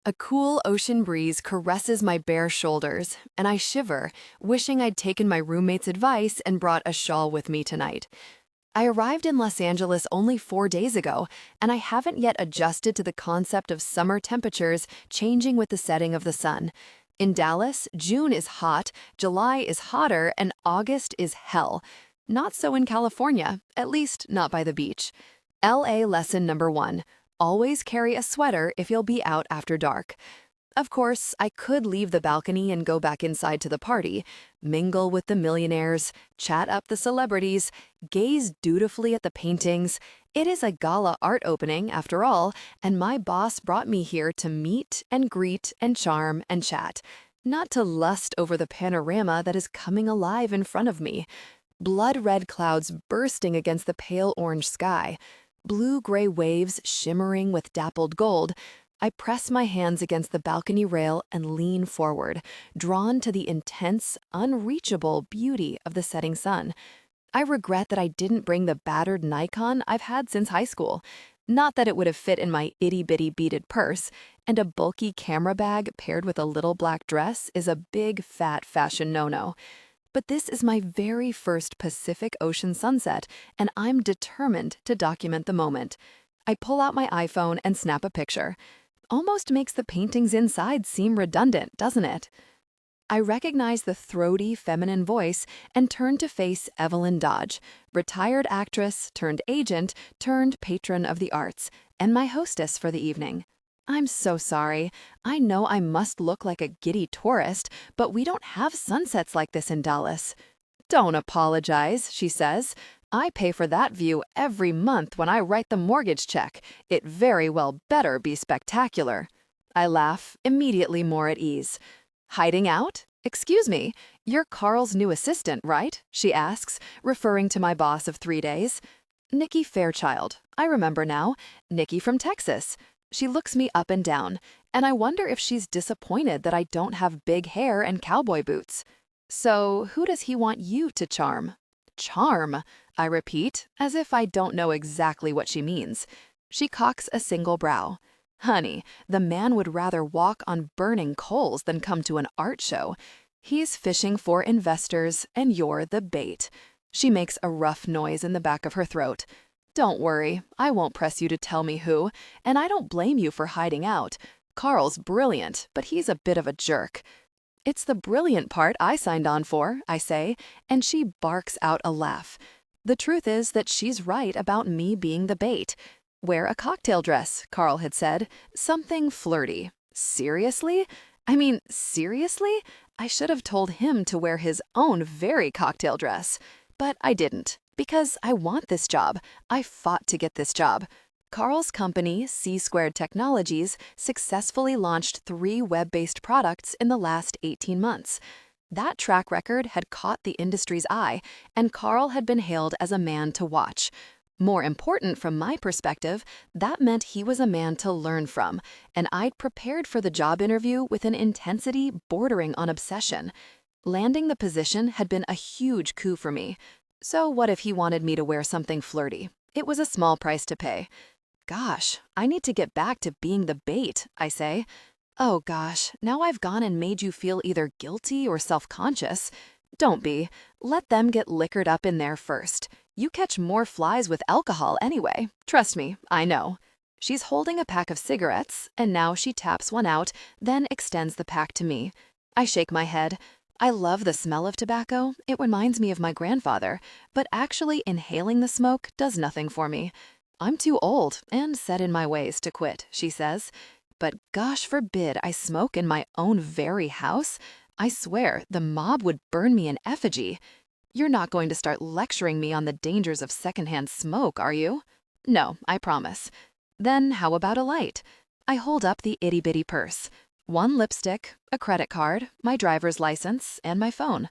A cool ocean breeze caresses my bare shoulders, and I shiver, wishing I'd taken my roommate's advice and brought a shawl with me tonight. I arrived in Los Angeles only 4 days ago, and I haven't yet adjusted to the concept of summer temperatures changing with the setting of the sun. In Dallas, June is hot, July is hotter, and August is hell. Not so in California, at least not by the beach. LA lesson number 1. Always carry a sweater if you'll be out after dark. Of course, I could leave the balcony and go back inside to the party, mingle with the millionaires, chat up the celebrities, gaze dutifully at the paintings. It is a gala art opening, after all, and my boss brought me here to meet and greet and charm and chat, not to lust over the panorama that is coming alive in front of me. Blood-red clouds bursting against the pale orange sky, blue-gray waves shimmering with dappled gold. I press my hands against the balcony rail and lean forward, drawn to the intense, unreachable beauty of the setting sun. I regret that I didn't bring the battered Nikon I've had since high school. Not that it would have fit in my itty-bitty beaded purse, and a bulky camera bag paired with a little black dress is a big, fat fashion no-no. But this is my very first Pacific Ocean sunset, and I'm determined to document the moment. I pull out my iPhone and snap a picture. Almost makes the paintings inside seem redundant, doesn't it? I recognize the throaty feminine voice and turn to face Evelyn Dodge, retired actress turned agent turned patron of the arts, and my hostess for the evening. I'm so sorry. I know I must look like a giddy tourist, but we don't have sunsets like this in Dallas. Don't apologize, she says. I pay for that view every month when I write the mortgage check. It very well better be spectacular. I laugh, immediately more at ease. Hiding out? Excuse me, you're Carl's new assistant, right? She asks, referring to my boss of 3 days. Nikki Fairchild. I remember now. Nikki from Texas. She looks me up and down, and I wonder if she's disappointed that I don't have big hair and cowboy boots. So, who does he want you to charm? Charm, I repeat, as if I don't know exactly what she means. She cocks a single brow. Honey, the man would rather walk on burning coals than come to an art show. He's fishing for investors, and you're the bait. She makes a rough noise in the back of her throat. Don't worry, I won't press you to tell me who, and I don't blame you for hiding out. Carl's brilliant, but he's a bit of a jerk. It's the brilliant part I signed on for, I say, and she barks out a laugh. The truth is that she's right about me being the bait. Wear a cocktail dress, Carl had said. Something flirty. Seriously? I mean, seriously? I should have told him to wear his own very cocktail dress. But I didn't. Because I want this job. I fought to get this job. Carl's company, C-Squared Technologies, successfully launched 3 web-based products in the last 18 months. That track record had caught the industry's eye, and Carl had been hailed as a man to watch. More important from my perspective, that meant he was a man to learn from, and I'd prepared for the job interview with an intensity bordering on obsession. Landing the position had been a huge coup for me. So what if he wanted me to wear something flirty? It was a small price to pay. Gosh, I need to get back to being the bait, I say. Oh gosh, now I've gone and made you feel either guilty or self-conscious. Don't be. Let them get liquored up in there first. You catch more flies with alcohol anyway. Trust me, I know. She's holding a pack of cigarettes, and now she taps one out, then extends the pack to me. I shake my head. I love the smell of tobacco. It reminds me of my grandfather, but actually inhaling the smoke does nothing for me. I'm too old and set in my ways to quit, she says. But gosh forbid I smoke in my own very house. I swear the mob would burn me in effigy. You're not going to start lecturing me on the dangers of secondhand smoke, are you? No, I promise. Then how about a light? I hold up the itty-bitty purse. 1 lipstick, a credit card, my driver's license, and my phone.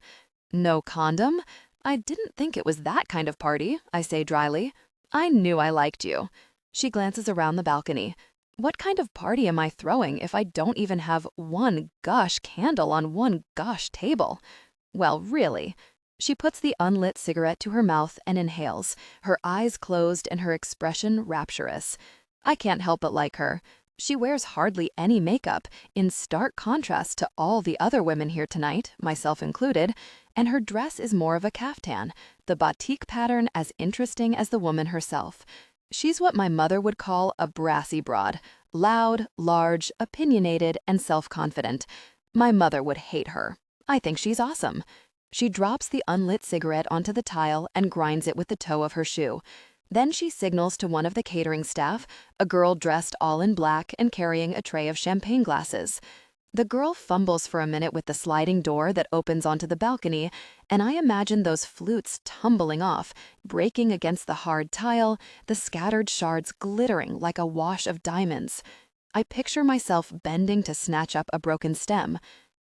No condom? I didn't think it was that kind of party, I say dryly. I knew I liked you. She glances around the balcony. What kind of party am I throwing if I don't even have 1 gosh candle on 1 gosh table? Well, really. She puts the unlit cigarette to her mouth and inhales, her eyes closed and her expression rapturous. I can't help but like her. She wears hardly any makeup, in stark contrast to all the other women here tonight, myself included, and her dress is more of a caftan, the batik pattern as interesting as the woman herself. She's what my mother would call a brassy broad, loud, large, opinionated, and self-confident. My mother would hate her. I think she's awesome. She drops the unlit cigarette onto the tile and grinds it with the toe of her shoe. Then she signals to one of the catering staff, a girl dressed all in black and carrying a tray of champagne glasses. The girl fumbles for a minute with the sliding door that opens onto the balcony, and I imagine those flutes tumbling off, breaking against the hard tile, the scattered shards glittering like a wash of diamonds. I picture myself bending to snatch up a broken stem.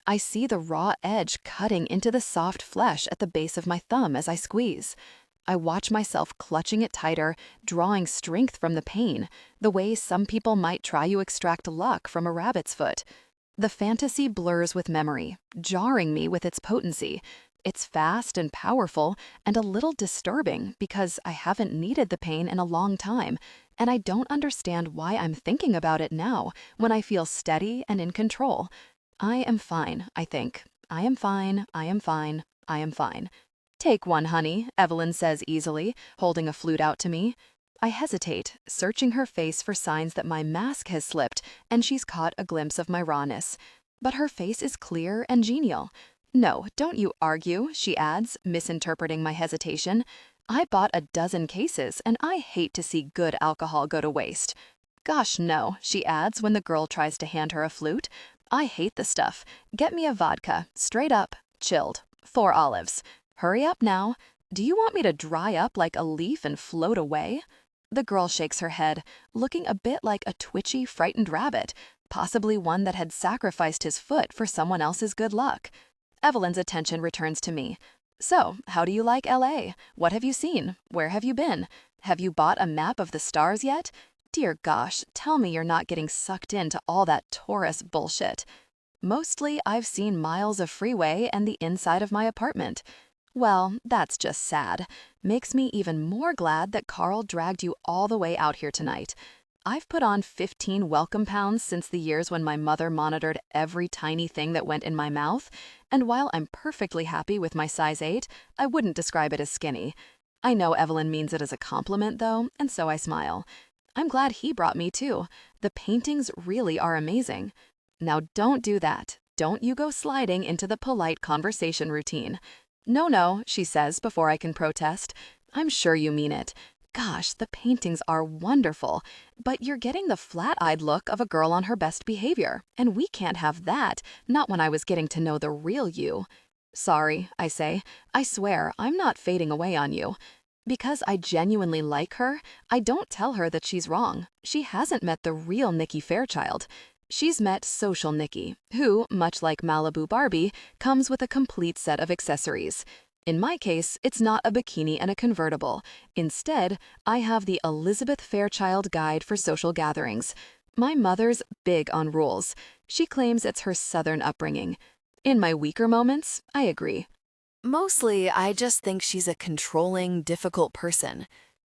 I see the raw edge cutting into the soft flesh at the base of my thumb as I squeeze. I watch myself clutching it tighter, drawing strength from the pain, the way some people might try to extract luck from a rabbit's foot. The fantasy blurs with memory, jarring me with its potency. It's fast and powerful and a little disturbing because I haven't needed the pain in a long time, and I don't understand why I'm thinking about it now when I feel steady and in control. I am fine, I think. I am fine, I am fine, I am fine. Take one, honey, Evelyn says easily, holding a flute out to me. I hesitate, searching her face for signs that my mask has slipped and she's caught a glimpse of my rawness. But her face is clear and genial. No, don't you argue, she adds, misinterpreting my hesitation. I bought a dozen cases and I hate to see good alcohol go to waste. Gosh, no, she adds when the girl tries to hand her a flute. I hate the stuff. Get me a vodka, straight up, chilled, 4 olives. Hurry up now. Do you want me to dry up like a leaf and float away? The girl shakes her head, looking a bit like a twitchy, frightened rabbit, possibly one that had sacrificed his foot for someone else's good luck. Evelyn's attention returns to me. So, how do you like LA? What have you seen? Where have you been? Have you bought a map of the stars yet? Dear gosh, tell me you're not getting sucked into all that tourist bullshit. Mostly, I've seen miles of freeway and the inside of my apartment. Well, that's just sad. Makes me even more glad that Carl dragged you all the way out here tonight. I've put on 15 welcome pounds since the years when my mother monitored every tiny thing that went in my mouth, and while I'm perfectly happy with my size 8, I wouldn't describe it as skinny. I know Evelyn means it as a compliment, though, and so I smile. I'm glad he brought me, too. The paintings really are amazing. Now don't do that. Don't you go sliding into the polite conversation routine. No, no, she says before I can protest. I'm sure you mean it. Gosh, the paintings are wonderful, but you're getting the flat-eyed look of a girl on her best behavior, and we can't have that, not when I was getting to know the real you. Sorry, I say. I swear, I'm not fading away on you. Because I genuinely like her, I don't tell her that she's wrong. She hasn't met the real Nikki Fairchild. She's met social Nikki, who, much like Malibu Barbie, comes with a complete set of accessories. In my case, it's not a bikini and a convertible. Instead, I have the Elizabeth Fairchild Guide for Social Gatherings. My mother's big on rules. She claims it's her Southern upbringing. In my weaker moments, I agree. Mostly, I just think she's a controlling, difficult person.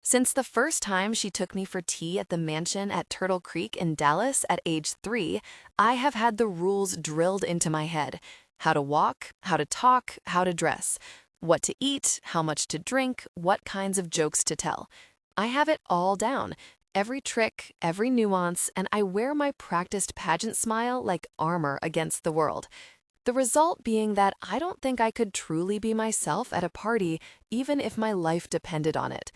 Since the first time she took me for tea at the mansion at Turtle Creek in Dallas at age 3, I have had the rules drilled into my head. How to walk, how to talk, how to dress. What to eat, how much to drink, what kinds of jokes to tell. I have it all down. Every trick, every nuance, and I wear my practiced pageant smile like armor against the world. The result being that I don't think I could truly be myself at a party, even if my life depended on it.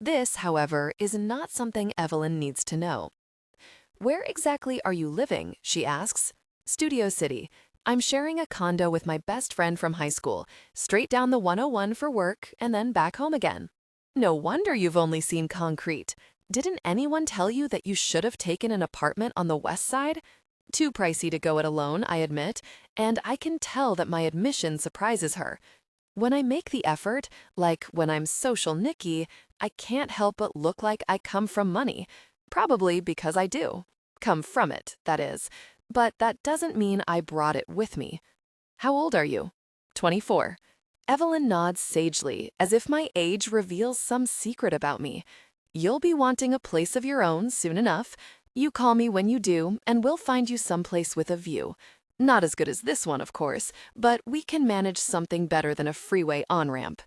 This, however, is not something Evelyn needs to know. Where exactly are you living? She asks. Studio City. I'm sharing a condo with my best friend from high school, straight down the 101 for work and then back home again. No wonder you've only seen concrete. Didn't anyone tell you that you should have taken an apartment on the west side? Too pricey to go it alone, I admit, and I can tell that my admission surprises her. When I make the effort, like when I'm social Nikki, I can't help but look like I come from money. Probably because I do. Come from it, that is. But that doesn't mean I brought it with me. How old are you? 24. Evelyn nods sagely, as if my age reveals some secret about me. You'll be wanting a place of your own soon enough. You call me when you do, and we'll find you someplace with a view. Not as good as this one, of course, but we can manage something better than a freeway on-ramp.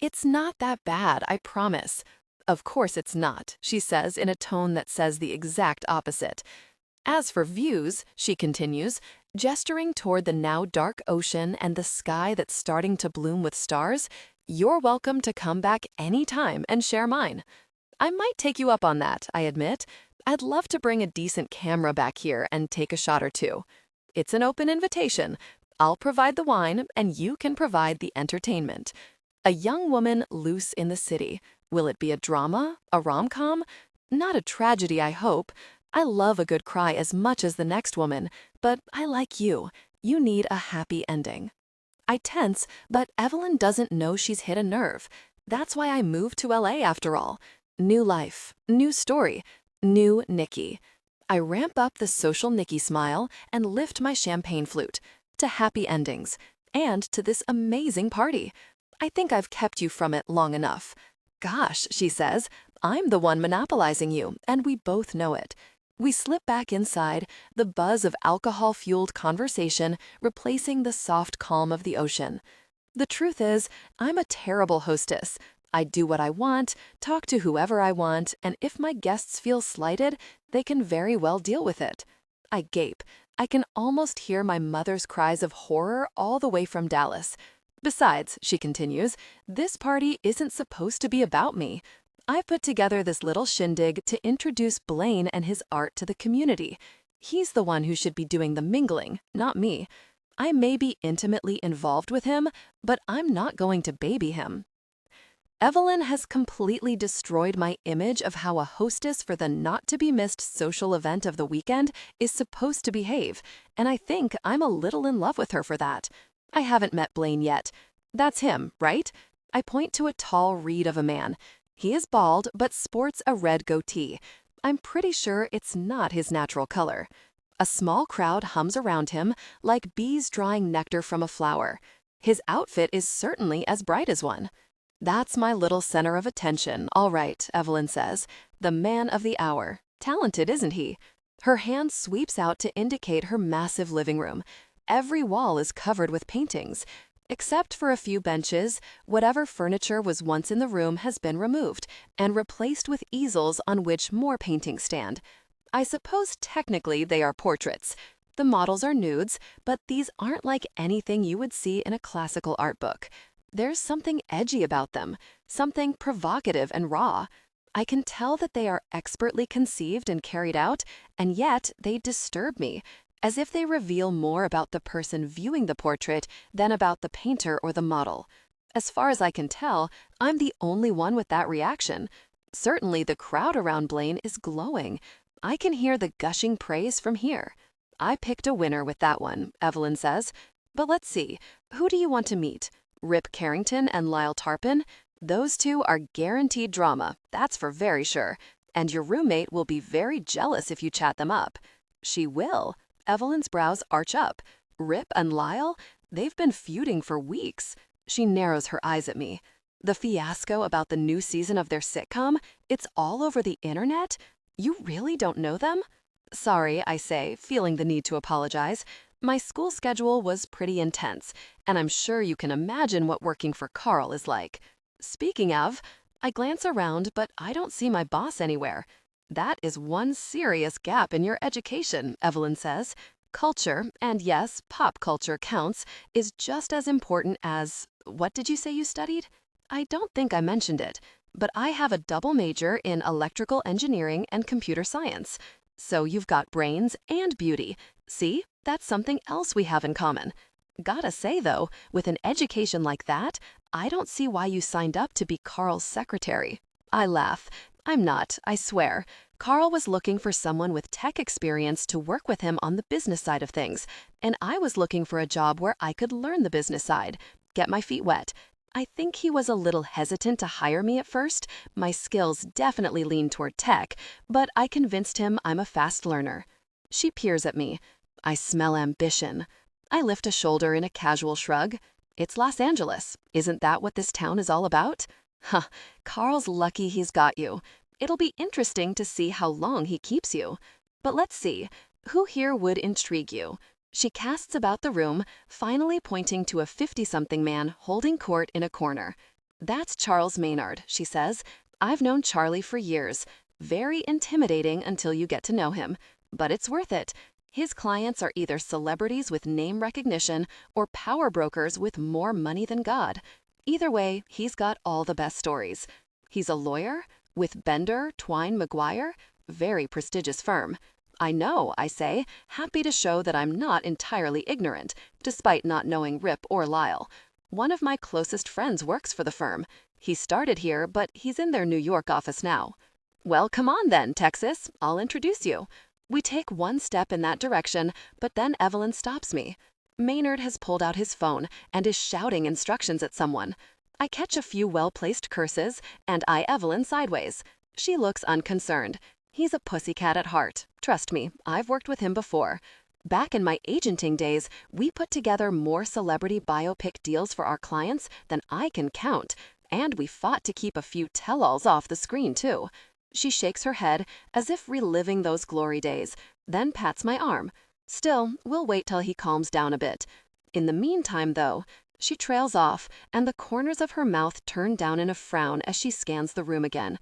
It's not that bad, I promise. Of course it's not, she says in a tone that says the exact opposite. As for views, she continues, gesturing toward the now dark ocean and the sky that's starting to bloom with stars, you're welcome to come back any time and share mine. I might take you up on that, I admit. I'd love to bring a decent camera back here and take a shot or two. It's an open invitation. I'll provide the wine, and you can provide the entertainment. A young woman loose in the city. Will it be a drama? A rom-com? Not a tragedy, I hope. I love a good cry as much as the next woman, but I like you. You need a happy ending. I tense, but Evelyn doesn't know she's hit a nerve. That's why I moved to LA after all. New life, new story, new Nikki. I ramp up the social Nikki smile and lift my champagne flute to happy endings and to this amazing party. I think I've kept you from it long enough. Gosh, she says, I'm the one monopolizing you, and we both know it. We slip back inside, the buzz of alcohol-fueled conversation replacing the soft calm of the ocean. The truth is, I'm a terrible hostess. I do what I want, talk to whoever I want, and if my guests feel slighted, they can very well deal with it. I gape. I can almost hear my mother's cries of horror all the way from Dallas. Besides, she continues, this party isn't supposed to be about me. I've put together this little shindig to introduce Blaine and his art to the community. He's the one who should be doing the mingling, not me. I may be intimately involved with him, but I'm not going to baby him. Evelyn has completely destroyed my image of how a hostess for the not-to-be-missed social event of the weekend is supposed to behave, and I think I'm a little in love with her for that. I haven't met Blaine yet. That's him, right? I point to a tall reed of a man. He is bald, but sports a red goatee. I'm pretty sure it's not his natural color. A small crowd hums around him, like bees drawing nectar from a flower. His outfit is certainly as bright as one. That's my little center of attention, all right, Evelyn says. The man of the hour. Talented, isn't he? Her hand sweeps out to indicate her massive living room. Every wall is covered with paintings. Except for a few benches, whatever furniture was once in the room has been removed and replaced with easels on which more paintings stand. I suppose technically they are portraits. The models are nudes, but these aren't like anything you would see in a classical art book. There's something edgy about them, something provocative and raw. I can tell that they are expertly conceived and carried out, and yet they disturb me, as if they reveal more about the person viewing the portrait than about the painter or the model. As far as I can tell, I'm the only one with that reaction. Certainly the crowd around Blaine is glowing. I can hear the gushing praise from here. I picked a winner with that one, Evelyn says. But let's see, who do you want to meet? Rip Carrington and Lyle Tarpon? Those two are guaranteed drama, that's for very sure. And your roommate will be very jealous if you chat them up. She will. Evelyn's brows arch up. Rip and Lyle? They've been feuding for weeks. She narrows her eyes at me. The fiasco about the new season of their sitcom? It's all over the internet? You really don't know them? Sorry, I say, feeling the need to apologize. My school schedule was pretty intense, and I'm sure you can imagine what working for Carl is like. Speaking of, I glance around, but I don't see my boss anywhere. That is one serious gap in your education, Evelyn says. Culture, and yes, pop culture counts, is just as important as... What did you say you studied? I don't think I mentioned it, but I have a double major in electrical engineering and computer science. So you've got brains and beauty. See? That's something else we have in common. Gotta say, though, with an education like that, I don't see why you signed up to be Carl's secretary. I laugh. I'm not, I swear. Carl was looking for someone with tech experience to work with him on the business side of things, and I was looking for a job where I could learn the business side, get my feet wet. I think he was a little hesitant to hire me at first. My skills definitely lean toward tech, but I convinced him I'm a fast learner. She peers at me. I smell ambition. I lift a shoulder in a casual shrug. It's Los Angeles. Isn't that what this town is all about? Huh, Carl's lucky he's got you. It'll be interesting to see how long he keeps you. But let's see, who here would intrigue you? She casts about the room, finally pointing to a 50-something man holding court in a corner. That's Charles Maynard, she says. I've known Charlie for years. Very intimidating until you get to know him. But it's worth it. His clients are either celebrities with name recognition or power brokers with more money than God. Either way, he's got all the best stories. He's a lawyer with Bender, Twine, McGuire. Very prestigious firm. I know, I say, happy to show that I'm not entirely ignorant, despite not knowing Rip or Lyle. One of my closest friends works for the firm. He started here, but he's in their New York office now. Well, come on then, Texas. I'll introduce you. We take one step in that direction, but then Evelyn stops me. Maynard has pulled out his phone and is shouting instructions at someone. I catch a few well-placed curses and eye Evelyn sideways. She looks unconcerned. He's a pussycat at heart. Trust me, I've worked with him before. Back in my agenting days, we put together more celebrity biopic deals for our clients than I can count, and we fought to keep a few tell-alls off the screen, too. She shakes her head as if reliving those glory days, then pats my arm. Still, we'll wait till he calms down a bit. In the meantime, though, she trails off, and the corners of her mouth turn down in a frown as she scans the room again.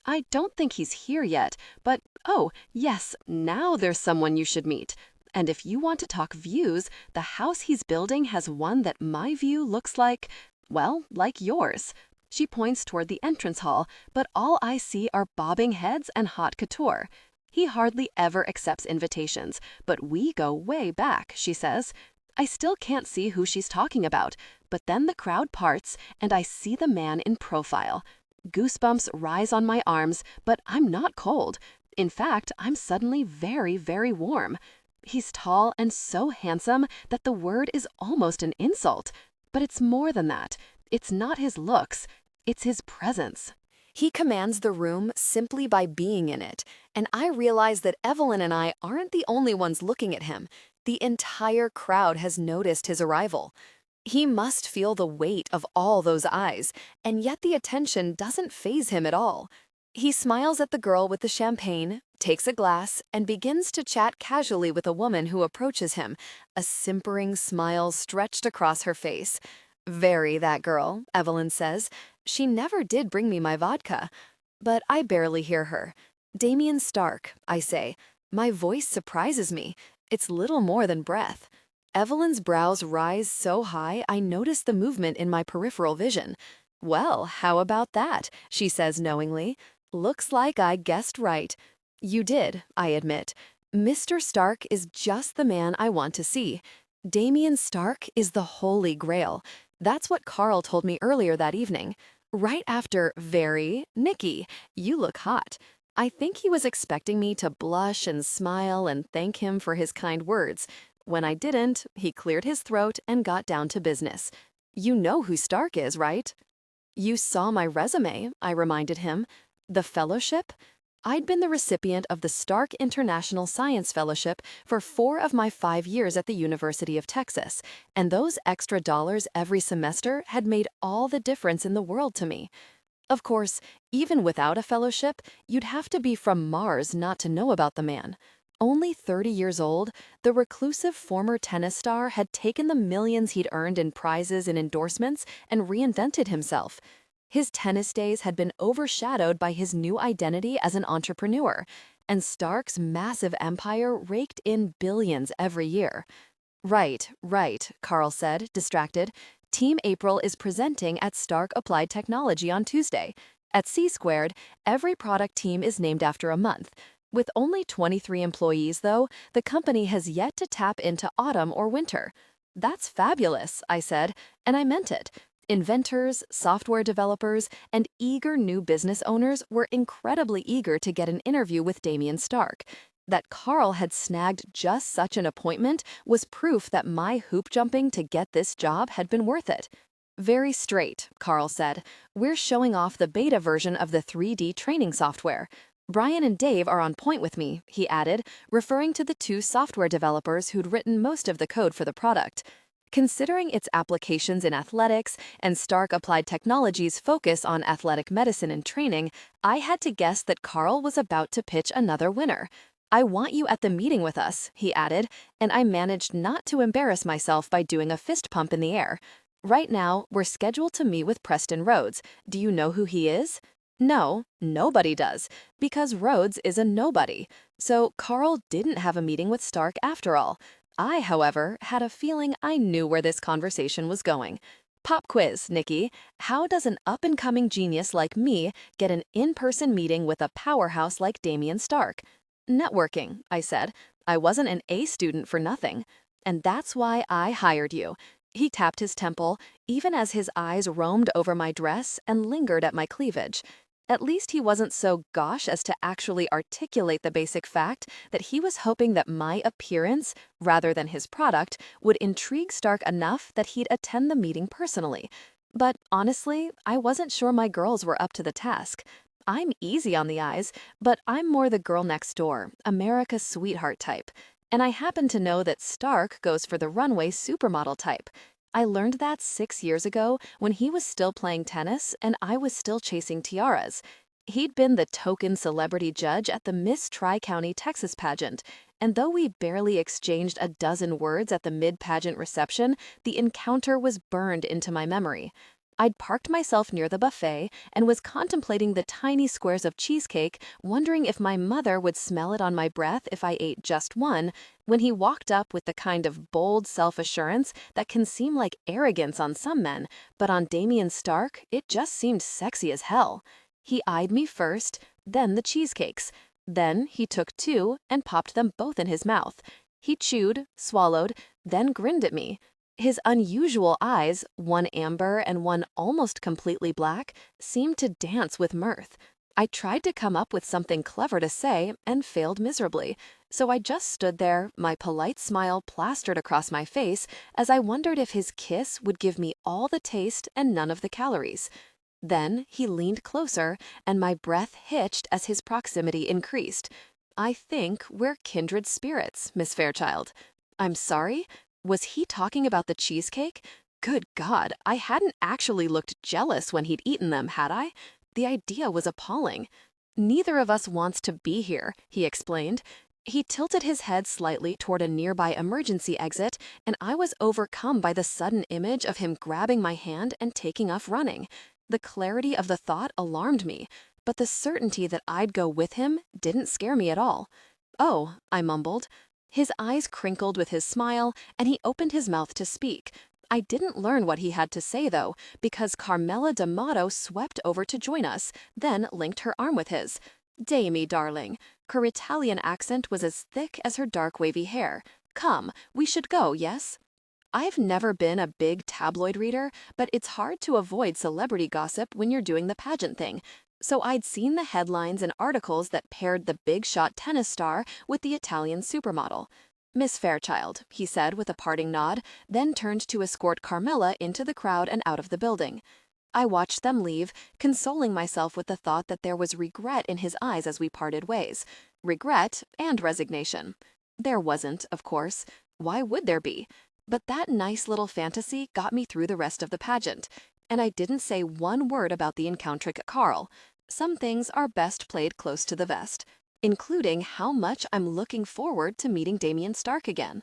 I don't think he's here yet, but oh, yes, now there's someone you should meet. And if you want to talk views, the house he's building has one that my view looks like, well, like yours. She points toward the entrance hall, but all I see are bobbing heads and haute couture. He hardly ever accepts invitations, but we go way back, she says. I still can't see who she's talking about, but then the crowd parts and I see the man in profile. Goosebumps rise on my arms, but I'm not cold. In fact, I'm suddenly very, very warm. He's tall and so handsome that the word is almost an insult. But it's more than that. It's not his looks. It's his presence. He commands the room simply by being in it, and I realize that Evelyn and I aren't the only ones looking at him. The entire crowd has noticed his arrival. He must feel the weight of all those eyes, and yet the attention doesn't faze him at all. He smiles at the girl with the champagne, takes a glass, and begins to chat casually with a woman who approaches him, a simpering smile stretched across her face. Very that girl, Evelyn says. She never did bring me my vodka. But I barely hear her. Damien Stark, I say. My voice surprises me. It's little more than breath. Evelyn's brows rise so high I notice the movement in my peripheral vision. Well, how about that? She says knowingly. Looks like I guessed right. You did, I admit. Mr. Stark is just the man I want to see. Damien Stark is the holy grail. That's what Carl told me earlier that evening. Right after Nikki, you look hot. I think he was expecting me to blush and smile and thank him for his kind words. When I didn't, he cleared his throat and got down to business. You know who Stark is, right? You saw my resume, I reminded him. The fellowship? I'd been the recipient of the Stark International Science Fellowship for 4 of my 5 years at the University of Texas, and those extra dollars every semester had made all the difference in the world to me. Of course, even without a fellowship, you'd have to be from Mars not to know about the man. Only 30 years old, the reclusive former tennis star had taken the millions he'd earned in prizes and endorsements and reinvented himself. His tennis days had been overshadowed by his new identity as an entrepreneur, and Stark's massive empire raked in billions every year. Right, Carl said, distracted. Team April is presenting at Stark Applied Technology on Tuesday. At C-Squared, every product team is named after a month. With only 23 employees, though, the company has yet to tap into autumn or winter. That's fabulous, I said, and I meant it. Inventors, software developers, and eager new business owners were incredibly eager to get an interview with Damien Stark. That Carl had snagged just such an appointment was proof that my hoop jumping to get this job had been worth it. Very straight, Carl said. We're showing off the beta version of the 3D training software. Brian and Dave are on point with me, he added, referring to the 2 software developers who'd written most of the code for the product. Considering its applications in athletics and Stark Applied Technology's focus on athletic medicine and training, I had to guess that Carl was about to pitch another winner. "I want you at the meeting with us," he added, and I managed not to embarrass myself by doing a fist pump in the air. "Right now, we're scheduled to meet with Preston Rhodes. Do you know who he is?" No, nobody does, because Rhodes is a nobody. So Carl didn't have a meeting with Stark after all. I, however, had a feeling I knew where this conversation was going. Pop quiz, Nikki. How does an up-and-coming genius like me get an in-person meeting with a powerhouse like Damien Stark? Networking, I said. I wasn't an A student for nothing. And that's why I hired you. He tapped his temple, even as his eyes roamed over my dress and lingered at my cleavage. At least he wasn't so gauche as to actually articulate the basic fact that he was hoping that my appearance, rather than his product, would intrigue Stark enough that he'd attend the meeting personally. But honestly, I wasn't sure my girls were up to the task. I'm easy on the eyes, but I'm more the girl next door, America's sweetheart type. And I happen to know that Stark goes for the runway supermodel type. I learned that 6 years ago when he was still playing tennis and I was still chasing tiaras. He'd been the token celebrity judge at the Miss Tri-County Texas pageant, and though we barely exchanged a dozen words at the mid-pageant reception, the encounter was burned into my memory. I'd parked myself near the buffet and was contemplating the tiny squares of cheesecake, wondering if my mother would smell it on my breath if I ate just one, when he walked up with the kind of bold self-assurance that can seem like arrogance on some men, but on Damien Stark, it just seemed sexy as hell. He eyed me first, then the cheesecakes. Then he took two and popped them both in his mouth. He chewed, swallowed, then grinned at me. His unusual eyes, one amber and one almost completely black, seemed to dance with mirth. I tried to come up with something clever to say and failed miserably, so I just stood there, my polite smile plastered across my face, as I wondered if his kiss would give me all the taste and none of the calories. Then he leaned closer, and my breath hitched as his proximity increased. "I think we're kindred spirits, Miss Fairchild." "I'm sorry?" Was he talking about the cheesecake? Good God, I hadn't actually looked jealous when he'd eaten them, had I? The idea was appalling. "Neither of us wants to be here," he explained. He tilted his head slightly toward a nearby emergency exit, and I was overcome by the sudden image of him grabbing my hand and taking off running. The clarity of the thought alarmed me, but the certainty that I'd go with him didn't scare me at all. "Oh," I mumbled. His eyes crinkled with his smile, and he opened his mouth to speak. I didn't learn what he had to say, though, because Carmela D'Amato swept over to join us, then linked her arm with his. "Damie, darling." Her Italian accent was as thick as her dark wavy hair. "Come, we should go, yes?" I've never been a big tabloid reader, but it's hard to avoid celebrity gossip when you're doing the pageant thing. So I'd seen the headlines and articles that paired the big shot tennis star with the Italian supermodel. "Miss Fairchild," he said with a parting nod, then turned to escort Carmela into the crowd and out of the building. I watched them leave, consoling myself with the thought that there was regret in his eyes as we parted ways. Regret and resignation. There wasn't, of course. Why would there be? But that nice little fantasy got me through the rest of the pageant, and I didn't say one word about the encounter at Carl. Some things are best played close to the vest, including how much I'm looking forward to meeting Damien Stark again.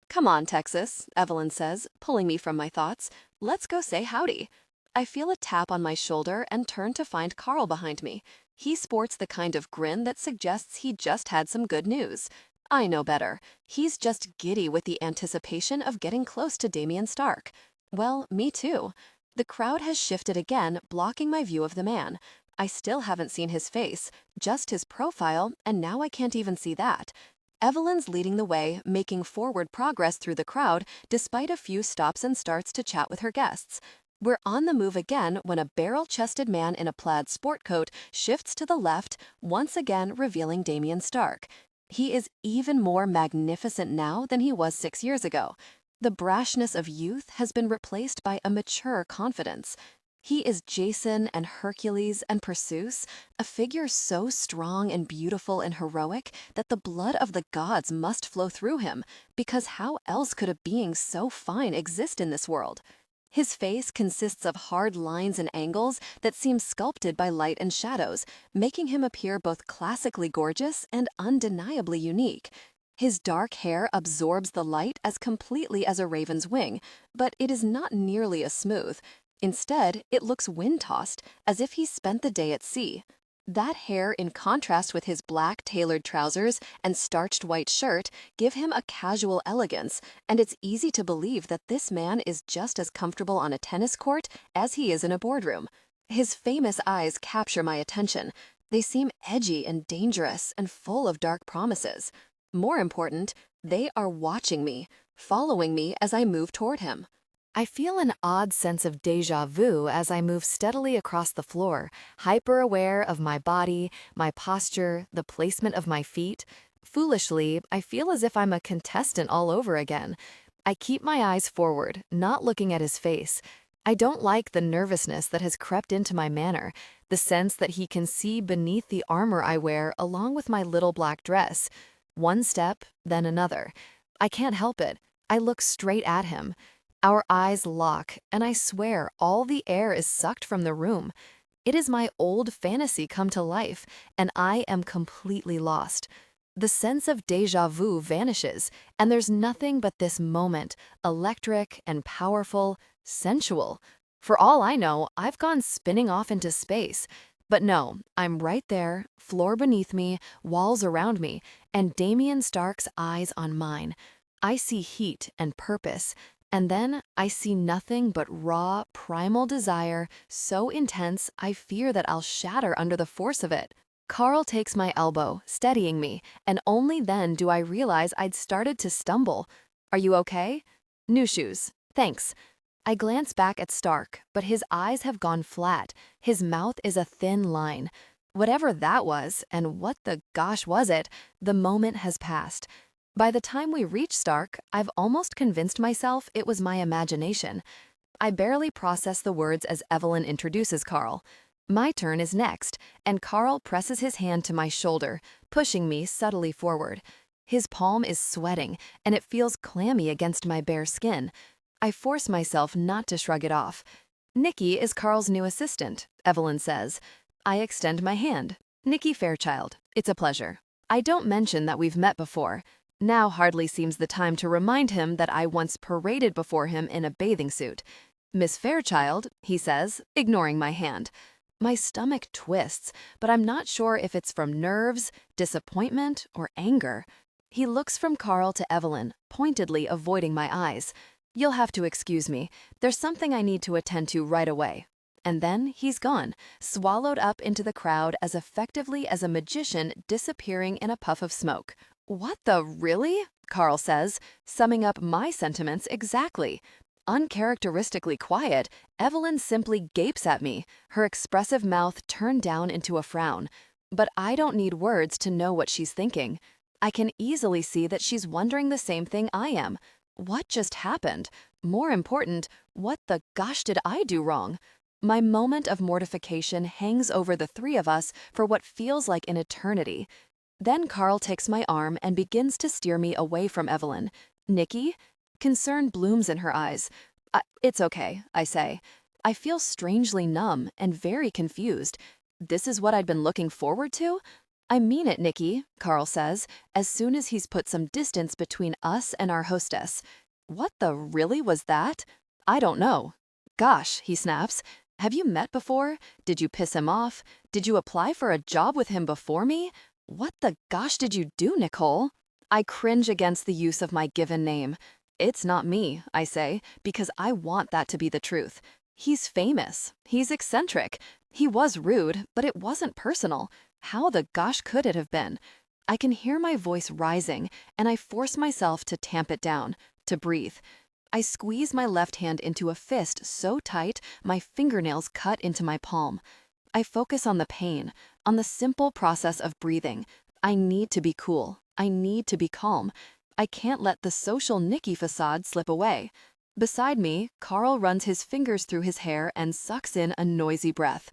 "Come on, Texas," Evelyn says, pulling me from my thoughts. "Let's go say howdy." I feel a tap on my shoulder and turn to find Carl behind me. He sports the kind of grin that suggests he just had some good news. I know better. He's just giddy with the anticipation of getting close to Damien Stark. Well, me too. The crowd has shifted again, blocking my view of the man. I still haven't seen his face, just his profile, and now I can't even see that. Evelyn's leading the way, making forward progress through the crowd, despite a few stops and starts to chat with her guests. We're on the move again when a barrel-chested man in a plaid sport coat shifts to the left, once again revealing Damien Stark. He is even more magnificent now than he was 6 years ago. The brashness of youth has been replaced by a mature confidence. He is Jason and Hercules and Perseus, a figure so strong and beautiful and heroic that the blood of the gods must flow through him, because how else could a being so fine exist in this world? His face consists of hard lines and angles that seem sculpted by light and shadows, making him appear both classically gorgeous and undeniably unique. His dark hair absorbs the light as completely as a raven's wing, but it is not nearly as smooth. Instead, it looks wind-tossed, as if he spent the day at sea. That hair, in contrast with his black tailored trousers and starched white shirt, give him a casual elegance, and it's easy to believe that this man is just as comfortable on a tennis court as he is in a boardroom. His famous eyes capture my attention. They seem edgy and dangerous and full of dark promises. More important, they are watching me, following me as I move toward him. I feel an odd sense of déjà vu as I move steadily across the floor, hyper-aware of my body, my posture, the placement of my feet. Foolishly, I feel as if I'm a contestant all over again. I keep my eyes forward, not looking at his face. I don't like the nervousness that has crept into my manner, the sense that he can see beneath the armor I wear along with my little black dress. One step, then another. I can't help it. I look straight at him. Our eyes lock, and I swear all the air is sucked from the room. It is my old fantasy come to life, and I am completely lost. The sense of déjà vu vanishes, and there's nothing but this moment, electric and powerful, sensual. For all I know, I've gone spinning off into space. But no, I'm right there, floor beneath me, walls around me, and Damien Stark's eyes on mine. I see heat and purpose. And then I see nothing but raw, primal desire, so intense I fear that I'll shatter under the force of it. Carl takes my elbow, steadying me, and only then do I realize I'd started to stumble. Are you okay? New shoes. Thanks. I glance back at Stark, but his eyes have gone flat. His mouth is a thin line. Whatever that was, and what the gosh was it, the moment has passed. By the time we reach Stark, I've almost convinced myself it was my imagination. I barely process the words as Evelyn introduces Carl. My turn is next, and Carl presses his hand to my shoulder, pushing me subtly forward. His palm is sweating, and it feels clammy against my bare skin. I force myself not to shrug it off. Nikki is Carl's new assistant, Evelyn says. I extend my hand. Nikki Fairchild, it's a pleasure. I don't mention that we've met before. Now hardly seems the time to remind him that I once paraded before him in a bathing suit. Miss Fairchild, he says, ignoring my hand. My stomach twists, but I'm not sure if it's from nerves, disappointment, or anger. He looks from Carl to Evelyn, pointedly avoiding my eyes. You'll have to excuse me. There's something I need to attend to right away. And then he's gone, swallowed up into the crowd as effectively as a magician disappearing in a puff of smoke. What the really? Carl says, summing up my sentiments exactly. Uncharacteristically quiet, Evelyn simply gapes at me, her expressive mouth turned down into a frown. But I don't need words to know what she's thinking. I can easily see that she's wondering the same thing I am. What just happened? More important, what the gosh did I do wrong? My moment of mortification hangs over the three of us for what feels like an eternity. Then Carl takes my arm and begins to steer me away from Evelyn. Nikki? Concern blooms in her eyes. It's okay, I say. I feel strangely numb and very confused. This is what I'd been looking forward to? I mean it, Nikki, Carl says, as soon as he's put some distance between us and our hostess. What the really was that? I don't know. Gosh, he snaps. Have you met before? Did you piss him off? Did you apply for a job with him before me? What the gosh did you do, Nicole? I cringe against the use of my given name. It's not me, I say, because I want that to be the truth. He's famous. He's eccentric. He was rude, but it wasn't personal. How the gosh could it have been? I can hear my voice rising, and I force myself to tamp it down, to breathe. I squeeze my left hand into a fist so tight my fingernails cut into my palm. I focus on the pain, on the simple process of breathing. I need to be cool. I need to be calm. I can't let the social Nikki facade slip away. Beside me, Carl runs his fingers through his hair and sucks in a noisy breath.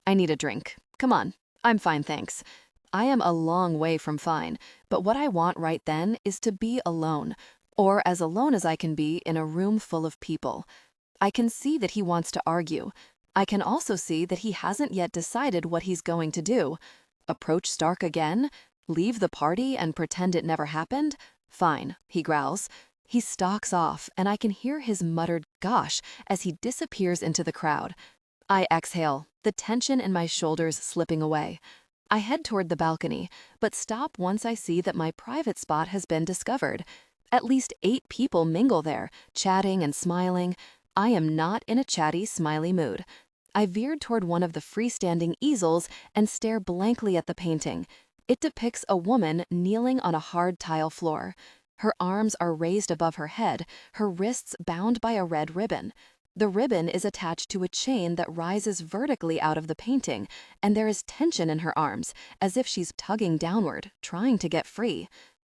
I need a drink. Come on. I'm fine, thanks. I am a long way from fine, but what I want right then is to be alone, or as alone as I can be in a room full of people. I can see that he wants to argue. I can also see that he hasn't yet decided what he's going to do. Approach Stark again? Leave the party and pretend it never happened? Fine, he growls. He stalks off, and I can hear his muttered gosh as he disappears into the crowd. I exhale, the tension in my shoulders slipping away. I head toward the balcony, but stop once I see that my private spot has been discovered. At least 8 people mingle there, chatting and smiling. I am not in a chatty, smiley mood. I veered toward one of the freestanding easels and stare blankly at the painting. It depicts a woman kneeling on a hard tile floor. Her arms are raised above her head, her wrists bound by a red ribbon. The ribbon is attached to a chain that rises vertically out of the painting, and there is tension in her arms, as if she's tugging downward, trying to get free.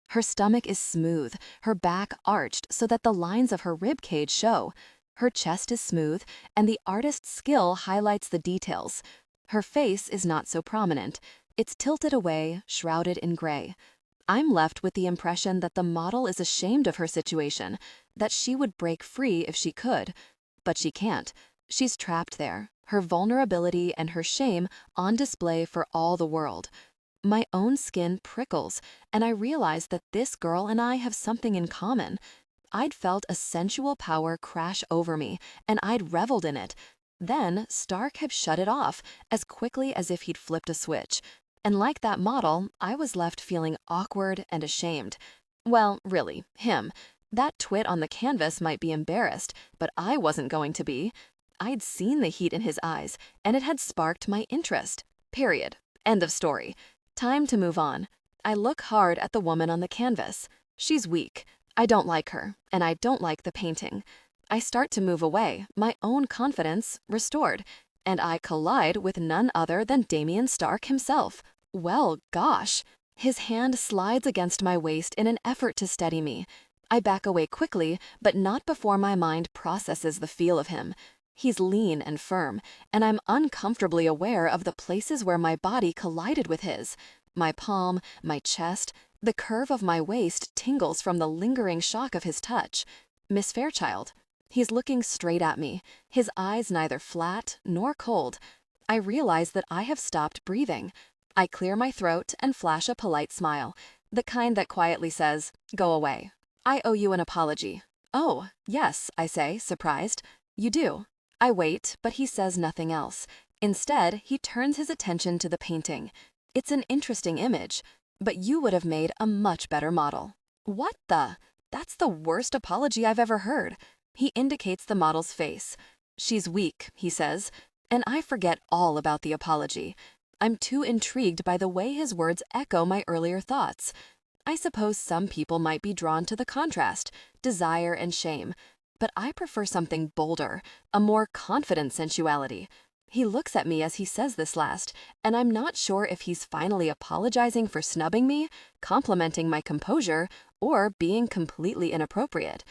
Her stomach is smooth, her back arched so that the lines of her rib cage show. Her chest is smooth, and the artist's skill highlights the details. Her face is not so prominent. It's tilted away, shrouded in gray. I'm left with the impression that the model is ashamed of her situation, that she would break free if she could. But she can't. She's trapped there, her vulnerability and her shame on display for all the world. My own skin prickles, and I realize that this girl and I have something in common. I'd felt a sensual power crash over me, and I'd reveled in it. Then Stark had shut it off, as quickly as if he'd flipped a switch. And like that model, I was left feeling awkward and ashamed. Well, really, him. That twit on the canvas might be embarrassed, but I wasn't going to be. I'd seen the heat in his eyes, and it had sparked my interest. Period. End of story. Time to move on. I look hard at the woman on the canvas. She's weak. I don't like her, and I don't like the painting. I start to move away, my own confidence restored, and I collide with none other than Damien Stark himself. Well, gosh. His hand slides against my waist in an effort to steady me. I back away quickly, but not before my mind processes the feel of him. He's lean and firm, and I'm uncomfortably aware of the places where my body collided with his. My palm, my chest, the curve of my waist tingles from the lingering shock of his touch. Miss Fairchild. He's looking straight at me, his eyes neither flat nor cold. I realize that I have stopped breathing. I clear my throat and flash a polite smile, the kind that quietly says, "Go away. I owe you an apology." "Oh, yes," I say, surprised. "You do." I wait, but he says nothing else. Instead, he turns his attention to the painting. It's an interesting image, but you would have made a much better model. What the? That's the worst apology I've ever heard. He indicates the model's face. She's weak, he says, and I forget all about the apology. I'm too intrigued by the way his words echo my earlier thoughts. I suppose some people might be drawn to the contrast, desire and shame, but I prefer something bolder, a more confident sensuality. He looks at me as he says this last, and I'm not sure if he's finally apologizing for snubbing me, complimenting my composure, or being completely inappropriate.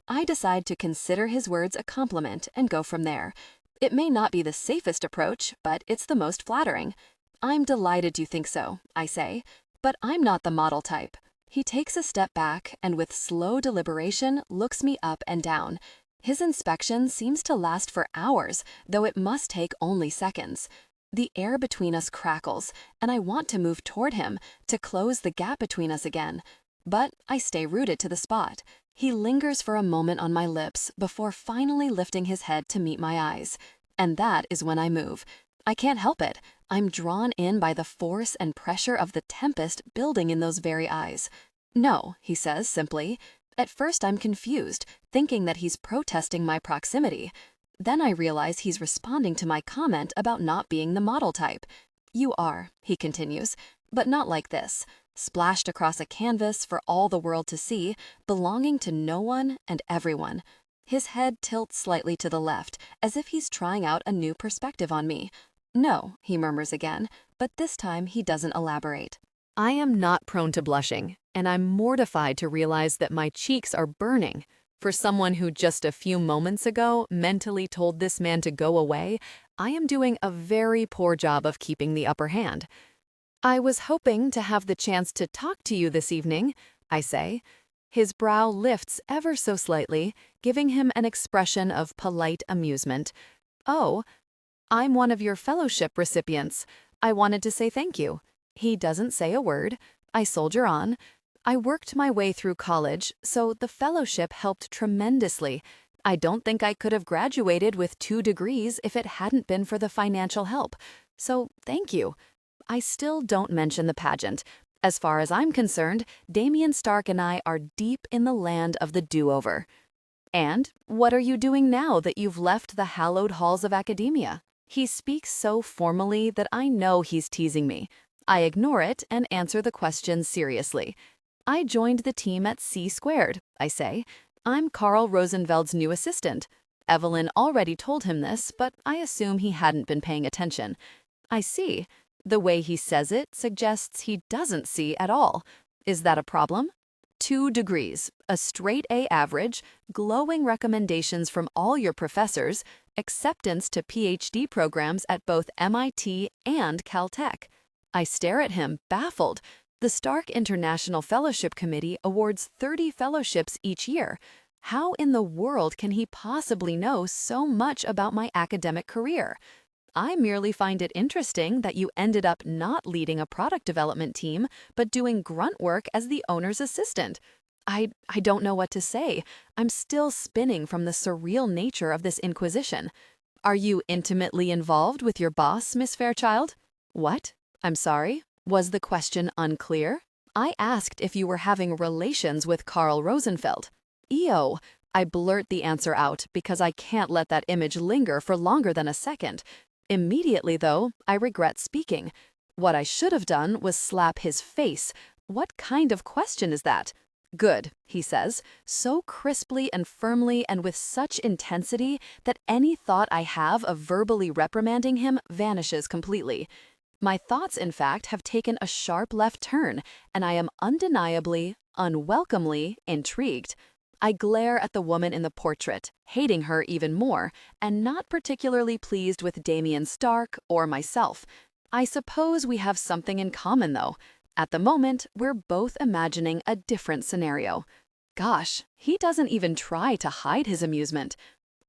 I decide to consider his words a compliment and go from there. It may not be the safest approach, but it's the most flattering. "I'm delighted you think so," I say, "but I'm not the model type." He takes a step back and with slow deliberation looks me up and down. His inspection seems to last for hours, though it must take only seconds. The air between us crackles, and I want to move toward him, to close the gap between us again. But I stay rooted to the spot. He lingers for a moment on my lips before finally lifting his head to meet my eyes. And that is when I move. I can't help it. I'm drawn in by the force and pressure of the tempest building in those very eyes. "No," he says simply. At first I'm confused, thinking that he's protesting my proximity. Then I realize he's responding to my comment about not being the model type. "You are," he continues, "but not like this. Splashed across a canvas for all the world to see, belonging to no one and everyone." His head tilts slightly to the left, as if he's trying out a new perspective on me. "No," he murmurs again, but this time he doesn't elaborate. I am not prone to blushing, and I'm mortified to realize that my cheeks are burning. For someone who just a few moments ago mentally told this man to go away, I am doing a very poor job of keeping the upper hand. "I was hoping to have the chance to talk to you this evening," I say. His brow lifts ever so slightly, giving him an expression of polite amusement. "Oh, I'm one of your fellowship recipients. I wanted to say thank you." He doesn't say a word. I soldier on. "I worked my way through college, so the fellowship helped tremendously. I don't think I could have graduated with 2 degrees if it hadn't been for the financial help. So thank you." I still don't mention the pageant. As far as I'm concerned, Damien Stark and I are deep in the land of the do-over. "And what are you doing now that you've left the hallowed halls of academia?" He speaks so formally that I know he's teasing me. I ignore it and answer the question seriously. "I joined the team at C², I say. "I'm Carl Rosenfeld's new assistant." Evelyn already told him this, but I assume he hadn't been paying attention. "I see." The way he says it suggests he doesn't see at all. Is that a problem? 2 degrees, a straight A average, glowing recommendations from all your professors, acceptance to PhD programs at both MIT and Caltech. I stare at him, baffled. The Stark International Fellowship Committee awards 30 fellowships each year. How in the world can he possibly know so much about my academic career? "I merely find it interesting that you ended up not leading a product development team, but doing grunt work as the owner's assistant." I don't know what to say. I'm still spinning from the surreal nature of this inquisition. "Are you intimately involved with your boss, Miss Fairchild?" What? I'm sorry. Was the question unclear? I asked if you were having relations with Carl Rosenfeld. "EO." I blurt the answer out because I can't let that image linger for longer than a second. Immediately, though, I regret speaking. What I should have done was slap his face. What kind of question is that? "Good," he says, so crisply and firmly and with such intensity that any thought I have of verbally reprimanding him vanishes completely. My thoughts, in fact, have taken a sharp left turn, and I am undeniably, unwelcomely intrigued. I glare at the woman in the portrait, hating her even more, and not particularly pleased with Damien Stark or myself. I suppose we have something in common, though. At the moment, we're both imagining a different scenario. Gosh, he doesn't even try to hide his amusement.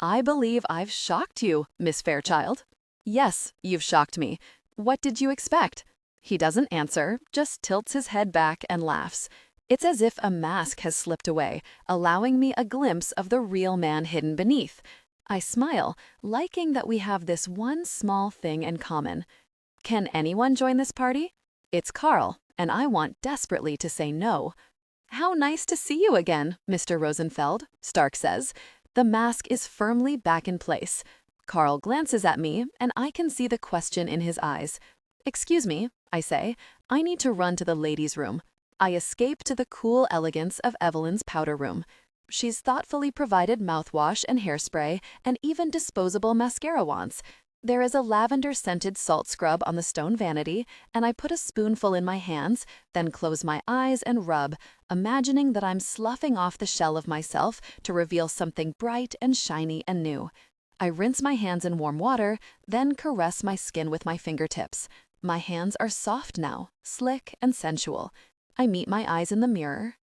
"I believe I've shocked you, Miss Fairchild." "Yes, you've shocked me. What did you expect?" He doesn't answer, just tilts his head back and laughs. It's as if a mask has slipped away, allowing me a glimpse of the real man hidden beneath. I smile, liking that we have this one small thing in common. "Can anyone join this party?" It's Carl, and I want desperately to say no. "How nice to see you again, Mr. Rosenfeld," Stark says. The mask is firmly back in place. Carl glances at me, and I can see the question in his eyes. "Excuse me," I say. "I need to run to the ladies' room." I escape to the cool elegance of Evelyn's powder room. She's thoughtfully provided mouthwash and hairspray and even disposable mascara wands. There is a lavender-scented salt scrub on the stone vanity, and I put a spoonful in my hands, then close my eyes and rub, imagining that I'm sloughing off the shell of myself to reveal something bright and shiny and new. I rinse my hands in warm water, then caress my skin with my fingertips. My hands are soft now, slick and sensual. I meet my eyes in the mirror.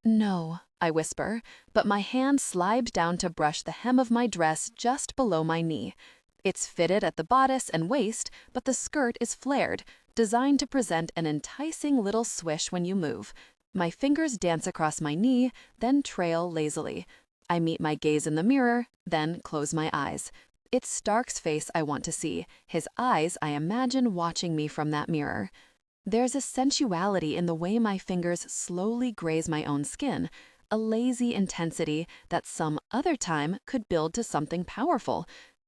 "No," I whisper, but my hand slides down to brush the hem of my dress just below my knee. It's fitted at the bodice and waist, but the skirt is flared, designed to present an enticing little swish when you move. My fingers dance across my knee, then trail lazily. I meet my gaze in the mirror, then close my eyes. It's Stark's face I want to see, his eyes I imagine watching me from that mirror. There's a sensuality in the way my fingers slowly graze my own skin, a lazy intensity that some other time could build to something powerful.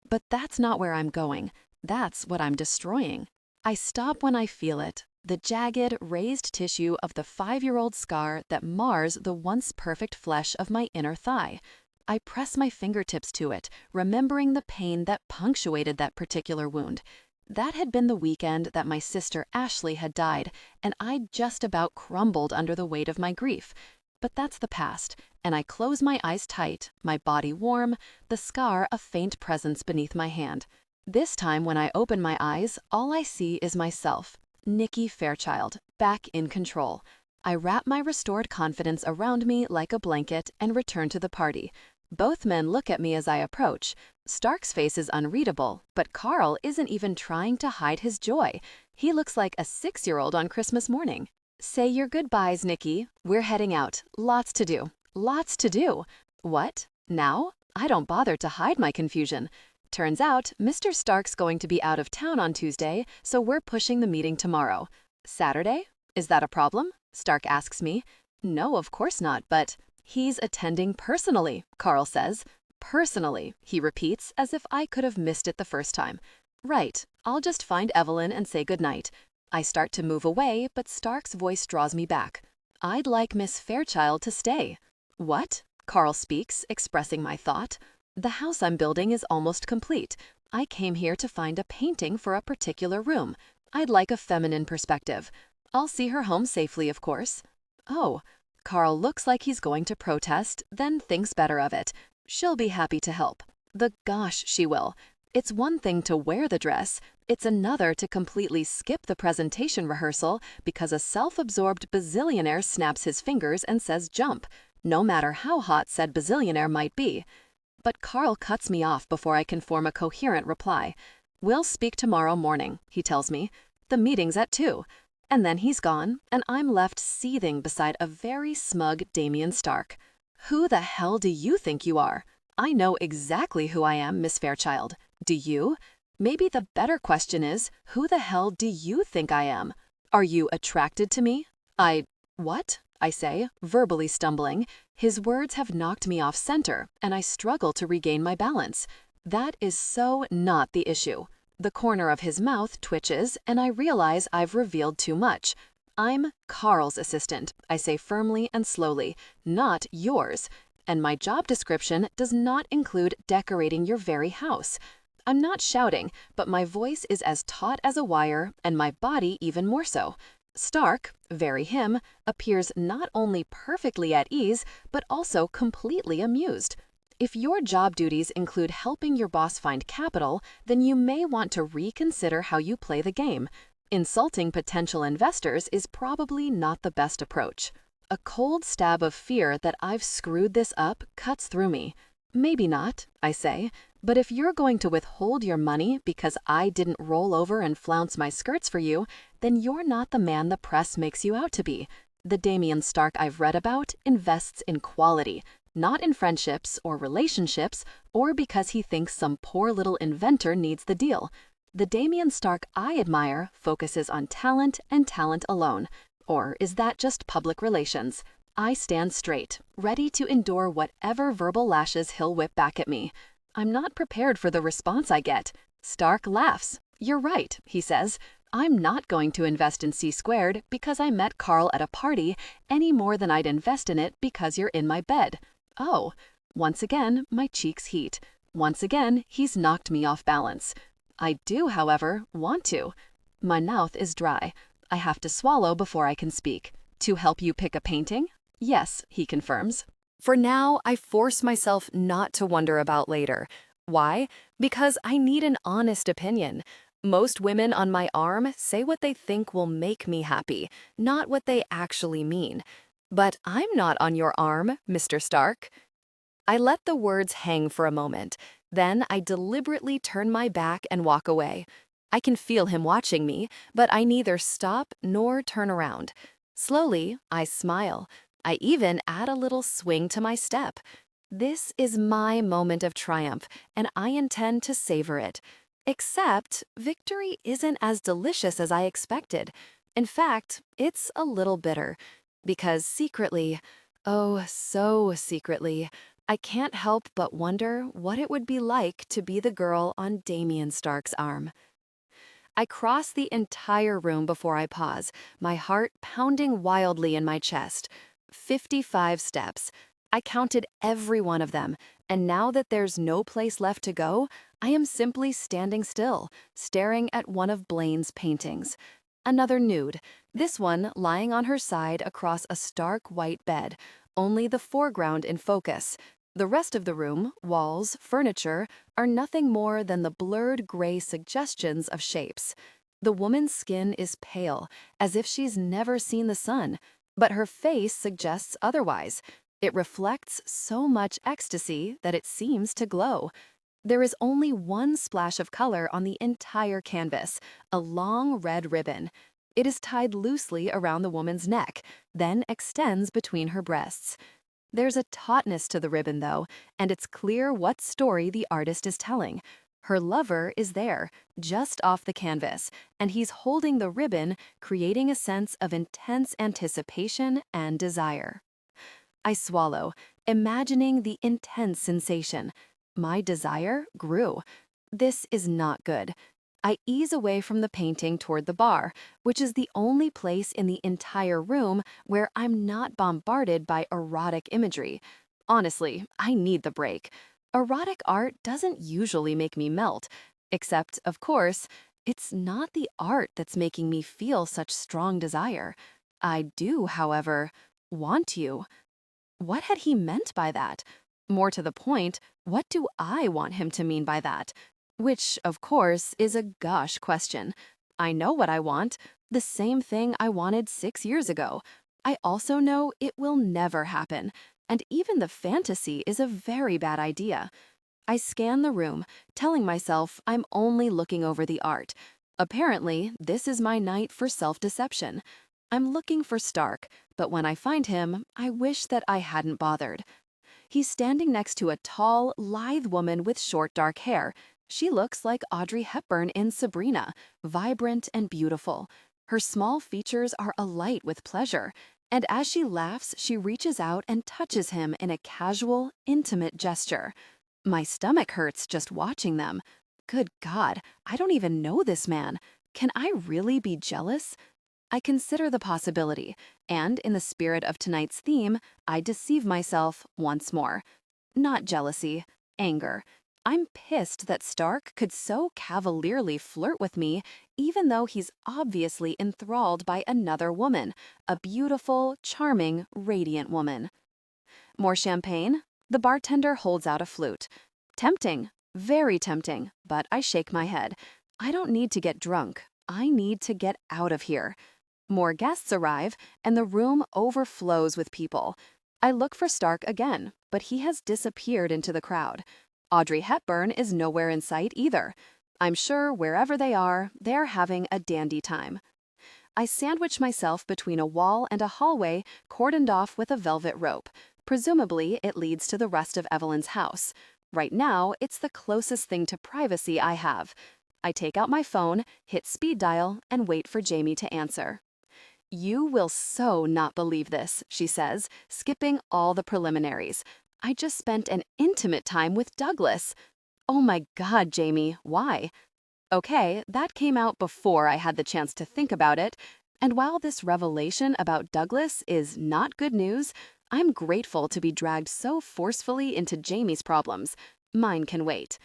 But that's not where I'm going. That's what I'm destroying. I stop when I feel it, the jagged, raised tissue of the 5-year-old scar that mars the once perfect flesh of my inner thigh. I press my fingertips to it, remembering the pain that punctuated that particular wound. That had been the weekend that my sister Ashley had died, and I'd just about crumbled under the weight of my grief. But that's the past, and I close my eyes tight, my body warm, the scar a faint presence beneath my hand. This time when I open my eyes, all I see is myself, Nikki Fairchild, back in control. I wrap my restored confidence around me like a blanket and return to the party. Both men look at me as I approach. Stark's face is unreadable, but Carl isn't even trying to hide his joy. He looks like a 6-year-old on Christmas morning. Say your goodbyes, Nikki. We're heading out. Lots to do. Lots to do. What? Now? I don't bother to hide my confusion. Turns out, Mr. Stark's going to be out of town on Tuesday, so we're pushing the meeting tomorrow. Saturday? Is that a problem? Stark asks me. No, of course not, but he's attending personally, Carl says. Personally, he repeats as if I could have missed it the first time. Right, I'll just find Evelyn and say goodnight. I start to move away, but Stark's voice draws me back. I'd like Miss Fairchild to stay. What? Carl speaks, expressing my thought. The house I'm building is almost complete. I came here to find a painting for a particular room. I'd like a feminine perspective. I'll see her home safely, of course. Oh, Carl looks like he's going to protest, then thinks better of it. She'll be happy to help. The gosh, she will. It's one thing to wear the dress. It's another to completely skip the presentation rehearsal because a self-absorbed bazillionaire snaps his fingers and says jump, no matter how hot said bazillionaire might be. But Carl cuts me off before I can form a coherent reply. We'll speak tomorrow morning, he tells me. The meeting's at 2. And then he's gone, and I'm left seething beside a very smug Damien Stark. Who the hell do you think you are? I know exactly who I am, Miss Fairchild. Do you? Maybe the better question is, who the hell do you think I am? Are you attracted to me? What? I say, verbally stumbling. His words have knocked me off center, and I struggle to regain my balance. That is so not the issue. The corner of his mouth twitches, and I realize I've revealed too much. I'm Carl's assistant, I say firmly and slowly, not yours. And my job description does not include decorating your very house. I'm not shouting, but my voice is as taut as a wire, and my body even more so. Stark, very him, appears not only perfectly at ease, but also completely amused. If your job duties include helping your boss find capital, then you may want to reconsider how you play the game. Insulting potential investors is probably not the best approach. A cold stab of fear that I've screwed this up cuts through me. Maybe not, I say, but if you're going to withhold your money because I didn't roll over and flounce my skirts for you, then you're not the man the press makes you out to be. The Damien Stark I've read about invests in quality, not in friendships or relationships, or because he thinks some poor little inventor needs the deal. The Damien Stark I admire focuses on talent and talent alone. Or is that just public relations? I stand straight, ready to endure whatever verbal lashes he'll whip back at me. I'm not prepared for the response I get. Stark laughs. You're right, he says. I'm not going to invest in C² because I met Carl at a party any more than I'd invest in it because you're in my bed. Oh, once again, my cheeks heat. Once again, he's knocked me off balance. I do, however, want to. My mouth is dry. I have to swallow before I can speak. To help you pick a painting? Yes, he confirms. For now, I force myself not to wonder about later. Why? Because I need an honest opinion. Most women on my arm say what they think will make me happy, not what they actually mean. But I'm not on your arm, Mr. Stark. I let the words hang for a moment. Then I deliberately turn my back and walk away. I can feel him watching me, but I neither stop nor turn around. Slowly, I smile. I even add a little swing to my step. This is my moment of triumph, and I intend to savor it. Except, victory isn't as delicious as I expected. In fact, it's a little bitter. Because secretly, oh, so secretly, I can't help but wonder what it would be like to be the girl on Damien Stark's arm. I cross the entire room before I pause, my heart pounding wildly in my chest. 55 steps. I counted every one of them, and now that there's no place left to go, I am simply standing still, staring at one of Blaine's paintings. Another nude, this one lying on her side across a stark white bed, only the foreground in focus. The rest of the room, walls, furniture, are nothing more than the blurred gray suggestions of shapes. The woman's skin is pale, as if she's never seen the sun, But her face suggests otherwise. It reflects so much ecstasy that it seems to glow. There is only one splash of color on the entire canvas, a long red ribbon. It is tied loosely around the woman's neck, then extends between her breasts. There's a tautness to the ribbon, though, and it's clear what story the artist is telling. Her lover is there, just off the canvas, and he's holding the ribbon, creating a sense of intense anticipation and desire. I swallow, imagining the intense sensation. My desire grew. This is not good. I ease away from the painting toward the bar, which is the only place in the entire room where I'm not bombarded by erotic imagery. Honestly, I need the break. Erotic art doesn't usually make me melt, except, of course, it's not the art that's making me feel such strong desire. I do, however, want you. What had he meant by that? More to the point, what do I want him to mean by that? Which, of course, is a gosh question. I know what I want, the same thing I wanted 6 years ago. I also know it will never happen, and even the fantasy is a very bad idea. I scan the room, telling myself I'm only looking over the art. Apparently, this is my night for self-deception. I'm looking for Stark, but when I find him, I wish that I hadn't bothered. He's standing next to a tall, lithe woman with short dark hair. She looks like Audrey Hepburn in Sabrina, vibrant and beautiful. Her small features are alight with pleasure, and as she laughs, she reaches out and touches him in a casual, intimate gesture. My stomach hurts just watching them. Good God, I don't even know this man. Can I really be jealous? I consider the possibility, and in the spirit of tonight's theme, I deceive myself once more. Not jealousy, anger. I'm pissed that Stark could so cavalierly flirt with me, even though he's obviously enthralled by another woman, a beautiful, charming, radiant woman. More champagne? The bartender holds out a flute. Tempting, very tempting, but I shake my head. I don't need to get drunk. I need to get out of here. More guests arrive, and the room overflows with people. I look for Stark again, but he has disappeared into the crowd. Audrey Hepburn is nowhere in sight either. I'm sure wherever they are, they're having a dandy time. I sandwich myself between a wall and a hallway cordoned off with a velvet rope. Presumably, it leads to the rest of Evelyn's house. Right now, it's the closest thing to privacy I have. I take out my phone, hit speed dial, and wait for Jamie to answer. "You will so not believe this," she says, skipping all the preliminaries. "I just spent an intimate time with Douglas." "Oh my God, Jamie, why?" Okay, that came out before I had the chance to think about it. And while this revelation about Douglas is not good news, I'm grateful to be dragged so forcefully into Jamie's problems. Mine can wait.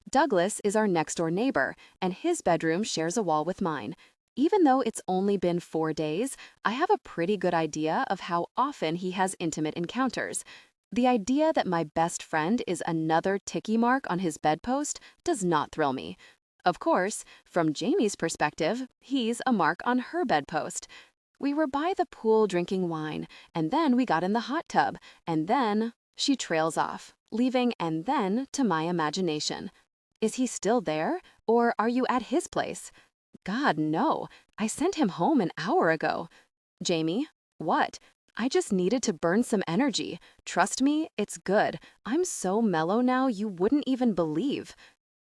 Douglas is our next-door neighbor, and his bedroom shares a wall with mine. Even though it's only been 4 days, I have a pretty good idea of how often he has intimate encounters. The idea that my best friend is another ticky mark on his bedpost does not thrill me. Of course, from Jamie's perspective, he's a mark on her bedpost. We were by the pool drinking wine, and then we got in the hot tub, and then she trails off, leaving "and then" to my imagination. Is he still there, or are you at his place? God, no. I sent him home an hour ago. Jamie, what? I just needed to burn some energy. Trust me, it's good. I'm so mellow now you wouldn't even believe.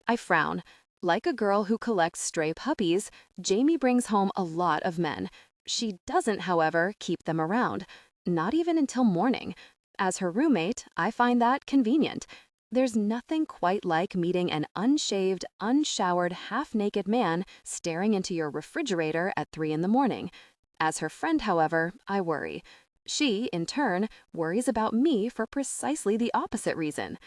I frown. Like a girl who collects stray puppies, Jamie brings home a lot of men. She doesn't, however, keep them around. Not even until morning. As her roommate, I find that convenient. There's nothing quite like meeting an unshaved, unshowered, half-naked man staring into your refrigerator at 3 in the morning. As her friend, however, I worry. She, in turn, worries about me for precisely the opposite reason.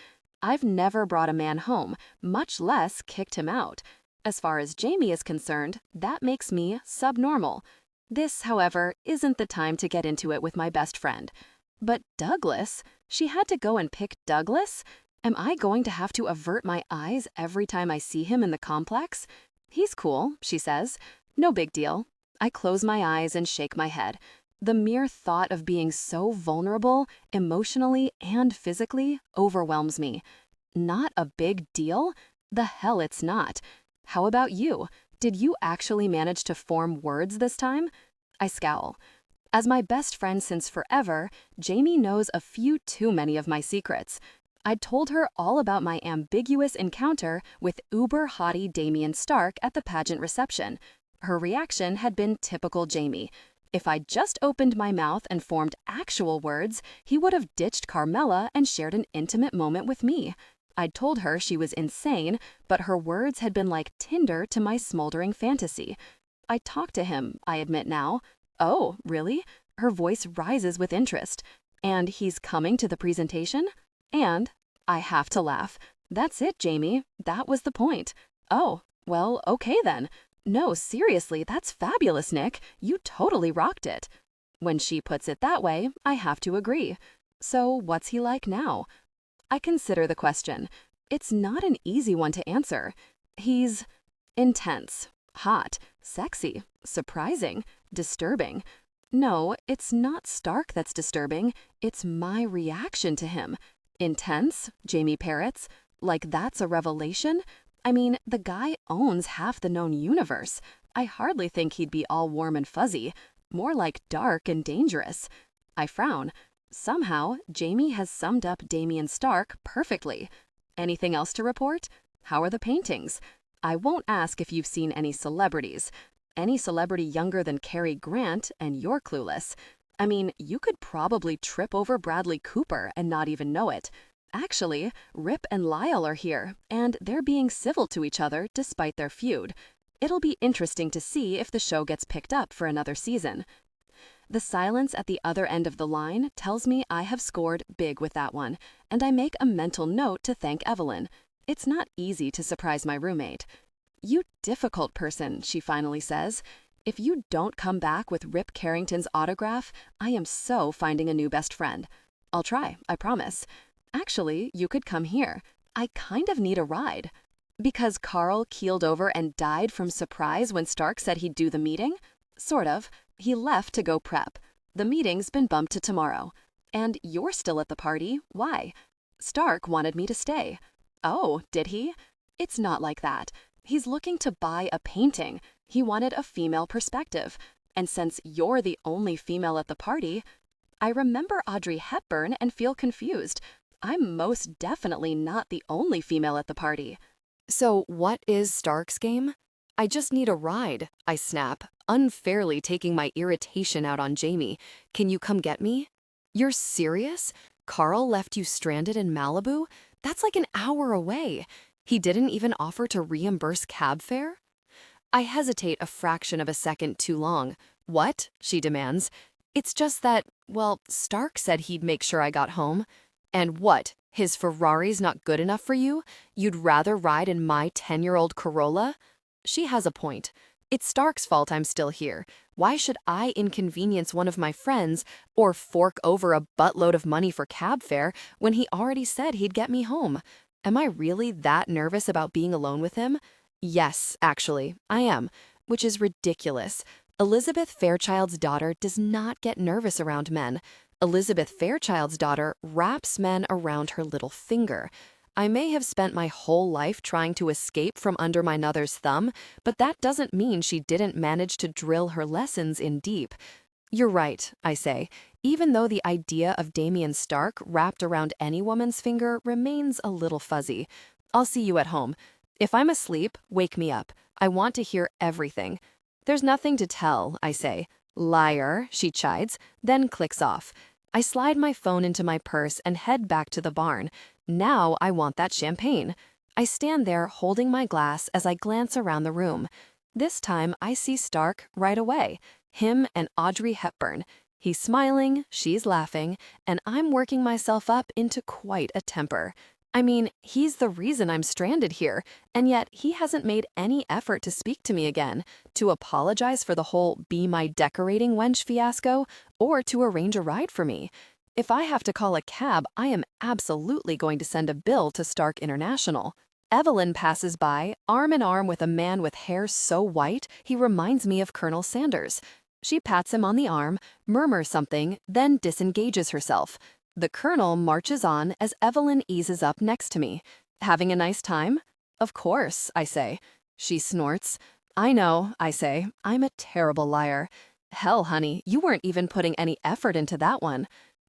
I've never brought a man home, much less kicked him out. As far as Jamie is concerned, that makes me subnormal. This, however, isn't the time to get into it with my best friend. But Douglas? She had to go and pick Douglas? Am I going to have to avert my eyes every time I see him in the complex? He's cool, she says. No big deal. I close my eyes and shake my head. The mere thought of being so vulnerable, emotionally and physically, overwhelms me. Not a big deal? The hell it's not. How about you? Did you actually manage to form words this time? I scowl. As my best friend since forever, Jamie knows a few too many of my secrets. I'd told her all about my ambiguous encounter with uber hottie Damien Stark at the pageant reception. Her reaction had been typical Jamie. If I'd just opened my mouth and formed actual words, he would have ditched Carmela and shared an intimate moment with me. I'd told her she was insane, but her words had been like tinder to my smoldering fantasy. I talked to him, I admit now. Oh, really? Her voice rises with interest. And he's coming to the presentation? And I have to laugh. That's it, Jamie. That was the point. Oh, well, okay then. No, seriously, that's fabulous, Nick. You totally rocked it. When she puts it that way, I have to agree. So what's he like now? I consider the question. It's not an easy one to answer. He's intense, hot, sexy, surprising, disturbing. No, it's not Stark that's disturbing. It's my reaction to him. Intense, Jamie parrots. Like that's a revelation? I mean, the guy owns half the known universe. I hardly think he'd be all warm and fuzzy. More like dark and dangerous. I frown. Somehow, Jamie has summed up Damien Stark perfectly. Anything else to report? How are the paintings? I won't ask if you've seen any celebrities. Any celebrity younger than Cary Grant, and you're clueless. I mean, you could probably trip over Bradley Cooper and not even know it. Actually, Rip and Lyle are here, and they're being civil to each other despite their feud. It'll be interesting to see if the show gets picked up for another season. The silence at the other end of the line tells me I have scored big with that one, and I make a mental note to thank Evelyn. It's not easy to surprise my roommate. You difficult person, she finally says. If you don't come back with Rip Carrington's autograph, I am so finding a new best friend. I'll try, I promise. Actually, you could come here. I kind of need a ride. Because Carl keeled over and died from surprise when Stark said he'd do the meeting? Sort of. He left to go prep. The meeting's been bumped to tomorrow. And you're still at the party. Why? Stark wanted me to stay. Oh, did he? It's not like that. He's looking to buy a painting. He wanted a female perspective. And since you're the only female at the party, I remember Audrey Hepburn and feel confused. I'm most definitely not the only female at the party. So what is Stark's game? I just need a ride, I snap, unfairly taking my irritation out on Jamie. Can you come get me? You're serious? Carl left you stranded in Malibu? That's like an hour away. He didn't even offer to reimburse cab fare? I hesitate a fraction of a second too long. What? She demands. It's just that, well, Stark said he'd make sure I got home. And what? His Ferrari's not good enough for you? You'd rather ride in my 10-year-old Corolla? She has a point. It's Stark's fault I'm still here. Why should I inconvenience one of my friends or fork over a buttload of money for cab fare when he already said he'd get me home? Am I really that nervous about being alone with him? Yes, actually, I am, which is ridiculous. Elizabeth Fairchild's daughter does not get nervous around men. Elizabeth Fairchild's daughter wraps men around her little finger. I may have spent my whole life trying to escape from under my mother's thumb, but that doesn't mean she didn't manage to drill her lessons in deep. You're right, I say, even though the idea of Damien Stark wrapped around any woman's finger remains a little fuzzy. I'll see you at home. If I'm asleep, wake me up. I want to hear everything. There's nothing to tell, I say. Liar, she chides, then clicks off. I slide my phone into my purse and head back to the barn. Now I want that champagne. I stand there holding my glass as I glance around the room. This time I see Stark right away. Him and Audrey Hepburn. He's smiling, she's laughing, and I'm working myself up into quite a temper. I mean, he's the reason I'm stranded here, and yet he hasn't made any effort to speak to me again, to apologize for the whole be my decorating wench fiasco, or to arrange a ride for me. If I have to call a cab, I am absolutely going to send a bill to Stark International. Evelyn passes by, arm in arm with a man with hair so white he reminds me of Colonel Sanders. She pats him on the arm, murmurs something, then disengages herself. The Colonel marches on as Evelyn eases up next to me. Having a nice time? Of course, I say. She snorts. I know, I say. I'm a terrible liar. Hell, honey, you weren't even putting any effort into that one.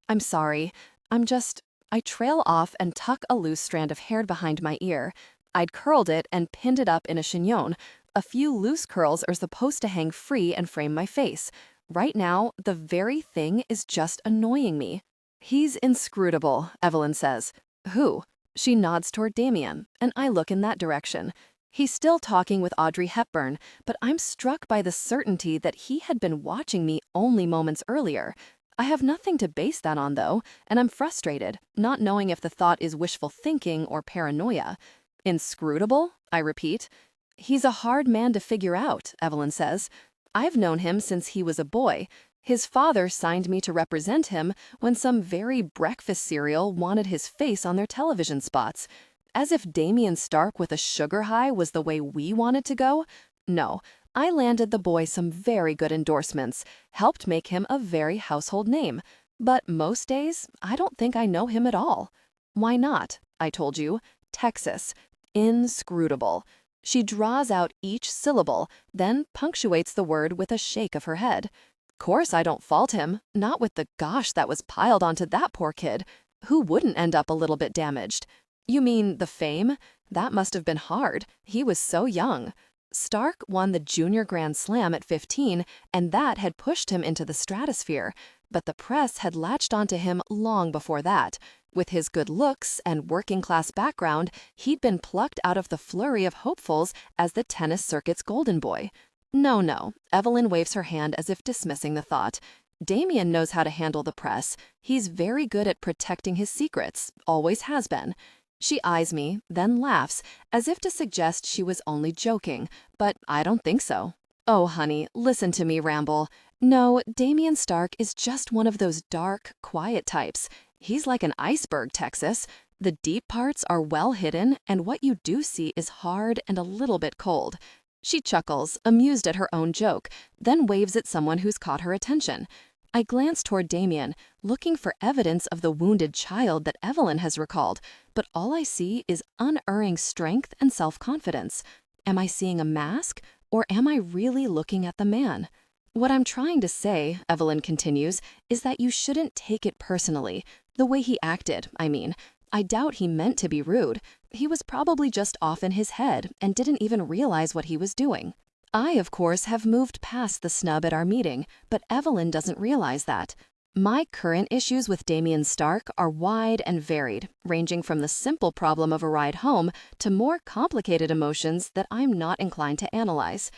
I'm sorry. I trail off and tuck a loose strand of hair behind my ear. I'd curled it and pinned it up in a chignon. A few loose curls are supposed to hang free and frame my face. Right now, the very thing is just annoying me. He's inscrutable, Evelyn says. Who? She nods toward Damien, and I look in that direction. He's still talking with Audrey Hepburn, but I'm struck by the certainty that he had been watching me only moments earlier. I have nothing to base that on, though, and I'm frustrated, not knowing if the thought is wishful thinking or paranoia. Inscrutable? I repeat. He's a hard man to figure out, Evelyn says. I've known him since he was a boy. His father signed me to represent him when some very breakfast cereal wanted his face on their television spots. As if Damien Stark with a sugar high was the way we wanted to go? No, I landed the boy some very good endorsements, helped make him a very household name. But most days, I don't think I know him at all. Why not? I told you. Texas. Inscrutable. She draws out each syllable, then punctuates the word with a shake of her head. Course I don't fault him, not with the gosh that was piled onto that poor kid. Who wouldn't end up a little bit damaged? You mean the fame? That must have been hard. He was so young. Stark won the Junior Grand Slam at 15, and that had pushed him into the stratosphere. But the press had latched onto him long before that. With his good looks and working-class background, he'd been plucked out of the flurry of hopefuls as the tennis circuit's golden boy. No, Evelyn waves her hand as if dismissing the thought. Damien knows how to handle the press. He's very good at protecting his secrets, always has been. She eyes me, then laughs, as if to suggest she was only joking, but I don't think so. Oh, honey, listen to me ramble. No, Damien Stark is just one of those dark, quiet types. He's like an iceberg, Texas. The deep parts are well hidden, and what you do see is hard and a little bit cold. She chuckles, amused at her own joke, then waves at someone who's caught her attention. I glance toward Damien, looking for evidence of the wounded child that Evelyn has recalled, but all I see is unerring strength and self-confidence. Am I seeing a mask, or am I really looking at the man? What I'm trying to say, Evelyn continues, is that you shouldn't take it personally. The way he acted, I mean. I doubt he meant to be rude. He was probably just off in his head and didn't even realize what he was doing. I, of course, have moved past the snub at our meeting, but Evelyn doesn't realize that. My current issues with Damien Stark are wide and varied, ranging from the simple problem of a ride home to more complicated emotions that I'm not inclined to analyze.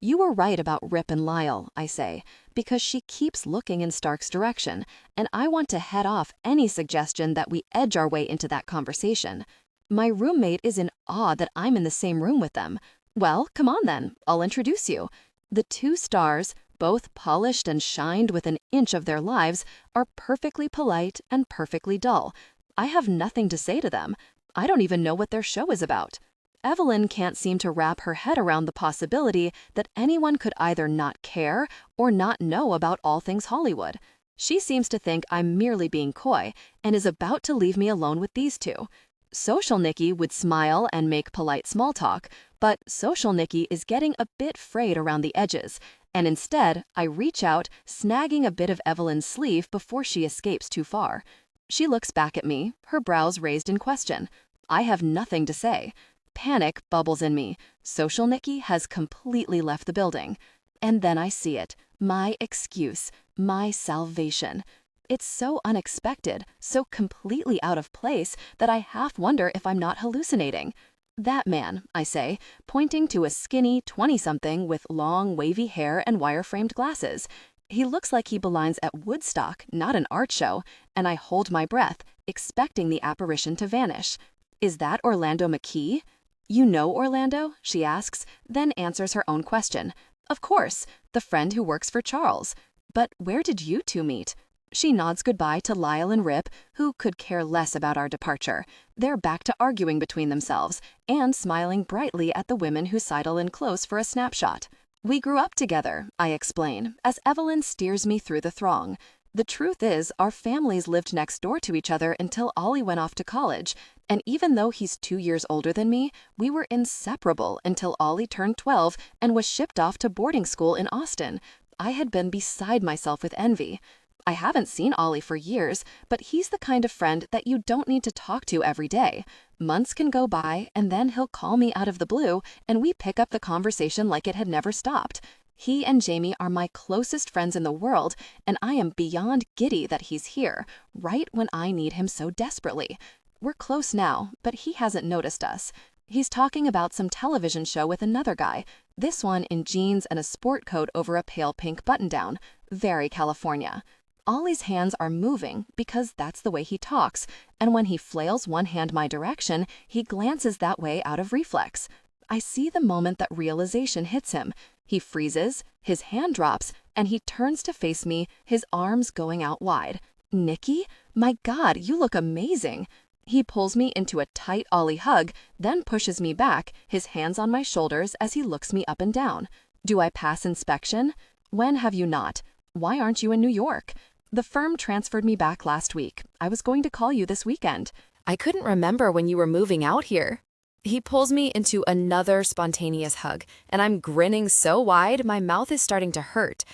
You were right about Rip and Lyle, I say, because she keeps looking in Stark's direction, and I want to head off any suggestion that we edge our way into that conversation. My roommate is in awe that I'm in the same room with them. Well, come on then, I'll introduce you. The two stars, both polished and shined with an inch of their lives, are perfectly polite and perfectly dull. I have nothing to say to them. I don't even know what their show is about. Evelyn can't seem to wrap her head around the possibility that anyone could either not care or not know about all things Hollywood. She seems to think I'm merely being coy and is about to leave me alone with these two. Social Nikki would smile and make polite small talk, but Social Nikki is getting a bit frayed around the edges, and instead I reach out, snagging a bit of Evelyn's sleeve before she escapes too far. She looks back at me, her brows raised in question. I have nothing to say. Panic bubbles in me. Social Nikki has completely left the building. And then I see it. My excuse. My salvation. It's so unexpected, so completely out of place that I half wonder if I'm not hallucinating. That man, I say, pointing to a skinny 20-something with long, wavy hair and wire-framed glasses. He looks like he belongs at Woodstock, not an art show, and I hold my breath, expecting the apparition to vanish. Is that Orlando McKee? You know Orlando? She asks, then answers her own question. Of course, the friend who works for Charles. But where did you two meet? She nods goodbye to Lyle and Rip, who could care less about our departure. They're back to arguing between themselves and smiling brightly at the women who sidle in close for a snapshot. We grew up together, I explain, as Evelyn steers me through the throng. The truth is, our families lived next door to each other until Ollie went off to college, and even though he's 2 years older than me, we were inseparable until Ollie turned 12 and was shipped off to boarding school in Austin. I had been beside myself with envy. I haven't seen Ollie for years, but he's the kind of friend that you don't need to talk to every day. Months can go by, and then he'll call me out of the blue, and we pick up the conversation like it had never stopped. He and Jamie are my closest friends in the world, and I am beyond giddy that he's here, right when I need him so desperately. We're close now, but he hasn't noticed us. He's talking about some television show with another guy, this one in jeans and a sport coat over a pale pink button-down. Very California. Ollie's hands are moving because that's the way he talks, and when he flails one hand my direction, he glances that way out of reflex. I see the moment that realization hits him. He freezes, his hand drops, and he turns to face me, his arms going out wide. Nikki? My God, you look amazing. He pulls me into a tight Ollie hug, then pushes me back, his hands on my shoulders as he looks me up and down. Do I pass inspection? When have you not? Why aren't you in New York? The firm transferred me back last week. I was going to call you this weekend. I couldn't remember when you were moving out here. He pulls me into another spontaneous hug, and I'm grinning so wide my mouth is starting to hurt.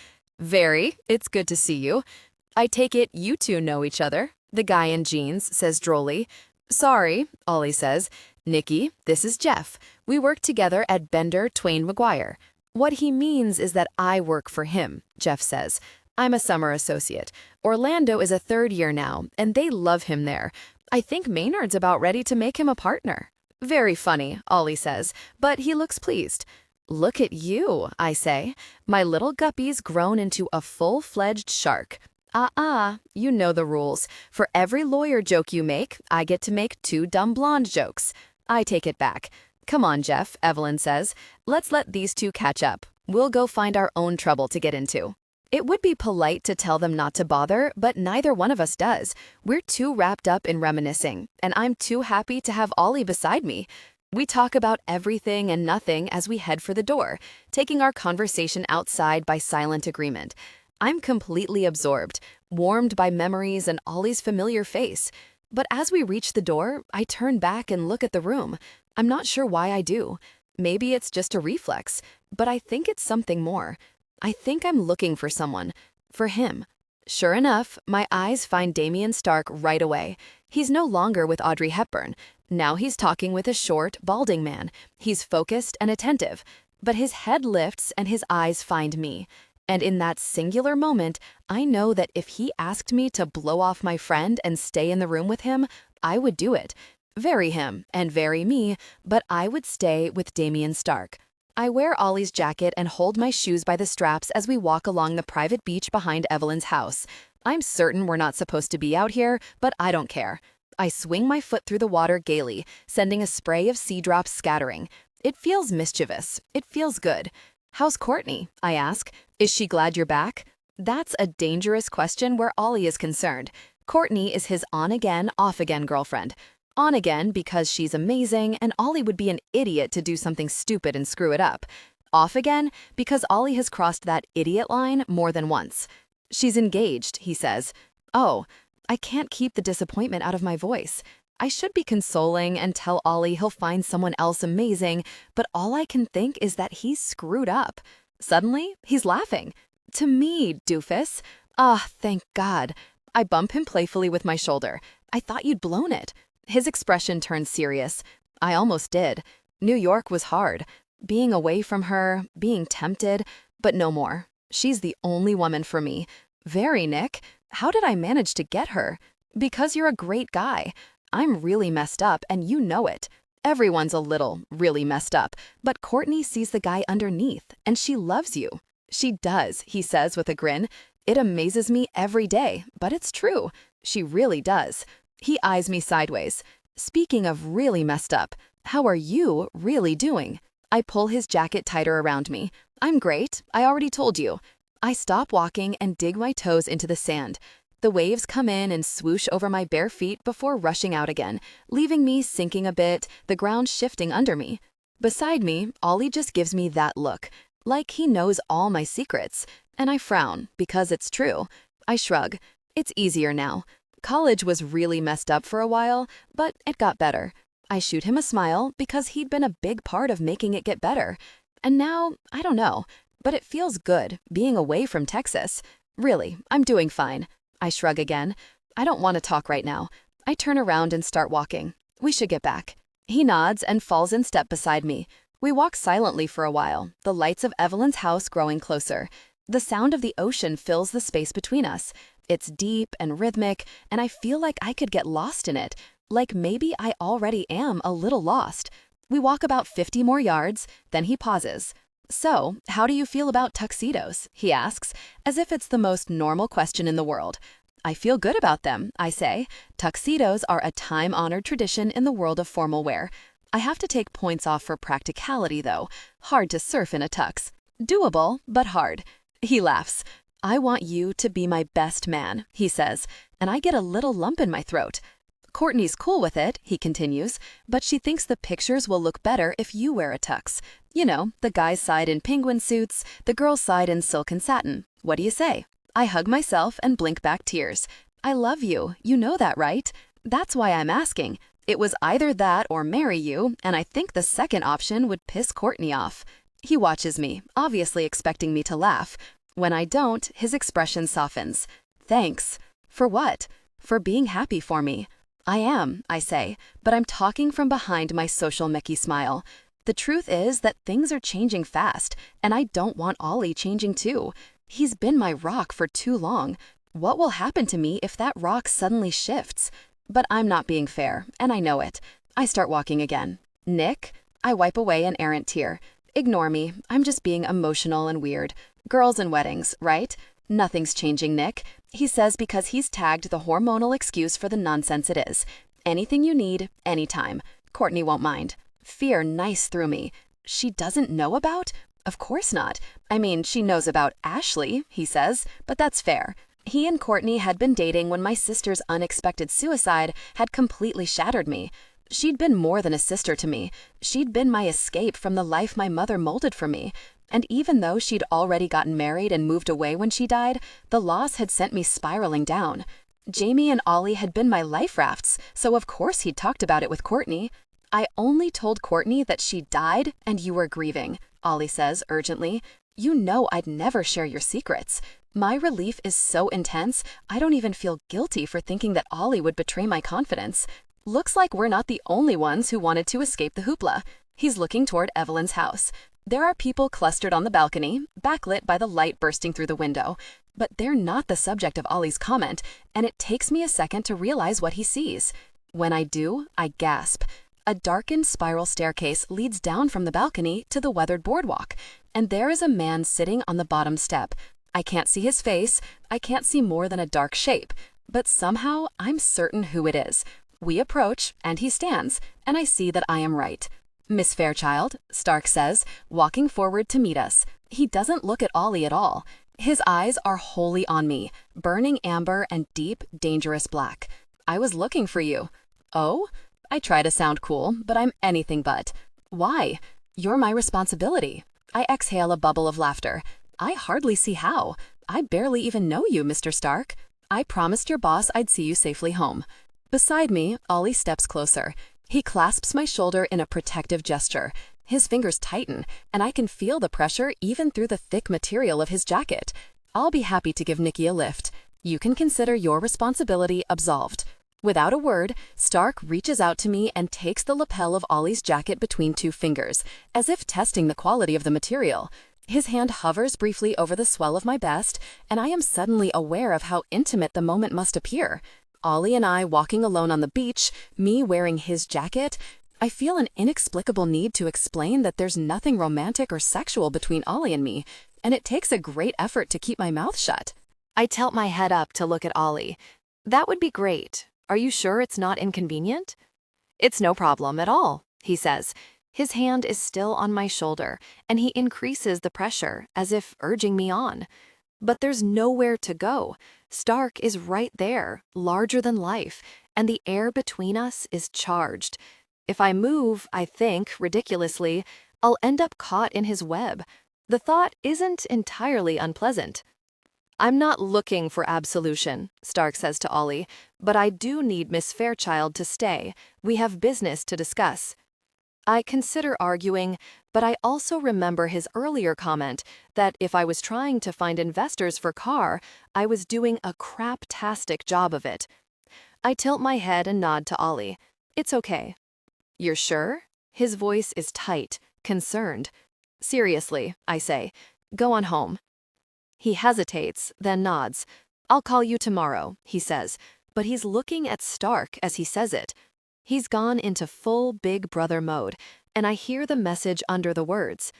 Very, it's good to see you. I take it you two know each other, the guy in jeans says drolly. Sorry, Ollie says. Nikki, this is Jeff. We work together at Bender, Twain, McGuire. What he means is that I work for him, Jeff says. I'm a summer associate. Orlando is a third year now, and they love him there. I think Maynard's about ready to make him a partner. Very funny, Ollie says, but he looks pleased. Look at you, I say. My little guppy's grown into a full-fledged shark. You know the rules. For every lawyer joke you make, I get to make 2 dumb blonde jokes. I take it back. Come on, Jeff, Evelyn says. Let's let these two catch up. We'll go find our own trouble to get into. It would be polite to tell them not to bother, but neither one of us does. We're too wrapped up in reminiscing, and I'm too happy to have Ollie beside me. We talk about everything and nothing as we head for the door, taking our conversation outside by silent agreement. I'm completely absorbed, warmed by memories and Ollie's familiar face. But as we reach the door, I turn back and look at the room. I'm not sure why I do. Maybe it's just a reflex, but I think it's something more. I think I'm looking for someone. For him. Sure enough, my eyes find Damien Stark right away. He's no longer with Audrey Hepburn. Now he's talking with a short, balding man. He's focused and attentive. But his head lifts and his eyes find me. And in that singular moment, I know that if he asked me to blow off my friend and stay in the room with him, I would do it. Very him and very me, but I would stay with Damien Stark. I wear Ollie's jacket and hold my shoes by the straps as we walk along the private beach behind Evelyn's house. I'm certain we're not supposed to be out here, but I don't care. I swing my foot through the water gaily, sending a spray of sea drops scattering. It feels mischievous. It feels good. How's Courtney? I ask. Is she glad you're back? That's a dangerous question where Ollie is concerned. Courtney is his on-again, off-again girlfriend. On again because she's amazing and Ollie would be an idiot to do something stupid and screw it up. Off again because Ollie has crossed that idiot line more than once. She's engaged, he says. Oh, I can't keep the disappointment out of my voice. I should be consoling and tell Ollie he'll find someone else amazing, but all I can think is that he's screwed up. Suddenly, he's laughing. To me, doofus. Thank God. I bump him playfully with my shoulder. I thought you'd blown it. His expression turns serious. I almost did. New York was hard. Being away from her, being tempted, but no more. She's the only woman for me. Very, Nick. How did I manage to get her? Because you're a great guy. I'm really messed up, and you know it. Everyone's a little really messed up, but Courtney sees the guy underneath, and she loves you. She does, he says with a grin. It amazes me every day, but it's true. She really does. He eyes me sideways. Speaking of really messed up, how are you really doing? I pull his jacket tighter around me. I'm great. I already told you. I stop walking and dig my toes into the sand. The waves come in and swoosh over my bare feet before rushing out again, leaving me sinking a bit, the ground shifting under me. Beside me, Ollie just gives me that look. like he knows all my secrets, and I frown because it's true. I shrug. It's easier now. College was really messed up for a while, but it got better. I shoot him a smile because he'd been a big part of making it get better. And now, I don't know, but it feels good being away from Texas. Really, I'm doing fine. I shrug again. I don't want to talk right now. I turn around and start walking. We should get back. He nods and falls in step beside me. We walk silently for a while, the lights of Evelyn's house growing closer. The sound of the ocean fills the space between us. It's deep and rhythmic, and I feel like I could get lost in it, like maybe I already am a little lost. We walk about 50 more yards, then he pauses. So, how do you feel about tuxedos? He asks, as if it's the most normal question in the world. I feel good about them, I say. Tuxedos are a time-honored tradition in the world of formal wear. I have to take points off for practicality, though. Hard to surf in a tux. Doable, but hard. He laughs. I want you to be my best man, he says, and I get a little lump in my throat. Courtney's cool with it, he continues, but she thinks the pictures will look better if you wear a tux. You know, the guy's side in penguin suits, the girl's side in silk and satin. What do you say? I hug myself and blink back tears. I love you, you know that, right? That's why I'm asking. It was either that or marry you, and I think the second option would piss Courtney off. He watches me, obviously expecting me to laugh. When I don't, his expression softens. Thanks. For what? For being happy for me. I am, I say, but I'm talking from behind my social Mickey smile. The truth is that things are changing fast, and I don't want Ollie changing too. He's been my rock for too long. What will happen to me if that rock suddenly shifts? But I'm not being fair, and I know it. I start walking again. Nick? I wipe away an errant tear. Ignore me, I'm just being emotional and weird. Girls and weddings, right? Nothing's changing, Nick. He says because he's tagged the hormonal excuse for the nonsense it is. Anything you need, anytime. Courtney won't mind. Fear nice through me. She doesn't know about? Of course not. I mean, she knows about Ashley, he says, but that's fair. He and Courtney had been dating when my sister's unexpected suicide had completely shattered me. She'd been more than a sister to me. She'd been my escape from the life my mother molded for me. And even though she'd already gotten married and moved away when she died, the loss had sent me spiraling down. Jamie and Ollie had been my life rafts, so of course he'd talked about it with Courtney. I only told Courtney that she died and you were grieving, Ollie says urgently. You know I'd never share your secrets. My relief is so intense, I don't even feel guilty for thinking that Ollie would betray my confidence. Looks like we're not the only ones who wanted to escape the hoopla. He's looking toward Evelyn's house. There are people clustered on the balcony, backlit by the light bursting through the window. But they're not the subject of Ollie's comment, and it takes me a second to realize what he sees. When I do, I gasp. A darkened spiral staircase leads down from the balcony to the weathered boardwalk, and there is a man sitting on the bottom step. I can't see his face, I can't see more than a dark shape, but somehow I'm certain who it is. We approach, and he stands, and I see that I am right. Miss Fairchild, Stark says, walking forward to meet us. He doesn't look at Ollie at all. His eyes are wholly on me, burning amber and deep, dangerous black. I was looking for you. Oh? I try to sound cool, but I'm anything but. Why? You're my responsibility. I exhale a bubble of laughter. I hardly see how. I barely even know you, Mr. Stark. I promised your boss I'd see you safely home. Beside me, Ollie steps closer. He clasps my shoulder in a protective gesture. His fingers tighten, and I can feel the pressure even through the thick material of his jacket. I'll be happy to give Nikki a lift. You can consider your responsibility absolved. Without a word, Stark reaches out to me and takes the lapel of Ollie's jacket between two fingers, as if testing the quality of the material. His hand hovers briefly over the swell of my vest, and I am suddenly aware of how intimate the moment must appear. Ollie and I walking alone on the beach, me wearing his jacket. I feel an inexplicable need to explain that there's nothing romantic or sexual between Ollie and me, and it takes a great effort to keep my mouth shut. I tilt my head up to look at Ollie. That would be great. Are you sure it's not inconvenient? It's no problem at all, he says. His hand is still on my shoulder, and he increases the pressure, as if urging me on. But there's nowhere to go. Stark is right there, larger than life, and the air between us is charged. If I move, I think, ridiculously, I'll end up caught in his web. The thought isn't entirely unpleasant. I'm not looking for absolution, Stark says to Ollie, but I do need Miss Fairchild to stay. We have business to discuss. I consider arguing, but I also remember his earlier comment that if I was trying to find investors for Carr, I was doing a craptastic job of it. I tilt my head and nod to Ollie. It's okay. You're sure? His voice is tight, concerned. Seriously, I say. Go on home. He hesitates, then nods. I'll call you tomorrow, he says, but he's looking at Stark as he says it. He's gone into full Big Brother mode, and I hear the message under the words.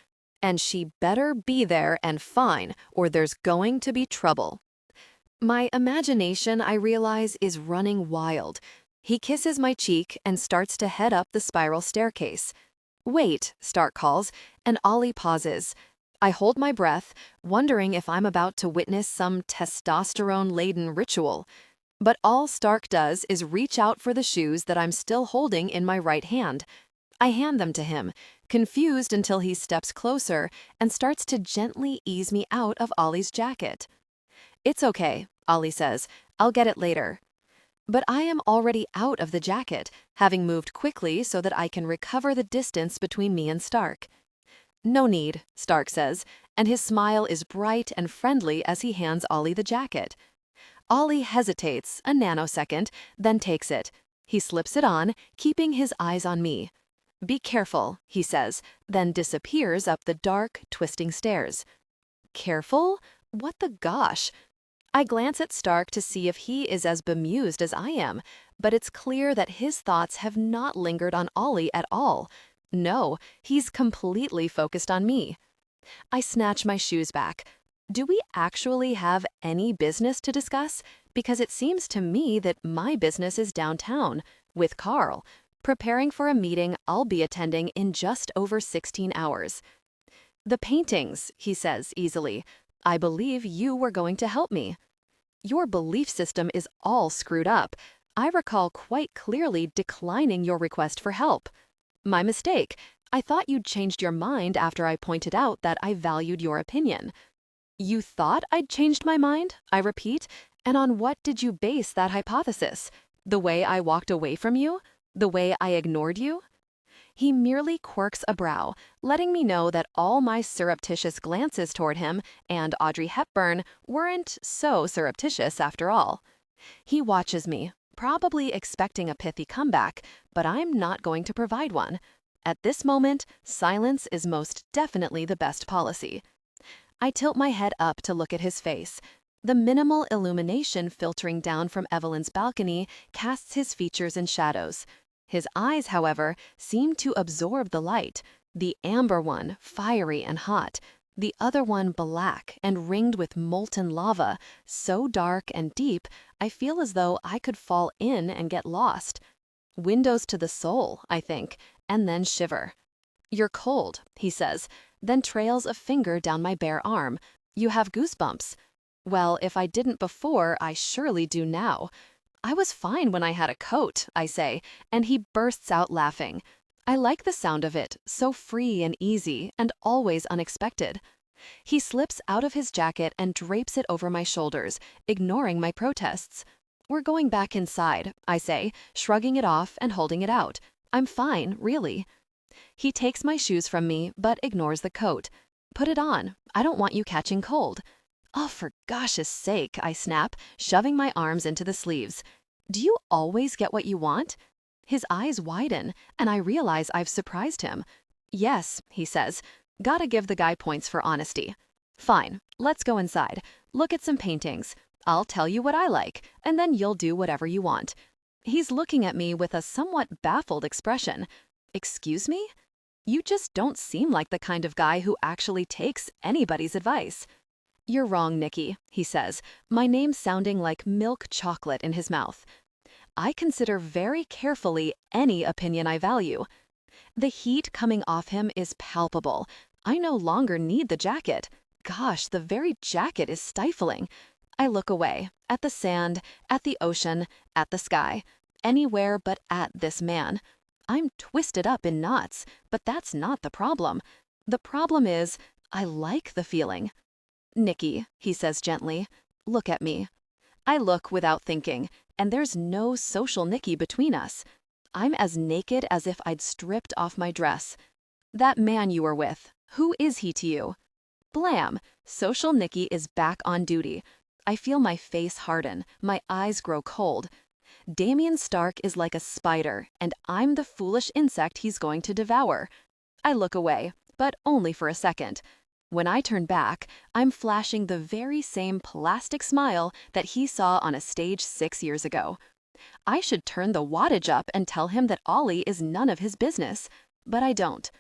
And she better be there and fine, or there's going to be trouble. My imagination, I realize, is running wild. He kisses my cheek and starts to head up the spiral staircase. Wait, Stark calls, and Ollie pauses. I hold my breath, wondering if I'm about to witness some testosterone-laden ritual. But all Stark does is reach out for the shoes that I'm still holding in my right hand. I hand them to him, confused until he steps closer and starts to gently ease me out of Ollie's jacket. It's okay, Ollie says. I'll get it later. But I am already out of the jacket, having moved quickly so that I can recover the distance between me and Stark. No need, Stark says, and his smile is bright and friendly as he hands Ollie the jacket. Ollie hesitates a nanosecond, then takes it. He slips it on, keeping his eyes on me. Be careful, he says, then disappears up the dark, twisting stairs. Careful? What the gosh? I glance at Stark to see if he is as bemused as I am, but it's clear that his thoughts have not lingered on Ollie at all. No, he's completely focused on me. I snatch my shoes back. Do we actually have any business to discuss? Because it seems to me that my business is downtown, with Carl, preparing for a meeting I'll be attending in just over 16 hours. The paintings, he says easily. I believe you were going to help me. Your belief system is all screwed up. I recall quite clearly declining your request for help. My mistake. I thought you'd changed your mind after I pointed out that I valued your opinion. You thought I'd changed my mind? I repeat. And on what did you base that hypothesis? The way I walked away from you? The way I ignored you? He merely quirks a brow, letting me know that all my surreptitious glances toward him and Audrey Hepburn weren't so surreptitious after all. He watches me, probably expecting a pithy comeback, but I'm not going to provide one. At this moment, silence is most definitely the best policy. I tilt my head up to look at his face. The minimal illumination filtering down from Evelyn's balcony casts his features in shadows. His eyes, however, seem to absorb the light, the amber one fiery and hot, the other one black and ringed with molten lava, so dark and deep I feel as though I could fall in and get lost. Windows to the soul, I think, and then shiver. You're cold, he says, then trails a finger down my bare arm. You have goosebumps. Well, if I didn't before, I surely do now. I was fine when I had a coat, I say, and he bursts out laughing. I like the sound of it, so free and easy, and always unexpected. He slips out of his jacket and drapes it over my shoulders, ignoring my protests. We're going back inside, I say, shrugging it off and holding it out. I'm fine, really. He takes my shoes from me, but ignores the coat. Put it on. I don't want you catching cold. Oh, for gosh's sake, I snap, shoving my arms into the sleeves. Do you always get what you want? His eyes widen, and I realize I've surprised him. Yes, he says. Gotta give the guy points for honesty. Fine, let's go inside. Look at some paintings. I'll tell you what I like, and then you'll do whatever you want. He's looking at me with a somewhat baffled expression. Excuse me? You just don't seem like the kind of guy who actually takes anybody's advice. You're wrong, Nikki, he says, my name sounding like milk chocolate in his mouth. I consider very carefully any opinion I value. The heat coming off him is palpable. I no longer need the jacket. Gosh, the very jacket is stifling. I look away, at the sand, at the ocean, at the sky, anywhere but at this man. I'm twisted up in knots, but that's not the problem. The problem is, I like the feeling. Nikki, he says gently, look at me. I look without thinking, and there's no social Nikki between us. I'm as naked as if I'd stripped off my dress. That man you were with, who is he to you? Blam! Social Nikki is back on duty. I feel my face harden, my eyes grow cold. Damien Stark is like a spider, and I'm the foolish insect he's going to devour. I look away, but only for a second. When I turn back, I'm flashing the very same plastic smile that he saw on a stage 6 years ago. I should turn the wattage up and tell him that Ollie is none of his business, but I don't.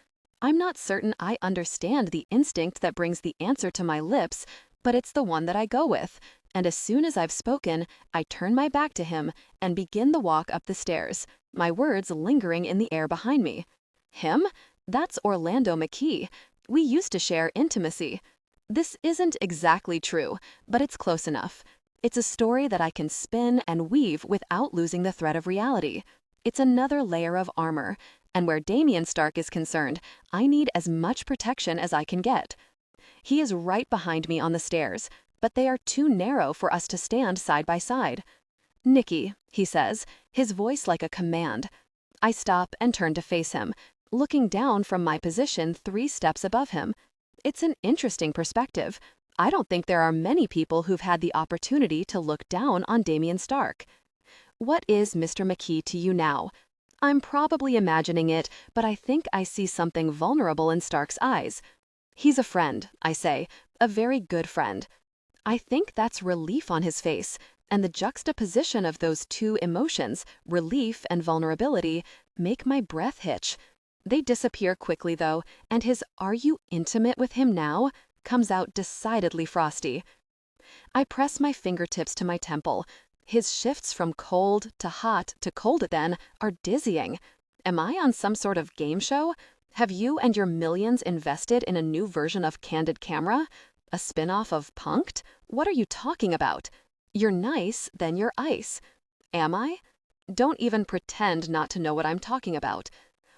I'm not certain I understand the instinct that brings the answer to my lips, but it's the one that I go with, and as soon as I've spoken, I turn my back to him and begin the walk up the stairs, my words lingering in the air behind me. Him? That's Orlando McKee. We used to share intimacy. This isn't exactly true, but it's close enough. It's a story that I can spin and weave without losing the thread of reality. It's another layer of armor, and where Damien Stark is concerned, I need as much protection as I can get. He is right behind me on the stairs, but they are too narrow for us to stand side by side. Nikki, he says, his voice like a command. I stop and turn to face him, looking down from my position 3 steps above him. It's an interesting perspective. I don't think there are many people who've had the opportunity to look down on Damien Stark. What is Mr. McKee to you now? I'm probably imagining it, but I think I see something vulnerable in Stark's eyes. He's a friend, I say, a very good friend. I think that's relief on his face, and the juxtaposition of those two emotions, relief and vulnerability, make my breath hitch. They disappear quickly, though, and his "Are you intimate with him now?" comes out decidedly frosty. I press my fingertips to my temple. His shifts from cold to hot to cold then are dizzying. Am I on some sort of game show? Have you and your millions invested in a new version of Candid Camera? A spin-off of Punk'd? What are you talking about? You're nice, then you're ice. Am I? Don't even pretend not to know what I'm talking about.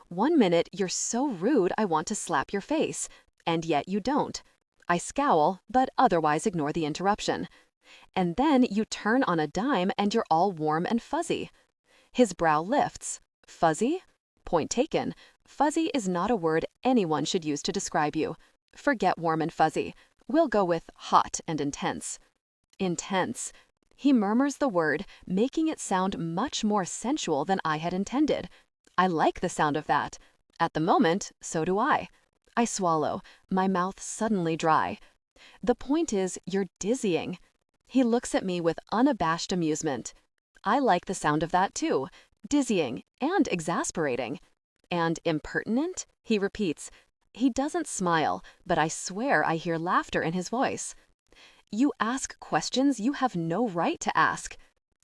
1 minute you're so rude I want to slap your face, and yet you don't. I scowl, but otherwise ignore the interruption. And then you turn on a dime and you're all warm and fuzzy. His brow lifts. Fuzzy? Point taken. Fuzzy is not a word anyone should use to describe you. Forget warm and fuzzy. We'll go with hot and intense. Intense. He murmurs the word, making it sound much more sensual than I had intended. I like the sound of that. At the moment, so do I. I swallow, my mouth suddenly dry. The point is, you're dizzying. He looks at me with unabashed amusement. I like the sound of that too. Dizzying and exasperating. And impertinent? He repeats. He doesn't smile, but I swear I hear laughter in his voice. You ask questions you have no right to ask.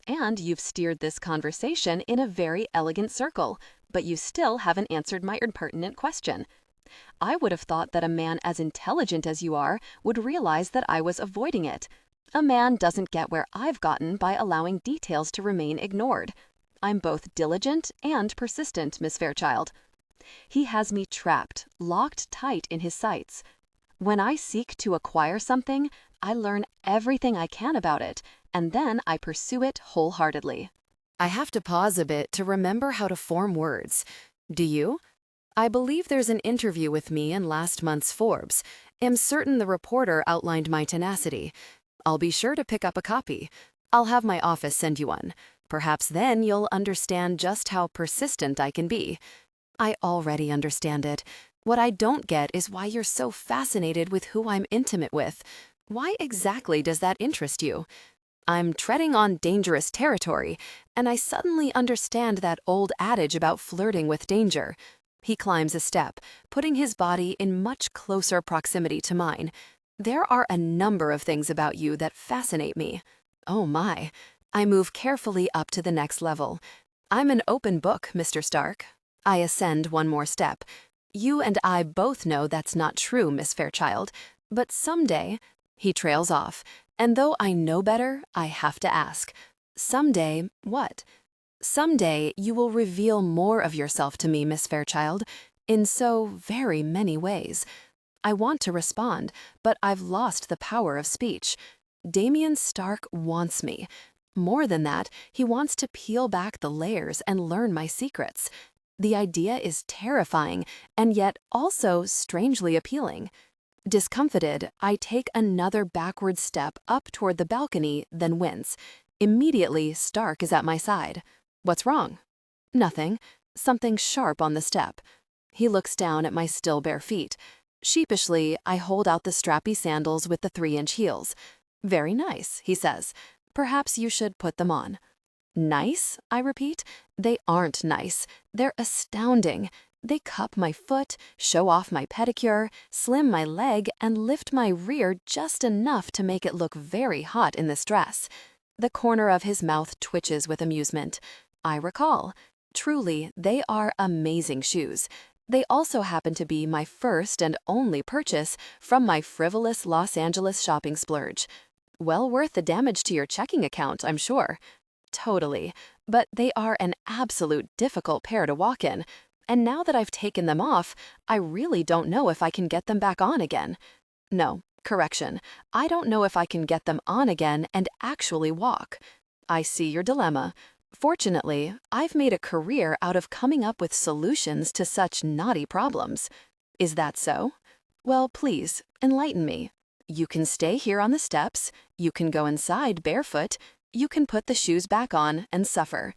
And you've steered this conversation in a very elegant circle, but you still haven't answered my impertinent question. I would have thought that a man as intelligent as you are would realize that I was avoiding it. A man doesn't get where I've gotten by allowing details to remain ignored. I'm both diligent and persistent, Miss Fairchild. He has me trapped, locked tight in his sights. When I seek to acquire something, I learn everything I can about it, and then I pursue it wholeheartedly. I have to pause a bit to remember how to form words. Do you? I believe there's an interview with me in last month's Forbes. Am certain the reporter outlined my tenacity. I'll be sure to pick up a copy. I'll have my office send you one. Perhaps then you'll understand just how persistent I can be. I already understand it. What I don't get is why you're so fascinated with who I'm intimate with. Why exactly does that interest you? I'm treading on dangerous territory, and I suddenly understand that old adage about flirting with danger. He climbs a step, putting his body in much closer proximity to mine. There are a number of things about you that fascinate me. Oh my. I move carefully up to the next level. I'm an open book, Mr. Stark. I ascend one more step. You and I both know that's not true, Miss Fairchild. But someday, he trails off, and though I know better, I have to ask. Someday, what? Someday you will reveal more of yourself to me, Miss Fairchild, in so very many ways. I want to respond, but I've lost the power of speech. Damien Stark wants me. More than that, he wants to peel back the layers and learn my secrets. The idea is terrifying, and yet also strangely appealing. Discomfited, I take another backward step up toward the balcony, then wince. Immediately, Stark is at my side. What's wrong? Nothing. Something sharp on the step. He looks down at my still bare feet. Sheepishly, I hold out the strappy sandals with the 3-inch heels. Very nice, he says. Perhaps you should put them on. Nice, I repeat. They aren't nice. They're astounding. They cup my foot, show off my pedicure, slim my leg, and lift my rear just enough to make it look very hot in this dress. The corner of his mouth twitches with amusement. I recall. Truly, they are amazing shoes. They also happen to be my first and only purchase from my frivolous Los Angeles shopping splurge. Well worth the damage to your checking account, I'm sure. Totally. But they are an absolute difficult pair to walk in. And now that I've taken them off, I really don't know if I can get them back on again. No, correction. I don't know if I can get them on again and actually walk. I see your dilemma. Fortunately, I've made a career out of coming up with solutions to such knotty problems. Is that so? Well, please, enlighten me. You can stay here on the steps, you can go inside barefoot, you can put the shoes back on and suffer.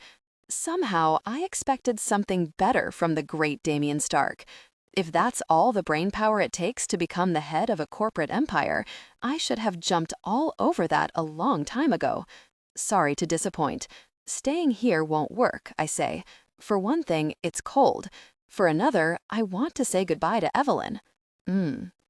Somehow, I expected something better from the great Damien Stark. If that's all the brainpower it takes to become the head of a corporate empire, I should have jumped all over that a long time ago. Sorry to disappoint. Staying here won't work, I say. For one thing, it's cold. For another, I want to say goodbye to Evelyn.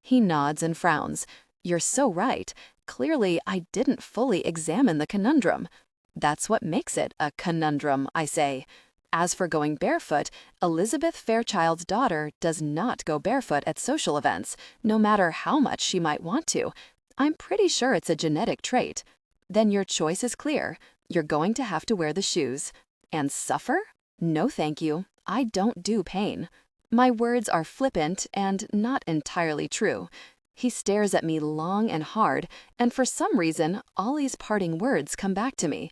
He nods and frowns. You're so right. Clearly, I didn't fully examine the conundrum. That's what makes it a conundrum, I say. As for going barefoot, Elizabeth Fairchild's daughter does not go barefoot at social events, no matter how much she might want to. I'm pretty sure it's a genetic trait. Then your choice is clear. You're going to have to wear the shoes. And suffer? No thank you. I don't do pain. My words are flippant and not entirely true. He stares at me long and hard, and for some reason, Ollie's parting words come back to me.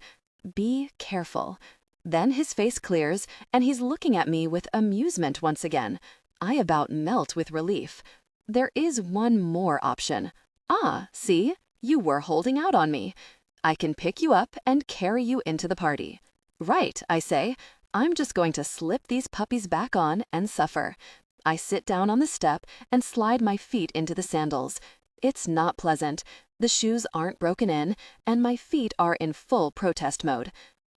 Be careful. Then his face clears, and he's looking at me with amusement once again. I about melt with relief. There is one more option. Ah, see? You were holding out on me. I can pick you up and carry you into the party. Right, I say. I'm just going to slip these puppies back on and suffer. I sit down on the step and slide my feet into the sandals. It's not pleasant. The shoes aren't broken in, and my feet are in full protest mode.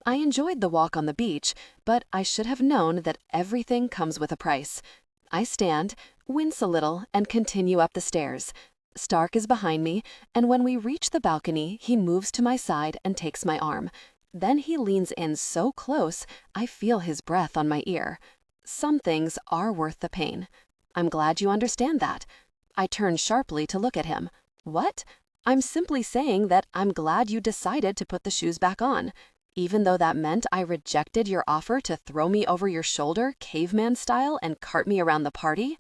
I enjoyed the walk on the beach, but I should have known that everything comes with a price. I stand, wince a little, and continue up the stairs. Stark is behind me, and when we reach the balcony, he moves to my side and takes my arm. Then he leans in so close, I feel his breath on my ear. Some things are worth the pain. I'm glad you understand that. I turn sharply to look at him. What? I'm simply saying that I'm glad you decided to put the shoes back on. Even though that meant I rejected your offer to throw me over your shoulder, caveman style, and cart me around the party?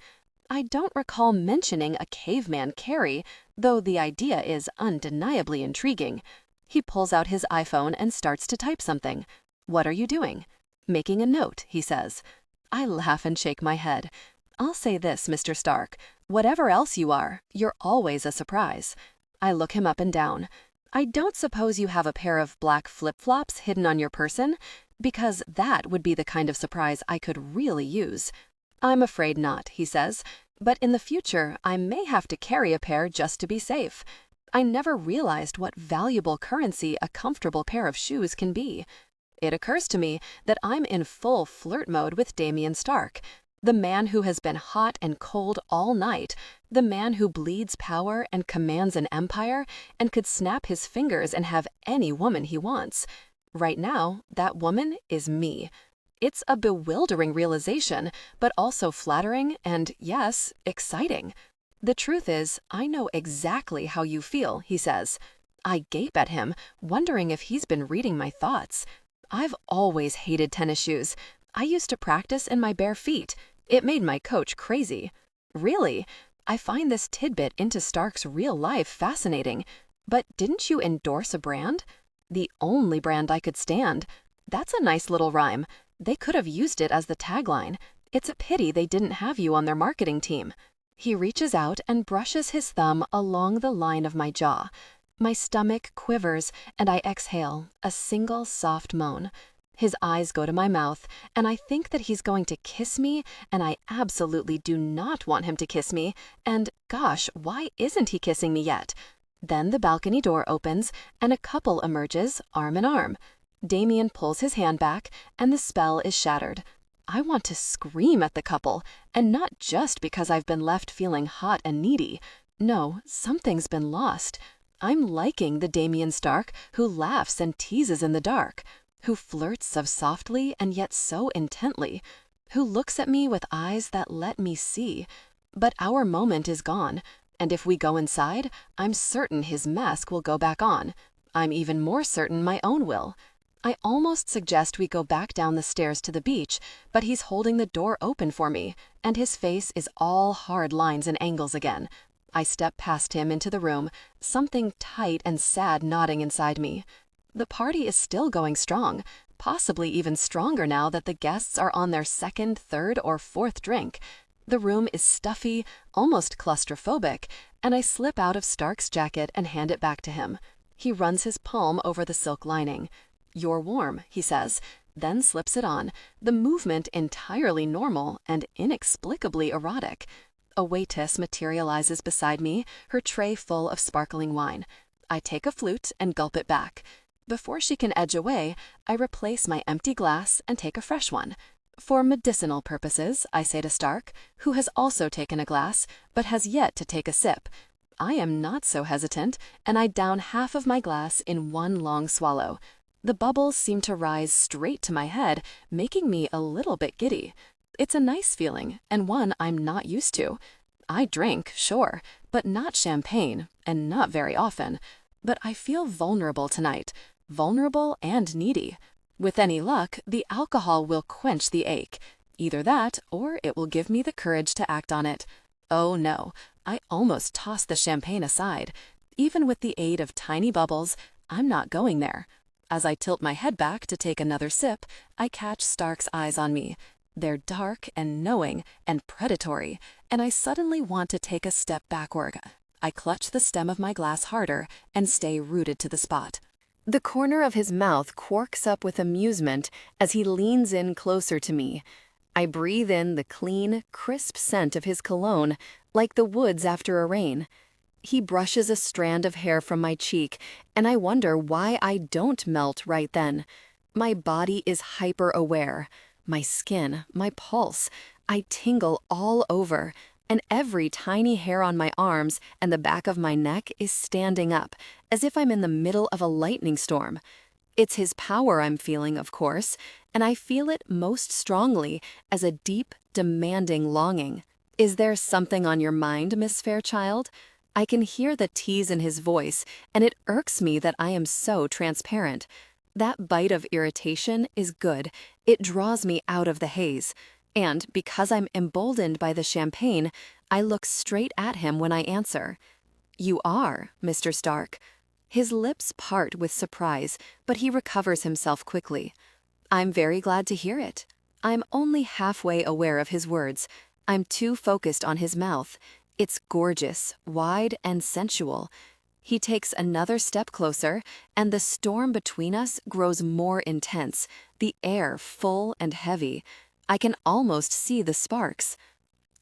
I don't recall mentioning a caveman carry, though the idea is undeniably intriguing. He pulls out his iPhone and starts to type something. What are you doing? Making a note, he says. I laugh and shake my head. I'll say this, Mr. Stark. Whatever else you are, you're always a surprise. I look him up and down. I don't suppose you have a pair of black flip-flops hidden on your person? Because that would be the kind of surprise I could really use. I'm afraid not, he says. But in the future, I may have to carry a pair just to be safe. I never realized what valuable currency a comfortable pair of shoes can be. It occurs to me that I'm in full flirt mode with Damien Stark, the man who has been hot and cold all night, the man who bleeds power and commands an empire and could snap his fingers and have any woman he wants. Right now, that woman is me. It's a bewildering realization, but also flattering and, yes, exciting. The truth is, I know exactly how you feel, he says. I gape at him, wondering if he's been reading my thoughts. I've always hated tennis shoes. I used to practice in my bare feet. It made my coach crazy. Really? I find this tidbit into Stark's real life fascinating. But didn't you endorse a brand? The only brand I could stand. That's a nice little rhyme. They could have used it as the tagline. It's a pity they didn't have you on their marketing team. He reaches out and brushes his thumb along the line of my jaw. My stomach quivers, and I exhale, a single soft moan. His eyes go to my mouth, and I think that he's going to kiss me, and I absolutely do not want him to kiss me, and gosh, why isn't he kissing me yet? Then the balcony door opens, and a couple emerges, arm in arm. Damien pulls his hand back, and the spell is shattered. I want to scream at the couple, and not just because I've been left feeling hot and needy. No, something's been lost. I'm liking the Damien Stark who laughs and teases in the dark, who flirts so softly and yet so intently, who looks at me with eyes that let me see. But our moment is gone, and if we go inside, I'm certain his mask will go back on. I'm even more certain my own will. I almost suggest we go back down the stairs to the beach, but he's holding the door open for me, and his face is all hard lines and angles again. I step past him into the room, something tight and sad knotting inside me. The party is still going strong, possibly even stronger now that the guests are on their second, third, or fourth drink. The room is stuffy, almost claustrophobic, and I slip out of Stark's jacket and hand it back to him. He runs his palm over the silk lining. "You're warm," he says, then slips it on, the movement entirely normal and inexplicably erotic. A waitress materializes beside me, her tray full of sparkling wine. I take a flute and gulp it back. Before she can edge away, I replace my empty glass and take a fresh one. "For medicinal purposes," I say to Stark, who has also taken a glass, but has yet to take a sip. I am not so hesitant, and I down half of my glass in one long swallow. The bubbles seem to rise straight to my head, making me a little bit giddy. It's a nice feeling, and one I'm not used to. I drink, sure, but not champagne, and not very often. But I feel vulnerable tonight, vulnerable and needy. With any luck, the alcohol will quench the ache. Either that, or it will give me the courage to act on it. Oh no, I almost tossed the champagne aside. Even with the aid of tiny bubbles, I'm not going there. As I tilt my head back to take another sip, I catch Stark's eyes on me. They're dark and knowing and predatory, and I suddenly want to take a step backward. I clutch the stem of my glass harder and stay rooted to the spot. The corner of his mouth quirks up with amusement as he leans in closer to me. I breathe in the clean, crisp scent of his cologne, like the woods after a rain. He brushes a strand of hair from my cheek, and I wonder why I don't melt right then. My body is hyper-aware. My skin, my pulse, I tingle all over, and every tiny hair on my arms and the back of my neck is standing up, as if I'm in the middle of a lightning storm. It's his power I'm feeling, of course, and I feel it most strongly as a deep, demanding longing. "Is there something on your mind, Miss Fairchild?" I can hear the tease in his voice, and it irks me that I am so transparent. That bite of irritation is good. It draws me out of the haze. And because I'm emboldened by the champagne, I look straight at him when I answer. "You are, Mr. Stark." His lips part with surprise, but he recovers himself quickly. "I'm very glad to hear it." I'm only halfway aware of his words. I'm too focused on his mouth. It's gorgeous, wide, and sensual. He takes another step closer, and the storm between us grows more intense, the air full and heavy. I can almost see the sparks.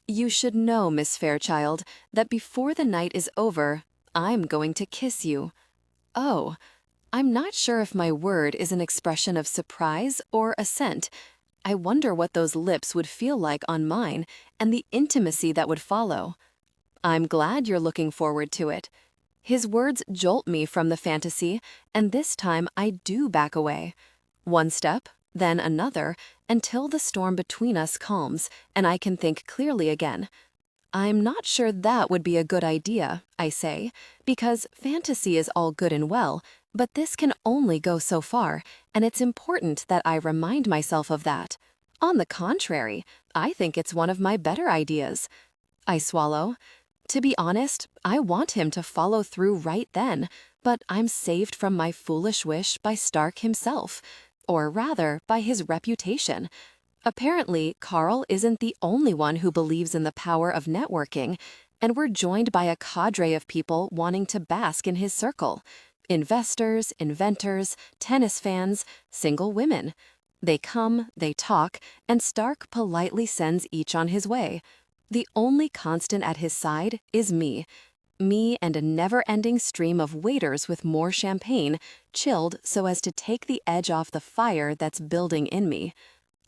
"You should know, Miss Fairchild, that before the night is over, I'm going to kiss you." Oh, I'm not sure if my word is an expression of surprise or assent. I wonder what those lips would feel like on mine and the intimacy that would follow. "I'm glad you're looking forward to it." His words jolt me from the fantasy, and this time I do back away. One step, then another, until the storm between us calms and I can think clearly again. "I'm not sure that would be a good idea," I say, because fantasy is all good and well, but this can only go so far, and it's important that I remind myself of that. On the contrary, I think it's one of my better ideas. I swallow. To be honest, I want him to follow through right then, but I'm saved from my foolish wish by Stark himself, or rather, by his reputation. Apparently, Carl isn't the only one who believes in the power of networking, and we're joined by a cadre of people wanting to bask in his circle. Investors, inventors, tennis fans, single women. They come, they talk, and Stark politely sends each on his way. The only constant at his side is me. Me and a never-ending stream of waiters with more champagne, chilled so as to take the edge off the fire that's building in me.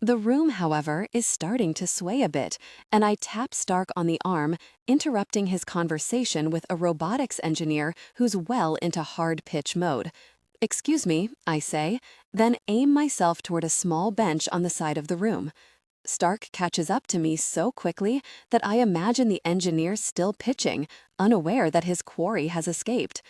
The room, however, is starting to sway a bit, and I tap Stark on the arm, interrupting his conversation with a robotics engineer who's well into hard pitch mode. "Excuse me," I say, then aim myself toward a small bench on the side of the room. Stark catches up to me so quickly that I imagine the engineer still pitching, unaware that his quarry has escaped.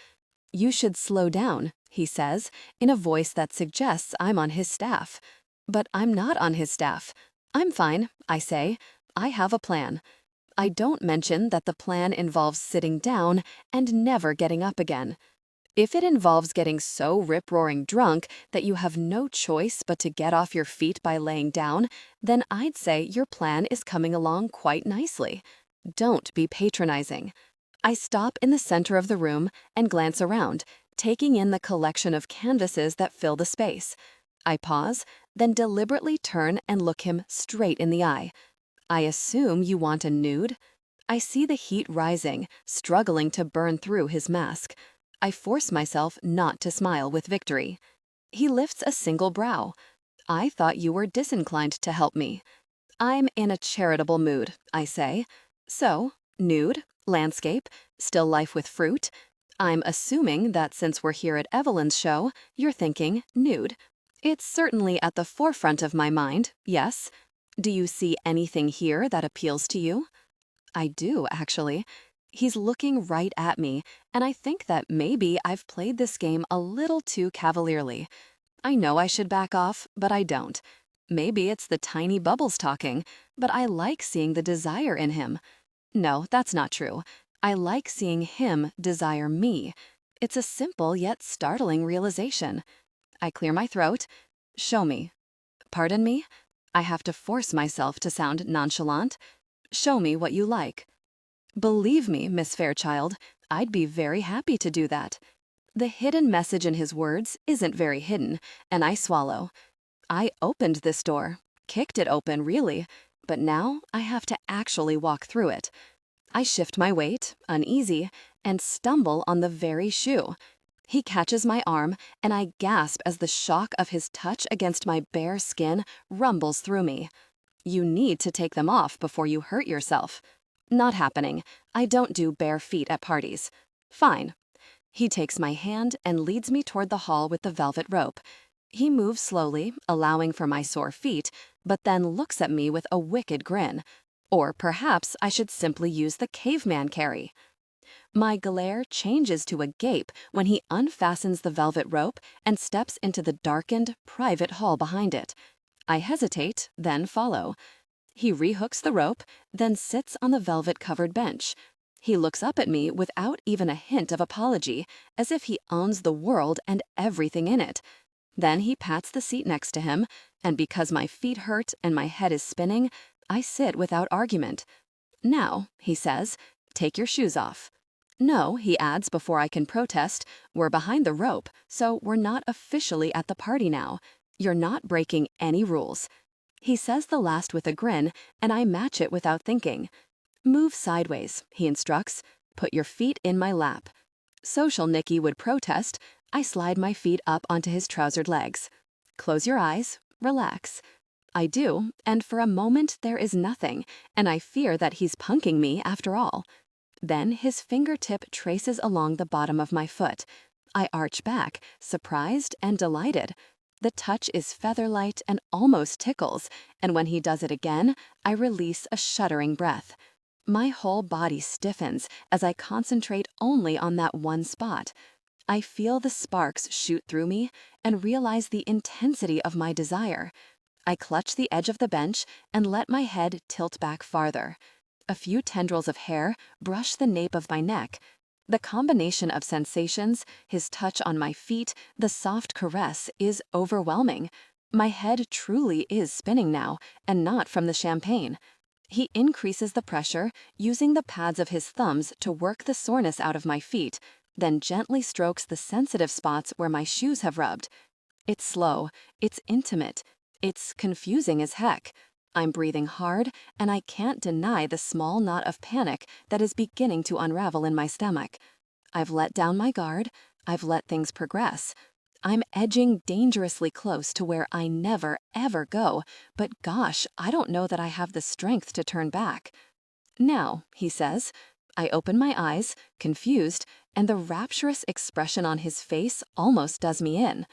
"You should slow down," he says, in a voice that suggests I'm on his staff. But I'm not on his staff. "I'm fine," I say. "I have a plan." I don't mention that the plan involves sitting down and never getting up again. If it involves getting so rip-roaring drunk that you have no choice but to get off your feet by laying down, then I'd say your plan is coming along quite nicely. Don't be patronizing. I stop in the center of the room and glance around, taking in the collection of canvases that fill the space. I pause, then deliberately turn and look him straight in the eye. "I assume you want a nude?" I see the heat rising, struggling to burn through his mask. I force myself not to smile with victory. He lifts a single brow. "I thought you were disinclined to help me." "I'm in a charitable mood," I say. "So, nude, landscape, still life with fruit. I'm assuming that since we're here at Evelyn's show, you're thinking nude. It's certainly at the forefront of my mind, yes. Do you see anything here that appeals to you?" I do, actually. He's looking right at me, and I think that maybe I've played this game a little too cavalierly. I know I should back off, but I don't. Maybe it's the tiny bubbles talking, but I like seeing the desire in him. No, that's not true. I like seeing him desire me. It's a simple yet startling realization. I clear my throat. "Show me." "Pardon me?" I have to force myself to sound nonchalant. "Show me what you like." "Believe me, Miss Fairchild, I'd be very happy to do that." The hidden message in his words isn't very hidden, and I swallow. I opened this door, kicked it open, really, but now I have to actually walk through it. I shift my weight, uneasy, and stumble on the very shoe. He catches my arm, and I gasp as the shock of his touch against my bare skin rumbles through me. "You need to take them off before you hurt yourself." "Not happening. I don't do bare feet at parties." "Fine." He takes my hand and leads me toward the hall with the velvet rope. He moves slowly, allowing for my sore feet, but then looks at me with a wicked grin. Or perhaps I should simply use the caveman carry. My glare changes to a gape when he unfastens the velvet rope and steps into the darkened, private hall behind it. I hesitate, then follow. He rehooks the rope, then sits on the velvet-covered bench. He looks up at me without even a hint of apology, as if he owns the world and everything in it. Then he pats the seat next to him, and because my feet hurt and my head is spinning, I sit without argument. "Now," he says, "take your shoes off." "No," he adds before I can protest, "we're behind the rope, so we're not officially at the party now. You're not breaking any rules." He says the last with a grin, and I match it without thinking. "Move sideways," he instructs. "Put your feet in my lap." Social Nikki would protest. I slide my feet up onto his trousered legs. "Close your eyes. Relax." I do, and for a moment there is nothing, and I fear that he's punking me after all. Then his fingertip traces along the bottom of my foot. I arch back, surprised and delighted. The touch is feather-light and almost tickles, and when he does it again, I release a shuddering breath. My whole body stiffens as I concentrate only on that one spot. I feel the sparks shoot through me and realize the intensity of my desire. I clutch the edge of the bench and let my head tilt back farther. A few tendrils of hair brush the nape of my neck. The combination of sensations, his touch on my feet, the soft caress, is overwhelming. My head truly is spinning now, and not from the champagne. He increases the pressure, using the pads of his thumbs to work the soreness out of my feet, then gently strokes the sensitive spots where my shoes have rubbed. It's slow, it's intimate, it's confusing as heck. I'm breathing hard, and I can't deny the small knot of panic that is beginning to unravel in my stomach. I've let down my guard, I've let things progress. I'm edging dangerously close to where I never, ever go, but gosh, I don't know that I have the strength to turn back. Now, he says. I open my eyes, confused, and the rapturous expression on his face almost does me in.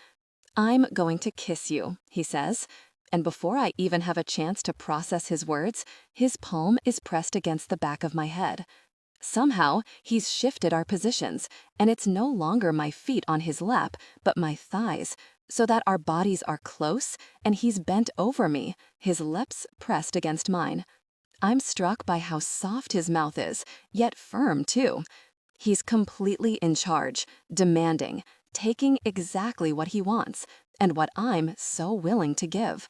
I'm going to kiss you, he says. And before I even have a chance to process his words, his palm is pressed against the back of my head. Somehow, he's shifted our positions, and it's no longer my feet on his lap, but my thighs, so that our bodies are close, and he's bent over me, his lips pressed against mine. I'm struck by how soft his mouth is, yet firm too. He's completely in charge, demanding, taking exactly what he wants, and what I'm so willing to give.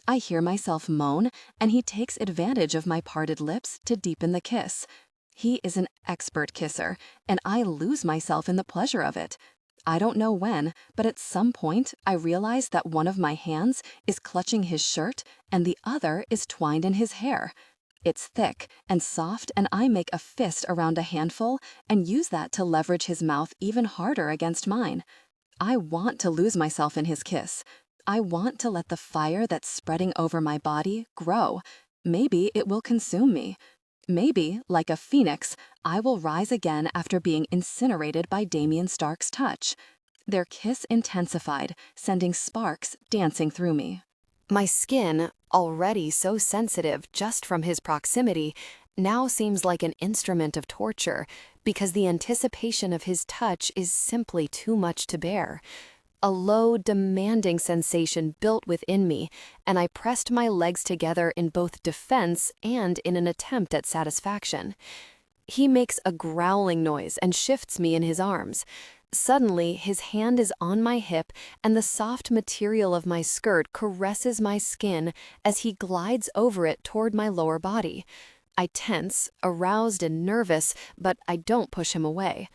I hear myself moan, and he takes advantage of my parted lips to deepen the kiss. He is an expert kisser, and I lose myself in the pleasure of it. I don't know when, but at some point I realize that one of my hands is clutching his shirt and the other is twined in his hair. It's thick and soft, and I make a fist around a handful and use that to leverage his mouth even harder against mine. I want to lose myself in his kiss. I want to let the fire that's spreading over my body grow. Maybe it will consume me. Maybe, like a phoenix, I will rise again after being incinerated by Damien Stark's touch. Their kiss intensified, sending sparks dancing through me. My skin, already so sensitive just from his proximity, now seems like an instrument of torture because the anticipation of his touch is simply too much to bear. A low, demanding sensation built within me, and I pressed my legs together in both defense and in an attempt at satisfaction. He makes a growling noise and shifts me in his arms. Suddenly, his hand is on my hip, and the soft material of my skirt caresses my skin as he glides over it toward my lower body. I tense, aroused and nervous, but I don't push him away.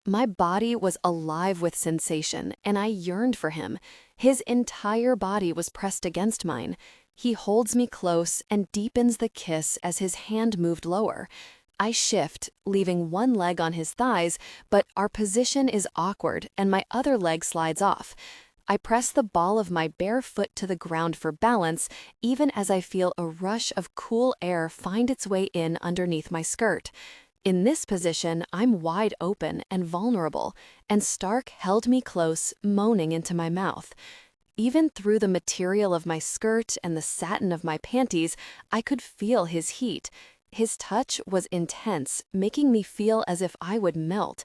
My body was alive with sensation, and I yearned for him. His entire body was pressed against mine. He holds me close and deepens the kiss as his hand moved lower. I shift, leaving one leg on his thighs, but our position is awkward and my other leg slides off. I press the ball of my bare foot to the ground for balance, even as I feel a rush of cool air find its way in underneath my skirt. In this position, I'm wide open and vulnerable, and Stark held me close, moaning into my mouth. Even through the material of my skirt and the satin of my panties, I could feel his heat. His touch was intense, making me feel as if I would melt.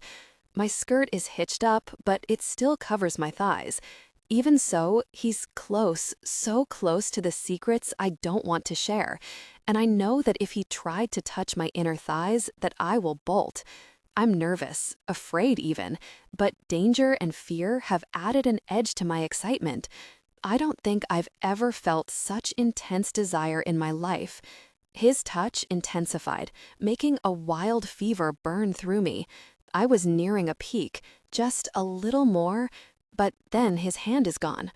My skirt is hitched up, but it still covers my thighs. Even so, he's close, so close to the secrets I don't want to share. And I know that if he tried to touch my inner thighs, that I will bolt. I'm nervous, afraid even, but danger and fear have added an edge to my excitement. I don't think I've ever felt such intense desire in my life. His touch intensified, making a wild fever burn through me. I was nearing a peak, just a little more, but then his hand is gone.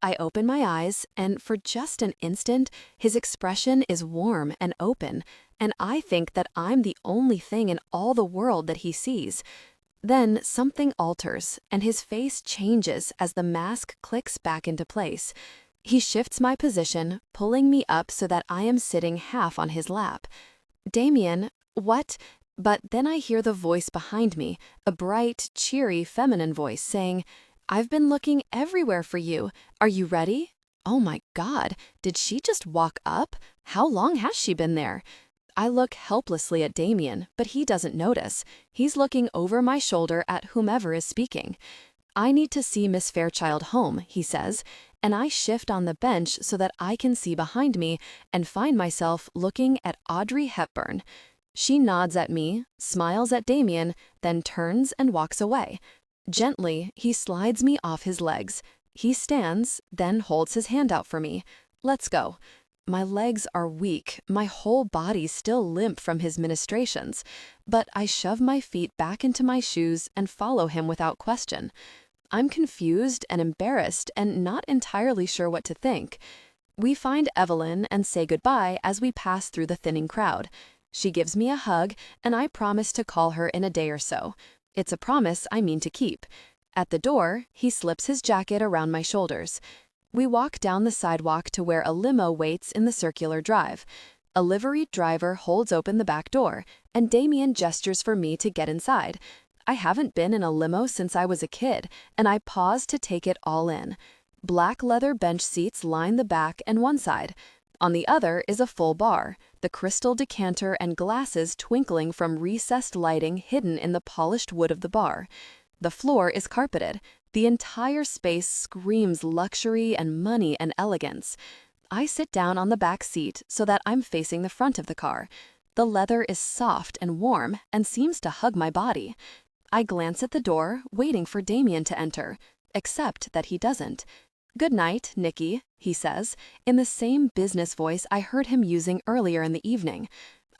I open my eyes, and for just an instant, his expression is warm and open, and I think that I'm the only thing in all the world that he sees. Then something alters, and his face changes as the mask clicks back into place. He shifts my position, pulling me up so that I am sitting half on his lap. Damien, what? But then I hear the voice behind me, a bright, cheery, feminine voice saying, "I've been looking everywhere for you. Are you ready?" Oh my God, did she just walk up? How long has she been there? I look helplessly at Damien, but he doesn't notice. He's looking over my shoulder at whomever is speaking. "I need to see Miss Fairchild home," he says, and I shift on the bench so that I can see behind me and find myself looking at Audrey Hepburn. She nods at me, smiles at Damien, then turns and walks away. Gently, he slides me off his legs. He stands, then holds his hand out for me. Let's go. My legs are weak, my whole body still limp from his ministrations, but I shove my feet back into my shoes and follow him without question. I'm confused and embarrassed and not entirely sure what to think. We find Evelyn and say goodbye as we pass through the thinning crowd. She gives me a hug, and I promise to call her in a day or so. It's a promise I mean to keep. At the door, he slips his jacket around my shoulders. We walk down the sidewalk to where a limo waits in the circular drive. A liveried driver holds open the back door, and Damien gestures for me to get inside. I haven't been in a limo since I was a kid, and I pause to take it all in. Black leather bench seats line the back and one side. On the other is a full bar, the crystal decanter and glasses twinkling from recessed lighting hidden in the polished wood of the bar. The floor is carpeted. The entire space screams luxury and money and elegance. I sit down on the back seat so that I'm facing the front of the car. The leather is soft and warm and seems to hug my body. I glance at the door, waiting for Damien to enter, except that he doesn't. "Good night, Nikki," he says, in the same business voice I heard him using earlier in the evening.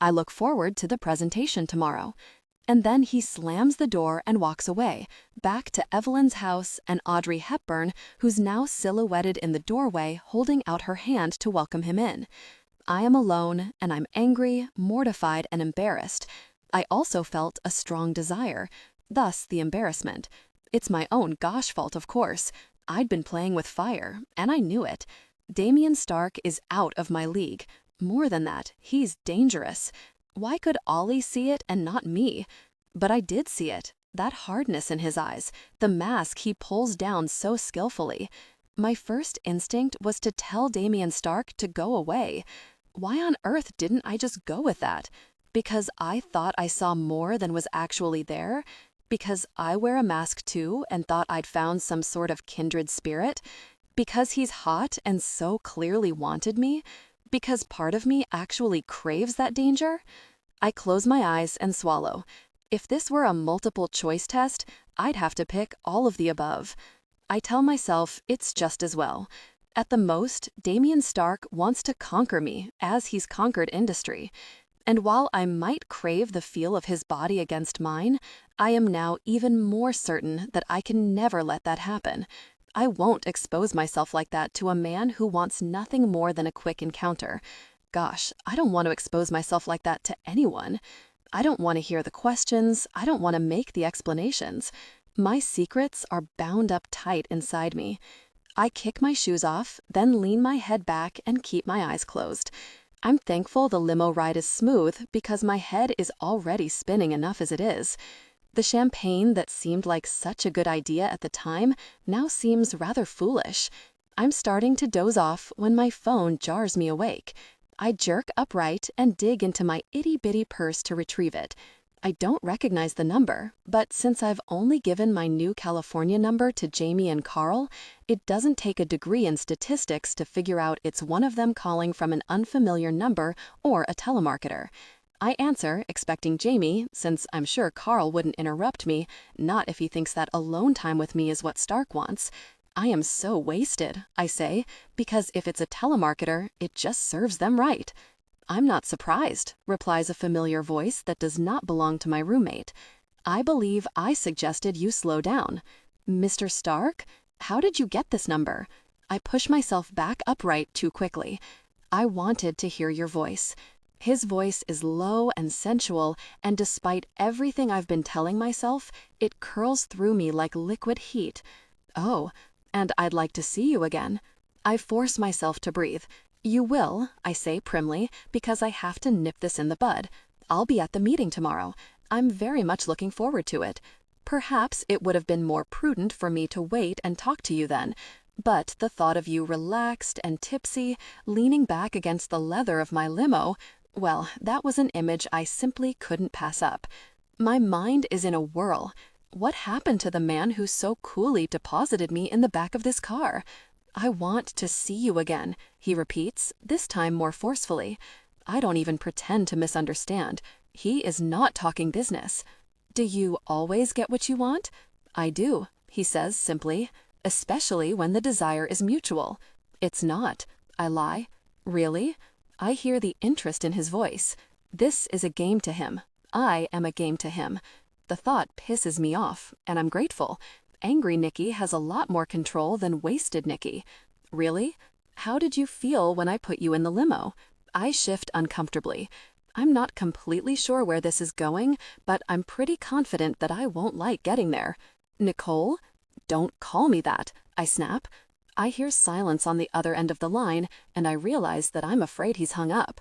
"I look forward to the presentation tomorrow." And then he slams the door and walks away, back to Evelyn's house and Audrey Hepburn, who's now silhouetted in the doorway holding out her hand to welcome him in. I am alone, and I'm angry, mortified, and embarrassed. I also felt a strong desire, thus the embarrassment. It's my own gosh fault, of course. I'd been playing with fire, and I knew it. Damien Stark is out of my league. More than that, he's dangerous. Why could Ollie see it and not me? But I did see it. That hardness in his eyes, the mask he pulls down so skillfully. My first instinct was to tell Damien Stark to go away. Why on earth didn't I just go with that? Because I thought I saw more than was actually there? Because I wear a mask too and thought I'd found some sort of kindred spirit? Because he's hot and so clearly wanted me? Because part of me actually craves that danger? I close my eyes and swallow. If this were a multiple choice test, I'd have to pick all of the above. I tell myself it's just as well. At the most, Damien Stark wants to conquer me, as he's conquered industry. And while I might crave the feel of his body against mine, I am now even more certain that I can never let that happen. I won't expose myself like that to a man who wants nothing more than a quick encounter. Gosh, I don't want to expose myself like that to anyone. I don't want to hear the questions. I don't want to make the explanations. My secrets are bound up tight inside me. I kick my shoes off, then lean my head back and keep my eyes closed. I'm thankful the limo ride is smooth because my head is already spinning enough as it is. The champagne that seemed like such a good idea at the time now seems rather foolish. I'm starting to doze off when my phone jars me awake. I jerk upright and dig into my itty-bitty purse to retrieve it. I don't recognize the number, but since I've only given my new California number to Jamie and Carl, it doesn't take a degree in statistics to figure out it's one of them calling from an unfamiliar number or a telemarketer. I answer, expecting Jamie, since I'm sure Carl wouldn't interrupt me, not if he thinks that alone time with me is what Stark wants. I am so wasted, I say, because if it's a telemarketer, it just serves them right. "I'm not surprised," replies a familiar voice that does not belong to my roommate. "I believe I suggested you slow down." "Mr. Stark? How did you get this number?" I push myself back upright too quickly. "I wanted to hear your voice." His voice is low and sensual, and despite everything I've been telling myself, it curls through me like liquid heat. "Oh, and I'd like to see you again." I force myself to breathe. "You will," I say primly, because I have to nip this in the bud. "I'll be at the meeting tomorrow. I'm very much looking forward to it. Perhaps it would have been more prudent for me to wait and talk to you then. But the thought of you relaxed and tipsy, leaning back against the leather of my limo, well, that was an image I simply couldn't pass up. My mind is in a whirl. What happened to the man who so coolly deposited me in the back of this car? "I want to see you again," he repeats, this time more forcefully. I don't even pretend to misunderstand. He is not talking business. Do you always get what you want? I do, he says simply, especially when the desire is mutual. It's not, I lie. Really? I hear the interest in his voice. This is a game to him. I am a game to him. The thought pisses me off, and I'm grateful. Angry Nikki has a lot more control than wasted Nikki. Really? How did you feel when I put you in the limo? I shift uncomfortably. I'm not completely sure where this is going, but I'm pretty confident that I won't like getting there. Nicole? Don't call me that, I snap. I hear silence on the other end of the line, and I realize that I'm afraid he's hung up.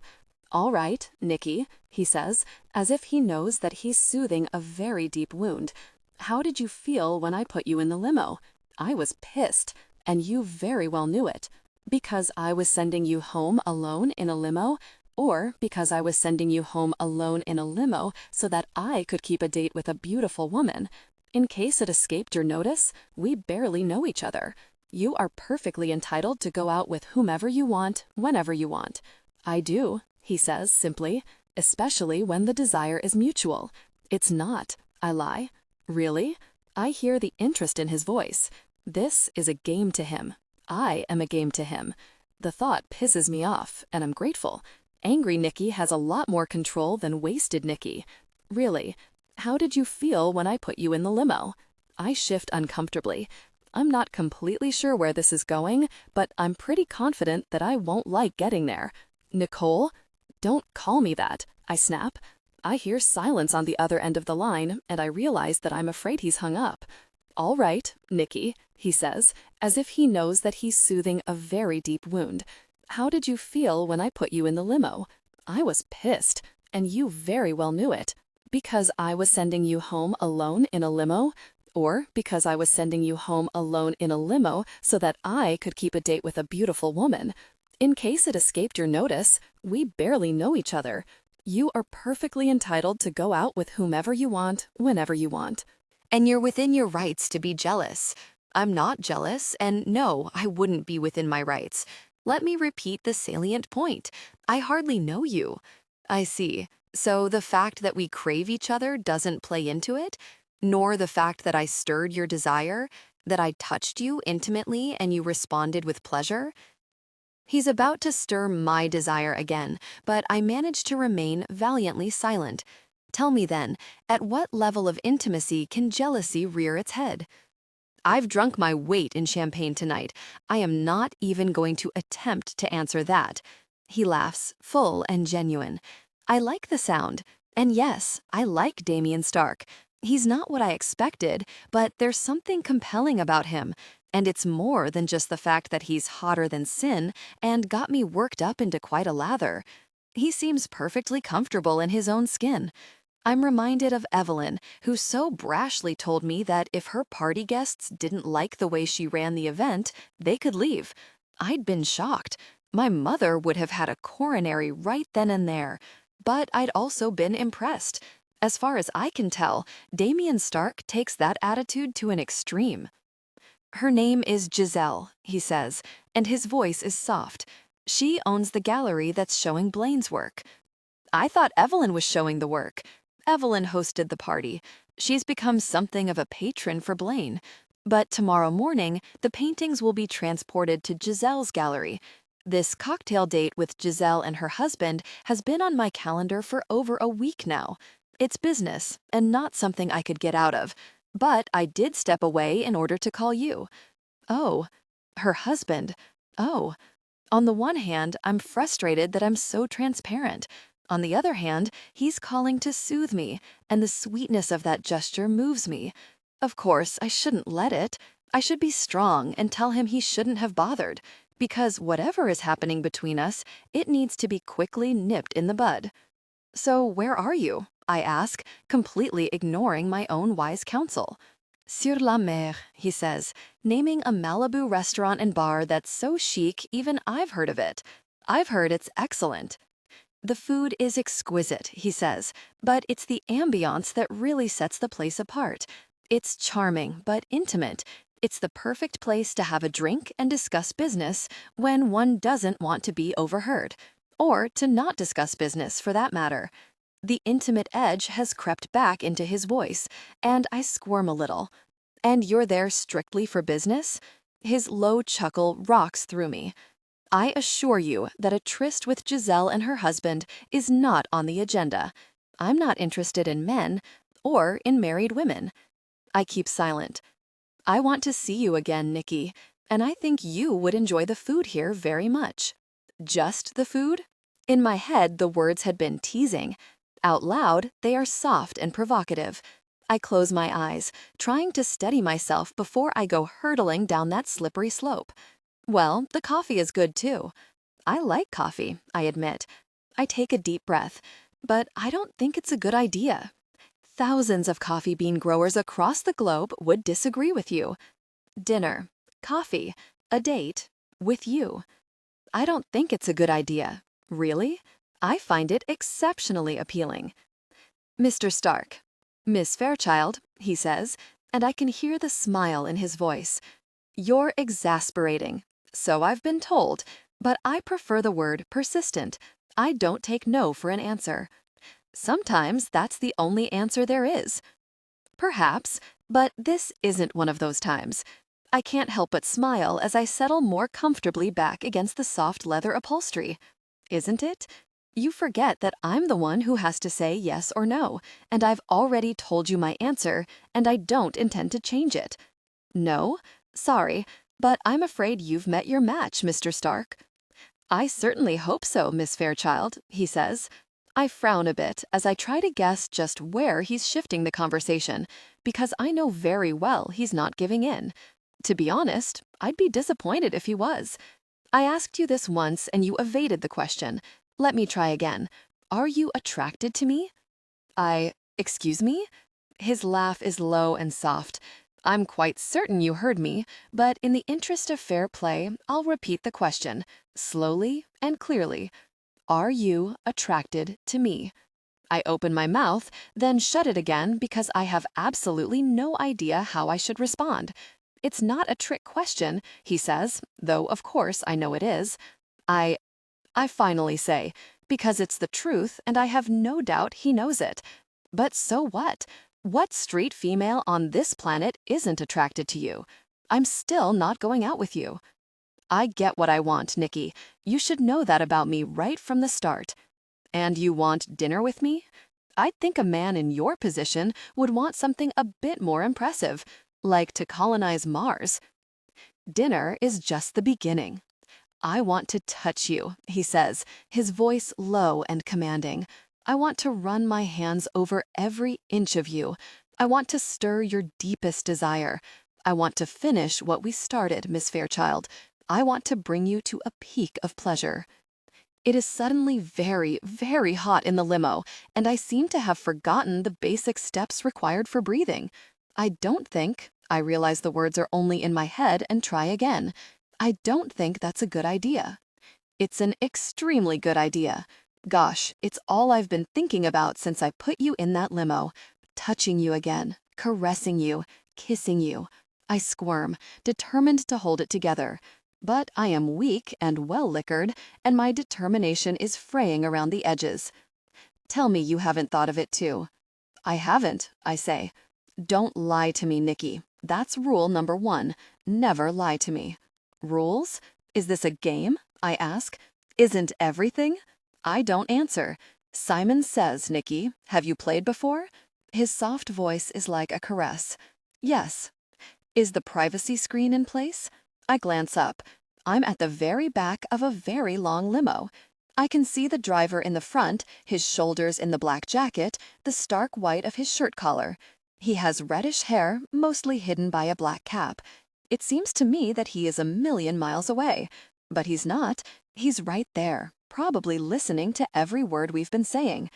All right, Nikki, he says, as if he knows that he's soothing a very deep wound. How did you feel when I put you in the limo? I was pissed, and you very well knew it. Because I was sending you home alone in a limo, or because I was sending you home alone in a limo so that I could keep a date with a beautiful woman. In case it escaped your notice, we barely know each other. You are perfectly entitled to go out with whomever you want, whenever you want. I do, he says simply, especially when the desire is mutual. It's not, I lie. Really? I hear the interest in his voice. This is a game to him. I am a game to him. The thought pisses me off, and I'm grateful. Angry Nikki has a lot more control than wasted Nikki. Really? How did you feel when I put you in the limo? I shift uncomfortably. I'm not completely sure where this is going, but I'm pretty confident that I won't like getting there. Nicole? Don't call me that, I snap. I hear silence on the other end of the line, and I realize that I'm afraid he's hung up. All right, Nikki, he says, as if he knows that he's soothing a very deep wound. How did you feel when I put you in the limo? I was pissed, and you very well knew it. Because I was sending you home alone in a limo? Or because I was sending you home alone in a limo so that I could keep a date with a beautiful woman? In case it escaped your notice, we barely know each other. You are perfectly entitled to go out with whomever you want, whenever you want. And you're within your rights to be jealous. I'm not jealous, and no, I wouldn't be within my rights. Let me repeat the salient point. I hardly know you. I see. So the fact that we crave each other doesn't play into it? Nor the fact that I stirred your desire, that I touched you intimately and you responded with pleasure? He's about to stir my desire again, but I manage to remain valiantly silent. Tell me then, at what level of intimacy can jealousy rear its head? I've drunk my weight in champagne tonight. I am not even going to attempt to answer that. He laughs, full and genuine. I like the sound. And yes, I like Damien Stark. He's not what I expected, but there's something compelling about him. And it's more than just the fact that he's hotter than sin and got me worked up into quite a lather. He seems perfectly comfortable in his own skin. I'm reminded of Evelyn, who so brashly told me that if her party guests didn't like the way she ran the event, they could leave. I'd been shocked. My mother would have had a coronary right then and there. But I'd also been impressed. As far as I can tell, Damien Stark takes that attitude to an extreme. Her name is Giselle, he says, and his voice is soft. She owns the gallery that's showing Blaine's work. I thought Evelyn was showing the work. Evelyn hosted the party. She's become something of a patron for Blaine. But tomorrow morning, the paintings will be transported to Giselle's gallery. This cocktail date with Giselle and her husband has been on my calendar for over a week now. It's business, and not something I could get out of. But I did step away in order to call you. Oh, her husband. Oh. On the one hand, I'm frustrated that I'm so transparent. On the other hand, he's calling to soothe me, and the sweetness of that gesture moves me. Of course, I shouldn't let it. I should be strong and tell him he shouldn't have bothered, because whatever is happening between us, it needs to be quickly nipped in the bud. So where are you? I ask, completely ignoring my own wise counsel. Sur la mer, he says, naming a Malibu restaurant and bar that's so chic even I've heard of it. I've heard it's excellent. The food is exquisite, he says, but it's the ambiance that really sets the place apart. It's charming, but intimate. It's the perfect place to have a drink and discuss business when one doesn't want to be overheard, or to not discuss business for that matter. The intimate edge has crept back into his voice, and I squirm a little. And you're there strictly for business? His low chuckle rocks through me. I assure you that a tryst with Giselle and her husband is not on the agenda. I'm not interested in men or in married women. I keep silent. I want to see you again, Nikki, and I think you would enjoy the food here very much. Just the food? In my head, the words had been teasing. Out loud, they are soft and provocative. I close my eyes, trying to steady myself before I go hurtling down that slippery slope. Well, the coffee is good too. I like coffee, I admit. I take a deep breath, but I don't think it's a good idea. Thousands of coffee bean growers across the globe would disagree with you. Dinner, coffee, a date, with you. I don't think it's a good idea. Really? I find it exceptionally appealing. Mr. Stark. Miss Fairchild, he says, and I can hear the smile in his voice. You're exasperating. So I've been told, but I prefer the word persistent. I don't take no for an answer. Sometimes that's the only answer there is. Perhaps, but this isn't one of those times. I can't help but smile as I settle more comfortably back against the soft leather upholstery. Isn't it? You forget that I'm the one who has to say yes or no, and I've already told you my answer, and I don't intend to change it. No? Sorry, but I'm afraid you've met your match, Mr. Stark. I certainly hope so, Miss Fairchild, he says. I frown a bit as I try to guess just where he's shifting the conversation, because I know very well he's not giving in. To be honest, I'd be disappointed if he was. I asked you this once and you evaded the question. Let me try again. Are you attracted to me? Excuse me? His laugh is low and soft. I'm quite certain you heard me, but in the interest of fair play, I'll repeat the question, slowly and clearly. Are you attracted to me? I open my mouth, then shut it again because I have absolutely no idea how I should respond. It's not a trick question, he says, though of course I know it is. I finally say, because it's the truth and I have no doubt he knows it. But so what? What street female on this planet isn't attracted to you? I'm still not going out with you. I get what I want, Nikki. You should know that about me right from the start. And you want dinner with me? I'd think a man in your position would want something a bit more impressive, like to colonize Mars. Dinner is just the beginning. I want to touch you, he says, his voice low and commanding. I want to run my hands over every inch of you. I want to stir your deepest desire. I want to finish what we started, Miss Fairchild. I want to bring you to a peak of pleasure. It is suddenly very, very hot in the limo, and I seem to have forgotten the basic steps required for breathing. I realize the words are only in my head and try again. I don't think that's a good idea. It's an extremely good idea. Gosh, it's all I've been thinking about since I put you in that limo. Touching you again, caressing you, kissing you. I squirm, determined to hold it together. But I am weak and well-liquored, and my determination is fraying around the edges. Tell me you haven't thought of it too. I haven't, I say. Don't lie to me, Nikki. That's rule number 1. Never lie to me. Rules? Is this a game? I ask. Isn't everything? I don't answer. Simon Says, Nikki. Have you played before? His soft voice is like a caress. Yes. Is the privacy screen in place? I glance up. I'm at the very back of a very long limo. I can see the driver in the front, his shoulders in the black jacket, the stark white of his shirt collar. He has reddish hair, mostly hidden by a black cap. It seems to me that he is a million miles away. But he's not. He's right there, probably listening to every word we've been saying.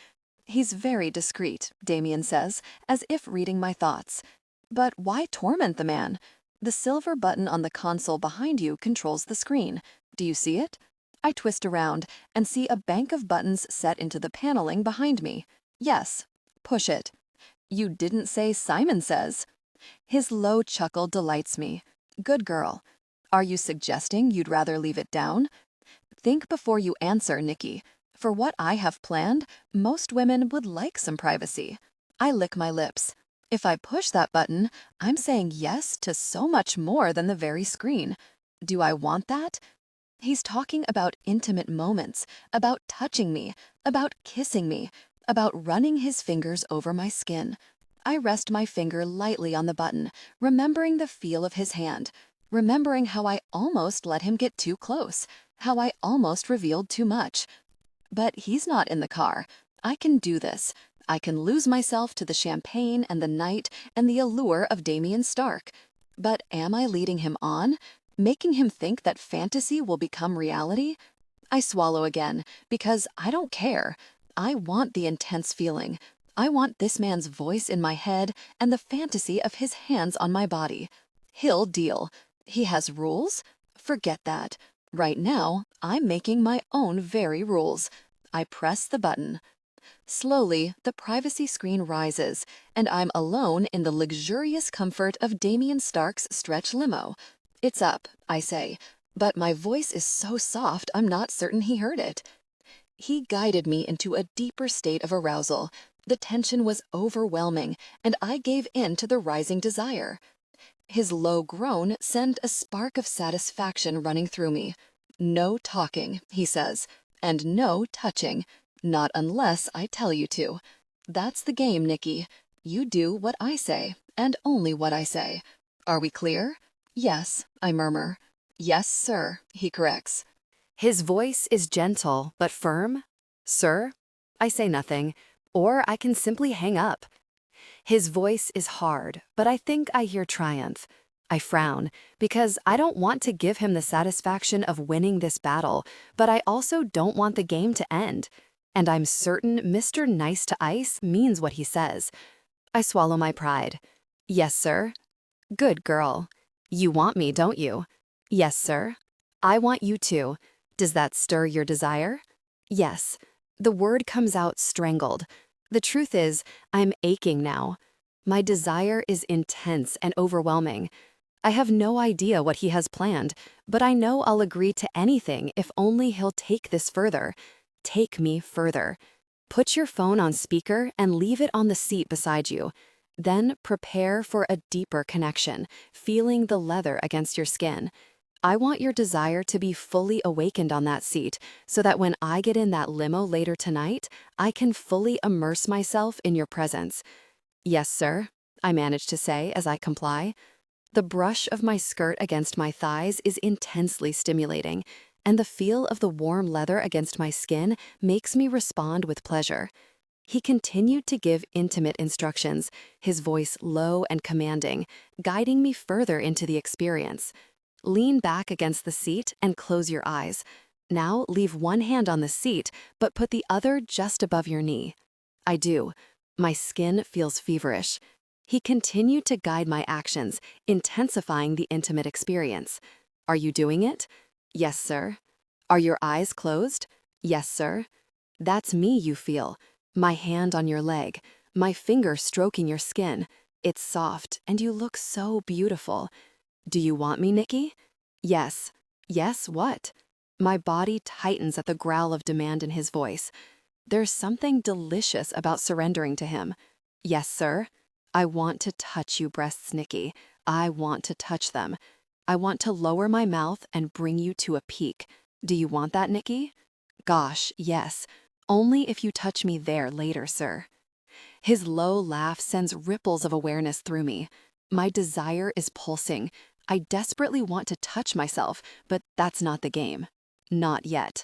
He's very discreet, Damien says, as if reading my thoughts. But why torment the man? The silver button on the console behind you controls the screen. Do you see it? I twist around and see a bank of buttons set into the paneling behind me. Yes. Push it. You didn't say Simon Says. His low chuckle delights me. Good girl. Are you suggesting you'd rather leave it down? Think before you answer, Nikki. For what I have planned, most women would like some privacy. I lick my lips. If I push that button, I'm saying yes to so much more than the very screen. Do I want that? He's talking about intimate moments, about touching me, about kissing me, about running his fingers over my skin. I rest my finger lightly on the button, remembering the feel of his hand, remembering how I almost let him get too close, how I almost revealed too much. But he's not in the car. I can do this. I can lose myself to the champagne and the night and the allure of Damien Stark. But am I leading him on? Making him think that fantasy will become reality? I swallow again, because I don't care. I want the intense feeling. I want this man's voice in my head and the fantasy of his hands on my body. He'll deal. He has rules? Forget that. Right now, I'm making my own very rules. I press the button. Slowly, the privacy screen rises, and I'm alone in the luxurious comfort of Damien Stark's stretch limo. It's up, I say, but my voice is so soft I'm not certain he heard it. He guided me into a deeper state of arousal. The tension was overwhelming, and I gave in to the rising desire. His low groan sent a spark of satisfaction running through me. No talking, he says, and no touching. Not unless I tell you to. That's the game, Nikki. You do what I say, and only what I say. Are we clear? Yes, I murmur. Yes, sir, he corrects. His voice is gentle but firm. Sir? I say nothing, or I can simply hang up. His voice is hard, but I think I hear triumph. I frown, because I don't want to give him the satisfaction of winning this battle, but I also don't want the game to end. And I'm certain Mr. Nice to Ice means what he says. I swallow my pride. Yes, sir. Good girl. You want me, don't you? Yes, sir. I want you too. Does that stir your desire? Yes. The word comes out strangled. The truth is, I'm aching now. My desire is intense and overwhelming. I have no idea what he has planned, but I know I'll agree to anything if only he'll take this further. Take me further. Put your phone on speaker and leave it on the seat beside you. Then prepare for a deeper connection, feeling the leather against your skin. I want your desire to be fully awakened on that seat so that when I get in that limo later tonight, I can fully immerse myself in your presence. Yes, sir, I manage to say as I comply. The brush of my skirt against my thighs is intensely stimulating, and the feel of the warm leather against my skin makes me respond with pleasure. He continued to give intimate instructions, his voice low and commanding, guiding me further into the experience. Lean back against the seat and close your eyes. Now leave one hand on the seat, but put the other just above your knee. I do. My skin feels feverish. He continued to guide my actions, intensifying the intimate experience. Are you doing it? Yes, sir. Are your eyes closed? Yes, sir. That's me you feel. My hand on your leg, my finger stroking your skin. It's soft, and you look so beautiful. Do you want me, Nikki? Yes. Yes, what? My body tightens at the growl of demand in his voice. There's something delicious about surrendering to him. Yes, sir. I want to touch you breasts, Nikki. I want to touch them. I want to lower my mouth and bring you to a peak. Do you want that, Nikki? Gosh, yes. Only if you touch me there later, sir. His low laugh sends ripples of awareness through me. My desire is pulsing. I desperately want to touch myself, but that's not the game. Not yet.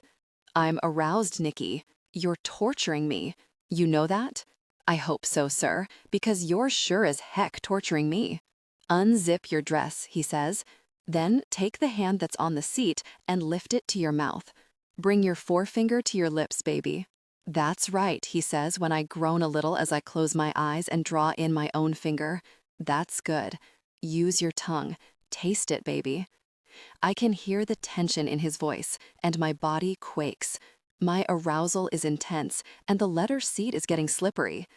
I'm aroused, Nikki. You're torturing me. You know that? I hope so, sir, because you're sure as heck torturing me. Unzip your dress, he says. Then take the hand that's on the seat and lift it to your mouth. Bring your forefinger to your lips, baby. That's right, he says when I groan a little as I close my eyes and draw in my own finger. That's good. Use your tongue. Taste it, baby. I can hear the tension in his voice, and my body quakes. My arousal is intense, and the leather seat is getting slippery.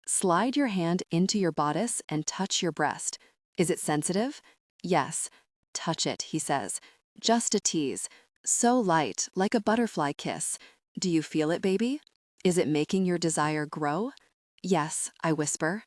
Slide your hand into your bodice and touch your breast. Is it sensitive? Yes. Touch it, he says. Just a tease. So light, like a butterfly kiss. Do you feel it, baby? Is it making your desire grow? Yes, I whisper.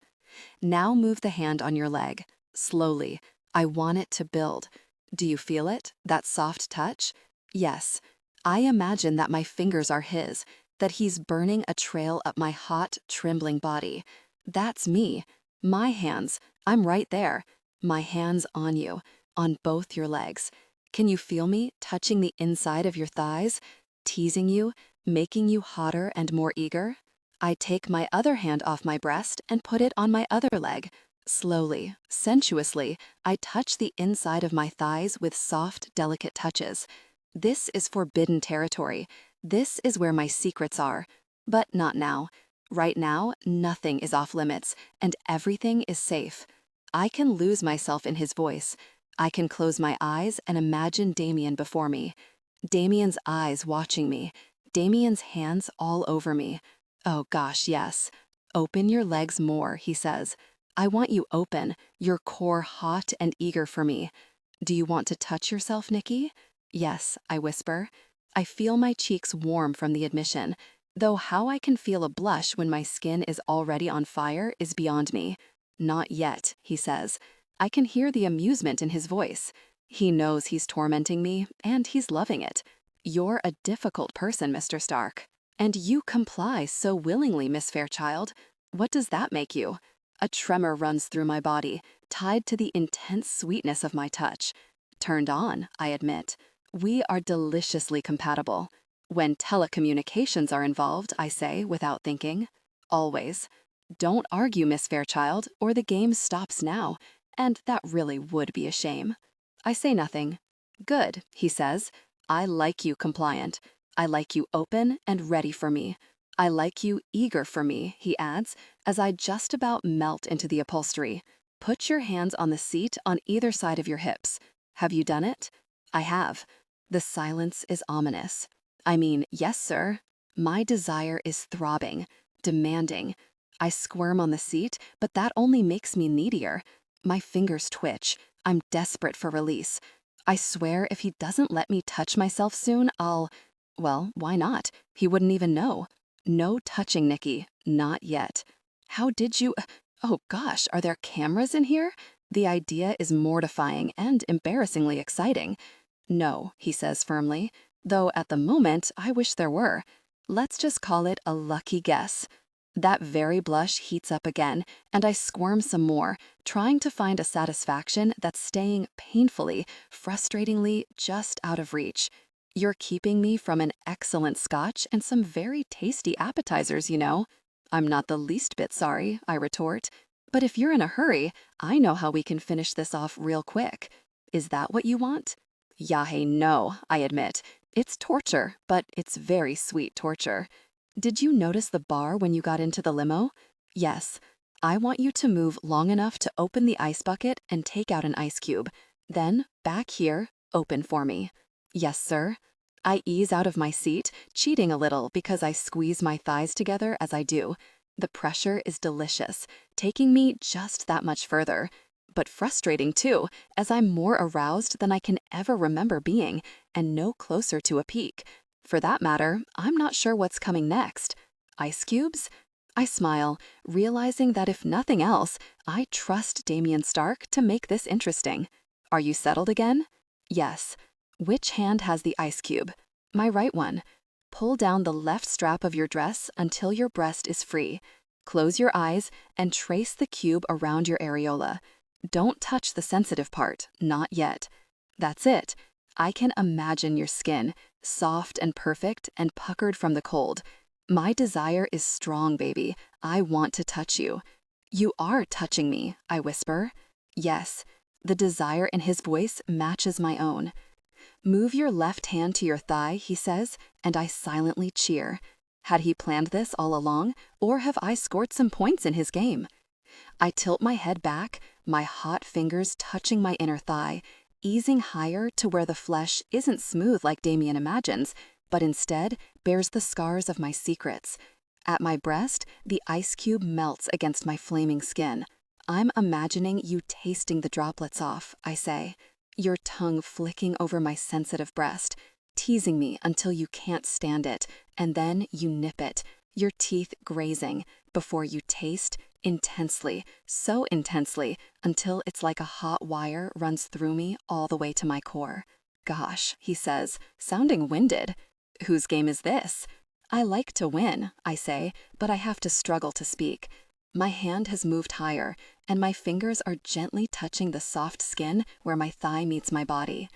Now move the hand on your leg. Slowly. I want it to build. Do you feel it? That soft touch? Yes. I imagine that my fingers are his, that he's burning a trail up my hot, trembling body. That's me. My hands. I'm right there. My hands on you, on both your legs. Can you feel me touching the inside of your thighs, teasing you, making you hotter and more eager? I take my other hand off my breast and put it on my other leg. Slowly, sensuously, I touch the inside of my thighs with soft, delicate touches. This is forbidden territory. This is where my secrets are. But not now. Right now, nothing is off limits, and everything is safe. I can lose myself in his voice. I can close my eyes and imagine Damien before me. Damien's eyes watching me. Damien's hands all over me. Oh gosh, yes. Open your legs more, he says. I want you open, your core hot and eager for me. Do you want to touch yourself, Nikki? Yes, I whisper. I feel my cheeks warm from the admission, though how I can feel a blush when my skin is already on fire is beyond me. Not yet, he says. I can hear the amusement in his voice. He knows he's tormenting me, and he's loving it. You're a difficult person, Mr. Stark. And you comply so willingly, Miss Fairchild. What does that make you? A tremor runs through my body, tied to the intense sweetness of my touch. Turned on, I admit. We are deliciously compatible. When telecommunications are involved, I say, without thinking. Always. Don't argue, Miss Fairchild, or the game stops now, and that really would be a shame. I say nothing. Good, he says. I like you compliant. I like you open and ready for me. I like you eager for me, he adds, as I just about melt into the upholstery. Put your hands on the seat on either side of your hips. Have you done it? I have. The silence is ominous. I mean, yes, sir. My desire is throbbing, demanding. I squirm on the seat, but that only makes me needier. My fingers twitch. I'm desperate for release. I swear if he doesn't let me touch myself soon, well, why not? He wouldn't even know. No touching, Nikki. Not yet. How did you... Oh gosh, are there cameras in here? The idea is mortifying and embarrassingly exciting. No, he says firmly, though at the moment I wish there were. Let's just call it a lucky guess. That very blush heats up again, and I squirm some more, trying to find a satisfaction that's staying painfully, frustratingly just out of reach. You're keeping me from an excellent scotch and some very tasty appetizers, you know. I'm not the least bit sorry, I retort. But if you're in a hurry, I know how we can finish this off real quick. Is that what you want? Yahe, no, I admit. It's torture, but it's very sweet torture. Did you notice the bar when you got into the limo? Yes. I want you to move long enough to open the ice bucket and take out an ice cube. Then, back here, open for me. Yes, sir. I ease out of my seat, cheating a little because I squeeze my thighs together as I do. The pressure is delicious, taking me just that much further. But frustrating too, as I'm more aroused than I can ever remember being, and no closer to a peak. For that matter, I'm not sure what's coming next. Ice cubes? I smile, realizing that if nothing else, I trust Damien Stark to make this interesting. Are you settled again? Yes. Which hand has the ice cube? My right one. Pull down the left strap of your dress until your breast is free. Close your eyes and trace the cube around your areola. Don't touch the sensitive part, not yet. That's it. I can imagine your skin, soft and perfect and puckered from the cold. My desire is strong, baby. I want to touch you. You are touching me, I whisper. Yes. The desire in his voice matches my own. Move your left hand to your thigh, he says, and I silently cheer. Had he planned this all along, or have I scored some points in his game? I tilt my head back, my hot fingers touching my inner thigh, easing higher to where the flesh isn't smooth like Damien imagines, but instead bears the scars of my secrets. At my breast, the ice cube melts against my flaming skin. I'm imagining you tasting the droplets off, I say, your tongue flicking over my sensitive breast. teasing me until you can't stand it, and then you nip it, your teeth grazing, before you taste intensely, so intensely, until it's like a hot wire runs through me all the way to my core. Gosh, he says, sounding winded. Whose game is this? I like to win, I say, but I have to struggle to speak. My hand has moved higher, and my fingers are gently touching the soft skin where my thigh meets my body.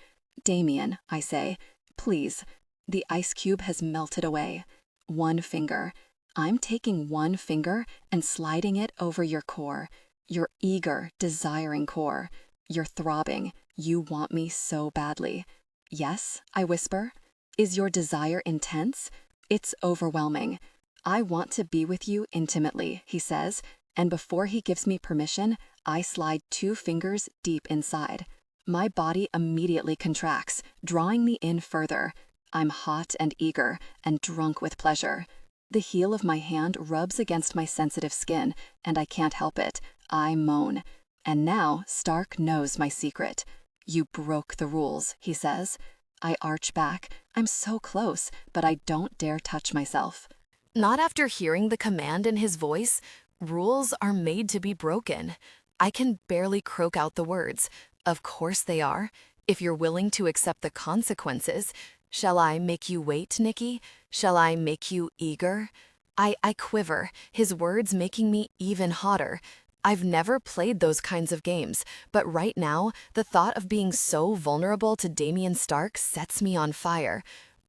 Damien, I say, please. The ice cube has melted away. One finger. I'm taking one finger and sliding it over your core, your eager, desiring core. You're throbbing. You want me so badly. Yes, I whisper. Is your desire intense? It's overwhelming. I want to be with you intimately, he says, and before he gives me permission, I slide 2 fingers deep inside. My body immediately contracts, drawing me in further. I'm hot and eager and drunk with pleasure. The heel of my hand rubs against my sensitive skin, and I can't help it. I moan. And now Stark knows my secret. You broke the rules, he says. I arch back. I'm so close, but I don't dare touch myself. Not after hearing the command in his voice. Rules are made to be broken. I can barely croak out the words. Of course they are. If you're willing to accept the consequences. Shall I make you wait, Nikki? Shall I make you eager? I quiver, his words making me even hotter. I've never played those kinds of games, but right now, the thought of being so vulnerable to Damien Stark sets me on fire.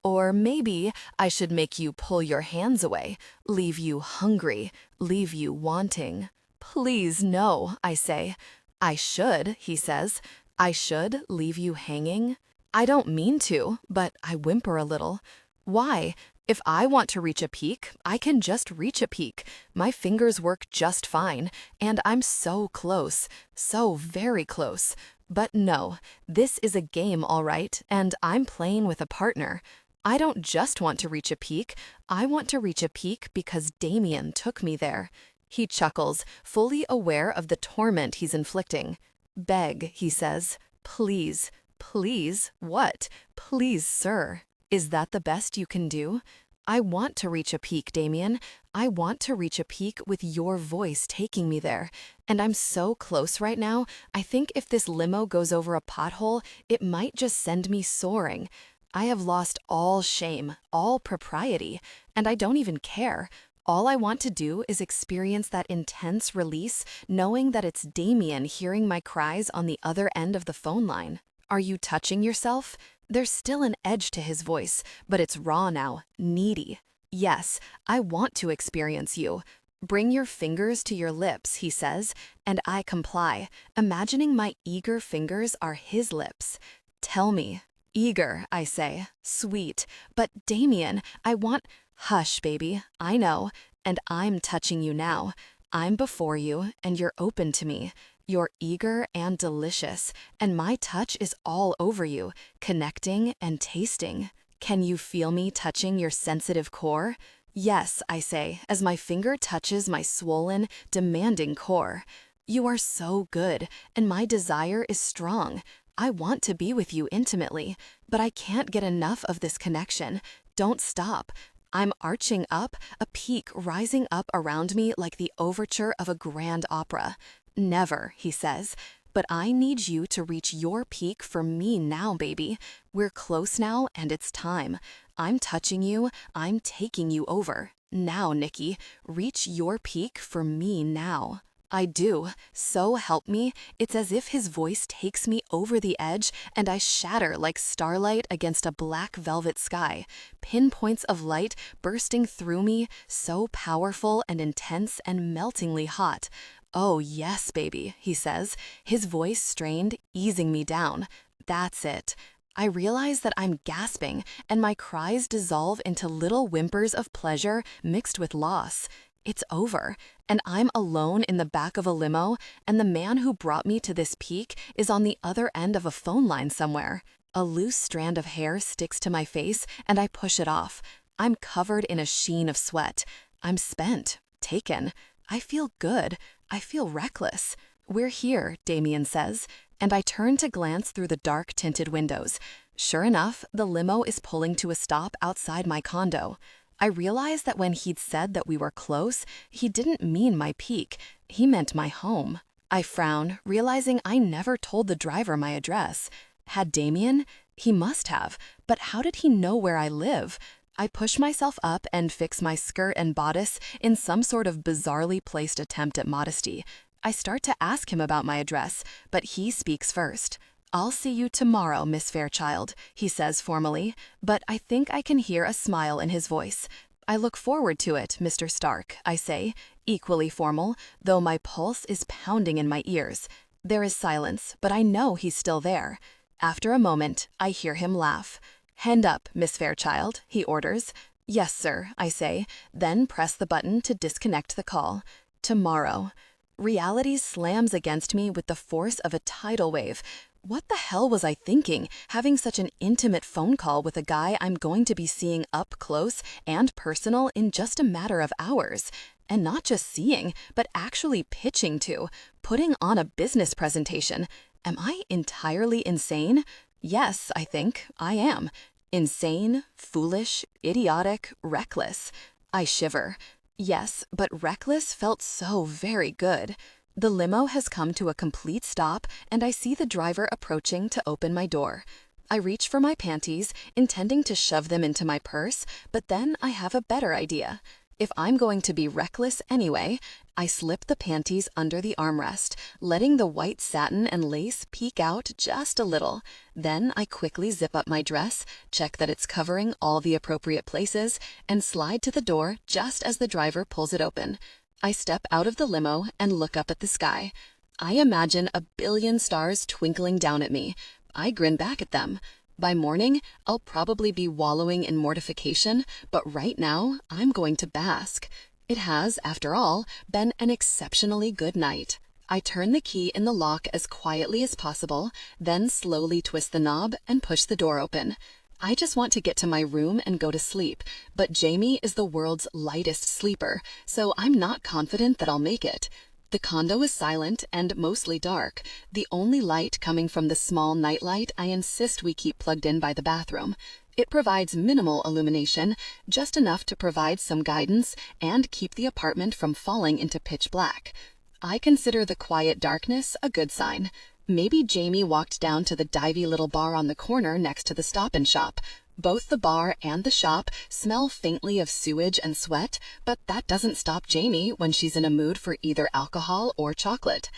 Or maybe I should make you pull your hands away, leave you hungry, leave you wanting. Please, no, I say. I should, he says. I should leave you hanging. I don't mean to, but I whimper a little. Why? If I want to reach a peak, I can just reach a peak. My fingers work just fine, and I'm so close, so very close. But no, this is a game, all right, and I'm playing with a partner. I don't just want to reach a peak. I want to reach a peak because Damien took me there. He chuckles, fully aware of the torment he's inflicting. Beg, he says. Please. Please, what? Please, sir. Is that the best you can do? I want to reach a peak, Damien. I want to reach a peak with your voice taking me there. And I'm so close right now, I think if this limo goes over a pothole, it might just send me soaring. I have lost all shame, all propriety, and I don't even care. All I want to do is experience that intense release, knowing that it's Damien hearing my cries on the other end of the phone line. Are you touching yourself? There's still an edge to his voice, but it's raw now, needy. Yes, I want to experience you. Bring your fingers to your lips, he says, and I comply, imagining my eager fingers are his lips. Tell me. Eager, I say. Sweet. But Damien, I want... Hush, baby. I know. And I'm touching you now. I'm before you, and you're open to me. You're eager and delicious, and my touch is all over you, connecting and tasting. Can you feel me touching your sensitive core? Yes, I say, as my finger touches my swollen, demanding core. You are so good, and my desire is strong. I want to be with you intimately, but I can't get enough of this connection. Don't stop. I'm arching up, a peak rising up around me like the overture of a grand opera. Never, he says, but I need you to reach your peak for me now, baby. We're close now, and it's time. I'm touching you, I'm taking you over. Now, Nikki, reach your peak for me now. I do. So help me, it's as if his voice takes me over the edge and I shatter like starlight against a black velvet sky. Pinpoints of light bursting through me, so powerful and intense and meltingly hot. Oh, yes, baby, he says, his voice strained, easing me down. That's it. I realize that I'm gasping, and my cries dissolve into little whimpers of pleasure mixed with loss. It's over, and I'm alone in the back of a limo, and the man who brought me to this peak is on the other end of a phone line somewhere. A loose strand of hair sticks to my face, and I push it off. I'm covered in a sheen of sweat. I'm spent, taken. I feel good. I feel reckless. We're here, Damien says, and I turn to glance through the dark-tinted windows. Sure enough, the limo is pulling to a stop outside my condo. I realize that when he'd said that we were close, he didn't mean my peak, he meant my home. I frown, realizing I never told the driver my address. Had Damien? He must have, but how did he know where I live? I push myself up and fix my skirt and bodice in some sort of bizarrely placed attempt at modesty. I start to ask him about my address, but he speaks first. "I'll see you tomorrow, Miss Fairchild," he says formally, but I think I can hear a smile in his voice. "I look forward to it, Mr. Stark," I say, equally formal, though my pulse is pounding in my ears. There is silence, but I know he's still there. After a moment, I hear him laugh. "Hand up, Miss Fairchild," he orders. "Yes, sir," I say, then press the button to disconnect the call. Tomorrow. Reality slams against me with the force of a tidal wave. What the hell was I thinking, having such an intimate phone call with a guy I'm going to be seeing up close and personal in just a matter of hours? And not just seeing, but actually pitching to, putting on a business presentation. Am I entirely insane? Yes, I think I am. Insane, foolish, idiotic, reckless. I shiver. Yes, but reckless felt so very good. The limo has come to a complete stop, and I see the driver approaching to open my door. I reach for my panties, intending to shove them into my purse, but then I have a better idea. If I'm going to be reckless anyway, I slip the panties under the armrest, letting the white satin and lace peek out just a little. Then I quickly zip up my dress, check that it's covering all the appropriate places, and slide to the door just as the driver pulls it open. I step out of the limo and look up at the sky. I imagine a billion stars twinkling down at me. I grin back at them. By morning, I'll probably be wallowing in mortification, but right now, I'm going to bask. It has, after all, been an exceptionally good night. I turn the key in the lock as quietly as possible, then slowly twist the knob and push the door open. I just want to get to my room and go to sleep, but Jamie is the world's lightest sleeper, so I'm not confident that I'll make it. The condo is silent and mostly dark, the only light coming from the small nightlight I insist we keep plugged in by the bathroom. It provides minimal illumination, just enough to provide some guidance and keep the apartment from falling into pitch black. I consider the quiet darkness a good sign. Maybe Jamie walked down to the divey little bar on the corner next to the Stop and Shop. Both the bar and the shop smell faintly of sewage and sweat, but that doesn't stop Jamie when she's in a mood for either alcohol or chocolate.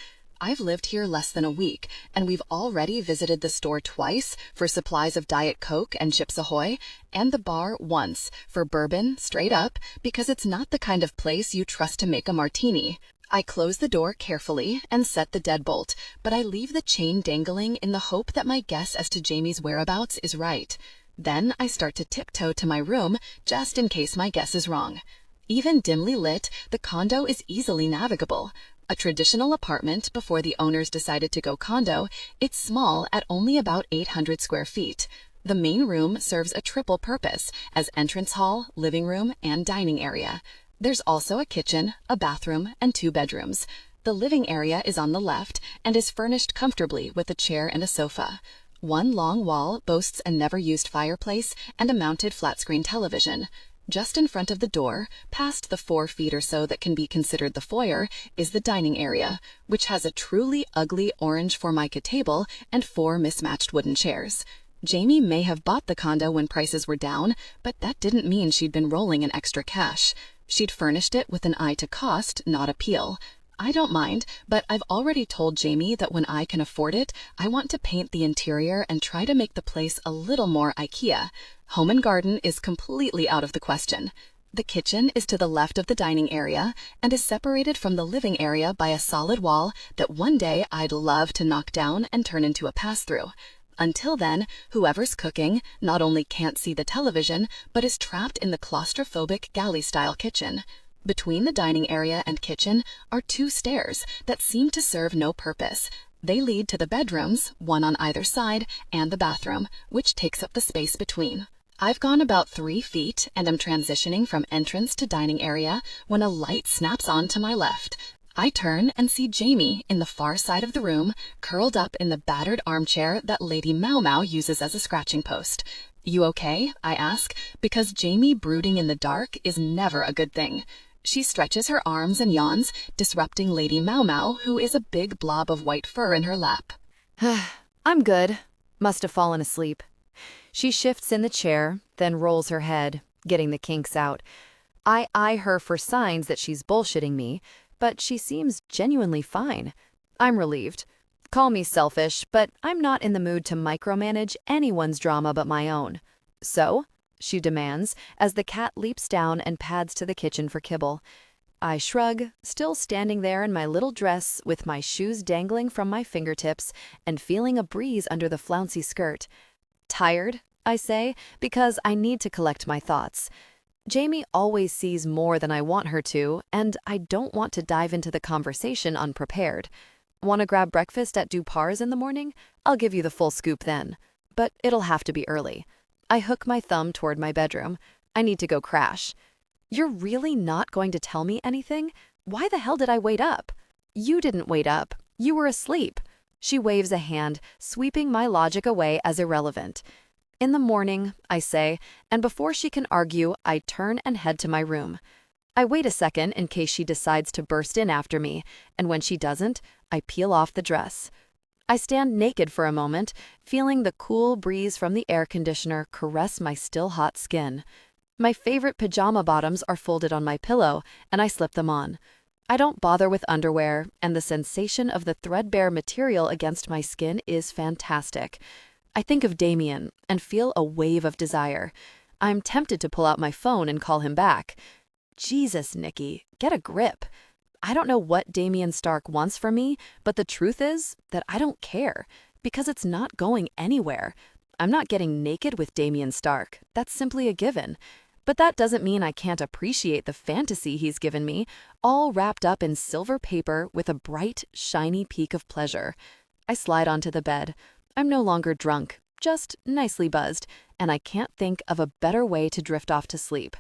I've lived here less than a week, and we've already visited the store twice for supplies of Diet Coke and Chips Ahoy, and the bar once for bourbon, straight up, because it's not the kind of place you trust to make a martini. I close the door carefully and set the deadbolt, but I leave the chain dangling in the hope that my guess as to Jamie's whereabouts is right. Then I start to tiptoe to my room, just in case my guess is wrong. Even dimly lit, the condo is easily navigable. A traditional apartment before the owners decided to go condo, it's small at only about 800 square feet. The main room serves a triple purpose as entrance hall, living room, and dining area. There's also a kitchen, a bathroom, and 2 bedrooms. The living area is on the left and is furnished comfortably with a chair and a sofa. One long wall boasts a never-used fireplace and a mounted flat-screen television. Just in front of the door, past the 4 feet or so that can be considered the foyer, is the dining area, which has a truly ugly orange Formica table and 4 mismatched wooden chairs. Jamie may have bought the condo when prices were down, but that didn't mean she'd been rolling in extra cash. She'd furnished it with an eye to cost, not appeal. I don't mind, but I've already told Jamie that when I can afford it, I want to paint the interior and try to make the place a little more IKEA. Home and garden is completely out of the question. The kitchen is to the left of the dining area and is separated from the living area by a solid wall that one day I'd love to knock down and turn into a pass-through. Until then, whoever's cooking not only can't see the television, but is trapped in the claustrophobic galley-style kitchen. Between the dining area and kitchen are 2 stairs that seem to serve no purpose. They lead to the bedrooms, one on either side, and the bathroom, which takes up the space between. I've gone about 3 feet and am transitioning from entrance to dining area when a light snaps on to my left. I turn and see Jamie in the far side of the room, curled up in the battered armchair that Lady Mau Mau uses as a scratching post. "You okay?" I ask, because Jamie brooding in the dark is never a good thing. She stretches her arms and yawns, disrupting Lady Mau Mau, who is a big blob of white fur in her lap. I'm good. Must have fallen asleep. She shifts in the chair, then rolls her head, getting the kinks out. I eye her for signs that she's bullshitting me, but she seems genuinely fine. I'm relieved. Call me selfish, but I'm not in the mood to micromanage anyone's drama but my own. "So?" she demands, as the cat leaps down and pads to the kitchen for kibble. I shrug, still standing there in my little dress with my shoes dangling from my fingertips and feeling a breeze under the flouncy skirt. "Tired?" I say, because I need to collect my thoughts. Jamie always sees more than I want her to, and I don't want to dive into the conversation unprepared. Want to grab breakfast at Dupar's in the morning? I'll give you the full scoop then. But it'll have to be early. I hook my thumb toward my bedroom. I need to go crash. "You're really not going to tell me anything? Why the hell did I wait up?" "You didn't wait up. You were asleep." She waves a hand, sweeping my logic away as irrelevant. "In the morning," I say, and before she can argue, I turn and head to my room. I wait a second in case she decides to burst in after me, and when she doesn't, I peel off the dress. I stand naked for a moment, feeling the cool breeze from the air conditioner caress my still hot skin. My favorite pajama bottoms are folded on my pillow, and I slip them on. I don't bother with underwear, and the sensation of the threadbare material against my skin is fantastic. I think of Damien and feel a wave of desire. I'm tempted to pull out my phone and call him back. Jesus, Nikki, get a grip. I don't know what Damien Stark wants from me, but the truth is that I don't care, because it's not going anywhere. I'm not getting naked with Damien Stark. That's simply a given. But that doesn't mean I can't appreciate the fantasy he's given me, all wrapped up in silver paper with a bright, shiny peak of pleasure. I slide onto the bed. I'm no longer drunk, just nicely buzzed, and I can't think of a better way to drift off to sleep.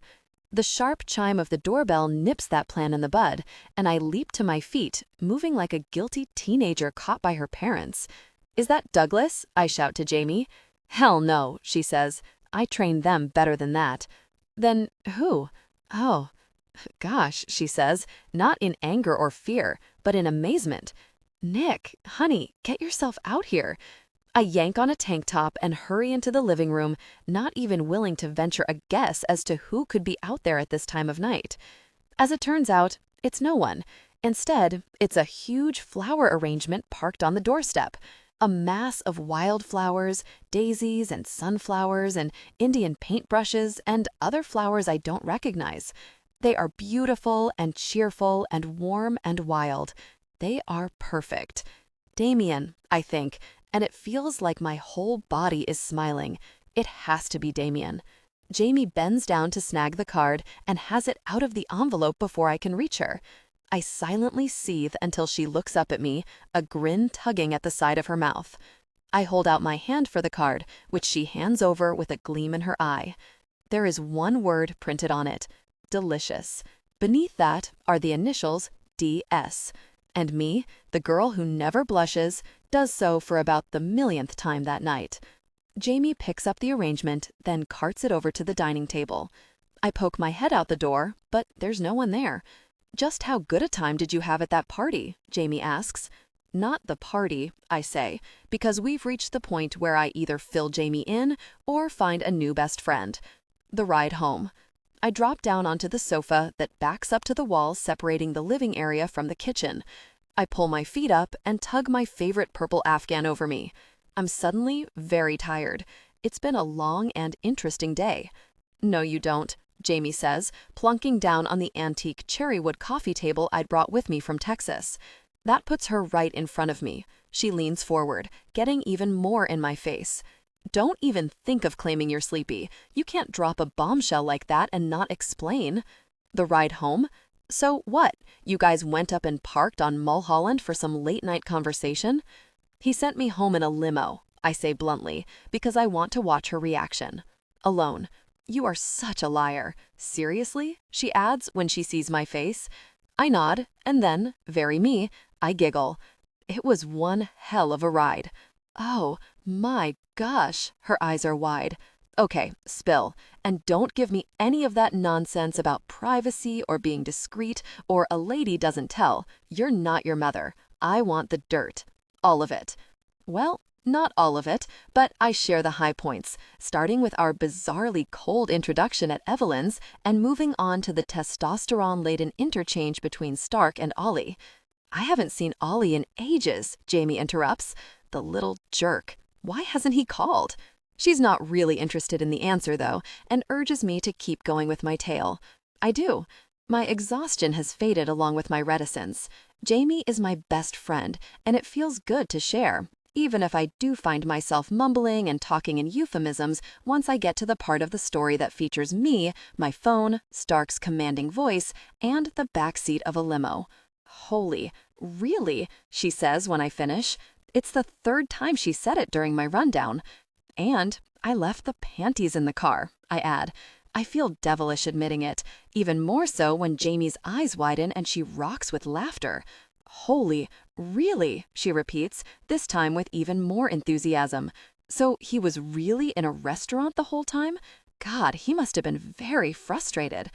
The sharp chime of the doorbell nips that plan in the bud, and I leap to my feet, moving like a guilty teenager caught by her parents. "Is that Douglas?" I shout to Jamie. "Hell no," she says. "I trained them better than that." "Then who?" "Oh, gosh," she says, not in anger or fear, but in amazement. "Nick, honey, get yourself out here." I yank on a tank top and hurry into the living room, not even willing to venture a guess as to who could be out there at this time of night. As it turns out, it's no one. Instead, it's a huge flower arrangement parked on the doorstep. A mass of wildflowers, daisies and sunflowers and Indian paintbrushes and other flowers I don't recognize. They are beautiful and cheerful and warm and wild. They are perfect. Damien, I think, and it feels like my whole body is smiling. It has to be Damien. Jamie bends down to snag the card and has it out of the envelope before I can reach her. I silently seethe until she looks up at me, a grin tugging at the side of her mouth. I hold out my hand for the card, which she hands over with a gleam in her eye. There is one word printed on it: delicious. Beneath that are the initials DS. And me, the girl who never blushes, does so for about the millionth time that night. Jamie picks up the arrangement, then carts it over to the dining table. I poke my head out the door, but there's no one there. "Just how good a time did you have at that party?" Jamie asks. "Not the party," I say, because we've reached the point where I either fill Jamie in or find a new best friend. The ride home. I drop down onto the sofa that backs up to the wall separating the living area from the kitchen. I pull my feet up and tug my favorite purple Afghan over me. I'm suddenly very tired. It's been a long and interesting day. "No, you don't," Jamie says, plunking down on the antique cherrywood coffee table I'd brought with me from Texas. That puts her right in front of me. She leans forward, getting even more in my face. "Don't even think of claiming you're sleepy. You can't drop a bombshell like that and not explain." "The ride home? So what? You guys went up and parked on Mulholland for some late-night conversation?" "He sent me home in a limo," I say bluntly, because I want to watch her reaction. "Alone." "You are such a liar." "Seriously?" she adds when she sees my face. I nod, and then, very me, I giggle. It was one hell of a ride. Oh, my gosh, her eyes are wide. Okay, spill. And don't give me any of that nonsense about privacy or being discreet or a lady doesn't tell. You're not your mother. I want the dirt. All of it. Well, not all of it, but I share the high points, starting with our bizarrely cold introduction at Evelyn's and moving on to the testosterone-laden interchange between Stark and Ollie. I haven't seen Ollie in ages, Jamie interrupts. The little jerk. Why hasn't he called? She's not really interested in the answer, though, and urges me to keep going with my tale. I do. My exhaustion has faded along with my reticence. Jamie is my best friend, and it feels good to share, even if I do find myself mumbling and talking in euphemisms once I get to the part of the story that features me, my phone, Stark's commanding voice, and the backseat of a limo. Holy, really? She says when I finish. It's the third time she said it during my rundown. And I left the panties in the car, I add. I feel devilish admitting it, even more so when Jamie's eyes widen and she rocks with laughter. Holy, really? She repeats, this time with even more enthusiasm. So he was really in a restaurant the whole time? God, he must have been very frustrated.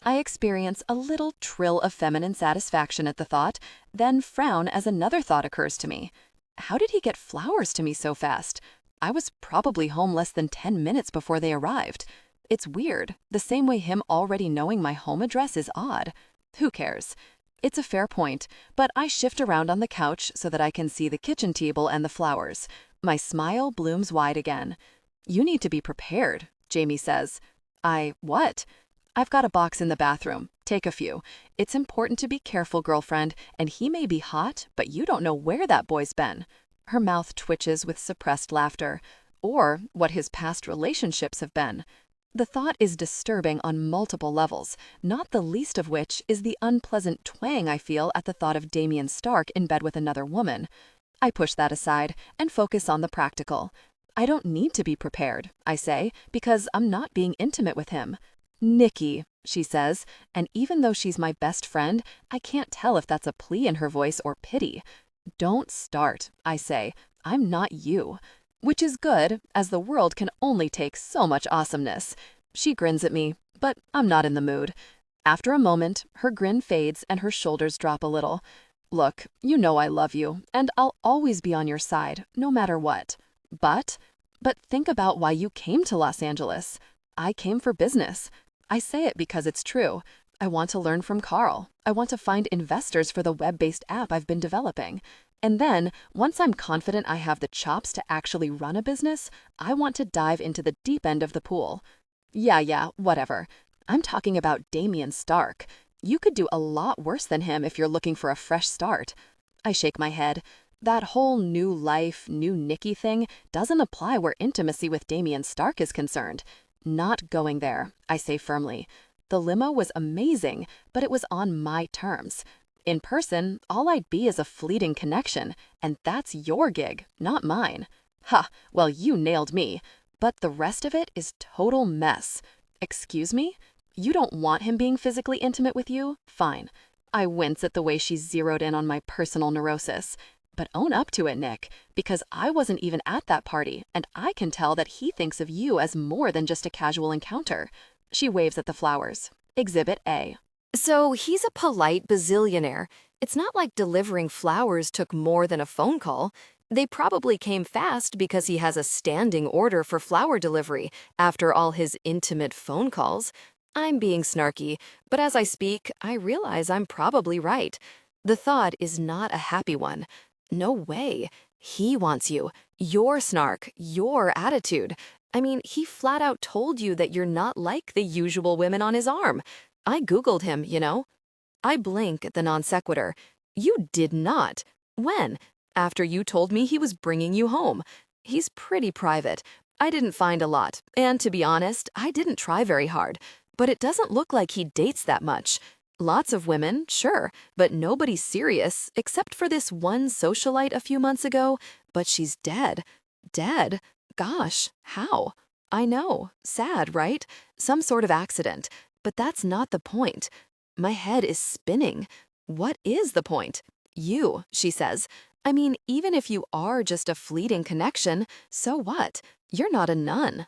I experience a little trill of feminine satisfaction at the thought, then frown as another thought occurs to me. How did he get flowers to me so fast? I was probably home less than 10 minutes before they arrived. It's weird, the same way him already knowing my home address is odd. Who cares? It's a fair point, but I shift around on the couch so that I can see the kitchen table and the flowers. My smile blooms wide again. You need to be prepared, Jamie says. What? I've got a box in the bathroom. Take a few. It's important to be careful, girlfriend, and he may be hot, but you don't know where that boy's been. Her mouth twitches with suppressed laughter, or what his past relationships have been. The thought is disturbing on multiple levels, not the least of which is the unpleasant twang I feel at the thought of Damien Stark in bed with another woman. I push that aside and focus on the practical. I don't need to be prepared, I say, because I'm not being intimate with him. Nikki, she says, and even though she's my best friend, I can't tell if that's a plea in her voice or pity. Don't start, I say. I'm not you. Which is good, as the world can only take so much awesomeness. She grins at me, but I'm not in the mood. After a moment, her grin fades and her shoulders drop a little. Look, you know I love you, and I'll always be on your side, no matter what. But think about why you came to Los Angeles. I came for business. I say it because it's true. I want to learn from Carl. I want to find investors for the web-based app I've been developing. And then, once I'm confident I have the chops to actually run a business, I want to dive into the deep end of the pool. Yeah, whatever. I'm talking about Damien Stark. You could do a lot worse than him if you're looking for a fresh start. I shake my head. That whole new life, new Nikki thing doesn't apply where intimacy with Damien Stark is concerned. Not going there, I say firmly. The limo was amazing, but it was on my terms. In person, all I'd be is a fleeting connection, and that's your gig, not mine. Ha, well, you nailed me. But the rest of it is total mess. Excuse me? You don't want him being physically intimate with you? Fine. I wince at the way she's zeroed in on my personal neurosis. But own up to it, Nick, because I wasn't even at that party, and I can tell that he thinks of you as more than just a casual encounter. She waves at the flowers. Exhibit A. So he's a polite bazillionaire. It's not like delivering flowers took more than a phone call. They probably came fast because he has a standing order for flower delivery after all his intimate phone calls. I'm being snarky, but as I speak, I realize I'm probably right. The thought is not a happy one. No way. He wants you. Your snark, your attitude. I mean, he flat out told you that you're not like the usual women on his arm. I Googled him, you know. I blink at the non sequitur. You did not. When? After you told me he was bringing you home. He's pretty private. I didn't find a lot, and to be honest, I didn't try very hard. But it doesn't look like he dates that much. Lots of women, sure, but nobody serious, except for this one socialite a few months ago. But she's dead. Dead? Gosh, how? I know. Sad, right? Some sort of accident. But that's not the point. My head is spinning. What is the point? You, she says. I mean, even if you are just a fleeting connection, so what? You're not a nun.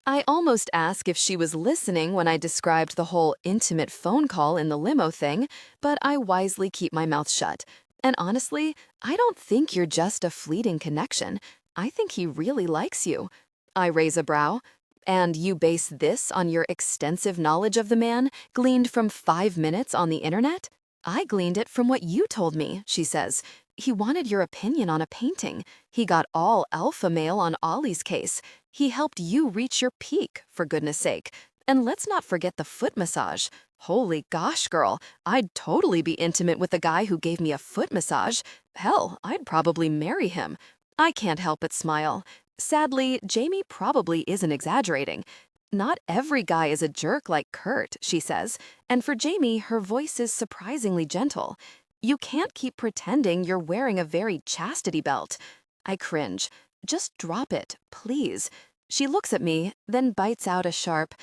I almost ask if she was listening when I described the whole intimate phone call in the limo thing, but I wisely keep my mouth shut. And honestly, I don't think you're just a fleeting connection. I think he really likes you. I raise a brow. And you base this on your extensive knowledge of the man, gleaned from 5 minutes on the internet? I gleaned it from what you told me, she says. He wanted your opinion on a painting. He got all alpha male on Ollie's case. He helped you reach your peak, for goodness sake. And let's not forget the foot massage. Holy gosh, girl, I'd totally be intimate with the guy who gave me a foot massage. Hell, I'd probably marry him. I can't help but smile. Sadly, Jamie probably isn't exaggerating. Not every guy is a jerk like Kurt, she says, and for Jamie, her voice is surprisingly gentle. You can't keep pretending you're wearing a very chastity belt. I cringe. Just drop it, please. She looks at me, then bites out a sharp,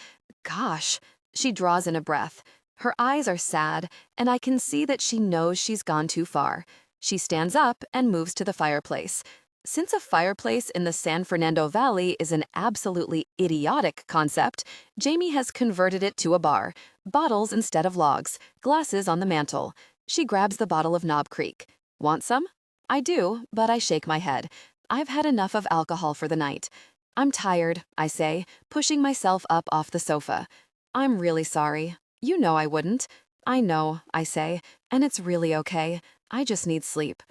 gosh. She draws in a breath. Her eyes are sad, and I can see that she knows she's gone too far. She stands up and moves to the fireplace. Since a fireplace in the San Fernando Valley is an absolutely idiotic concept, Jamie has converted it to a bar. Bottles instead of logs, glasses on the mantel. She grabs the bottle of Knob Creek. Want some? I do, but I shake my head. I've had enough of alcohol for the night. I'm tired, I say, pushing myself up off the sofa. I'm really sorry. You know I wouldn't. I know, I say, and it's really okay. I just need sleep.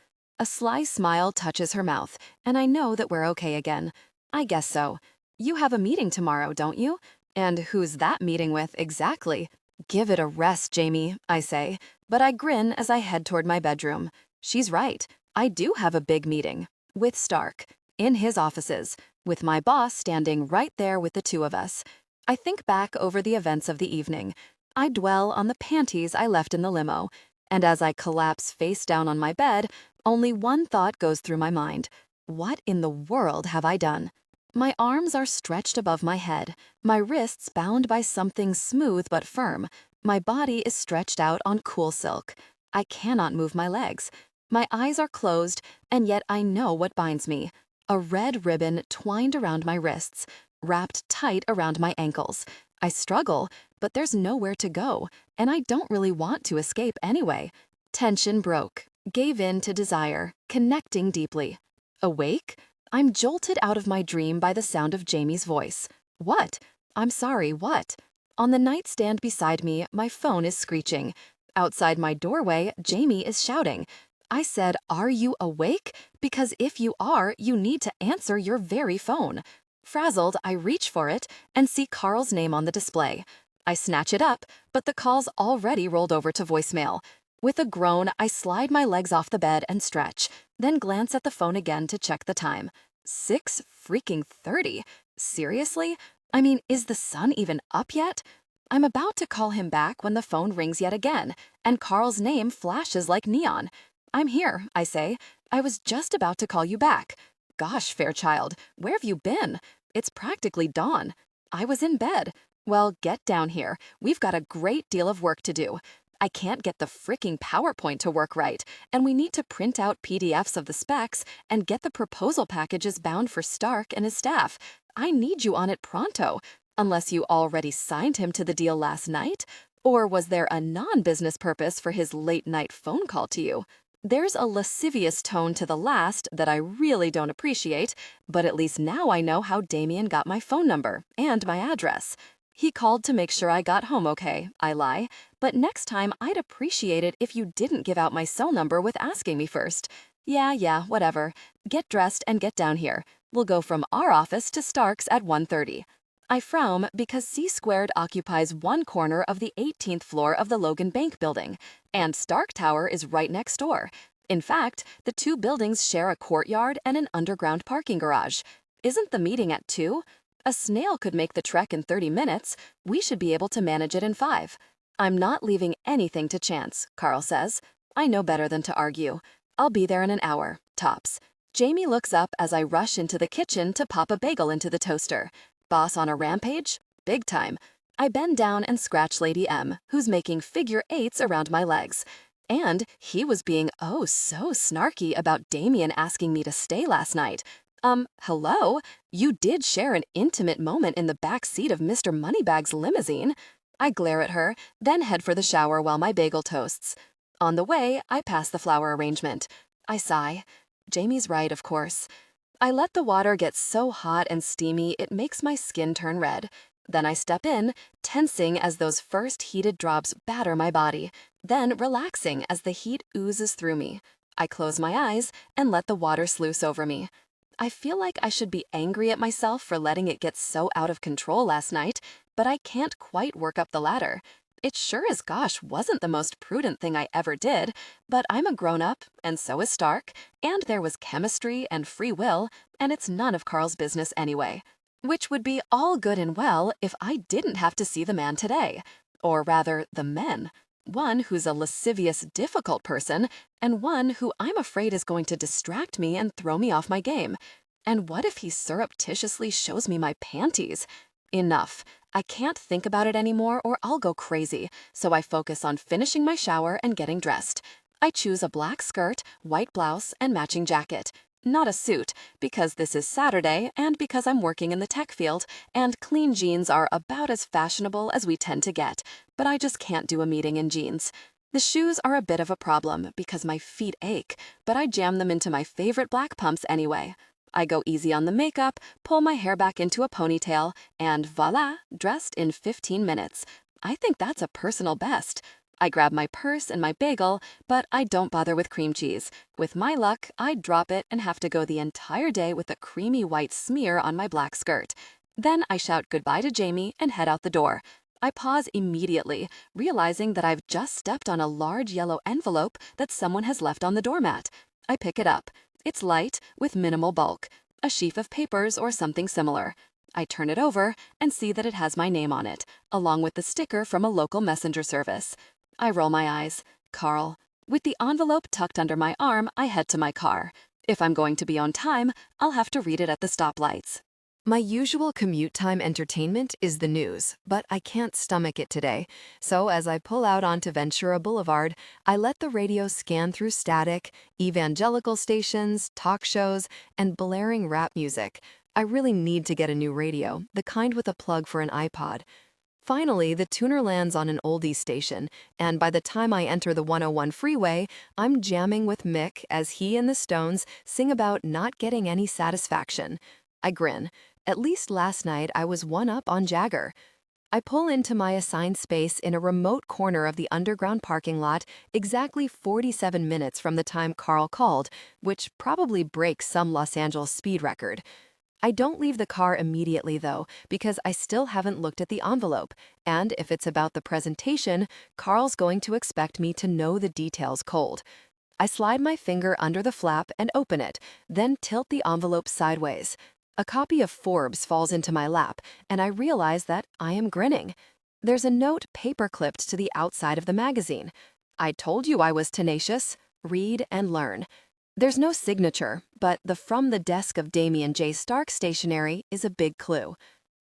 A sly smile touches her mouth, and I know that we're okay again. I guess so. You have a meeting tomorrow, don't you? And who's that meeting with exactly? Give it a rest, Jamie, I say, but I grin as I head toward my bedroom. She's right. I do have a big meeting. With Stark. In his offices. With my boss standing right there with the two of us. I think back over the events of the evening. I dwell on the panties I left in the limo. And as I collapse face down on my bed, only one thought goes through my mind. What in the world have I done? My arms are stretched above my head, my wrists bound by something smooth but firm. My body is stretched out on cool silk. I cannot move my legs. My eyes are closed, and yet I know what binds me. A red ribbon twined around my wrists, wrapped tight around my ankles. I struggle, but there's nowhere to go, and I don't really want to escape anyway. Tension broke. Gave in to desire, connecting deeply. Awake? I'm jolted out of my dream by the sound of Jamie's voice. What? I'm sorry, what? On the nightstand beside me, my phone is screeching. Outside my doorway, Jamie is shouting. I said, "Are you awake? Because if you are, you need to answer your very phone." Frazzled, I reach for it and see Carl's name on the display. I snatch it up, but the call's already rolled over to voicemail. With a groan, I slide my legs off the bed and stretch, then glance at the phone again to check the time. 6:30. Seriously? I mean, is the sun even up yet? I'm about to call him back when the phone rings yet again, and Carl's name flashes like neon. I'm here, I say. I was just about to call you back. Gosh, Fairchild, where have you been? It's practically dawn. I was in bed. Well, get down here. We've got a great deal of work to do. I can't get the fricking PowerPoint to work right, and we need to print out PDFs of the specs and get the proposal packages bound for Stark and his staff. I need you on it pronto, unless you already signed him to the deal last night? Or was there a non-business purpose for his late-night phone call to you? There's a lascivious tone to the last that I really don't appreciate, but at least now I know how Damien got my phone number and my address. He called to make sure I got home okay, I lie, but next time I'd appreciate it if you didn't give out my cell number with asking me first. Yeah, whatever. Get dressed and get down here. We'll go from our office to Stark's at 1:30. I frown because C-Squared occupies one corner of the 18th floor of the Logan Bank building, and Stark Tower is right next door. In fact, the two buildings share a courtyard and an underground parking garage. Isn't the meeting at 2? A snail could make the trek in 30 minutes. We should be able to manage it in 5. I'm not leaving anything to chance, Carl says. I know better than to argue. I'll be there in an hour, tops. Jamie looks up as I rush into the kitchen to pop a bagel into the toaster. Boss on a rampage? Big time. I bend down and scratch Lady M, who's making figure 8s around my legs. And he was being oh so snarky about Damien asking me to stay last night. Hello? You did share an intimate moment in the back seat of Mr. Moneybags' limousine. I glare at her, then head for the shower while my bagel toasts. On the way, I pass the flower arrangement. I sigh. Jamie's right, of course. I let the water get so hot and steamy it makes my skin turn red. Then I step in, tensing as those first heated drops batter my body, then relaxing as the heat oozes through me. I close my eyes and let the water sluice over me. I feel like I should be angry at myself for letting it get so out of control last night, but I can't quite work up the ladder. It sure as gosh wasn't the most prudent thing I ever did, but I'm a grown-up, and so is Stark, and there was chemistry and free will, and it's none of Carl's business anyway. Which would be all good and well if I didn't have to see the man today. Or rather, the men. One who's a lascivious, difficult person, and one who I'm afraid is going to distract me and throw me off my game. And what if he surreptitiously shows me my panties? Enough. I can't think about it anymore or I'll go crazy, so I focus on finishing my shower and getting dressed. I choose a black skirt, white blouse, and matching jacket. Not a suit, because this is Saturday and because I'm working in the tech field, and clean jeans are about as fashionable as we tend to get, but I just can't do a meeting in jeans. The shoes are a bit of a problem because my feet ache, but I jam them into my favorite black pumps anyway. I go easy on the makeup, pull my hair back into a ponytail, and voila, dressed in 15 minutes. I think that's a personal best. I grab my purse and my bagel, but I don't bother with cream cheese. With my luck, I'd drop it and have to go the entire day with a creamy white smear on my black skirt. Then I shout goodbye to Jamie and head out the door. I pause immediately, realizing that I've just stepped on a large yellow envelope that someone has left on the doormat. I pick it up. It's light, with minimal bulk, a sheaf of papers or something similar. I turn it over and see that it has my name on it, along with the sticker from a local messenger service. I roll my eyes. Carl. With the envelope tucked under my arm, I head to my car. If I'm going to be on time, I'll have to read it at the stoplights. My usual commute time entertainment is the news, but I can't stomach it today. So as I pull out onto Ventura Boulevard, I let the radio scan through static, evangelical stations, talk shows, and blaring rap music. I really need to get a new radio, the kind with a plug for an iPod. Finally, the tuner lands on an oldie station, and by the time I enter the 101 freeway, I'm jamming with Mick as he and the Stones sing about not getting any satisfaction. I grin. At least last night I was one up on Jagger. I pull into my assigned space in a remote corner of the underground parking lot exactly 47 minutes from the time Carl called, which probably breaks some Los Angeles speed record. I don't leave the car immediately, though, because I still haven't looked at the envelope, and if it's about the presentation, Carl's going to expect me to know the details cold. I slide my finger under the flap and open it, then tilt the envelope sideways. A copy of Forbes falls into my lap, and I realize that I am grinning. There's a note paper-clipped to the outside of the magazine. I told you I was tenacious. Read and learn. There's no signature, but the From the Desk of Damien J. Stark stationery is a big clue.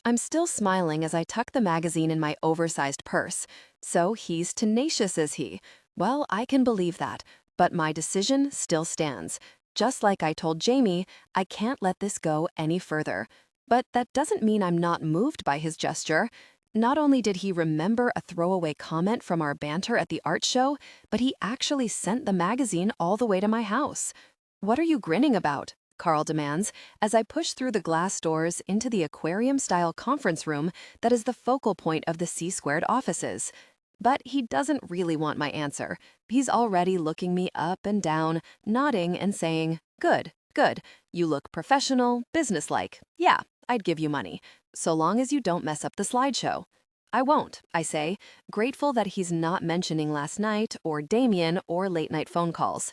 I'm still smiling as I tuck the magazine in my oversized purse. So he's tenacious, is he? Well, I can believe that, but my decision still stands. Just like I told Jamie, I can't let this go any further. But that doesn't mean I'm not moved by his gesture. Not only did he remember a throwaway comment from our banter at the art show, but he actually sent the magazine all the way to my house. "What are you grinning about?" Carl demands, as I push through the glass doors into the aquarium-style conference room that is the focal point of the C-squared offices. But he doesn't really want my answer. He's already looking me up and down, nodding and saying, "Good, good. You look professional, businesslike. Yeah, I'd give you money, so long as you don't mess up the slideshow." "I won't," I say, grateful that he's not mentioning last night or Damien or late-night phone calls.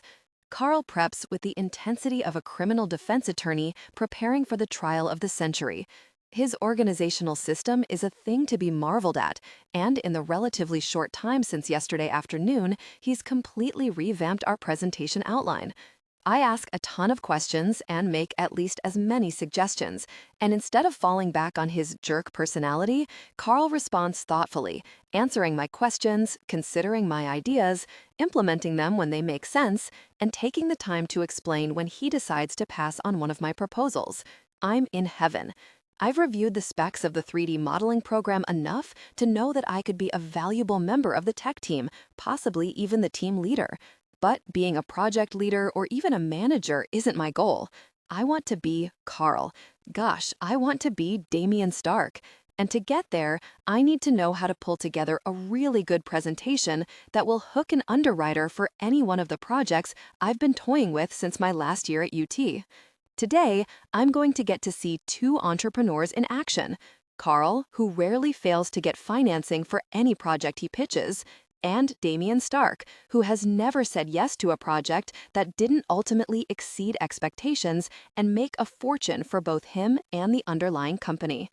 Carl preps with the intensity of a criminal defense attorney preparing for the trial of the century. His organizational system is a thing to be marveled at, and in the relatively short time since yesterday afternoon, he's completely revamped our presentation outline. I ask a ton of questions and make at least as many suggestions, and instead of falling back on his jerk personality, Carl responds thoughtfully, answering my questions, considering my ideas, implementing them when they make sense, and taking the time to explain when he decides to pass on one of my proposals. I'm in heaven. I've reviewed the specs of the 3D modeling program enough to know that I could be a valuable member of the tech team, possibly even the team leader. But being a project leader or even a manager isn't my goal. I want to be Carl. Gosh, I want to be Damien Stark. And to get there, I need to know how to pull together a really good presentation that will hook an underwriter for any one of the projects I've been toying with since my last year at UT. Today, I'm going to get to see two entrepreneurs in action. Carl, who rarely fails to get financing for any project he pitches, and Damien Stark, who has never said yes to a project that didn't ultimately exceed expectations and make a fortune for both him and the underlying company.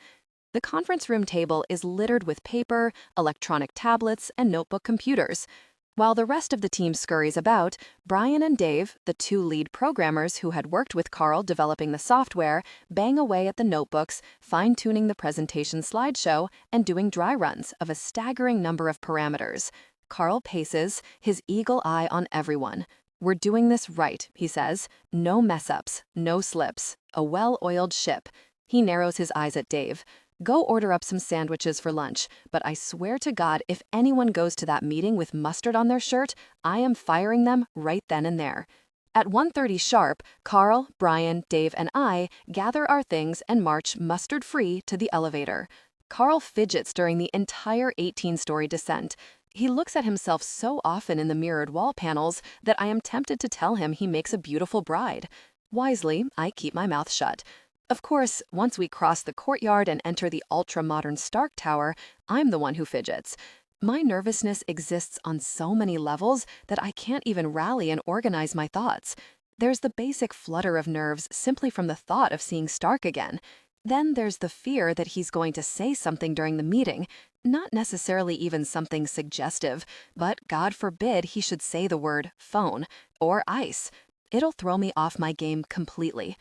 The conference room table is littered with paper, electronic tablets, and notebook computers. While the rest of the team scurries about, Brian and Dave, the two lead programmers who had worked with Carl developing the software, bang away at the notebooks, fine-tuning the presentation slideshow, and doing dry runs of a staggering number of parameters. Carl paces, his eagle eye on everyone. "We're doing this right," he says. "No mess-ups, no slips. A well-oiled ship." He narrows his eyes at Dave. "Go order up some sandwiches for lunch, but I swear to God, if anyone goes to that meeting with mustard on their shirt, I am firing them right then and there." At 1:30 sharp, Carl, Brian, Dave, and I gather our things and march mustard-free to the elevator. Carl fidgets during the entire 18-story descent. He looks at himself so often in the mirrored wall panels that I am tempted to tell him he makes a beautiful bride. Wisely, I keep my mouth shut. Of course, once we cross the courtyard and enter the ultra-modern Stark Tower, I'm the one who fidgets. My nervousness exists on so many levels that I can't even rally and organize my thoughts. There's the basic flutter of nerves simply from the thought of seeing Stark again. Then there's the fear that he's going to say something during the meeting, not necessarily even something suggestive, but God forbid he should say the word phone or ice. It'll throw me off my game completely.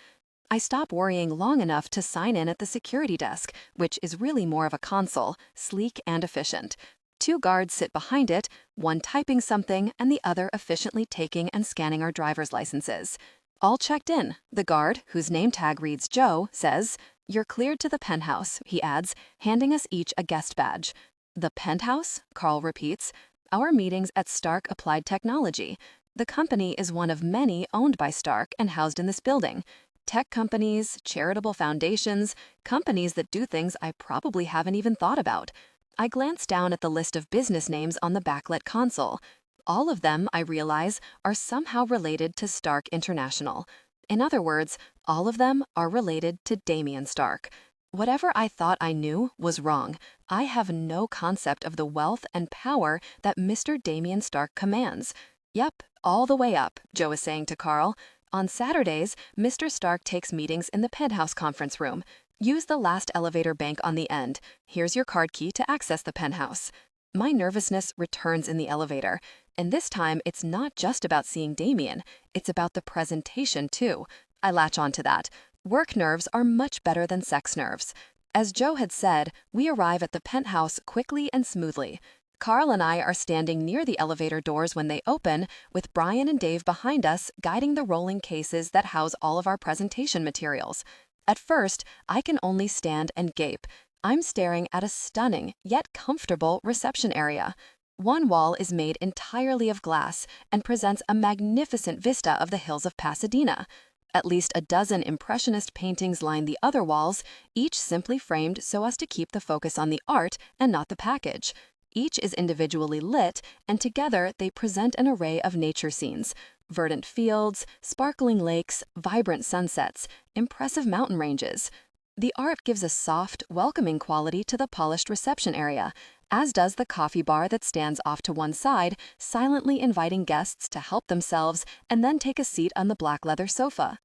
I stop worrying long enough to sign in at the security desk, which is really more of a console, sleek and efficient. Two guards sit behind it, one typing something and the other efficiently taking and scanning our driver's licenses. All checked in. The guard, whose name tag reads Joe, says, "You're cleared to the penthouse," he adds, handing us each a guest badge. "The penthouse?" Carl repeats. "Our meeting's at Stark Applied Technology. The company is one of many owned by Stark and housed in this building. Tech companies, charitable foundations, companies that do things I probably haven't even thought about." I glance down at the list of business names on the backlit console. All of them, I realize, are somehow related to Stark International. In other words, all of them are related to Damien Stark. Whatever I thought I knew was wrong. I have no concept of the wealth and power that Mr. Damien Stark commands. "Yep, all the way up," Joe is saying to Carl. "On Saturdays, Mr. Stark takes meetings in the penthouse conference room. Use the last elevator bank on the end. Here's your card key to access the penthouse." My nervousness returns in the elevator. And this time, it's not just about seeing Damien. It's about the presentation, too. I latch onto that. Work nerves are much better than sex nerves. As Joe had said, we arrive at the penthouse quickly and smoothly. Carl and I are standing near the elevator doors when they open, with Brian and Dave behind us guiding the rolling cases that house all of our presentation materials. At first, I can only stand and gape. I'm staring at a stunning, yet comfortable reception area. One wall is made entirely of glass and presents a magnificent vista of the hills of Pasadena. At least a dozen impressionist paintings line the other walls, each simply framed so as to keep the focus on the art and not the package. Each is individually lit, and together they present an array of nature scenes: verdant fields, sparkling lakes, vibrant sunsets, impressive mountain ranges. The art gives a soft, welcoming quality to the polished reception area, as does the coffee bar that stands off to one side, silently inviting guests to help themselves and then take a seat on the black leather sofa.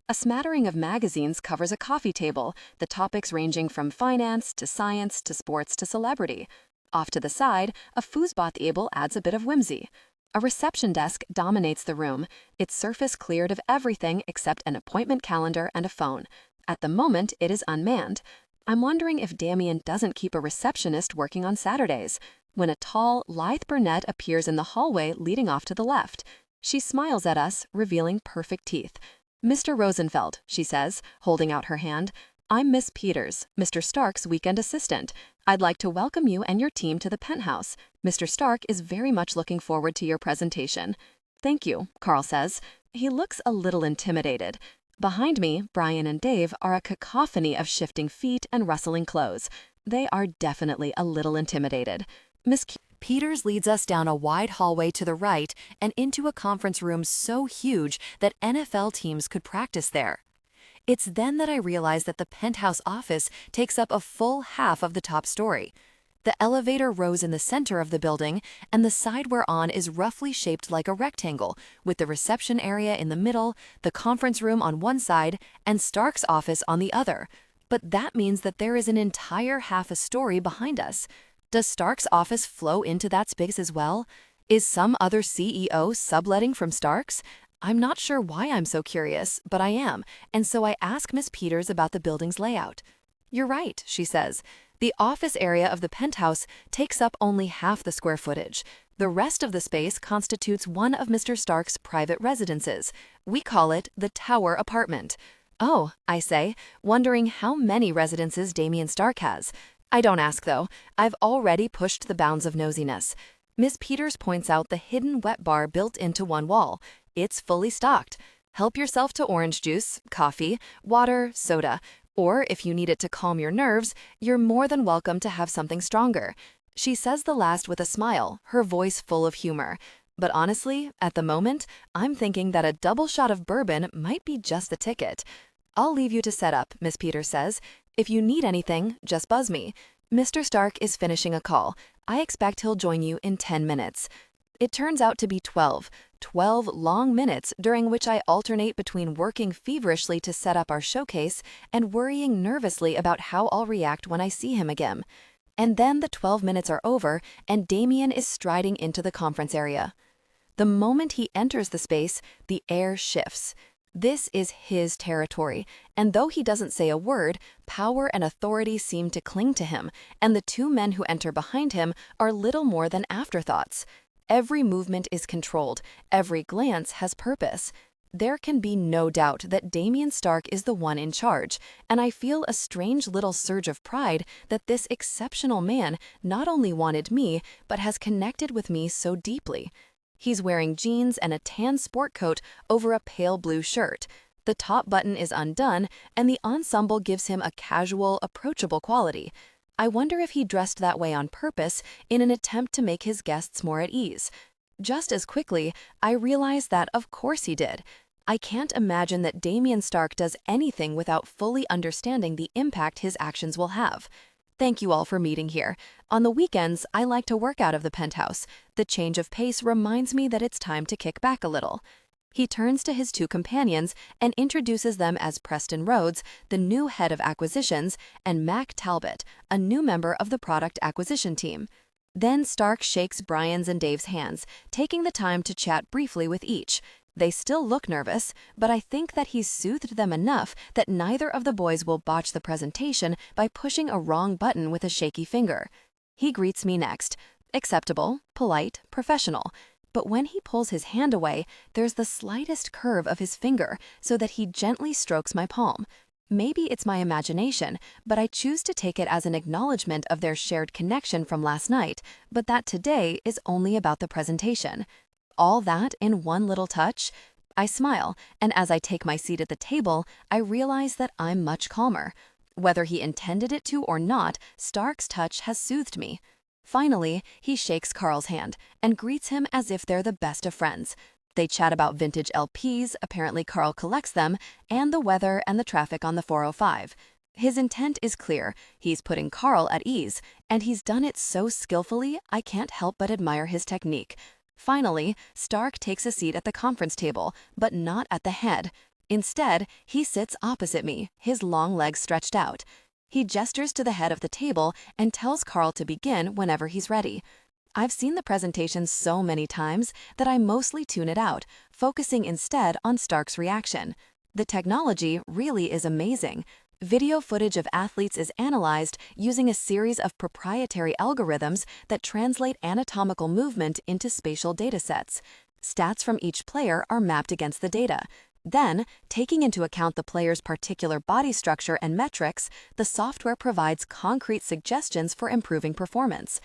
A smattering of magazines covers a coffee table, the topics ranging from finance to science to sports to celebrity. Off to the side, a foosbah table adds a bit of whimsy. A reception desk dominates the room, its surface cleared of everything except an appointment calendar and a phone. At the moment, it is unmanned. I'm wondering if Damien doesn't keep a receptionist working on Saturdays, when a tall, lithe brunette appears in the hallway leading off to the left. She smiles at us, revealing perfect teeth. "Mr. Rosenfeld," she says, holding out her hand. "I'm Miss Peters, Mr. Stark's weekend assistant. I'd like to welcome you and your team to the penthouse. Mr. Stark is very much looking forward to your presentation." "Thank you," Carl says. He looks a little intimidated. Behind me, Brian and Dave are a cacophony of shifting feet and rustling clothes. They are definitely a little intimidated. Miss Peters leads us down a wide hallway to the right and into a conference room so huge that NFL teams could practice there. It's then that I realize that the penthouse office takes up a full half of the top story. The elevator rows in the center of the building, and the side we're on is roughly shaped like a rectangle, with the reception area in the middle, the conference room on one side, and Stark's office on the other. But that means that there is an entire half a story behind us. Does Stark's office flow into that space as well? Is some other CEO subletting from Stark's? I'm not sure why I'm so curious, but I am, and so I ask Miss Peters about the building's layout. "You're right," she says. "The office area of the penthouse takes up only half the square footage. The rest of the space constitutes one of Mr. Stark's private residences. We call it the Tower Apartment." "Oh," I say, wondering how many residences Damien Stark has. I don't ask, though. I've already pushed the bounds of nosiness. Miss Peters points out the hidden wet bar built into one wall. It's fully stocked. Help yourself to orange juice, coffee, water, soda, or if you need it to calm your nerves, you're more than welcome to have something stronger. She says the last with a smile, her voice full of humor. But honestly, at the moment, I'm thinking that a double shot of bourbon might be just the ticket. "I'll leave you to set up," Miss Peters says. "If you need anything, just buzz me. Mr. Stark is finishing a call. I expect he'll join you in 10 minutes. It turns out to be 12 long minutes during which I alternate between working feverishly to set up our showcase and worrying nervously about how I'll react when I see him again. And then the 12 minutes are over and Damien is striding into the conference area. The moment he enters the space, the air shifts. This is his territory, and though he doesn't say a word, power and authority seem to cling to him, and the two men who enter behind him are little more than afterthoughts. Every movement is controlled, every glance has purpose. There can be no doubt that Damien Stark is the one in charge, and I feel a strange little surge of pride that this exceptional man not only wanted me, but has connected with me so deeply. He's wearing jeans and a tan sport coat over a pale blue shirt. The top button is undone, and the ensemble gives him a casual, approachable quality. I wonder if he dressed that way on purpose in an attempt to make his guests more at ease. Just as quickly, I realize that of course he did. I can't imagine that Damien Stark does anything without fully understanding the impact his actions will have. Thank you all for meeting here. On the weekends, I like to work out of the penthouse. The change of pace reminds me that it's time to kick back a little. He turns to his two companions and introduces them as Preston Rhodes, the new head of acquisitions, and Mac Talbot, a new member of the product acquisition team. Then Stark shakes Brian's and Dave's hands, taking the time to chat briefly with each. They still look nervous, but I think that he's soothed them enough that neither of the boys will botch the presentation by pushing a wrong button with a shaky finger. He greets me next. Acceptable, polite, professional. But when he pulls his hand away, there's the slightest curve of his finger so that he gently strokes my palm. Maybe it's my imagination, but I choose to take it as an acknowledgement of their shared connection from last night, but that today is only about the presentation. All that in one little touch? I smile, and as I take my seat at the table, I realize that I'm much calmer. Whether he intended it to or not, Stark's touch has soothed me. Finally, he shakes Carl's hand and greets him as if they're the best of friends. They chat about vintage LPs, apparently Carl collects them, and the weather and the traffic on the 405. His intent is clear. He's putting Carl at ease, and he's done it so skillfully I can't help but admire his technique. Finally, Stark takes a seat at the conference table, but not at the head. Instead, he sits opposite me, his long legs stretched out. He gestures to the head of the table and tells Carl to begin whenever he's ready. I've seen the presentation so many times that I mostly tune it out, focusing instead on Stark's reaction. The technology really is amazing. Video footage of athletes is analyzed using a series of proprietary algorithms that translate anatomical movement into spatial datasets. Stats from each player are mapped against the data. Then, taking into account the player's particular body structure and metrics, the software provides concrete suggestions for improving performance.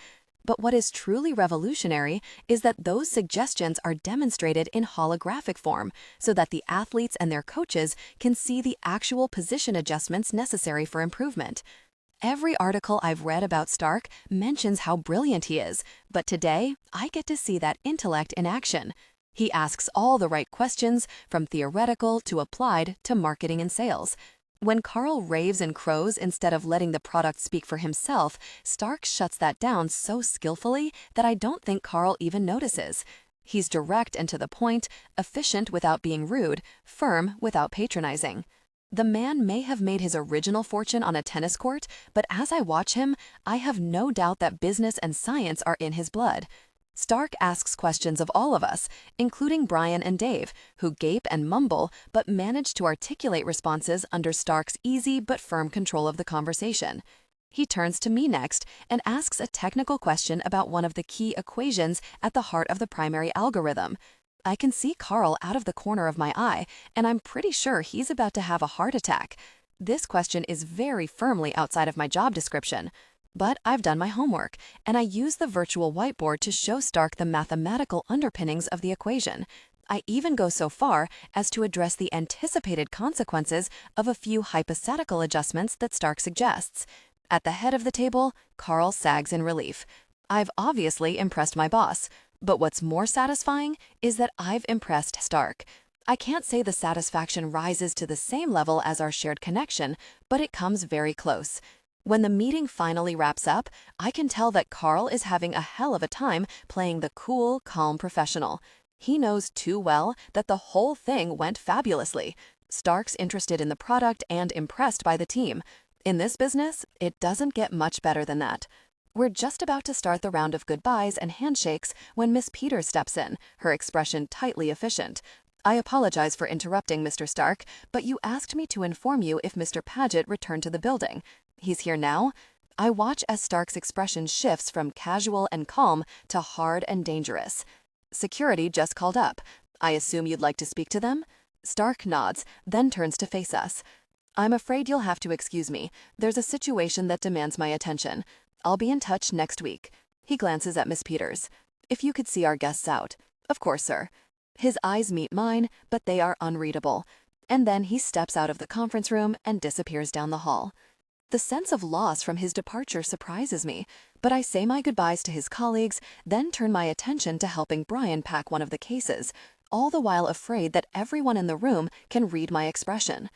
But what is truly revolutionary is that those suggestions are demonstrated in holographic form so that the athletes and their coaches can see the actual position adjustments necessary for improvement. Every article I've read about Stark mentions how brilliant he is, but today I get to see that intellect in action. He asks all the right questions, from theoretical to applied to marketing and sales. When Carl raves and crows instead of letting the product speak for himself, Stark shuts that down so skillfully that I don't think Carl even notices. He's direct and to the point, efficient without being rude, firm without patronizing. The man may have made his original fortune on a tennis court, but as I watch him, I have no doubt that business and science are in his blood. Stark asks questions of all of us, including Brian and Dave, who gape and mumble but manage to articulate responses under Stark's easy but firm control of the conversation. He turns to me next and asks a technical question about one of the key equations at the heart of the primary algorithm. I can see Carl out of the corner of my eye, and I'm pretty sure he's about to have a heart attack. This question is very firmly outside of my job description. But I've done my homework, and I use the virtual whiteboard to show Stark the mathematical underpinnings of the equation. I even go so far as to address the anticipated consequences of a few hypothetical adjustments that Stark suggests. At the head of the table, Carl sags in relief. I've obviously impressed my boss, but what's more satisfying is that I've impressed Stark. I can't say the satisfaction rises to the same level as our shared connection, but it comes very close. When the meeting finally wraps up, I can tell that Carl is having a hell of a time playing the cool, calm professional. He knows too well that the whole thing went fabulously. Stark's interested in the product and impressed by the team. In this business, it doesn't get much better than that. We're just about to start the round of goodbyes and handshakes when Miss Peters steps in, her expression tightly efficient. I apologize for interrupting, Mr. Stark, but you asked me to inform you if Mr. Paget returned to the building. He's here now? I watch as Stark's expression shifts from casual and calm to hard and dangerous. Security just called up. I assume you'd like to speak to them? Stark nods, then turns to face us. I'm afraid you'll have to excuse me. There's a situation that demands my attention. I'll be in touch next week. He glances at Miss Peters. If you could see our guests out. Of course, sir. His eyes meet mine, but they are unreadable. And then he steps out of the conference room and disappears down the hall. The sense of loss from his departure surprises me, but I say my goodbyes to his colleagues, then turn my attention to helping Brian pack one of the cases, all the while afraid that everyone in the room can read my expression.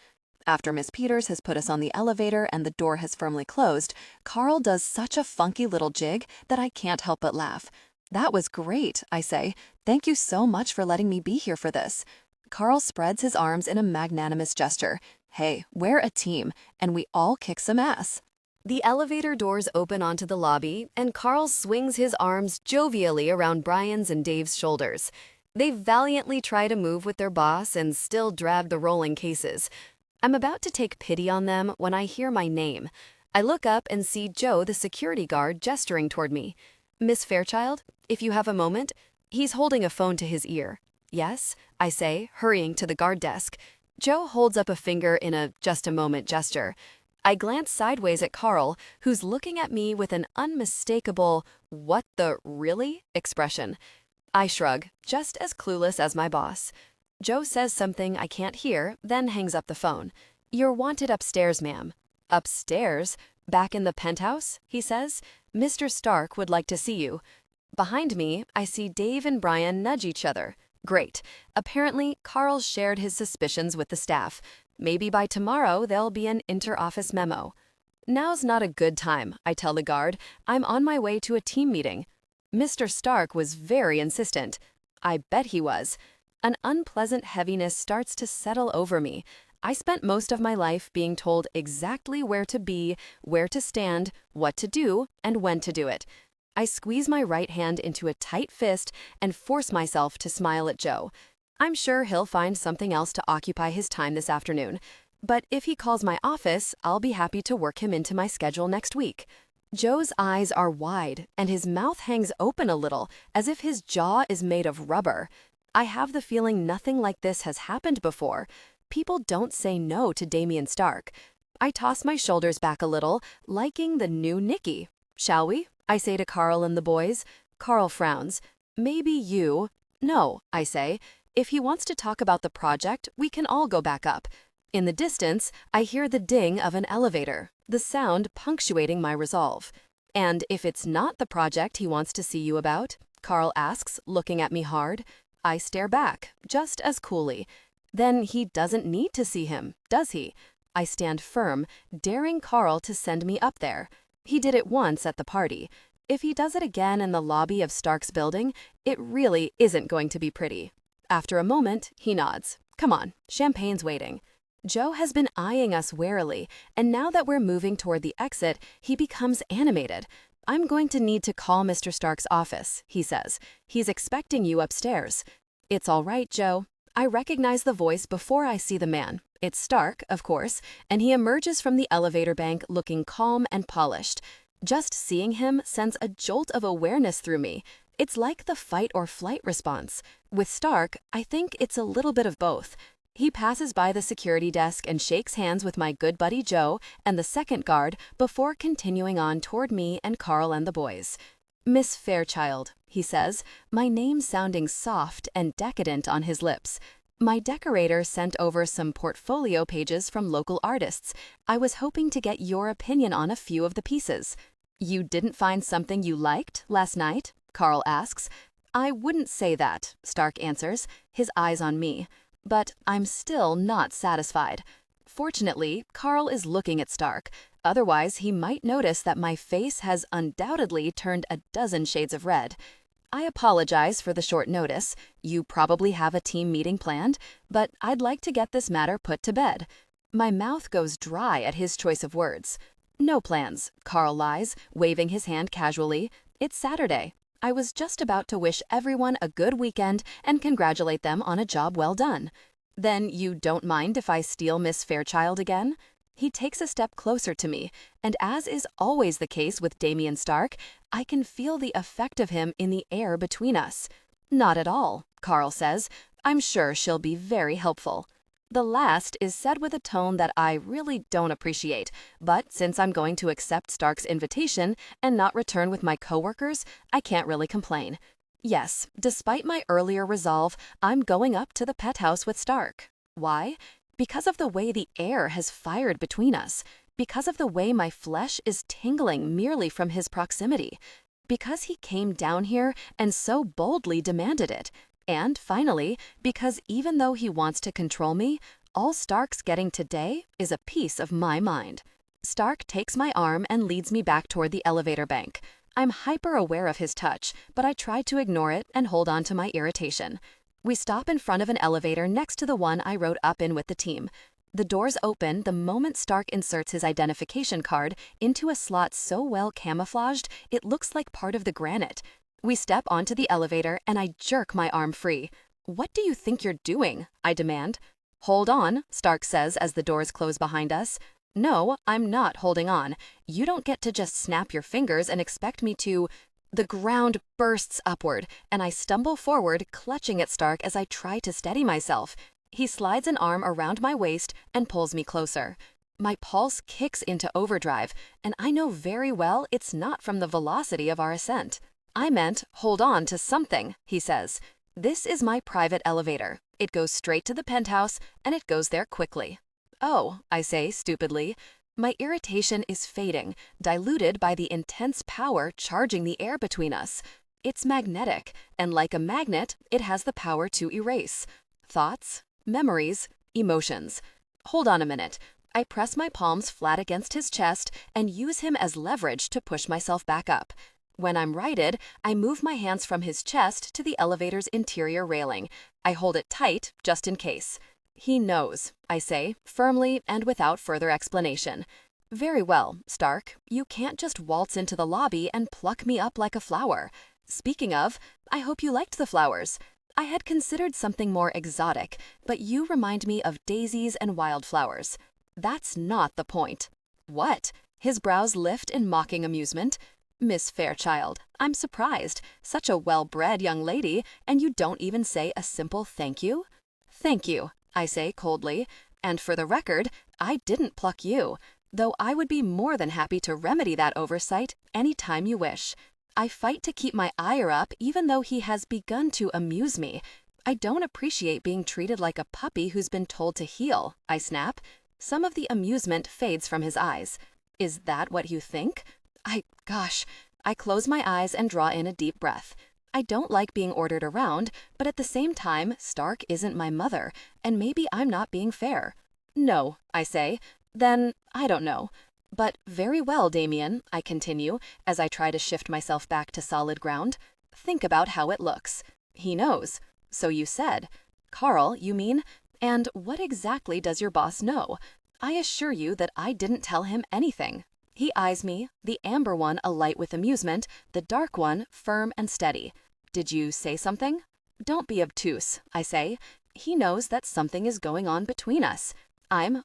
After Miss Peters has put us on the elevator and the door has firmly closed, Carl does such a funky little jig that I can't help but laugh. That was great, I say. Thank you so much for letting me be here for this. Carl spreads his arms in a magnanimous gesture. Hey, we're a team, and we all kick some ass. The elevator doors open onto the lobby, and Carl swings his arms jovially around Brian's and Dave's shoulders. They valiantly try to move with their boss and still drag the rolling cases. I'm about to take pity on them when I hear my name. I look up and see Joe, the security guard, gesturing toward me. Miss Fairchild, if you have a moment. He's holding a phone to his ear. Yes, I say, hurrying to the guard desk. Joe holds up a finger in a just-a-moment gesture. I glance sideways at Carl, who's looking at me with an unmistakable, what the really expression. I shrug, just as clueless as my boss. Joe says something I can't hear, then hangs up the phone. You're wanted upstairs, ma'am. Upstairs? Back in the penthouse? He says. Mr. Stark would like to see you. Behind me, I see Dave and Brian nudge each other. Great. Apparently, Carl shared his suspicions with the staff. Maybe by tomorrow there'll be an inter-office memo. Now's not a good time, I tell the guard. I'm on my way to a team meeting. Mr. Stark was very insistent. I bet he was. An unpleasant heaviness starts to settle over me. I spent most of my life being told exactly where to be, where to stand, what to do, and when to do it. I squeeze my right hand into a tight fist and force myself to smile at Joe. I'm sure he'll find something else to occupy his time this afternoon. But if he calls my office, I'll be happy to work him into my schedule next week. Joe's eyes are wide, and his mouth hangs open a little, as if his jaw is made of rubber. I have the feeling nothing like this has happened before. People don't say no to Damien Stark. I toss my shoulders back a little, liking the new Nikki. Shall we? I say to Carl and the boys. Carl frowns. Maybe you. No, I say. If he wants to talk about the project, we can all go back up. In the distance, I hear the ding of an elevator, the sound punctuating my resolve. And if it's not the project he wants to see you about? Carl asks, looking at me hard. I stare back, just as coolly. Then he doesn't need to see him, does he? I stand firm, daring Carl to send me up there. He did it once at the party. If he does it again in the lobby of Stark's building, it really isn't going to be pretty. After a moment, he nods. Come on, champagne's waiting. Joe has been eyeing us warily, and now that we're moving toward the exit, he becomes animated. I'm going to need to call Mr. Stark's office, he says. He's expecting you upstairs. It's all right, Joe. I recognize the voice before I see the man. It's Stark, of course, and he emerges from the elevator bank looking calm and polished. Just seeing him sends a jolt of awareness through me. It's like the fight or flight response. With Stark, I think it's a little bit of both. He passes by the security desk and shakes hands with my good buddy Joe and the second guard before continuing on toward me and Carl and the boys. Miss Fairchild, he says, my name sounding soft and decadent on his lips. My decorator sent over some portfolio pages from local artists. I was hoping to get your opinion on a few of the pieces. You didn't find something you liked last night? Carl asks. I wouldn't say that, Stark answers, his eyes on me. But I'm still not satisfied. Fortunately, Carl is looking at Stark. Otherwise, he might notice that my face has undoubtedly turned a dozen shades of red. I apologize for the short notice. You probably have a team meeting planned, but I'd like to get this matter put to bed. My mouth goes dry at his choice of words. No plans, Carl lies, waving his hand casually. It's Saturday. I was just about to wish everyone a good weekend and congratulate them on a job well done. Then you don't mind if I steal Miss Fairchild again? He takes a step closer to me, and as is always the case with Damien Stark, I can feel the effect of him in the air between us. Not at all, Carl says. I'm sure she'll be very helpful. The last is said with a tone that I really don't appreciate, but since I'm going to accept Stark's invitation and not return with my coworkers, I can't really complain. Yes, despite my earlier resolve, I'm going up to the pet house with Stark. Why? Because of the way the air has fired between us. Because of the way my flesh is tingling merely from his proximity. Because he came down here and so boldly demanded it. And finally, because even though he wants to control me, all Stark's getting today is a piece of my mind. Stark takes my arm and leads me back toward the elevator bank. I'm hyper aware of his touch, but I try to ignore it and hold on to my irritation. We stop in front of an elevator next to the one I rode up in with the team. The doors open the moment Stark inserts his identification card into a slot so well camouflaged it looks like part of the granite. We step onto the elevator and I jerk my arm free. What do you think you're doing? I demand. Hold on, Stark says as the doors close behind us. No, I'm not holding on. You don't get to just snap your fingers and expect me to... The ground bursts upward, and I stumble forward, clutching at Stark as I try to steady myself. He slides an arm around my waist and pulls me closer. My pulse kicks into overdrive, and I know very well it's not from the velocity of our ascent. I meant hold on to something, he says. This is my private elevator. It goes straight to the penthouse, and it goes there quickly. Oh, I say stupidly. My irritation is fading, diluted by the intense power charging the air between us. It's magnetic, and like a magnet, it has the power to erase. Thoughts, memories, emotions. Hold on a minute. I press my palms flat against his chest and use him as leverage to push myself back up. When I'm righted, I move my hands from his chest to the elevator's interior railing. I hold it tight, just in case. He knows, I say, firmly and without further explanation. Very well, Stark. You can't just waltz into the lobby and pluck me up like a flower. Speaking of, I hope you liked the flowers. I had considered something more exotic, but you remind me of daisies and wildflowers. That's not the point. What? His brows lift in mocking amusement. Miss Fairchild, I'm surprised. Such a well-bred young lady, and you don't even say a simple thank you? Thank you, I say coldly. And for the record, I didn't pluck you, though I would be more than happy to remedy that oversight any time you wish. I fight to keep my ire up even though he has begun to amuse me. I don't appreciate being treated like a puppy who's been told to heel, I snap. Some of the amusement fades from his eyes. Is that what you think? Gosh. I close my eyes and draw in a deep breath. I don't like being ordered around, but at the same time, Stark isn't my mother, and maybe I'm not being fair. No, I say. Then, I don't know. But very well, Damien, I continue, as I try to shift myself back to solid ground. Think about how it looks. He knows. So you said. Carl, you mean? And what exactly does your boss know? I assure you that I didn't tell him anything. He eyes me, the amber one alight with amusement, the dark one firm and steady. Did you say something? Don't be obtuse, I say. He knows that something is going on between us.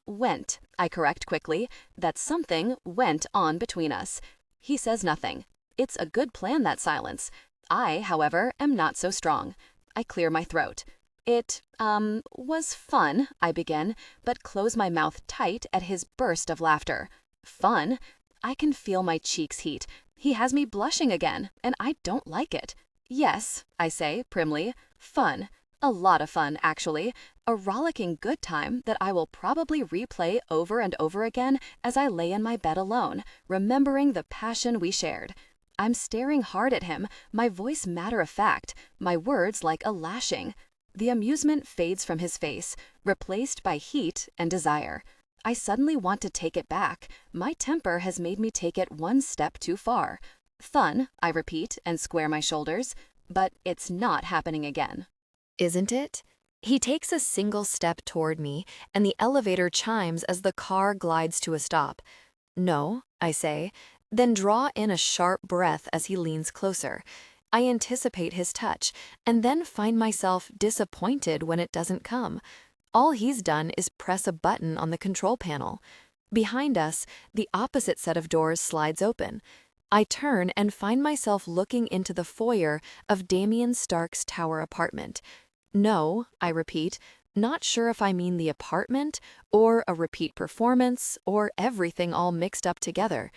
Went, I correct quickly, that something went on between us. He says nothing. It's a good plan, that silence. I, however, am not so strong. I clear my throat. It, was fun, I begin, but close my mouth tight at his burst of laughter. Fun? I can feel my cheeks heat. He has me blushing again, and I don't like it. Yes, I say primly, fun. A lot of fun, actually. A rollicking good time that I will probably replay over and over again as I lay in my bed alone, remembering the passion we shared. I'm staring hard at him, my voice matter-of-fact, my words like a lashing. The amusement fades from his face, replaced by heat and desire. I suddenly want to take it back. My temper has made me take it one step too far. Fun, I repeat and square my shoulders, but it's not happening again. Isn't it? He takes a single step toward me, and the elevator chimes as the car glides to a stop. No, I say, then draw in a sharp breath as he leans closer. I anticipate his touch, and then find myself disappointed when it doesn't come. All he's done is press a button on the control panel. Behind us, the opposite set of doors slides open. I turn and find myself looking into the foyer of Damien Stark's tower apartment. No, I repeat, not sure if I mean the apartment, or a repeat performance, or everything all mixed up together.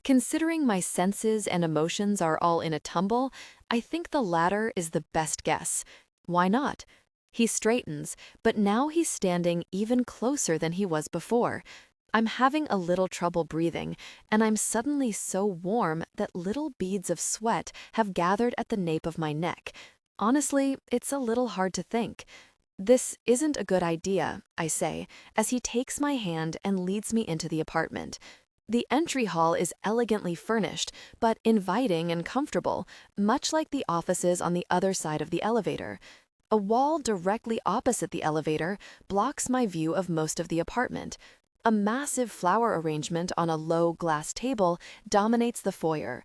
Considering my senses and emotions are all in a tumble, I think the latter is the best guess. Why not? He straightens, but now he's standing even closer than he was before. I'm having a little trouble breathing, and I'm suddenly so warm that little beads of sweat have gathered at the nape of my neck. Honestly, it's a little hard to think. This isn't a good idea, I say, as he takes my hand and leads me into the apartment. The entry hall is elegantly furnished, but inviting and comfortable, much like the offices on the other side of the elevator. A wall directly opposite the elevator blocks my view of most of the apartment. A massive flower arrangement on a low glass table dominates the foyer.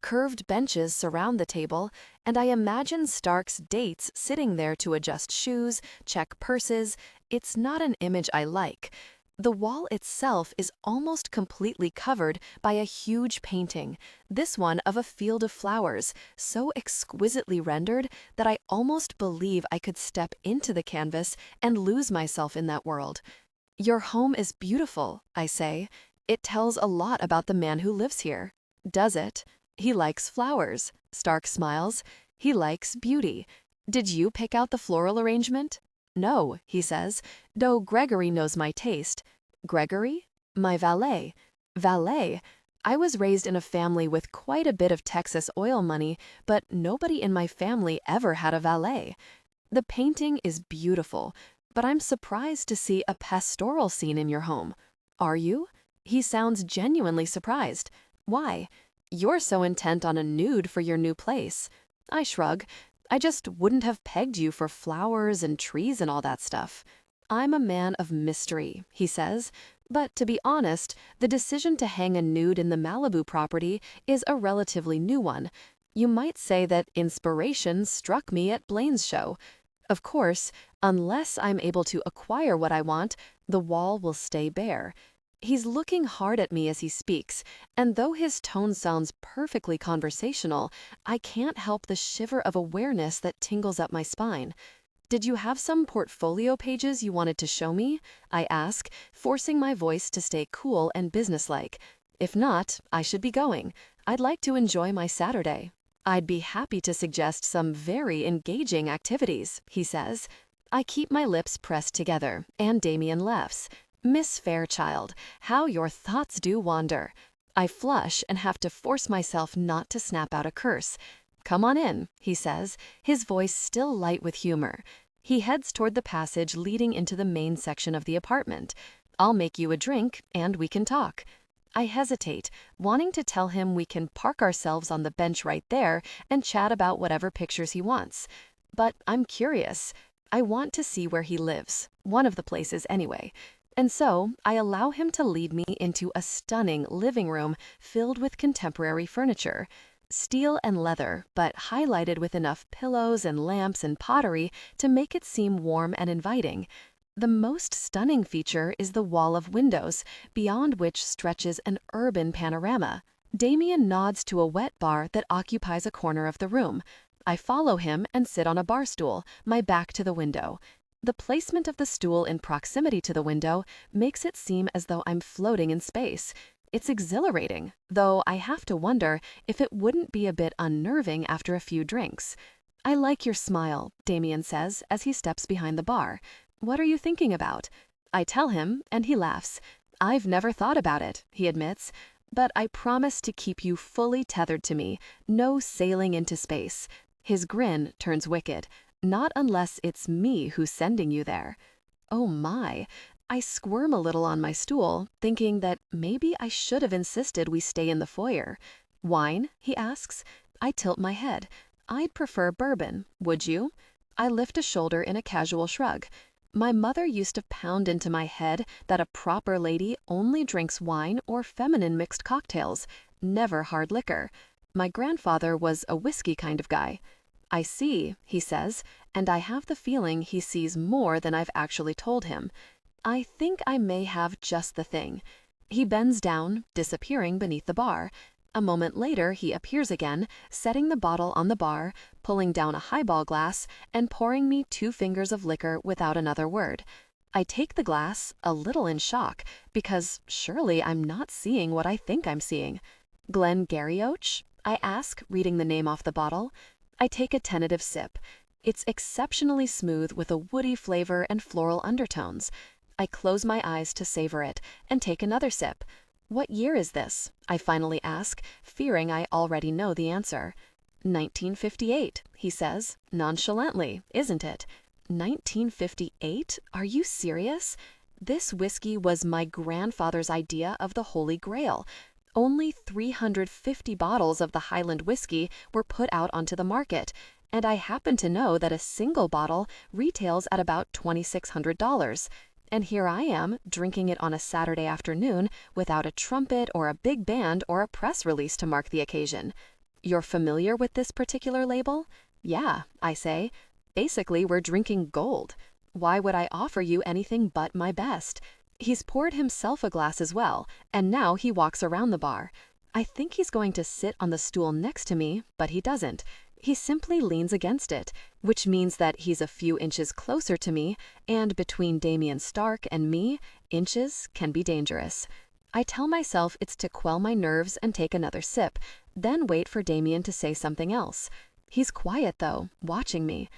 Curved benches surround the table, and I imagine Stark's dates sitting there to adjust shoes, check purses. It's not an image I like. The wall itself is almost completely covered by a huge painting, this one of a field of flowers, so exquisitely rendered that I almost believe I could step into the canvas and lose myself in that world. Your home is beautiful, I say. It tells a lot about the man who lives here. Does it? He likes flowers. Stark smiles. He likes beauty. Did you pick out the floral arrangement? No, he says, though Gregory knows my taste. Gregory? My valet. Valet? I was raised in a family with quite a bit of Texas oil money, but nobody in my family ever had a valet. The painting is beautiful, but I'm surprised to see a pastoral scene in your home. Are you? He sounds genuinely surprised. Why? You're so intent on a nude for your new place. I shrug. I just wouldn't have pegged you for flowers and trees and all that stuff. I'm a man of mystery, he says, But to be honest, the decision to hang a nude in the Malibu property is a relatively new one. You might say that inspiration struck me at Blaine's show. Of course, unless I'm able to acquire what I want, the wall will stay bare. He's looking hard at me as he speaks, and though his tone sounds perfectly conversational, I can't help the shiver of awareness that tingles up my spine. "Did you have some portfolio pages you wanted to show me?" I ask, forcing my voice to stay cool and businesslike. If not, I should be going. I'd like to enjoy my Saturday. "I'd be happy to suggest some very engaging activities," he says. I keep my lips pressed together, and Damien laughs. "Miss Fairchild, how your thoughts do wander." I flush and have to force myself not to snap out a curse. "Come on in," he says, his voice still light with humor. He heads toward the passage leading into the main section of the apartment. "I'll make you a drink, and we can talk." I hesitate, wanting to tell him we can park ourselves on the bench right there and chat about whatever pictures he wants. But I'm curious. I want to see where he lives, one of the places anyway. And so I allow him to lead me into a stunning living room filled with contemporary furniture. Steel and leather, but highlighted with enough pillows and lamps and pottery to make it seem warm and inviting. The most stunning feature is the wall of windows, beyond which stretches an urban panorama. Damien nods to a wet bar that occupies a corner of the room. I follow him and sit on a bar stool, my back to the window. The placement of the stool in proximity to the window makes it seem as though I'm floating in space. It's exhilarating, though I have to wonder if it wouldn't be a bit unnerving after a few drinks. "I like your smile," Damien says as he steps behind the bar. "What are you thinking about?" I tell him, and he laughs. "I've never thought about it," he admits, "but I promise to keep you fully tethered to me, no sailing into space." His grin turns wicked. "Not unless it's me who's sending you there." Oh my. I squirm a little on my stool, thinking that maybe I should have insisted we stay in the foyer. "Wine?" he asks. I tilt my head. "I'd prefer bourbon. Would you?" I lift a shoulder in a casual shrug. My mother used to pound into my head that a proper lady only drinks wine or feminine mixed cocktails, never hard liquor. My grandfather was a whiskey kind of guy. "I see," he says, and I have the feeling he sees more than I've actually told him. I think I may have just the thing. He bends down, disappearing beneath the bar. A moment later, he appears again, setting the bottle on the bar, pulling down a highball glass, and pouring me 2 fingers of liquor without another word. I take the glass, a little in shock, because surely I'm not seeing what I think I'm seeing. "Glengarioch?" I ask, reading the name off the bottle. I take a tentative sip. It's exceptionally smooth with a woody flavor and floral undertones. I close my eyes to savor it and take another sip. "What year is this?" I finally ask, fearing I already know the answer. 1958, he says, nonchalantly, isn't it? 1958? Are you serious? This whiskey was my grandfather's idea of the Holy Grail. Only 350 bottles of the Highland whiskey were put out onto the market, and I happen to know that a single bottle retails at about $2,600. And here I am, drinking it on a Saturday afternoon without a trumpet or a big band or a press release to mark the occasion. "You're familiar with this particular label?" "Yeah," I say. "Basically, we're drinking gold. Why would I offer you anything but my best?" He's poured himself a glass as well, and now he walks around the bar. I think he's going to sit on the stool next to me, but he doesn't. He simply leans against it, which means that he's a few inches closer to me, and between Damien Stark and me, inches can be dangerous. I tell myself it's to quell my nerves and take another sip, then wait for Damien to say something else. He's quiet though, watching me.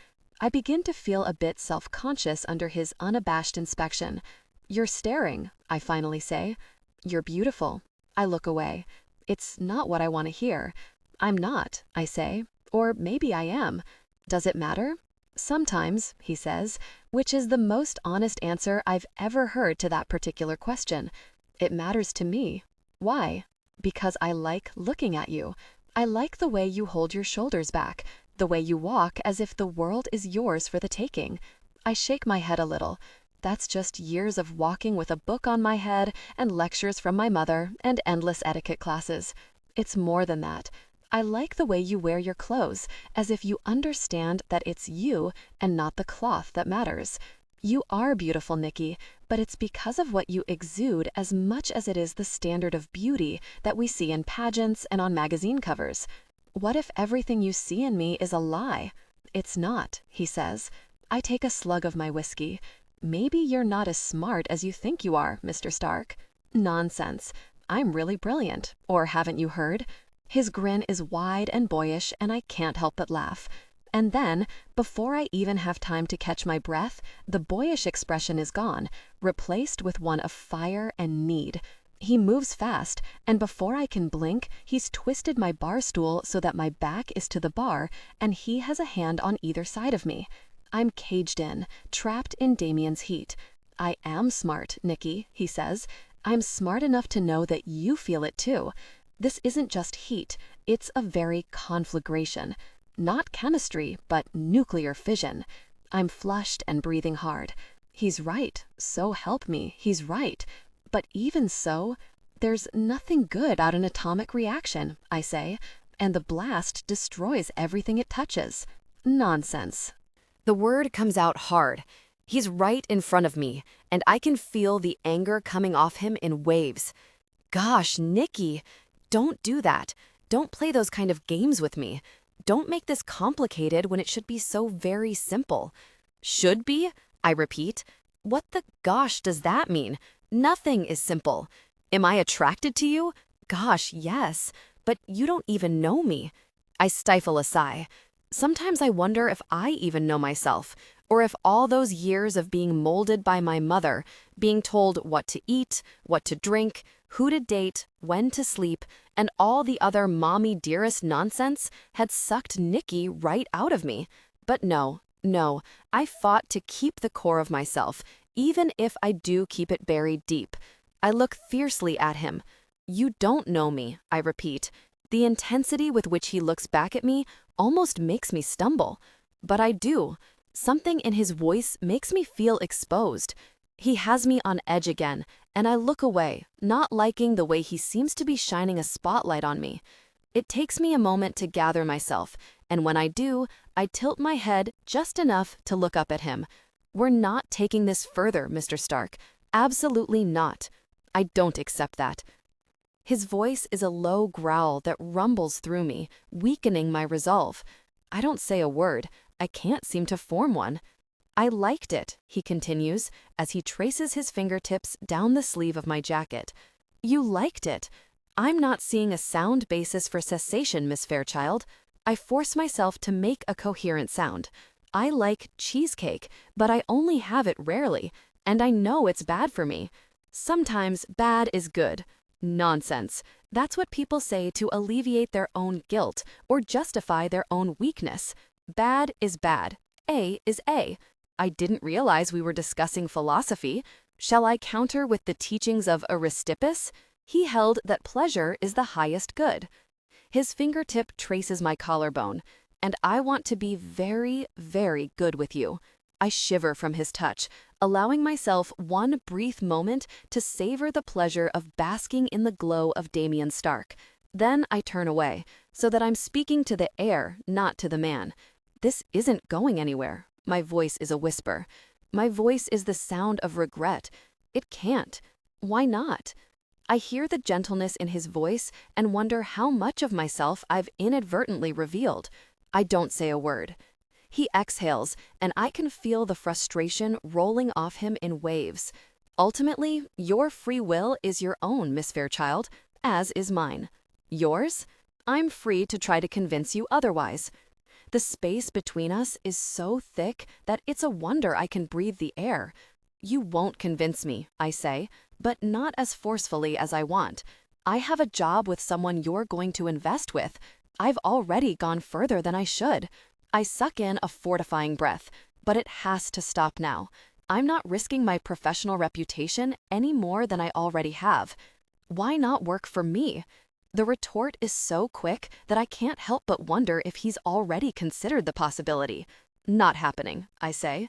I begin to feel a bit self-conscious under his unabashed inspection. "You're staring," I finally say. "You're beautiful." I look away. It's not what I want to hear. "I'm not," I say. Or maybe I am. "Does it matter?" "Sometimes," he says, which is the most honest answer I've ever heard to that particular question. "It matters to me." "Why?" "Because I like looking at you. I like the way you hold your shoulders back, the way you walk as if the world is yours for the taking." I shake my head a little. That's just years of walking with a book on my head and lectures from my mother and endless etiquette classes. It's more than that. I like the way you wear your clothes, as if you understand that it's you and not the cloth that matters. You are beautiful, Nikki, but it's because of what you exude as much as it is the standard of beauty that we see in pageants and on magazine covers. What if everything you see in me is a lie? It's not, he says. I take a slug of my whiskey. Maybe you're not as smart as you think you are, Mr. Stark. Nonsense. I'm really brilliant, or haven't you heard? His grin is wide and boyish, and I can't help but laugh. And then, before I even have time to catch my breath, the boyish expression is gone, replaced with one of fire and need. He moves fast, and before I can blink, he's twisted my bar stool so that my back is to the bar, and he has a hand on either side of me. I'm caged in, trapped in Damien's heat. I am smart, Nikki, he says. I'm smart enough to know that you feel it too. This isn't just heat, it's a very conflagration. Not chemistry, but nuclear fission. I'm flushed and breathing hard. He's right, so help me, he's right. But even so, there's nothing good out an atomic reaction, I say, and the blast destroys everything it touches. Nonsense. The word comes out hard. He's right in front of me, and I can feel the anger coming off him in waves. Gosh, Nikki, don't do that. Don't play those kind of games with me. Don't make this complicated when it should be so very simple. Should be? I repeat. What the gosh does that mean? Nothing is simple. Am I attracted to you? Gosh, yes. But you don't even know me. I stifle a sigh. Sometimes I wonder if I even know myself, or if all those years of being molded by my mother, being told what to eat, what to drink, who to date, when to sleep, and all the other mommy dearest nonsense had sucked Nikki right out of me. But no, I fought to keep the core of myself, even if I do keep it buried deep. I look fiercely at him. You don't know me, I repeat. The intensity with which he looks back at me almost makes me stumble. But I do. Something in his voice makes me feel exposed. He has me on edge again, and I look away, not liking the way he seems to be shining a spotlight on me. It takes me a moment to gather myself, and when I do, I tilt my head just enough to look up at him. We're not taking this further, Mr. Stark. Absolutely not. I don't accept that. His voice is a low growl that rumbles through me, weakening my resolve. I don't say a word. I can't seem to form one. I liked it, he continues, as he traces his fingertips down the sleeve of my jacket. You liked it. I'm not seeing a sound basis for cessation, Miss Fairchild. I force myself to make a coherent sound. I like cheesecake, but I only have it rarely, and I know it's bad for me. Sometimes bad is good. Nonsense. That's what people say to alleviate their own guilt or justify their own weakness. Bad is bad. A is A. I didn't realize we were discussing philosophy. Shall I counter with the teachings of Aristippus? He held that pleasure is the highest good. His fingertip traces my collarbone, and I want to be very, very good with you. I shiver from his touch, allowing myself one brief moment to savor the pleasure of basking in the glow of Damien Stark. Then I turn away, so that I'm speaking to the air, not to the man. This isn't going anywhere. My voice is a whisper. My voice is the sound of regret. It can't. Why not? I hear the gentleness in his voice and wonder how much of myself I've inadvertently revealed. I don't say a word. He exhales, and I can feel the frustration rolling off him in waves. Ultimately, your free will is your own, Miss Fairchild, as is mine. Yours? I'm free to try to convince you otherwise. The space between us is so thick that it's a wonder I can breathe the air. You won't convince me, I say, but not as forcefully as I want. I have a job with someone you're going to invest with. I've already gone further than I should. I suck in a fortifying breath, but it has to stop now. I'm not risking my professional reputation any more than I already have. Why not work for me? The retort is so quick that I can't help but wonder if he's already considered the possibility. Not happening, I say.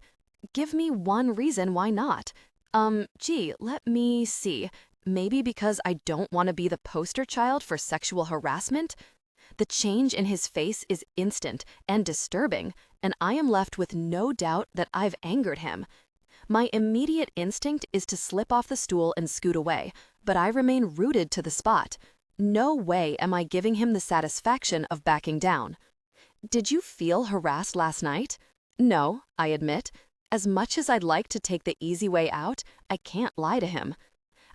Give me one reason why not. Let me see. Maybe because I don't want to be the poster child for sexual harassment? The change in his face is instant and disturbing, and I am left with no doubt that I've angered him. My immediate instinct is to slip off the stool and scoot away, but I remain rooted to the spot. No way am I giving him the satisfaction of backing down. Did you feel harassed last night? No, I admit. As much as I'd like to take the easy way out, I can't lie to him.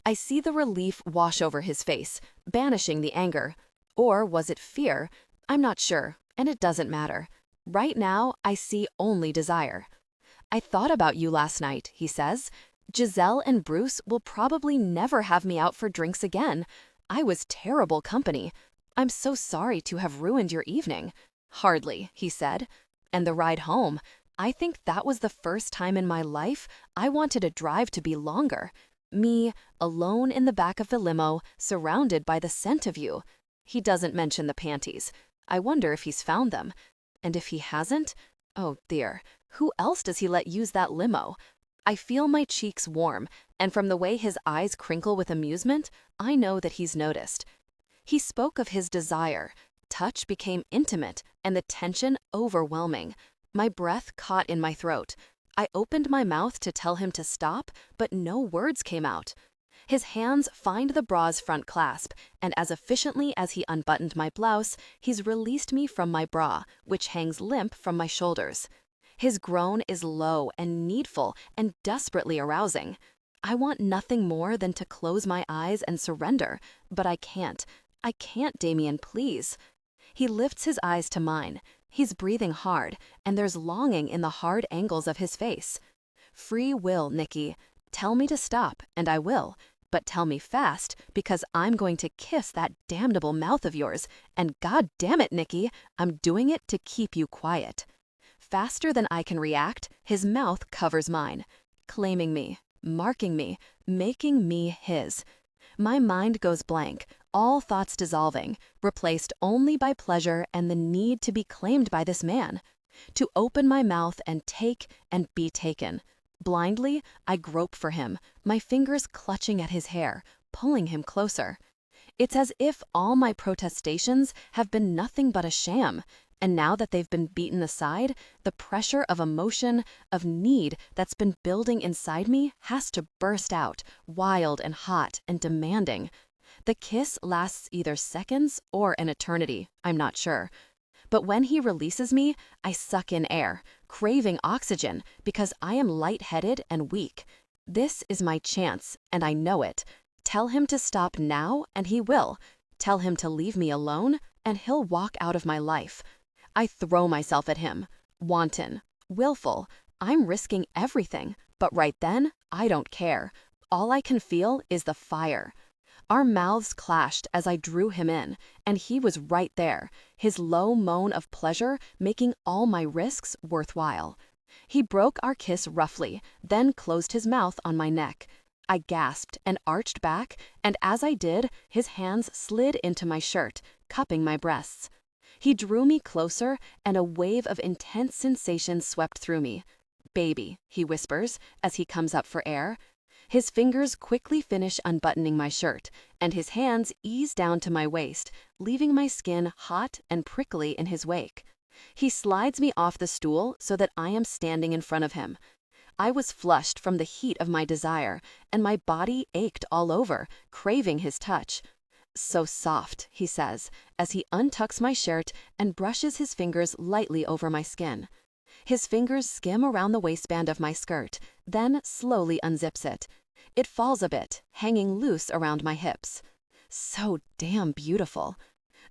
I see the relief wash over his face, banishing the anger. Or was it fear? I'm not sure, and it doesn't matter. Right now, I see only desire. I thought about you last night, he says. Giselle and Bruce will probably never have me out for drinks again. I was terrible company. I'm so sorry to have ruined your evening. Hardly, he said. And the ride home, I think that was the first time in my life I wanted a drive to be longer. Me, alone in the back of the limo, surrounded by the scent of you. He doesn't mention the panties. I wonder if he's found them. And if he hasn't? Oh dear, who else does he let use that limo? I feel my cheeks warm, and from the way his eyes crinkle with amusement, I know that he's noticed. He spoke of his desire. Touch became intimate, and the tension overwhelming. My breath caught in my throat. I opened my mouth to tell him to stop, but no words came out. His hands find the bra's front clasp, and as efficiently as he unbuttoned my blouse, he's released me from my bra, which hangs limp from my shoulders. His groan is low and needful and desperately arousing. I want nothing more than to close my eyes and surrender, but I can't. I can't, Damien, please. He lifts his eyes to mine. He's breathing hard, and there's longing in the hard angles of his face. Free will, Nikki. Tell me to stop, and I will. But tell me fast, because I'm going to kiss that damnable mouth of yours, and God damn it, Nikki, I'm doing it to keep you quiet. Faster than I can react, his mouth covers mine, claiming me, marking me, making me his. My mind goes blank, all thoughts dissolving, replaced only by pleasure and the need to be claimed by this man. To open my mouth and take and be taken. Blindly, I grope for him, my fingers clutching at his hair, pulling him closer. It's as if all my protestations have been nothing but a sham, and now that they've been beaten aside, the pressure of emotion, of need that's been building inside me has to burst out, wild and hot and demanding. The kiss lasts either seconds or an eternity, I'm not sure. But when he releases me, I suck in air, craving oxygen because I am lightheaded and weak. This is my chance, and I know it. Tell him to stop now, and he will. Tell him to leave me alone, and he'll walk out of my life. I throw myself at him. Wanton, willful. I'm risking everything, but right then, I don't care. All I can feel is the fire. Our mouths clashed as I drew him in, and he was right there, his low moan of pleasure making all my risks worthwhile. He broke our kiss roughly, then closed his mouth on my neck. I gasped and arched back, and as I did, his hands slid into my shirt, cupping my breasts. He drew me closer, and a wave of intense sensation swept through me. "Baby," he whispers as he comes up for air. His fingers quickly finish unbuttoning my shirt, and his hands ease down to my waist, leaving my skin hot and prickly in his wake. He slides me off the stool so that I am standing in front of him. I was flushed from the heat of my desire, and my body ached all over, craving his touch. "So soft," he says, as he untucks my shirt and brushes his fingers lightly over my skin. His fingers skim around the waistband of my skirt, then slowly unzips it. It falls a bit, hanging loose around my hips. So damn beautiful.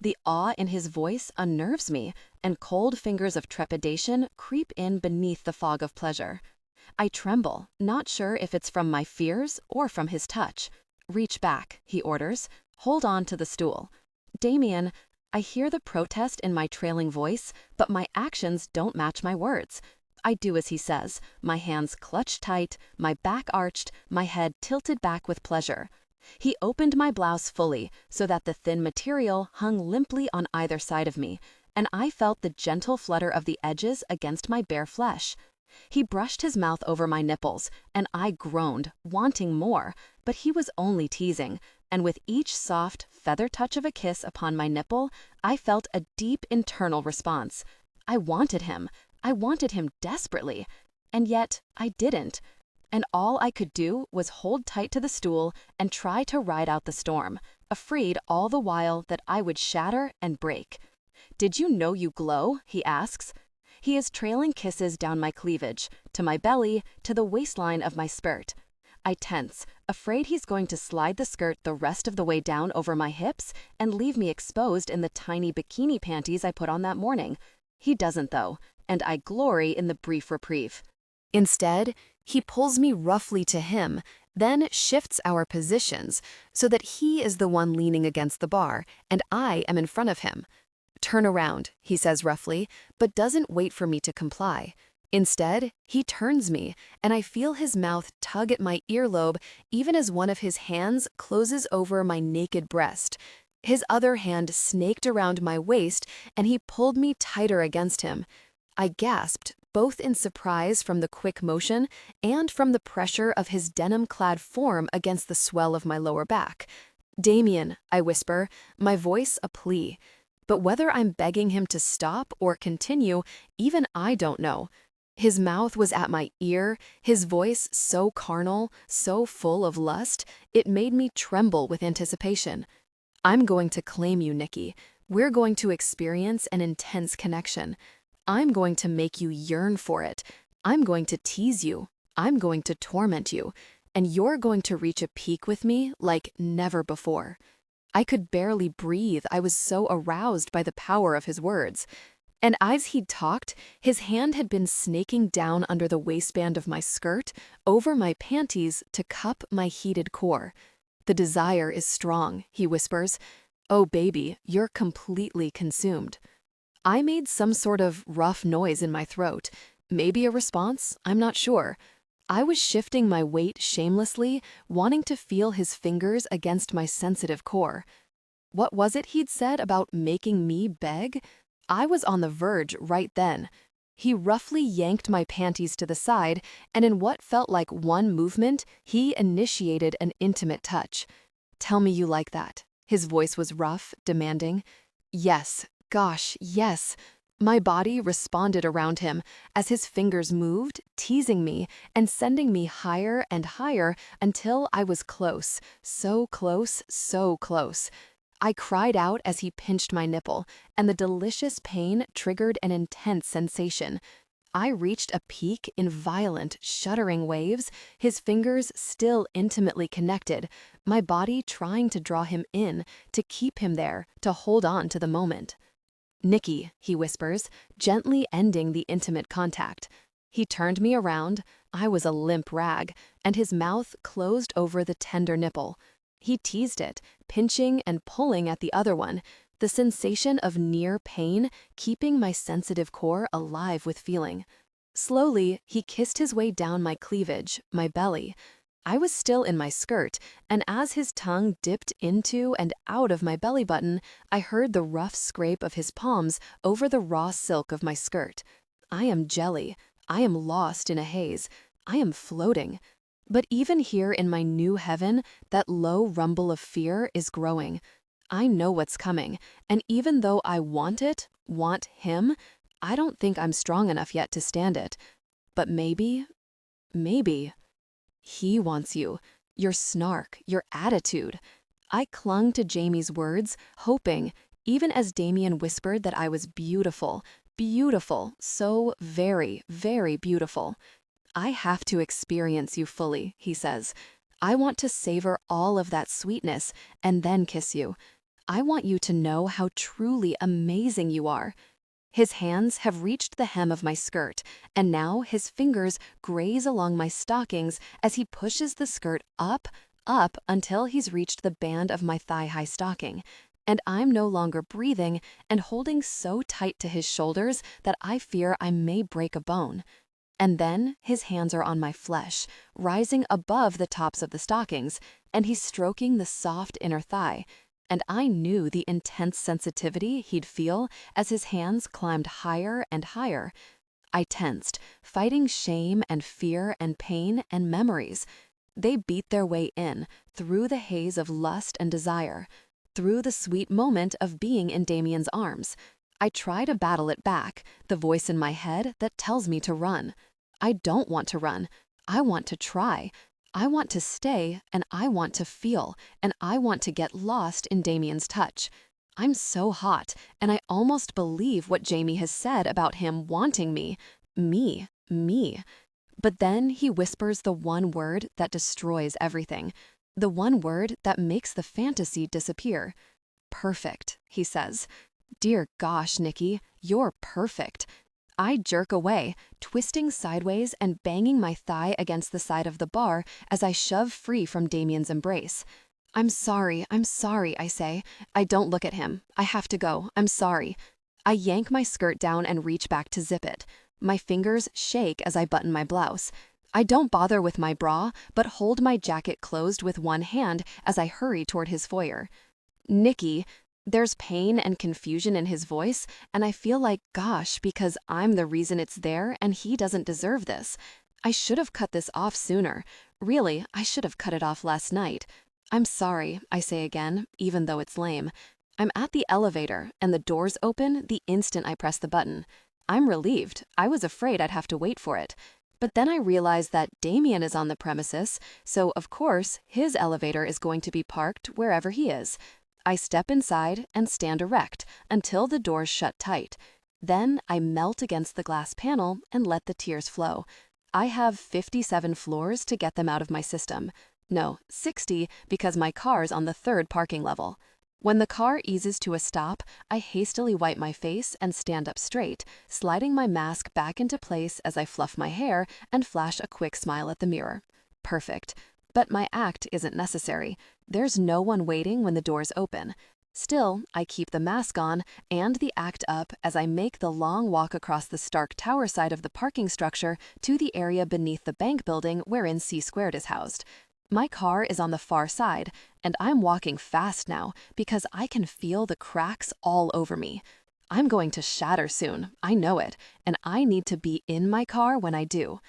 The awe in his voice unnerves me, and cold fingers of trepidation creep in beneath the fog of pleasure. I tremble, not sure if it's from my fears or from his touch. "Reach back," he orders. "Hold on to the stool." "Damien," I hear the protest in my trailing voice, but my actions don't match my words. I do as he says, my hands clutched tight, my back arched, my head tilted back with pleasure. He opened my blouse fully, so that the thin material hung limply on either side of me, and I felt the gentle flutter of the edges against my bare flesh. He brushed his mouth over my nipples, and I groaned, wanting more, but he was only teasing, and with each soft, feather touch of a kiss upon my nipple, I felt a deep internal response. I wanted him. I wanted him desperately, and yet I didn't. And all I could do was hold tight to the stool and try to ride out the storm, afraid all the while that I would shatter and break. "Did you know you glow?" he asks. He is trailing kisses down my cleavage, to my belly, to the waistline of my skirt. I tense, afraid he's going to slide the skirt the rest of the way down over my hips and leave me exposed in the tiny bikini panties I put on that morning. He doesn't though, and I glory in the brief reprieve. Instead, he pulls me roughly to him, then shifts our positions so that he is the one leaning against the bar and I am in front of him. "Turn around," he says roughly, but doesn't wait for me to comply. Instead, he turns me, and I feel his mouth tug at my earlobe even as one of his hands closes over my naked breast. His other hand snaked around my waist, and he pulled me tighter against him. I gasped, both in surprise from the quick motion and from the pressure of his denim-clad form against the swell of my lower back. "Damien," I whisper, my voice a plea. But whether I'm begging him to stop or continue, even I don't know. His mouth was at my ear, his voice so carnal, so full of lust, it made me tremble with anticipation. "I'm going to claim you, Nikki. We're going to experience an intense connection. I'm going to make you yearn for it. I'm going to tease you. I'm going to torment you. And you're going to reach a peak with me like never before." I could barely breathe. I was so aroused by the power of his words. And as he'd talked, his hand had been snaking down under the waistband of my skirt, over my panties to cup my heated core. "The desire is strong," he whispers. "Oh, baby, you're completely consumed." I made some sort of rough noise in my throat. Maybe a response, I'm not sure. I was shifting my weight shamelessly, wanting to feel his fingers against my sensitive core. What was it he'd said about making me beg? I was on the verge right then. He roughly yanked my panties to the side, and in what felt like one movement, he initiated an intimate touch. "Tell me you like that." His voice was rough, demanding. "Yes, gosh, yes." My body responded around him as his fingers moved, teasing me and sending me higher and higher until I was close, so close, so close. I cried out as he pinched my nipple, and the delicious pain triggered an intense sensation. I reached a peak in violent, shuddering waves, his fingers still intimately connected, my body trying to draw him in, to keep him there, to hold on to the moment. "Nikki," he whispers, gently ending the intimate contact. He turned me around. I was a limp rag, and his mouth closed over the tender nipple. He teased it, pinching and pulling at the other one, the sensation of near pain keeping my sensitive core alive with feeling. Slowly, he kissed his way down my cleavage, my belly. I was still in my skirt, and as his tongue dipped into and out of my belly button, I heard the rough scrape of his palms over the raw silk of my skirt. I am jelly. I am lost in a haze. I am floating. But even here in my new heaven, that low rumble of fear is growing. I know what's coming, and even though I want it, want him, I don't think I'm strong enough yet to stand it. But maybe. He wants you, your snark, your attitude. I clung to Jamie's words, hoping, even as Damien whispered that I was beautiful, beautiful, so very, very beautiful. "I have to experience you fully," he says. "I want to savor all of that sweetness and then kiss you. I want you to know how truly amazing you are." His hands have reached the hem of my skirt, and now his fingers graze along my stockings as he pushes the skirt up until he's reached the band of my thigh-high stocking. And I'm no longer breathing and holding so tight to his shoulders that I fear I may break a bone. And then his hands are on my flesh, rising above the tops of the stockings, and he's stroking the soft inner thigh. And I knew the intense sensitivity he'd feel as his hands climbed higher and higher. I tensed, fighting shame and fear and pain and memories. They beat their way in, through the haze of lust and desire, through the sweet moment of being in Damien's arms. I try to battle it back, the voice in my head that tells me to run. I don't want to run. I want to try. I want to stay, and I want to feel, and I want to get lost in Damien's touch. I'm so hot, and I almost believe what Jamie has said about him wanting me. Me. But then he whispers the one word that destroys everything. The one word that makes the fantasy disappear. Perfect, he says. Dear gosh, Nikki, you're perfect. I jerk away, twisting sideways and banging my thigh against the side of the bar as I shove free from Damien's embrace. I'm sorry, I say. I don't look at him. I have to go. I'm sorry. I yank my skirt down and reach back to zip it. My fingers shake as I button my blouse. I don't bother with my bra, but hold my jacket closed with one hand as I hurry toward his foyer. Nikki, there's pain and confusion in his voice, and I feel like, gosh, because I'm the reason it's there and he doesn't deserve this. I should have cut this off sooner. Really, I should have cut it off last night. I'm sorry, I say again, even though it's lame. I'm at the elevator, and the doors open the instant I press the button. I'm relieved. I was afraid I'd have to wait for it. But then I realize that Damien is on the premises, so of course, his elevator is going to be parked wherever he is. I step inside and stand erect until the doors shut tight. Then I melt against the glass panel and let the tears flow. I have 57 floors to get them out of my system. No, 60 because my car's on the 3rd parking level. When the car eases to a stop, I hastily wipe my face and stand up straight, sliding my mask back into place as I fluff my hair and flash a quick smile at the mirror. Perfect. But my act isn't necessary. There's no one waiting when the doors open. Still, I keep the mask on and the act up as I make the long walk across the Stark Tower side of the parking structure to the area beneath the bank building wherein C² is housed. My car is on the far side, and I'm walking fast now because I can feel the cracks all over me. I'm going to shatter soon, I know it, and I need to be in my car when I do.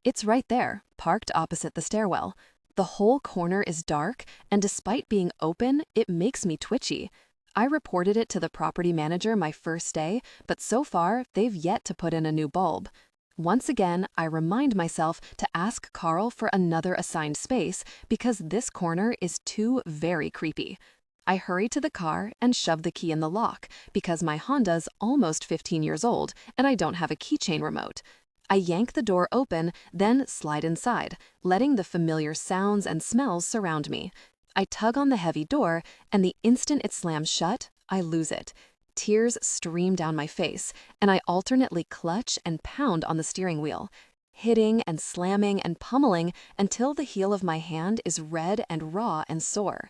It's right there, parked opposite the stairwell. The whole corner is dark, and despite being open, it makes me twitchy. I reported it to the property manager my first day, but so far, they've yet to put in a new bulb. Once again, I remind myself to ask Carl for another assigned space because this corner is too very creepy. I hurry to the car and shove the key in the lock because my Honda's almost 15 years old and I don't have a keychain remote. I yank the door open, then slide inside, letting the familiar sounds and smells surround me. I tug on the heavy door, and the instant it slams shut, I lose it. Tears stream down my face, and I alternately clutch and pound on the steering wheel, hitting and slamming and pummeling until the heel of my hand is red and raw and sore.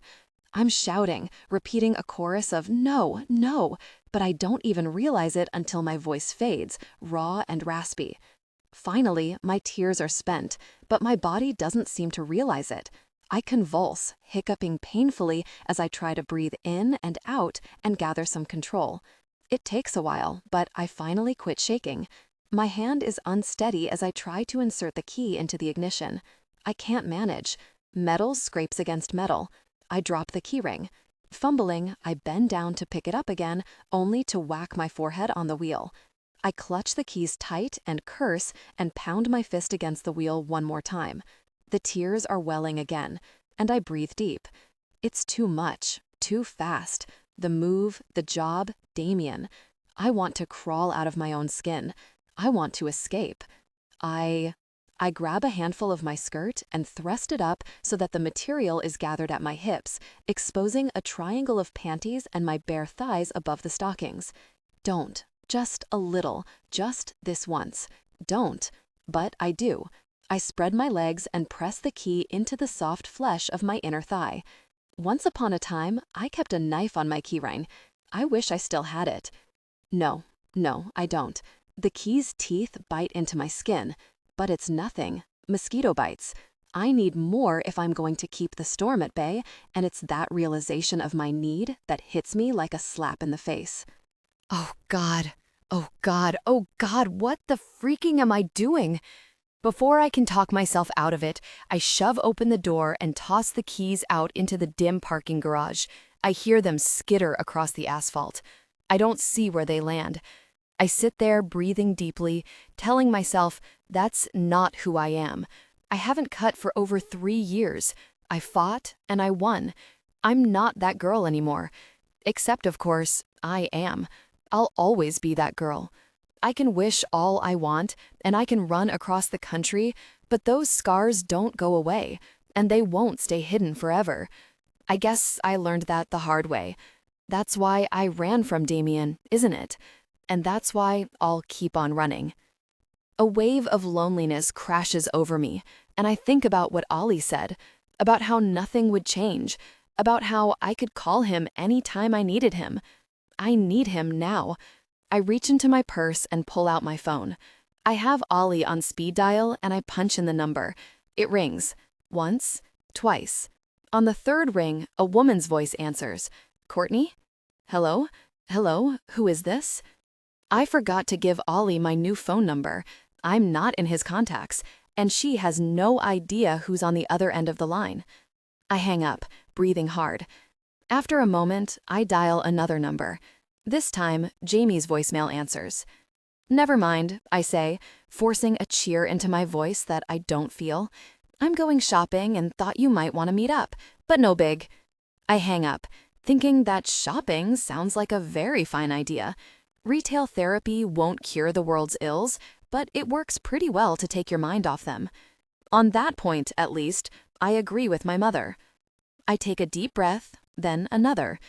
I'm shouting, repeating a chorus of no, no, but I don't even realize it until my voice fades, raw and raspy. Finally, my tears are spent, but my body doesn't seem to realize it. I convulse, hiccuping painfully as I try to breathe in and out and gather some control. It takes a while, but I finally quit shaking. My hand is unsteady as I try to insert the key into the ignition. I can't manage. Metal scrapes against metal. I drop the keyring. Fumbling, I bend down to pick it up again, only to whack my forehead on the wheel. I clutch the keys tight and curse and pound my fist against the wheel one more time. The tears are welling again, and I breathe deep. It's too much, too fast. The move, the job, Damien. I want to crawl out of my own skin. I want to escape. I grab a handful of my skirt and thrust it up so that the material is gathered at my hips, exposing a triangle of panties and my bare thighs above the stockings. Don't. Just a little. Just this once. Don't. But I do. I spread my legs and press the key into the soft flesh of my inner thigh. Once upon a time, I kept a knife on my keyring. I wish I still had it. No, I don't. The key's teeth bite into my skin, but it's nothing. Mosquito bites. I need more if I'm going to keep the storm at bay, and it's that realization of my need that hits me like a slap in the face. Oh, God. Oh God, what the freaking am I doing? Before I can talk myself out of it, I shove open the door and toss the keys out into the dim parking garage. I hear them skitter across the asphalt. I don't see where they land. I sit there breathing deeply, telling myself that's not who I am. I haven't cut for over 3 years. I fought and I won. I'm not that girl anymore. Except, of course, I am. I'll always be that girl. I can wish all I want, and I can run across the country, but those scars don't go away, and they won't stay hidden forever. I guess I learned that the hard way. That's why I ran from Damien, isn't it? And that's why I'll keep on running. A wave of loneliness crashes over me, and I think about what Ollie said, about how nothing would change, about how I could call him any time I needed him. I need him now. I reach into my purse and pull out my phone. I have Ollie on speed dial and I punch in the number. It rings. Once, twice. On the third ring, a woman's voice answers. Courtney? Hello? Hello? Who is this? I forgot to give Ollie my new phone number. I'm not in his contacts, and she has no idea who's on the other end of the line. I hang up, breathing hard. After a moment, I dial another number. This time, Jamie's voicemail answers. Never mind, I say, forcing a cheer into my voice that I don't feel. I'm going shopping and thought you might want to meet up, but no big. I hang up, thinking that shopping sounds like a very fine idea. Retail therapy won't cure the world's ills, but it works pretty well to take your mind off them. On that point, at least, I agree with my mother. I take a deep breath, then another.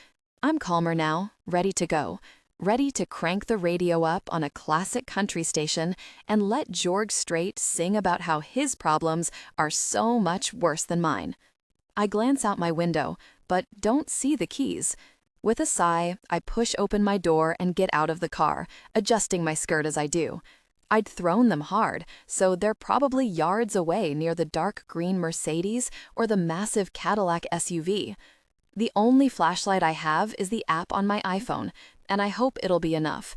I'm calmer now, ready to go, ready to crank the radio up on a classic country station and let George Strait sing about how his problems are so much worse than mine. I glance out my window, but don't see the keys. With a sigh, I push open my door and get out of the car, adjusting my skirt as I do. I'd thrown them hard, so they're probably yards away near the dark green Mercedes or the massive Cadillac SUV. The only flashlight I have is the app on my iPhone, and I hope it'll be enough.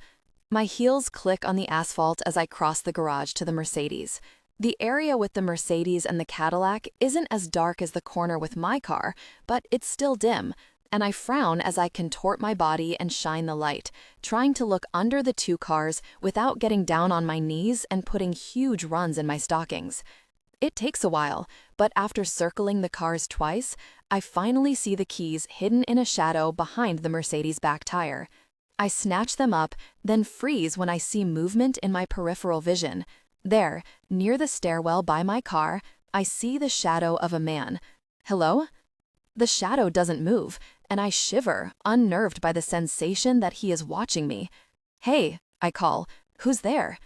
My heels click on the asphalt as I cross the garage to the Mercedes. The area with the Mercedes and the Cadillac isn't as dark as the corner with my car, but it's still dim, and I frown as I contort my body and shine the light, trying to look under the two cars without getting down on my knees and putting huge runs in my stockings. It takes a while, but after circling the cars twice, I finally see the keys hidden in a shadow behind the Mercedes' back tire. I snatch them up, then freeze when I see movement in my peripheral vision. There, near the stairwell by my car, I see the shadow of a man. Hello? The shadow doesn't move, and I shiver, unnerved by the sensation that he is watching me. Hey, I call, who's there?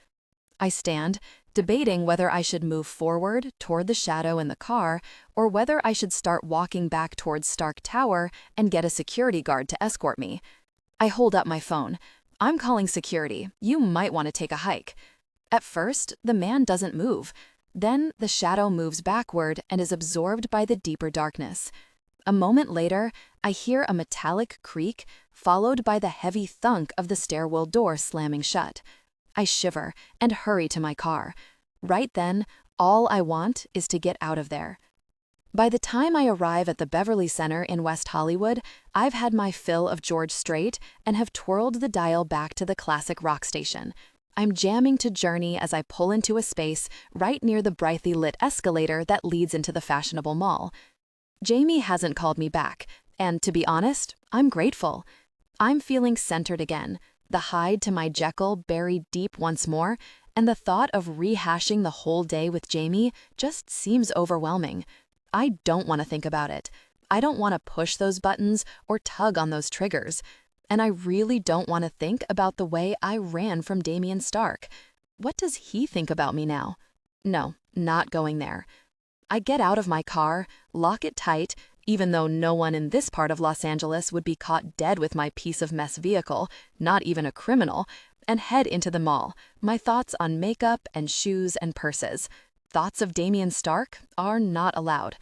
I stand, debating whether I should move forward toward the shadow in the car or whether I should start walking back towards Stark Tower and get a security guard to escort me. I hold up my phone. I'm calling security. You might want to take a hike. At first, the man doesn't move. Then the shadow moves backward and is absorbed by the deeper darkness. A moment later, I hear a metallic creak, followed by the heavy thunk of the stairwell door slamming shut. I shiver and hurry to my car. Right then, all I want is to get out of there. By the time I arrive at the Beverly Center in West Hollywood, I've had my fill of George Strait and have twirled the dial back to the classic rock station. I'm jamming to Journey as I pull into a space right near the brightly lit escalator that leads into the fashionable mall. Jamie hasn't called me back, and to be honest, I'm grateful. I'm feeling centered again, the hide to my Jekyll buried deep once more, and the thought of rehashing the whole day with Jamie just seems overwhelming. I don't want to think about it. I don't want to push those buttons or tug on those triggers. And I really don't want to think about the way I ran from Damien Stark. What does he think about me now? No, not going there. I get out of my car, lock it tight, even though no one in this part of Los Angeles would be caught dead with my piece of mess vehicle, not even a criminal, and head into the mall, my thoughts on makeup and shoes and purses. Thoughts of Damien Stark are not allowed.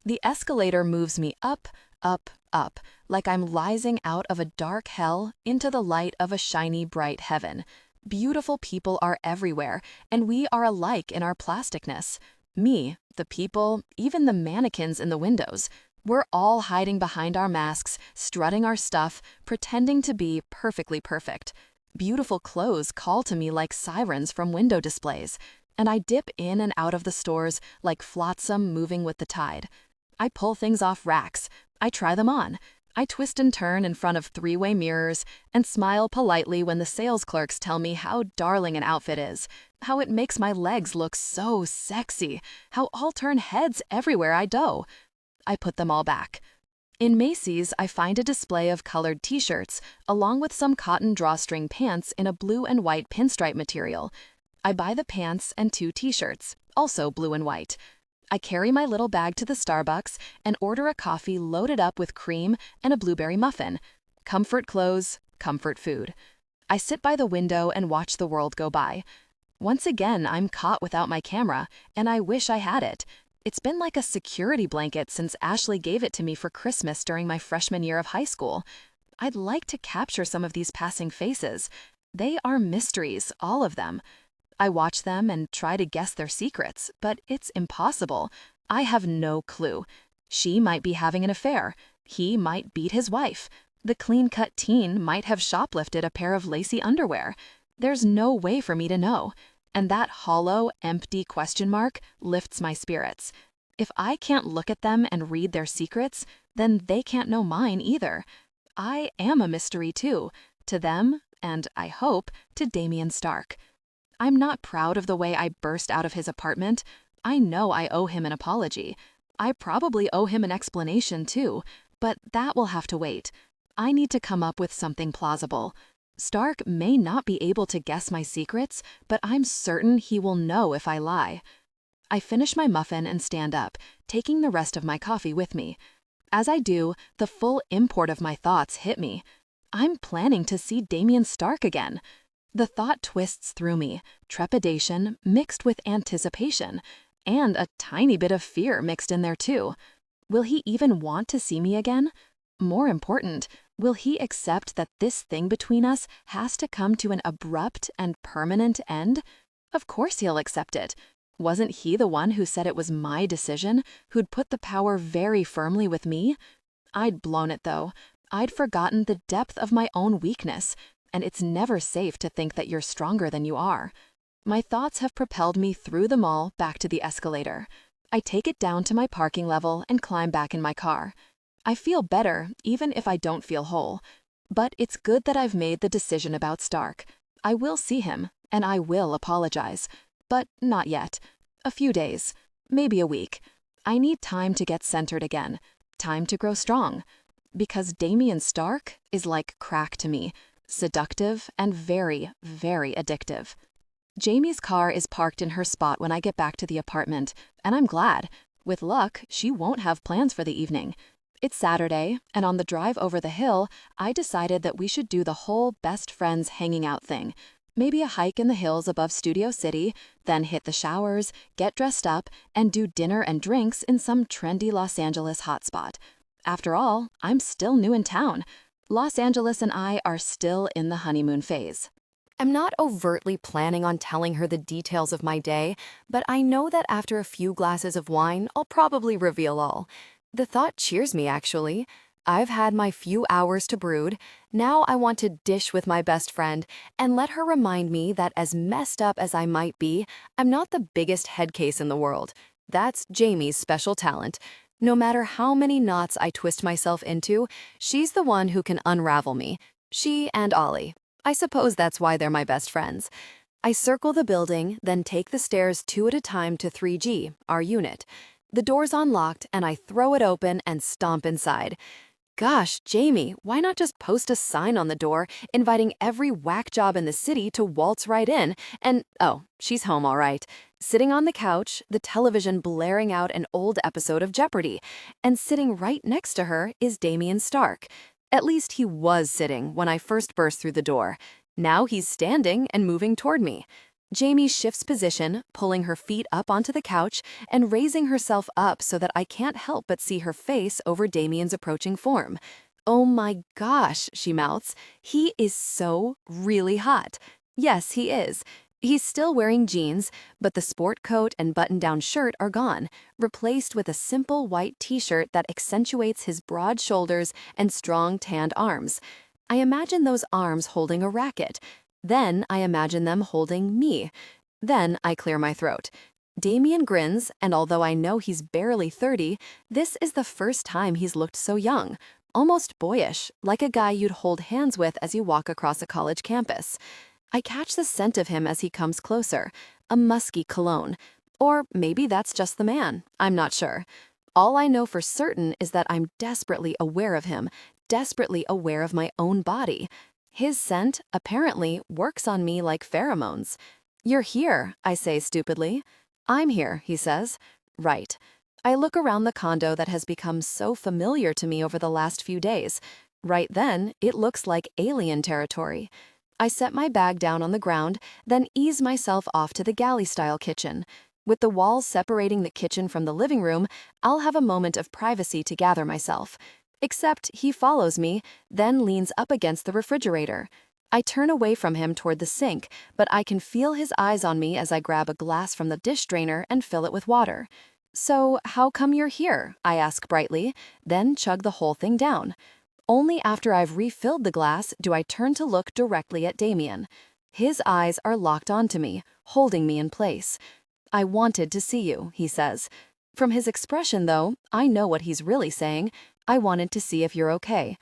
The escalator moves me up, up, up, like I'm rising out of a dark hell into the light of a shiny, bright heaven. Beautiful people are everywhere, and we are alike in our plasticness. Me, the people, even the mannequins in the windows. We're all hiding behind our masks, strutting our stuff, pretending to be perfectly perfect. Beautiful clothes call to me like sirens from window displays, and I dip in and out of the stores like flotsam moving with the tide. I pull things off racks. I try them on. I twist and turn in front of three-way mirrors and smile politely when the sales clerks tell me how darling an outfit is, how it makes my legs look so sexy, how I'll turn heads everywhere I go. I put them all back. In Macy's, I find a display of colored t-shirts, along with some cotton drawstring pants in a blue and white pinstripe material. I buy the pants and 2 t-shirts, also blue and white. I carry my little bag to the Starbucks and order a coffee loaded up with cream and a blueberry muffin. Comfort clothes, comfort food. I sit by the window and watch the world go by. Once again, I'm caught without my camera, and I wish I had it. It's been like a security blanket since Ashley gave it to me for Christmas during my freshman year of high school. I'd like to capture some of these passing faces. They are mysteries, all of them. I watch them and try to guess their secrets, but it's impossible. I have no clue. She might be having an affair. He might beat his wife. The clean-cut teen might have shoplifted a pair of lacy underwear. There's no way for me to know. And that hollow, empty question mark lifts my spirits. If I can't look at them and read their secrets, then they can't know mine either. I am a mystery too, to them, and I hope, to Damien Stark. I'm not proud of the way I burst out of his apartment. I know I owe him an apology. I probably owe him an explanation too, but that will have to wait. I need to come up with something plausible. Stark may not be able to guess my secrets, but I'm certain he will know if I lie. I finish my muffin and stand up, taking the rest of my coffee with me. As I do, the full import of my thoughts hit me. I'm planning to see Damien Stark again. The thought twists through me, trepidation mixed with anticipation, and a tiny bit of fear mixed in there too. Will he even want to see me again? More important, will he accept that this thing between us has to come to an abrupt and permanent end? Of course he'll accept it. Wasn't he the one who said it was my decision, who'd put the power very firmly with me? I'd blown it though. I'd forgotten the depth of my own weakness. And it's never safe to think that you're stronger than you are. My thoughts have propelled me through the mall back to the escalator. I take it down to my parking level and climb back in my car. I feel better, even if I don't feel whole. But it's good that I've made the decision about Stark. I will see him, and I will apologize. But not yet. A few days, maybe a week. I need time to get centered again, time to grow strong. Because Damien Stark is like crack to me. Seductive and very, very addictive. Jamie's car is parked in her spot when I get back to the apartment, and I'm glad. With luck, she won't have plans for the evening. It's Saturday, and on the drive over the hill, I decided that we should do the whole best friends hanging out thing. Maybe a hike in the hills above Studio City, then hit the showers, get dressed up, and do dinner and drinks in some trendy Los Angeles hotspot. After all, I'm still new in town. Los Angeles and I are still in the honeymoon phase. I'm not overtly planning on telling her the details of my day, but I know that after a few glasses of wine, I'll probably reveal all. The thought cheers me, actually. I've had my few hours to brood. Now I want to dish with my best friend and let her remind me that as messed up as I might be, I'm not the biggest head case in the world. That's Jamie's special talent. No matter how many knots I twist myself into, she's the one who can unravel me. She and Ollie. I suppose that's why they're my best friends. I circle the building, then take the stairs 2 at a time to 3G, our unit. The door's unlocked, and I throw it open and stomp inside. Gosh, Jamie, why not just post a sign on the door inviting every whack job in the city to waltz right in? And, oh, she's home all right. Sitting on the couch, the television blaring out an old episode of Jeopardy. And sitting right next to her is Damien Stark. At least he was sitting when I first burst through the door. Now he's standing and moving toward me. Jamie shifts position, pulling her feet up onto the couch and raising herself up so that I can't help but see her face over Damien's approaching form. "Oh my gosh," she mouths. "He is so really hot." Yes, he is. He's still wearing jeans, but the sport coat and button-down shirt are gone, replaced with a simple white t-shirt that accentuates his broad shoulders and strong tanned arms. I imagine those arms holding a racket. Then I imagine them holding me. Then I clear my throat. Damien grins, and although I know he's barely 30, this is the first time he's looked so young, almost boyish, like a guy you'd hold hands with as you walk across a college campus. I catch the scent of him as he comes closer, a musky cologne. Or maybe that's just the man, I'm not sure. All I know for certain is that I'm desperately aware of him, desperately aware of my own body. His scent, apparently, works on me like pheromones. You're here, I say stupidly. I'm here, he says. Right. I look around the condo that has become so familiar to me over the last few days. Right then, it looks like alien territory. I set my bag down on the ground, then ease myself off to the galley-style kitchen. With the walls separating the kitchen from the living room, I'll have a moment of privacy to gather myself. Except he follows me, then leans up against the refrigerator. I turn away from him toward the sink, but I can feel his eyes on me as I grab a glass from the dish drainer and fill it with water. So, how come you're here? I ask brightly, then chug the whole thing down. Only after I've refilled the glass do I turn to look directly at Damien. His eyes are locked onto me, holding me in place. I wanted to see you, he says. From his expression, though, I know what he's really saying. I wanted to see if you're okay.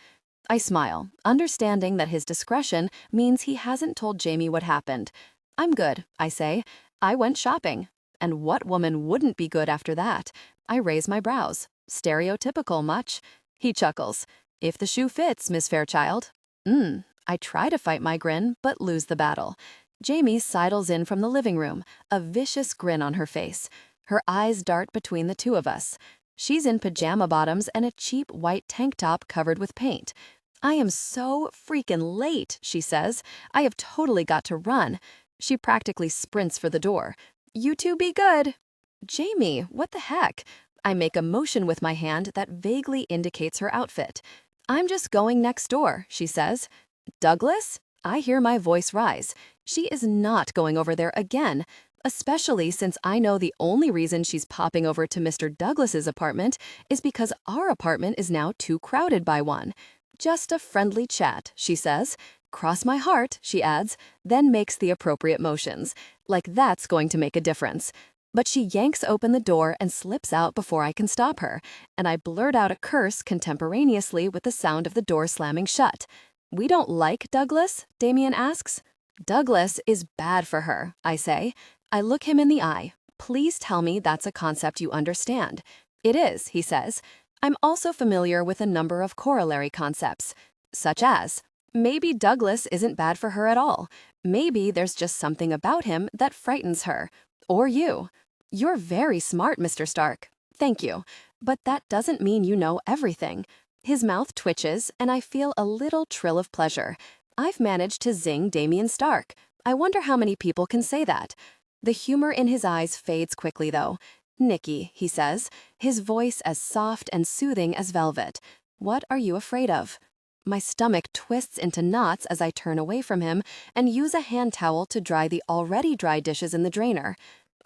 I smile, understanding that his discretion means he hasn't told Jamie what happened. I'm good, I say. I went shopping. And what woman wouldn't be good after that? I raise my brows. Stereotypical much? He chuckles. If the shoe fits, Miss Fairchild. I try to fight my grin, but lose the battle. Jamie sidles in from the living room, a vicious grin on her face. Her eyes dart between the two of us. She's in pajama bottoms and a cheap white tank top covered with paint. I am so freaking late, she says. I have totally got to run. She practically sprints for the door. You two be good. Jamie, what the heck? I make a motion with my hand that vaguely indicates her outfit. I'm just going next door, she says. Douglas? I hear my voice rise. She is not going over there again, especially since I know the only reason she's popping over to Mr. Douglas's apartment is because our apartment is now too crowded by one. Just a friendly chat, she says. Cross my heart, she adds, then makes the appropriate motions. Like that's going to make a difference. But she yanks open the door and slips out before I can stop her, and I blurt out a curse contemporaneously with the sound of the door slamming shut. We don't like Douglas? Damien asks. Douglas is bad for her, I say. I look him in the eye. Please tell me that's a concept you understand. It is, he says. I'm also familiar with a number of corollary concepts, such as, maybe Douglas isn't bad for her at all. Maybe there's just something about him that frightens her. Or you. You're very smart, Mr. Stark. Thank you. But that doesn't mean you know everything. His mouth twitches, and I feel a little trill of pleasure. I've managed to zing Damien Stark. I wonder how many people can say that. The humor in his eyes fades quickly, though. Nikki, he says, his voice as soft and soothing as velvet. What are you afraid of? My stomach twists into knots as I turn away from him and use a hand towel to dry the already dry dishes in the drainer.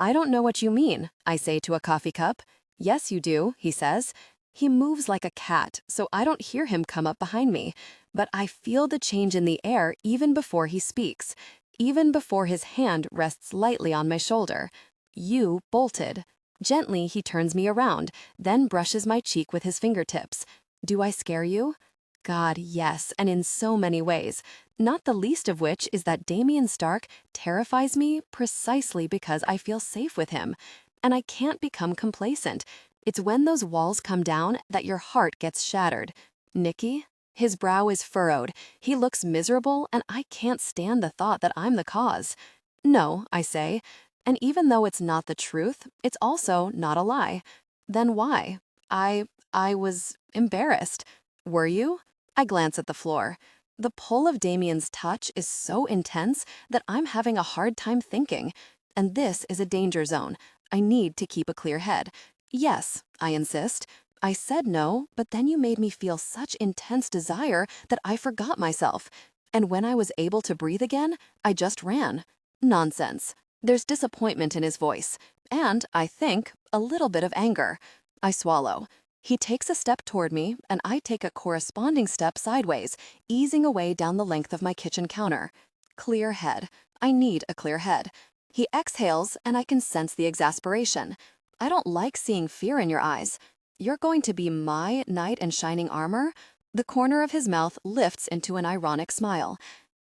I don't know what you mean, I say to a coffee cup. Yes, you do, he says. He moves like a cat, so I don't hear him come up behind me, but I feel the change in the air even before he speaks, even before his hand rests lightly on my shoulder. You bolted. Gently, he turns me around, then brushes my cheek with his fingertips. Do I scare you? God, yes, and in so many ways, not the least of which is that Damien Stark terrifies me precisely because I feel safe with him, and I can't become complacent. It's when those walls come down that your heart gets shattered. Nikki? His brow is furrowed, he looks miserable, and I can't stand the thought that I'm the cause. No, I say, and even though it's not the truth, it's also not a lie. Then why? I was embarrassed. Were you? I glance at the floor. The pull of Damien's touch is so intense that I'm having a hard time thinking. And this is a danger zone. I need to keep a clear head. Yes, I insist. I said no, but then you made me feel such intense desire that I forgot myself. and when I was able to breathe again, I just ran. Nonsense. There's disappointment in his voice, and, I think, a little bit of anger. I swallow. He takes a step toward me, and I take a corresponding step sideways, easing away down the length of my kitchen counter. Clear head. I need a clear head. He exhales, and I can sense the exasperation. I don't like seeing fear in your eyes. You're going to be my knight in shining armor? The corner of his mouth lifts into an ironic smile.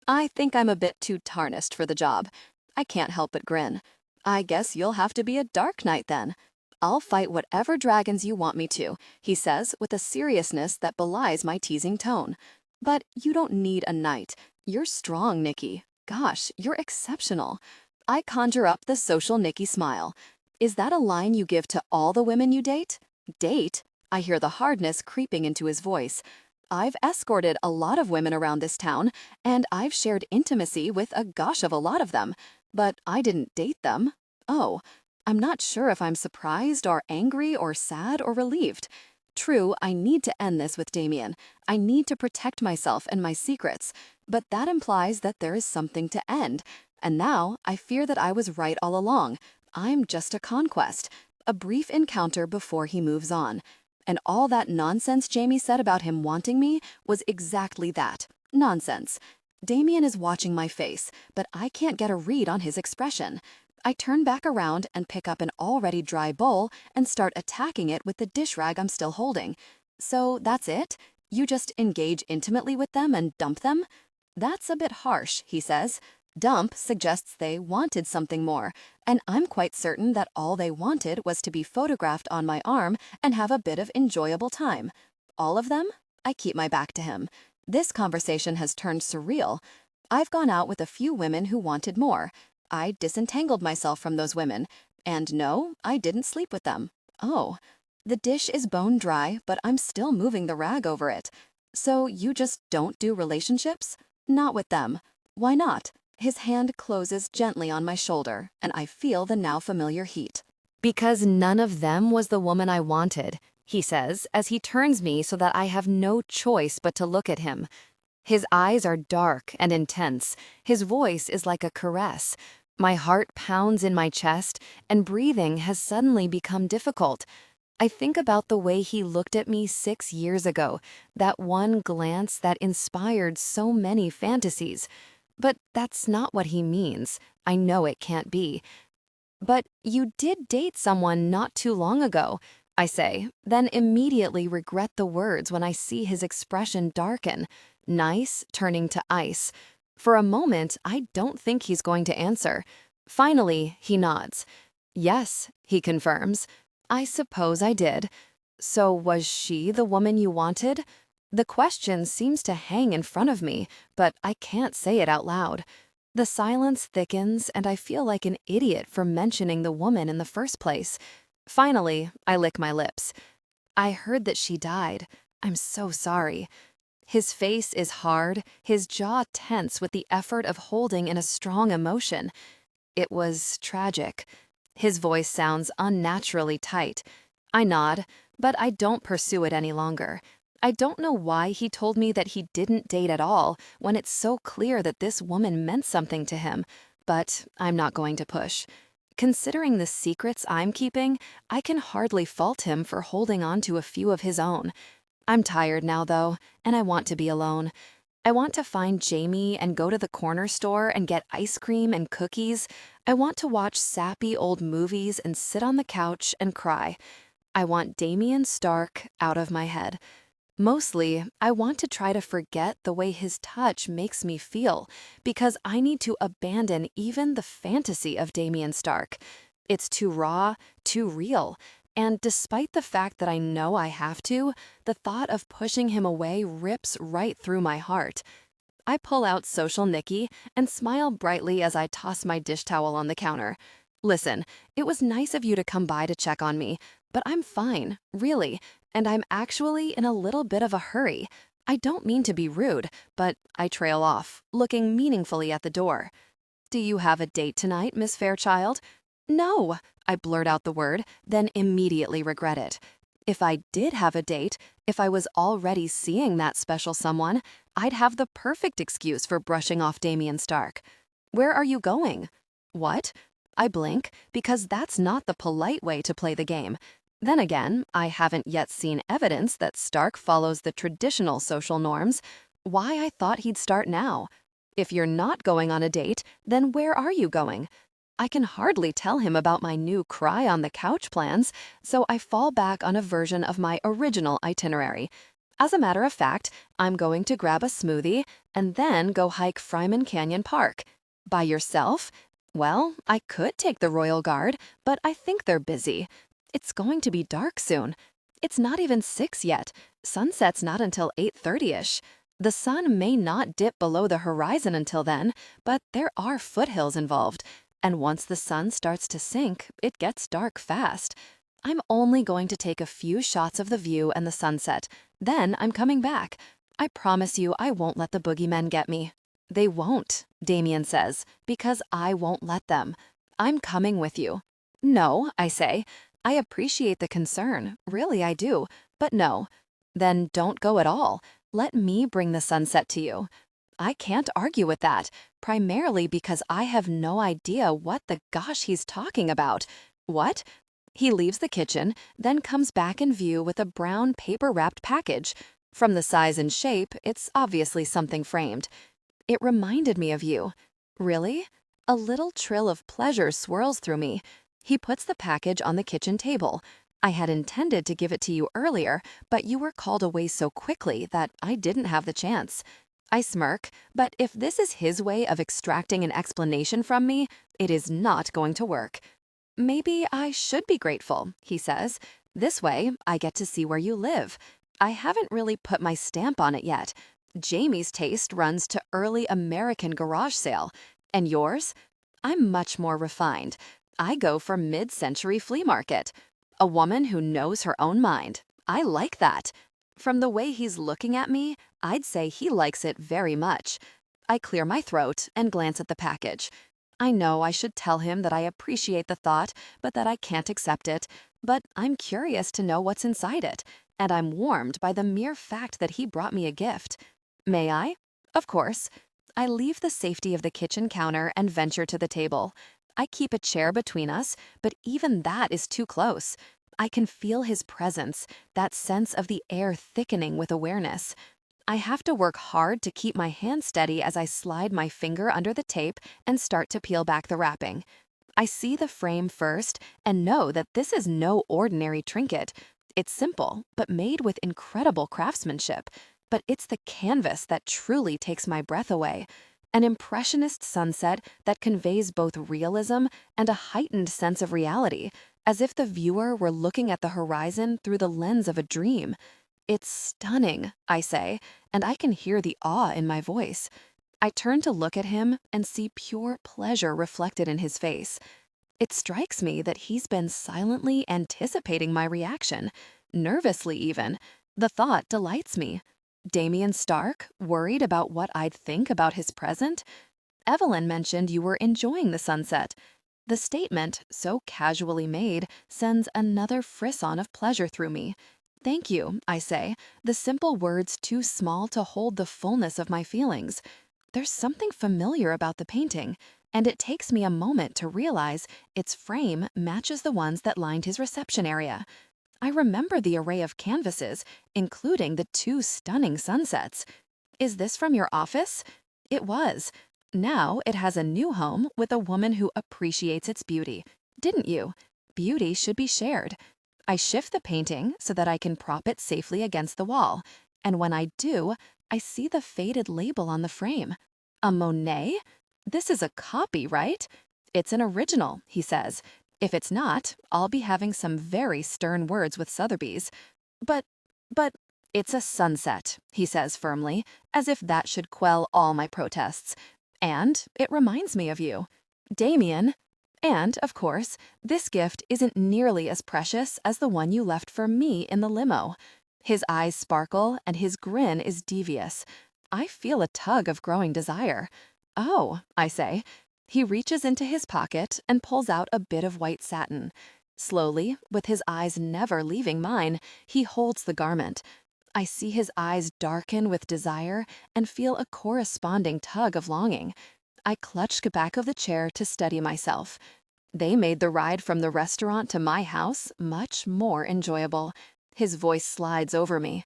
I think I'm a bit too tarnished for the job. I can't help but grin. I guess you'll have to be a dark knight then. I'll fight whatever dragons you want me to, he says with a seriousness that belies my teasing tone. But you don't need a knight. You're strong, Nikki. Gosh, you're exceptional. I conjure up the social Nikki smile. Is that a line you give to all the women you date? Date? I hear the hardness creeping into his voice. I've escorted a lot of women around this town, and I've shared intimacy with a gosh of a lot of them, but I didn't date them. Oh, I'm not sure if I'm surprised or angry or sad or relieved. True, I need to end this with Damien. I need to protect myself and my secrets, but that implies that there is something to end. And now I fear that I was right all along. I'm just a conquest, a brief encounter before he moves on. And all that nonsense Jamie said about him wanting me was exactly that, nonsense. Damien is watching my face, but I can't get a read on his expression. I turn back around and pick up an already dry bowl and start attacking it with the dish rag I'm still holding. So that's it? You just engage intimately with them and dump them? That's a bit harsh, he says. Dump suggests they wanted something more, and I'm quite certain that all they wanted was to be photographed on my arm and have a bit of enjoyable time. All of them? I keep my back to him. This conversation has turned surreal. I've gone out with a few women who wanted more. I disentangled myself from those women, and no, I didn't sleep with them. Oh, the dish is bone dry, but I'm still moving the rag over it. So you just don't do relationships? Not with them. Why not? His hand closes gently on my shoulder, and I feel the now familiar heat. Because none of them was the woman I wanted, he says, as he turns me so that I have no choice but to look at him. His eyes are dark and intense. His voice is like a caress. My heart pounds in my chest, and breathing has suddenly become difficult. I think about the way he looked at me 6 years ago, that one glance that inspired so many fantasies. But that's not what he means. I know it can't be. But you did date someone not too long ago, I say, then immediately regret the words when I see his expression darken, nice turning to ice. For a moment, I don't think he's going to answer. Finally, he nods. Yes, he confirms. I suppose I did. So was she the woman you wanted? The question seems to hang in front of me, but I can't say it out loud. The silence thickens, and I feel like an idiot for mentioning the woman in the first place. Finally, I lick my lips. I heard that she died. I'm so sorry. His face is hard, his jaw tense with the effort of holding in a strong emotion. It was tragic. His voice sounds unnaturally tight. I nod, but I don't pursue it any longer. I don't know why he told me that he didn't date at all when it's so clear that this woman meant something to him, but I'm not going to push. Considering the secrets I'm keeping, I can hardly fault him for holding on to a few of his own. I'm tired now, though, and I want to be alone. I want to find Jamie and go to the corner store and get ice cream and cookies. I want to watch sappy old movies and sit on the couch and cry. I want Damien Stark out of my head. Mostly, I want to try to forget the way his touch makes me feel, because I need to abandon even the fantasy of Damien Stark. It's too raw, too real, and despite the fact that I know I have to, the thought of pushing him away rips right through my heart. I pull out Social Nikki and smile brightly as I toss my dish towel on the counter. Listen, it was nice of you to come by to check on me, but I'm fine, really. And I'm actually in a little bit of a hurry. I don't mean to be rude, but I trail off, looking meaningfully at the door. Do you have a date tonight, Miss Fairchild? No, I blurt out the word, then immediately regret it. If I did have a date, if I was already seeing that special someone, I'd have the perfect excuse for brushing off Damien Stark. Where are you going? What? I blink, because that's not the polite way to play the game. Then again, I haven't yet seen evidence that Stark follows the traditional social norms. Why I thought he'd start now. If you're not going on a date, then where are you going? I can hardly tell him about my new cry on the couch plans, so I fall back on a version of my original itinerary. As a matter of fact, I'm going to grab a smoothie and then go hike Fryman Canyon Park. By yourself? Well, I could take the Royal Guard, but I think they're busy. It's going to be dark soon. It's not even 6 yet. Sunset's not until 8:30ish. The sun may not dip below the horizon until then, but there are foothills involved. And once the sun starts to sink, it gets dark fast. I'm only going to take a few shots of the view and the sunset. Then I'm coming back. I promise you I won't let the boogeymen get me. They won't, Damien says, because I won't let them. I'm coming with you. No, I say. I appreciate the concern. Really, I do. But no. Then don't go at all. Let me bring the sunset to you. I can't argue with that, primarily because I have no idea what the gosh he's talking about. What? He leaves the kitchen, then comes back in view with a brown paper-wrapped package. From the size and shape, it's obviously something framed. It reminded me of you. Really? A little trill of pleasure swirls through me. He puts the package on the kitchen table. I had intended to give it to you earlier, but you were called away so quickly that I didn't have the chance. I smirk, but if this is his way of extracting an explanation from me, it is not going to work. Maybe I should be grateful, he says. This way, I get to see where you live. I haven't really put my stamp on it yet. Jamie's taste runs to early American garage sale. And yours? I'm much more refined. I go for mid-century flea market. A woman who knows her own mind. I like that. From the way he's looking at me, I'd say he likes it very much. I clear my throat and glance at the package. I know I should tell him that I appreciate the thought, but that I can't accept it. But I'm curious to know what's inside it, and I'm warmed by the mere fact that he brought me a gift. May I? Of course. I leave the safety of the kitchen counter and venture to the table. I keep a chair between us, but even that is too close. I can feel his presence, that sense of the air thickening with awareness. I have to work hard to keep my hand steady as I slide my finger under the tape and start to peel back the wrapping. I see the frame first and know that this is no ordinary trinket. It's simple, but made with incredible craftsmanship. But it's the canvas that truly takes my breath away. An impressionist sunset that conveys both realism and a heightened sense of reality, as if the viewer were looking at the horizon through the lens of a dream. It's stunning, I say, and I can hear the awe in my voice. I turn to look at him and see pure pleasure reflected in his face. It strikes me that he's been silently anticipating my reaction, nervously even. The thought delights me. Damien Stark, worried about what I'd think about his present? Evelyn mentioned you were enjoying the sunset. The statement, so casually made, sends another frisson of pleasure through me. Thank you, I say, the simple words too small to hold the fullness of my feelings. There's something familiar about the painting, and it takes me a moment to realize its frame matches the ones that lined his reception area. I remember the array of canvases, including the 2 stunning sunsets. Is this from your office? It was. Now it has a new home with a woman who appreciates its beauty. Didn't you? Beauty should be shared. I shift the painting so that I can prop it safely against the wall, and when I do, I see the faded label on the frame. A Monet? This is a copy, right? It's an original, he says. If it's not, I'll be having some very stern words with Sotheby's. But, it's a sunset, he says firmly, as if that should quell all my protests. And it reminds me of you. Damien. And, of course, this gift isn't nearly as precious as the one you left for me in the limo. His eyes sparkle and his grin is devious. I feel a tug of growing desire. Oh, I say. He reaches into his pocket and pulls out a bit of white satin. Slowly, with his eyes never leaving mine, he holds the garment. I see his eyes darken with desire and feel a corresponding tug of longing. I clutch the back of the chair to steady myself. They made the ride from the restaurant to my house much more enjoyable. His voice slides over me.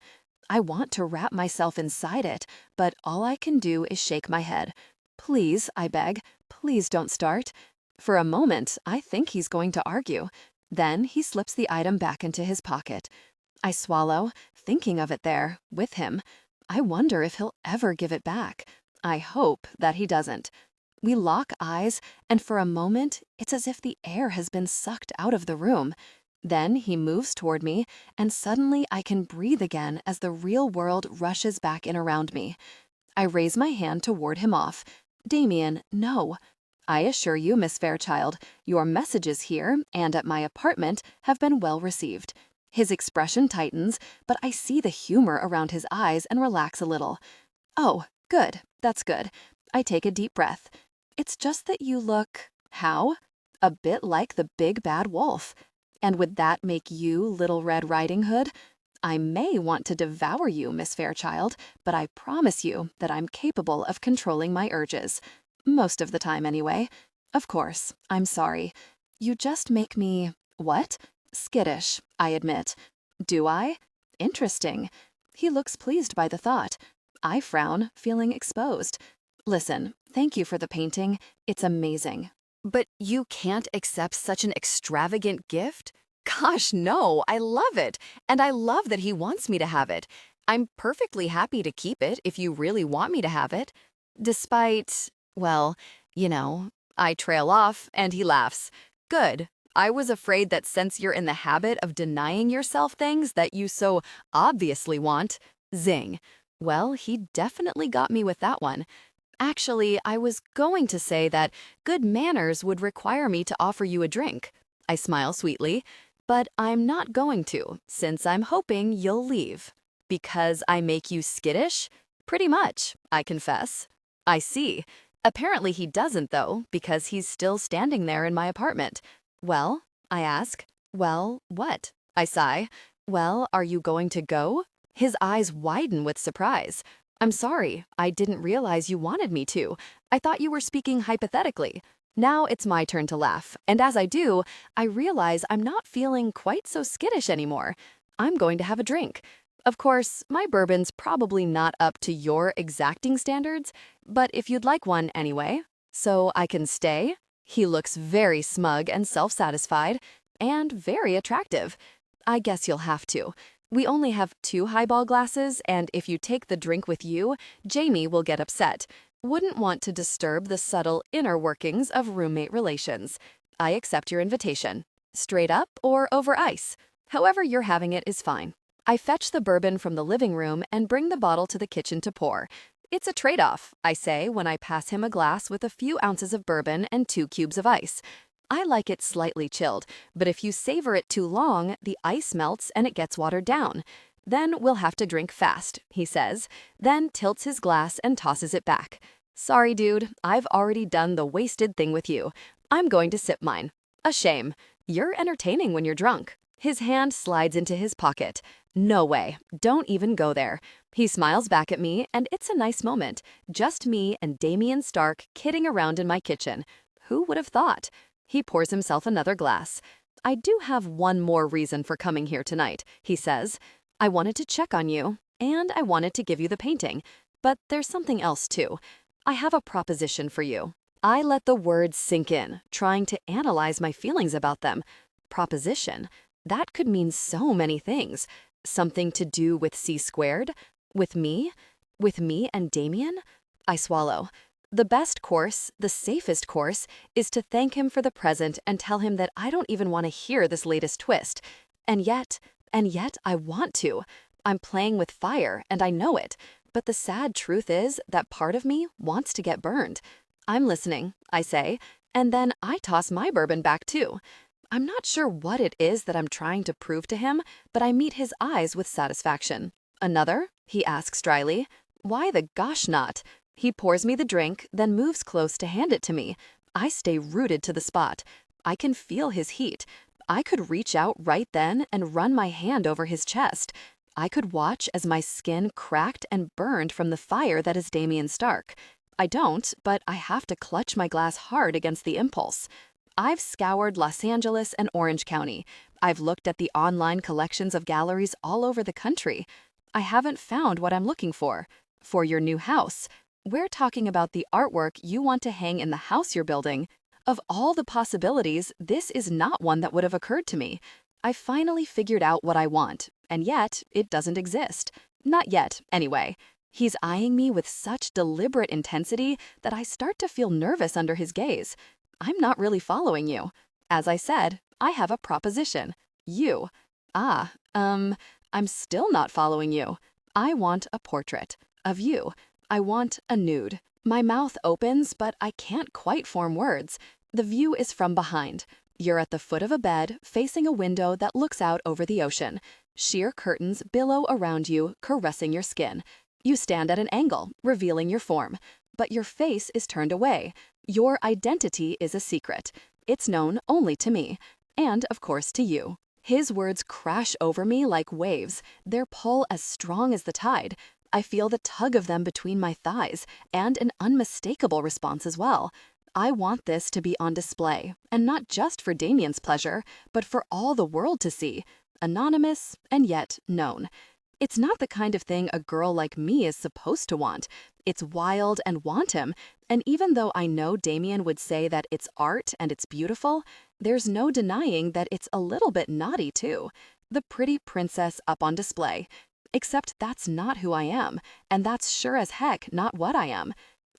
I want to wrap myself inside it, but all I can do is shake my head. Please, I beg, please don't start. For a moment, I think he's going to argue. Then he slips the item back into his pocket. I swallow, thinking of it there, with him. I wonder if he'll ever give it back. I hope that he doesn't. We lock eyes, and for a moment, it's as if the air has been sucked out of the room. Then he moves toward me, and suddenly I can breathe again as the real world rushes back in around me. I raise my hand to ward him off. Damien, no. I assure you, Miss Fairchild, your messages here and at my apartment have been well received. His expression tightens, but I see the humor around his eyes and relax a little. Oh, good. That's good. I take a deep breath. It's just that you look, how? A bit like the big bad wolf. And would that make you Little Red Riding Hood? I may want to devour you, Miss Fairchild, but I promise you that I'm capable of controlling my urges. Most of the time, anyway. Of course, I'm sorry. You just make me, what? Skittish, I admit. Do I? Interesting. He looks pleased by the thought. I frown, feeling exposed. Listen, thank you for the painting. It's amazing. But you can't accept such an extravagant gift? Gosh, no, I love it. And I love that he wants me to have it. I'm perfectly happy to keep it if you really want me to have it. Despite, well, I trail off and he laughs. Good. I was afraid that since you're in the habit of denying yourself things that you so obviously want, zing. Well, he definitely got me with that one. Actually, I was going to say that good manners would require me to offer you a drink. I smile sweetly, but I'm not going to, since I'm hoping you'll leave. Because I make you skittish? Pretty much, I confess. I see. Apparently he doesn't, though, because he's still standing there in my apartment. Well, I ask. Well, what? I sigh. Well, are you going to go? His eyes widen with surprise. I'm sorry, I didn't realize you wanted me to. I thought you were speaking hypothetically. Now it's my turn to laugh, and as I do, I realize I'm not feeling quite so skittish anymore. I'm going to have a drink. Of course, my bourbon's probably not up to your exacting standards, but if you'd like one anyway, so I can stay? He looks very smug and self-satisfied, and very attractive. I guess you'll have to. We only have 2 highball glasses, and if you take the drink with you, Jamie will get upset. Wouldn't want to disturb the subtle inner workings of roommate relations. I accept your invitation. Straight up or over ice. However you're having it is fine. I fetch the bourbon from the living room and bring the bottle to the kitchen to pour. It's a trade-off, I say when I pass him a glass with a few ounces of bourbon and 2 cubes of ice. I like it slightly chilled, but if you savor it too long, the ice melts and it gets watered down. Then we'll have to drink fast, he says, then tilts his glass and tosses it back. Sorry, dude, I've already done the wasted thing with you. I'm going to sip mine. A shame. You're entertaining when you're drunk. His hand slides into his pocket. No way. Don't even go there. He smiles back at me, and it's a nice moment. Just me and Damien Stark kidding around in my kitchen. Who would have thought? He pours himself another glass. I do have one more reason for coming here tonight, he says. I wanted to check on you, and I wanted to give you the painting. But there's something else, too. I have a proposition for you. I let the words sink in, trying to analyze my feelings about them. Proposition? That could mean so many things. Something to do with C²? With me? With me and Damien? I swallow. The best course, the safest course, is to thank him for the present and tell him that I don't even want to hear this latest twist. And yet I want to. I'm playing with fire, and I know it. But the sad truth is that part of me wants to get burned. I'm listening, I say, and then I toss my bourbon back too. I'm not sure what it is that I'm trying to prove to him, but I meet his eyes with satisfaction. Another? He asks dryly. Why the gosh not? He pours me the drink, then moves close to hand it to me. I stay rooted to the spot. I can feel his heat. I could reach out right then and run my hand over his chest. I could watch as my skin cracked and burned from the fire that is Damien Stark. I don't, but I have to clutch my glass hard against the impulse. I've scoured Los Angeles and Orange County. I've looked at the online collections of galleries all over the country. I haven't found what I'm looking for. For your new house. We're talking about the artwork you want to hang in the house you're building. Of all the possibilities, this is not one that would have occurred to me. I finally figured out what I want, and yet it doesn't exist. Not yet, anyway. He's eyeing me with such deliberate intensity that I start to feel nervous under his gaze. I'm not really following you. As I said, I have a proposition. You. I'm still not following you. I want a portrait. Of you. I want a nude. My mouth opens, but I can't quite form words. The view is from behind. You're at the foot of a bed, facing a window that looks out over the ocean. Sheer curtains billow around you, caressing your skin. You stand at an angle, revealing your form. But your face is turned away. Your identity is a secret. It's known only to me. And, of course, to you. His words crash over me like waves, their pull as strong as the tide. I feel the tug of them between my thighs, and an unmistakable response as well. I want this to be on display, and not just for Damien's pleasure, but for all the world to see. Anonymous, and yet known. It's not the kind of thing a girl like me is supposed to want. It's wild and wanton, and even though I know Damien would say that it's art and it's beautiful, there's no denying that it's a little bit naughty too. The pretty princess up on display. Except that's not who I am, and that's sure as heck not what I am.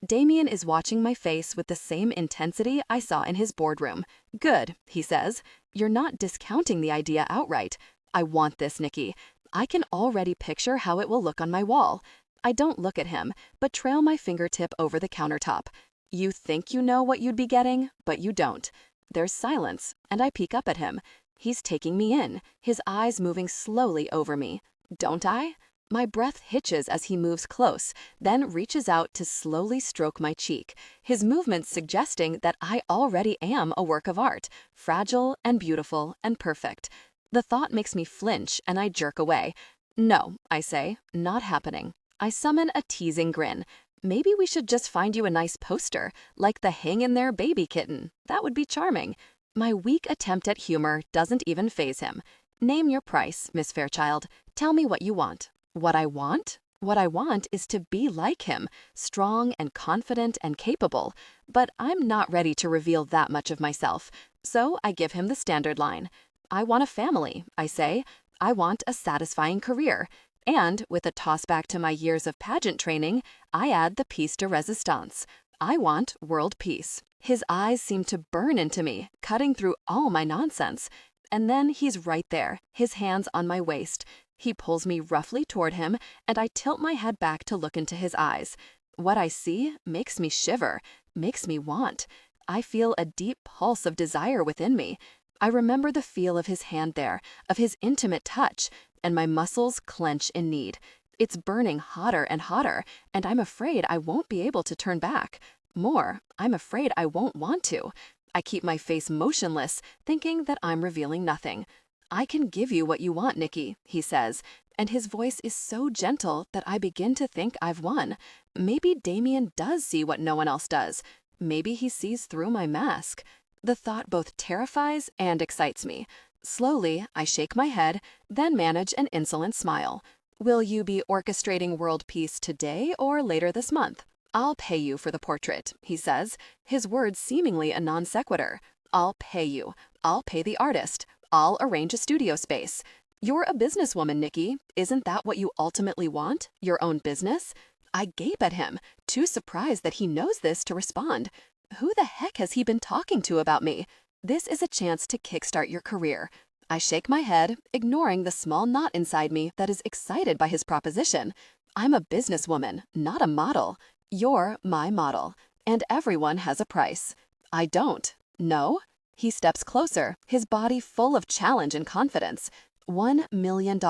Damien is watching my face with the same intensity I saw in his boardroom. Good, he says. You're not discounting the idea outright. I want this, Nikki. I can already picture how it will look on my wall. I don't look at him, but trail my fingertip over the countertop. You think you know what you'd be getting, but you don't. There's silence, and I peek up at him. He's taking me in, his eyes moving slowly over me. Don't I? My breath hitches as he moves close, then reaches out to slowly stroke my cheek, his movements suggesting that I already am a work of art, fragile and beautiful and perfect. The thought makes me flinch and I jerk away. No, I say, not happening. I summon a teasing grin. Maybe we should just find you a nice poster, like the hang in there baby kitten. That would be charming. My weak attempt at humor doesn't even faze him. Name your price, Miss Fairchild. Tell me what you want. What I want? What I want is to be like him, strong and confident and capable, but I'm not ready to reveal that much of myself, so I give him the standard line. I want a family, I say. I want a satisfying career. And, with a tossback to my years of pageant training, I add the piece de resistance. I want world peace. His eyes seem to burn into me, cutting through all my nonsense. And then he's right there, his hands on my waist. He pulls me roughly toward him, and I tilt my head back to look into his eyes. What I see makes me shiver, makes me want. I feel a deep pulse of desire within me. I remember the feel of his hand there, of his intimate touch, and my muscles clench in need. It's burning hotter and hotter, and I'm afraid I won't be able to turn back. More, I'm afraid I won't want to. I keep my face motionless, thinking that I'm revealing nothing. I can give you what you want, Nikki, he says, and his voice is so gentle that I begin to think I've won. Maybe Damien does see what no one else does. Maybe he sees through my mask. The thought both terrifies and excites me. Slowly, I shake my head, then manage an insolent smile. Will you be orchestrating world peace today or later this month? I'll pay you for the portrait, he says, his words seemingly a non sequitur. I'll pay you. I'll pay the artist. I'll arrange a studio space. You're a businesswoman, Nikki. Isn't that what you ultimately want? Your own business? I gape at him, too surprised that he knows this to respond. Who the heck has he been talking to about me? This is a chance to kickstart your career. I shake my head, ignoring the small knot inside me that is excited by his proposition. I'm a businesswoman, not a model. You're my model, and everyone has a price. I don't. No? He steps closer, his body full of challenge and confidence. $1 million,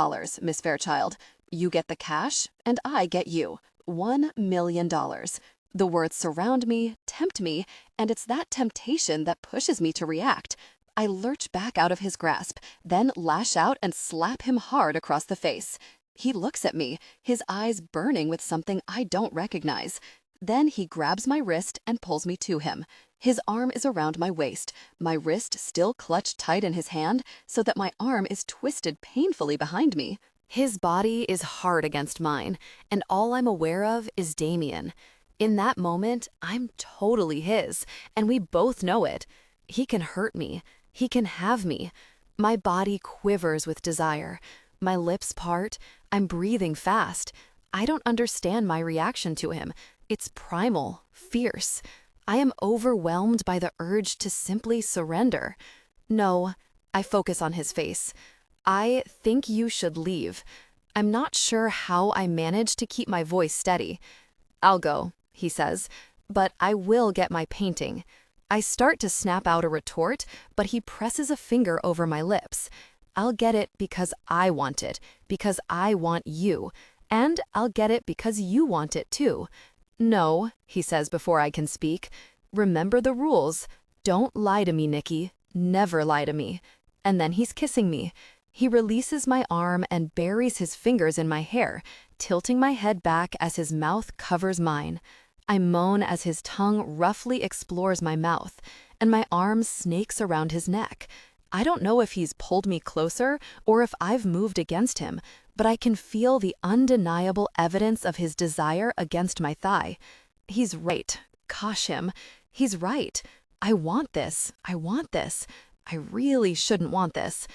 Miss Fairchild. You get the cash, and I get you. $1 million. The words surround me, tempt me, and it's that temptation that pushes me to react. I lurch back out of his grasp, then lash out and slap him hard across the face. He looks at me, his eyes burning with something I don't recognize. Then he grabs my wrist and pulls me to him. His arm is around my waist, my wrist still clutched tight in his hand so that my arm is twisted painfully behind me. His body is hard against mine, and all I'm aware of is Damien. In that moment, I'm totally his, and we both know it. He can hurt me. He can have me. My body quivers with desire. My lips part. I'm breathing fast. I don't understand my reaction to him. It's primal, fierce. I am overwhelmed by the urge to simply surrender. No, I focus on his face. I think you should leave. I'm not sure how I manage to keep my voice steady. I'll go, he says, but I will get my painting. I start to snap out a retort, but he presses a finger over my lips. I'll get it because I want it, because I want you, and I'll get it because you want it too. No, he says before I can speak. Remember the rules. Don't lie to me, Nikki. Never lie to me. And then he's kissing me. He releases my arm and buries his fingers in my hair, tilting my head back as his mouth covers mine. I moan as his tongue roughly explores my mouth, and my arm snakes around his neck. I don't know if he's pulled me closer or if I've moved against him, but I can feel the undeniable evidence of his desire against my thigh. He's right. Gosh, him. He's right. I want this. I want this. I really shouldn't want this.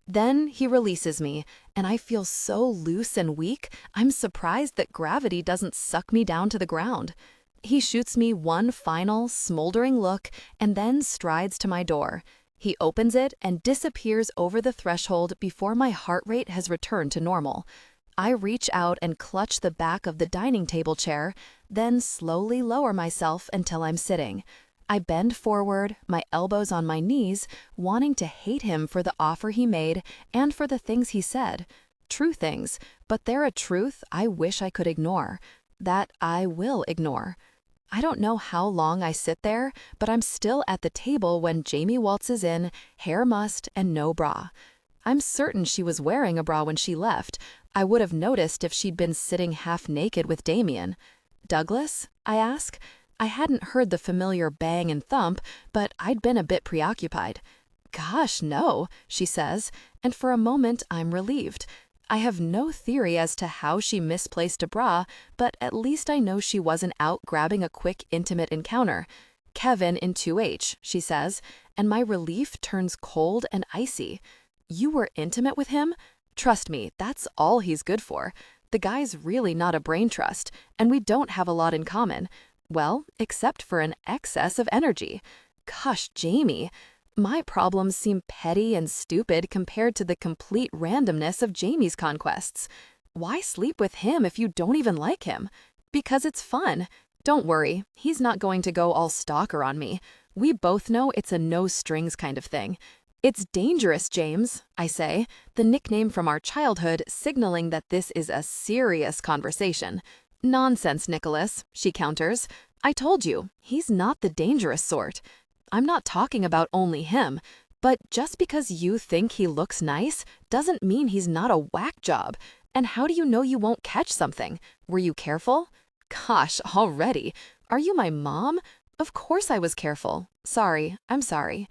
Then he releases me, and I feel so loose and weak, I'm surprised that gravity doesn't suck me down to the ground. He shoots me one final, smoldering look and then strides to my door. He opens it and disappears over the threshold before my heart rate has returned to normal. I reach out and clutch the back of the dining table chair, then slowly lower myself until I'm sitting. I bend forward, my elbows on my knees, wanting to hate him for the offer he made and for the things he said. True things, but they're a truth I wish I could ignore. That I will ignore. I don't know how long I sit there, but I'm still at the table when Jamie waltzes in, hair mussed and no bra. I'm certain she was wearing a bra when she left. I would have noticed if she'd been sitting half naked with Damien. Douglas? I ask. I hadn't heard the familiar bang and thump, but I'd been a bit preoccupied. Gosh, no, she says, and for a moment I'm relieved. I have no theory as to how she misplaced a bra, but at least I know she wasn't out grabbing a quick, intimate encounter. Kevin in 2H, she says, and my relief turns cold and icy. You were intimate with him? Trust me, that's all he's good for. The guy's really not a brain trust, and we don't have a lot in common. Well, except for an excess of energy. Gosh, Jamie. My problems seem petty and stupid compared to the complete randomness of Jamie's conquests. Why sleep with him if you don't even like him? Because it's fun. Don't worry, he's not going to go all stalker on me. We both know it's a no-strings kind of thing. It's dangerous, James, I say, the nickname from our childhood signaling that this is a serious conversation. Nonsense, Nicholas, she counters. I told you, he's not the dangerous sort. I'm not talking about only him, but just because you think he looks nice doesn't mean he's not a whack job. And how do you know you won't catch something? Were you careful? Gosh, already. Are you my mom? Of course I was careful. Sorry, I'm sorry.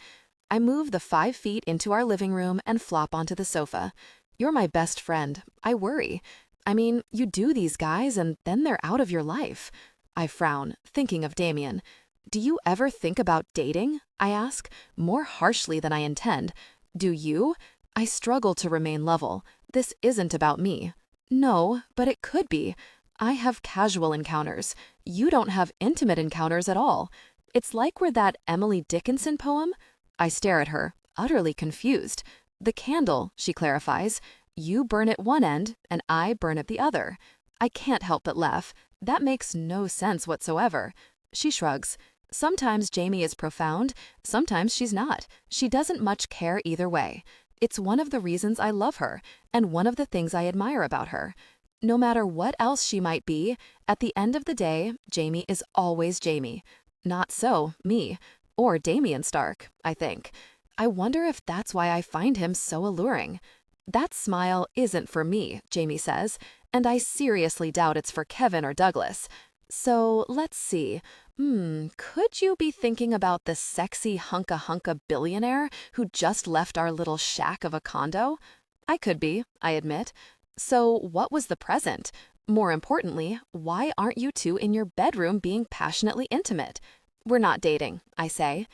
I move the 5 feet into our living room and flop onto the sofa. You're my best friend. I worry. I mean, you do these guys and then they're out of your life. I frown, thinking of Damien. Do you ever think about dating? I ask, more harshly than I intend. Do you? I struggle to remain level. This isn't about me. No, but it could be. I have casual encounters. You don't have intimate encounters at all. It's like we're that Emily Dickinson poem. I stare at her, utterly confused. The candle, she clarifies. You burn at one end, and I burn at the other. I can't help but laugh. That makes no sense whatsoever. She shrugs. Sometimes Jamie is profound, sometimes she's not. She doesn't much care either way. It's one of the reasons I love her, and one of the things I admire about her. No matter what else she might be, at the end of the day, Jamie is always Jamie. Not so, me. Or Damien Stark, I think. I wonder if that's why I find him so alluring. That smile isn't for me, Jamie says, and I seriously doubt it's for Kevin or Douglas. So let's see. Could you be thinking about the sexy hunka billionaire who just left our little shack of a condo? I could be, I admit. So what was the present? More importantly, why aren't you two in your bedroom being passionately intimate? We're not dating, I say.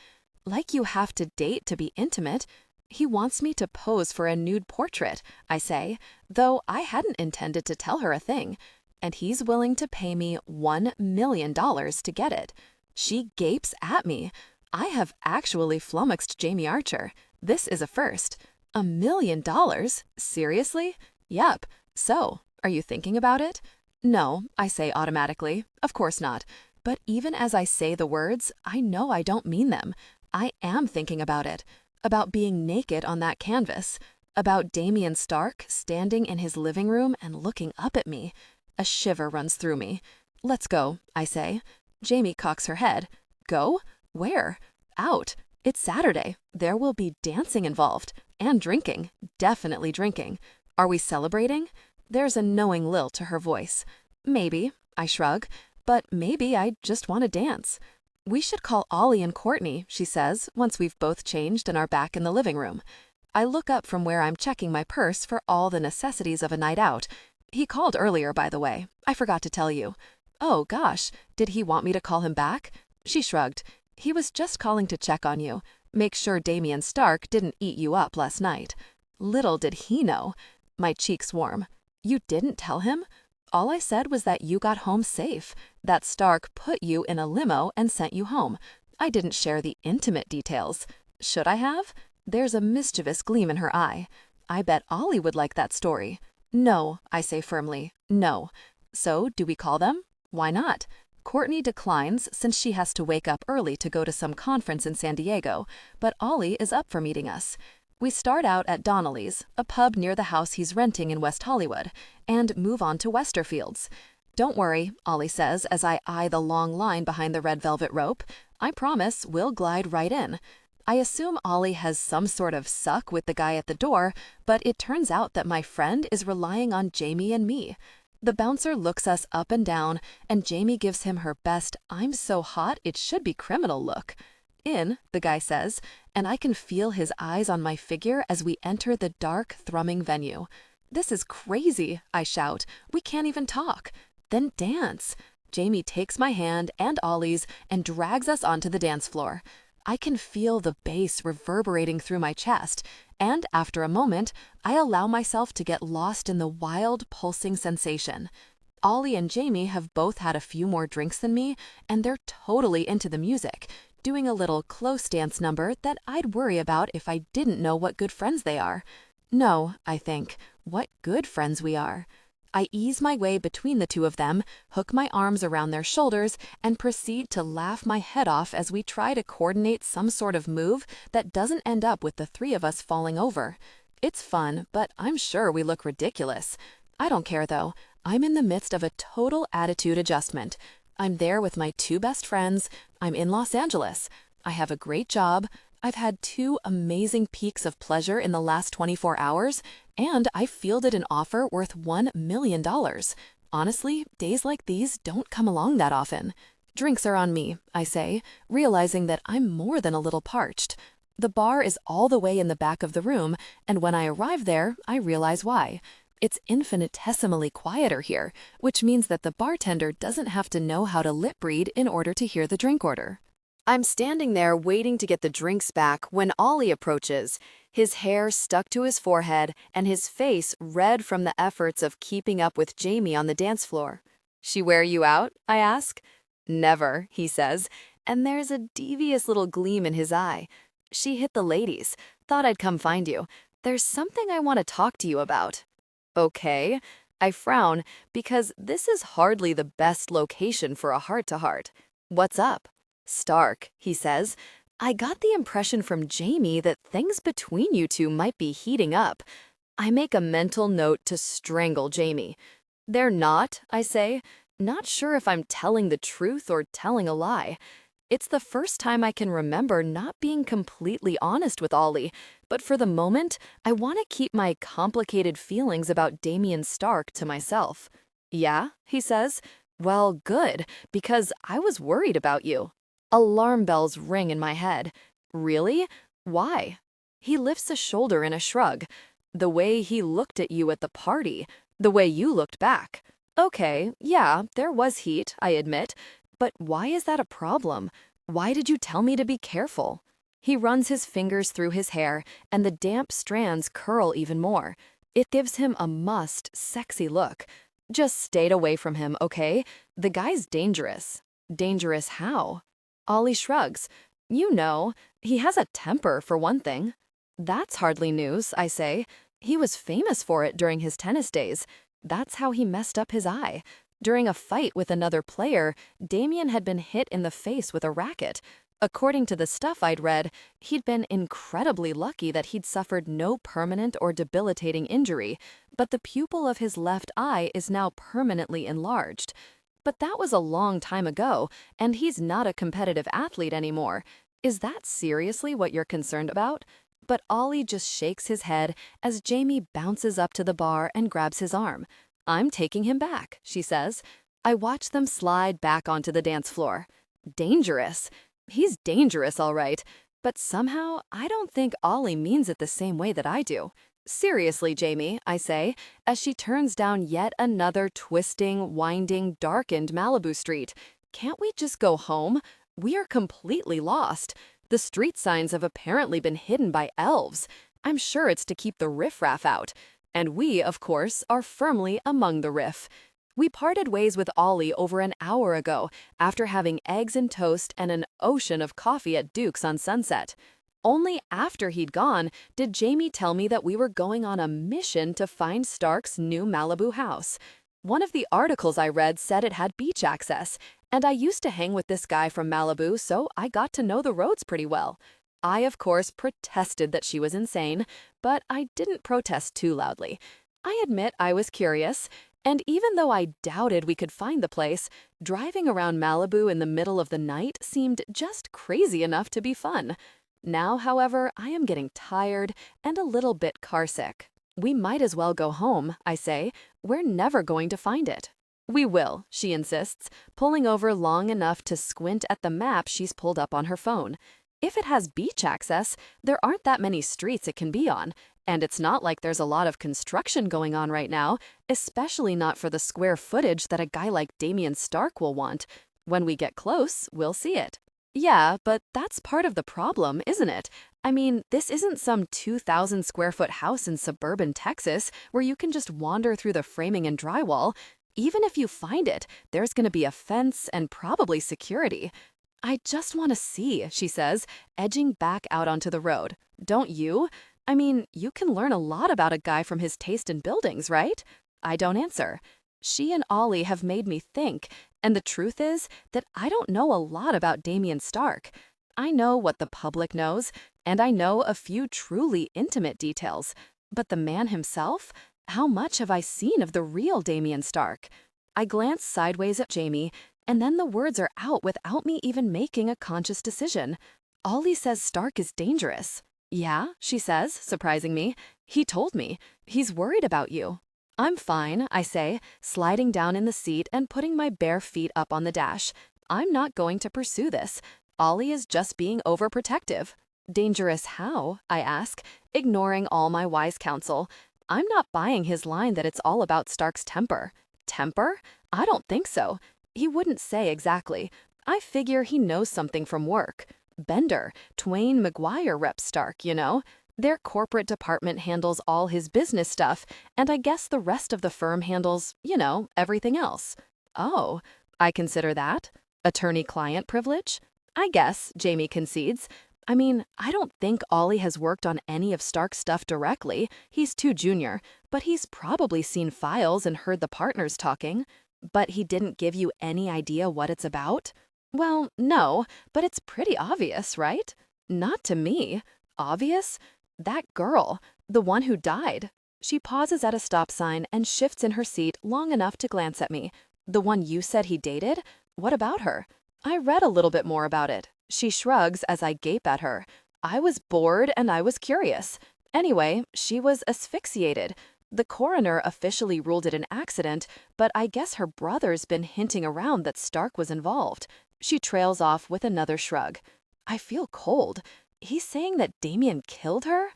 Like you have to date to be intimate. He wants me to pose for a nude portrait, I say, though I hadn't intended to tell her a thing. And he's willing to pay me $1 million to get it. She gapes at me. I have actually flummoxed Jamie Archer. This is a first. $1 million? Seriously? Yep. So, are you thinking about it? No, I say automatically. Of course not. But even as I say the words, I know I don't mean them. I am thinking about it. About being naked on that canvas. About Damien Stark standing in his living room and looking up at me. A shiver runs through me. Let's go, I say. Jamie cocks her head. Go? Where? Out. It's Saturday. There will be dancing involved. And drinking. Definitely drinking. Are we celebrating? There's a knowing lilt to her voice. Maybe, I shrug. But maybe I just want to dance. We should call Ollie and Courtney, she says, once we've both changed and are back in the living room. I look up from where I'm checking my purse for all the necessities of a night out. He called earlier, by the way. I forgot to tell you. Oh, gosh, did he want me to call him back? She shrugged. He was just calling to check on you. Make sure Damien Stark didn't eat you up last night. Little did he know. My cheeks warm. You didn't tell him? All I said was that you got home safe, that Stark put you in a limo and sent you home. I didn't share the intimate details. Should I have? There's a mischievous gleam in her eye. I bet Ollie would like that story. No, I say firmly, no. So, do we call them? Why not? Courtney declines since she has to wake up early to go to some conference in San Diego, but Ollie is up for meeting us. We start out at Donnelly's, a pub near the house he's renting in West Hollywood, and move on to Westerfield's. Don't worry, Ollie says as I eye the long line behind the red velvet rope. I promise we'll glide right in. I assume Ollie has some sort of suck with the guy at the door, but it turns out that my friend is relying on Jamie and me. The bouncer looks us up and down, and Jamie gives him her best "I'm so hot it should be criminal" look. In, the guy says, and I can feel his eyes on my figure as we enter the dark, thrumming venue. This is crazy, I shout. We can't even talk. Then dance. Jamie takes my hand and Ollie's and drags us onto the dance floor. I can feel the bass reverberating through my chest, and after a moment, I allow myself to get lost in the wild, pulsing sensation. Ollie and Jamie have both had a few more drinks than me, and they're totally into the music, doing a little close dance number that I'd worry about if I didn't know what good friends they are. No, I think, what good friends we are. I ease my way between the two of them, hook my arms around their shoulders, and proceed to laugh my head off as we try to coordinate some sort of move that doesn't end up with the three of us falling over. It's fun, but I'm sure we look ridiculous. I don't care, though. I'm in the midst of a total attitude adjustment. I'm there with my two best friends. I'm in Los Angeles. I have a great job. I've had 2 amazing peaks of pleasure in the last 24 hours, and I fielded an offer worth $1 million. Honestly, days like these don't come along that often. Drinks are on me, I say, realizing that I'm more than a little parched. The bar is all the way in the back of the room, and when I arrive there, I realize why. It's infinitesimally quieter here, which means that the bartender doesn't have to know how to lip read in order to hear the drink order. I'm standing there waiting to get the drinks back when Ollie approaches, his hair stuck to his forehead and his face red from the efforts of keeping up with Jamie on the dance floor. "She wear you out?" I ask. "Never," he says, and there's a devious little gleam in his eye. "She hit the ladies. Thought I'd come find you. There's something I want to talk to you about." Okay. I frown because this is hardly the best location for a heart-to-heart. "What's up?" "Stark," he says. "I got the impression from Jamie that things between you two might be heating up." I make a mental note to strangle Jamie. "They're not," I say. Not sure if I'm telling the truth or telling a lie. It's the first time I can remember not being completely honest with Ollie, but for the moment, I want to keep my complicated feelings about Damien Stark to myself. Yeah, he says. Well, good, because I was worried about you. Alarm bells ring in my head. Really? Why? He lifts a shoulder in a shrug. The way he looked at you at the party, the way you looked back. Okay, yeah, there was heat, I admit, but why is that a problem? Why did you tell me to be careful? He runs his fingers through his hair, and the damp strands curl even more. It gives him a sexy look. Just stayed away from him, okay? The guy's dangerous. Dangerous how? Ollie shrugs. You know, he has a temper, for one thing. That's hardly news, I say. He was famous for it during his tennis days. That's how he messed up his eye. During a fight with another player, Damien had been hit in the face with a racket. According to the stuff I'd read, he'd been incredibly lucky that he'd suffered no permanent or debilitating injury, but the pupil of his left eye is now permanently enlarged. But that was a long time ago, and he's not a competitive athlete anymore. Is that seriously what you're concerned about? But Ollie just shakes his head as Jamie bounces up to the bar and grabs his arm. I'm taking him back, she says. I watch them slide back onto the dance floor. Dangerous. He's dangerous, all right. But somehow, I don't think Ollie means it the same way that I do. Seriously, Jamie, I say, as she turns down yet another twisting, winding, darkened Malibu street. Can't we just go home? We are completely lost. The street signs have apparently been hidden by elves. I'm sure it's to keep the riffraff out. And we, of course, are firmly among the riff. We parted ways with Ollie over an hour ago after having eggs and toast and an ocean of coffee at Duke's on Sunset. Only after he'd gone did Jamie tell me that we were going on a mission to find Stark's new Malibu house. One of the articles I read said it had beach access, and I used to hang with this guy from Malibu, so I got to know the roads pretty well. I, of course, protested that she was insane, but I didn't protest too loudly. I admit I was curious, and even though I doubted we could find the place, driving around Malibu in the middle of the night seemed just crazy enough to be fun. Now, however, I am getting tired and a little bit carsick. We might as well go home, I say. We're never going to find it. We will, she insists, pulling over long enough to squint at the map she's pulled up on her phone. If it has beach access, there aren't that many streets it can be on, and it's not like there's a lot of construction going on right now, especially not for the square footage that a guy like Damien Stark will want. When we get close, we'll see it. Yeah, but that's part of the problem, isn't it? I mean, this isn't some 2,000 square foot house in suburban Texas where you can just wander through the framing and drywall. Even if you find it, there's going to be a fence and probably security. I just want to see, she says, edging back out onto the road. Don't you? I mean, you can learn a lot about a guy from his taste in buildings, right? I don't answer. She and Ollie have made me think, and the truth is that I don't know a lot about Damien Stark. I know what the public knows, and I know a few truly intimate details. But the man himself? How much have I seen of the real Damien Stark? I glance sideways at Jamie, and then the words are out without me even making a conscious decision. Ollie says Stark is dangerous. Yeah, she says, surprising me. He told me. He's worried about you. I'm fine, I say, sliding down in the seat and putting my bare feet up on the dash. I'm not going to pursue this. Ollie is just being overprotective. Dangerous how? I ask, ignoring all my wise counsel. I'm not buying his line that it's all about Stark's temper. Temper? I don't think so. He wouldn't say exactly. I figure he knows something from work. Bender, Twain Maguire reps Stark, you know. Their corporate department handles all his business stuff, and I guess the rest of the firm handles, you know, everything else. Oh, I consider that. Attorney-client privilege? I guess, Jamie concedes. I mean, I don't think Ollie has worked on any of Stark's stuff directly. He's too junior, but he's probably seen files and heard the partners talking. But he didn't give you any idea what it's about? Well, no, but it's pretty obvious, right? Not to me. Obvious? That girl, the one who died. She pauses at a stop sign and shifts in her seat long enough to glance at me. The one you said he dated? What about her? I read a little bit more about it. She shrugs as I gape at her. I was bored and I was curious. Anyway, she was asphyxiated. The coroner officially ruled it an accident, but I guess her brother's been hinting around that Stark was involved. She trails off with another shrug. I feel cold. He's saying that Damien killed her?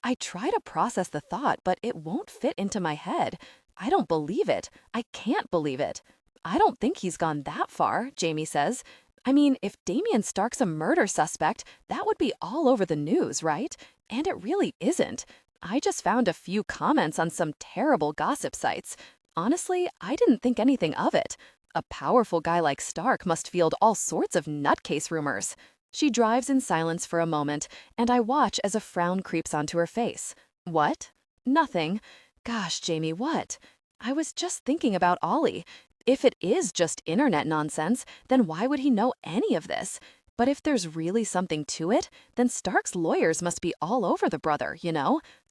I try to process the thought, but it won't fit into my head. I don't believe it. I can't believe it. I don't think he's gone that far, Jamie says. I mean, if Damien Stark's a murder suspect, that would be all over the news, right? And it really isn't. I just found a few comments on some terrible gossip sites. Honestly, I didn't think anything of it. A powerful guy like Stark must field all sorts of nutcase rumors. She drives in silence for a moment, and I watch as a frown creeps onto her face. What? Nothing. Gosh, Jamie, what? I was just thinking about Ollie. If it is just internet nonsense, then why would he know any of this? But if there's really something to it, then Stark's lawyers must be all over the brother,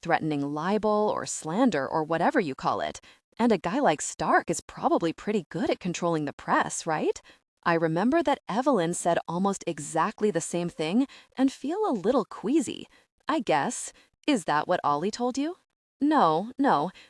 threatening libel or slander or whatever you call it. And a guy like Stark is probably pretty good at controlling the press, right? I remember that Evelyn said almost exactly the same thing and feel a little queasy. I guess. Is that what Ollie told you? No,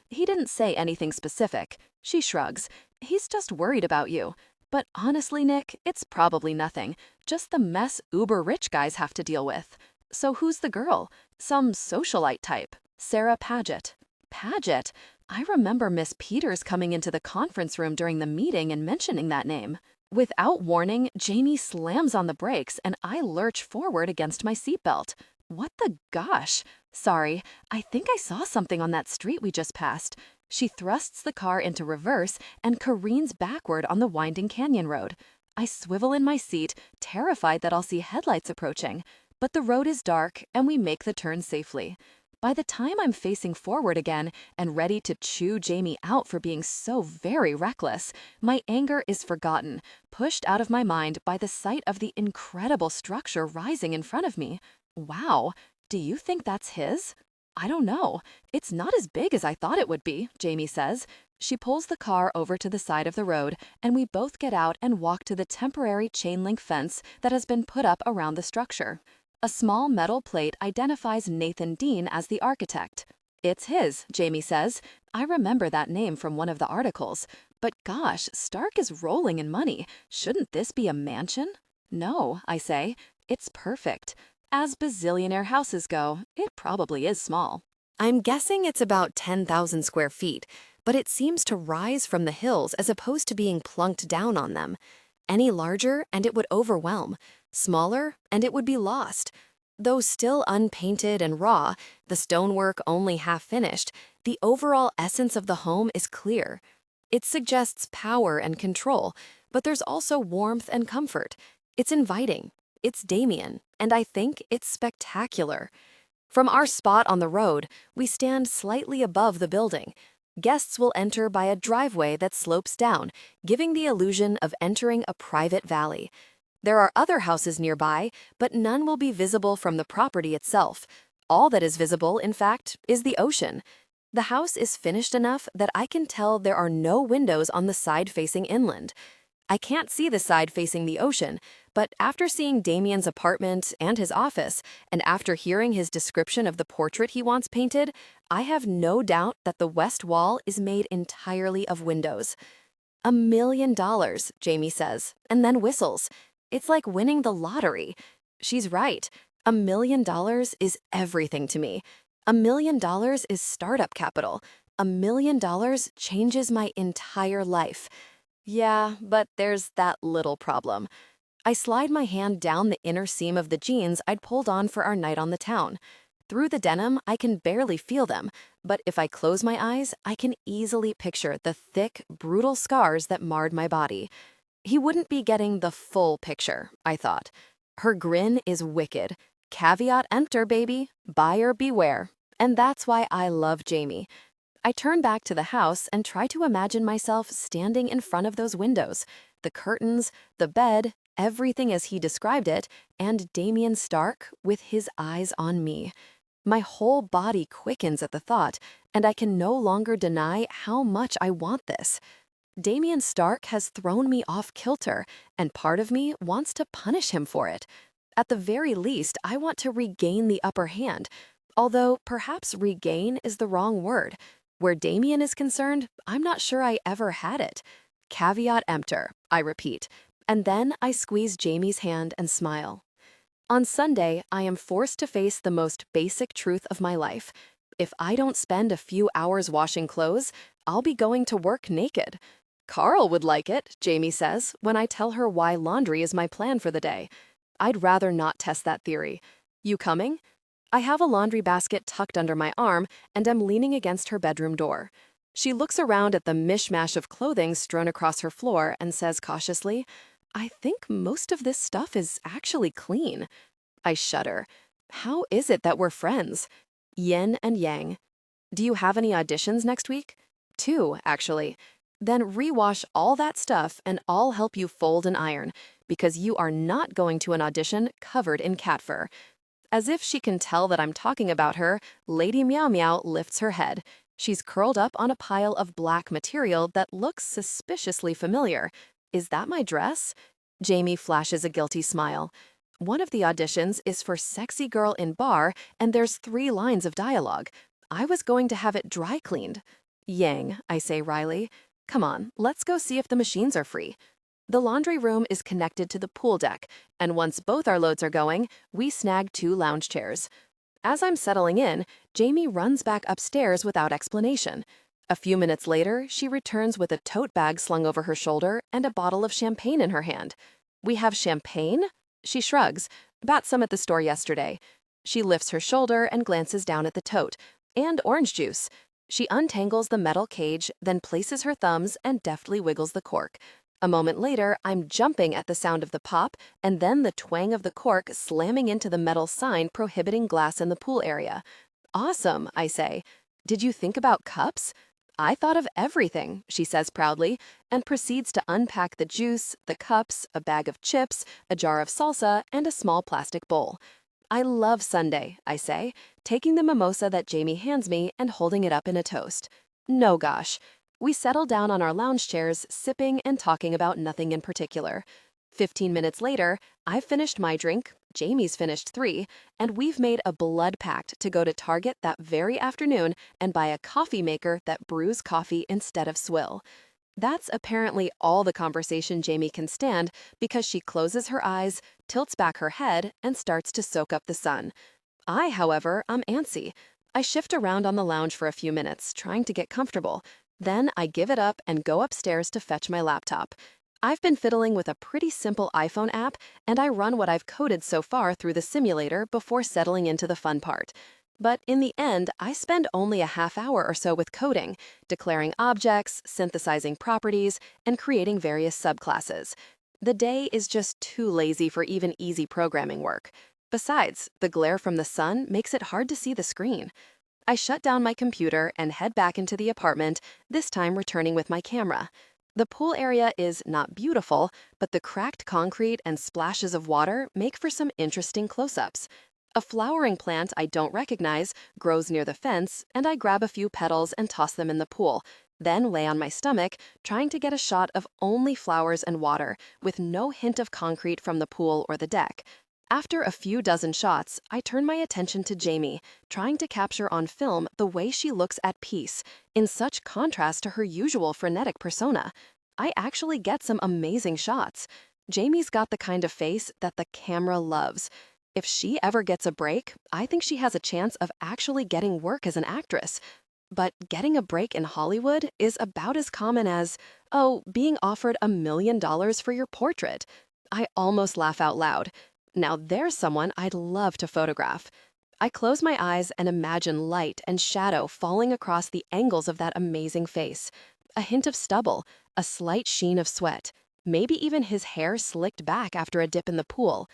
he didn't say anything specific. She shrugs. He's just worried about you. But honestly, Nick, it's probably nothing. Just the mess uber-rich guys have to deal with. So who's the girl? Some socialite type. Sarah Paget. Paget? I remember Miss Peters coming into the conference room during the meeting and mentioning that name. Without warning, Jamie slams on the brakes and I lurch forward against my seatbelt. What the gosh? Sorry, I think I saw something on that street we just passed. She thrusts the car into reverse and careens backward on the winding canyon road. I swivel in my seat, terrified that I'll see headlights approaching. But the road is dark and we make the turn safely. By the time I'm facing forward again and ready to chew Jamie out for being so very reckless, my anger is forgotten, pushed out of my mind by the sight of the incredible structure rising in front of me. Wow, do you think that's his? I don't know. It's not as big as I thought it would be, Jamie says. She pulls the car over to the side of the road, and we both get out and walk to the temporary chain-link fence that has been put up around the structure. A small metal plate identifies Nathan Dean as the architect. It's his, Jamie says. I remember that name from one of the articles. But gosh, Stark is rolling in money. Shouldn't this be a mansion? No, I say. It's perfect. As bazillionaire houses go, it probably is small. I'm guessing it's about 10,000 square feet, but it seems to rise from the hills as opposed to being plunked down on them. Any larger, and it would overwhelm. Smaller, and it would be lost. Though still unpainted and raw, the stonework only half finished, the overall essence of the home is clear. It suggests power and control, but there's also warmth and comfort. It's inviting. It's Damien, and I think it's spectacular. From our spot on the road, we stand slightly above the building. Guests will enter by a driveway that slopes down, giving the illusion of entering a private valley. There are other houses nearby, but none will be visible from the property itself. All that is visible, in fact, is the ocean. The house is finished enough that I can tell there are no windows on the side facing inland. I can't see the side facing the ocean, but after seeing Damien's apartment and his office, and after hearing his description of the portrait he wants painted, I have no doubt that the west wall is made entirely of windows. $1 million, Jamie says, and then whistles. It's like winning the lottery. She's right. $1 million is everything to me. $1 million is startup capital. $1 million changes my entire life. Yeah, but there's that little problem. I slide my hand down the inner seam of the jeans I'd pulled on for our night on the town. Through the denim, I can barely feel them, but if I close my eyes, I can easily picture the thick, brutal scars that marred my body. He wouldn't be getting the full picture, I thought. Her grin is wicked. Caveat emptor, baby. Buyer beware. And that's why I love Jamie. I turn back to the house and try to imagine myself standing in front of those windows, the curtains, the bed, everything as he described it, and Damien Stark with his eyes on me. My whole body quickens at the thought, and I can no longer deny how much I want this. Damien Stark has thrown me off kilter, and part of me wants to punish him for it. At the very least, I want to regain the upper hand, although perhaps regain is the wrong word. Where Damien is concerned, I'm not sure I ever had it. Caveat emptor, I repeat, and then I squeeze Jamie's hand and smile. On Sunday, I am forced to face the most basic truth of my life. If I don't spend a few hours washing clothes, I'll be going to work naked. Carl would like it, Jamie says, when I tell her why laundry is my plan for the day. I'd rather not test that theory. You coming? I have a laundry basket tucked under my arm and am leaning against her bedroom door. She looks around at the mishmash of clothing strewn across her floor and says cautiously, I think most of this stuff is actually clean. I shudder. How is it that we're friends? Yin and yang. Do you have any auditions next week? 2, actually. Then rewash all that stuff and I'll help you fold and iron, because you are not going to an audition covered in cat fur. As if she can tell that I'm talking about her, Lady Meow Meow lifts her head. She's curled up on a pile of black material that looks suspiciously familiar. Is that my dress? Jamie flashes a guilty smile. One of the auditions is for Sexy Girl in Bar, and there's 3 lines of dialogue. I was going to have it dry cleaned. Yang, I say wryly. Come on, let's go see if the machines are free. The laundry room is connected to the pool deck, and once both our loads are going, we snag 2 lounge chairs. As I'm settling in, Jamie runs back upstairs without explanation. A few minutes later, she returns with a tote bag slung over her shoulder and a bottle of champagne in her hand. We have champagne? She shrugs. Bought some at the store yesterday. She lifts her shoulder and glances down at the tote. And orange juice. She untangles the metal cage, then places her thumbs and deftly wiggles the cork. A moment later, I'm jumping at the sound of the pop and then the twang of the cork slamming into the metal sign prohibiting glass in the pool area. Awesome, I say. Did you think about cups? I thought of everything, she says proudly, and proceeds to unpack the juice, the cups, a bag of chips, a jar of salsa, and a small plastic bowl. I love Sunday, I say, taking the mimosa that Jamie hands me and holding it up in a toast. No gosh. We settle down on our lounge chairs, sipping and talking about nothing in particular. 15 minutes later, I've finished my drink, Jamie's finished 3, and we've made a blood pact to go to Target that very afternoon and buy a coffee maker that brews coffee instead of swill. That's apparently all the conversation Jamie can stand because she closes her eyes, tilts back her head, and starts to soak up the sun. I, however, am antsy. I shift around on the lounge for a few minutes, trying to get comfortable. Then I give it up and go upstairs to fetch my laptop. I've been fiddling with a pretty simple iPhone app, and I run what I've coded so far through the simulator before settling into the fun part. But in the end, I spend only a half hour or so with coding, declaring objects, synthesizing properties, and creating various subclasses. The day is just too lazy for even easy programming work. Besides, the glare from the sun makes it hard to see the screen. I shut down my computer and head back into the apartment, this time returning with my camera. The pool area is not beautiful, but the cracked concrete and splashes of water make for some interesting close-ups. A flowering plant I don't recognize grows near the fence, and I grab a few petals and toss them in the pool, then lay on my stomach, trying to get a shot of only flowers and water, with no hint of concrete from the pool or the deck. After a few dozen shots, I turn my attention to Jamie, trying to capture on film the way she looks at peace, in such contrast to her usual frenetic persona. I actually get some amazing shots. Jamie's got the kind of face that the camera loves. If she ever gets a break, I think she has a chance of actually getting work as an actress. But getting a break in Hollywood is about as common as, oh, being offered $1 million for your portrait. I almost laugh out loud. Now there's someone I'd love to photograph. I close my eyes and imagine light and shadow falling across the angles of that amazing face. A hint of stubble, a slight sheen of sweat, maybe even his hair slicked back after a dip in the pool.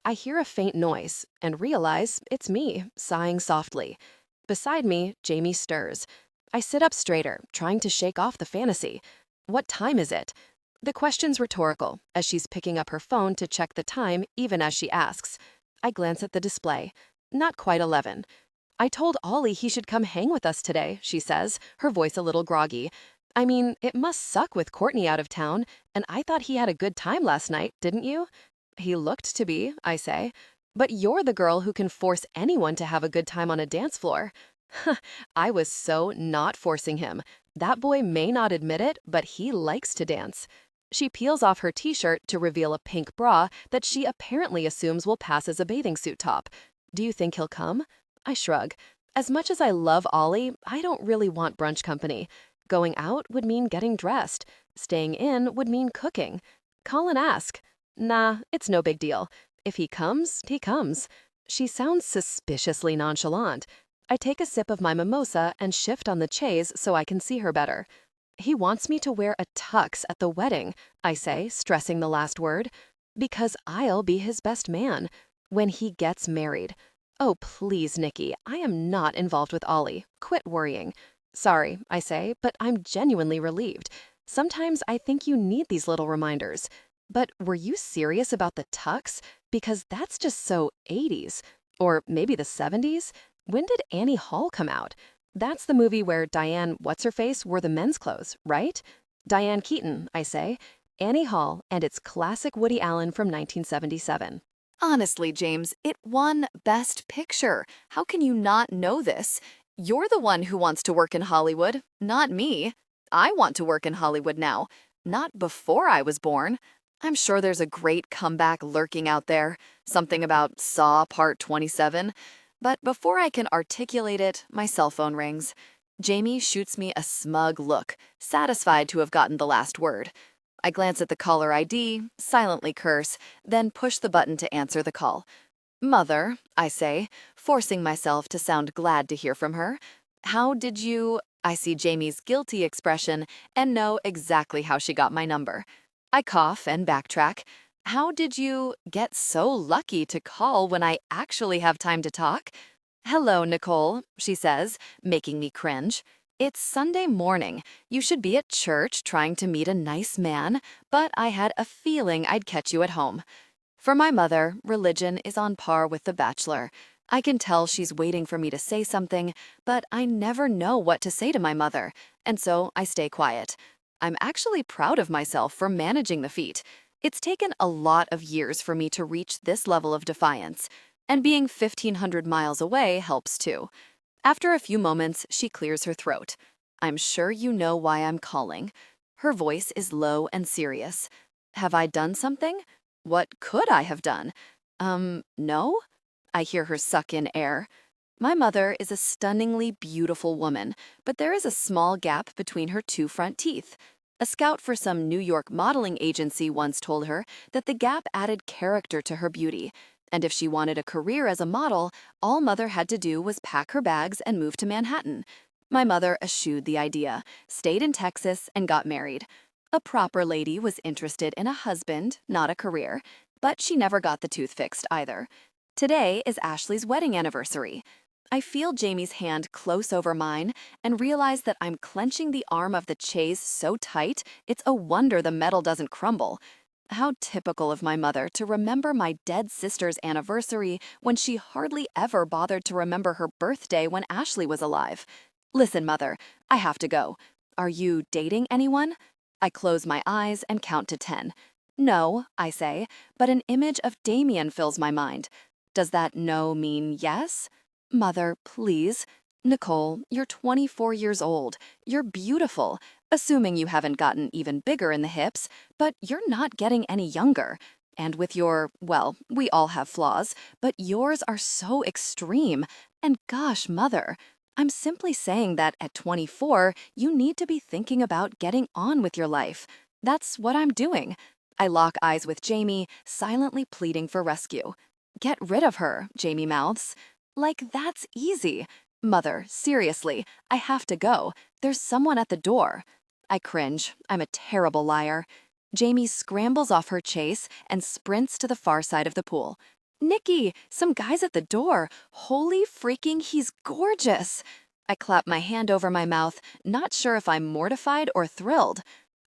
I hear a faint noise and realize it's me, sighing softly. Beside me, Jamie stirs. I sit up straighter, trying to shake off the fantasy. What time is it? The question's rhetorical, as she's picking up her phone to check the time even as she asks. I glance at the display. Not quite 11. I told Ollie he should come hang with us today, she says, her voice a little groggy. I mean, it must suck with Courtney out of town, and I thought he had a good time last night, didn't you? He looked to be, I say. But you're the girl who can force anyone to have a good time on a dance floor. I was so not forcing him. That boy may not admit it, but he likes to dance. She peels off her t-shirt to reveal a pink bra that she apparently assumes will pass as a bathing suit top. Do you think he'll come? I shrug. As much as I love Ollie, I don't really want brunch company. Going out would mean getting dressed. Staying in would mean cooking. Call and ask. Nah, it's no big deal. If he comes, he comes. She sounds suspiciously nonchalant. I take a sip of my mimosa and shift on the chaise so I can see her better. He wants me to wear a tux at the wedding, I say, stressing the last word. Because I'll be his best man. When he gets married. Oh, please, Nikki, I am not involved with Ollie. Quit worrying. Sorry, I say, but I'm genuinely relieved. Sometimes I think you need these little reminders. But were you serious about the tux? Because that's just so 80s. Or maybe the 70s? When did Annie Hall come out? That's the movie where Diane What's-Her-Face wore the men's clothes, right? Diane Keaton, I say. Annie Hall, and it's classic Woody Allen from 1977. Honestly, James, it won Best Picture. How can you not know this? You're the one who wants to work in Hollywood, not me. I want to work in Hollywood now, not before I was born. I'm sure there's a great comeback lurking out there, something about Saw Part 27. But before I can articulate it, my cell phone rings. Jamie shoots me a smug look, satisfied to have gotten the last word. I glance at the caller ID, silently curse, then push the button to answer the call. Mother, I say, forcing myself to sound glad to hear from her. How did you... I see Jamie's guilty expression and know exactly how she got my number. I cough and backtrack. How did you get so lucky to call when I actually have time to talk? Hello, Nicole, she says, making me cringe. It's Sunday morning. You should be at church trying to meet a nice man, but I had a feeling I'd catch you at home. For my mother, religion is on par with The Bachelor. I can tell she's waiting for me to say something, but I never know what to say to my mother, and so I stay quiet. I'm actually proud of myself for managing the feat. It's taken a lot of years for me to reach this level of defiance, and being 1,500 miles away helps too. After a few moments, she clears her throat. I'm sure you know why I'm calling. Her voice is low and serious. Have I done something? What could I have done? No? I hear her suck in air. My mother is a stunningly beautiful woman, but there is a small gap between her two front teeth. A scout for some New York modeling agency once told her that the gap added character to her beauty, and if she wanted a career as a model, all Mother had to do was pack her bags and move to Manhattan. My mother eschewed the idea, stayed in Texas, and got married. A proper lady was interested in a husband, not a career, but she never got the tooth fixed either. Today is Ashley's wedding anniversary. I feel Jamie's hand close over mine and realize that I'm clenching the arm of the chaise so tight, it's a wonder the metal doesn't crumble. How typical of my mother to remember my dead sister's anniversary when she hardly ever bothered to remember her birthday when Ashley was alive. Listen, Mother, I have to go. Are you dating anyone? I close my eyes and count to 10. No, I say, but an image of Damien fills my mind. Does that no mean yes? Mother, please. Nicole, you're 24 years old. You're beautiful, assuming you haven't gotten even bigger in the hips, but you're not getting any younger. And with your, well, we all have flaws, but yours are so extreme. And gosh, Mother, I'm simply saying that at 24, you need to be thinking about getting on with your life. That's what I'm doing. I lock eyes with Jamie, silently pleading for rescue. Get rid of her, Jamie mouths. Like, that's easy. Mother, seriously, I have to go. There's someone at the door. I cringe. I'm a terrible liar. Jamie scrambles off her chaise and sprints to the far side of the pool. Nikki, some guy's at the door. Holy freaking, he's gorgeous. I clap my hand over my mouth, not sure if I'm mortified or thrilled.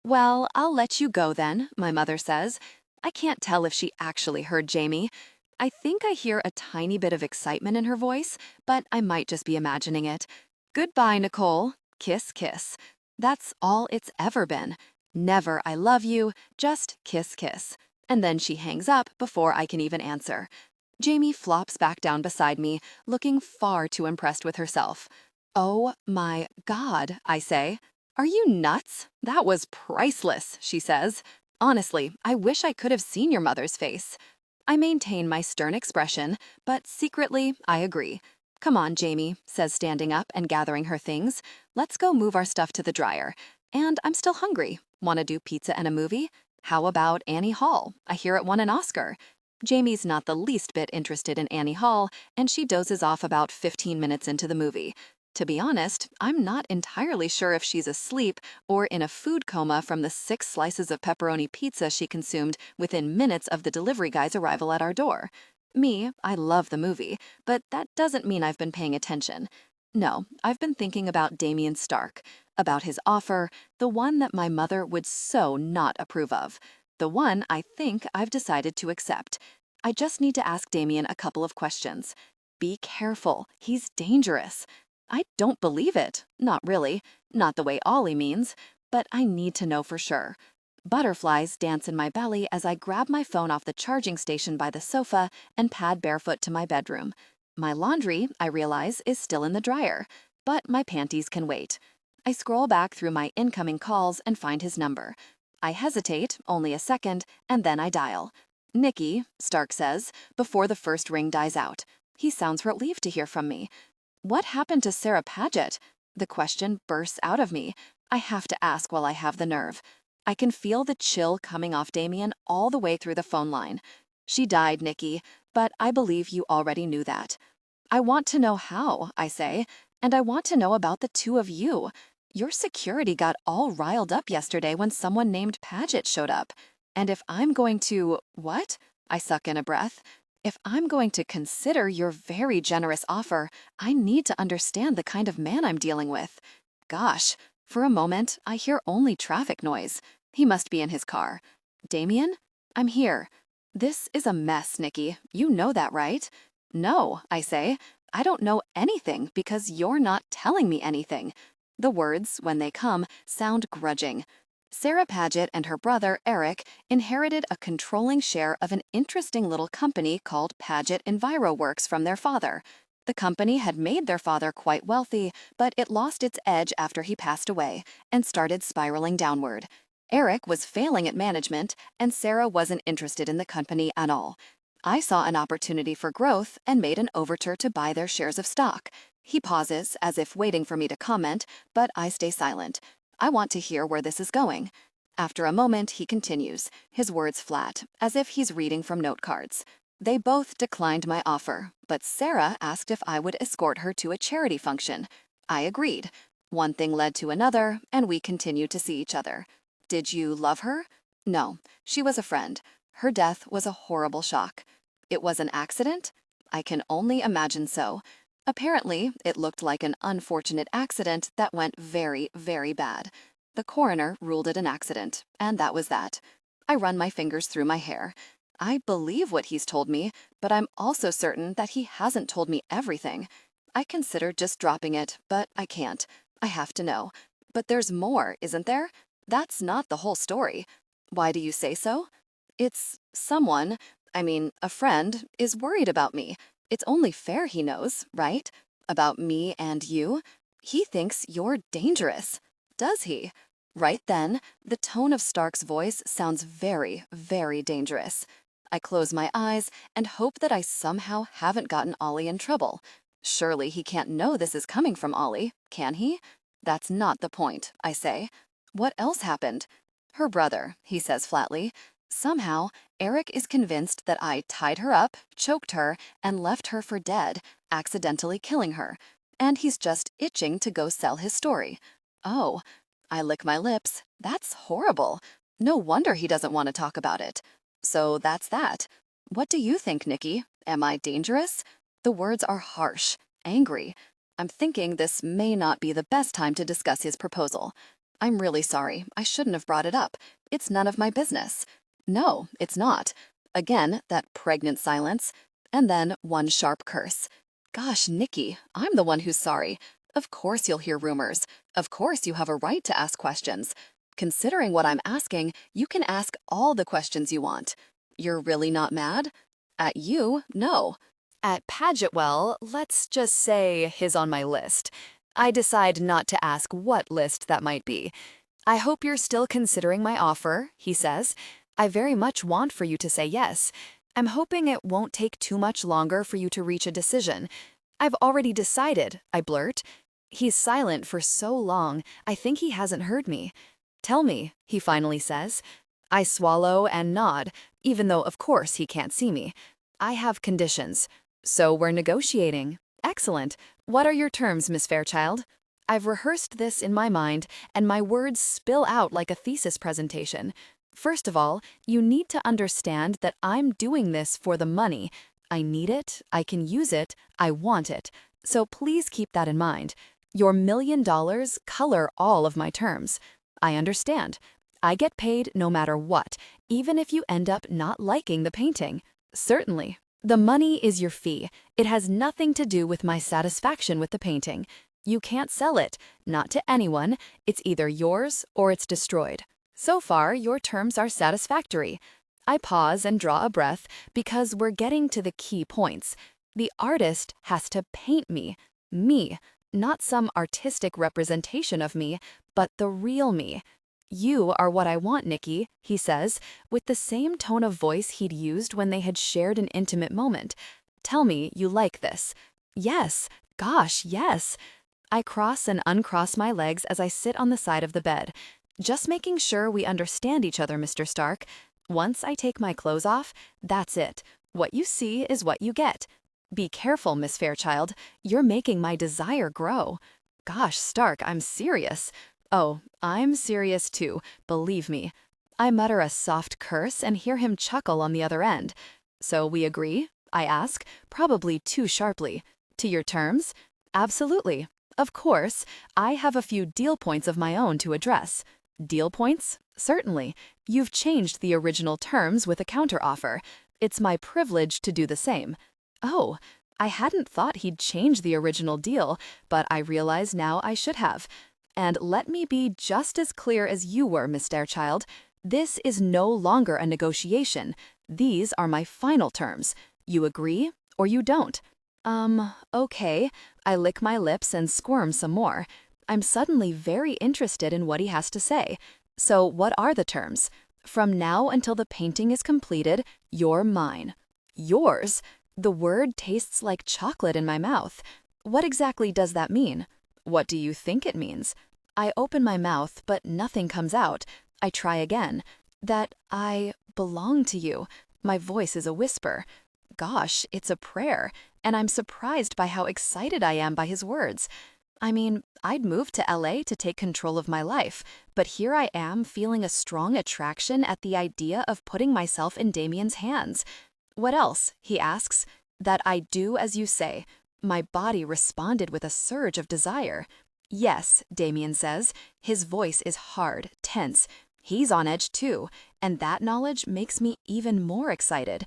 Well, I'll let you go then, my mother says. I can't tell if she actually heard Jamie. I think I hear a tiny bit of excitement in her voice, but I might just be imagining it. Goodbye, Nicole. Kiss, kiss. That's all it's ever been. Never I love you, just kiss kiss. And then she hangs up before I can even answer. Jamie flops back down beside me, looking far too impressed with herself. Oh my God, I say. Are you nuts? That was priceless, she says. Honestly, I wish I could have seen your mother's face. I maintain my stern expression, but secretly, I agree. Come on, Jamie, says standing up and gathering her things. Let's go move our stuff to the dryer. And I'm still hungry. Want to do pizza and a movie? How about Annie Hall? I hear it won an Oscar. Jamie's not the least bit interested in Annie Hall, and she dozes off about 15 minutes into the movie. To be honest, I'm not entirely sure if she's asleep or in a food coma from the 6 slices of pepperoni pizza she consumed within minutes of the delivery guy's arrival at our door. Me, I love the movie, but that doesn't mean I've been paying attention. No, I've been thinking about Damien Stark, about his offer, the one that my mother would so not approve of, the one I think I've decided to accept. I just need to ask Damien a couple of questions. Be careful, he's dangerous. I don't believe it, not really, not the way Ollie means, but I need to know for sure. Butterflies dance in my belly as I grab my phone off the charging station by the sofa and pad barefoot to my bedroom. My laundry, I realize, is still in the dryer, but my panties can wait. I scroll back through my incoming calls and find his number. I hesitate, only a second, and then I dial. Nikki, Stark says, before the first ring dies out. He sounds relieved to hear from me. What happened to Sarah Paget? The question bursts out of me. I have to ask while I have the nerve. I can feel the chill coming off Damien all the way through the phone line. She died, Nikki, but I believe you already knew that. I want to know how, I say, and I want to know about the two of you. Your security got all riled up yesterday when someone named Paget showed up. And if I'm going to… what? I suck in a breath. If I'm going to consider your very generous offer, I need to understand the kind of man I'm dealing with. Gosh, for a moment, I hear only traffic noise. He must be in his car. Damien? I'm here. This is a mess, Nikki. You know that, right? No, I say. I don't know anything because you're not telling me anything. The words, when they come, sound grudging. Sarah Paget and her brother, Eric, inherited a controlling share of an interesting little company called Paget EnviroWorks from their father. The company had made their father quite wealthy, but it lost its edge after he passed away and started spiraling downward. Eric was failing at management, and Sarah wasn't interested in the company at all. I saw an opportunity for growth and made an overture to buy their shares of stock. He pauses, as if waiting for me to comment, but I stay silent. I want to hear where this is going. After a moment, he continues, his words flat, as if he's reading from note cards. They both declined my offer, but Sarah asked if I would escort her to a charity function. I agreed. One thing led to another, and we continued to see each other. Did you love her? No, she was a friend. Her death was a horrible shock. It was an accident? I can only imagine so. Apparently, it looked like an unfortunate accident that went very, very bad. The coroner ruled it an accident, and that was that. I run my fingers through my hair. I believe what he's told me, but I'm also certain that he hasn't told me everything. I consider just dropping it, but I can't. I have to know. But there's more, isn't there? That's not the whole story. Why do you say so? It's someone, a friend, is worried about me. It's only fair he knows, right? About me and you. He thinks you're dangerous. Does he? Right then, the tone of Stark's voice sounds very, very dangerous. I close my eyes and hope that I somehow haven't gotten Ollie in trouble. Surely he can't know this is coming from Ollie, can he? That's not the point, I say. What else happened? Her brother, he says flatly. Somehow, Eric is convinced that I tied her up, choked her, and left her for dead, accidentally killing her. And he's just itching to go sell his story. Oh, I lick my lips. That's horrible. No wonder he doesn't want to talk about it. So that's that. What do you think, Nikki? Am I dangerous? The words are harsh, angry. I'm thinking this may not be the best time to discuss his proposal. I'm really sorry. I shouldn't have brought it up. It's none of my business. No, it's not. Again, that pregnant silence. And then one sharp curse. Gosh, Nikki, I'm the one who's sorry. Of course you'll hear rumors. Of course you have a right to ask questions. Considering what I'm asking, you can ask all the questions you want. You're really not mad? At you, no. At Pagetwell, let's just say he's on my list. I decide not to ask what list that might be. I hope you're still considering my offer, he says. I very much want for you to say yes. I'm hoping it won't take too much longer for you to reach a decision. I've already decided, I blurt. He's silent for so long, I think he hasn't heard me. Tell me, he finally says. I swallow and nod, even though of course he can't see me. I have conditions. So we're negotiating. Excellent. What are your terms, Miss Fairchild? I've rehearsed this in my mind, and my words spill out like a thesis presentation. First of all, you need to understand that I'm doing this for the money. I need it, I can use it, I want it. So please keep that in mind. Your $1 million color all of my terms. I understand. I get paid no matter what, even if you end up not liking the painting. Certainly. The money is your fee. It has nothing to do with my satisfaction with the painting. You can't sell it, not to anyone. It's either yours or it's destroyed. So far, your terms are satisfactory. I pause and draw a breath because we're getting to the key points. The artist has to paint me, not some artistic representation of me, but the real me. You are what I want, Nikki, he says, with the same tone of voice he'd used when they had shared an intimate moment. Tell me you like this. Yes, gosh, yes. I cross and uncross my legs as I sit on the side of the bed. Just making sure we understand each other, Mr. Stark. Once I take my clothes off, that's it. What you see is what you get. Be careful, Miss Fairchild. You're making my desire grow. Gosh, Stark, I'm serious. Oh, I'm serious too, believe me. I mutter a soft curse and hear him chuckle on the other end. So we agree? I ask, probably too sharply. To your terms? Absolutely. Of course, I have a few deal points of my own to address. Deal points? Certainly. You've changed the original terms with a counteroffer. It's my privilege to do the same. Oh, I hadn't thought he'd change the original deal, but I realize now I should have. And let me be just as clear as you were, Miss Fairchild. This is no longer a negotiation. These are my final terms. You agree or you don't? Okay. I lick my lips and squirm some more. I'm suddenly very interested in what he has to say. So what are the terms? From now until the painting is completed, you're mine. Yours? The word tastes like chocolate in my mouth. What exactly does that mean? What do you think it means? I open my mouth, but nothing comes out. I try again. That I belong to you. My voice is a whisper. Gosh, it's a prayer, and I'm surprised by how excited I am by his words. I mean, I'd moved to LA to take control of my life, but here I am feeling a strong attraction at the idea of putting myself in Damien's hands. What else? He asks. That I do as you say. My body responded with a surge of desire. Yes, Damien says. His voice is hard, tense. He's on edge too, and that knowledge makes me even more excited.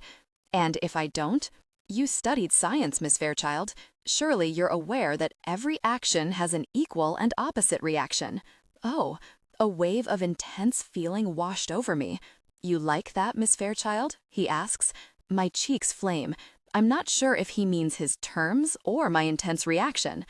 And if I don't? You studied science, Miss Fairchild. Surely you're aware that every action has an equal and opposite reaction. Oh, a wave of intense feeling washed over me. You like that, Miss Fairchild? He asks. My cheeks flame. I'm not sure if he means his terms or my intense reaction.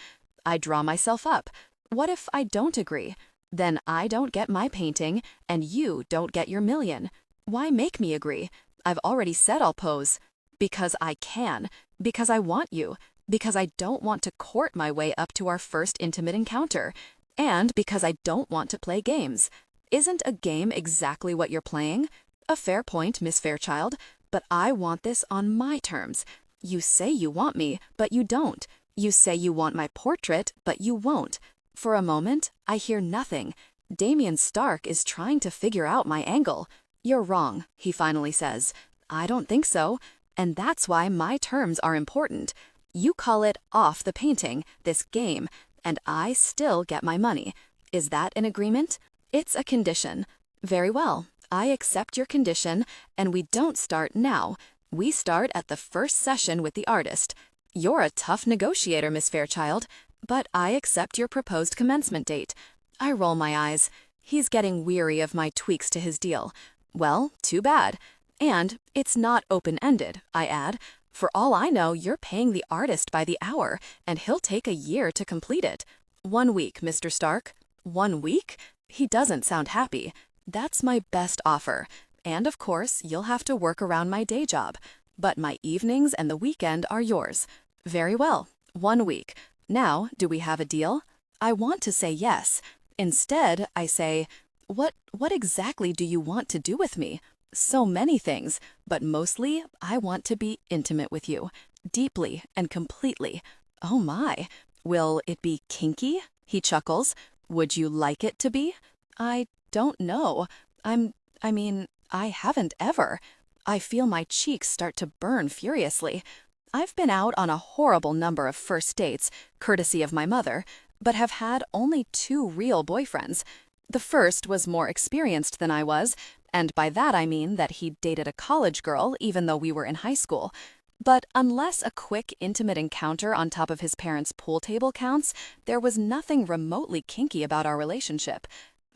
I draw myself up. What if I don't agree? Then I don't get my painting, and you don't get your $1 million. Why make me agree? I've already said I'll pose. Because I can. Because I want you. Because I don't want to court my way up to our first intimate encounter. And because I don't want to play games. Isn't a game exactly what you're playing? A fair point, Miss Fairchild. But I want this on my terms. You say you want me, but you don't. You say you want my portrait, but you won't. For a moment, I hear nothing. Damien Stark is trying to figure out my angle. You're wrong, he finally says. I don't think so. And that's why my terms are important. You call it off the painting, this game, and I still get my money. Is that an agreement? It's a condition. Very well. I accept your condition, and we don't start now. We start at the first session with the artist. You're a tough negotiator, Miss Fairchild. But I accept your proposed commencement date. I roll my eyes. He's getting weary of my tweaks to his deal. Well, too bad. And it's not open-ended, I add. For all I know, you're paying the artist by the hour, and he'll take a year to complete it. 1 week, Mr. Stark. 1 week? He doesn't sound happy. That's my best offer. And of course, you'll have to work around my day job. But my evenings and the weekend are yours. Very well. 1 week. Now, do we have a deal? I want to say yes. Instead, I say, What exactly do you want to do with me? So many things, but mostly I want to be intimate with you, deeply and completely. Oh my, will it be kinky? He chuckles. Would you like it to be? I don't know. I haven't ever. I feel my cheeks start to burn furiously. I've been out on a horrible number of first dates, courtesy of my mother, but have had only 2 real boyfriends. The first was more experienced than I was, and by that I mean that he'd dated a college girl even though we were in high school. But unless a quick, intimate encounter on top of his parents' pool table counts, there was nothing remotely kinky about our relationship.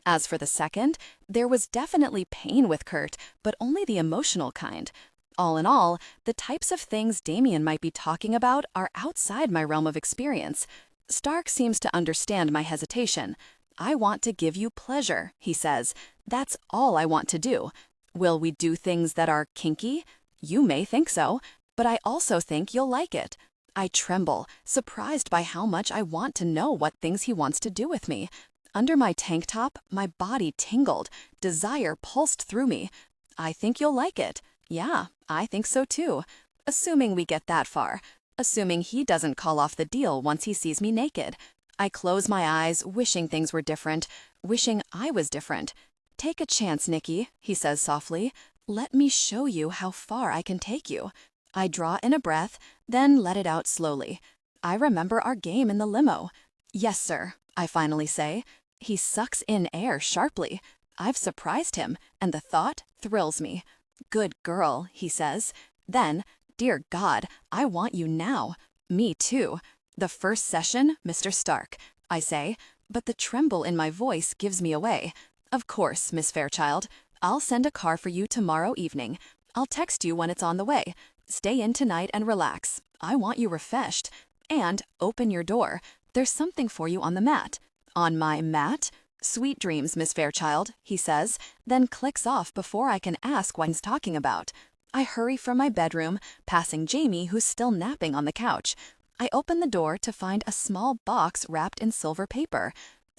As for the second, there was definitely pain with Kurt, but only the emotional kind. All in all, the types of things Damien might be talking about are outside my realm of experience. Stark seems to understand my hesitation. I want to give you pleasure, he says. That's all I want to do. Will we do things that are kinky? You may think so, but I also think you'll like it. I tremble, surprised by how much I want to know what things he wants to do with me. Under my tank top, my body tingled. Desire pulsed through me. I think you'll like it. Yeah, I think so too. Assuming we get that far. Assuming he doesn't call off the deal once he sees me naked. I close my eyes, wishing things were different, wishing I was different. Take a chance, Nikki, he says softly. Let me show you how far I can take you. I draw in a breath, then let it out slowly. I remember our game in the limo. Yes, sir, I finally say. He sucks in air sharply. I've surprised him, and the thought thrills me. Good girl, he says. Then, dear God, I want you now. Me too. The first session, Mr. Stark, I say, but the tremble in my voice gives me away. Of course, Miss Fairchild. I'll send a car for you tomorrow evening. I'll text you when it's on the way. Stay in tonight and relax. I want you refreshed. And open your door. There's something for you on the mat. On my mat? Sweet dreams, Miss Fairchild, he says, then clicks off before I can ask what he's talking about. I hurry from my bedroom, passing Jamie, who's still napping on the couch. I open the door to find a small box wrapped in silver paper.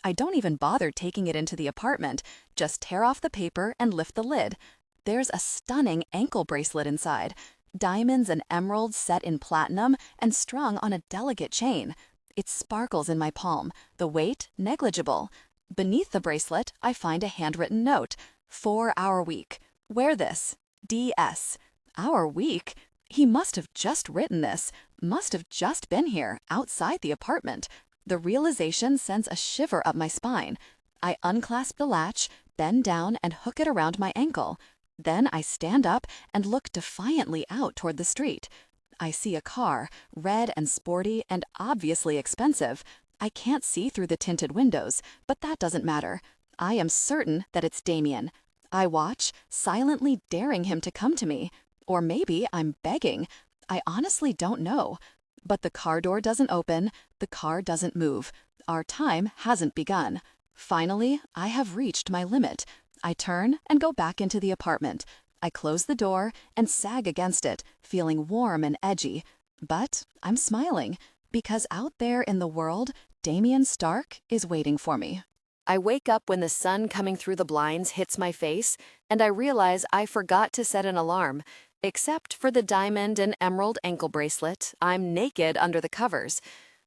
I don't even bother taking it into the apartment, just tear off the paper and lift the lid. There's a stunning ankle bracelet inside. Diamonds and emeralds set in platinum and strung on a delicate chain. It sparkles in my palm, the weight negligible. Beneath the bracelet, I find a handwritten note. 4-hour week. Wear this. DS. Our week? He must have just written this. Must have just been here, outside the apartment. The realization sends a shiver up my spine. I unclasp the latch, bend down, and hook it around my ankle. Then I stand up and look defiantly out toward the street. I see a car, red and sporty and obviously expensive. I can't see through the tinted windows, but that doesn't matter. I am certain that it's Damien. I watch, silently daring him to come to me. Or maybe I'm begging. I honestly don't know. But the car door doesn't open, the car doesn't move. Our time hasn't begun. Finally, I have reached my limit. I turn and go back into the apartment. I close the door and sag against it, feeling warm and edgy. But I'm smiling, because out there in the world, Damien Stark is waiting for me. I wake up when the sun coming through the blinds hits my face, and I realize I forgot to set an alarm. Except for the diamond and emerald ankle bracelet, I'm naked under the covers.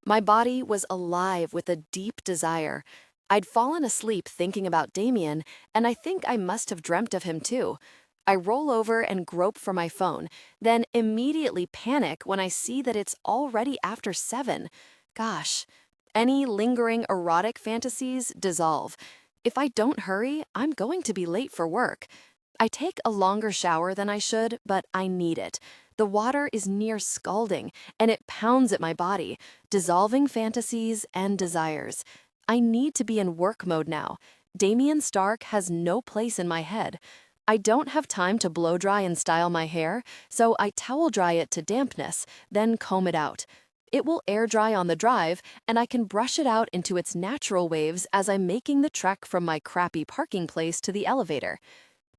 My body was alive with a deep desire. I'd fallen asleep thinking about Damien, and I think I must have dreamt of him too. I roll over and grope for my phone, then immediately panic when I see that it's already after 7. Gosh, any lingering erotic fantasies dissolve. If I don't hurry, I'm going to be late for work. I take a longer shower than I should, but I need it. The water is near scalding, and it pounds at my body, dissolving fantasies and desires. I need to be in work mode now. Damien Stark has no place in my head. I don't have time to blow dry and style my hair, so I towel dry it to dampness, then comb it out. It will air dry on the drive, and I can brush it out into its natural waves as I'm making the trek from my crappy parking place to the elevator.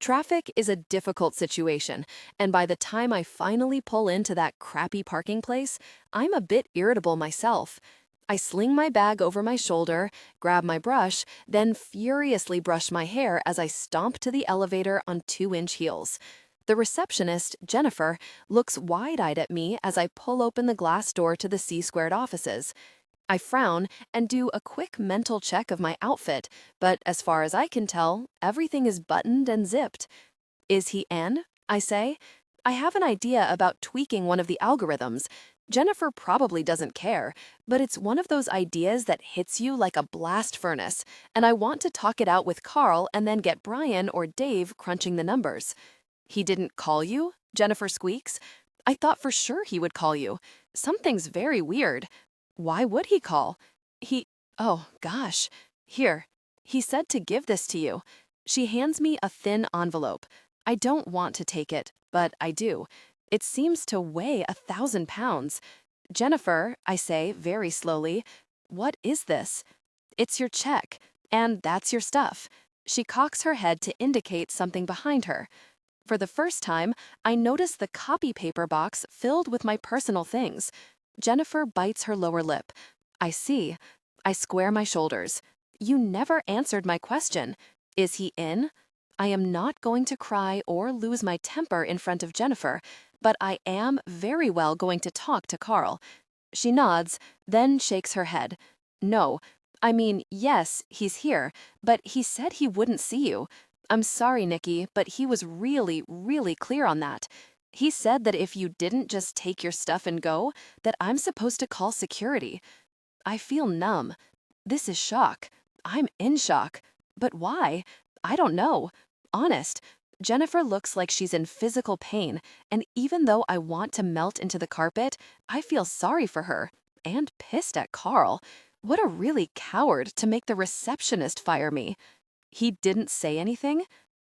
Traffic is a difficult situation, and by the time I finally pull into that crappy parking place, I'm a bit irritable myself. I sling my bag over my shoulder, grab my brush, then furiously brush my hair as I stomp to the elevator on 2-inch heels. The receptionist, Jennifer, looks wide-eyed at me as I pull open the glass door to the C-squared offices. I frown and do a quick mental check of my outfit, but as far as I can tell, everything is buttoned and zipped. "Is he in?" I say. I have an idea about tweaking one of the algorithms. Jennifer probably doesn't care, but it's one of those ideas that hits you like a blast furnace, and I want to talk it out with Carl and then get Brian or Dave crunching the numbers. "He didn't call you?" Jennifer squeaks. "I thought for sure he would call you. Something's very weird." "Why would he call?" Oh, gosh. "Here. He said to give this to you." She hands me a thin envelope. I don't want to take it, but I do. It seems to weigh 1,000 pounds. "Jennifer," I say very slowly, "what is this?" "It's your check, and that's your stuff." She cocks her head to indicate something behind her. For the first time, I notice the copy paper box filled with my personal things. Jennifer bites her lower lip. "I see." I square my shoulders. "You never answered my question. Is he in?" I am not going to cry or lose my temper in front of Jennifer, but I am very well going to talk to Carl. She nods, then shakes her head. "No. I mean, yes, he's here, but he said he wouldn't see you. I'm sorry, Nikki, but he was really, really clear on that. He said that if you didn't just take your stuff and go, that I'm supposed to call security." I feel numb. This is shock. I'm in shock. But why? I don't know. Honest. Jennifer looks like she's in physical pain, and even though I want to melt into the carpet, I feel sorry for her. And pissed at Carl. What a really coward to make the receptionist fire me. He didn't say anything?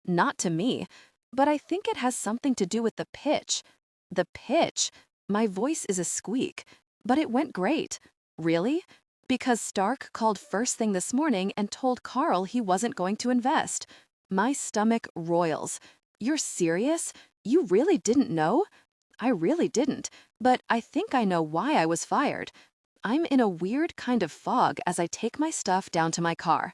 Not to me. But I think it has something to do with the pitch. The pitch. My voice is a squeak. But it went great. Really? Because Stark called first thing this morning and told Carl he wasn't going to invest. My stomach roils. You're serious? You really didn't know? I really didn't, but I think I know why I was fired. I'm in a weird kind of fog as I take my stuff down to my car.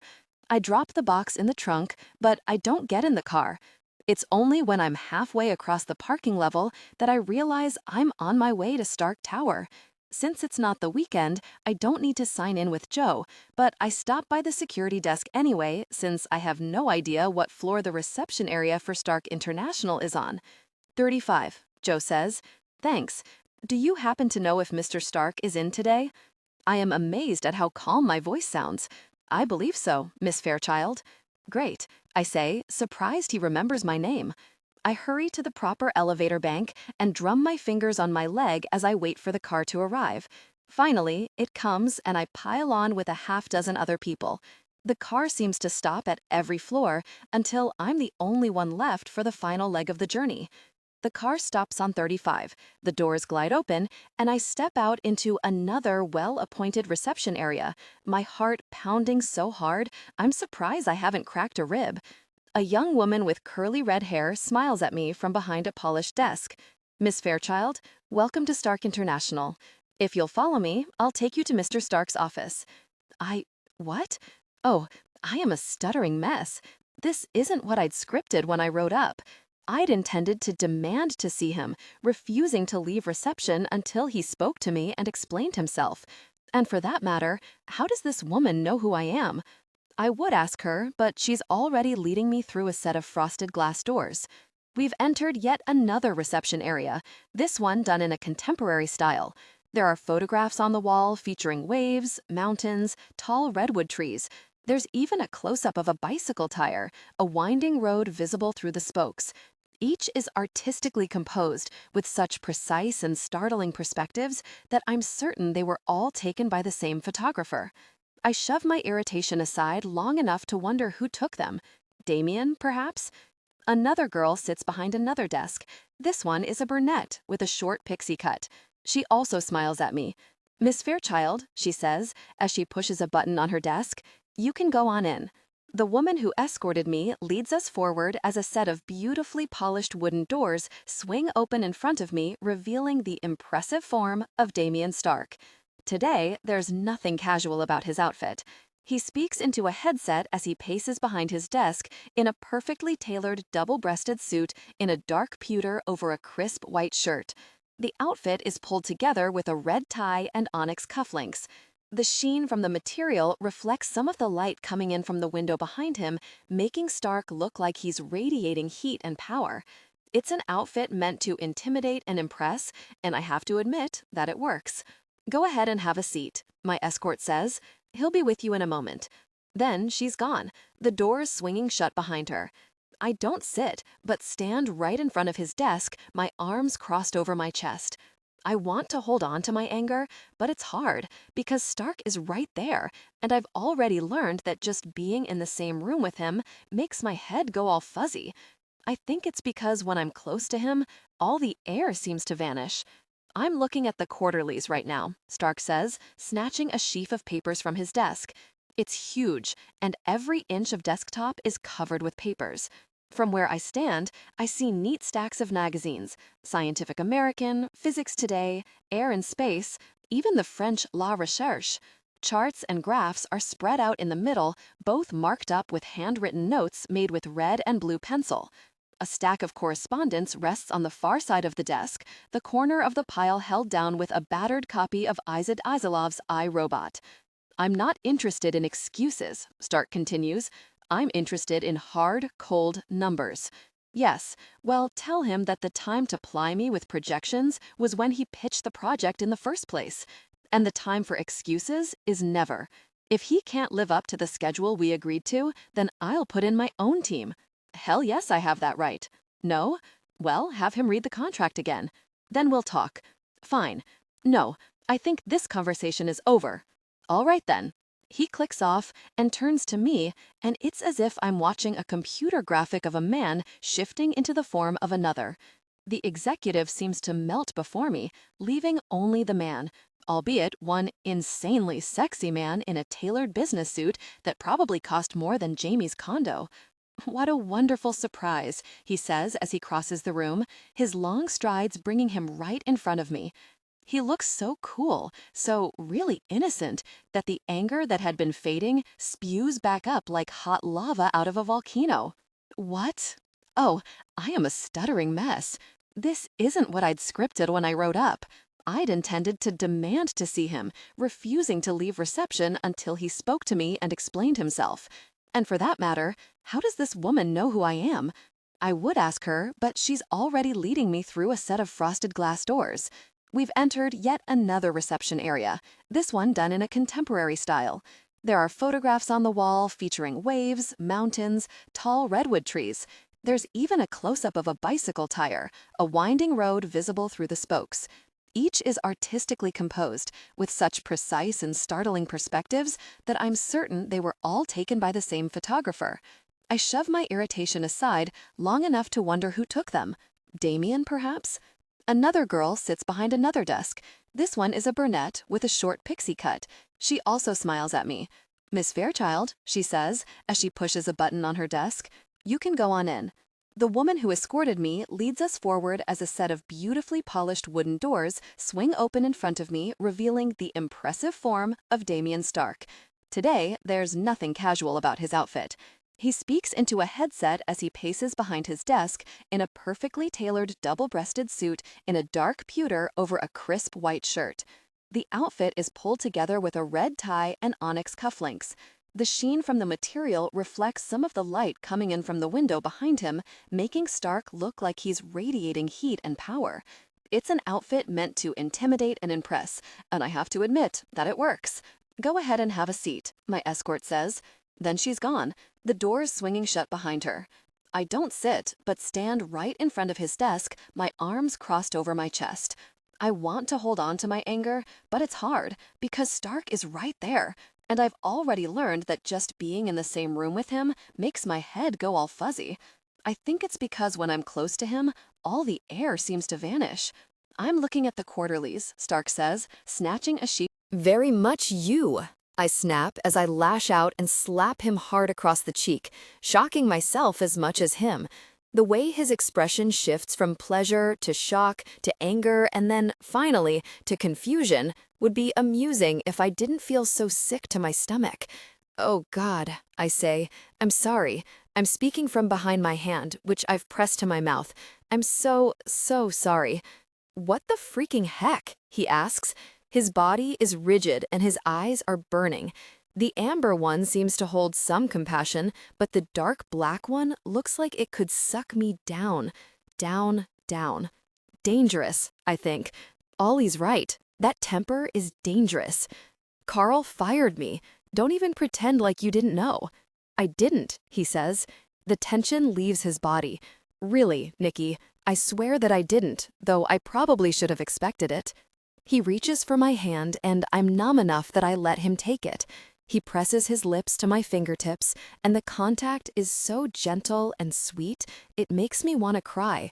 I drop the box in the trunk, but I don't get in the car. It's only when I'm halfway across the parking level that I realize I'm on my way to Stark Tower. Since it's not the weekend, I don't need to sign in with Joe, but I stop by the security desk anyway since I have no idea what floor the reception area for Stark International is on. 35, Joe says. "Thanks. Do you happen to know if Mr. Stark is in today?" I am amazed at how calm my voice sounds. "I believe so, Miss Fairchild." "Great," I say, surprised he remembers my name. I hurry to the proper elevator bank and drum my fingers on my leg as I wait for the car to arrive. Finally, it comes and I pile on with a half-dozen other people. The car seems to stop at every floor until I'm the only one left for the final leg of the journey. The car stops on 35, the doors glide open, and I step out into another well-appointed reception area, my heart pounding so hard I'm surprised I haven't cracked a rib. A young woman with curly red hair smiles at me from behind a polished desk. "Miss Fairchild, welcome to Stark International. If you'll follow me, I'll take you to Mr. Stark's office." What? Oh, I am a stuttering mess. This isn't what I'd scripted when I wrote up. I'd intended to demand to see him, refusing to leave reception until he spoke to me and explained himself. And for that matter, how does this woman know who I am? I would ask her, but she's already leading me through a set of frosted glass doors. We've entered yet another reception area, this one done in a contemporary style. There are photographs on the wall featuring waves, mountains, tall redwood trees. There's even a close-up of a bicycle tire, a winding road visible through the spokes. Each is artistically composed with such precise and startling perspectives that I'm certain they were all taken by the same photographer. I shove my irritation aside long enough to wonder who took them. Damien, perhaps? Another girl sits behind another desk. This one is a brunette with a short pixie cut. She also smiles at me. "Miss Fairchild," she says, as she pushes a button on her desk, "you can go on in." The woman who escorted me leads us forward as a set of beautifully polished wooden doors swing open in front of me, revealing the impressive form of Damien Stark. Today, there's nothing casual about his outfit. He speaks into a headset as he paces behind his desk in a perfectly tailored double-breasted suit in a dark pewter over a crisp white shirt. The outfit is pulled together with a red tie and onyx cufflinks. The sheen from the material reflects some of the light coming in from the window behind him, making Stark look like he's radiating heat and power. It's an outfit meant to intimidate and impress, and I have to admit that it works. "Go ahead and have a seat," my escort says. "He'll be with you in a moment." Then she's gone, the doors swinging shut behind her. I don't sit, but stand right in front of his desk, my arms crossed over my chest. I want to hold on to my anger, but it's hard because Stark is right there, and I've already learned that just being in the same room with him makes my head go all fuzzy. I think it's because when I'm close to him, all the air seems to vanish. "I'm looking at the quarterlies right now," Stark says, snatching a sheaf of papers from his desk. It's huge, and every inch of desktop is covered with papers. From where I stand, I see neat stacks of magazines: Scientific American, Physics Today, Air and Space, even the French La Recherche. Charts and graphs are spread out in the middle, both marked up with handwritten notes made with red and blue pencil. A stack of correspondence rests on the far side of the desk, the corner of the pile held down with a battered copy of Isaac Asimov's I, Robot. "I'm not interested in excuses," Stark continues. "I'm interested in hard, cold numbers." Yes, well, tell him that the time to ply me with projections was when he pitched the project in the first place. And the time for excuses is never. If he can't live up to the schedule we agreed to, then I'll put in my own team. Hell yes, I have that right. No? Well, have him read the contract again. Then we'll talk. Fine. No, I think this conversation is over. All right then. He clicks off and turns to me, and it's as if I'm watching a computer graphic of a man shifting into the form of another. The executive seems to melt before me, leaving only the man, albeit one insanely sexy man in a tailored business suit that probably cost more than Jamie's condo. "What a wonderful surprise," he says as he crosses the room, his long strides bringing him right in front of me. He looks so cool, so really innocent, that the anger that had been fading spews back up like hot lava out of a volcano. What? Oh, I am a stuttering mess. This isn't what I'd scripted when I wrote up. I'd intended to demand to see him, refusing to leave reception until he spoke to me and explained himself. And for that matter, how does this woman know who I am? I would ask her, but she's already leading me through a set of frosted glass doors. We've entered yet another reception area, this one done in a contemporary style. There are photographs on the wall featuring waves, mountains, tall redwood trees. There's even a close-up of a bicycle tire, a winding road visible through the spokes. Each is artistically composed, with such precise and startling perspectives that I'm certain they were all taken by the same photographer. I shove my irritation aside long enough to wonder who took them. Damien, perhaps? Another girl sits behind another desk. This one is a brunette with a short pixie cut. She also smiles at me. "Miss Fairchild," she says, as she pushes a button on her desk, "you can go on in." The woman who escorted me leads us forward as a set of beautifully polished wooden doors swing open in front of me, revealing the impressive form of Damien Stark. Today, there's nothing casual about his outfit. He speaks into a headset as he paces behind his desk in a perfectly tailored double-breasted suit in a dark pewter over a crisp white shirt. The outfit is pulled together with a red tie and onyx cufflinks. The sheen from the material reflects some of the light coming in from the window behind him, making Stark look like he's radiating heat and power. It's an outfit meant to intimidate and impress, and I have to admit that it works. "Go ahead and have a seat," my escort says. Then she's gone, the doors swinging shut behind her. I don't sit, but stand right in front of his desk, my arms crossed over my chest. I want to hold on to my anger, but it's hard because Stark is right there, and I've already learned that just being in the same room with him makes my head go all fuzzy. I think it's because when I'm close to him, all the air seems to vanish. I'm looking at the quarterlies, Stark says, snatching a sheet. Very much you, I snap as I lash out and slap him hard across the cheek, shocking myself as much as him. The way his expression shifts from pleasure to shock to anger and then, finally, to confusion would be amusing if I didn't feel so sick to my stomach. Oh God, I say. I'm sorry. I'm speaking from behind my hand, which I've pressed to my mouth. I'm so sorry. What the freaking heck? He asks. His body is rigid and his eyes are burning. The amber one seems to hold some compassion, but the dark black one looks like it could suck me down. Down, down. Dangerous, I think. Ollie's right. That temper is dangerous. Carl fired me. Don't even pretend like you didn't know. I didn't, he says. The tension leaves his body. Really, Nikki, I swear that I didn't, though I probably should have expected it. He reaches for my hand, and I'm numb enough that I let him take it. He presses his lips to my fingertips, and the contact is so gentle and sweet, it makes me want to cry.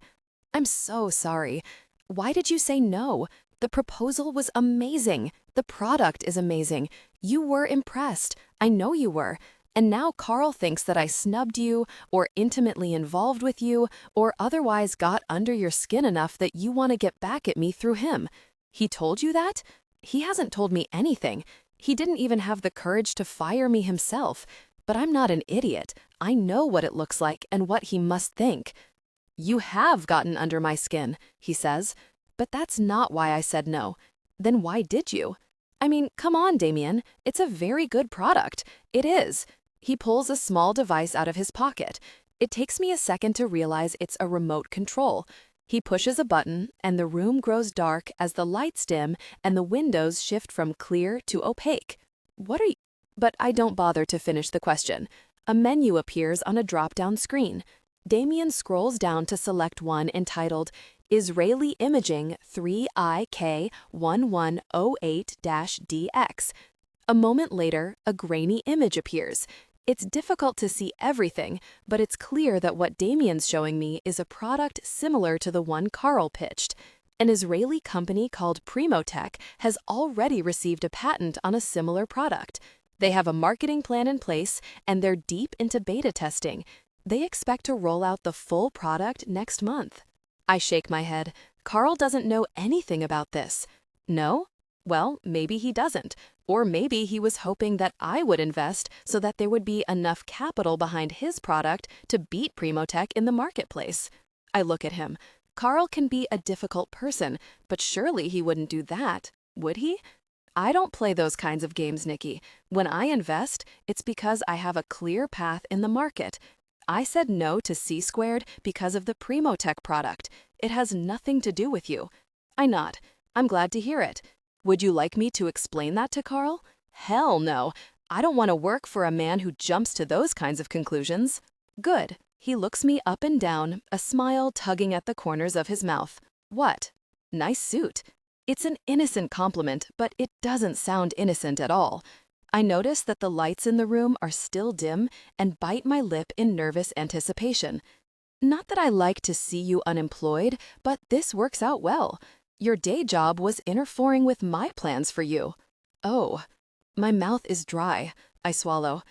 I'm so sorry. Why did you say no? The proposal was amazing. The product is amazing. You were impressed. I know you were. And now Carl thinks that I snubbed you, or intimately involved with you, or otherwise got under your skin enough that you want to get back at me through him. He told you that? He hasn't told me anything. He didn't even have the courage to fire me himself. But I'm not an idiot. I know what it looks like and what he must think. You have gotten under my skin, he says. But that's not why I said no. Then why did you? I mean, come on, Damien. It's a very good product. It is. He pulls a small device out of his pocket. It takes me a second to realize it's a remote control. He pushes a button, and the room grows dark as the lights dim and the windows shift from clear to opaque. What are you? But I don't bother to finish the question. A menu appears on a drop-down screen. Damien scrolls down to select one entitled Israeli Imaging 3IK1108-DX. A moment later, a grainy image appears. It's difficult to see everything, but it's clear that what Damien's showing me is a product similar to the one Carl pitched. An Israeli company called Primotech has already received a patent on a similar product. They have a marketing plan in place, and they're deep into beta testing. They expect to roll out the full product next month. I shake my head. Carl doesn't know anything about this. No? Well, maybe he doesn't. Or maybe he was hoping that I would invest so that there would be enough capital behind his product to beat Primotech in the marketplace. I look at him. Carl can be a difficult person, but surely he wouldn't do that, would he? I don't play those kinds of games, Nikki. When I invest, it's because I have a clear path in the market. I said no to C-Squared because of the Primotech product. It has nothing to do with you. I nod. I'm glad to hear it. Would you like me to explain that to Carl? Hell no. I don't want to work for a man who jumps to those kinds of conclusions. Good. He looks me up and down, a smile tugging at the corners of his mouth. What? Nice suit. It's an innocent compliment, but it doesn't sound innocent at all. I notice that the lights in the room are still dim and bite my lip in nervous anticipation. Not that I like to see you unemployed, but this works out well. Your day job was interfering with my plans for you. Oh. My mouth is dry. I swallow.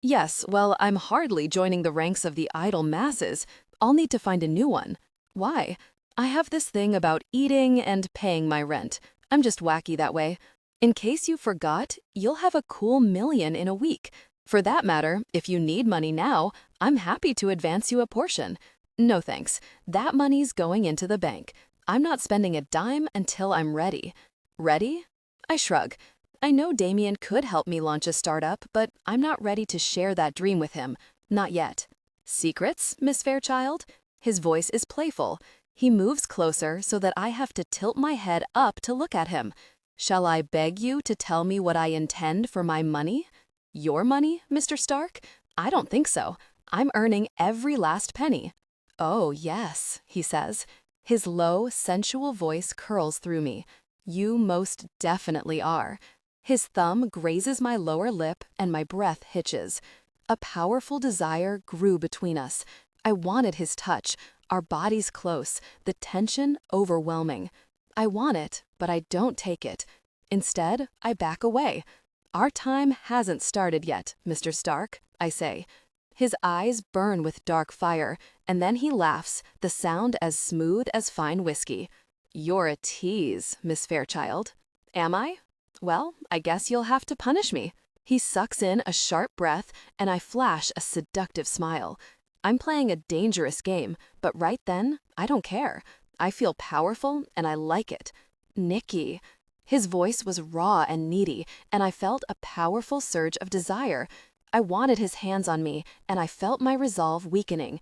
Yes, well, I'm hardly joining the ranks of the idle masses. I'll need to find a new one. Why? I have this thing about eating and paying my rent. I'm just wacky that way. In case you forgot, you'll have a cool $1 million in a week. For that matter, if you need money now, I'm happy to advance you a portion. No thanks. That money's going into the bank. I'm not spending a dime until I'm ready. Ready? I shrug. I know Damien could help me launch a startup, but I'm not ready to share that dream with him. Not yet. Secrets, Miss Fairchild? His voice is playful. He moves closer so that I have to tilt my head up to look at him. Shall I beg you to tell me what I intend for my money? Your money, Mr. Stark? I don't think so. I'm earning every last penny. Oh, yes, he says. His low, sensual voice curls through me. You most definitely are. His thumb grazes my lower lip and my breath hitches. A powerful desire grew between us. I wanted his touch, our bodies close, the tension overwhelming. I want it, but I don't take it. Instead, I back away. Our time hasn't started yet, Mr. Stark, I say. His eyes burn with dark fire, and then he laughs, the sound as smooth as fine whiskey. You're a tease, Miss Fairchild. Am I? Well, I guess you'll have to punish me. He sucks in a sharp breath, and I flash a seductive smile. I'm playing a dangerous game, but right then, I don't care. I feel powerful, and I like it. Nikki. His voice was raw and needy, and I felt a powerful surge of desire. I wanted his hands on me, and I felt my resolve weakening.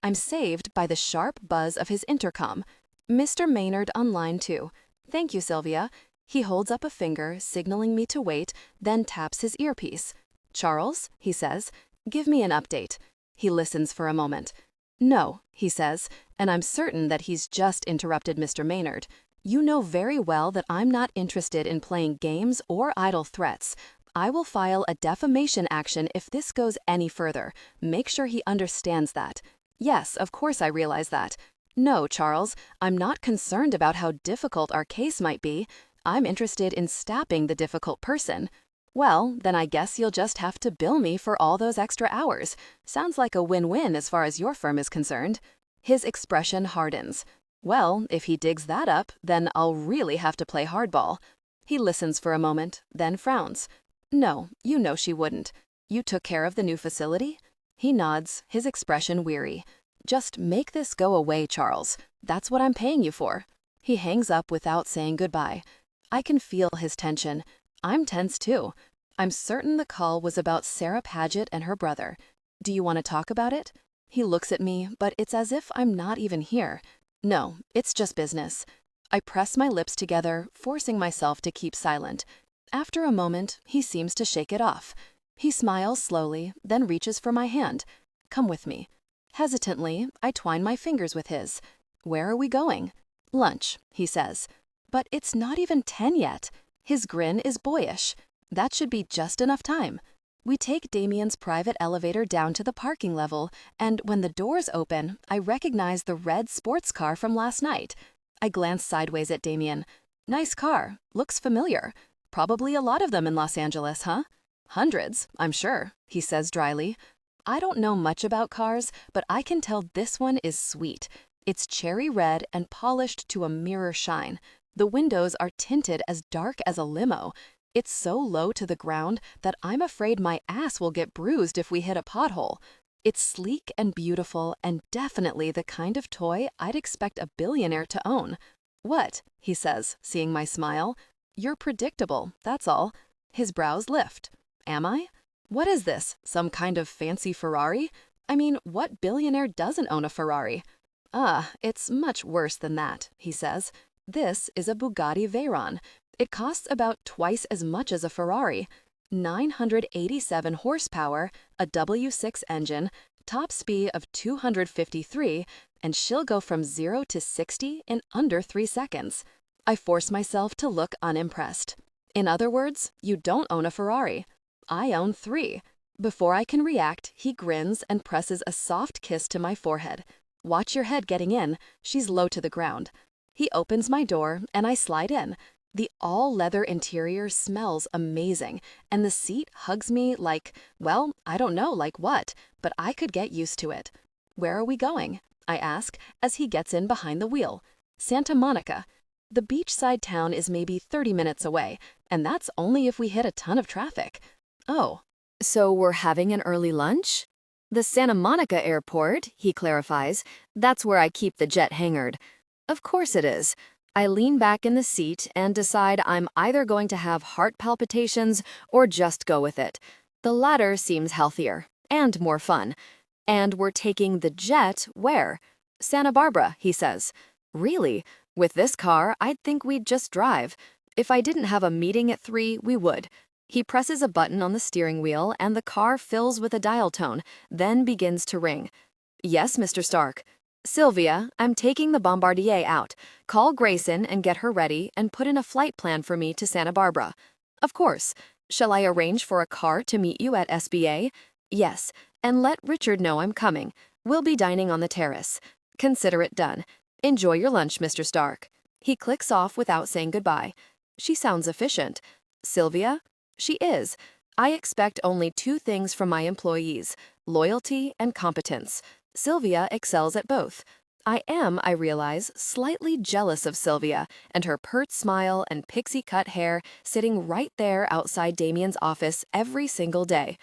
I'm saved by the sharp buzz of his intercom. Mr. Maynard on line 2. Thank you, Sylvia. He holds up a finger, signaling me to wait, then taps his earpiece. Charles, he says, give me an update. He listens for a moment. No, he says, and I'm certain that he's just interrupted Mr. Maynard. You know very well that I'm not interested in playing games or idle threats. I will file a defamation action if this goes any further. Make sure he understands that. Yes, of course I realize that. No, Charles, I'm not concerned about how difficult our case might be. I'm interested in stabbing the difficult person. Well, then I guess you'll just have to bill me for all those extra hours. Sounds like a win-win as far as your firm is concerned. His expression hardens. Well, if he digs that up, then I'll really have to play hardball. He listens for a moment, then frowns. No, you know she wouldn't. You took care of the new facility? He nods, his expression weary. Just make this go away, Charles. That's what I'm paying you for. He hangs up without saying goodbye. I can feel his tension. I'm tense too. I'm certain the call was about Sarah Paget and her brother. Do you want to talk about it? He looks at me, but it's as if I'm not even here. No, it's just business. I press my lips together, forcing myself to keep silent. After a moment, he seems to shake it off. He smiles slowly, then reaches for my hand. Come with me. Hesitantly, I twine my fingers with his. Where are we going? Lunch, he says. But it's not even 10 yet. His grin is boyish. That should be just enough time. We take Damien's private elevator down to the parking level, and when the doors open, I recognize the red sports car from last night. I glance sideways at Damien. Nice car. Looks familiar. Probably a lot of them in Los Angeles, huh? Hundreds, I'm sure, he says dryly. I don't know much about cars, but I can tell this one is sweet. It's cherry red and polished to a mirror shine. The windows are tinted as dark as a limo. It's so low to the ground that I'm afraid my ass will get bruised if we hit a pothole. It's sleek and beautiful and definitely the kind of toy I'd expect a billionaire to own. What? He says, seeing my smile. You're predictable, that's all. His brows lift. Am I? What is this? Some kind of fancy Ferrari? I mean, what billionaire doesn't own a Ferrari? It's much worse than that, he says. This is a Bugatti Veyron. It costs about twice as much as a Ferrari. 987 horsepower, a W6 engine, top speed of 253, and she'll go from 0 to 60 in under 3 seconds. I force myself to look unimpressed. In other words, you don't own a Ferrari. I own 3. Before I can react, he grins and presses a soft kiss to my forehead. Watch your head getting in. She's low to the ground. He opens my door, and I slide in. The all-leather interior smells amazing, and the seat hugs me like, well, I don't know like what, but I could get used to it. Where are we going? I ask, as he gets in behind the wheel. Santa Monica. The beachside town is maybe 30 minutes away, and that's only if we hit a ton of traffic. Oh. So we're having an early lunch? The Santa Monica airport, he clarifies. That's where I keep the jet hangared. Of course it is. I lean back in the seat and decide I'm either going to have heart palpitations or just go with it. The latter seems healthier and more fun. And we're taking the jet where? Santa Barbara, he says. Really? With this car, I'd think we'd just drive. If I didn't have a meeting at 3, we would. He presses a button on the steering wheel and the car fills with a dial tone, then begins to ring. Yes, Mr. Stark. Sylvia, I'm taking the Bombardier out. Call Grayson and get her ready and put in a flight plan for me to Santa Barbara. Of course. Shall I arrange for a car to meet you at SBA? Yes, and let Richard know I'm coming. We'll be dining on the terrace. Consider it done. Enjoy your lunch, Mr. Stark. He clicks off without saying goodbye. She sounds efficient. Sylvia? She is. I expect only two things from my employees: loyalty and competence. Sylvia excels at both. I am, I realize, slightly jealous of Sylvia and her pert smile and pixie-cut hair sitting right there outside Damien's office every single day.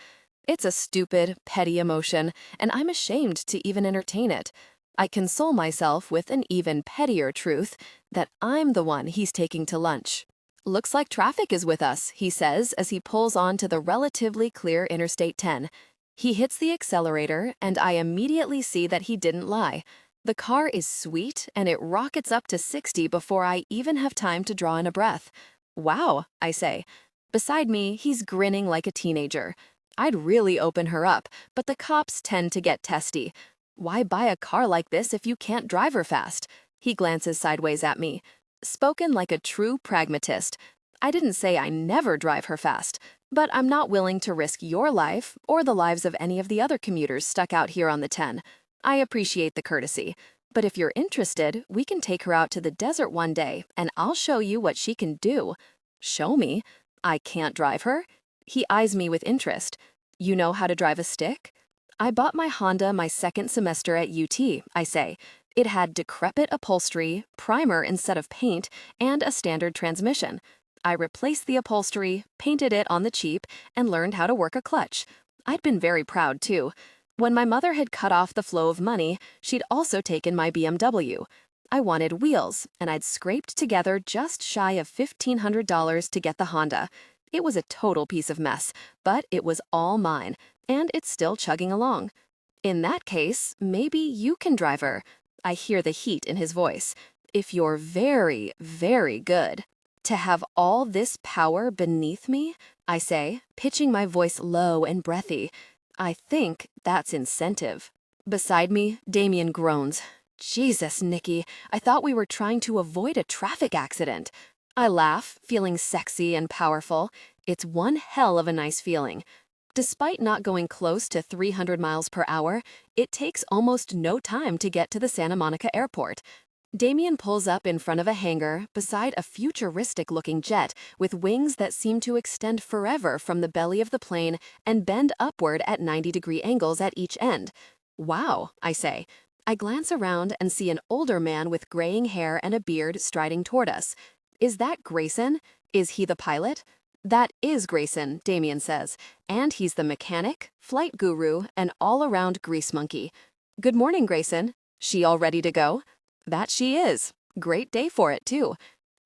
It's a stupid, petty emotion, and I'm ashamed to even entertain it. I console myself with an even pettier truth, that I'm the one he's taking to lunch. Looks like traffic is with us, he says as he pulls onto the relatively clear Interstate 10. He hits the accelerator, and I immediately see that he didn't lie. The car is sweet, and it rockets up to 60 before I even have time to draw in a breath. Wow, I say. Beside me, he's grinning like a teenager. I'd really open her up, but the cops tend to get testy. Why buy a car like this if you can't drive her fast? He glances sideways at me. Spoken like a true pragmatist. I didn't say I never drive her fast, but I'm not willing to risk your life or the lives of any of the other commuters stuck out here on the 10. I appreciate the courtesy, but if you're interested, we can take her out to the desert one day, and I'll show you what she can do. Show me? I can't drive her? He eyes me with interest. You know how to drive a stick? I bought my Honda my second semester at UT, I say. It had decrepit upholstery, primer instead of paint, and a standard transmission. I replaced the upholstery, painted it on the cheap, and learned how to work a clutch. I'd been very proud, too. When my mother had cut off the flow of money, she'd also taken my BMW. I wanted wheels, and I'd scraped together just shy of $1,500 to get the Honda. It was a total piece of mess, but it was all mine, and it's still chugging along. In that case, maybe you can drive her. I hear the heat in his voice. If you're very, very good. To have all this power beneath me, I say, pitching my voice low and breathy. I think that's incentive. Beside me, Damien groans. Jesus, Nikki, I thought we were trying to avoid a traffic accident. I laugh, feeling sexy and powerful. It's one hell of a nice feeling. Despite not going close to 300 miles per hour, it takes almost no time to get to the Santa Monica airport. Damien pulls up in front of a hangar beside a futuristic-looking jet with wings that seem to extend forever from the belly of the plane and bend upward at 90-degree angles at each end. Wow, I say. I glance around and see an older man with graying hair and a beard striding toward us. Is that Grayson? Is he the pilot? That is Grayson, Damien says, and he's the mechanic, flight guru, and all-around grease monkey. Good morning, Grayson. She all ready to go? That she is. Great day for it, too.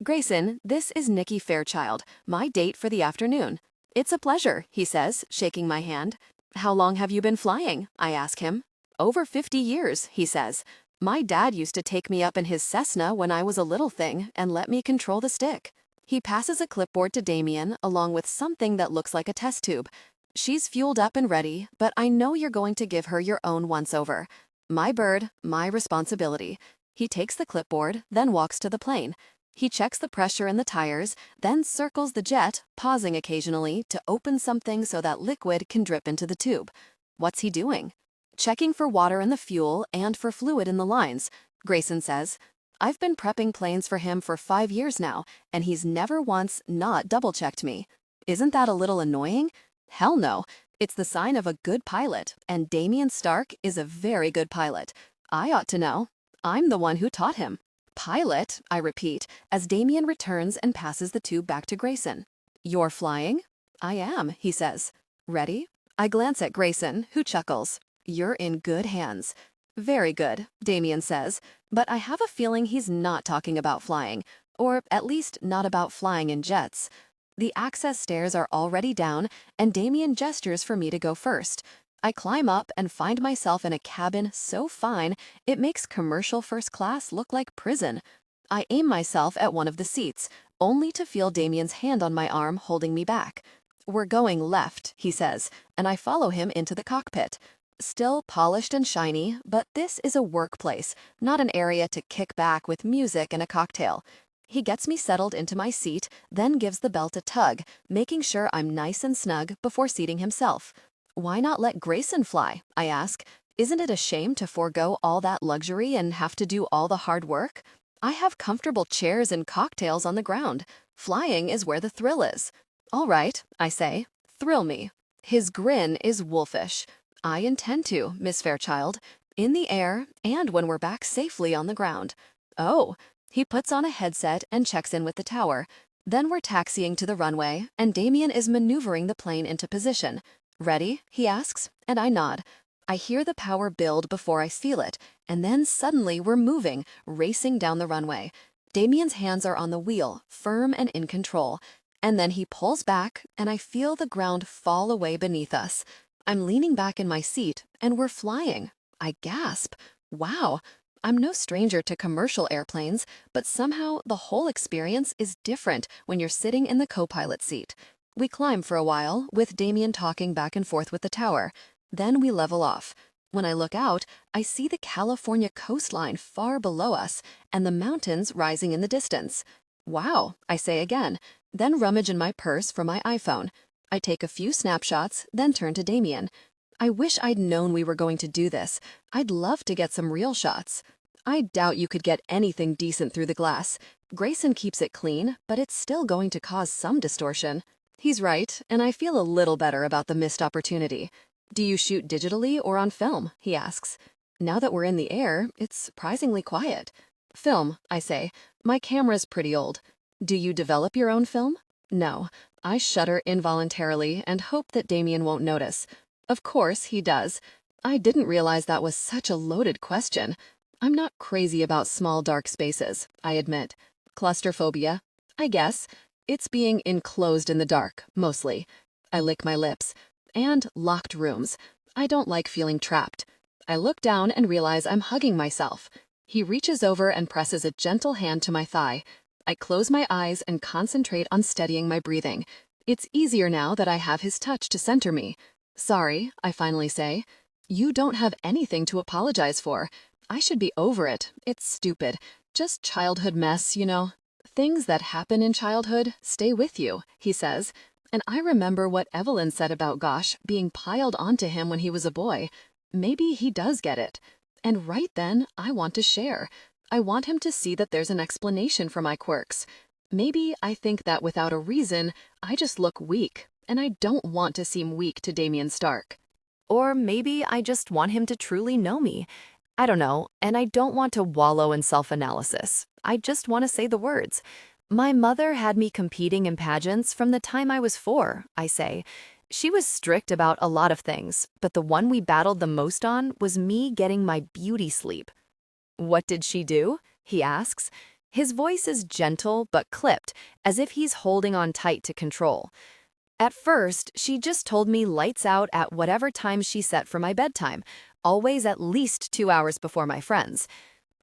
Grayson, this is Nikki Fairchild, my date for the afternoon. It's a pleasure, he says, shaking my hand. How long have you been flying? I ask him. Over 50 years, he says. My dad used to take me up in his Cessna when I was a little thing and let me control the stick. He passes a clipboard to Damien along with something that looks like a test tube. She's fueled up and ready, but I know you're going to give her your own once-over. My bird, my responsibility. He takes the clipboard, then walks to the plane. He checks the pressure in the tires, then circles the jet, pausing occasionally to open something so that liquid can drip into the tube. What's he doing? Checking for water in the fuel and for fluid in the lines, Grayson says. I've been prepping planes for him for 5 years now, and he's never once not double-checked me. Isn't that a little annoying? Hell no. It's the sign of a good pilot, and Damien Stark is a very good pilot. I ought to know. I'm the one who taught him. Pilot, I repeat, as Damien returns and passes the tube back to Grayson. You're flying? I am, he says. Ready? I glance at Grayson, who chuckles. You're in good hands. Very good, Damien says, but I have a feeling he's not talking about flying, or at least not about flying in jets. The access stairs are already down, and Damien gestures for me to go first. I climb up and find myself in a cabin so fine it makes commercial first class look like prison. I aim myself at one of the seats, only to feel Damien's hand on my arm holding me back. "We're going left," he says, and I follow him into the cockpit. Still polished and shiny, but this is a workplace, not an area to kick back with music and a cocktail. He gets me settled into my seat, then gives the belt a tug, making sure I'm nice and snug before seating himself. "Why not let Grayson fly?" I ask. "Isn't it a shame to forego all that luxury and have to do all the hard work? I have comfortable chairs and cocktails on the ground. Flying is where the thrill is." "All right," I say. "Thrill me." His grin is wolfish. "I intend to, Miss Fairchild. In the air, and when we're back safely on the ground." "Oh." He puts on a headset and checks in with the tower. Then we're taxiing to the runway, and Damien is maneuvering the plane into position. "Ready?" he asks, and I nod. I hear the power build before I feel it, and then suddenly we're moving, racing down the runway. Damien's hands are on the wheel, firm and in control. And then he pulls back, and I feel the ground fall away beneath us. I'm leaning back in my seat, and we're flying. I gasp. Wow. I'm no stranger to commercial airplanes, but somehow the whole experience is different when you're sitting in the co-pilot seat. We climb for a while, with Damien talking back and forth with the tower. Then we level off. When I look out, I see the California coastline far below us, and the mountains rising in the distance. "Wow," I say again, then rummage in my purse for my iPhone. I take a few snapshots, then turn to Damien. "I wish I'd known we were going to do this. I'd love to get some real shots." "I doubt you could get anything decent through the glass. Grayson keeps it clean, but it's still going to cause some distortion." He's right, and I feel a little better about the missed opportunity. "Do you shoot digitally or on film?" he asks. Now that we're in the air, it's surprisingly quiet. "Film," I say. "My camera's pretty old." "Do you develop your own film?" No. I shudder involuntarily and hope that Damien won't notice. Of course he does. I didn't realize that was such a loaded question. I'm not crazy about small dark spaces, I admit. Claustrophobia? I guess. It's being enclosed in the dark, mostly. I lick my lips. And locked rooms. I don't like feeling trapped. I look down and realize I'm hugging myself. He reaches over and presses a gentle hand to my thigh. I close my eyes and concentrate on steadying my breathing. It's easier now that I have his touch to center me. "Sorry," I finally say. "You don't have anything to apologize for. I should be over it. It's stupid. Just childhood mess, you know. Things that happen in childhood stay with you," he says. And I remember what Evelyn said about Gosh being piled onto him when he was a boy. Maybe he does get it. And right then, I want to share. I want him to see that there's an explanation for my quirks. Maybe I think that without a reason, I just look weak, and I don't want to seem weak to Damien Stark. Or maybe I just want him to truly know me. I don't know, and I don't want to wallow in self-analysis. I just want to say the words. "My mother had me competing in pageants from the time I was 4, I say. She was strict about a lot of things, but the one we battled the most on was me getting my beauty sleep." "What did she do?" he asks. His voice is gentle but clipped, as if he's holding on tight to control. "At first, she just told me lights out at whatever time she set for my bedtime, always at least 2 hours before my friends.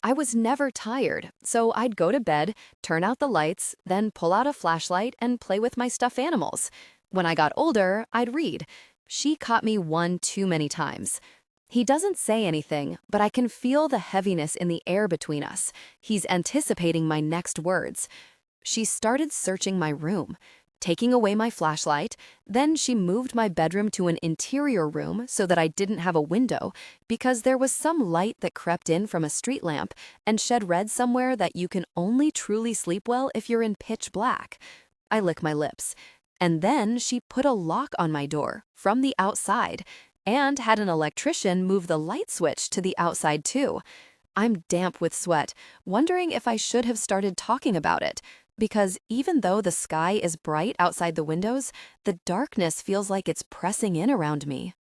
I was never tired, so I'd go to bed, turn out the lights, then pull out a flashlight and play with my stuffed animals. When I got older, I'd read. She caught me one too many times." He doesn't say anything, but I can feel the heaviness in the air between us. He's anticipating my next words. "She started searching my room, taking away my flashlight. Then she moved my bedroom to an interior room so that I didn't have a window, because there was some light that crept in from a street lamp and shed red somewhere that you can only truly sleep well if you're in pitch black." I lick my lips. "And then she put a lock on my door from the outside and had an electrician move the light switch to the outside too." I'm damp with sweat, wondering if I should have started talking about it, because even though the sky is bright outside the windows, the darkness feels like it's pressing in around me.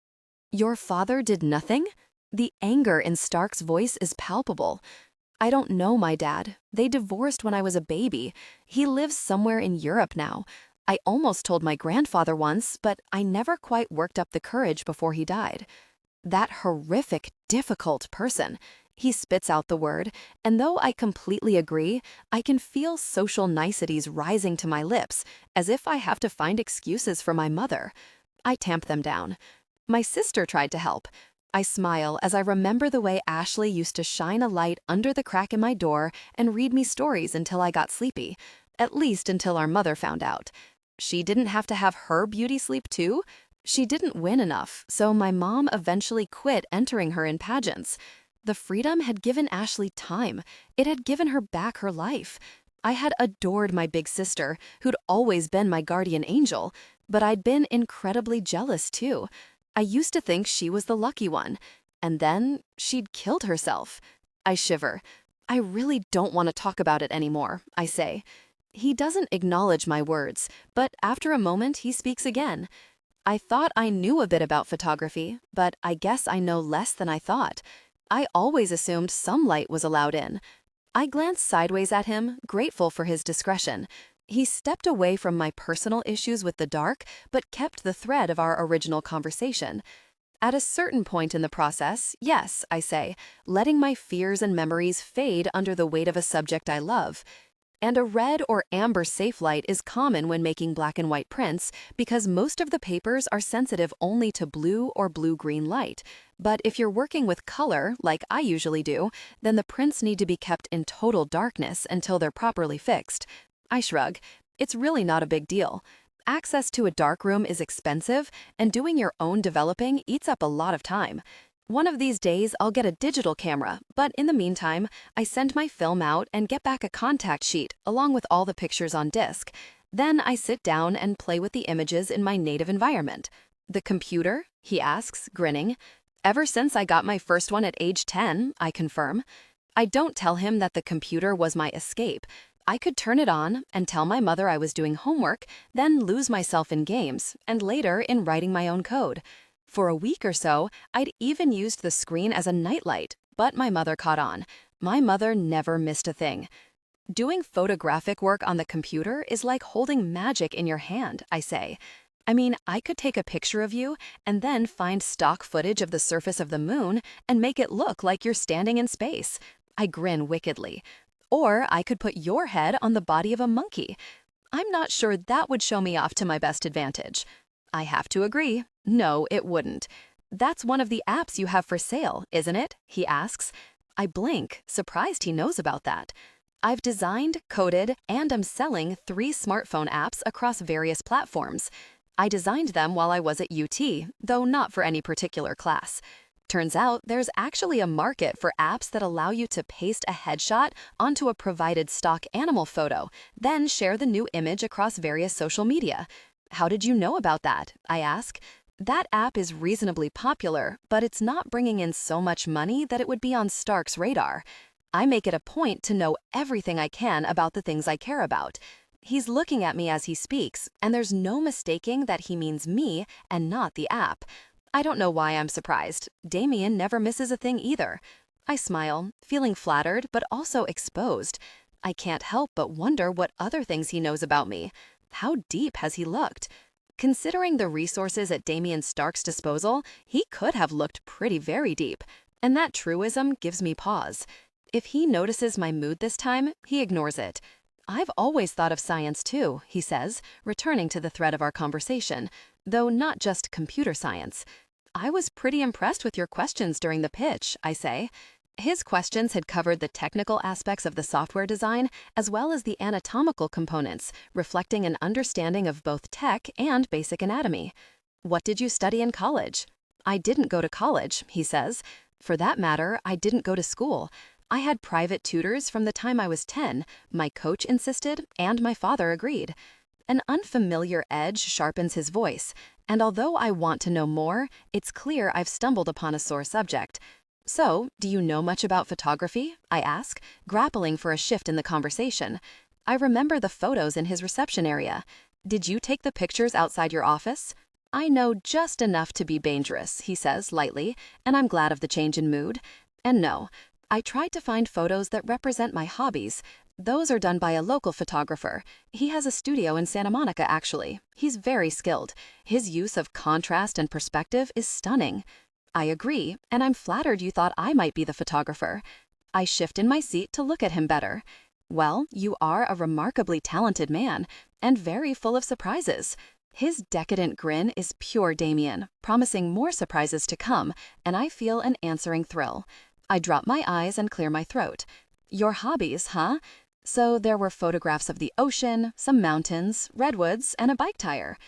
"Your father did nothing?" The anger in Stark's voice is palpable. "I don't know my dad. They divorced when I was a baby. He lives somewhere in Europe now. I almost told my grandfather once, but I never quite worked up the courage before he died." That horrific, difficult person. He spits out the word, and though I completely agree, I can feel social niceties rising to my lips, as if I have to find excuses for my mother. I tamp them down. My sister tried to help. I smile as I remember the way Ashley used to shine a light under the crack in my door and read me stories until I got sleepy, at least until our mother found out. She didn't have to have her beauty sleep too. She didn't win enough, so my mom eventually quit entering her in pageants. The freedom had given Ashley time. It had given her back her life. I had adored my big sister, who'd always been my guardian angel, but I'd been incredibly jealous too. I used to think she was the lucky one, and then she'd killed herself. I shiver. I really don't want to talk about it anymore, I say. He doesn't acknowledge my words, but after a moment he speaks again. I thought I knew a bit about photography, but I guess I know less than I thought. I always assumed some light was allowed in. I glanced sideways at him, grateful for his discretion. He stepped away from my personal issues with the dark, but kept the thread of our original conversation. At a certain point in the process, yes, I say, letting my fears and memories fade under the weight of a subject I love. And a red or amber safe light is common when making black and white prints because most of the papers are sensitive only to blue or blue-green light. But if you're working with color, like I usually do, then the prints need to be kept in total darkness until they're properly fixed. I shrug. It's really not a big deal. Access to a darkroom is expensive, and doing your own developing eats up a lot of time. One of these days, I'll get a digital camera, but in the meantime, I send my film out and get back a contact sheet along with all the pictures on disk. Then I sit down and play with the images in my native environment. The computer? He asks, grinning. Ever since I got my first one at age 10, I confirm. I don't tell him that the computer was my escape. I could turn it on and tell my mother I was doing homework, then lose myself in games, and later in writing my own code. For a week or so, I'd even used the screen as a nightlight, but my mother caught on. My mother never missed a thing. Doing photographic work on the computer is like holding magic in your hand, I say. I mean, I could take a picture of you and then find stock footage of the surface of the moon and make it look like you're standing in space. I grin wickedly. Or I could put your head on the body of a monkey. I'm not sure that would show me off to my best advantage. I have to agree. No, it wouldn't. That's one of the apps you have for sale, isn't it? He asks. I blink, surprised he knows about that. I've designed, coded, and am selling 3 smartphone apps across various platforms. I designed them while I was at UT, though not for any particular class. Turns out there's actually a market for apps that allow you to paste a headshot onto a provided stock animal photo, then share the new image across various social media. How did you know about that? I ask. That app is reasonably popular, but it's not bringing in so much money that it would be on Stark's radar. I make it a point to know everything I can about the things I care about. He's looking at me as he speaks, and there's no mistaking that he means me and not the app. I don't know why I'm surprised. Damien never misses a thing either. I smile, feeling flattered but also exposed. I can't help but wonder what other things he knows about me. How deep has he looked? Considering the resources at Damien Stark's disposal, he could have looked very deep. And that truism gives me pause. If he notices my mood this time, he ignores it. I've always thought of science too, he says, returning to the thread of our conversation, though not just computer science. I was pretty impressed with your questions during the pitch, I say. His questions had covered the technical aspects of the software design as well as the anatomical components, reflecting an understanding of both tech and basic anatomy. What did you study in college? I didn't go to college, he says. For that matter, I didn't go to school. I had private tutors from the time I was 10, my coach insisted, and my father agreed. An unfamiliar edge sharpens his voice, and although I want to know more, it's clear I've stumbled upon a sore subject. So, do you know much about photography? I ask, grappling for a shift in the conversation. I remember the photos in his reception area. Did you take the pictures outside your office? I know just enough to be dangerous, he says lightly, and I'm glad of the change in mood. And no, I tried to find photos that represent my hobbies. Those are done by a local photographer. He has a studio in Santa Monica, actually. He's very skilled. His use of contrast and perspective is stunning. I agree, and I'm flattered you thought I might be the photographer. I shift in my seat to look at him better. Well, you are a remarkably talented man, and very full of surprises. His decadent grin is pure Damien, promising more surprises to come, and I feel an answering thrill. I drop my eyes and clear my throat. Your hobbies, huh? So there were photographs of the ocean, some mountains, redwoods, and a bike tire.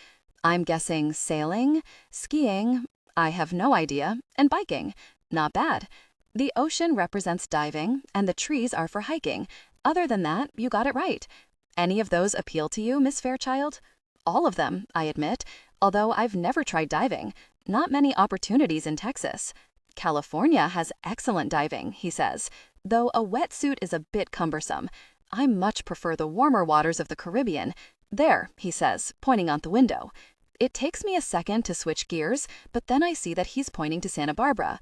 I'm guessing sailing, skiing, I have no idea, and biking. Not bad. The ocean represents diving, and the trees are for hiking. Other than that, you got it right. Any of those appeal to you, Miss Fairchild? All of them, I admit, although I've never tried diving. Not many opportunities in Texas. California has excellent diving, he says, though a wetsuit is a bit cumbersome. I much prefer the warmer waters of the Caribbean. There, he says, pointing out the window. It takes me a second to switch gears, but then I see that he's pointing to Santa Barbara.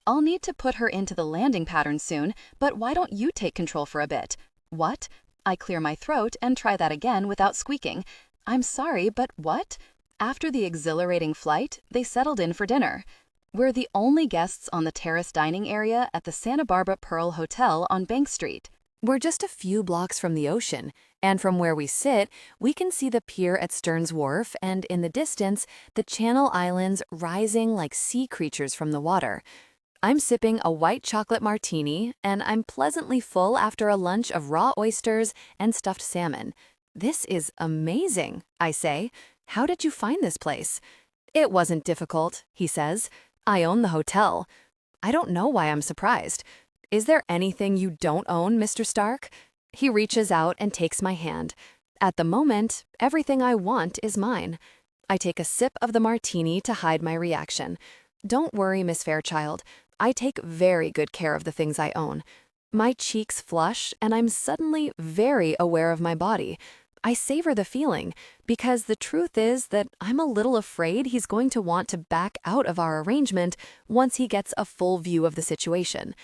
I'll need to put her into the landing pattern soon, but why don't you take control for a bit? What? I clear my throat and try that again without squeaking. I'm sorry, but what? After the exhilarating flight, they settled in for dinner. We're the only guests on the terrace dining area at the Santa Barbara Pearl Hotel on Bank Street. We're just a few blocks from the ocean, and from where we sit, we can see the pier at Stearns Wharf and, in the distance, the Channel Islands rising like sea creatures from the water. I'm sipping a white chocolate martini, and I'm pleasantly full after a lunch of raw oysters and stuffed salmon. This is amazing, I say. How did you find this place? It wasn't difficult, he says. I own the hotel. I don't know why I'm surprised. Is there anything you don't own, Mr. Stark? He reaches out and takes my hand. At the moment, everything I want is mine. I take a sip of the martini to hide my reaction. Don't worry, Miss Fairchild. I take very good care of the things I own. My cheeks flush, and I'm suddenly very aware of my body. I savor the feeling, because the truth is that I'm a little afraid he's going to want to back out of our arrangement once he gets a full view of the situation.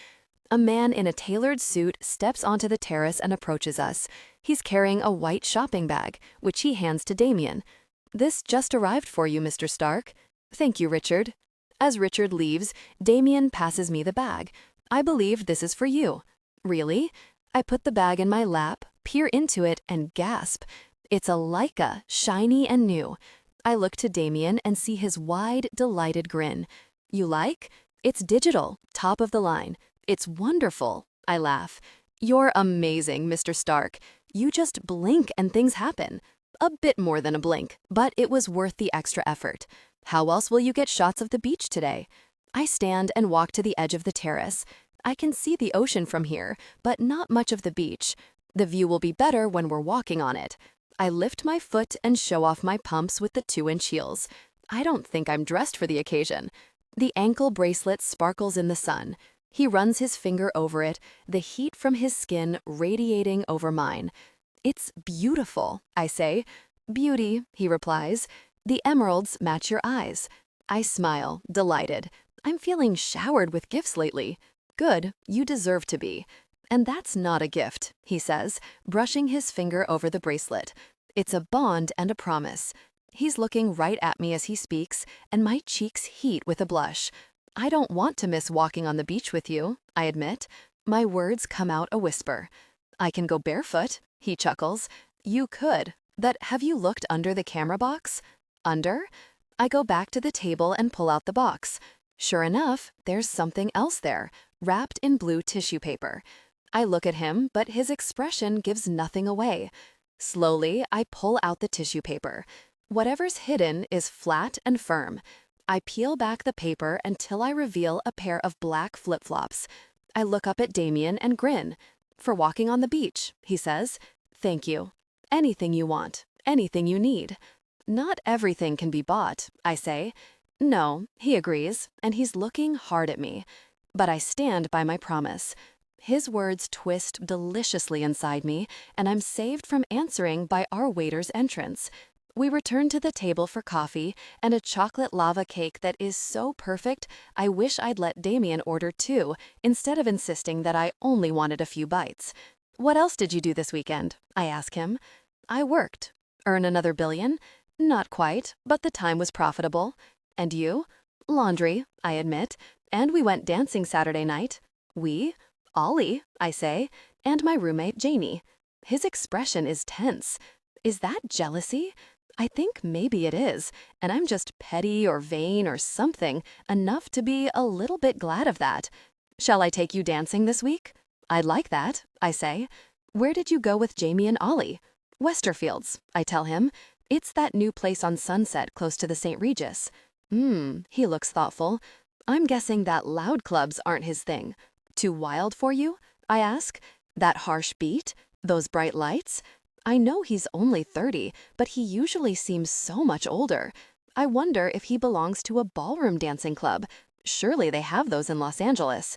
A man in a tailored suit steps onto the terrace and approaches us. He's carrying a white shopping bag, which he hands to Damien. This just arrived for you, Mr. Stark. Thank you, Richard. As Richard leaves, Damien passes me the bag. I believe this is for you. Really? I put the bag in my lap, peer into it, and gasp. It's a Leica, shiny and new. I look to Damien and see his wide, delighted grin. You like? It's digital, top of the line. It's wonderful, I laugh. You're amazing, Mr. Stark. You just blink and things happen. A bit more than a blink, but it was worth the extra effort. How else will you get shots of the beach today? I stand and walk to the edge of the terrace. I can see the ocean from here, but not much of the beach. The view will be better when we're walking on it. I lift my foot and show off my pumps with the 2-inch heels. I don't think I'm dressed for the occasion. The ankle bracelet sparkles in the sun. He runs his finger over it, the heat from his skin radiating over mine. It's beautiful, I say. Beauty, he replies. The emeralds match your eyes. I smile, delighted. I'm feeling showered with gifts lately. Good, you deserve to be. And that's not a gift, he says, brushing his finger over the bracelet. It's a bond and a promise. He's looking right at me as he speaks, and my cheeks heat with a blush. I don't want to miss walking on the beach with you, I admit. My words come out a whisper. I can go barefoot, he chuckles. You could, but have you looked under the camera box? Under? I go back to the table and pull out the box. Sure enough, there's something else there, wrapped in blue tissue paper. I look at him, but his expression gives nothing away. Slowly, I pull out the tissue paper. Whatever's hidden is flat and firm. I peel back the paper until I reveal a pair of black flip-flops. I look up at Damien and grin. For walking on the beach, he says. Thank you. Anything you want, anything you need. Not everything can be bought, I say. No, he agrees, and he's looking hard at me. But I stand by my promise. His words twist deliciously inside me, and I'm saved from answering by our waiter's entrance. We return to the table for coffee and a chocolate lava cake that is so perfect, I wish I'd let Damien order 2 instead of insisting that I only wanted a few bites. What else did you do this weekend? I ask him. I worked. Earn another billion? Not quite, but the time was profitable. And you? Laundry, I admit, and we went dancing Saturday night. We? Ollie, I say, and my roommate Janie. His expression is tense. Is that jealousy? I think maybe it is, and I'm just petty or vain or something enough to be a little bit glad of that. Shall I take you dancing this week? I'd like that, I say. Where did you go with Jamie and Ollie? Westerfield's, I tell him. It's that new place on Sunset close to the St. Regis. He looks thoughtful. I'm guessing that loud clubs aren't his thing. Too wild for you? I ask. That harsh beat? Those bright lights? I know he's only 30, but he usually seems so much older. I wonder if he belongs to a ballroom dancing club. Surely they have those in Los Angeles.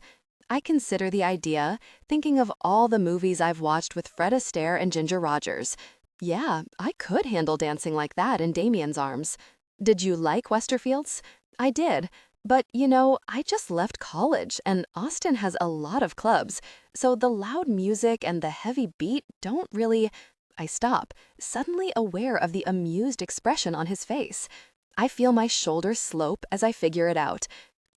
I consider the idea, thinking of all the movies I've watched with Fred Astaire and Ginger Rogers. Yeah, I could handle dancing like that in Damien's arms. Did you like Westerfield's? I did. But, I just left college, and Austin has a lot of clubs, so the loud music and the heavy beat don't really... I stop, suddenly aware of the amused expression on his face. I feel my shoulders slope as I figure it out.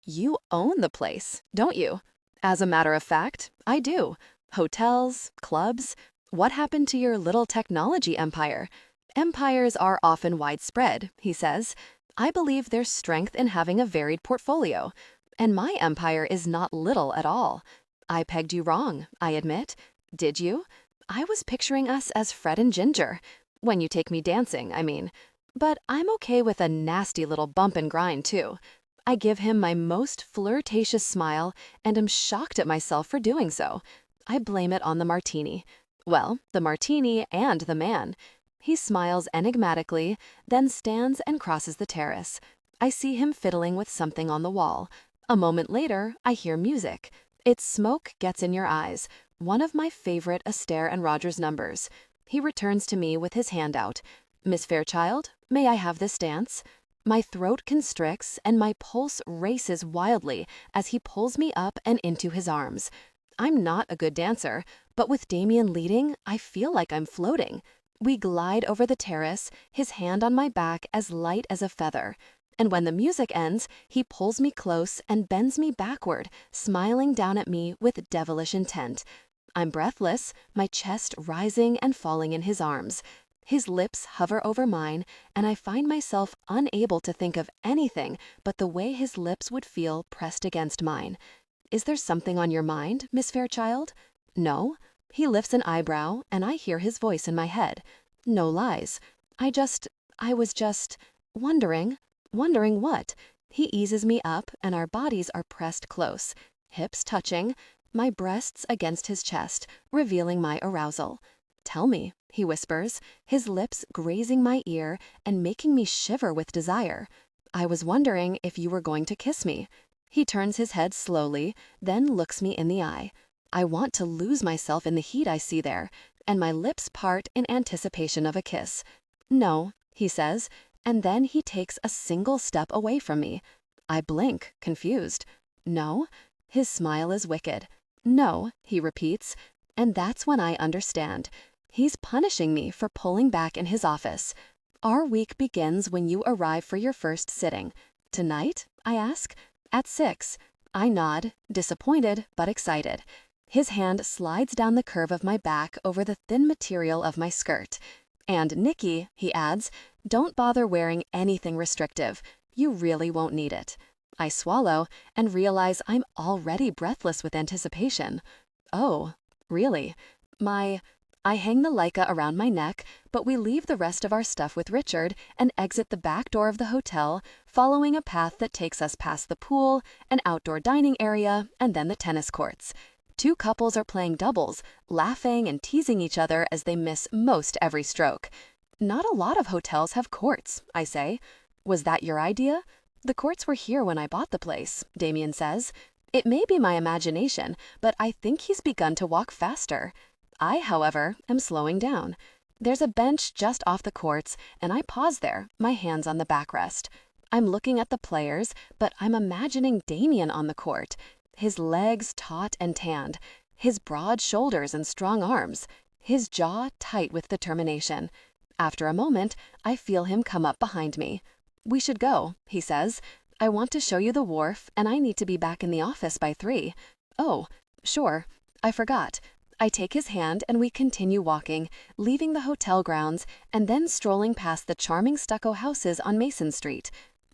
You own the place, don't you? As a matter of fact, I do. Hotels, clubs. What happened to your little technology empire? Empires are often widespread, he says. I believe there's strength in having a varied portfolio. And my empire is not little at all. I pegged you wrong, I admit. Did you? I was picturing us as Fred and Ginger. When you take me dancing, I mean. But I'm okay with a nasty little bump and grind, too. I give him my most flirtatious smile and am shocked at myself for doing so. I blame it on the martini. Well, the martini and the man. He smiles enigmatically, then stands and crosses the terrace. I see him fiddling with something on the wall. A moment later, I hear music. It's Smoke Gets in Your Eyes, one of my favorite Astaire and Rogers numbers. He returns to me with his hand out. Miss Fairchild, may I have this dance? My throat constricts and my pulse races wildly as he pulls me up and into his arms. I'm not a good dancer, but with Damien leading, I feel like I'm floating. We glide over the terrace, his hand on my back as light as a feather. And when the music ends, he pulls me close and bends me backward, smiling down at me with devilish intent. I'm breathless, my chest rising and falling in his arms. His lips hover over mine, and I find myself unable to think of anything but the way his lips would feel pressed against mine. Is there something on your mind, Miss Fairchild? No? He lifts an eyebrow, and I hear his voice in my head. No lies. I was just wondering. Wondering what? He eases me up, and our bodies are pressed close, hips touching, my breasts against his chest, revealing my arousal. Tell me, he whispers, his lips grazing my ear and making me shiver with desire. I was wondering if you were going to kiss me. He turns his head slowly, then looks me in the eye. I want to lose myself in the heat I see there, and my lips part in anticipation of a kiss. No, he says, and then he takes a single step away from me. I blink, confused. No? His smile is wicked. No, he repeats, and that's when I understand. He's punishing me for pulling back in his office. Our week begins when you arrive for your first sitting. Tonight? I ask. At 6. I nod, disappointed but excited. His hand slides down the curve of my back over the thin material of my skirt. And Nikki, he adds, don't bother wearing anything restrictive. You really won't need it. I swallow and realize I'm already breathless with anticipation. Oh, really? I hang the Leica around my neck, but we leave the rest of our stuff with Richard and exit the back door of the hotel, following a path that takes us past the pool, an outdoor dining area, and then the tennis courts. 2 couples are playing doubles, laughing and teasing each other as they miss most every stroke. Not a lot of hotels have courts, I say. Was that your idea? The courts were here when I bought the place, Damien says. It may be my imagination, but I think he's begun to walk faster. I, however, am slowing down. There's a bench just off the courts, and I pause there, my hands on the backrest. I'm looking at the players, but I'm imagining Damien on the court. His legs taut and tanned, his broad shoulders and strong arms, his jaw tight with determination. After a moment, I feel him come up behind me. We should go, he says. I want to show you the wharf, and I need to be back in the office by 3. Oh, sure. I forgot. I take his hand and we continue walking, leaving the hotel grounds, and then strolling past the charming stucco houses on Mason Street.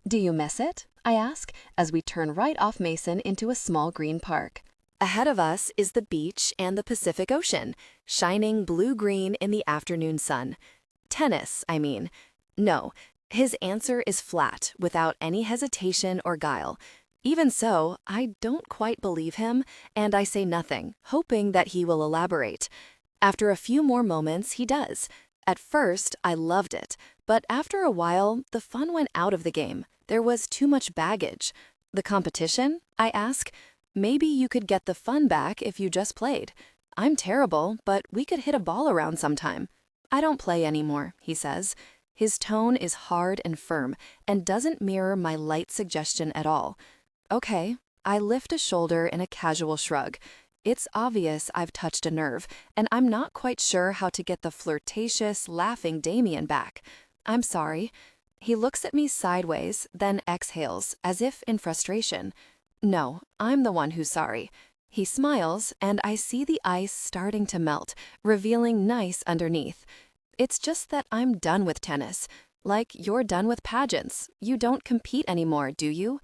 Do you miss it? I ask, as we turn right off Mason into a small green park. Ahead of us is the beach and the Pacific Ocean, shining blue-green in the afternoon sun. Tennis, I mean. No, his answer is flat, without any hesitation or guile. Even so, I don't quite believe him, and I say nothing, hoping that he will elaborate. After a few more moments, he does. At first, I loved it, but after a while, the fun went out of the game. There was too much baggage. The competition? I ask. Maybe you could get the fun back if you just played. I'm terrible, but we could hit a ball around sometime. I don't play anymore, he says. His tone is hard and firm, and doesn't mirror my light suggestion at all. Okay, I lift a shoulder in a casual shrug. It's obvious I've touched a nerve, and I'm not quite sure how to get the flirtatious, laughing Damien back. I'm sorry. He looks at me sideways, then exhales, as if in frustration. No, I'm the one who's sorry. He smiles, and I see the ice starting to melt, revealing nice underneath. It's just that I'm done with tennis. Like you're done with pageants. You don't compete anymore, do you?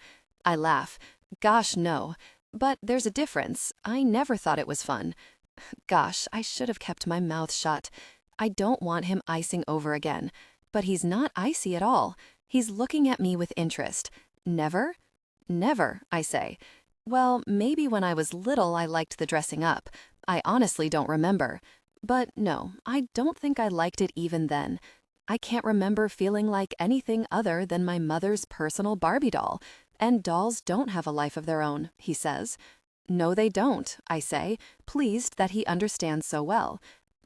I laugh. Gosh, no. But there's a difference. I never thought it was fun. Gosh, I should have kept my mouth shut. I don't want him icing over again. But he's not icy at all. He's looking at me with interest. Never? Never, I say. Well, maybe when I was little I liked the dressing up. I honestly don't remember. But no, I don't think I liked it even then. I can't remember feeling like anything other than my mother's personal Barbie doll. And dolls don't have a life of their own, he says. No, they don't, I say, pleased that he understands so well.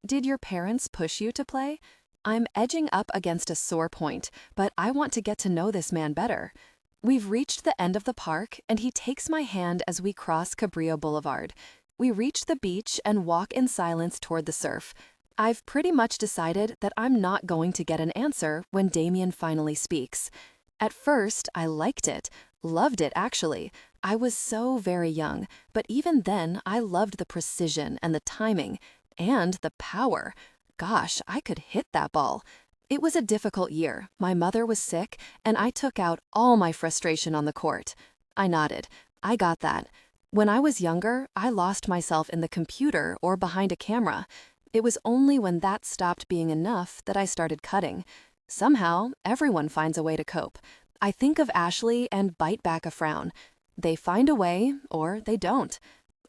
Did your parents push you to play? I'm edging up against a sore point, but I want to get to know this man better. We've reached the end of the park, and he takes my hand as we cross Cabrillo Boulevard. We reach the beach and walk in silence toward the surf. I've pretty much decided that I'm not going to get an answer when Damien finally speaks. At first, I liked it. Loved it, actually. I was so very young, but even then, I loved the precision and the timing, and the power. Gosh, I could hit that ball. It was a difficult year. My mother was sick, and I took out all my frustration on the court. I nodded. I got that. When I was younger, I lost myself in the computer or behind a camera. It was only when that stopped being enough that I started cutting. Somehow, everyone finds a way to cope. I think of Ashley and bite back a frown. They find a way, or they don't.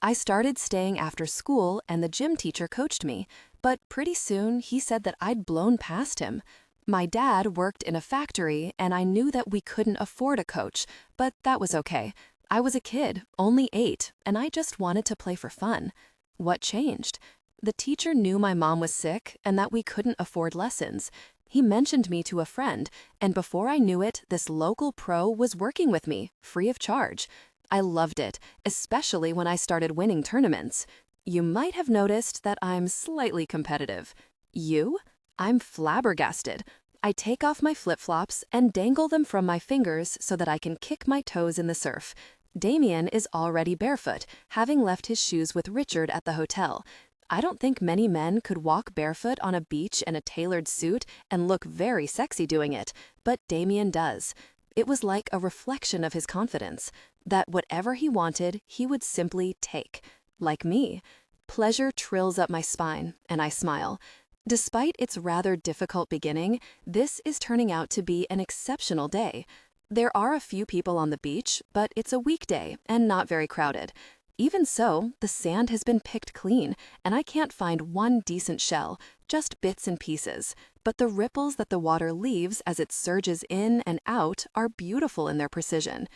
I started staying after school, and the gym teacher coached me, but pretty soon he said that I'd blown past him. My dad worked in a factory, and I knew that we couldn't afford a coach, but that was okay. I was a kid, only 8, and I just wanted to play for fun. What changed? The teacher knew my mom was sick and that we couldn't afford lessons. He mentioned me to a friend, and before I knew it, this local pro was working with me, free of charge. I loved it, especially when I started winning tournaments. You might have noticed that I'm slightly competitive. You? I'm flabbergasted. I take off my flip-flops and dangle them from my fingers so that I can kick my toes in the surf. Damien is already barefoot, having left his shoes with Richard at the hotel. I don't think many men could walk barefoot on a beach in a tailored suit and look very sexy doing it, but Damien does. It was like a reflection of his confidence, that whatever he wanted, he would simply take. Like me. Pleasure trills up my spine, and I smile. Despite its rather difficult beginning, this is turning out to be an exceptional day. There are a few people on the beach, but it's a weekday and not very crowded. Even so, the sand has been picked clean, and I can't find one decent shell, just bits and pieces. But the ripples that the water leaves as it surges in and out are beautiful in their precision.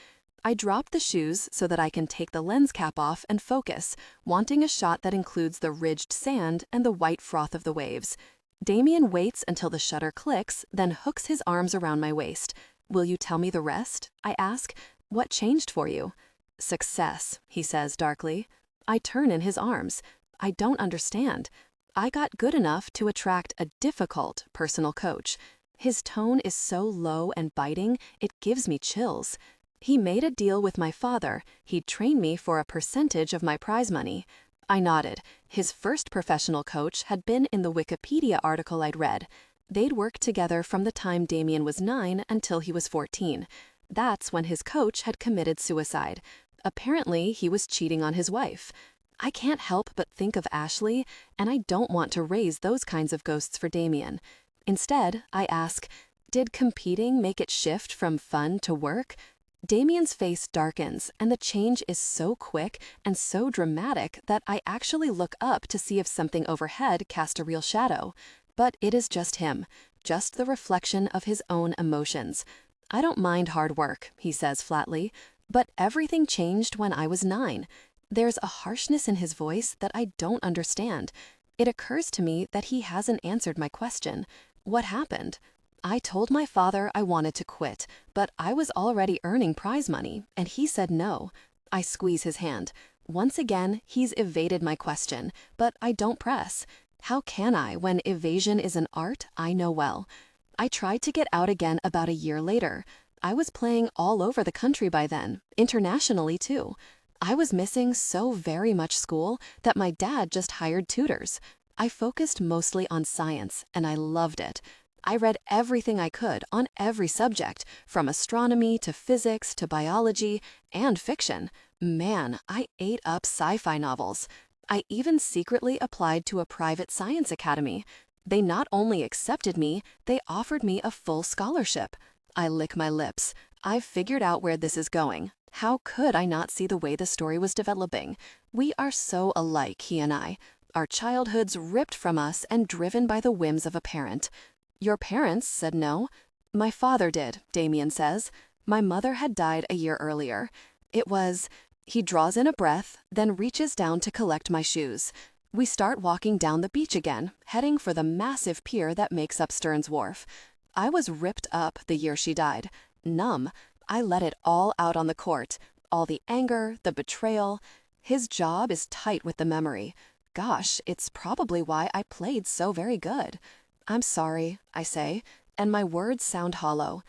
I drop the shoes so that I can take the lens cap off and focus, wanting a shot that includes the ridged sand and the white froth of the waves. Damien waits until the shutter clicks, then hooks his arms around my waist. Will you tell me the rest? I ask. What changed for you? Success, he says darkly. I turn in his arms. I don't understand. I got good enough to attract a difficult personal coach. His tone is so low and biting, it gives me chills. He made a deal with my father. He'd train me for a percentage of my prize money. I nodded. His first professional coach had been in the Wikipedia article I'd read. They'd worked together from the time Damien was 9 until he was 14. That's when his coach had committed suicide. Apparently, he was cheating on his wife. I can't help but think of Ashley, and I don't want to raise those kinds of ghosts for Damien. Instead, I ask, did competing make it shift from fun to work? Damien's face darkens, and the change is so quick and so dramatic that I actually look up to see if something overhead cast a real shadow. But it is just him, just the reflection of his own emotions. I don't mind hard work, he says flatly, but everything changed when I was 9. There's a harshness in his voice that I don't understand. It occurs to me that he hasn't answered my question. What happened? I told my father I wanted to quit, but I was already earning prize money, and he said no. I squeeze his hand. Once again, he's evaded my question, but I don't press. How can I when evasion is an art I know well? I tried to get out again about a year later. I was playing all over the country by then, internationally too. I was missing so very much school that my dad just hired tutors. I focused mostly on science, and I loved it. I read everything I could on every subject, from astronomy to physics to biology and fiction. Man, I ate up sci-fi novels. I even secretly applied to a private science academy. They not only accepted me, they offered me a full scholarship. I lick my lips. I've figured out where this is going. How could I not see the way the story was developing? We are so alike, he and I. Our childhoods ripped from us and driven by the whims of a parent. Your parents said no. My father did, Damien says. My mother had died a year earlier. It was... He draws in a breath, then reaches down to collect my shoes. We start walking down the beach again, heading for the massive pier that makes up Stearns Wharf. I was ripped up the year she died. Numb. I let it all out on the court. All the anger, the betrayal. His job is tight with the memory. Gosh, it's probably why I played so very good. I'm sorry, I say, and my words sound hollow.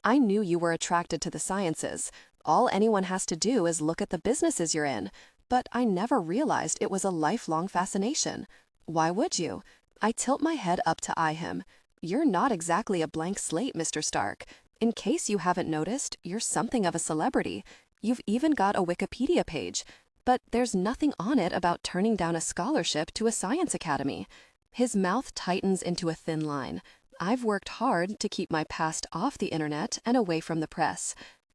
I knew you were attracted to the sciences. All anyone has to do is look at the businesses you're in. But I never realized it was a lifelong fascination. Why would you? I tilt my head up to eye him. You're not exactly a blank slate, Mr. Stark. In case you haven't noticed, you're something of a celebrity. You've even got a Wikipedia page. But there's nothing on it about turning down a scholarship to a science academy. His mouth tightens into a thin line. I've worked hard to keep my past off the internet and away from the press.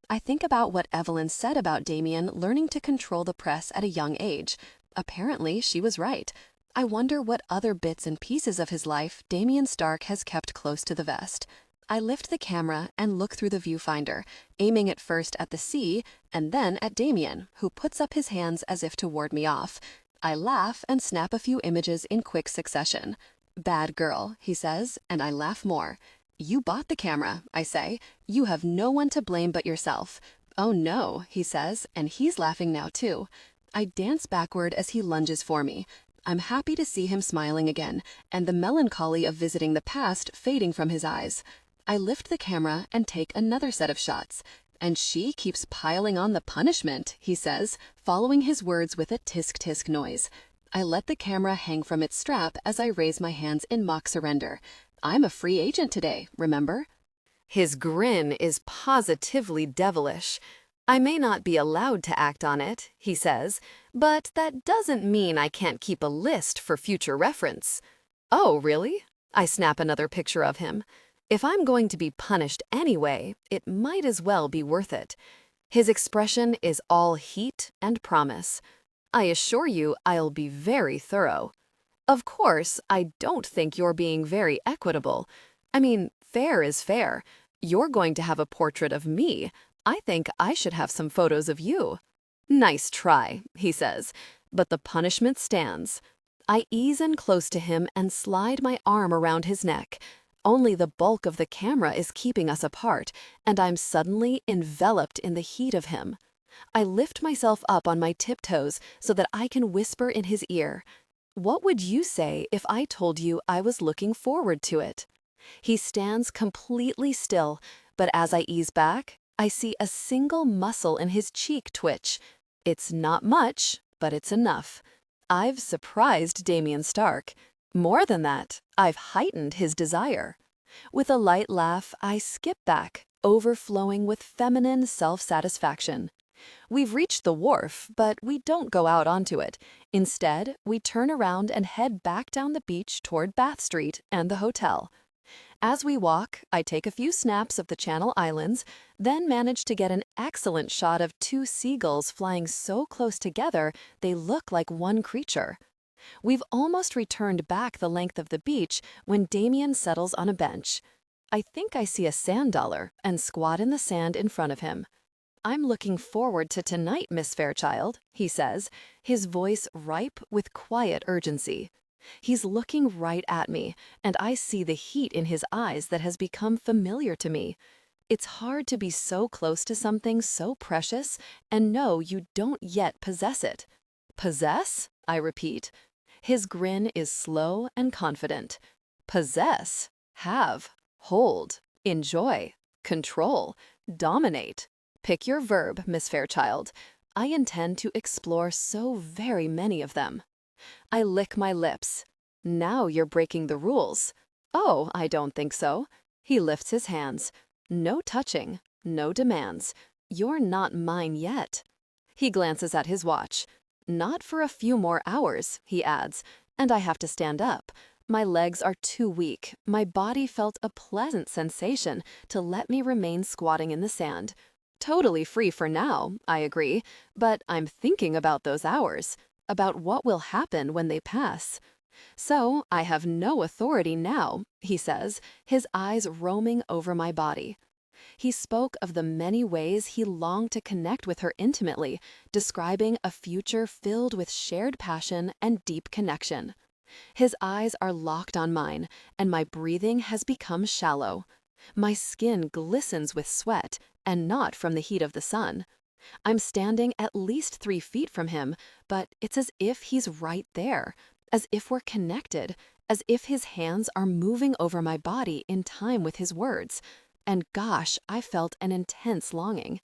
I think about what Evelyn said about Damien learning to control the press at a young age. Apparently, she was right. I wonder what other bits and pieces of his life Damien Stark has kept close to the vest. I lift the camera and look through the viewfinder, aiming at first at the sea and then at Damien, who puts up his hands as if to ward me off. I laugh and snap a few images in quick succession. Bad girl, he says, and I laugh more. You bought the camera, I say. You have no one to blame but yourself. Oh no, he says, and he's laughing now too. I dance backward as he lunges for me. I'm happy to see him smiling again, and the melancholy of visiting the past fading from his eyes. I lift the camera and take another set of shots. And she keeps piling on the punishment, he says, following his words with a tisk-tisk noise. I let the camera hang from its strap as I raise my hands in mock surrender. I'm a free agent today, remember? His grin is positively devilish. I may not be allowed to act on it, he says, but that doesn't mean I can't keep a list for future reference. Oh, really? I snap another picture of him. If I'm going to be punished anyway, it might as well be worth it. His expression is all heat and promise. I assure you I'll be very thorough. Of course, I don't think you're being very equitable. I mean, fair is fair. You're going to have a portrait of me. I think I should have some photos of you. Nice try, he says, but the punishment stands. I ease in close to him and slide my arm around his neck. Only the bulk of the camera is keeping us apart, and I'm suddenly enveloped in the heat of him. I lift myself up on my tiptoes so that I can whisper in his ear. What would you say if I told you I was looking forward to it? He stands completely still, but as I ease back, I see a single muscle in his cheek twitch. It's not much, but it's enough. I've surprised Damien Stark. More than that, I've heightened his desire. With a light laugh, I skip back, overflowing with feminine self-satisfaction. We've reached the wharf, but we don't go out onto it. Instead, we turn around and head back down the beach toward Bath Street and the hotel. As we walk, I take a few snaps of the Channel Islands, then manage to get an excellent shot of two seagulls flying so close together they look like one creature. We've almost returned back the length of the beach when Damien settles on a bench. I think I see a sand dollar and squat in the sand in front of him. "I'm looking forward to tonight, Miss Fairchild," he says, his voice ripe with quiet urgency. He's looking right at me, and I see the heat in his eyes that has become familiar to me. It's hard to be so close to something so precious and know you don't yet possess it. "Possess?" I repeat. His grin is slow and confident. "Possess, have, hold, enjoy, control, dominate. Pick your verb, Miss Fairchild. I intend to explore so very many of them." I lick my lips. "Now you're breaking the rules." "Oh, I don't think so." He lifts his hands. "No touching, no demands. You're not mine yet." He glances at his watch. "Not for a few more hours," he adds, and I have to stand up. My legs are too weak. My body felt a pleasant sensation to let me remain squatting in the sand. Totally free for now, I agree, but I'm thinking about those hours, about what will happen when they pass. "So I have no authority now," he says, his eyes roaming over my body. He spoke of the many ways he longed to connect with her intimately, describing a future filled with shared passion and deep connection. His eyes are locked on mine, and my breathing has become shallow. My skin glistens with sweat, and not from the heat of the sun. I'm standing at least 3 feet from him, but it's as if he's right there, as if we're connected, as if his hands are moving over my body in time with his words. And gosh, I felt an intense longing.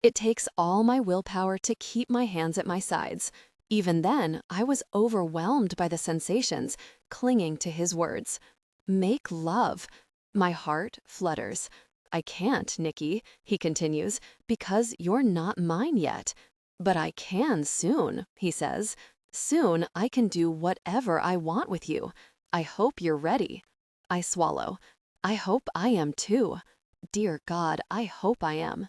It takes all my willpower to keep my hands at my sides. Even then, I was overwhelmed by the sensations, clinging to his words. "Make love." My heart flutters. "I can't, Nikki," he continues, "because you're not mine yet. But I can soon," he says. "Soon I can do whatever I want with you. I hope you're ready." I swallow. I hope I am too. Dear God, I hope I am.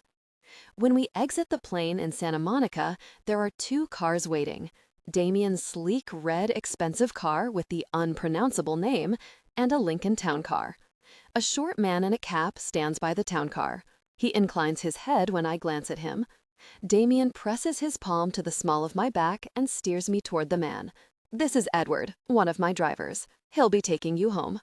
When we exit the plane in Santa Monica, there are 2 cars waiting. Damien's sleek red expensive car with the unpronounceable name, and a Lincoln Town Car. A short man in a cap stands by the town car. He inclines his head when I glance at him. Damien presses his palm to the small of my back and steers me toward the man. "This is Edward, one of my drivers. He'll be taking you home."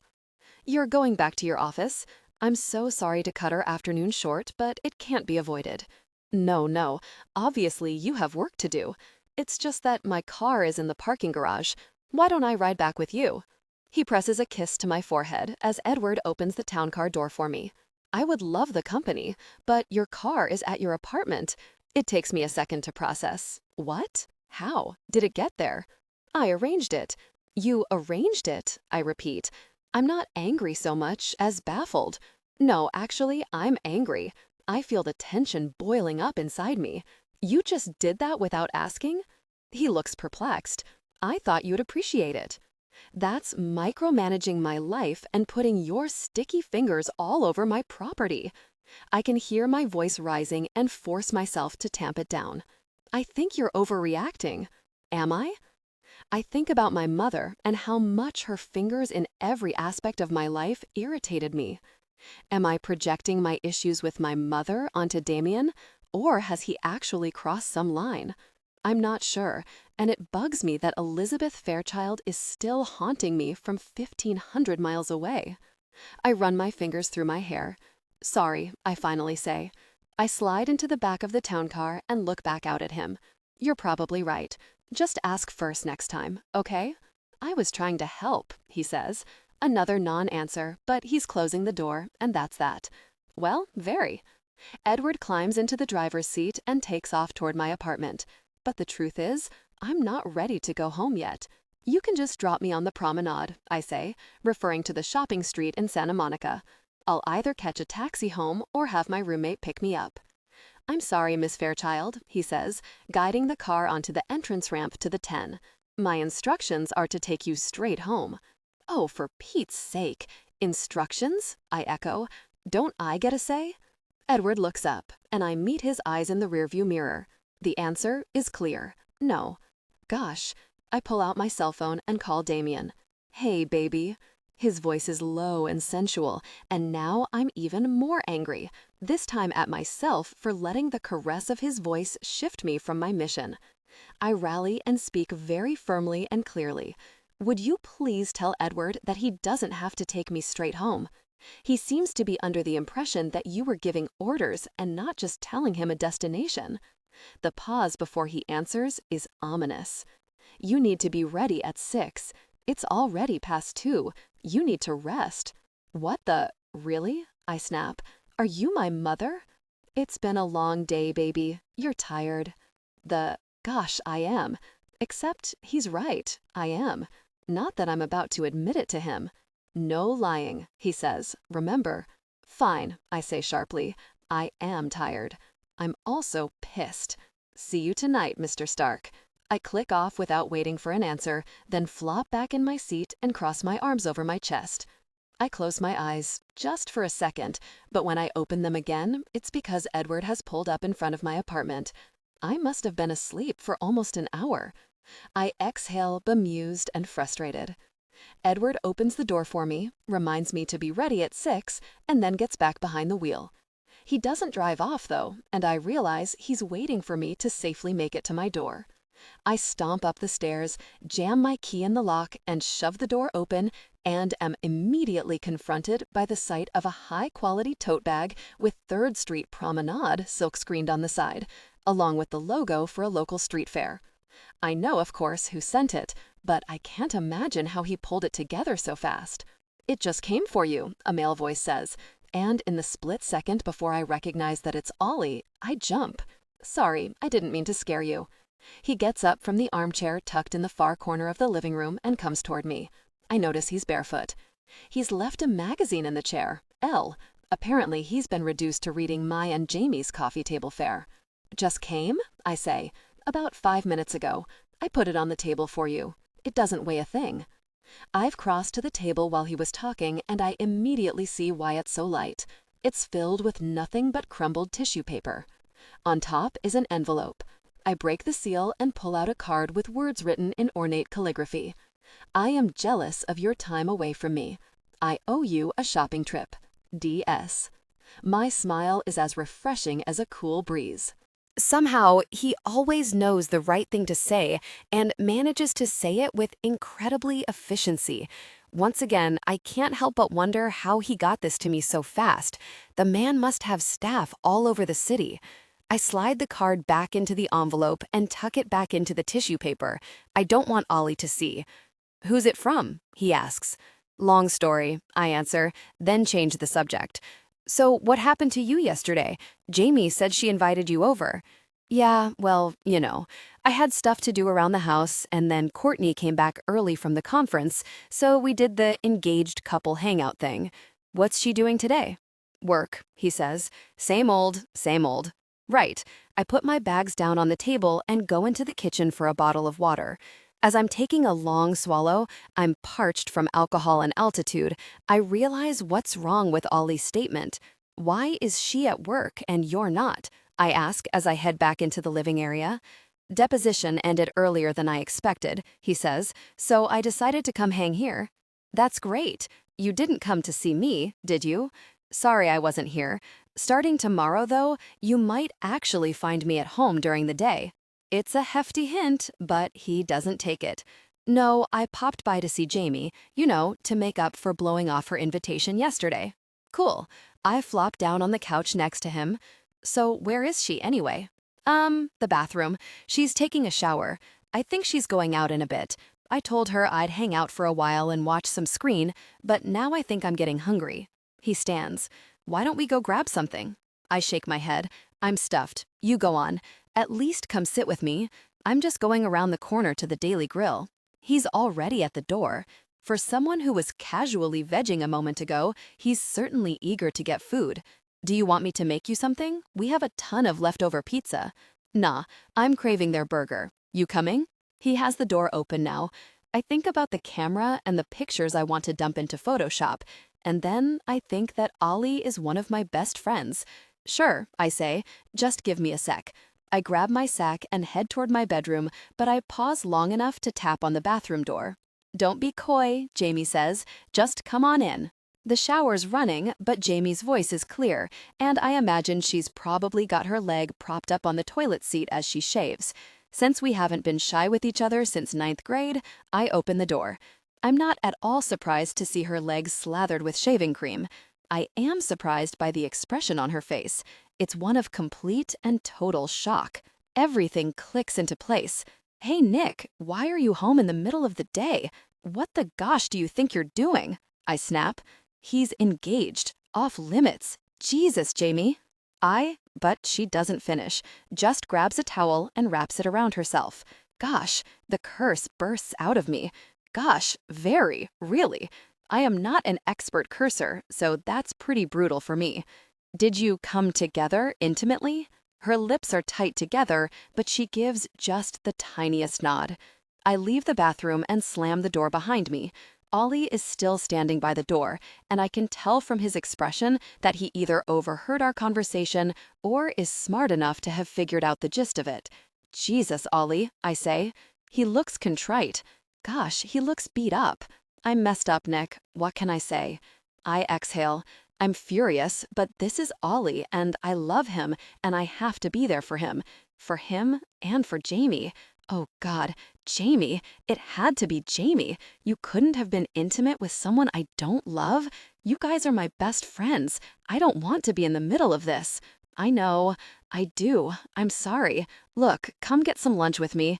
"You're going back to your office? I'm so sorry to cut our afternoon short, but it can't be avoided." No. Obviously you have work to do. It's just that my car is in the parking garage. Why don't I ride back with you?" He presses a kiss to my forehead as Edward opens the town car door for me. "I would love the company, but your car is at your apartment." It takes me a second to process. "What? How? Did it get there?" "I arranged it." "You arranged it?" I repeat. I'm not angry so much as baffled. No, actually, I'm angry. I feel the tension boiling up inside me. "You just did that without asking?" He looks perplexed. "I thought you'd appreciate it." That's micromanaging my life and putting your sticky fingers all over my property. I can hear my voice rising and force myself to tamp it down. "I think you're overreacting." Am I? I think about my mother and how much her fingers in every aspect of my life irritated me. Am I projecting my issues with my mother onto Damien, or has he actually crossed some line? I'm not sure, and it bugs me that Elizabeth Fairchild is still haunting me from 1,500 miles away. I run my fingers through my hair. "Sorry," I finally say. I slide into the back of the town car and look back out at him. "You're probably right. Just ask first next time, okay?" "I was trying to help," he says. Another non-answer, but he's closing the door, and that's that. "Well, very." Edward climbs into the driver's seat and takes off toward my apartment. But the truth is, I'm not ready to go home yet. You can just drop me on the promenade, I say, referring to the shopping street in Santa Monica. I'll either catch a taxi home or have my roommate pick me up. I'm sorry, Miss Fairchild, he says, guiding the car onto the entrance ramp to the 10. My instructions are to take you straight home. Oh, for Pete's sake. Instructions? I echo. Don't I get a say? Edward looks up, and I meet his eyes in the rearview mirror. The answer is clear. No. Gosh. I pull out my cell phone and call Damien. Hey, baby. His voice is low and sensual, and now I'm even more angry, this time at myself for letting the caress of his voice shift me from my mission. I rally and speak very firmly and clearly. Would you please tell Edward that he doesn't have to take me straight home? He seems to be under the impression that you were giving orders and not just telling him a destination. The pause before he answers is ominous. You need to be ready at 6. It's already past 2. You need to rest. What the? Really? I snap. Are you my mother? It's been a long day, baby. You're tired. Gosh, I am. Except he's right. I am. Not that I'm about to admit it to him. No lying, he says. Remember? Fine, I say sharply. I am tired. I'm also pissed. See you tonight, Mr. Stark. I click off without waiting for an answer, then flop back in my seat and cross my arms over my chest. I close my eyes, just for a second, but when I open them again, it's because Edward has pulled up in front of my apartment. I must have been asleep for almost an hour. I exhale, bemused and frustrated. Edward opens the door for me, reminds me to be ready at 6, and then gets back behind the wheel. He doesn't drive off, though, and I realize he's waiting for me to safely make it to my door. I stomp up the stairs, jam my key in the lock, and shove the door open, and am immediately confronted by the sight of a high-quality tote bag with 3rd Street Promenade silk-screened on the side, along with the logo for a local street fair. I know, of course, who sent it, but I can't imagine how he pulled it together so fast. It just came for you, a male voice says, and in the split second before I recognize that it's Ollie, I jump. Sorry, I didn't mean to scare you. He gets up from the armchair tucked in the far corner of the living room and comes toward me. I notice he's barefoot. He's left a magazine in the chair, Elle. Apparently he's been reduced to reading my and Jamie's coffee table fare. Just came? I say. About 5 minutes ago. I put it on the table for you. It doesn't weigh a thing. I've crossed to the table while he was talking, and I immediately see why it's so light. It's filled with nothing but crumbled tissue paper. On top is an envelope. I break the seal and pull out a card with words written in ornate calligraphy. I am jealous of your time away from me. I owe you a shopping trip. DS. My smile is as refreshing as a cool breeze. Somehow, he always knows the right thing to say and manages to say it with incredibly efficiency. Once again, I can't help but wonder how he got this to me so fast. The man must have staff all over the city. I slide the card back into the envelope and tuck it back into the tissue paper. I don't want Ollie to see. Who's it from? He asks. Long story, I answer, then change the subject. So what happened to you yesterday? Jamie said she invited you over. Yeah, well, you know, I had stuff to do around the house, and then Courtney came back early from the conference, so we did the engaged couple hangout thing. What's she doing today? Work, he says. Same old, same old. Right. I put my bags down on the table and go into the kitchen for a bottle of water. As I'm taking a long swallow, I'm parched from alcohol and altitude. I realize what's wrong with Ollie's statement. Why is she at work and you're not? I ask as I head back into the living area. Deposition ended earlier than I expected, he says, so I decided to come hang here. That's great. You didn't come to see me, did you? Sorry I wasn't here. Starting tomorrow, though, you might actually find me at home during the day. It's a hefty hint, but he doesn't take it. No, I popped by to see Jamie, you know, to make up for blowing off her invitation yesterday. Cool. I flop down on the couch next to him. So where is she anyway? The bathroom. She's taking a shower. I think she's going out in a bit. I told her I'd hang out for a while and watch some screen, but now I think I'm getting hungry. He stands. Why don't we go grab something? I shake my head. I'm stuffed. You go on. At least come sit with me. I'm just going around the corner to the Daily Grill. He's already at the door. For someone who was casually vegging a moment ago, he's certainly eager to get food. Do you want me to make you something? We have a ton of leftover pizza. Nah, I'm craving their burger. You coming? He has the door open now. I think about the camera and the pictures I want to dump into Photoshop, and then I think that Ollie is one of my best friends. Sure, I say, just give me a sec. I grab my sack and head toward my bedroom, but I pause long enough to tap on the bathroom door. Don't be coy, Jamie says, just come on in. The shower's running, but Jamie's voice is clear, and I imagine she's probably got her leg propped up on the toilet seat as she shaves. Since we haven't been shy with each other since 9th grade, I open the door. I'm not at all surprised to see her legs slathered with shaving cream. I am surprised by the expression on her face. It's one of complete and total shock. Everything clicks into place. Hey, Nick, why are you home in the middle of the day? What the gosh do you think you're doing? I snap. He's engaged. Off limits. Jesus, Jamie. But she doesn't finish, just grabs a towel and wraps it around herself. Gosh, the curse bursts out of me. Gosh, very, really. I am not an expert curser, so that's pretty brutal for me. Did you come together intimately? Her lips are tight together, but she gives just the tiniest nod. I leave the bathroom and slam the door behind me. Ollie is still standing by the door, and I can tell from his expression that he either overheard our conversation or is smart enough to have figured out the gist of it. Jesus, Ollie, I say. He looks contrite. Gosh, he looks beat up. I'm messed up, Nick. What can I say? I exhale. I'm furious, but this is Ollie, and I love him, and I have to be there for him. For him and for Jamie. Oh God, Jamie. It had to be Jamie. You couldn't have been intimate with someone I don't love? You guys are my best friends. I don't want to be in the middle of this. I know. I do. I'm sorry. Look, come get some lunch with me.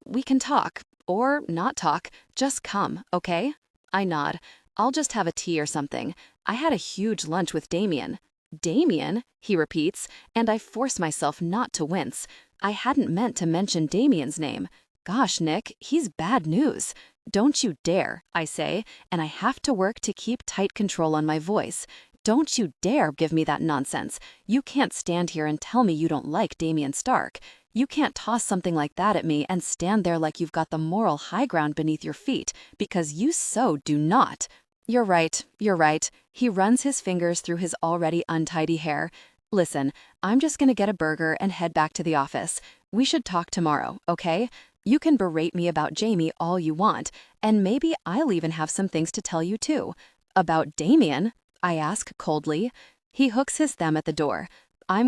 We can talk. Or not talk. Just come, okay? I nod. I'll just have a tea or something. I had a huge lunch with Damien. Damien? He repeats, and I force myself not to wince. I hadn't meant to mention Damien's name. Gosh, Nick, he's bad news. Don't you dare, I say, and I have to work to keep tight control on my voice. Don't you dare give me that nonsense. You can't stand here and tell me you don't like Damien Stark. You can't toss something like that at me and stand there like you've got the moral high ground beneath your feet, because you so do not. You're right. He runs his fingers through his already untidy hair. Listen, I'm just gonna get a burger and head back to the office. We should talk tomorrow, okay? You can berate me about Jamie all you want, and maybe I'll even have some things to tell you too. About Damien? I ask coldly. He hooks his thumb at the door. I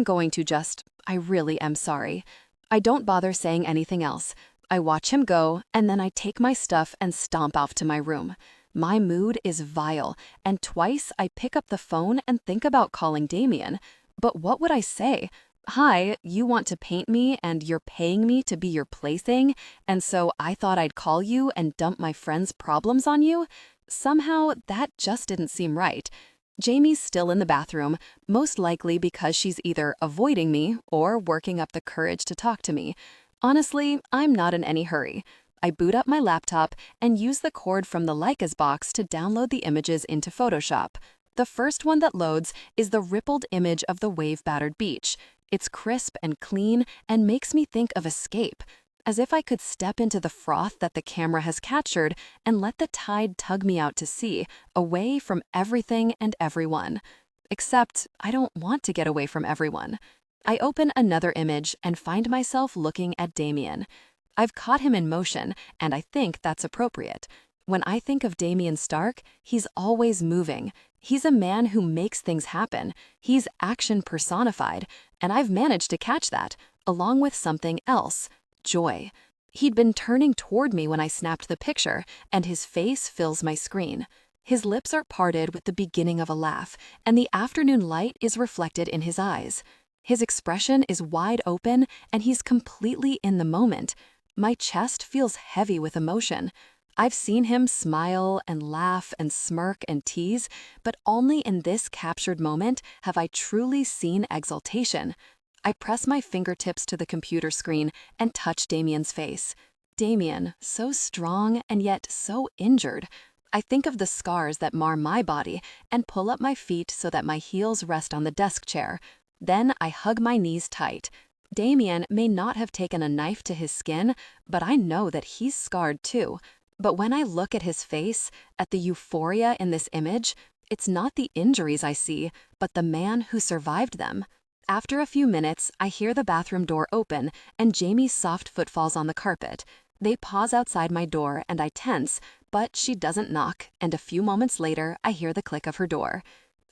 really am sorry. I don't bother saying anything else. I watch him go, and then I take my stuff and stomp off to my room. My mood is vile, and twice I pick up the phone and think about calling Damien. But what would I say? Hi, you want to paint me and you're paying me to be your plaything, and so I thought I'd call you and dump my friend's problems on you? Somehow, that just didn't seem right. Jamie's still in the bathroom, most likely because she's either avoiding me or working up the courage to talk to me. Honestly, I'm not in any hurry. I boot up my laptop and use the cord from the Leica's box to download the images into Photoshop. The first one that loads is the rippled image of the wave-battered beach. It's crisp and clean and makes me think of escape, as if I could step into the froth that the camera has captured and let the tide tug me out to sea, away from everything and everyone. Except I don't want to get away from everyone. I open another image and find myself looking at Damien. I've caught him in motion, and I think that's appropriate. When I think of Damien Stark, he's always moving. He's a man who makes things happen. He's action personified, and I've managed to catch that, along with something else. Joy. He'd been turning toward me when I snapped the picture, and his face fills my screen. His lips are parted with the beginning of a laugh, and the afternoon light is reflected in his eyes. His expression is wide open, and he's completely in the moment. My chest feels heavy with emotion. I've seen him smile and laugh and smirk and tease, but only in this captured moment have I truly seen exultation. I press my fingertips to the computer screen and touch Damien's face. Damien, so strong and yet so injured. I think of the scars that mar my body and pull up my feet so that my heels rest on the desk chair. Then I hug my knees tight. Damien may not have taken a knife to his skin, but I know that he's scarred too. But when I look at his face, at the euphoria in this image, it's not the injuries I see, but the man who survived them. After a few minutes, I hear the bathroom door open and Jamie's soft footfalls on the carpet. They pause outside my door and I tense, but she doesn't knock, and a few moments later, I hear the click of her door.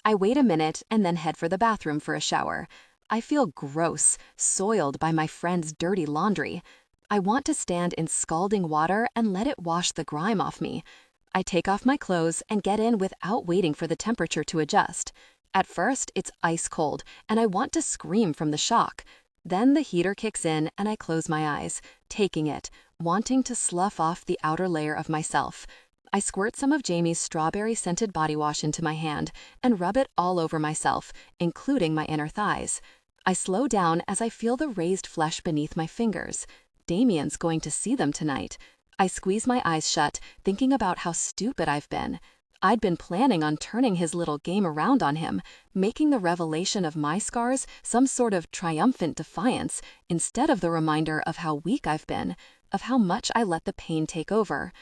I wait a minute and then head for the bathroom for a shower. I feel gross, soiled by my friend's dirty laundry. I want to stand in scalding water and let it wash the grime off me. I take off my clothes and get in without waiting for the temperature to adjust. At first, it's ice cold, and I want to scream from the shock. Then the heater kicks in and I close my eyes, taking it, wanting to slough off the outer layer of myself. I squirt some of Jamie's strawberry-scented body wash into my hand and rub it all over myself, including my inner thighs. I slow down as I feel the raised flesh beneath my fingers. Damien's going to see them tonight. I squeeze my eyes shut, thinking about how stupid I've been. I'd been planning on turning his little game around on him, making the revelation of my scars some sort of triumphant defiance, instead of the reminder of how weak I've been, of how much I let the pain take over.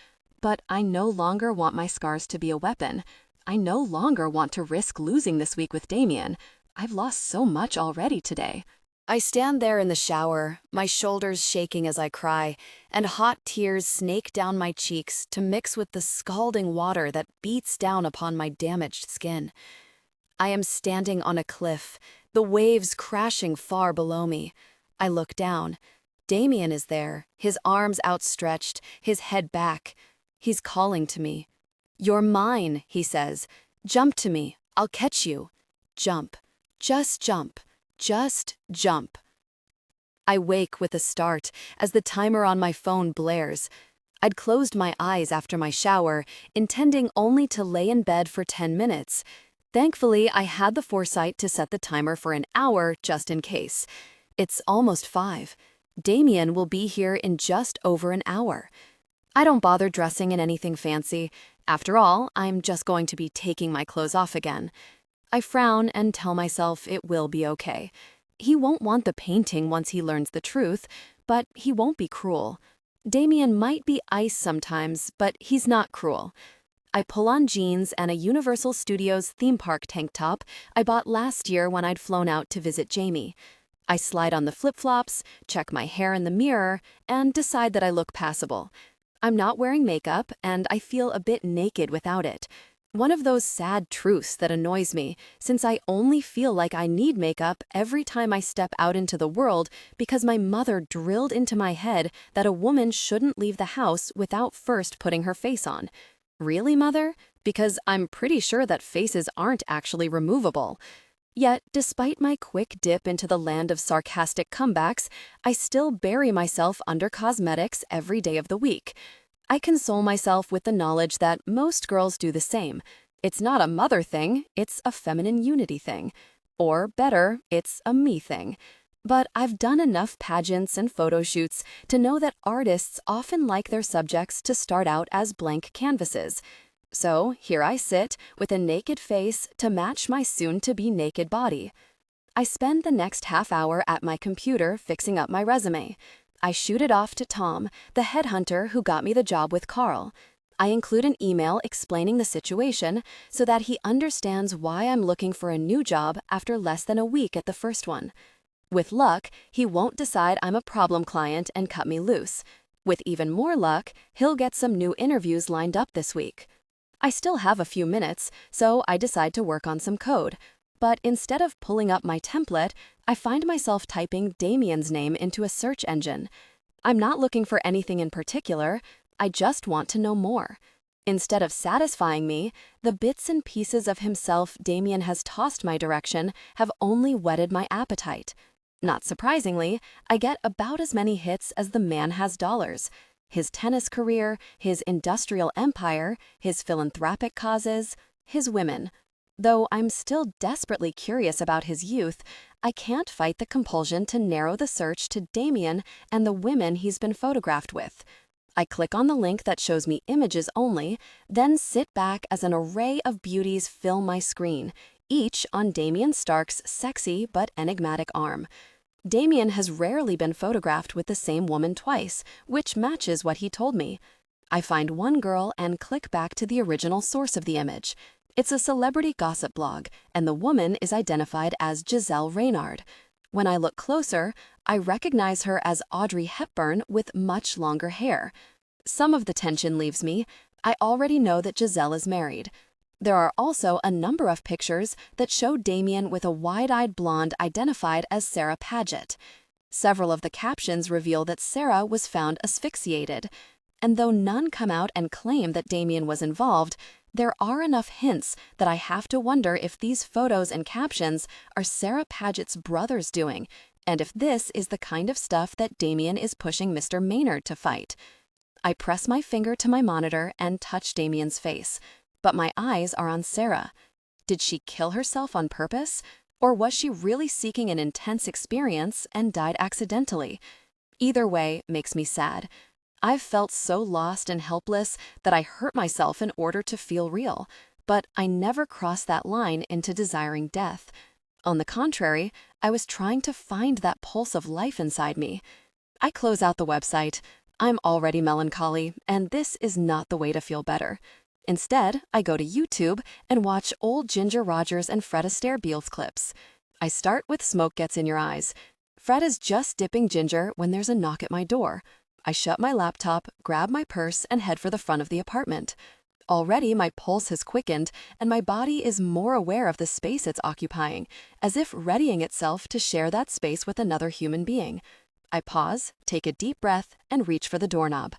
But I no longer want my scars to be a weapon. I no longer want to risk losing this week with Damien. I've lost so much already today. I stand there in the shower, my shoulders shaking as I cry, and hot tears snake down my cheeks to mix with the scalding water that beats down upon my damaged skin. I am standing on a cliff, the waves crashing far below me. I look down. Damien is there, his arms outstretched, his head back. He's calling to me. "You're mine," he says. "Jump to me. I'll catch you. Jump. Just jump. Just jump." I wake with a start as the timer on my phone blares. I'd closed my eyes after my shower, intending only to lay in bed for 10 minutes. Thankfully, I had the foresight to set the timer for an hour just in case. It's almost 5. Damien will be here in just over an hour. I don't bother dressing in anything fancy. After all, I'm just going to be taking my clothes off again. I frown and tell myself it will be okay. He won't want the painting once he learns the truth, but he won't be cruel. Damien might be ice sometimes, but he's not cruel. I pull on jeans and a Universal Studios theme park tank top I bought last year when I'd flown out to visit Jamie. I slide on the flip-flops, check my hair in the mirror, and decide that I look passable. I'm not wearing makeup, and I feel a bit naked without it. One of those sad truths that annoys me, since I only feel like I need makeup every time I step out into the world because my mother drilled into my head that a woman shouldn't leave the house without first putting her face on. Really, Mother? Because I'm pretty sure that faces aren't actually removable. Yet, despite my quick dip into the land of sarcastic comebacks, I still bury myself under cosmetics every day of the week. I console myself with the knowledge that most girls do the same. It's not a mother thing, it's a feminine unity thing. Or better, it's a me thing. But I've done enough pageants and photo shoots to know that artists often like their subjects to start out as blank canvases. So here I sit with a naked face to match my soon-to-be naked body. I spend the next half hour at my computer fixing up my resume. I shoot it off to Tom, the headhunter who got me the job with Carl. I include an email explaining the situation so that he understands why I'm looking for a new job after less than a week at the first one. With luck, he won't decide I'm a problem client and cut me loose. With even more luck, he'll get some new interviews lined up this week. I still have a few minutes, so I decide to work on some code. But instead of pulling up my template, I find myself typing Damien's name into a search engine. I'm not looking for anything in particular, I just want to know more. Instead of satisfying me, the bits and pieces of himself Damien has tossed my direction have only whetted my appetite. Not surprisingly, I get about as many hits as the man has dollars. His tennis career, his industrial empire, his philanthropic causes, his women. Though I'm still desperately curious about his youth, I can't fight the compulsion to narrow the search to Damien and the women he's been photographed with. I click on the link that shows me images only, then sit back as an array of beauties fill my screen, each on Damien Stark's sexy but enigmatic arm. Damien has rarely been photographed with the same woman twice, which matches what he told me. I find one girl and click back to the original source of the image. It's a celebrity gossip blog, and the woman is identified as Giselle Reynard. When I look closer, I recognize her as Audrey Hepburn with much longer hair. Some of the tension leaves me. I already know that Giselle is married. There are also a number of pictures that show Damien with a wide-eyed blonde identified as Sarah Paget. Several of the captions reveal that Sarah was found asphyxiated. And though none come out and claim that Damien was involved, there are enough hints that I have to wonder if these photos and captions are Sarah Paget's brother's doing, and if this is the kind of stuff that Damien is pushing Mr. Maynard to fight. I press my finger to my monitor and touch Damien's face, but my eyes are on Sarah. Did she kill herself on purpose, or was she really seeking an intense experience and died accidentally? Either way makes me sad. I've felt so lost and helpless that I hurt myself in order to feel real, but I never crossed that line into desiring death. On the contrary, I was trying to find that pulse of life inside me. I close out the website. I'm already melancholy, and this is not the way to feel better. Instead, I go to YouTube and watch old Ginger Rogers and Fred Astaire Beals clips. I start with Smoke Gets in Your Eyes. Fred is just dipping Ginger when there's a knock at my door. I shut my laptop, grab my purse, and head for the front of the apartment. Already my pulse has quickened, and my body is more aware of the space it's occupying, as if readying itself to share that space with another human being. I pause, take a deep breath, and reach for the doorknob.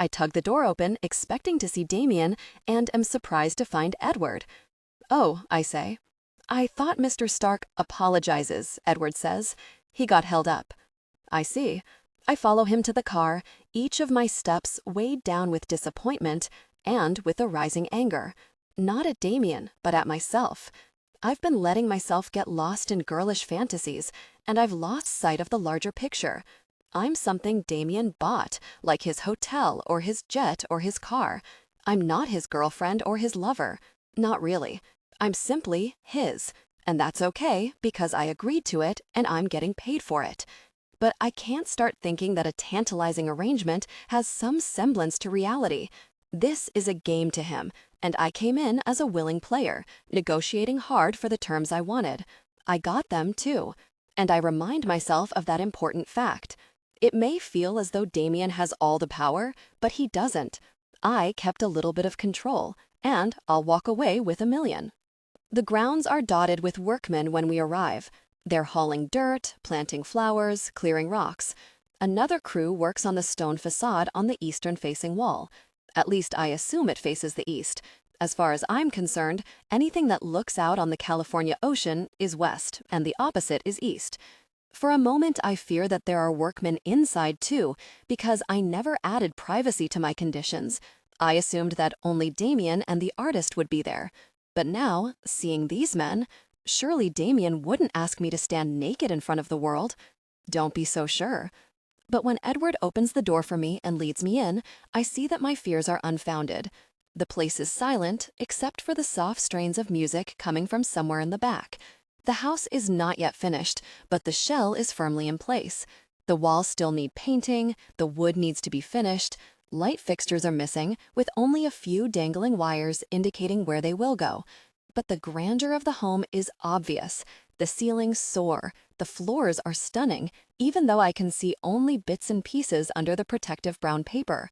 I tug the door open, expecting to see Damien, and am surprised to find Edward. "Oh," I say. "I thought Mr. Stark apologizes," Edward says. "He got held up." I see. I follow him to the car, each of my steps weighed down with disappointment and with a rising anger. Not at Damien, but at myself. I've been letting myself get lost in girlish fantasies, and I've lost sight of the larger picture. I'm something Damien bought, like his hotel or his jet or his car. I'm not his girlfriend or his lover. Not really. I'm simply his, and that's okay because I agreed to it and I'm getting paid for it. But I can't start thinking that a tantalizing arrangement has some semblance to reality. This is a game to him, and I came in as a willing player, negotiating hard for the terms I wanted. I got them, too. And I remind myself of that important fact. It may feel as though Damien has all the power, but he doesn't. I kept a little bit of control, and I'll walk away with $1 million. The grounds are dotted with workmen when we arrive. They're hauling dirt, planting flowers, clearing rocks. Another crew works on the stone facade on the eastern-facing wall. At least I assume it faces the east. As far as I'm concerned, anything that looks out on the California Ocean is west, and the opposite is east. For a moment, I fear that there are workmen inside too, because I never added privacy to my conditions. I assumed that only Damien and the artist would be there. But now, seeing these men, surely Damien wouldn't ask me to stand naked in front of the world. Don't be so sure. But when Edward opens the door for me and leads me in, I see that my fears are unfounded. The place is silent, except for the soft strains of music coming from somewhere in the back. The house is not yet finished, but the shell is firmly in place. The walls still need painting, the wood needs to be finished, light fixtures are missing, with only a few dangling wires indicating where they will go. But the grandeur of the home is obvious. The ceilings soar, the floors are stunning, even though I can see only bits and pieces under the protective brown paper.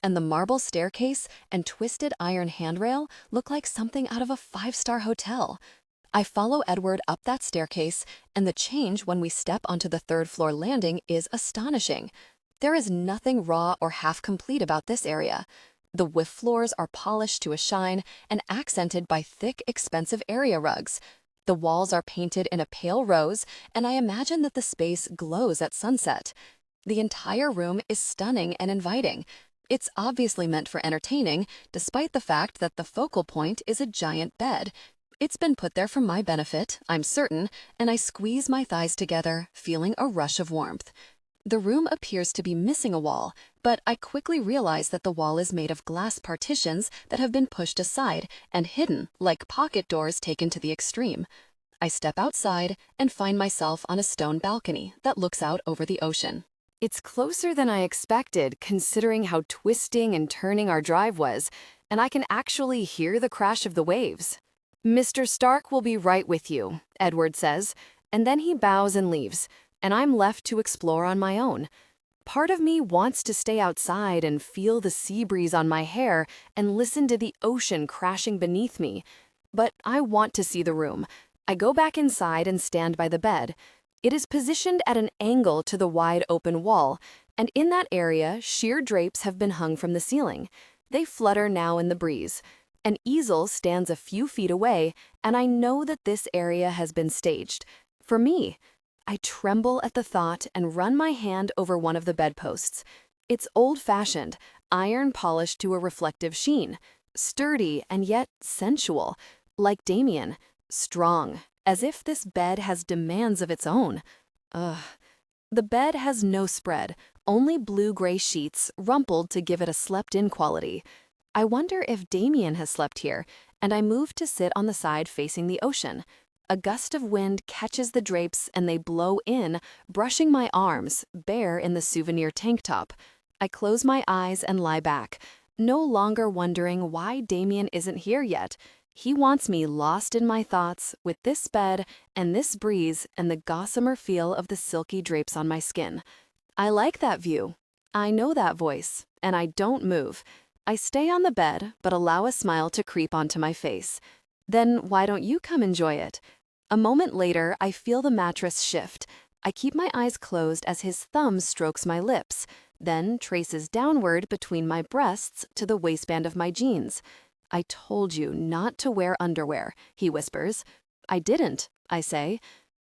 And the marble staircase and twisted iron handrail look like something out of a five-star hotel. I follow Edward up that staircase, and the change when we step onto the third-floor landing is astonishing. There is nothing raw or half-complete about this area. The whiff floors are polished to a shine and accented by thick, expensive area rugs. The walls are painted in a pale rose, and I imagine that the space glows at sunset. The entire room is stunning and inviting. It's obviously meant for entertaining, despite the fact that the focal point is a giant bed. It's been put there for my benefit, I'm certain, and I squeeze my thighs together, feeling a rush of warmth. The room appears to be missing a wall, but I quickly realize that the wall is made of glass partitions that have been pushed aside and hidden like pocket doors taken to the extreme. I step outside and find myself on a stone balcony that looks out over the ocean. It's closer than I expected, considering how twisting and turning our drive was, and I can actually hear the crash of the waves. Mr. Stark will be right with you, Edward says, and then he bows and leaves, and I'm left to explore on my own. Part of me wants to stay outside and feel the sea breeze on my hair and listen to the ocean crashing beneath me. But I want to see the room. I go back inside and stand by the bed. It is positioned at an angle to the wide open wall, and in that area, sheer drapes have been hung from the ceiling. They flutter now in the breeze. An easel stands a few feet away, and I know that this area has been staged. For me, I tremble at the thought and run my hand over one of the bedposts. It's old-fashioned, iron polished to a reflective sheen, sturdy and yet sensual, like Damien, strong, as if this bed has demands of its own. Ugh. The bed has no spread, only blue-gray sheets rumpled to give it a slept-in quality. I wonder if Damien has slept here, and I move to sit on the side facing the ocean. A gust of wind catches the drapes and they blow in, brushing my arms, bare in the souvenir tank top. I close my eyes and lie back, no longer wondering why Damien isn't here yet. He wants me lost in my thoughts with this bed and this breeze and the gossamer feel of the silky drapes on my skin. I like that view. I know that voice, and I don't move. I stay on the bed, but allow a smile to creep onto my face. Then why don't you come enjoy it? A moment later, I feel the mattress shift. I keep my eyes closed as his thumb strokes my lips, then traces downward between my breasts to the waistband of my jeans. I told you not to wear underwear, he whispers. I didn't, I say.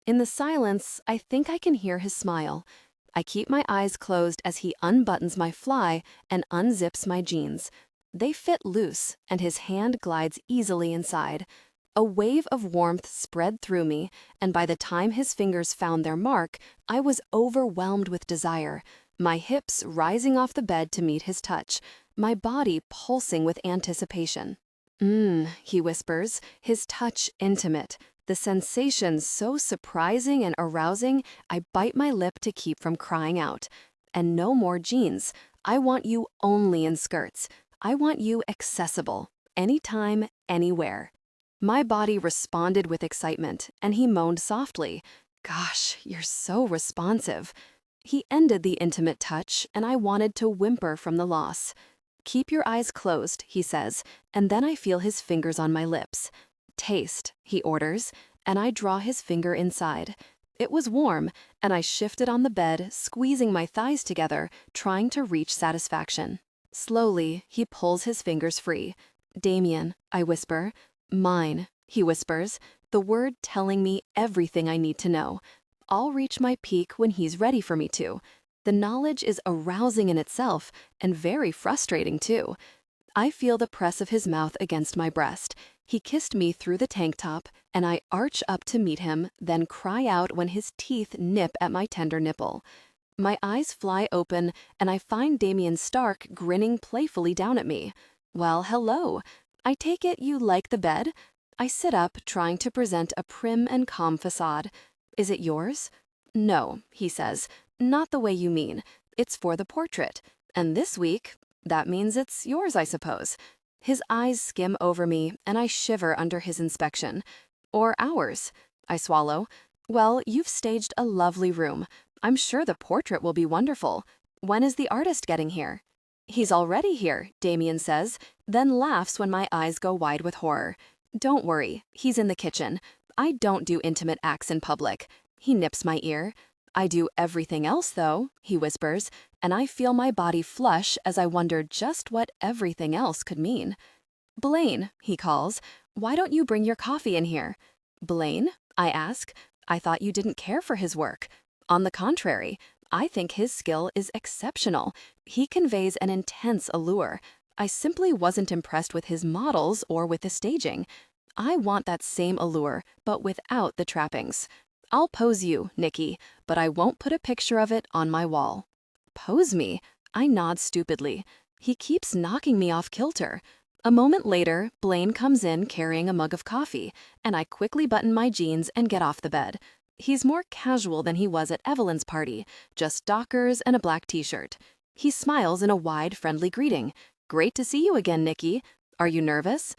In the silence, I think I can hear his smile. I keep my eyes closed as he unbuttons my fly and unzips my jeans. They fit loose, and his hand glides easily inside. A wave of warmth spread through me, and by the time his fingers found their mark, I was overwhelmed with desire, my hips rising off the bed to meet his touch, my body pulsing with anticipation. He whispers, his touch intimate. The sensation so surprising and arousing, I bite my lip to keep from crying out. And no more jeans. I want you only in skirts. I want you accessible, anytime, anywhere. My body responded with excitement, and he moaned softly. Gosh, you're so responsive. He ended the intimate touch, and I wanted to whimper from the loss. Keep your eyes closed, he says, and then I feel his fingers on my lips. Taste, he orders, and I draw his finger inside. It was warm, and I shifted on the bed, squeezing my thighs together, trying to reach satisfaction. Slowly, he pulls his fingers free. Damien, I whisper. Mine, he whispers, the word telling me everything I need to know. I'll reach my peak when he's ready for me to. The knowledge is arousing in itself, and very frustrating too. I feel the press of his mouth against my breast. He kissed me through the tank top, and I arch up to meet him, then cry out when his teeth nip at my tender nipple. My eyes fly open, and I find Damien Stark grinning playfully down at me. Well, hello. I take it you like the bed? I sit up, trying to present a prim and calm facade. Is it yours? No, he says. Not the way you mean. It's for the portrait. And this week, that means it's yours, I suppose. His eyes skim over me, and I shiver under his inspection. Or ours. I swallow. Well, you've staged a lovely room. I'm sure the portrait will be wonderful. When is the artist getting here? He's already here, Damien says, then laughs when my eyes go wide with horror. Don't worry, he's in the kitchen. I don't do intimate acts in public. He nips my ear. I do everything else, though, he whispers, and I feel my body flush as I wonder just what everything else could mean. Blaine, he calls, why don't you bring your coffee in here? Blaine? I ask. I thought you didn't care for his work. On the contrary, I think his skill is exceptional. He conveys an intense allure. I simply wasn't impressed with his models or with the staging. I want that same allure, but without the trappings. I'll pose you, Nikki, but I won't put a picture of it on my wall. Pose me? I nod stupidly. He keeps knocking me off kilter. A moment later, Blaine comes in carrying a mug of coffee, and I quickly button my jeans and get off the bed. He's more casual than he was at Evelyn's party, just Dockers and a black t-shirt. He smiles in a wide, friendly greeting. "Great to see you again, Nikki. Are you nervous?"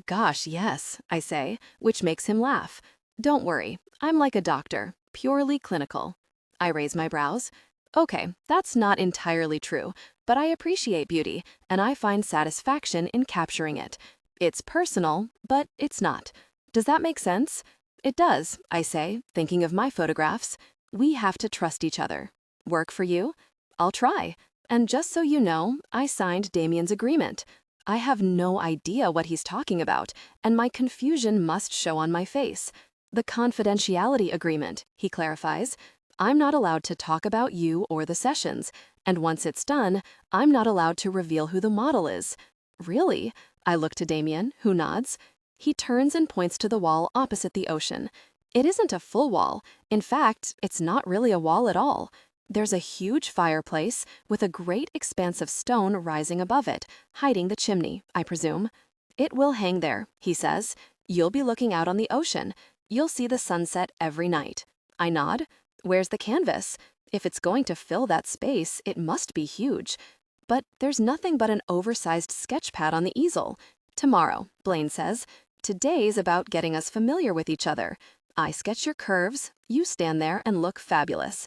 "Gosh, yes," I say, which makes him laugh. "Don't worry, I'm like a doctor, purely clinical." I raise my brows. "Okay, that's not entirely true, but I appreciate beauty, and I find satisfaction in capturing it. It's personal, but it's not. Does that make sense?" "It does," I say, thinking of my photographs. "We have to trust each other. Work for you?" "I'll try. And just so you know, I signed Damien's agreement. I have no idea what he's talking about, and my confusion must show on my face. The confidentiality agreement," he clarifies. "I'm not allowed to talk about you or the sessions, and once it's done, I'm not allowed to reveal who the model is." "Really?" I look to Damien, who nods. He turns and points to the wall opposite the ocean. It isn't a full wall. In fact, it's not really a wall at all. There's a huge fireplace with a great expanse of stone rising above it, hiding the chimney, I presume. "It will hang there," he says. "You'll be looking out on the ocean. You'll see the sunset every night." I nod. "Where's the canvas? If it's going to fill that space, it must be huge." "But there's nothing but an oversized sketch pad on the easel." "Tomorrow," Blaine says. "Today's about getting us familiar with each other. I sketch your curves, you stand there and look fabulous."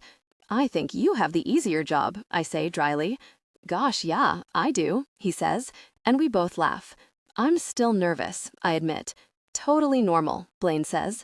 "I think you have the easier job," I say dryly. "Gosh, yeah, I do," he says, and we both laugh. "I'm still nervous," I admit. "Totally normal," Blaine says.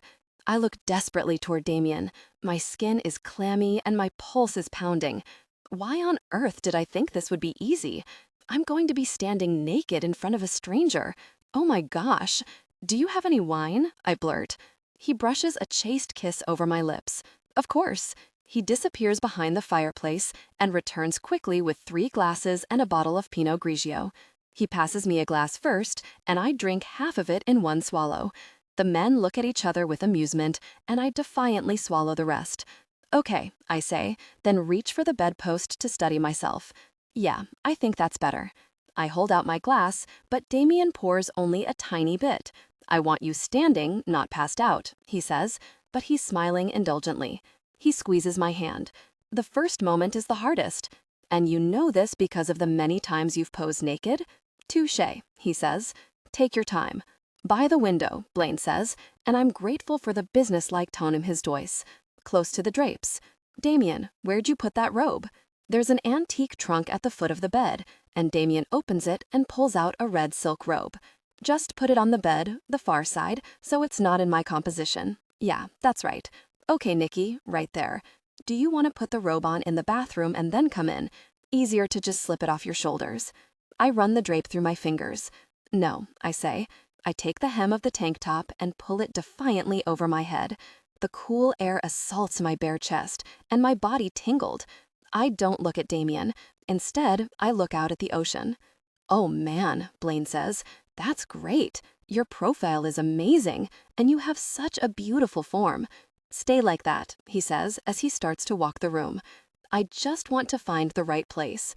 I look desperately toward Damien. My skin is clammy and my pulse is pounding. Why on earth did I think this would be easy? I'm going to be standing naked in front of a stranger. Oh my gosh. "Do you have any wine?" I blurt. He brushes a chaste kiss over my lips. "Of course." He disappears behind the fireplace and returns quickly with 3 glasses and a bottle of Pinot Grigio. He passes me a glass first, and I drink half of it in one swallow. The men look at each other with amusement, and I defiantly swallow the rest. "Okay," I say, then reach for the bedpost to steady myself. "Yeah, I think that's better." I hold out my glass, but Damien pours only a tiny bit. "I want you standing, not passed out," he says, but he's smiling indulgently. He squeezes my hand. "The first moment is the hardest. And you know this because of the many times you've posed naked?" "Touché," he says. "Take your time." "By the window," Blaine says, and I'm grateful for the businesslike tone in his voice. "Close to the drapes." "Damien, where'd you put that robe?" There's an antique trunk at the foot of the bed, and Damien opens it and pulls out a red silk robe. "Just put it on the bed, the far side, so it's not in my composition." "Yeah, that's right." "Okay, Nikki, right there. Do you want to put the robe on in the bathroom and then come in? Easier to just slip it off your shoulders." I run the drape through my fingers. "No," I say. I take the hem of the tank top and pull it defiantly over my head. The cool air assaults my bare chest, and my body tingled. I don't look at Damien. Instead, I look out at the ocean. "Oh man," Blaine says, "that's great. Your profile is amazing, and you have such a beautiful form." "Stay like that," he says as he starts to walk the room. I just want to find the right place.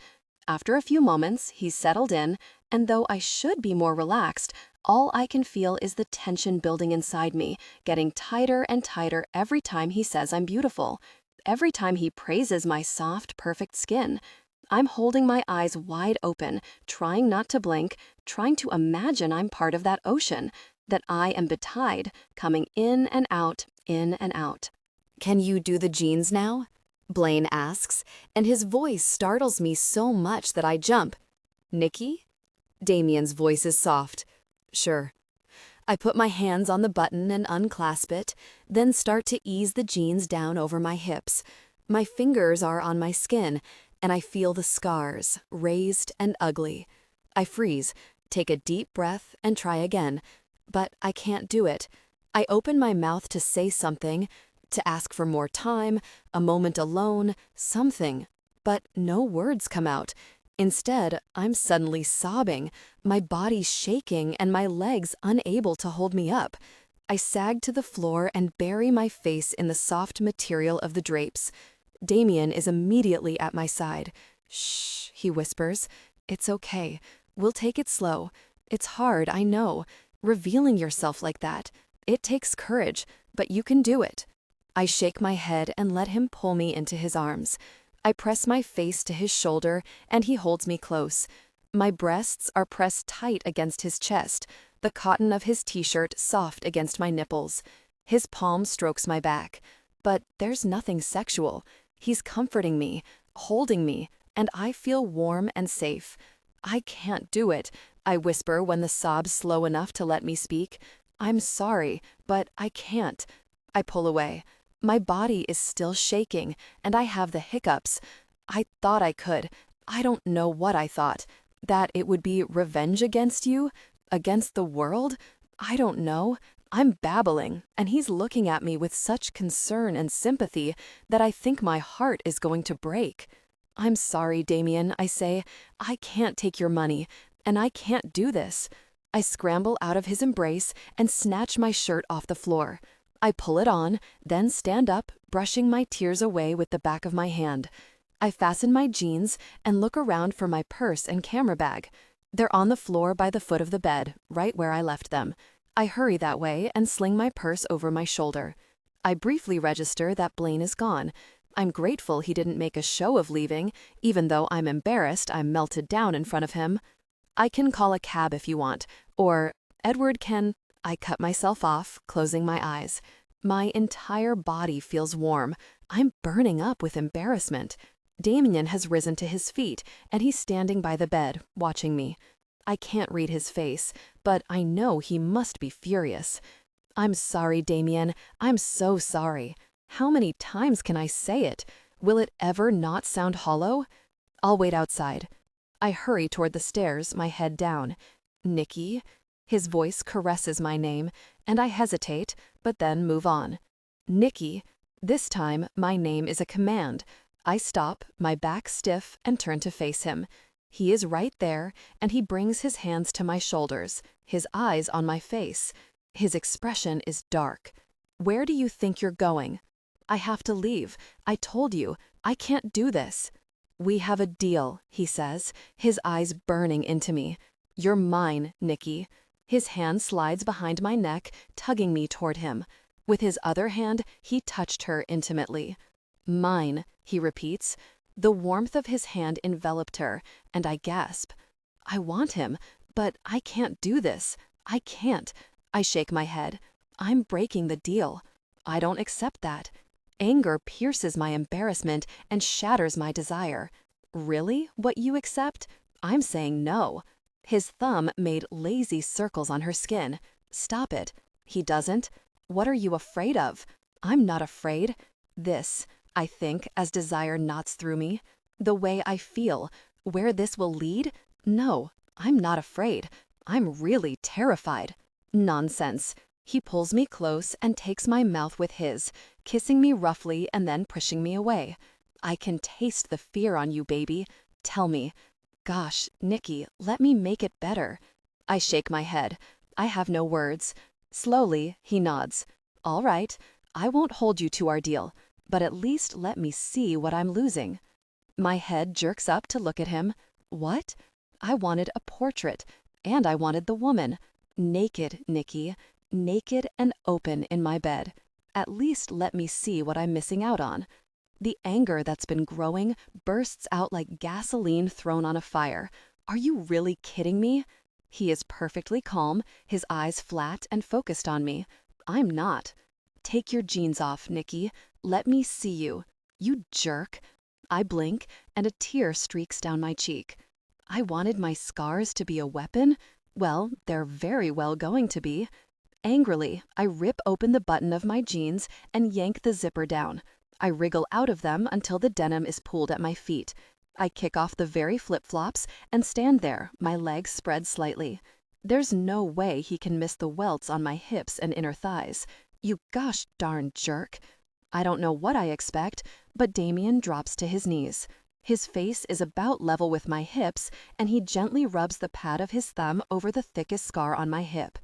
After a few moments, he's settled in, and though I should be more relaxed, all I can feel is the tension building inside me, getting tighter and tighter every time he says I'm beautiful. Every time he praises my soft, perfect skin. I'm holding my eyes wide open, trying not to blink, trying to imagine I'm part of that ocean, that I am betide, coming in and out, in and out. "Can you do the jeans now?" Blaine asks, and his voice startles me so much that I jump. "Nikki?" Damien's voice is soft. "Sure." I put my hands on the button and unclasp it, then start to ease the jeans down over my hips. My fingers are on my skin, and I feel the scars, raised and ugly. I freeze, take a deep breath, and try again. But I can't do it. I open my mouth to say something, to ask for more time, a moment alone, something. But no words come out. Instead, I'm suddenly sobbing, my body shaking and my legs unable to hold me up. I sag to the floor and bury my face in the soft material of the drapes. Damien is immediately at my side. "Shh," he whispers. "It's okay. We'll take it slow. It's hard, I know. Revealing yourself like that. It takes courage, but you can do it." I shake my head and let him pull me into his arms. I press my face to his shoulder and he holds me close. My breasts are pressed tight against his chest, the cotton of his t-shirt soft against my nipples. His palm strokes my back. But there's nothing sexual. He's comforting me, holding me, and I feel warm and safe. "I can't do it," I whisper when the sobs slow enough to let me speak. "I'm sorry, but I can't." I pull away. My body is still shaking, and I have the hiccups. I thought I could. I don't know what I thought. That it would be revenge against you? Against the world? I don't know. I'm babbling, and he's looking at me with such concern and sympathy that I think my heart is going to break. "I'm sorry, Damien," I say. "I can't take your money, and I can't do this." I scramble out of his embrace and snatch my shirt off the floor. I pull it on, then stand up, brushing my tears away with the back of my hand. I fasten my jeans and look around for my purse and camera bag. They're on the floor by the foot of the bed, right where I left them. I hurry that way and sling my purse over my shoulder. I briefly register that Blaine is gone. I'm grateful he didn't make a show of leaving, even though I'm embarrassed I'm melted down in front of him. "I can call a cab if you want, or Edward can—" I cut myself off, closing my eyes. My entire body feels warm. I'm burning up with embarrassment. Damien has risen to his feet, and he's standing by the bed, watching me. I can't read his face, but I know he must be furious. "I'm sorry, Damien. I'm so sorry. How many times can I say it? Will it ever not sound hollow? I'll wait outside." I hurry toward the stairs, my head down. "Nikki?" His voice caresses my name, and I hesitate, but then move on. "Nikki." This time, my name is a command. I stop, my back stiff, and turn to face him. He is right there, and he brings his hands to my shoulders, his eyes on my face. His expression is dark. "Where do you think you're going?" "I have to leave. I told you. I can't do this." "We have a deal," he says, his eyes burning into me. "You're mine, Nikki." His hand slides behind my neck, tugging me toward him. With his other hand, he touched her intimately. "Mine," he repeats. The warmth of his hand enveloped her, and I gasp. I want him, but I can't do this. I can't. I shake my head. I'm breaking the deal. I don't accept that. Anger pierces my embarrassment and shatters my desire. "Really? What you accept?" I'm saying no. His thumb made lazy circles on her skin. "Stop it." He doesn't. "What are you afraid of?" I'm not afraid. This, I think, as desire knots through me. The way I feel. Where this will lead? No, I'm not afraid. I'm really terrified. Nonsense. He pulls me close and takes my mouth with his, kissing me roughly and then pushing me away. "I can taste the fear on you, baby. Tell me." "Gosh, Nikki, let me make it better." I shake my head. I have no words. Slowly, he nods. "All right, I won't hold you to our deal, but at least let me see what I'm losing." My head jerks up to look at him. What? I wanted a portrait, and I wanted the woman. Naked, Nikki. Naked and open in my bed. At least let me see what I'm missing out on. The anger that's been growing bursts out like gasoline thrown on a fire. Are you really kidding me? He is perfectly calm, his eyes flat and focused on me. I'm not. "Take your jeans off, Nikki. Let me see you. You jerk." I blink, and a tear streaks down my cheek. I wanted my scars to be a weapon? Well, they're very well going to be. Angrily, I rip open the button of my jeans and yank the zipper down. I wriggle out of them until the denim is pulled at my feet. I kick off the very flip-flops and stand there, my legs spread slightly. There's no way he can miss the welts on my hips and inner thighs. You gosh darn jerk. I don't know what I expect, but Damien drops to his knees. His face is about level with my hips, and he gently rubs the pad of his thumb over the thickest scar on my hip.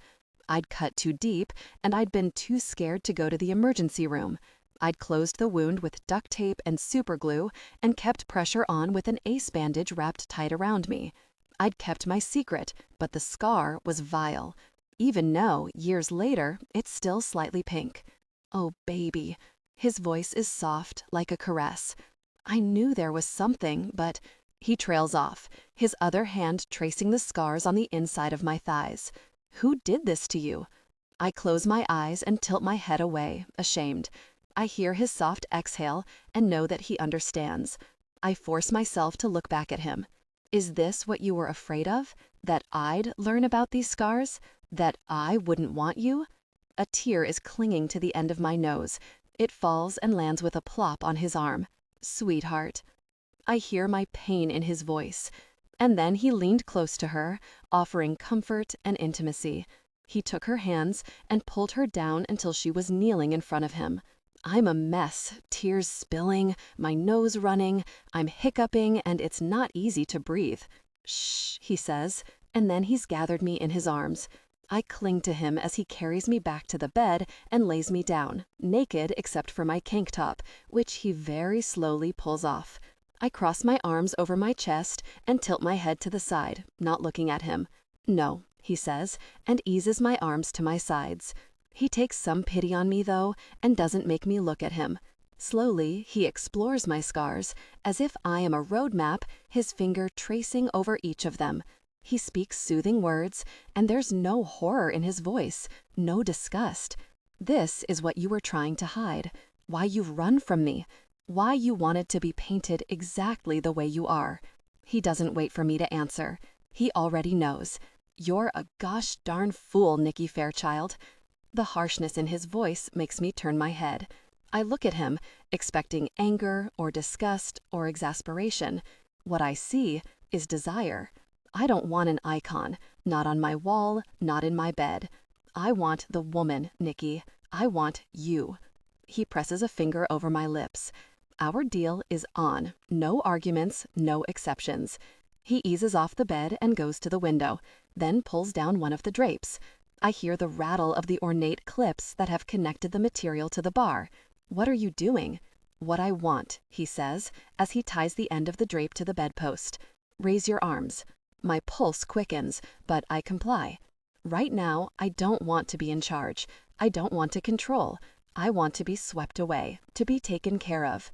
I'd cut too deep, and I'd been too scared to go to the emergency room. I'd closed the wound with duct tape and superglue and kept pressure on with an ace bandage wrapped tight around me. I'd kept my secret, but the scar was vile. Even though, years later, it's still slightly pink. Oh, baby. His voice is soft, like a caress. I knew there was something, but... He trails off, his other hand tracing the scars on the inside of my thighs. Who did this to you? I close my eyes and tilt my head away, ashamed. I hear his soft exhale and know that he understands. I force myself to look back at him. Is this what you were afraid of? That I'd learn about these scars? That I wouldn't want you? A tear is clinging to the end of my nose. It falls and lands with a plop on his arm. Sweetheart. I hear my pain in his voice. And then he leaned close to her, offering comfort and intimacy. He took her hands and pulled her down until she was kneeling in front of him. I'm a mess, tears spilling, my nose running, I'm hiccuping, and it's not easy to breathe. Shh, he says, and then he's gathered me in his arms. I cling to him as he carries me back to the bed and lays me down, naked except for my tank top, which he very slowly pulls off. I cross my arms over my chest and tilt my head to the side, not looking at him. No, he says, and eases my arms to my sides. He takes some pity on me, though, and doesn't make me look at him. Slowly, he explores my scars, as if I am a road map, his finger tracing over each of them. He speaks soothing words, and there's no horror in his voice, no disgust. This is what you were trying to hide, why you've run from me, why you wanted to be painted exactly the way you are. He doesn't wait for me to answer. He already knows. You're a gosh darn fool, Nikki Fairchild. The harshness in his voice makes me turn my head. I look at him, expecting anger or disgust or exasperation. What I see is desire. I don't want an icon, not on my wall, not in my bed. I want the woman, Nikki. I want you. He presses a finger over my lips. Our deal is on. No arguments, no exceptions. He eases off the bed and goes to the window, then pulls down one of the drapes. I hear the rattle of the ornate clips that have connected the material to the bar. What are you doing? What I want, he says, as he ties the end of the drape to the bedpost. Raise your arms. My pulse quickens, but I comply. Right now, I don't want to be in charge. I don't want to control. I want to be swept away, to be taken care of.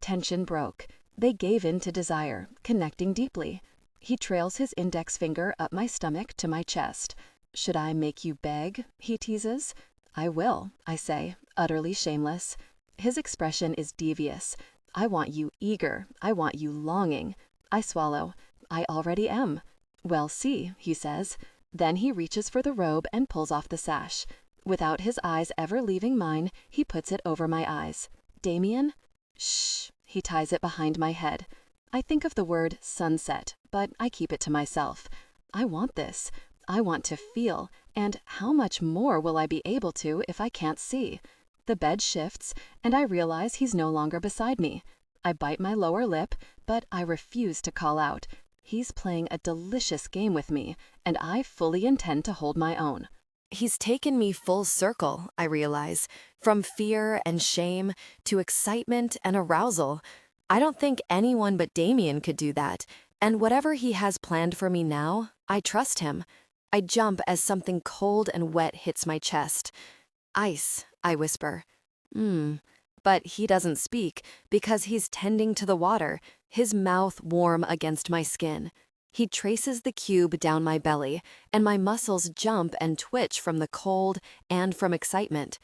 Tension broke. They gave in to desire, connecting deeply. He trails his index finger up my stomach to my chest. Should I make you beg? He teases. I will, I say, utterly shameless. His expression is devious. I want you eager. I want you longing. I swallow. I already am. Well, see, he says. Then he reaches for the robe and pulls off the sash. Without his eyes ever leaving mine, he puts it over my eyes. Damien? Shh. He ties it behind my head. I think of the word sunset, but I keep it to myself. I want this. I want to feel, and how much more will I be able to if I can't see? The bed shifts, and I realize he's no longer beside me. I bite my lower lip, but I refuse to call out. He's playing a delicious game with me, and I fully intend to hold my own. He's taken me full circle, I realize, from fear and shame to excitement and arousal. I don't think anyone but Damien could do that, and whatever he has planned for me now, I trust him. I jump as something cold and wet hits my chest. Ice, I whisper. But he doesn't speak because he's tending to the water, his mouth warm against my skin. He traces the cube down my belly, and my muscles jump and twitch from the cold and from excitement.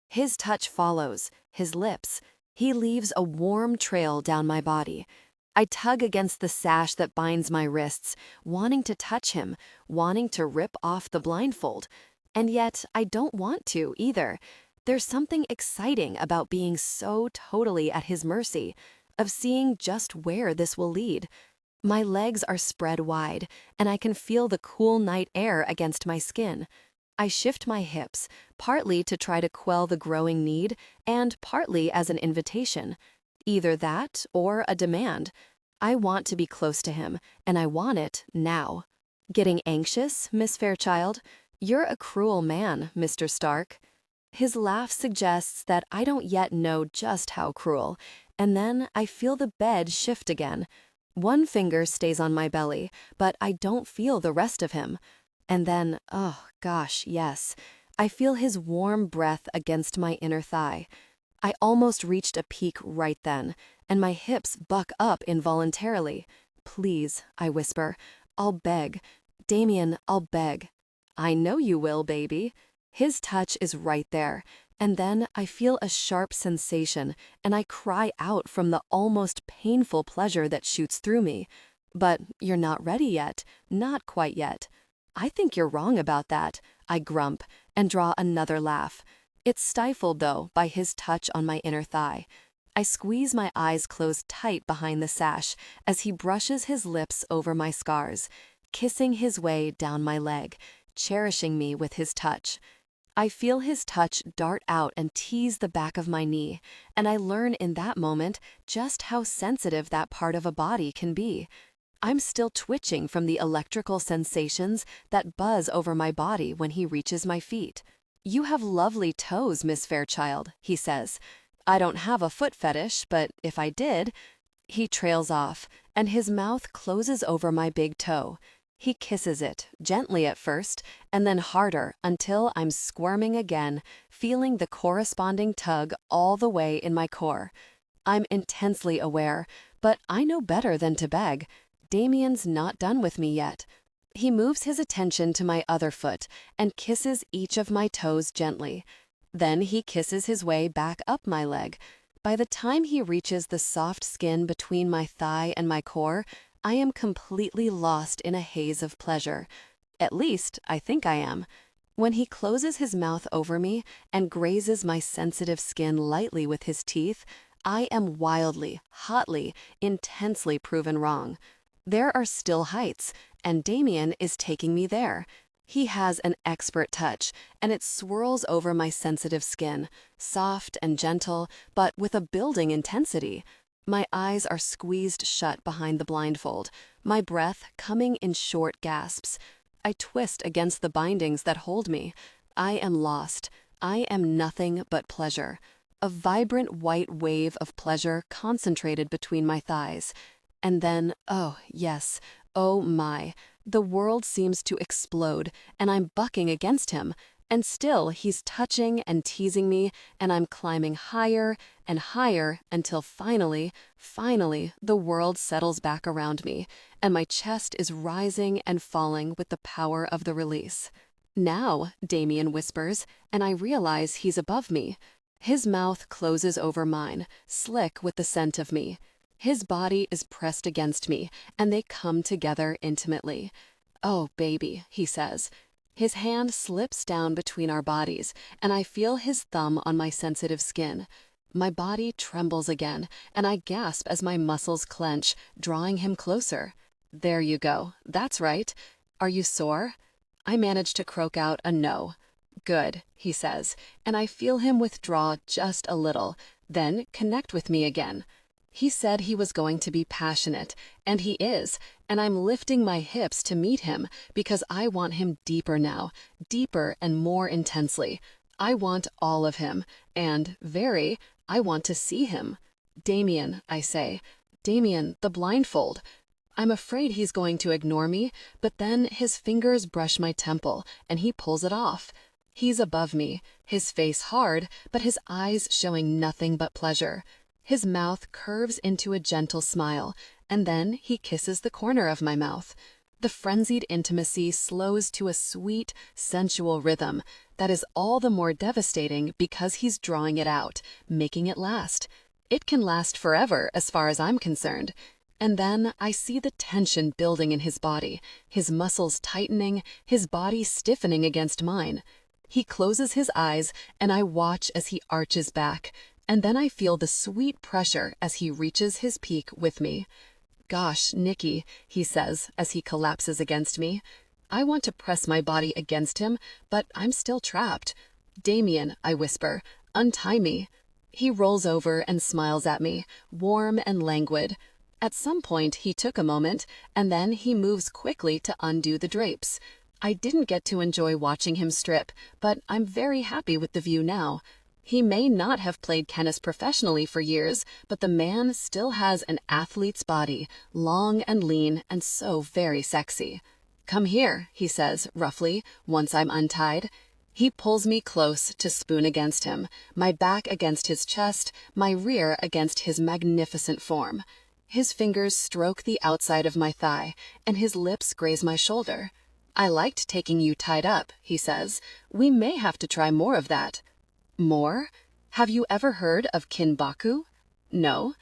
His touch follows, his lips. He leaves a warm trail down my body. I tug against the sash that binds my wrists, wanting to touch him, wanting to rip off the blindfold. And yet I don't want to either. There's something exciting about being so totally at his mercy, of seeing just where this will lead. My legs are spread wide, and I can feel the cool night air against my skin. I shift my hips, partly to try to quell the growing need and partly as an invitation. Either that or a demand. I want to be close to him, and I want it now. Getting anxious, Miss Fairchild? You're a cruel man, Mr. Stark. His laugh suggests that I don't yet know just how cruel, and then I feel the bed shift again. One finger stays on my belly, but I don't feel the rest of him. And then, oh gosh, yes, I feel his warm breath against my inner thigh. I almost reached a peak right then, and my hips buck up involuntarily. Please, I whisper, I'll beg. Damien, I'll beg. I know you will, baby. His touch is right there, and then I feel a sharp sensation, and I cry out from the almost painful pleasure that shoots through me. But you're not ready yet, not quite yet. I think you're wrong about that, I grump, and draw another laugh. It's stifled, though, by his touch on my inner thigh. I squeeze my eyes closed tight behind the sash as he brushes his lips over my scars, kissing his way down my leg, cherishing me with his touch. I feel his touch dart out and tease the back of my knee, and I learn in that moment just how sensitive that part of a body can be. I'm still twitching from the electrical sensations that buzz over my body when he reaches my feet. You have lovely toes, Miss Fairchild, he says. I don't have a foot fetish, but if I did... He trails off, and his mouth closes over my big toe. He kisses it, gently at first, and then harder until I'm squirming again, feeling the corresponding tug all the way in my core. I'm intensely aware, but I know better than to beg. Damien's not done with me yet. He moves his attention to my other foot and kisses each of my toes gently. Then he kisses his way back up my leg. By the time he reaches the soft skin between my thigh and my core, I am completely lost in a haze of pleasure. At least, I think I am. When he closes his mouth over me and grazes my sensitive skin lightly with his teeth, I am wildly, hotly, intensely proven wrong. There are still heights, and Damien is taking me there. He has an expert touch, and it swirls over my sensitive skin, soft and gentle, but with a building intensity. My eyes are squeezed shut behind the blindfold, my breath coming in short gasps. I twist against the bindings that hold me. I am lost. I am nothing but pleasure. A vibrant white wave of pleasure concentrated between my thighs. And then, oh yes, oh my, the world seems to explode, and I'm bucking against him, and still he's touching and teasing me, and I'm climbing higher and higher until finally, the world settles back around me, and my chest is rising and falling with the power of the release. Now, Damien whispers, and I realize he's above me. His mouth closes over mine, slick with the scent of me. His body is pressed against me, and they come together intimately. Oh, baby, he says. His hand slips down between our bodies, and I feel his thumb on my sensitive skin. My body trembles again, and I gasp as my muscles clench, drawing him closer. There you go. That's right. Are you sore? I manage to croak out a no. Good, he says, and I feel him withdraw just a little, then connect with me again. He said he was going to be passionate, and he is, and I'm lifting my hips to meet him because I want him deeper now, deeper and more intensely. I want all of him, and, I want to see him. Damien, I say. Damien, the blindfold. I'm afraid he's going to ignore me, but then his fingers brush my temple, and he pulls it off. He's above me, his face hard, but his eyes showing nothing but pleasure. His mouth curves into a gentle smile, and then he kisses the corner of my mouth. The frenzied intimacy slows to a sweet, sensual rhythm that is all the more devastating because he's drawing it out, making it last. It can last forever, as far as I'm concerned. And then I see the tension building in his body, his muscles tightening, his body stiffening against mine. He closes his eyes, and I watch as he arches back. And then I feel the sweet pressure as he reaches his peak with me. Gosh, Nikki, he says as he collapses against me. I want to press my body against him, but I'm still trapped. "Damien," I whisper, "untie me." He rolls over and smiles at me, warm and languid. At some point, he took a moment, and then he moves quickly to undo the drapes. I didn't get to enjoy watching him strip, but I'm very happy with the view now. He may not have played tennis professionally for years, but the man still has an athlete's body, long and lean and so very sexy. "Come here," he says, roughly, once I'm untied. He pulls me close to spoon against him, my back against his chest, my rear against his magnificent form. His fingers stroke the outside of my thigh, and his lips graze my shoulder. "I liked taking you tied up," he says. "We may have to try more of that." "More? Have you ever heard of kinbaku?" "No."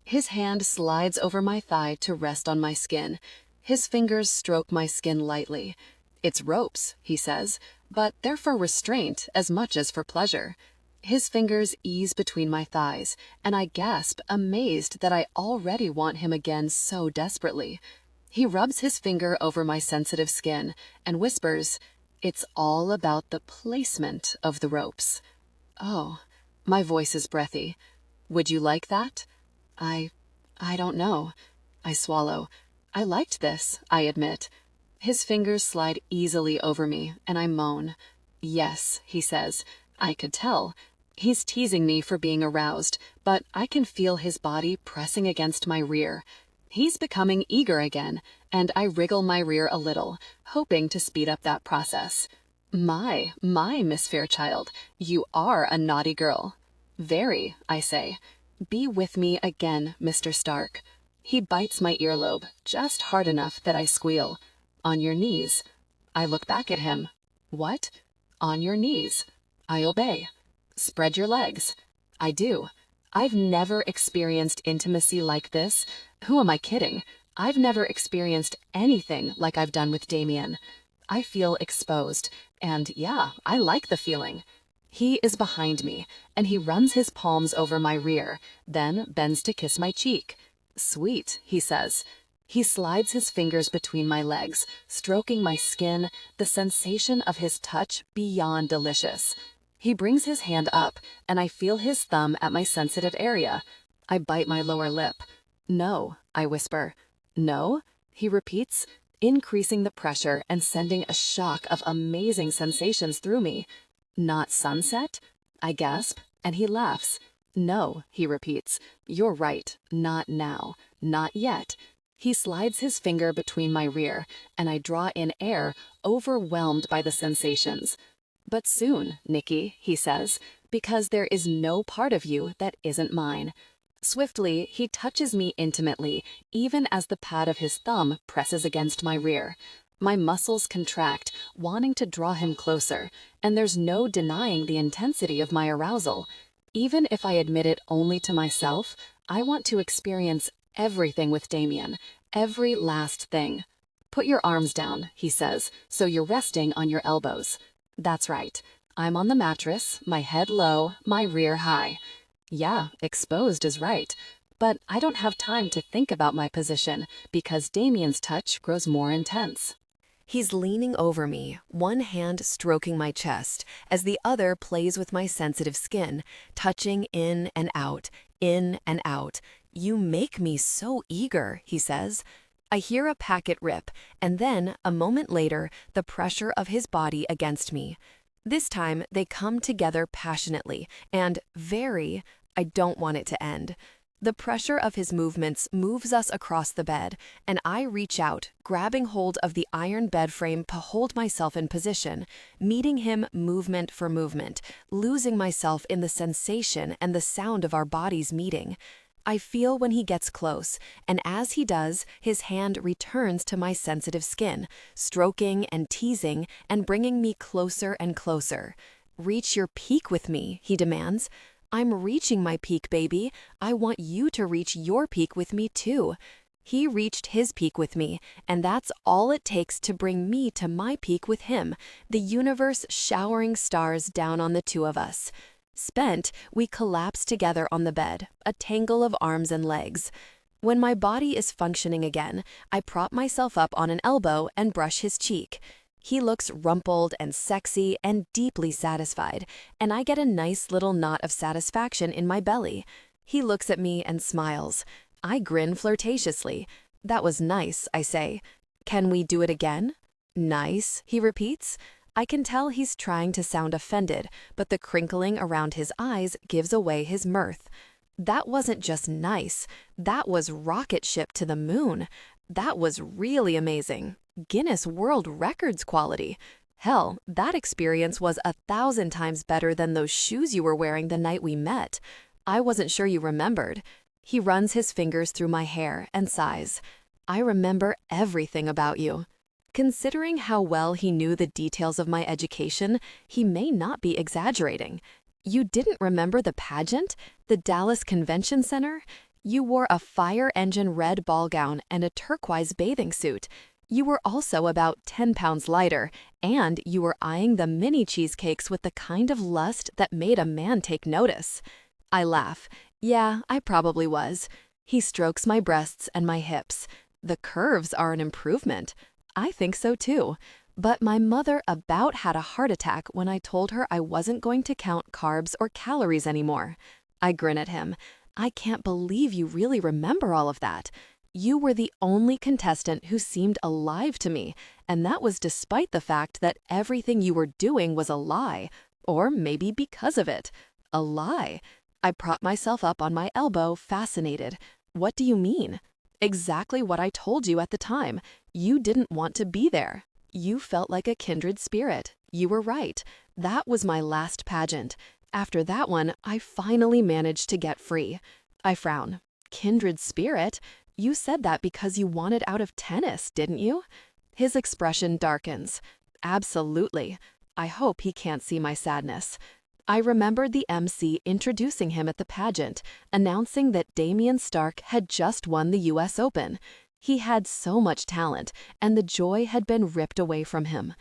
His hand slides over my thigh to rest on my skin. His fingers stroke my skin lightly. "It's ropes," he says, "but they're for restraint as much as for pleasure." His fingers ease between my thighs, and I gasp, amazed that I already want him again so desperately. He rubs his finger over my sensitive skin and whispers, "It's all about the placement of the ropes." "Oh," my voice is breathy. "Would you like that?" I don't know." I swallow. "I liked this," I admit. His fingers slide easily over me, and I moan. "Yes," he says. I could tell. He's teasing me for being aroused, but I can feel his body pressing against my rear. He's becoming eager again, and I wriggle my rear a little, hoping to speed up that process. My, Miss Fairchild, you are a naughty girl." "Very," I say. "Be with me again, Mr. Stark." He bites my earlobe, just hard enough that I squeal. "On your knees." I look back at him. "What?" "On your knees." I obey. "Spread your legs." I do. I've never experienced intimacy like this. Who am I kidding? I've never experienced anything like I've done with Damien. I feel exposed, and yeah, I like the feeling. He is behind me, and he runs his palms over my rear, then bends to kiss my cheek. "Sweet," he says. He slides his fingers between my legs, stroking my skin, the sensation of his touch beyond delicious. He brings his hand up, and I feel his thumb at my sensitive area. I bite my lower lip. "No," I whisper. "No?" he repeats, increasing the pressure and sending a shock of amazing sensations through me. "Not sunset?" I gasp, and he laughs. "No," he repeats. "You're right. Not now. Not yet." He slides his finger between my rear, and I draw in air, overwhelmed by the sensations. "But soon, Nikki," he says, "because there is no part of you that isn't mine." Swiftly, he touches me intimately, even as the pad of his thumb presses against my rear. My muscles contract, wanting to draw him closer, and there's no denying the intensity of my arousal. Even if I admit it only to myself, I want to experience everything with Damien, every last thing. "Put your arms down," he says, "so you're resting on your elbows." That's right. I'm on the mattress, my head low, my rear high. Yeah, exposed is right. But I don't have time to think about my position because Damien's touch grows more intense. He's leaning over me, one hand stroking my chest, as the other plays with my sensitive skin, touching in and out, in and out. "You make me so eager," he says. I hear a packet rip, and then, a moment later, the pressure of his body against me. This time, they come together passionately, and I don't want it to end. The pressure of his movements moves us across the bed, and I reach out, grabbing hold of the iron bed frame to hold myself in position, meeting him movement for movement, losing myself in the sensation and the sound of our bodies meeting. I feel when he gets close, and as he does, his hand returns to my sensitive skin, stroking and teasing and bringing me closer and closer. "Reach your peak with me," he demands. "I'm reaching my peak, baby. I want you to reach your peak with me, too." He reached his peak with me, and that's all it takes to bring me to my peak with him, the universe showering stars down on the two of us. Spent, we collapse together on the bed, a tangle of arms and legs. When my body is functioning again, I prop myself up on an elbow and brush his cheek. He looks rumpled and sexy and deeply satisfied, and I get a nice little knot of satisfaction in my belly. He looks at me and smiles. I grin flirtatiously. "That was nice," I say. "Can we do it again?" "Nice," he repeats. I can tell he's trying to sound offended, but the crinkling around his eyes gives away his mirth. That wasn't just nice. That was rocket ship to the moon. That was really amazing. Guinness World Records quality. Hell, that experience was 1,000 times better than those shoes you were wearing the night we met. I wasn't sure you remembered. He runs his fingers through my hair and sighs. I remember everything about you. Considering how well he knew the details of my education, he may not be exaggerating. You didn't remember the pageant? The Dallas Convention Center? You wore a fire engine red ball gown and a turquoise bathing suit. You were also about 10 pounds lighter, and you were eyeing the mini cheesecakes with the kind of lust that made a man take notice. I laugh. Yeah, I probably was. He strokes my breasts and my hips. The curves are an improvement. I think so too. But my mother about had a heart attack when I told her I wasn't going to count carbs or calories anymore. I grin at him. I can't believe you really remember all of that. You were the only contestant who seemed alive to me, and that was despite the fact that everything you were doing was a lie, or maybe because of it. A lie. I prop myself up on my elbow, fascinated. What do you mean? Exactly what I told you at the time. You didn't want to be there. You felt like a kindred spirit. You were right. That was my last pageant. After that one, I finally managed to get free. I frown. Kindred spirit? You said that because you wanted out of tennis, didn't you? His expression darkens. Absolutely. I hope he can't see my sadness. I remembered the MC introducing him at the pageant, announcing that Damien Stark had just won the US Open. He had so much talent, and the joy had been ripped away from him.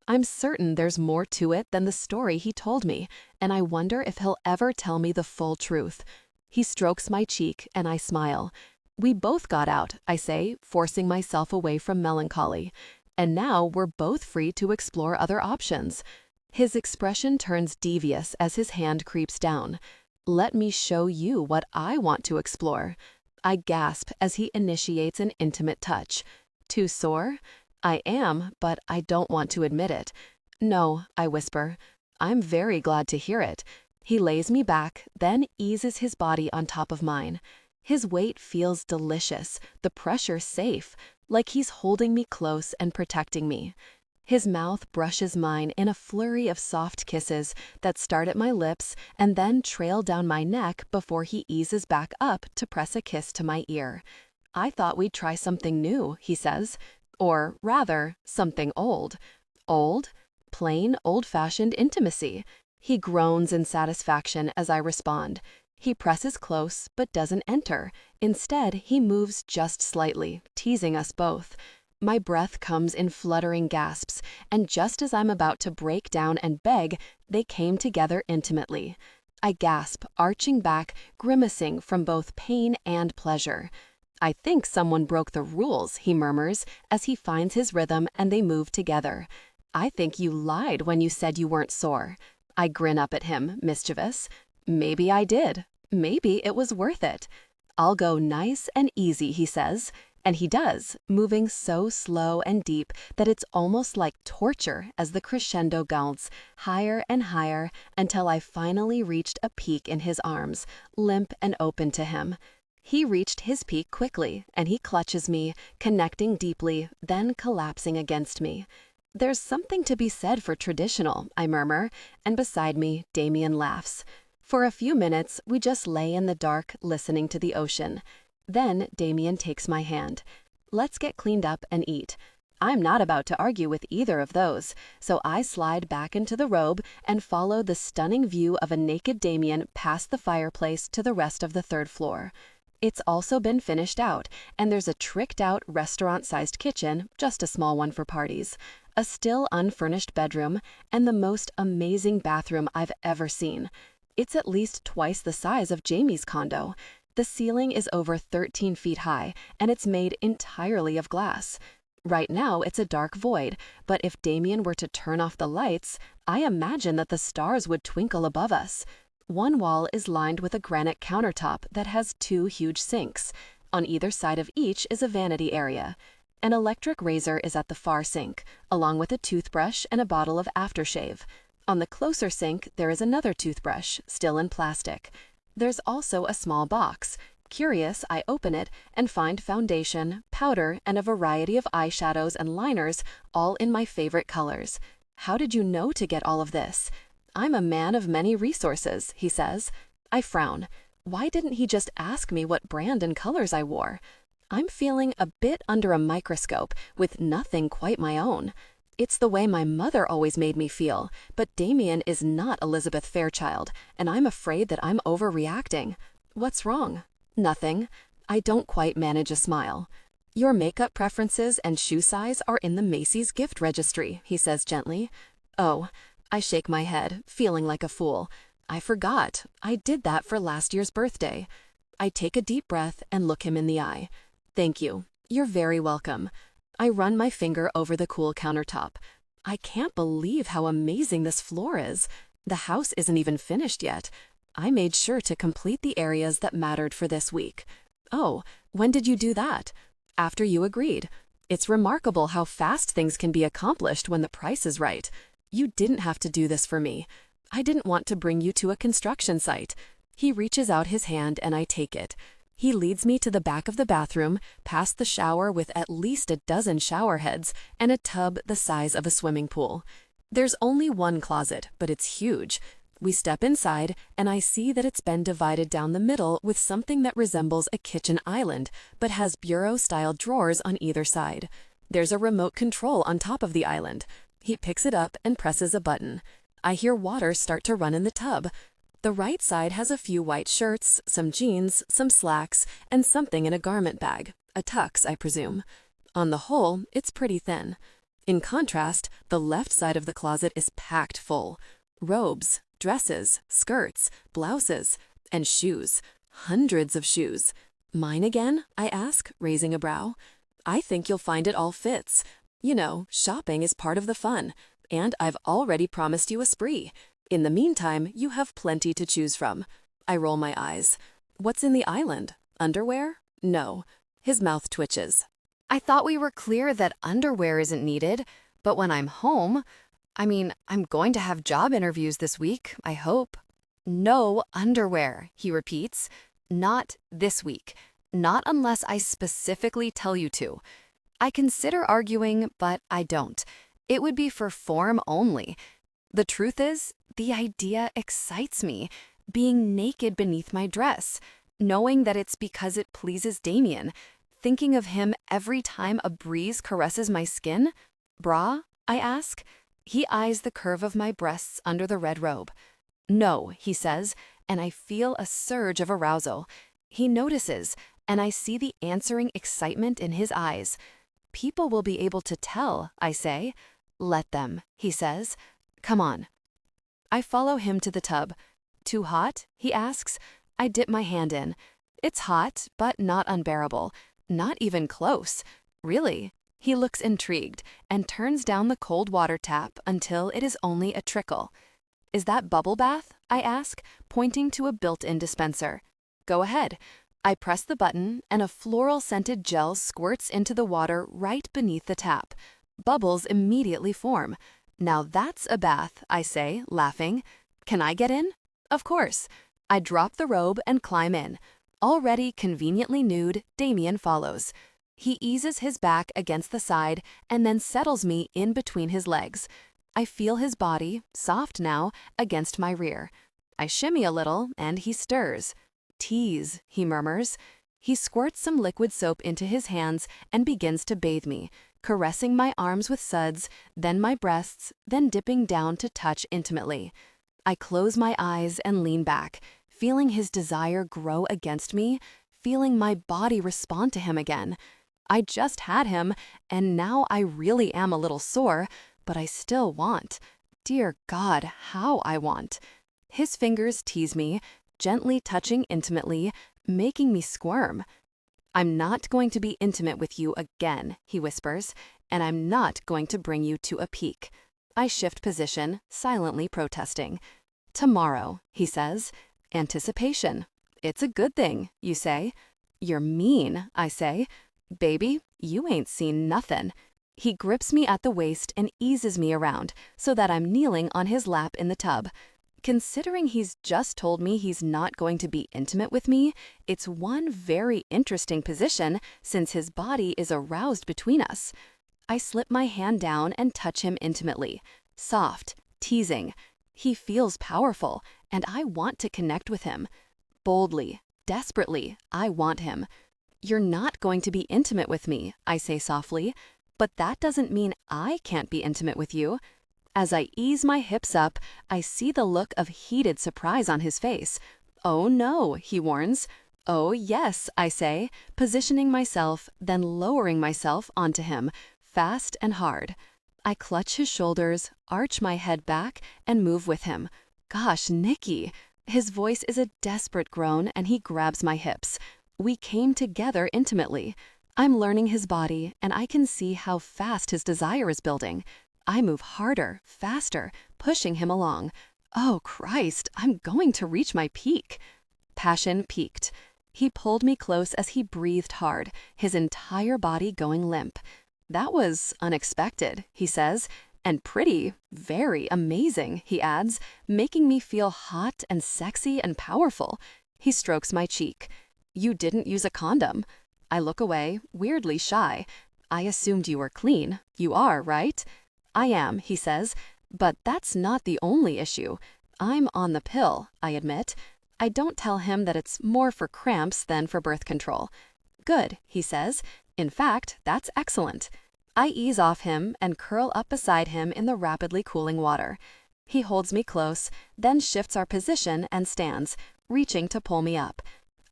I'm certain there's more to it than the story he told me, and I wonder if he'll ever tell me the full truth. He strokes my cheek, and I smile. We both got out, I say, forcing myself away from melancholy. And now we're both free to explore other options. His expression turns devious as his hand creeps down. Let me show you what I want to explore. I gasp as he initiates an intimate touch. Too sore? I am, but I don't want to admit it. No, I whisper. I'm very glad to hear it. He lays me back, then eases his body on top of mine. His weight feels delicious, the pressure safe, like he's holding me close and protecting me. His mouth brushes mine in a flurry of soft kisses that start at my lips and then trail down my neck before he eases back up to press a kiss to my ear. I thought we'd try something new, he says. Or rather, something old. Old? Plain, old-fashioned intimacy. He groans in satisfaction as I respond. He presses close but doesn't enter. Instead, he moves just slightly, teasing us both. My breath comes in fluttering gasps, and just as I'm about to break down and beg, they came together intimately. I gasp, arching back, grimacing from both pain and pleasure. I think someone broke the rules, he murmurs, as he finds his rhythm and they move together. I think you lied when you said you weren't sore. I grin up at him, mischievous. Maybe I did. Maybe it was worth it. I'll go nice and easy, he says. And he does, moving so slow and deep that it's almost like torture as the crescendo mounts, higher and higher, until I finally reached a peak in his arms, limp and open to him. He reached his peak quickly, and he clutches me, connecting deeply, then collapsing against me. There's something to be said for traditional, I murmur, and beside me, Damien laughs. For a few minutes, we just lay in the dark, listening to the ocean. Then Damien takes my hand. Let's get cleaned up and eat. I'm not about to argue with either of those, so I slide back into the robe and follow the stunning view of a naked Damien past the fireplace to the rest of the third floor. It's also been finished out, and there's a tricked-out restaurant-sized kitchen, just a small one for parties, a still unfurnished bedroom, and the most amazing bathroom I've ever seen. It's at least twice the size of Jamie's condo. The ceiling is over 13 feet high, and it's made entirely of glass. Right now, it's a dark void, but if Damien were to turn off the lights, I imagine that the stars would twinkle above us. One wall is lined with a granite countertop that has 2 huge sinks. On either side of each is a vanity area. An electric razor is at the far sink, along with a toothbrush and a bottle of aftershave. On the closer sink, there is another toothbrush, still in plastic. There's also a small box. Curious, I open it and find foundation, powder, and a variety of eyeshadows and liners, all in my favorite colors. How did you know to get all of this? I'm a man of many resources, he says. I frown. Why didn't he just ask me what brand and colors I wore? I'm feeling a bit under a microscope, with nothing quite my own. It's the way my mother always made me feel, but Damien is not Elizabeth Fairchild, and I'm afraid that I'm overreacting. What's wrong? Nothing. I don't quite manage a smile. Your makeup preferences and shoe size are in the Macy's gift registry, he says gently. Oh, I shake my head, feeling like a fool. I forgot. I did that for last year's birthday. I take a deep breath and look him in the eye. Thank you. You're very welcome. I run my finger over the cool countertop. I can't believe how amazing this floor is. The house isn't even finished yet. I made sure to complete the areas that mattered for this week. Oh, when did you do that? After you agreed. It's remarkable how fast things can be accomplished when the price is right. You didn't have to do this for me. I didn't want to bring you to a construction site. He reaches out his hand and I take it. He leads me to the back of the bathroom, past the shower with at least a dozen shower heads and a tub the size of a swimming pool. There's only one closet, but it's huge. We step inside, and I see that it's been divided down the middle with something that resembles a kitchen island, but has bureau-style drawers on either side. There's a remote control on top of the island. He picks it up and presses a button. I hear water start to run in the tub. The right side has a few white shirts, some jeans, some slacks, and something in a garment bag. A tux, I presume. On the whole, it's pretty thin. In contrast, the left side of the closet is packed full. Robes, dresses, skirts, blouses, and shoes. Hundreds of shoes. Mine again? I ask, raising a brow. I think you'll find it all fits. You know, shopping is part of the fun. And I've already promised you a spree. In the meantime, you have plenty to choose from. I roll my eyes. What's in the island? Underwear? No. His mouth twitches. I thought we were clear that underwear isn't needed, but when I'm home, I'm going to have job interviews this week, I hope. No underwear, he repeats. Not this week. Not unless I specifically tell you to. I consider arguing, but I don't. It would be for form only. The truth is, the idea excites me. Being naked beneath my dress, knowing that it's because it pleases Damien, thinking of him every time a breeze caresses my skin. Bra? I ask. He eyes the curve of my breasts under the red robe. No, he says, and I feel a surge of arousal. He notices, and I see the answering excitement in his eyes. People will be able to tell, I say. Let them, he says. Come on. I follow him to the tub. Too hot? He asks. I dip my hand in. It's hot, but not unbearable. Not even close. Really? He looks intrigued and turns down the cold water tap until it is only a trickle. Is that bubble bath? I ask, pointing to a built-in dispenser. Go ahead. I press the button and a floral-scented gel squirts into the water right beneath the tap. Bubbles immediately form. Now that's a bath, I say, laughing. Can I get in? Of course. I drop the robe and climb in. Already conveniently nude, Damien follows. He eases his back against the side and then settles me in between his legs. I feel his body, soft now, against my rear. I shimmy a little and he stirs. Tease, he murmurs. He squirts some liquid soap into his hands and begins to bathe me, caressing my arms with suds, then my breasts, then dipping down to touch intimately. I close my eyes and lean back, feeling his desire grow against me, feeling my body respond to him again. I just had him, and now I really am a little sore, but I still want. Dear God, how I want. His fingers tease me, gently touching intimately, making me squirm. "I'm not going to be intimate with you again," he whispers, "and I'm not going to bring you to a peak." I shift position, silently protesting. "Tomorrow," he says. Anticipation. "It's a good thing," you say. "You're mean," I say. "Baby, you ain't seen nothin'." He grips me at the waist and eases me around so that I'm kneeling on his lap in the tub. Considering he's just told me he's not going to be intimate with me, it's one very interesting position since his body is aroused between us. I slip my hand down and touch him intimately. Soft, teasing. He feels powerful, and I want to connect with him. Boldly, desperately, I want him. "You're not going to be intimate with me," I say softly, "but that doesn't mean I can't be intimate with you." As I ease my hips up, I see the look of heated surprise on his face. "Oh no," he warns. "Oh yes," I say, positioning myself, then lowering myself onto him, fast and hard. I clutch his shoulders, arch my head back, and move with him. "Gosh, Nikki." His voice is a desperate groan, and he grabs my hips. We came together intimately. I'm learning his body, and I can see how fast his desire is building. I move harder, faster, pushing him along. Oh, Christ, I'm going to reach my peak. Passion peaked. He pulled me close as he breathed hard, his entire body going limp. "That was unexpected," he says, "and pretty, very amazing," he adds, making me feel hot and sexy and powerful. He strokes my cheek. "You didn't use a condom." I look away, weirdly shy. "I assumed you were clean. You are, right?" "I am," he says, "but that's not the only issue. I'm on the pill," I admit. I don't tell him that it's more for cramps than for birth control. "Good," he says. "In fact, that's excellent." I ease off him and curl up beside him in the rapidly cooling water. He holds me close, then shifts our position and stands, reaching to pull me up.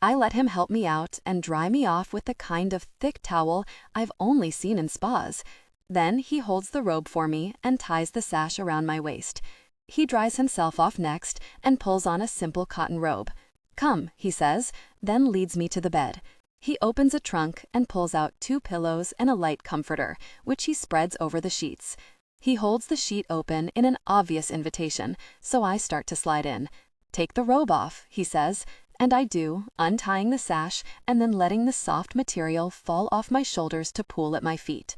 I let him help me out and dry me off with the kind of thick towel I've only seen in spas. Then he holds the robe for me and ties the sash around my waist. He dries himself off next and pulls on a simple cotton robe. "Come," he says, then leads me to the bed. He opens a trunk and pulls out 2 pillows and a light comforter, which he spreads over the sheets. He holds the sheet open in an obvious invitation, so I start to slide in. "Take the robe off," he says, and I do, untying the sash and then letting the soft material fall off my shoulders to pool at my feet.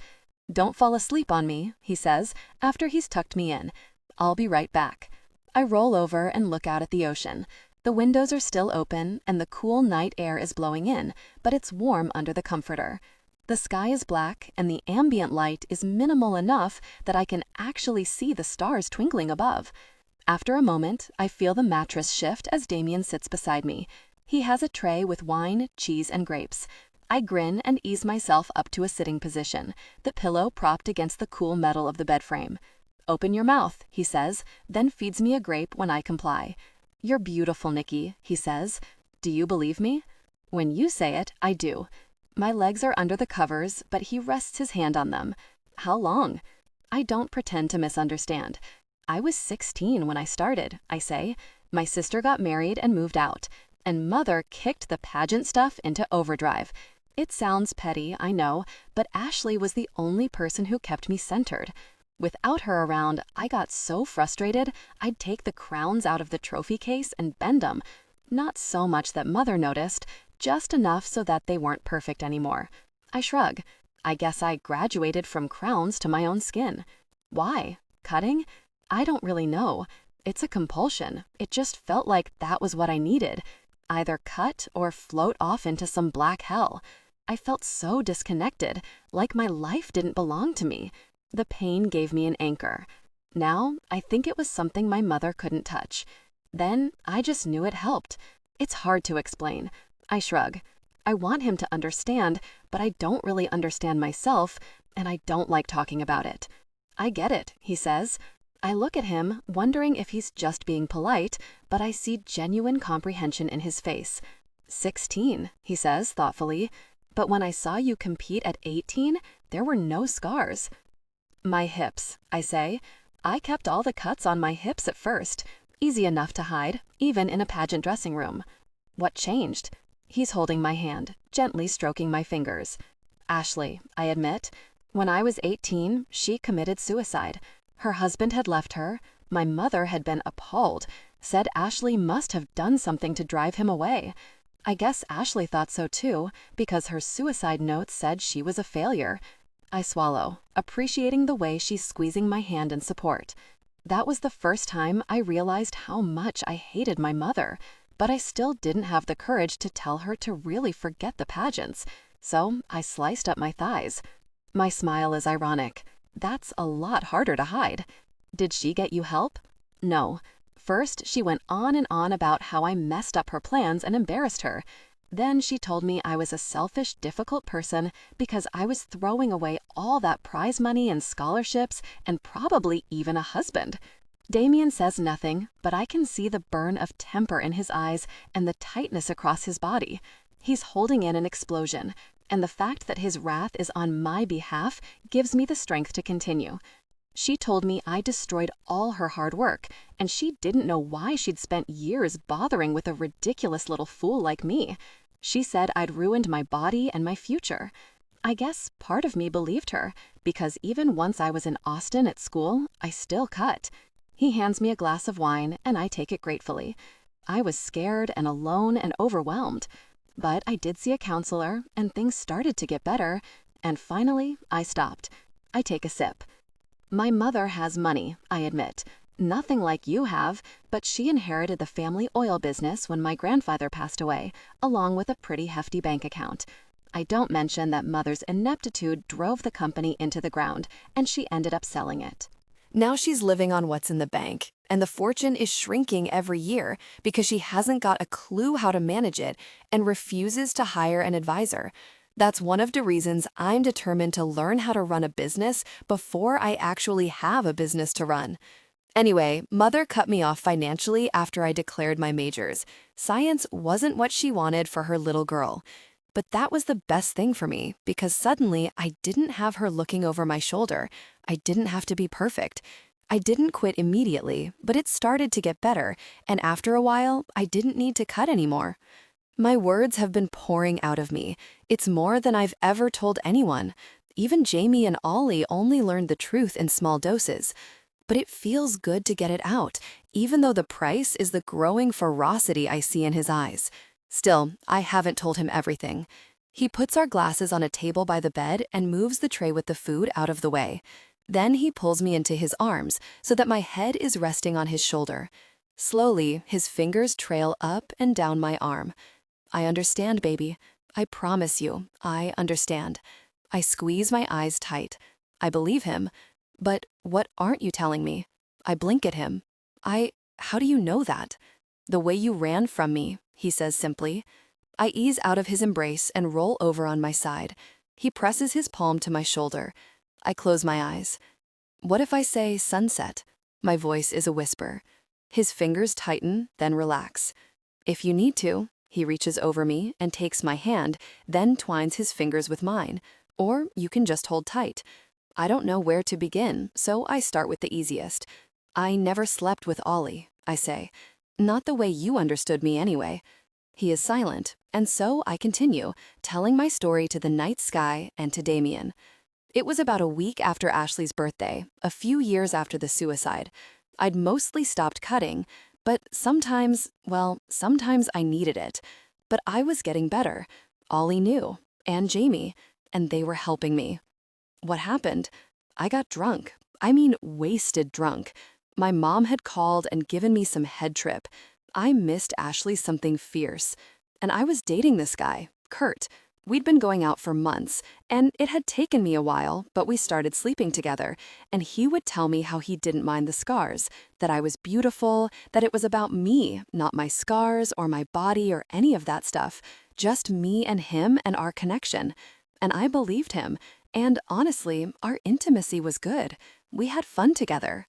"Don't fall asleep on me," he says, after he's tucked me in. "I'll be right back." I roll over and look out at the ocean. The windows are still open, and the cool night air is blowing in, but it's warm under the comforter. The sky is black, and the ambient light is minimal enough that I can actually see the stars twinkling above. After a moment, I feel the mattress shift as Damien sits beside me. He has a tray with wine, cheese, and grapes. I grin and ease myself up to a sitting position, the pillow propped against the cool metal of the bed frame. "Open your mouth," he says, then feeds me a grape when I comply. "You're beautiful, Nikki," he says. "Do you believe me?" When you say it, I do. My legs are under the covers, but he rests his hand on them. "How long?" I don't pretend to misunderstand. "I was 16 when I started," I say. "My sister got married and moved out, and Mother kicked the pageant stuff into overdrive. It sounds petty, I know, but Ashley was the only person who kept me centered. Without her around, I got so frustrated, I'd take the crowns out of the trophy case and bend them. Not so much that Mother noticed, just enough so that they weren't perfect anymore." I shrug. I guess I graduated from crowns to my own skin. Why? Cutting? I don't really know. It's a compulsion. It just felt like that was what I needed. Either cut or float off into some black hell. I felt so disconnected, like my life didn't belong to me. The pain gave me an anchor. Now, I think it was something my mother couldn't touch. Then, I just knew it helped. It's hard to explain. I shrug. I want him to understand, but I don't really understand myself, and I don't like talking about it. "I get it," he says. I look at him, wondering if he's just being polite, but I see genuine comprehension in his face. 16, he says thoughtfully, "but when I saw you compete at 18, there were no scars." "My hips," I say. "I kept all the cuts on my hips at first. Easy enough to hide, even in a pageant dressing room." "What changed?" He's holding my hand, gently stroking my fingers. Ashley, I admit, when I was 18, she committed suicide. Her husband had left her. My mother had been appalled, said Ashley must have done something to drive him away. I guess Ashley thought so too, because her suicide note said she was a failure. I swallow, appreciating the way she's squeezing my hand in support. That was the first time I realized how much I hated my mother, but I still didn't have the courage to tell her to really forget the pageants, so I sliced up my thighs. My smile is ironic. That's a lot harder to hide. Did she get you help? No. First, she went on and on about how I messed up her plans and embarrassed her. Then she told me I was a selfish, difficult person because I was throwing away all that prize money and scholarships and probably even a husband. Damien says nothing, but I can see the burn of temper in his eyes and the tightness across his body. He's holding in an explosion, and the fact that his wrath is on my behalf gives me the strength to continue. She told me I destroyed all her hard work, and she didn't know why she'd spent years bothering with a ridiculous little fool like me. She said I'd ruined my body and my future. I guess part of me believed her, because even once I was in Austin at school, I still cut. He hands me a glass of wine, and I take it gratefully. I was scared and alone and overwhelmed. But I did see a counselor, and things started to get better, and finally, I stopped. I take a sip. My mother has money, I admit. Nothing like you have, but she inherited the family oil business when my grandfather passed away, along with a pretty hefty bank account. I don't mention that mother's ineptitude drove the company into the ground, and she ended up selling it. Now she's living on what's in the bank, and the fortune is shrinking every year because she hasn't got a clue how to manage it and refuses to hire an advisor. That's one of the reasons I'm determined to learn how to run a business before I actually have a business to run. Anyway, Mother cut me off financially after I declared my majors. Science wasn't what she wanted for her little girl. But that was the best thing for me, because suddenly I didn't have her looking over my shoulder. I didn't have to be perfect. I didn't quit immediately, but it started to get better, and after a while, I didn't need to cut anymore. My words have been pouring out of me. It's more than I've ever told anyone. Even Jamie and Ollie only learned the truth in small doses. But it feels good to get it out, even though the price is the growing ferocity I see in his eyes. Still, I haven't told him everything. He puts our glasses on a table by the bed and moves the tray with the food out of the way. Then he pulls me into his arms so that my head is resting on his shoulder. Slowly, his fingers trail up and down my arm. I understand, baby. I promise you, I understand. I squeeze my eyes tight. I believe him. But what aren't you telling me? I blink at him. How do you know that? The way you ran from me, he says simply. I ease out of his embrace and roll over on my side. He presses his palm to my shoulder. I close my eyes. What if I say sunset? My voice is a whisper. His fingers tighten, then relax. If you need to, he reaches over me and takes my hand, then twines his fingers with mine. Or you can just hold tight. I don't know where to begin, so I start with the easiest. I never slept with Ollie, I say. Not the way you understood me anyway. He is silent, and so I continue, telling my story to the night sky and to Damien. It was about a week after Ashley's birthday, a few years after the suicide. I'd mostly stopped cutting, but sometimes I needed it. But I was getting better. Ollie knew, and Jamie, and they were helping me. What happened? I got drunk. I mean, wasted drunk. My mom had called and given me some head trip. I missed Ashley something fierce. And I was dating this guy, Kurt. We'd been going out for months, and it had taken me a while, but we started sleeping together, and he would tell me how he didn't mind the scars, that I was beautiful, that it was about me, not my scars or my body or any of that stuff, just me and him and our connection. And I believed him, and honestly, our intimacy was good. We had fun together.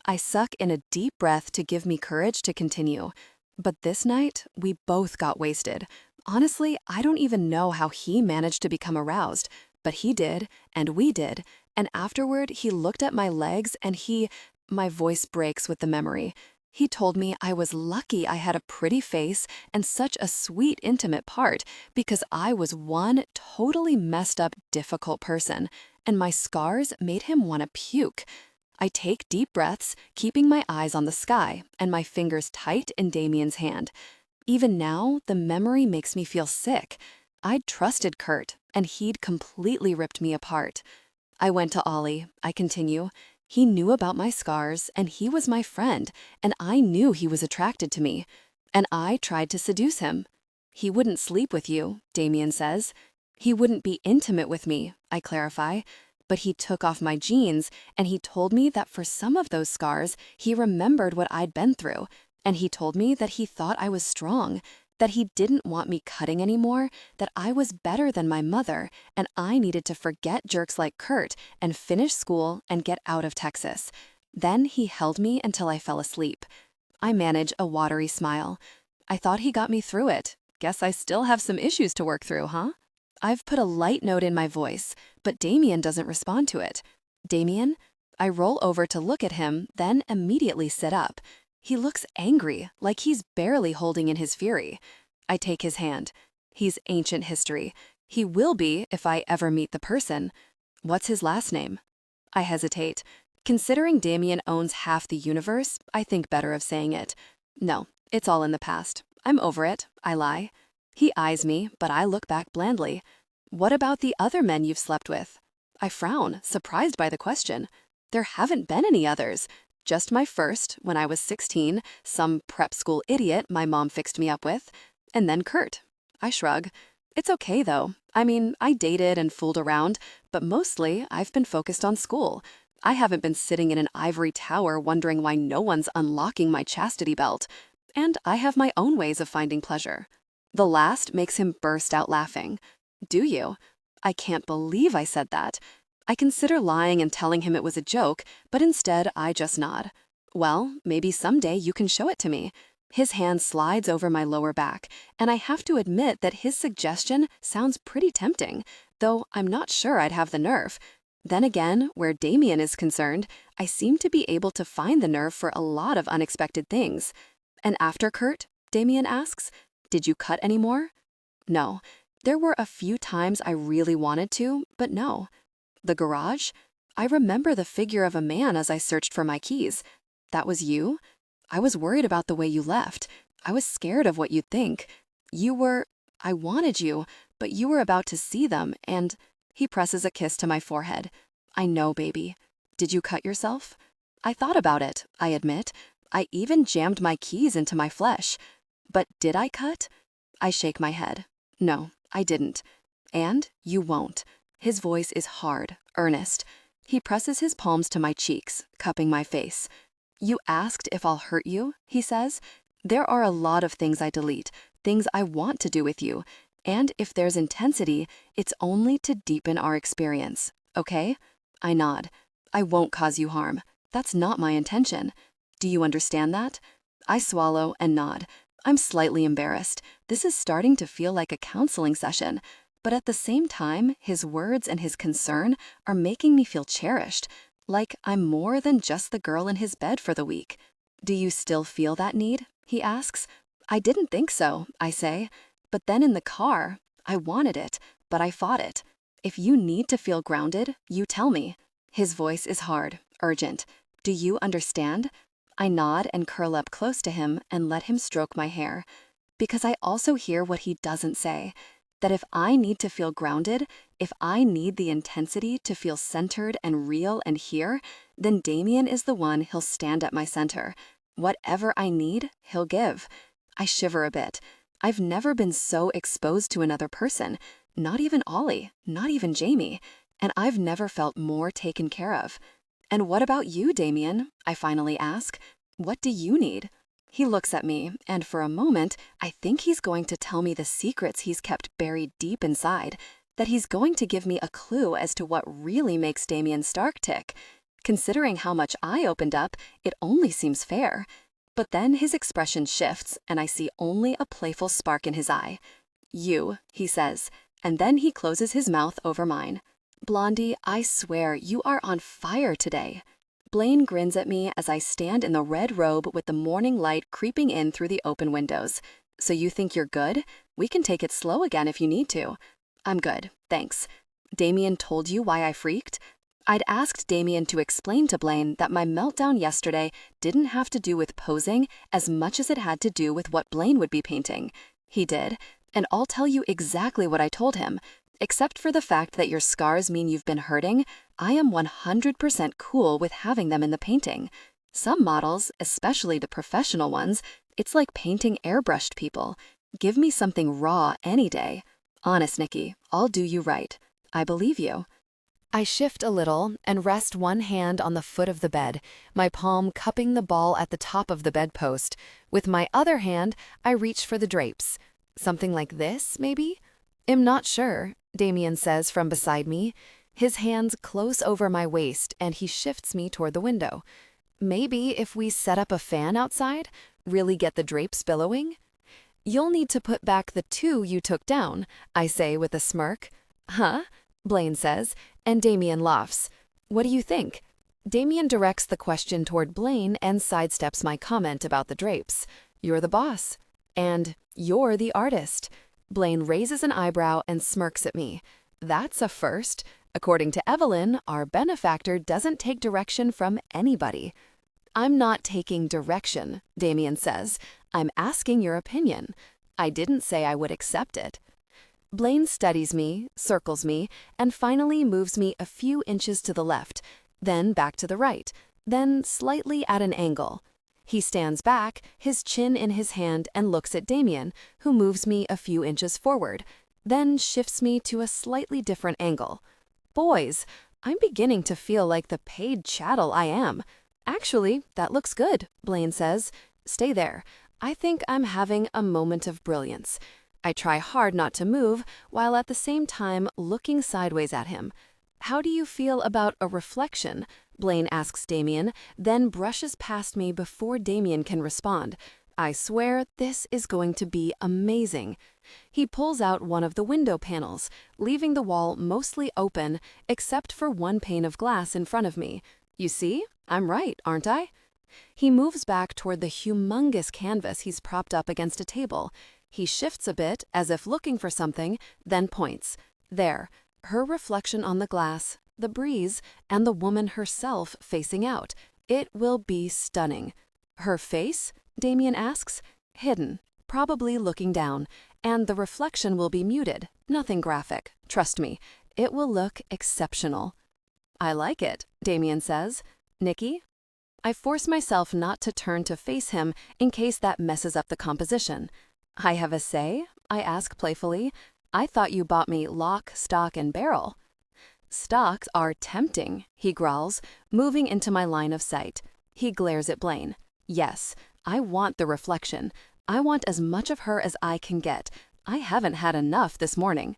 I suck in a deep breath to give me courage to continue. But this night, we both got wasted. Honestly, I don't even know how he managed to become aroused, but he did, and we did, and afterward he looked at my legs and my voice breaks with the memory. He told me I was lucky I had a pretty face and such a sweet, intimate part because I was one totally messed up, difficult person, and my scars made him want to puke. I take deep breaths, keeping my eyes on the sky and my fingers tight in Damien's hand. Even now, the memory makes me feel sick. I'd trusted Kurt, and he'd completely ripped me apart. I went to Ollie, I continue. He knew about my scars, and he was my friend, and I knew he was attracted to me. And I tried to seduce him. He wouldn't sleep with you, Damien says. He wouldn't be intimate with me, I clarify. But he took off my jeans, and he told me that for some of those scars, he remembered what I'd been through. And he told me that he thought I was strong, that he didn't want me cutting anymore, that I was better than my mother, and I needed to forget jerks like Kurt and finish school and get out of Texas. Then he held me until I fell asleep. I manage a watery smile. I thought he got me through it. Guess I still have some issues to work through, huh? I've put a light note in my voice, but Damien doesn't respond to it. Damien? I roll over to look at him, then immediately sit up. He looks angry, like he's barely holding in his fury. I take his hand. He's ancient history. He will be if I ever meet the person. What's his last name? I hesitate. Considering Damien owns half the universe, I think better of saying it. No, it's all in the past. I'm over it, I lie. He eyes me, but I look back blandly. What about the other men you've slept with? I frown, surprised by the question. There haven't been any others. Just my first, when I was 16, some prep school idiot my mom fixed me up with. And then Kurt. I shrug. It's okay, though. I mean, I dated and fooled around, but mostly I've been focused on school. I haven't been sitting in an ivory tower wondering why no one's unlocking my chastity belt. And I have my own ways of finding pleasure. The last makes him burst out laughing. Do you? I can't believe I said that. I consider lying and telling him it was a joke, but instead I just nod. Well, maybe someday you can show it to me. His hand slides over my lower back, and I have to admit that his suggestion sounds pretty tempting, though I'm not sure I'd have the nerve. Then again, where Damien is concerned, I seem to be able to find the nerve for a lot of unexpected things. And after Kurt? Damien asks. Did you cut anymore? No. There were a few times I really wanted to, but no. The garage? I remember the figure of a man as I searched for my keys. That was you? I was worried about the way you left. I was scared of what you'd think. I wanted you, but you were about to see them, and he presses a kiss to my forehead. I know, baby. Did you cut yourself? I thought about it, I admit. I even jammed my keys into my flesh. But did I cut? I shake my head. No, I didn't. And you won't. His voice is hard, earnest. He presses his palms to my cheeks, cupping my face. You asked if I'll hurt you, he says. There are a lot of things I delete, things I want to do with you. And if there's intensity, it's only to deepen our experience, okay? I nod. I won't cause you harm. That's not my intention. Do you understand that? I swallow and nod. I'm slightly embarrassed. This is starting to feel like a counseling session. But at the same time, his words and his concern are making me feel cherished, like I'm more than just the girl in his bed for the week. Do you still feel that need? He asks. I didn't think so, I say. But then in the car, I wanted it, but I fought it. If you need to feel grounded, you tell me. His voice is hard, urgent. Do you understand? I nod and curl up close to him and let him stroke my hair. Because I also hear what he doesn't say. That if I need to feel grounded, if I need the intensity to feel centered and real and here, then Damien is the one who'll stand at my center. Whatever I need, he'll give. I shiver a bit. I've never been so exposed to another person, not even Ollie, not even Jamie, and I've never felt more taken care of. And what about you, Damien? I finally ask. What do you need? He looks at me, and for a moment, I think he's going to tell me the secrets he's kept buried deep inside, that he's going to give me a clue as to what really makes Damien Stark tick. Considering how much I opened up, it only seems fair. But then his expression shifts, and I see only a playful spark in his eye. You, he says, and then he closes his mouth over mine. Blondie, I swear you are on fire today. Blaine grins at me as I stand in the red robe with the morning light creeping in through the open windows. So you think you're good? We can take it slow again if you need to. I'm good, thanks. Damien told you why I freaked? I'd asked Damien to explain to Blaine that my meltdown yesterday didn't have to do with posing as much as it had to do with what Blaine would be painting. He did, and I'll tell you exactly what I told him. Except for the fact that your scars mean you've been hurting, I am 100% cool with having them in the painting. Some models, especially the professional ones, it's like painting airbrushed people. Give me something raw any day. Honest, Nikki, I'll do you right. I believe you. I shift a little and rest one hand on the foot of the bed, my palm cupping the ball at the top of the bedpost. With my other hand, I reach for the drapes. Something like this, maybe? I'm not sure, Damien says from beside me. His hands close over my waist and he shifts me toward the window. Maybe if we set up a fan outside, really get the drapes billowing? You'll need to put back the two you took down, I say with a smirk. Huh? Blaine says, and Damien laughs. What do you think? Damien directs the question toward Blaine and sidesteps my comment about the drapes. You're the boss. And you're the artist. Blaine raises an eyebrow and smirks at me. That's a first. According to Evelyn, our benefactor doesn't take direction from anybody. I'm not taking direction, Damien says. I'm asking your opinion. I didn't say I would accept it. Blaine studies me, circles me, and finally moves me a few inches to the left, then back to the right, then slightly at an angle. He stands back, his chin in his hand, and looks at Damien, who moves me a few inches forward, then shifts me to a slightly different angle. Boys, I'm beginning to feel like the paid chattel I am. Actually, that looks good, Blaine says. Stay there. I think I'm having a moment of brilliance. I try hard not to move, while at the same time looking sideways at him. How do you feel about a reflection? Blaine asks Damien, then brushes past me before Damien can respond. I swear this is going to be amazing. He pulls out one of the window panels, leaving the wall mostly open except for one pane of glass in front of me. You see? I'm right, aren't I? He moves back toward the humongous canvas he's propped up against a table. He shifts a bit, as if looking for something, then points. There, her reflection on the glass, the breeze, and the woman herself facing out. It will be stunning. Her face? Damien asks. Hidden, probably looking down, and the reflection will be muted, nothing graphic. Trust me, it will look exceptional. I like it, Damien says. Nikki? I force myself not to turn to face him in case that messes up the composition. I have a say? I ask playfully. I thought you bought me lock, stock, and barrel. Stocks are tempting, he growls, moving into my line of sight. He glares at Blaine. Yes, I want the reflection. I want as much of her as I can get. I haven't had enough this morning.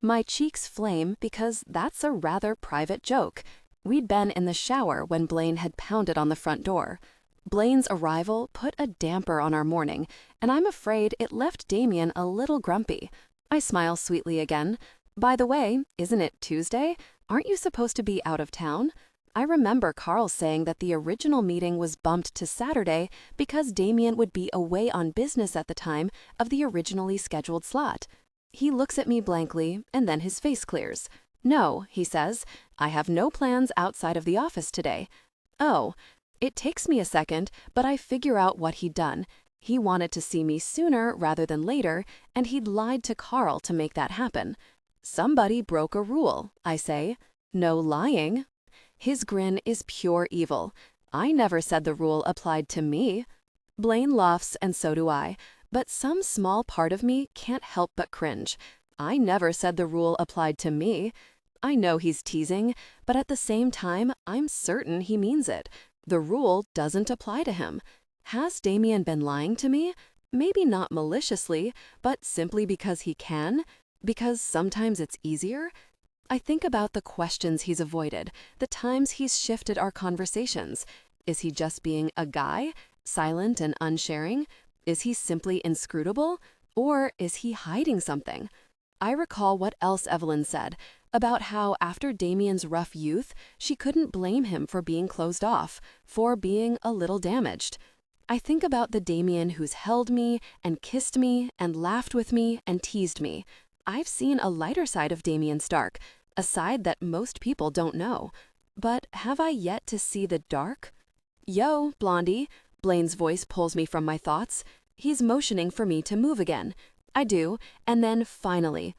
My cheeks flame because that's a rather private joke. We'd been in the shower when Blaine had pounded on the front door. Blaine's arrival put a damper on our morning, and I'm afraid it left Damien a little grumpy. I smile sweetly again. By the way, isn't it Tuesday? Aren't you supposed to be out of town? I remember Carl saying that the original meeting was bumped to Saturday because Damien would be away on business at the time of the originally scheduled slot. He looks at me blankly, and then his face clears. No, he says, I have no plans outside of the office today. Oh. It takes me a second, but I figure out what he'd done. He wanted to see me sooner rather than later, and he'd lied to Carl to make that happen. Somebody broke a rule, I say. No lying. His grin is pure evil. I never said the rule applied to me. Blaine laughs, and so do I, but some small part of me can't help but cringe. I never said the rule applied to me. I know he's teasing, but at the same time, I'm certain he means it. The rule doesn't apply to him. Has Damien been lying to me? Maybe not maliciously, but simply because he can? Because sometimes it's easier? I think about the questions he's avoided, the times he's shifted our conversations. Is he just being a guy, silent and unsharing? Is he simply inscrutable? Or is he hiding something? I recall what else Evelyn said. about how after Damien's rough youth, she couldn't blame him for being closed off, for being a little damaged. I think about the Damien who's held me and kissed me and laughed with me and teased me. I've seen a lighter side of Damien Stark, a side that most people don't know. But have I yet to see the dark? Yo, Blondie. Blaine's voice pulls me from my thoughts. He's motioning for me to move again. I do, and then finally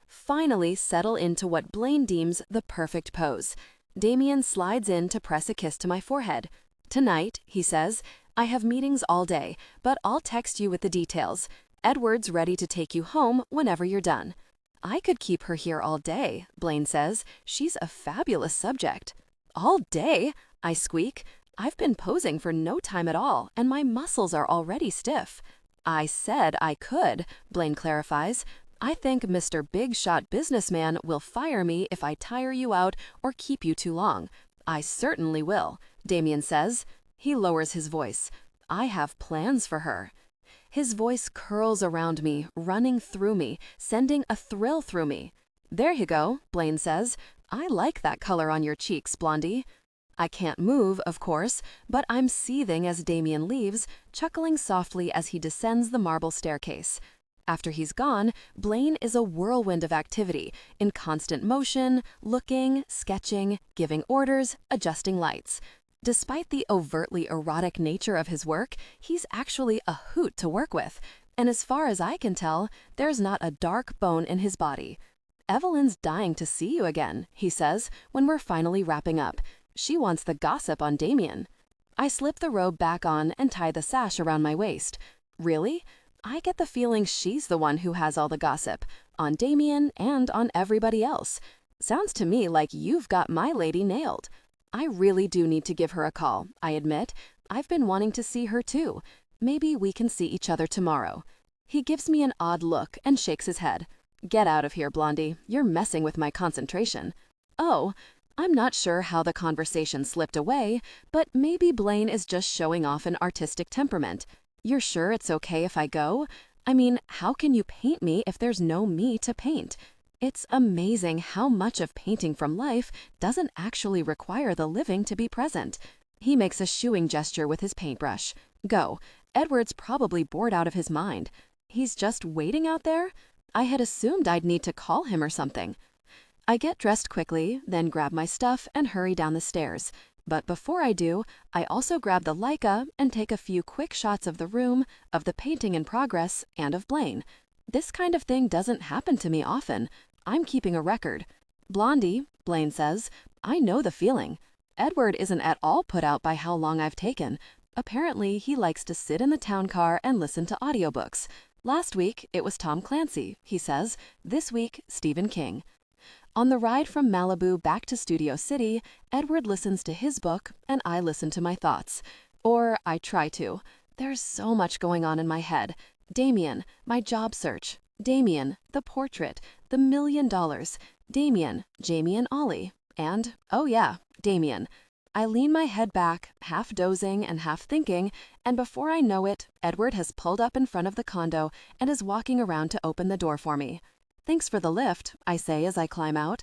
settle into what Blaine deems the perfect pose. Damien slides in to press a kiss to my forehead. Tonight, he says, I have meetings all day, but I'll text you with the details. Edward's ready to take you home whenever you're done. I could keep her here all day, Blaine says. She's a fabulous subject. All day? I squeak. I've been posing for no time at all, and my muscles are already stiff. I said I could, Blaine clarifies. I think Mr. Big Shot Businessman will fire me if I tire you out or keep you too long. I certainly will, Damien says. He lowers his voice. I have plans for her. His voice curls around me, running through me, sending a thrill through me. There you go, Blaine says. I like that color on your cheeks, Blondie. I can't move, of course, but I'm seething as Damien leaves, chuckling softly as he descends the marble staircase. After he's gone, Blaine is a whirlwind of activity, in constant motion, looking, sketching, giving orders, adjusting lights. Despite the overtly erotic nature of his work, he's actually a hoot to work with, and as far as I can tell, there's not a dark bone in his body. Evelyn's dying to see you again, he says, when we're finally wrapping up. She wants the gossip on Damien. I slip the robe back on and tie the sash around my waist. Really? I get the feeling she's the one who has all the gossip, on Damien and on everybody else. Sounds to me like you've got my lady nailed. I really do need to give her a call, I admit. I've been wanting to see her too. Maybe we can see each other tomorrow. He gives me an odd look and shakes his head. Get out of here, Blondie. You're messing with my concentration. Oh, I'm not sure how the conversation slipped away, but maybe Blaine is just showing off an artistic temperament. You're sure it's okay if I go? I mean, how can you paint me if there's no me to paint? It's amazing how much of painting from life doesn't actually require the living to be present. He makes a shooing gesture with his paintbrush. Go. Edward's probably bored out of his mind. He's just waiting out there? I had assumed I'd need to call him or something. I get dressed quickly, then grab my stuff and hurry down the stairs. But before I do, I also grab the Leica and take a few quick shots of the room, of the painting in progress, and of Blaine. This kind of thing doesn't happen to me often. I'm keeping a record. Blondie, Blaine says, I know the feeling. Edward isn't at all put out by how long I've taken. Apparently, he likes to sit in the town car and listen to audiobooks. Last week, it was Tom Clancy, he says. This week, Stephen King. On the ride from Malibu back to Studio City, Edward listens to his book and I listen to my thoughts. Or I try to. There's so much going on in my head. Damien, my job search. Damien, the portrait, the $1 million. Damien, Jamie and Ollie. And, oh yeah, Damien. I lean my head back, half dozing and half thinking, and before I know it, Edward has pulled up in front of the condo and is walking around to open the door for me. Thanks for the lift, I say as I climb out.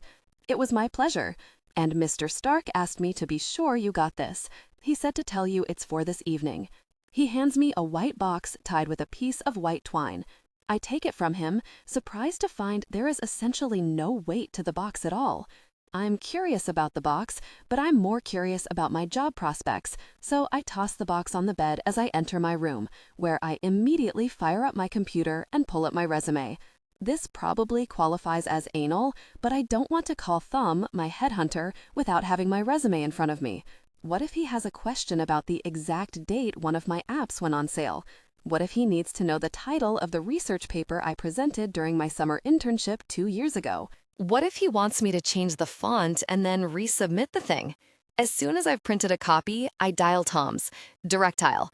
It was my pleasure. And Mr. Stark asked me to be sure you got this. He said to tell you it's for this evening. He hands me a white box tied with a piece of white twine. I take it from him, surprised to find there is essentially no weight to the box at all. I'm curious about the box, but I'm more curious about my job prospects, so I toss the box on the bed as I enter my room, where I immediately fire up my computer and pull up my resume. This probably qualifies as anal, but I don't want to call Thumb, my headhunter, without having my resume in front of me. What if he has a question about the exact date one of my apps went on sale? What if he needs to know the title of the research paper I presented during my summer internship 2 years ago? What if he wants me to change the font and then resubmit the thing? As soon as I've printed a copy, I dial Tom's. Direct dial.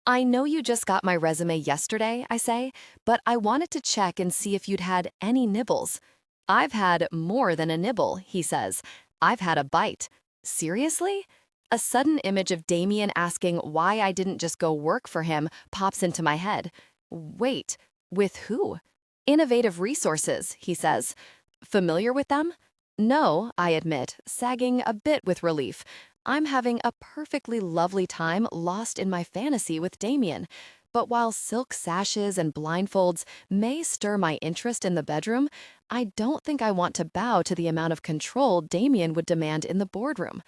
I know you just got my resume yesterday, I say, but I wanted to check and see if you'd had any nibbles. I've had more than a nibble, he says. I've had a bite. Seriously? A sudden image of Damien asking why I didn't just go work for him pops into my head. Wait, with who? Innovative Resources, he says. Familiar with them? No, I admit, sagging a bit with relief. I'm having a perfectly lovely time lost in my fantasy with Damien. But while silk sashes and blindfolds may stir my interest in the bedroom, I don't think I want to bow to the amount of control Damien would demand in the boardroom.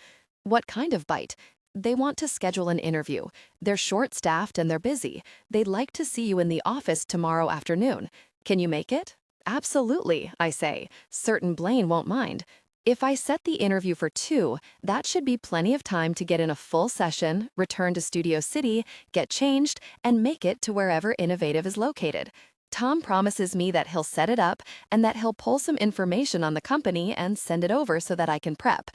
What kind of bite? They want to schedule an interview. They're short-staffed and they're busy. They'd like to see you in the office tomorrow afternoon. Can you make it? Absolutely, I say. Certain Blaine won't mind. If I set the interview for 2, that should be plenty of time to get in a full session, return to Studio City, get changed, and make it to wherever Innovative is located. Tom promises me that he'll set it up and that he'll pull some information on the company and send it over so that I can prep.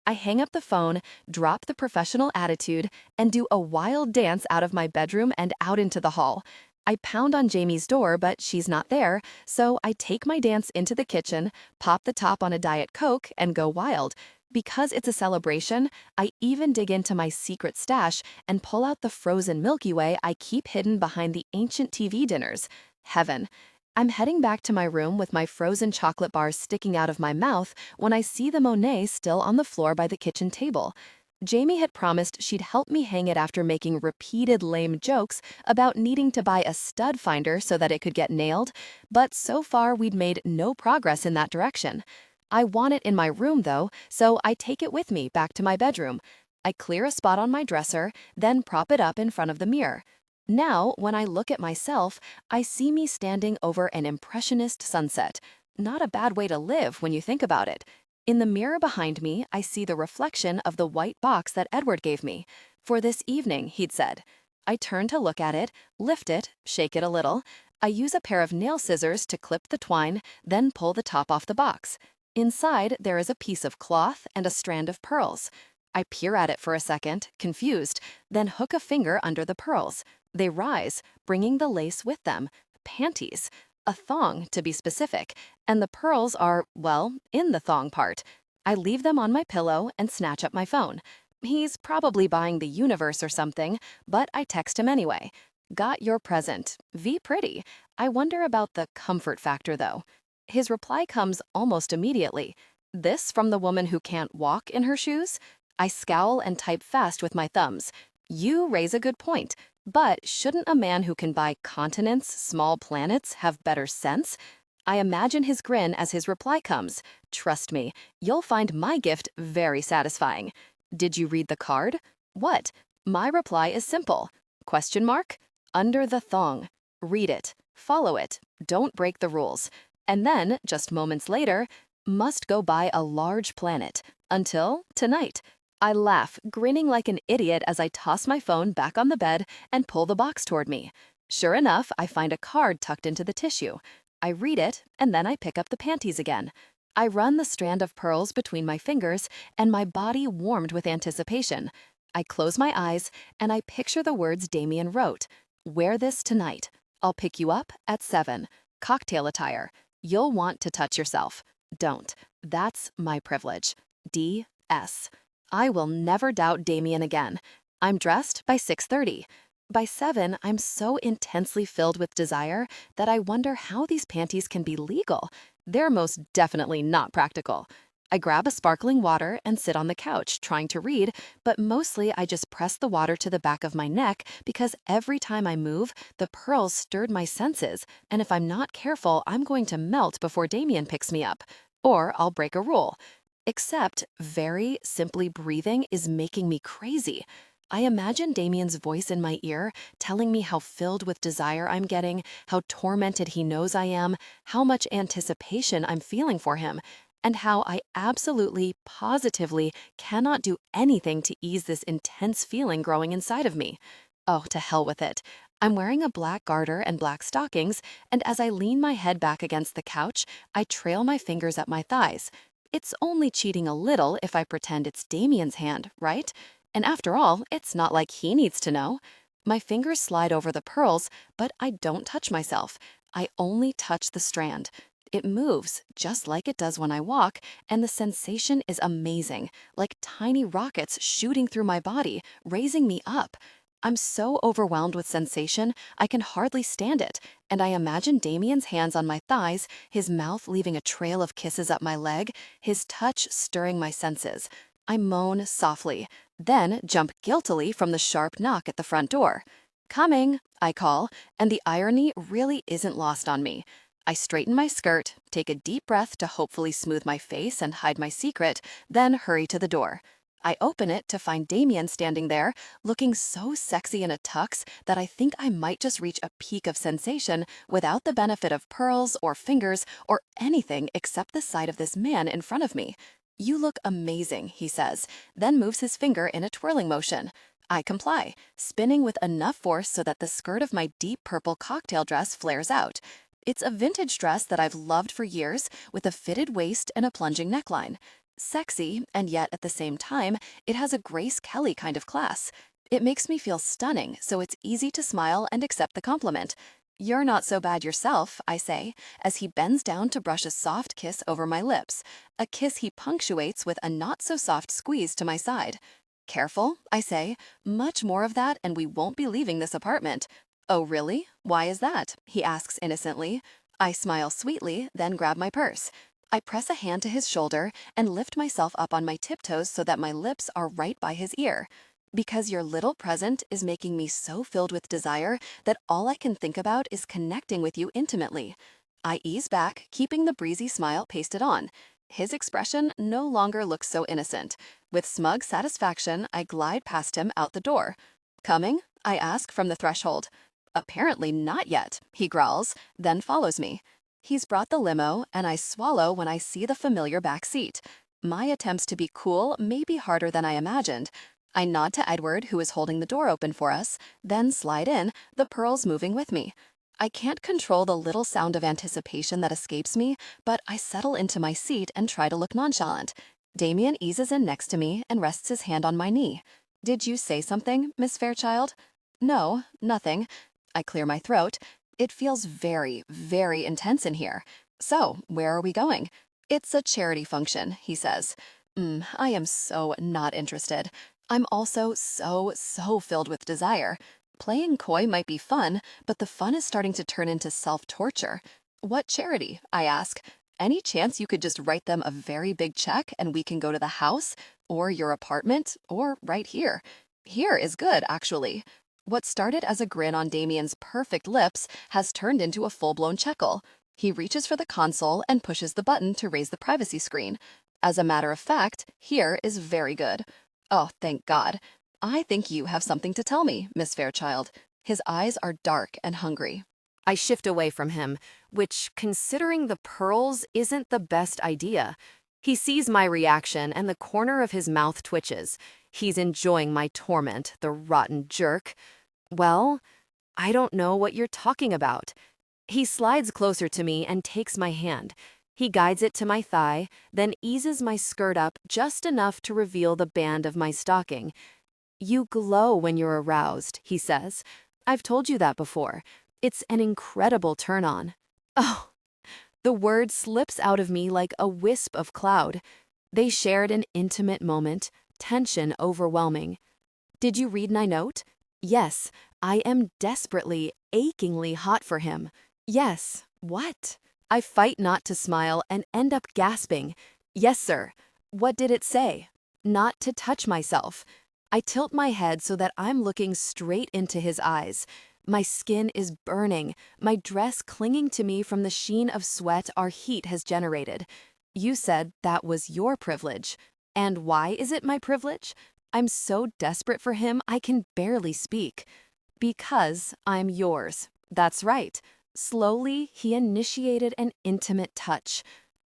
I hang up the phone, drop the professional attitude, and do a wild dance out of my bedroom and out into the hall. I pound on Jamie's door, but she's not there, so I take my dance into the kitchen, pop the top on a Diet Coke, and go wild. Because it's a celebration, I even dig into my secret stash and pull out the frozen Milky Way I keep hidden behind the ancient TV dinners. Heaven. I'm heading back to my room with my frozen chocolate bars sticking out of my mouth when I see the Monet still on the floor by the kitchen table. Jamie had promised she'd help me hang it after making repeated lame jokes about needing to buy a stud finder so that it could get nailed, but so far we'd made no progress in that direction. I want it in my room though, so I take it with me back to my bedroom. I clear a spot on my dresser, then prop it up in front of the mirror. Now, when I look at myself, I see me standing over an impressionist sunset. Not a bad way to live when you think about it. In the mirror behind me, I see the reflection of the white box that Edward gave me. For this evening, he'd said. I turn to look at it, lift it, shake it a little. I use a pair of nail scissors to clip the twine, then pull the top off the box. Inside, there is a piece of cloth and a strand of pearls. I peer at it for a second, confused, then hook a finger under the pearls. They rise, bringing the lace with them. Panties. A thong, to be specific. And the pearls are, well, in the thong part. I leave them on my pillow and snatch up my phone. He's probably buying the universe or something, but I text him anyway. Got your present. V pretty. I wonder about the comfort factor, though. His reply comes almost immediately. This from the woman who can't walk in her shoes? I scowl and type fast with my thumbs. You raise a good point. But shouldn't a man who can buy continents, small planets, have better sense? I imagine his grin as his reply comes. Trust me, you'll find my gift very satisfying. Did you read the card? What? My reply is simple. Question mark? Under the thong. Read it. Follow it. Don't break the rules. And then, just moments later, must go buy a large planet. Until tonight. I laugh, grinning like an idiot as I toss my phone back on the bed and pull the box toward me. Sure enough, I find a card tucked into the tissue. I read it, and then I pick up the panties again. I run the strand of pearls between my fingers, and my body warmed with anticipation. I close my eyes, and I picture the words Damien wrote. Wear this tonight. I'll pick you up at 7. Cocktail attire. You'll want to touch yourself. Don't. That's my privilege. D.S. I will never doubt Damien again. I'm dressed by 6:30. By 7, I'm so intensely filled with desire that I wonder how these panties can be legal. They're most definitely not practical. I grab a sparkling water and sit on the couch, trying to read, but mostly I just press the water to the back of my neck because every time I move, the pearls stirred my senses, and if I'm not careful, I'm going to melt before Damien picks me up. Or I'll break a rule. Except, very simply breathing is making me crazy. I imagine Damien's voice in my ear telling me how filled with desire I'm getting, how tormented he knows I am, how much anticipation I'm feeling for him, and how I absolutely, positively cannot do anything to ease this intense feeling growing inside of me. Oh, to hell with it. I'm wearing a black garter and black stockings, and as I lean my head back against the couch, I trail my fingers at my thighs. It's only cheating a little if I pretend it's Damien's hand, right? And after all, it's not like he needs to know. My fingers slide over the pearls, but I don't touch myself. I only touch the strand. It moves, just like it does when I walk, and the sensation is amazing, like tiny rockets shooting through my body, raising me up. I'm so overwhelmed with sensation, I can hardly stand it, and I imagine Damien's hands on my thighs, his mouth leaving a trail of kisses up my leg, his touch stirring my senses. I moan softly, then jump guiltily from the sharp knock at the front door. "Coming," I call, and the irony really isn't lost on me. I straighten my skirt, take a deep breath to hopefully smooth my face and hide my secret, then hurry to the door. I open it to find Damien standing there, looking so sexy in a tux that I think I might just reach a peak of sensation without the benefit of pearls or fingers or anything except the sight of this man in front of me. "You look amazing," he says, then moves his finger in a twirling motion. I comply, spinning with enough force so that the skirt of my deep purple cocktail dress flares out. It's a vintage dress that I've loved for years, with a fitted waist and a plunging neckline. Sexy, and yet at the same time, it has a Grace Kelly kind of class. It makes me feel stunning, so it's easy to smile and accept the compliment. "You're not so bad yourself," I say, as he bends down to brush a soft kiss over my lips, a kiss he punctuates with a not-so-soft squeeze to my side. "Careful," I say, "much more of that and we won't be leaving this apartment." "Oh, really? Why is that?" he asks innocently. I smile sweetly, then grab my purse. I press a hand to his shoulder and lift myself up on my tiptoes so that my lips are right by his ear. "Because your little present is making me so filled with desire that all I can think about is connecting with you intimately." I ease back, keeping the breezy smile pasted on. His expression no longer looks so innocent. With smug satisfaction, I glide past him out the door. "Coming?" I ask from the threshold. "Apparently not yet," he growls, then follows me. He's brought the limo, and I swallow when I see the familiar back seat. My attempts to be cool may be harder than I imagined. I nod to Edward, who is holding the door open for us, then slide in, the pearls moving with me. I can't control the little sound of anticipation that escapes me, but I settle into my seat and try to look nonchalant. Damien eases in next to me and rests his hand on my knee. "Did you say something, Miss Fairchild?" "No, nothing." I clear my throat. It feels very, very intense in here. "So, where are we going?" "It's a charity function," he says. I am so not interested. I'm also so filled with desire. Playing coy might be fun, but the fun is starting to turn into self-torture. "What charity?" I ask. "Any chance you could just write them a very big check and we can go to the house, or your apartment, or right here? Here is good, actually." What started as a grin on Damien's perfect lips has turned into a full-blown chuckle. He reaches for the console and pushes the button to raise the privacy screen. "As a matter of fact, here is very good." "Oh, thank God. I think you have something to tell me, Miss Fairchild." His eyes are dark and hungry. I shift away from him, which, considering the pearls, isn't the best idea. He sees my reaction and the corner of his mouth twitches. He's enjoying my torment, the rotten jerk. "Well, I don't know what you're talking about." He slides closer to me and takes my hand. He guides it to my thigh, then eases my skirt up just enough to reveal the band of my stocking. "You glow when you're aroused," he says. "I've told you that before. It's an incredible turn-on." Oh, the word slips out of me like a wisp of cloud. They shared an intimate moment, tension overwhelming. "Did you read my note?" "Yes, I am desperately, achingly hot for him." "Yes, what?" I fight not to smile and end up gasping. "Yes, sir." "What did it say?" "Not to touch myself." I tilt my head so that I'm looking straight into his eyes. My skin is burning, my dress clinging to me from the sheen of sweat our heat has generated. "You said that was your privilege." "And why is it my privilege?" I'm so desperate for him I can barely speak. "Because I'm yours." That's right. Slowly, he initiated an intimate touch.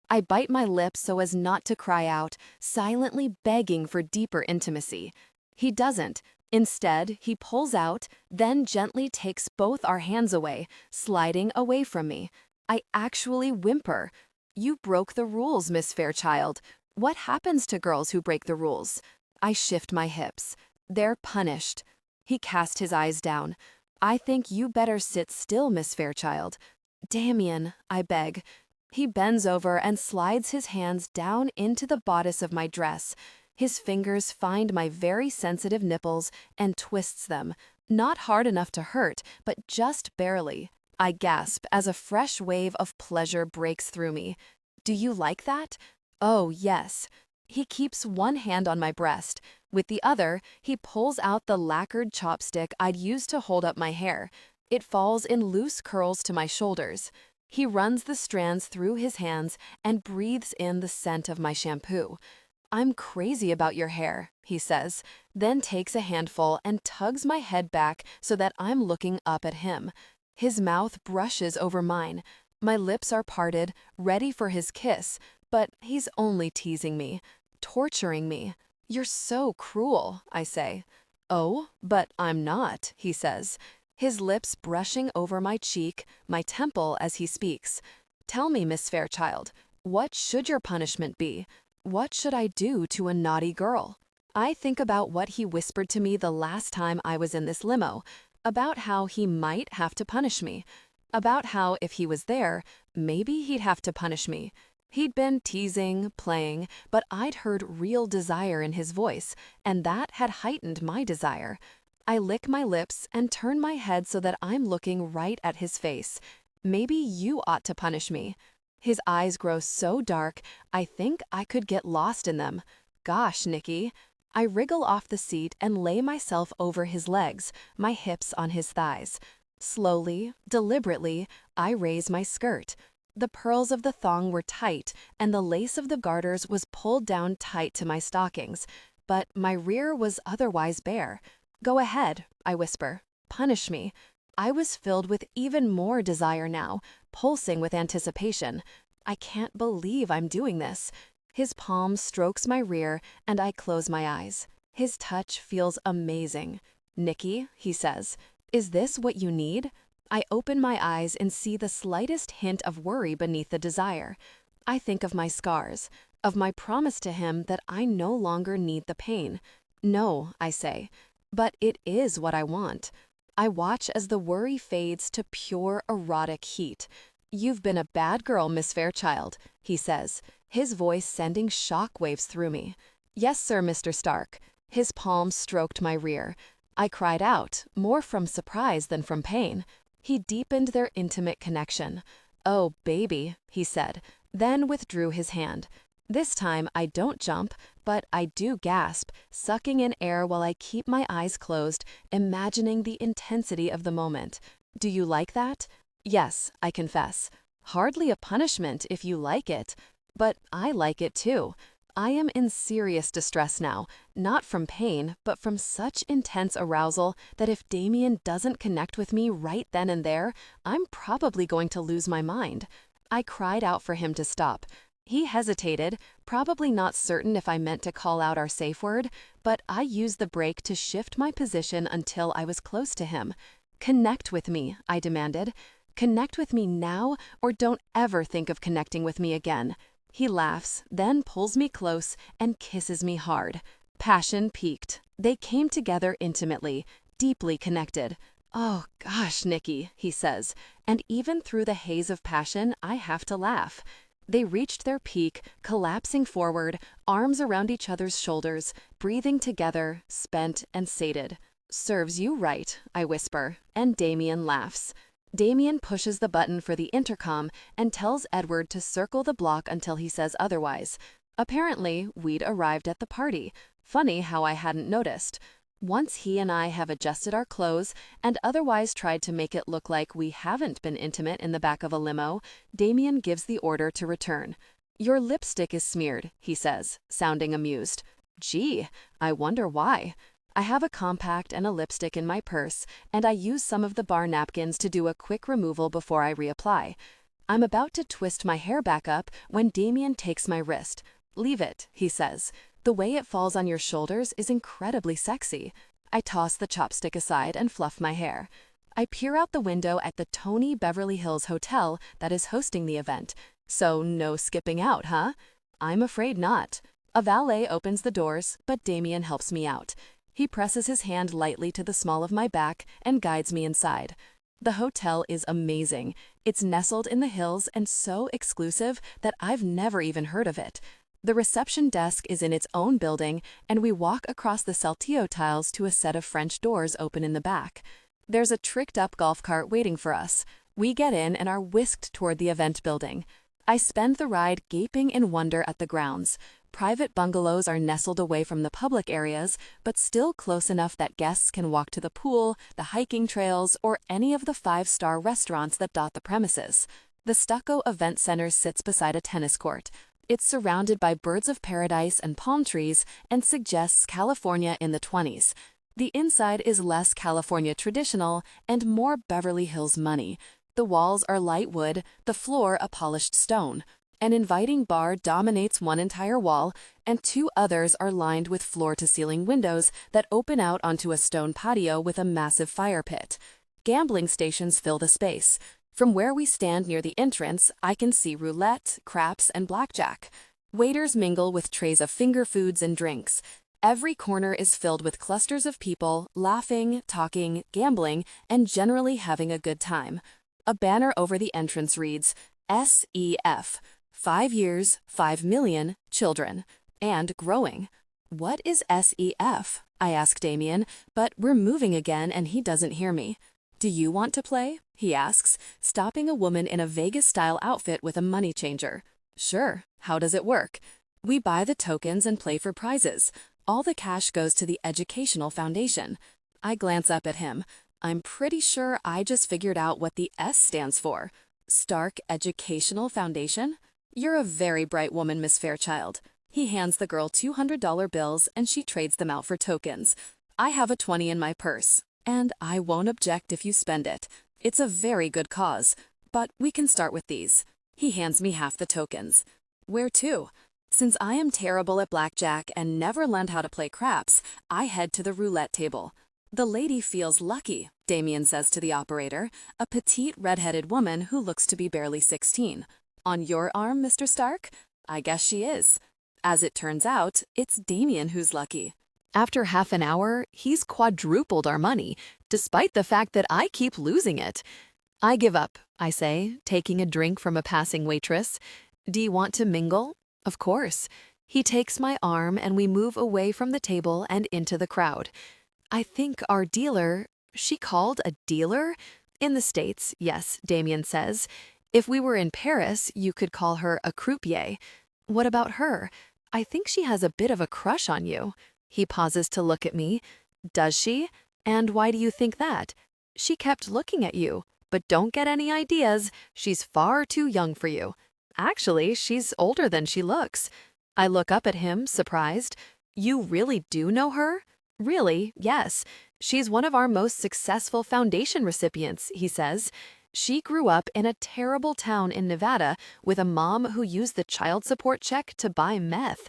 I bite my lip so as not to cry out, silently begging for deeper intimacy. He doesn't. Instead, he pulls out, then gently takes both our hands away, sliding away from me. I actually whimper. "You broke the rules, Miss Fairchild. What happens to girls who break the rules?" I shift my hips. "They're punished." He cast his eyes down. "I think you better sit still, Miss Fairchild." "Damien," I beg. He bends over and slides his hands down into the bodice of my dress. His fingers find my very sensitive nipples and twists them. Not hard enough to hurt, but just barely. I gasp as a fresh wave of pleasure breaks through me. Do you like that? Oh, yes. He keeps one hand on my breast. With the other, he pulls out the lacquered chopstick I'd used to hold up my hair. It falls in loose curls to my shoulders. He runs the strands through his hands and breathes in the scent of my shampoo. I'm crazy about your hair, he says, then takes a handful and tugs my head back so that I'm looking up at him. His mouth brushes over mine. My lips are parted, ready for his kiss, but he's only teasing me, torturing me. You're so cruel, I say. Oh, but I'm not, he says, his lips brushing over my cheek, my temple as he speaks. Tell me, Miss Fairchild, what should your punishment be? What should I do to a naughty girl? I think about what he whispered to me the last time I was in this limo, about how he might have to punish me, about how if he was there, maybe he'd have to punish me. He'd been teasing, playing, but I'd heard real desire in his voice, and that had heightened my desire. I lick my lips and turn my head so that I'm looking right at his face. Maybe you ought to punish me. His eyes grow so dark, I think I could get lost in them. Gosh, Nikki. I wriggle off the seat and lay myself over his legs, my hips on his thighs. Slowly, deliberately, I raise my skirt. The pearls of the thong were tight, and the lace of the garters was pulled down tight to my stockings, but my rear was otherwise bare. Go ahead, I whisper. Punish me. I was filled with even more desire now, pulsing with anticipation. I can't believe I'm doing this. His palm strokes my rear, and I close my eyes. His touch feels amazing. Nikki, he says, is this what you need? I open my eyes and see the slightest hint of worry beneath the desire. I think of my scars, of my promise to him that I no longer need the pain. No, I say, but it is what I want. I watch as the worry fades to pure erotic heat. You've been a bad girl, Miss Fairchild, he says, his voice sending shockwaves through me. Yes, sir, Mr. Stark. His palm stroked my rear. I cried out, more from surprise than from pain. He deepened their intimate connection. Oh, baby, he said, then withdrew his hand. This time I don't jump, but I do gasp, sucking in air while I keep my eyes closed, imagining the intensity of the moment. Do you like that? Yes, I confess. Hardly a punishment if you like it. But I like it too. I am in serious distress now, not from pain, but from such intense arousal that if Damien doesn't connect with me right then and there, I'm probably going to lose my mind. I cried out for him to stop. He hesitated, probably not certain if I meant to call out our safe word, but I used the break to shift my position until I was close to him. Connect with me, I demanded. Connect with me now, or don't ever think of connecting with me again. He laughs, then pulls me close and kisses me hard. Passion peaked. They came together intimately, deeply connected. Oh, gosh, Nikki, he says, and even through the haze of passion, I have to laugh. They reached their peak, collapsing forward, arms around each other's shoulders, breathing together, spent and sated. Serves you right, I whisper, and Damien laughs. Damien pushes the button for the intercom and tells Edward to circle the block until he says otherwise. Apparently, we'd arrived at the party. Funny how I hadn't noticed. Once he and I have adjusted our clothes and otherwise tried to make it look like we haven't been intimate in the back of a limo, Damien gives the order to return. Your lipstick is smeared, he says, sounding amused. Gee, I wonder why. I have a compact and a lipstick in my purse, and I use some of the bar napkins to do a quick removal before I reapply. I'm about to twist my hair back up when Damien takes my wrist. Leave it, he says. The way it falls on your shoulders is incredibly sexy. I toss the chopstick aside and fluff my hair. I peer out the window at the Tony Beverly Hills Hotel that is hosting the event. So no skipping out, huh? I'm afraid not. A valet opens the doors, but Damien helps me out. He presses his hand lightly to the small of my back and guides me inside. The hotel is amazing. It's nestled in the hills and so exclusive that I've never even heard of it. The reception desk is in its own building, and we walk across the saltillo tiles to a set of French doors open in the back. There's a tricked-up golf cart waiting for us. We get in and are whisked toward the event building. I spend the ride gaping in wonder at the grounds. Private bungalows are nestled away from the public areas, but still close enough that guests can walk to the pool, the hiking trails, or any of the five-star restaurants that dot the premises. The stucco event center sits beside a tennis court. It's surrounded by birds of paradise and palm trees and suggests California in the 20s. The inside is less California traditional and more Beverly Hills money. The walls are light wood, the floor a polished stone. An inviting bar dominates one entire wall, and two others are lined with floor-to-ceiling windows that open out onto a stone patio with a massive fire pit. Gambling stations fill the space. From where we stand near the entrance, I can see roulette, craps, and blackjack. Waiters mingle with trays of finger foods and drinks. Every corner is filled with clusters of people, laughing, talking, gambling, and generally having a good time. A banner over the entrance reads, SEF, 5 years, 5 million children, and growing. What is SEF? I ask Damien, but we're moving again and he doesn't hear me. Do you want to play? He asks, stopping a woman in a Vegas-style outfit with a money changer. Sure. How does it work? We buy the tokens and play for prizes. All the cash goes to the Educational Foundation. I glance up at him. I'm pretty sure I just figured out what the S stands for. Stark Educational Foundation? You're a very bright woman, Miss Fairchild. He hands the girl $200 bills and she trades them out for tokens. I have a 20 in my purse, and I won't object if you spend it. It's a very good cause, but we can start with these. He hands me half the tokens. Where to? Since I am terrible at blackjack and never learned how to play craps, I head to the roulette table. The lady feels lucky, Damien says to the operator, a petite red-headed woman who looks to be barely 16. On your arm, Mr. Stark? I guess she is. As it turns out, it's Damien who's lucky. After half an hour, he's quadrupled our money, despite the fact that I keep losing it. I give up, I say, taking a drink from a passing waitress. Do you want to mingle? Of course. He takes my arm and we move away from the table and into the crowd. I think our dealer, she called a dealer? In the States, yes, Damien says. If we were in Paris, you could call her a croupier. What about her? I think she has a bit of a crush on you. He pauses to look at me. Does she? And why do you think that? She kept looking at you, but don't get any ideas. She's far too young for you. Actually, she's older than she looks. I look up at him, surprised. You really do know her? Really, yes. She's one of our most successful foundation recipients, he says. She grew up in a terrible town in Nevada with a mom who used the child support check to buy meth.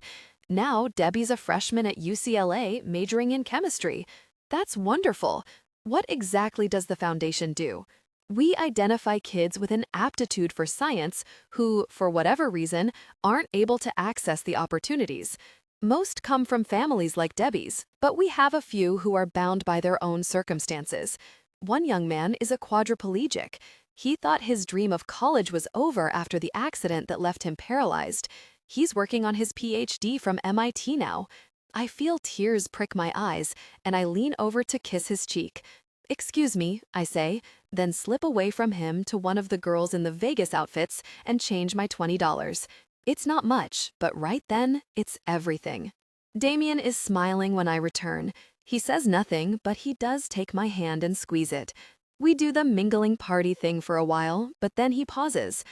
Now Debbie's a freshman at UCLA majoring in chemistry. That's wonderful. What exactly does the foundation do? We identify kids with an aptitude for science who, for whatever reason, aren't able to access the opportunities. Most come from families like Debbie's, but we have a few who are bound by their own circumstances. One young man is a quadriplegic. He thought his dream of college was over after the accident that left him paralyzed. He's working on his PhD from MIT now. I feel tears prick my eyes, and I lean over to kiss his cheek. Excuse me, I say, then slip away from him to one of the girls in the Vegas outfits and change my $20. It's not much, but right then, it's everything. Damien is smiling when I return. He says nothing, but he does take my hand and squeeze it. We do the mingling party thing for a while, but then he pauses.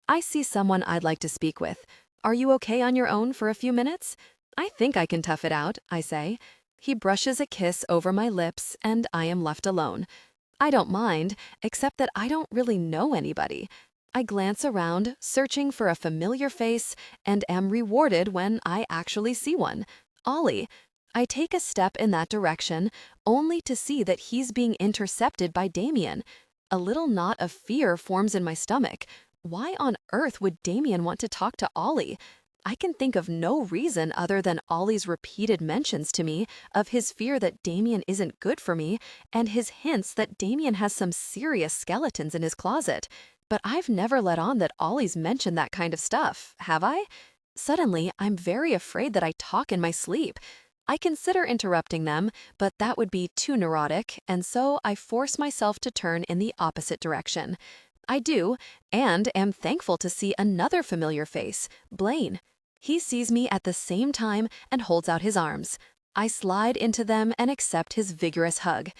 I see someone I'd like to speak with. Are you okay on your own for a few minutes? I think I can tough it out, I say. He brushes a kiss over my lips, and I am left alone. I don't mind, except that I don't really know anybody. I glance around, searching for a familiar face, and am rewarded when I actually see one. Ollie. I take a step in that direction, only to see that he's being intercepted by Damien. A little knot of fear forms in my stomach. Why on earth would Damien want to talk to Ollie? I can think of no reason other than Ollie's repeated mentions to me of his fear that Damien isn't good for me and his hints that Damien has some serious skeletons in his closet. But I've never let on that Ollie's mentioned that kind of stuff, have I? Suddenly, I'm very afraid that I talk in my sleep. I consider interrupting them, but that would be too neurotic, and so I force myself to turn in the opposite direction. I do, and am thankful to see another familiar face, Blaine. He sees me at the same time and holds out his arms. I slide into them and accept his vigorous hug.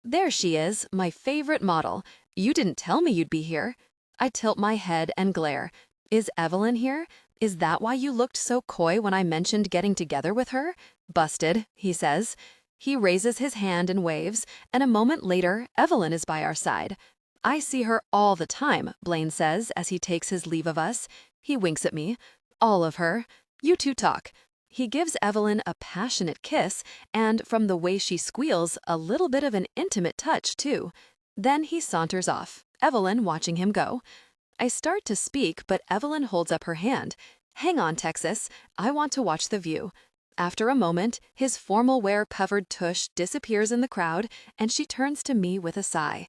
There she is, my favorite model. You didn't tell me you'd be here. I tilt my head and glare. Is Evelyn here? Is that why you looked so coy when I mentioned getting together with her? Busted, he says. He raises his hand and waves, and a moment later, Evelyn is by our side. I see her all the time, Blaine says as he takes his leave of us. He winks at me. All of her. You two talk. He gives Evelyn a passionate kiss, and from the way she squeals, a little bit of an intimate touch, too. Then he saunters off, Evelyn watching him go. I start to speak, but Evelyn holds up her hand. Hang on, Texas. I want to watch the view. After a moment, his formal wear covered tush disappears in the crowd, and she turns to me with a sigh.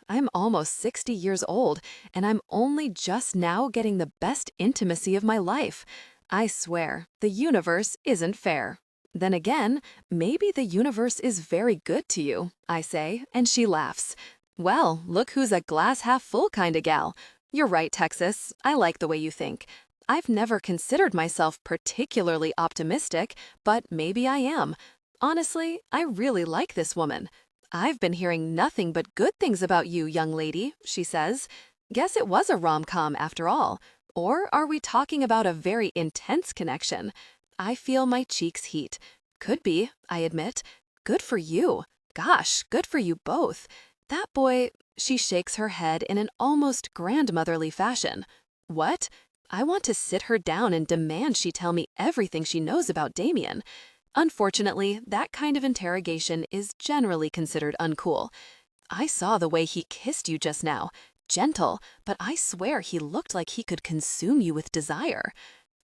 I'm almost 60 years old, and I'm only just now getting the best intimacy of my life. I swear, the universe isn't fair. Then again, maybe the universe is very good to you, I say, and she laughs. Well, look who's a glass-half-full kind of gal. You're right, Texas. I like the way you think. I've never considered myself particularly optimistic, but maybe I am. Honestly, I really like this woman. I've been hearing nothing but good things about you, young lady, she says. Guess it was a rom-com after all. Or are we talking about a very intense connection? I feel my cheeks heat. Could be, I admit. Good for you. Gosh, good for you both. That boy, she shakes her head in an almost grandmotherly fashion. What? I want to sit her down and demand she tell me everything she knows about Damien. Unfortunately, that kind of interrogation is generally considered uncool. I saw the way he kissed you just now. Gentle, but I swear he looked like he could consume you with desire.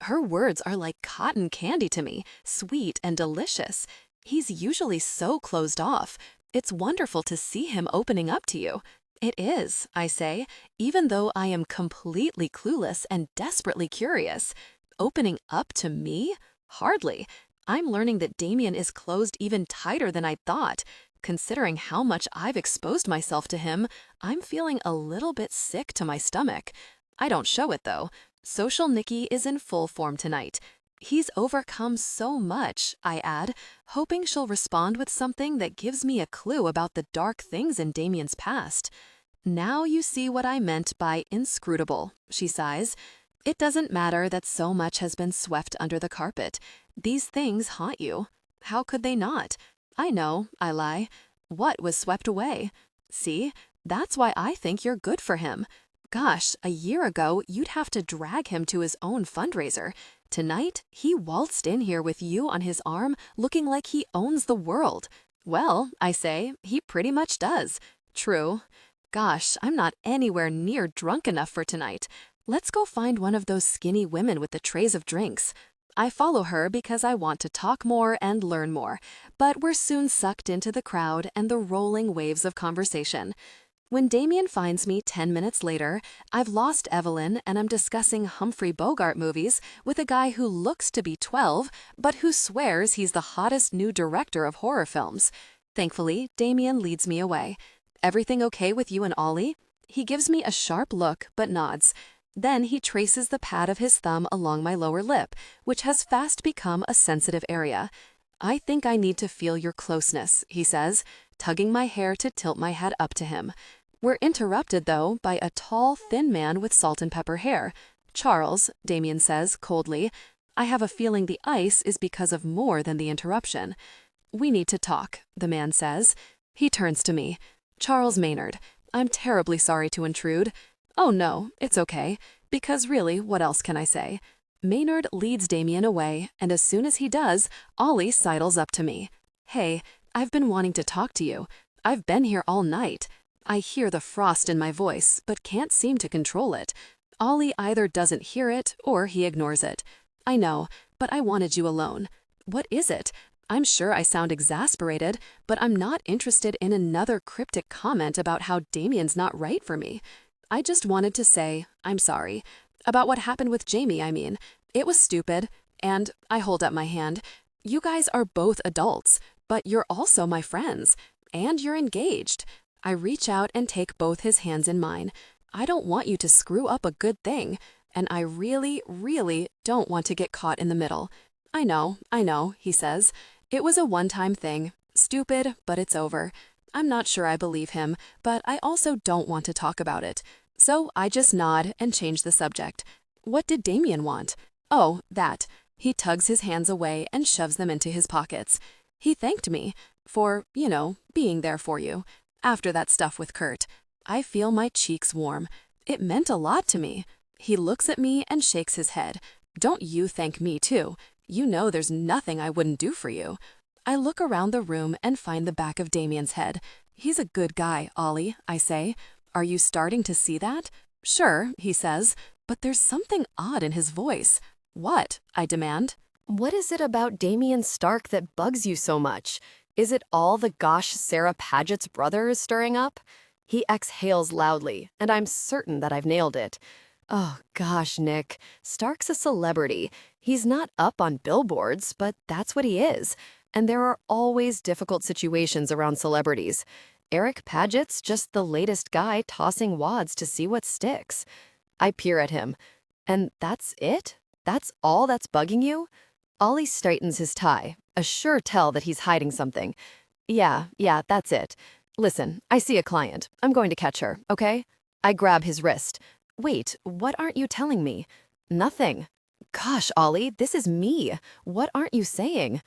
Her words are like cotton candy to me, sweet and delicious. He's usually so closed off. It's wonderful to see him opening up to you. It is, I say, even though I am completely clueless and desperately curious. Opening up to me? Hardly. I'm learning that Damien is closed even tighter than I'd thought. Considering how much I've exposed myself to him, I'm feeling a little bit sick to my stomach. I don't show it, though. Social Nikki is in full form tonight. He's overcome so much, I add, hoping she'll respond with something that gives me a clue about the dark things in Damien's past. Now you see what I meant by inscrutable, she sighs. It doesn't matter that so much has been swept under the carpet. These things haunt you. How could they not? I know, I lie. What was swept away? See, that's why I think you're good for him. Gosh, a year ago, you'd have to drag him to his own fundraiser. Tonight, he waltzed in here with you on his arm, looking like he owns the world. Well, I say, he pretty much does. True. Gosh, I'm not anywhere near drunk enough for tonight. Let's go find one of those skinny women with the trays of drinks. I follow her because I want to talk more and learn more, but we're soon sucked into the crowd and the rolling waves of conversation. When Damien finds me 10 minutes later, I've lost Evelyn and I'm discussing Humphrey Bogart movies with a guy who looks to be 12, but who swears he's the hottest new director of horror films. Thankfully, Damien leads me away. Everything okay with you and Ollie? He gives me a sharp look, but nods. Then he traces the pad of his thumb along my lower lip, which has fast become a sensitive area. I think I need to feel your closeness, he says, tugging my hair to tilt my head up to him. We're interrupted, though, by a tall, thin man with salt and pepper hair. Charles, Damien says coldly. I have a feeling the ice is because of more than the interruption. We need to talk, the man says. He turns to me. Charles Maynard, I'm terribly sorry to intrude. Oh no, it's okay, because really, what else can I say? Maynard leads Damien away, and as soon as he does, Ollie sidles up to me. Hey, I've been wanting to talk to you. I've been here all night. I hear the frost in my voice, but can't seem to control it. Ollie either doesn't hear it, or he ignores it. I know, but I wanted you alone. What is it? I'm sure I sound exasperated, but I'm not interested in another cryptic comment about how Damien's not right for me. I just wanted to say, I'm sorry. About what happened with Jamie, I mean. It was stupid, and I hold up my hand. You guys are both adults, but you're also my friends, and you're engaged. I reach out and take both his hands in mine. I don't want you to screw up a good thing, and I really, really don't want to get caught in the middle. I know, he says. It was a one-time thing. Stupid, but it's over. I'm not sure I believe him, but I also don't want to talk about it. So I just nod and change the subject. What did Damien want? Oh, that. He tugs his hands away and shoves them into his pockets. He thanked me for, being there for you. After that stuff with Kurt, I feel my cheeks warm. It meant a lot to me. He looks at me and shakes his head. Don't you thank me too. You know there's nothing I wouldn't do for you. I look around the room and find the back of Damien's head. He's a good guy, Ollie, I say. Are you starting to see that? Sure, he says, but there's something odd in his voice. What? I demand. What is it about Damien Stark that bugs you so much? Is it all the gosh Sarah Paget's brother is stirring up? He exhales loudly, and I'm certain that I've nailed it. Oh gosh, Nick, Stark's a celebrity. He's not up on billboards, but that's what he is. And there are always difficult situations around celebrities. Eric Paget's just the latest guy tossing wads to see what sticks. I peer at him. And that's it? That's all that's bugging you? Ollie straightens his tie, a sure tell that he's hiding something. Yeah, that's it. Listen, I see a client. I'm going to catch her, okay? I grab his wrist. Wait, what aren't you telling me? Nothing. Gosh, Ollie, this is me. What aren't you saying?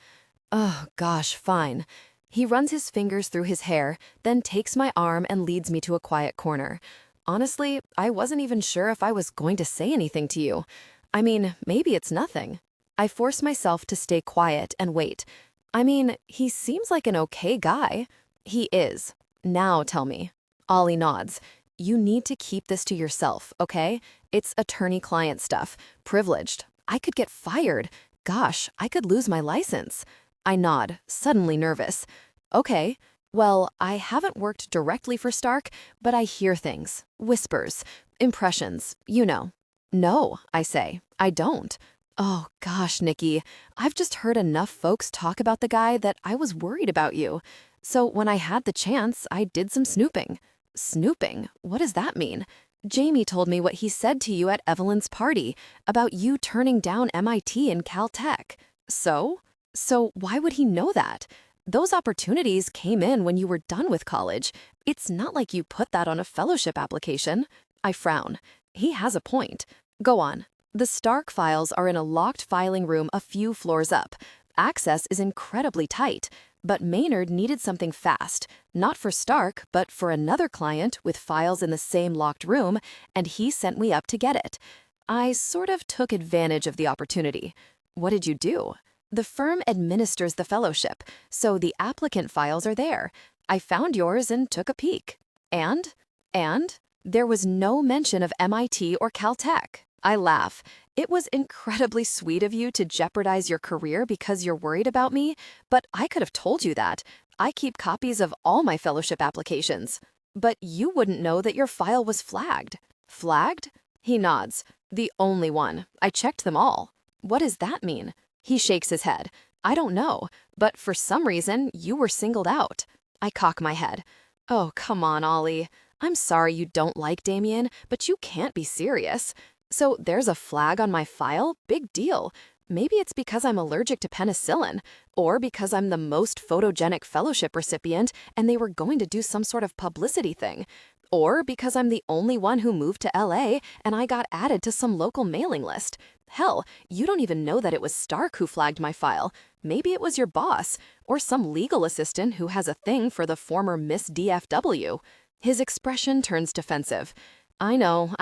Oh, gosh, fine. He runs his fingers through his hair, then takes my arm and leads me to a quiet corner. Honestly, I wasn't even sure if I was going to say anything to you. I mean, maybe it's nothing. I force myself to stay quiet and wait. I mean, he seems like an okay guy. He is. Now tell me. Ollie nods. You need to keep this to yourself, okay? It's attorney-client stuff. Privileged. I could get fired. Gosh, I could lose my license. I nod, suddenly nervous. Okay. Well, I haven't worked directly for Stark, but I hear things. Whispers. Impressions. You know. No, I say. I don't. Oh, gosh, Nikki. I've just heard enough folks talk about the guy that I was worried about you. So when I had the chance, I did some snooping. Snooping? What does that mean? Jamie told me what he said to you at Evelyn's party about you turning down MIT and Caltech. So why would he know that? Those opportunities came in when you were done with college. It's not like you put that on a fellowship application. I frown. He has a point. Go on. The Stark files are in a locked filing room a few floors up. Access is incredibly tight. But Maynard needed something fast, not for Stark, but for another client with files in the same locked room, and he sent me up to get it. I sort of took advantage of the opportunity. What did you do? The firm administers the fellowship, so the applicant files are there. I found yours and took a peek. And? There was no mention of MIT or Caltech. I laugh. It was incredibly sweet of you to jeopardize your career because you're worried about me, but I could have told you that. I keep copies of all my fellowship applications. But you wouldn't know that your file was flagged. Flagged? He nods. The only one. I checked them all. What does that mean? He shakes his head. I don't know, but for some reason, you were singled out. I cock my head. Oh, come on, Ollie. I'm sorry you don't like Damien, but you can't be serious. So there's a flag on my file? Big deal. Maybe it's because I'm allergic to penicillin, or because I'm the most photogenic fellowship recipient and they were going to do some sort of publicity thing, or because I'm the only one who moved to LA and I got added to some local mailing list. Hell, you don't even know that it was Stark who flagged my file. Maybe it was your boss, or some legal assistant who has a thing for the former Miss DFW. His expression turns defensive. I know.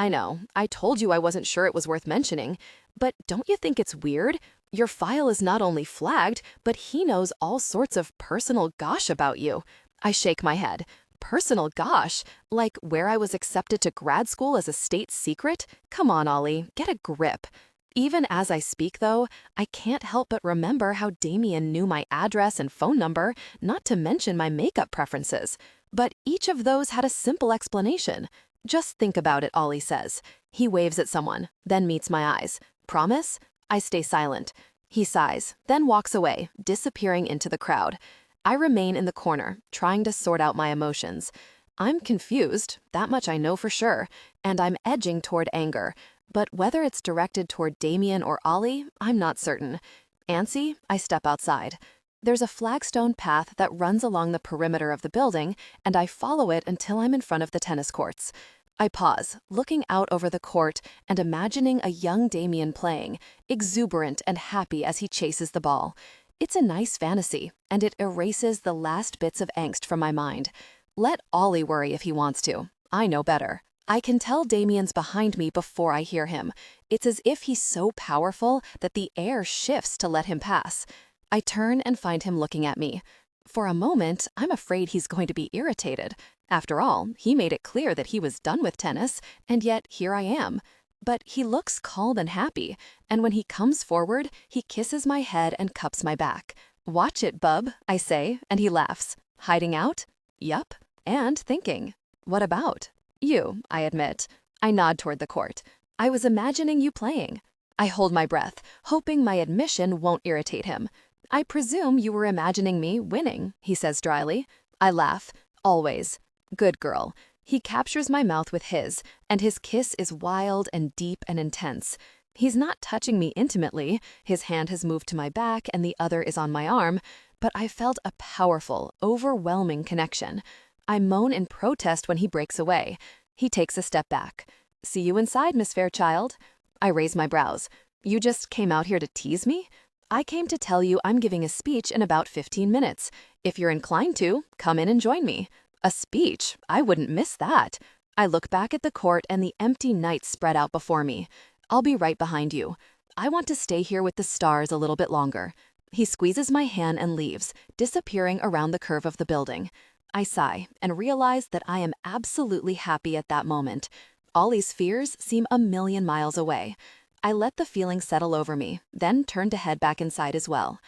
I told you I wasn't sure it was worth mentioning. But don't you think it's weird? Your file is not only flagged, but he knows all sorts of personal gosh about you. I shake my head. Personal gosh? Like where I was accepted to grad school as a state secret? Come on, Ollie, get a grip. Even as I speak, though, I can't help but remember how Damien knew my address and phone number, not to mention my makeup preferences. But each of those had a simple explanation. Just think about it, Ollie says. He waves at someone, then meets my eyes. Promise? I stay silent. He sighs, then walks away, disappearing into the crowd. I remain in the corner, trying to sort out my emotions. I'm confused, that much I know for sure, and I'm edging toward anger. But whether it's directed toward Damien or Ollie, I'm not certain. Antsy, I step outside. There's a flagstone path that runs along the perimeter of the building, and I follow it until I'm in front of the tennis courts. I pause, looking out over the court and imagining a young Damien playing, exuberant and happy as he chases the ball. It's a nice fantasy, and it erases the last bits of angst from my mind. Let Ollie worry if he wants to. I know better. I can tell Damien's behind me before I hear him. It's as if he's so powerful that the air shifts to let him pass. I turn and find him looking at me. For a moment, I'm afraid he's going to be irritated. After all, he made it clear that he was done with tennis, and yet here I am. But he looks calm and happy, and when he comes forward, he kisses my head and cups my back. "Watch it, bub," I say, and he laughs. "Hiding out?" "Yup." And thinking. "What about?" "You," I admit. I nod toward the court. "I was imagining you playing." I hold my breath, hoping my admission won't irritate him. "I presume you were imagining me winning," he says dryly. I laugh. "Always." "Good girl." He captures my mouth with his, and his kiss is wild and deep and intense. He's not touching me intimately. His hand has moved to my back and the other is on my arm, but I felt a powerful, overwhelming connection. I moan in protest when he breaks away. He takes a step back. "See you inside, Miss Fairchild." I raise my brows. "You just came out here to tease me?" "I came to tell you I'm giving a speech in about 15 minutes. If you're inclined to, come in and join me." A speech? I wouldn't miss that. I look back at the court and the empty night spread out before me. "I'll be right behind you. I want to stay here with the stars a little bit longer." He squeezes my hand and leaves, disappearing around the curve of the building. I sigh and realize that I am absolutely happy at that moment. Ollie's fears seem a million miles away. I let the feeling settle over me, then turn to head back inside as well.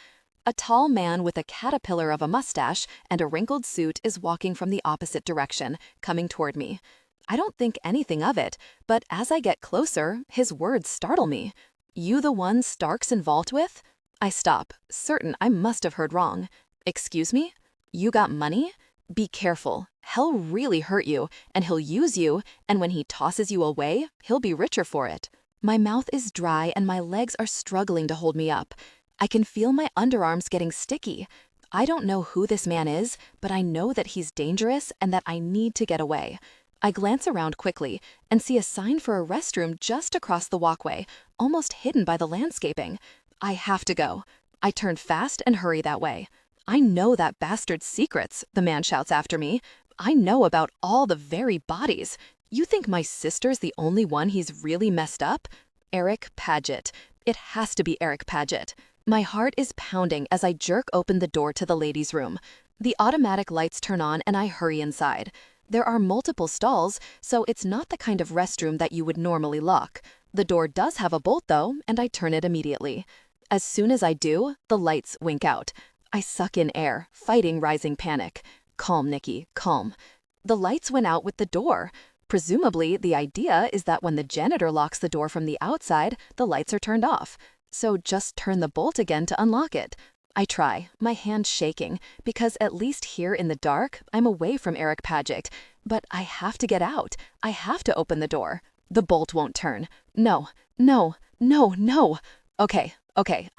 A tall man with a caterpillar of a mustache and a wrinkled suit is walking from the opposite direction, coming toward me. I don't think anything of it, but as I get closer, his words startle me. "You the one Stark's involved with?" I stop, certain I must have heard wrong. "Excuse me? You got money? Be careful. He'll really hurt you, and he'll use you, and when he tosses you away, he'll be richer for it." My mouth is dry and my legs are struggling to hold me up. I can feel my underarms getting sticky. I don't know who this man is, but I know that he's dangerous and that I need to get away. I glance around quickly and see a sign for a restroom just across the walkway, almost hidden by the landscaping. I have to go. I turn fast and hurry that way. "I know that bastard's secrets," the man shouts after me. "I know about all the very bodies. You think my sister's the only one he's really messed up?" Eric Paget. It has to be Eric Paget. My heart is pounding as I jerk open the door to the ladies' room. The automatic lights turn on and I hurry inside. There are multiple stalls, so it's not the kind of restroom that you would normally lock. The door does have a bolt though, and I turn it immediately. As soon as I do, the lights wink out. I suck in air, fighting rising panic. "Calm, Nikki, calm." The lights went out with the door. Presumably, the idea is that when the janitor locks the door from the outside, the lights are turned off. So just turn the bolt again to unlock it. I try, my hand shaking, because at least here in the dark, I'm away from Eric Paget. But I have to get out. I have to open the door. The bolt won't turn. No, no, no, no. Okay,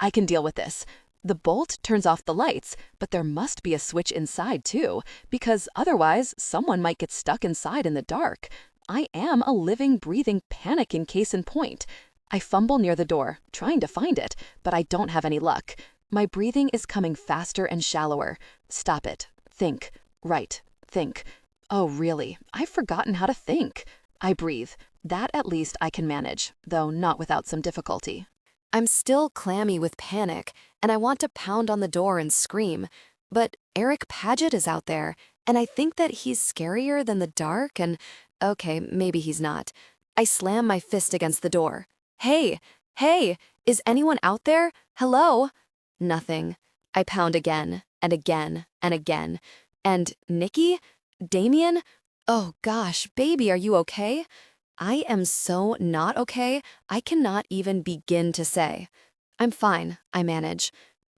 I can deal with this. The bolt turns off the lights, but there must be a switch inside too, because otherwise someone might get stuck inside in the dark. I am a living, breathing panic in case in point. I fumble near the door, trying to find it, but I don't have any luck. My breathing is coming faster and shallower. Stop it. Think. Right. Think. Oh, really? I've forgotten how to think. I breathe. That at least I can manage, though not without some difficulty. I'm still clammy with panic, and I want to pound on the door and scream. But Eric Paget is out there, and I think that he's scarier than the dark, and okay, maybe he's not. I slam my fist against the door. Hey, is anyone out there? Hello? Nothing. I pound again, and again, and again. And Nikki? Damien? Oh gosh, baby, are you okay? I am so not okay, I cannot even begin to say. I'm fine, I manage.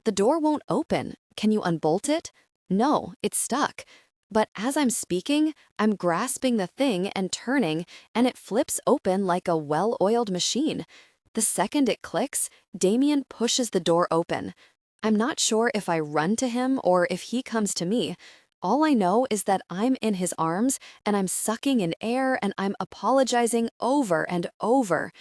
The door won't open. Can you unbolt it? No, it's stuck. But as I'm speaking, I'm grasping the thing and turning, and it flips open like a well-oiled machine. The second it clicks, Damien pushes the door open. I'm not sure if I run to him or if he comes to me. All I know is that I'm in his arms, and I'm sucking in air, and I'm apologizing over and over.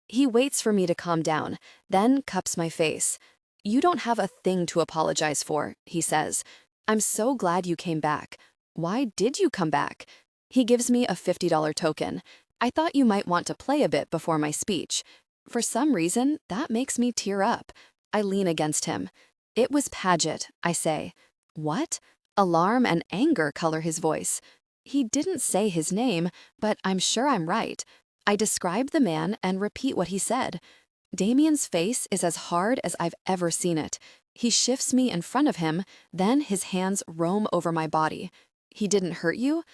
He waits for me to calm down, then cups my face. You don't have a thing to apologize for, he says. I'm so glad you came back. Why did you come back? He gives me a $50 token. I thought you might want to play a bit before my speech. For some reason, that makes me tear up. I lean against him. It was Paget, I say. What? Alarm and anger color his voice. He didn't say his name, but I'm sure I'm right. I describe the man and repeat what he said. Damien's face is as hard as I've ever seen it. He shifts me in front of him, then his hands roam over my body. He didn't hurt you?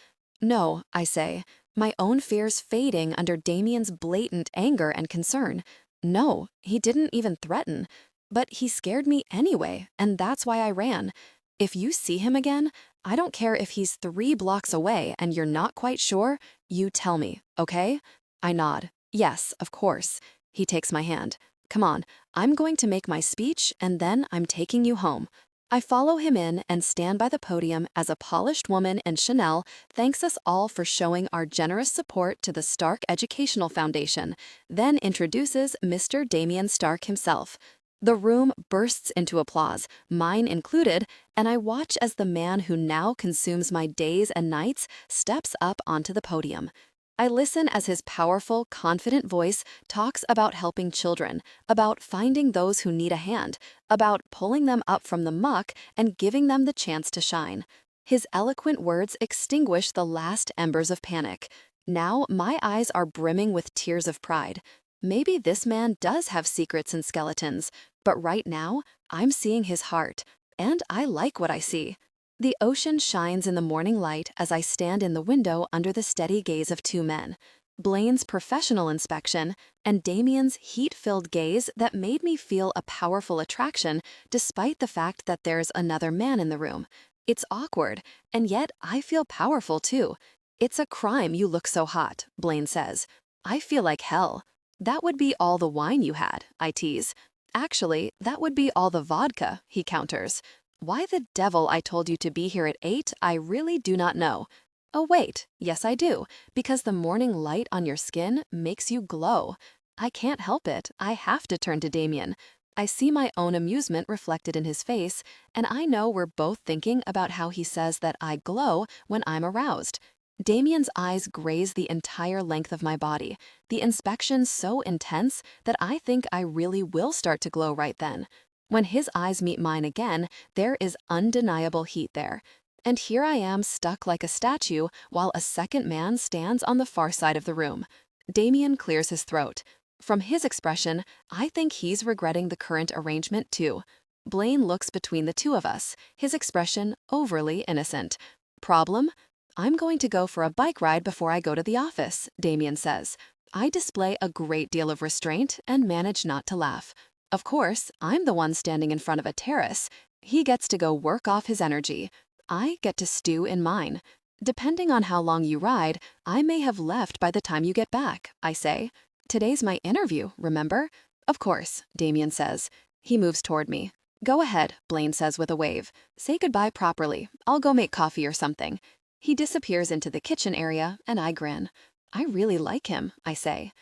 No, I say, my own fears fading under Damien's blatant anger and concern. No, he didn't even threaten. But he scared me anyway, and that's why I ran. If you see him again, I don't care if he's 3 blocks away and you're not quite sure, you tell me, okay? I nod. Yes, of course. He takes my hand. Come on, I'm going to make my speech and then I'm taking you home. I follow him in and stand by the podium as a polished woman in Chanel thanks us all for showing our generous support to the Stark Educational Foundation, then introduces Mr. Damien Stark himself. The room bursts into applause, mine included, and I watch as the man who now consumes my days and nights steps up onto the podium. I listen as his powerful, confident voice talks about helping children, about finding those who need a hand, about pulling them up from the muck and giving them the chance to shine. His eloquent words extinguish the last embers of panic. Now my eyes are brimming with tears of pride. Maybe this man does have secrets and skeletons, but right now I'm seeing his heart, and I like what I see. The ocean shines in the morning light as I stand in the window under the steady gaze of 2 men. Blaine's professional inspection and Damien's heat-filled gaze that made me feel a powerful attraction despite the fact that there's another man in the room. It's awkward, and yet I feel powerful too. It's a crime you look so hot, Blaine says. I feel like hell. That would be all the wine you had, I tease. Actually, that would be all the vodka, he counters. Why the devil I told you to be here at 8, I really do not know. Oh wait, yes I do, because the morning light on your skin makes you glow. I can't help it, I have to turn to Damien. I see my own amusement reflected in his face, and I know we're both thinking about how he says that I glow when I'm aroused. Damien's eyes graze the entire length of my body, the inspection so intense that I think I really will start to glow right then. When his eyes meet mine again, there is undeniable heat there. And here I am stuck like a statue while a second man stands on the far side of the room. Damien clears his throat. From his expression, I think he's regretting the current arrangement too. Blaine looks between the two of us, his expression overly innocent. Problem? I'm going to go for a bike ride before I go to the office, Damien says. I display a great deal of restraint and manage not to laugh. Of course, I'm the one standing in front of a terrace. He gets to go work off his energy. I get to stew in mine. Depending on how long you ride, I may have left by the time you get back, I say. Today's my interview, remember? Of course, Damien says. He moves toward me. Go ahead, Blaine says with a wave. Say goodbye properly. I'll go make coffee or something. He disappears into the kitchen area, and I grin. I really like him, I say.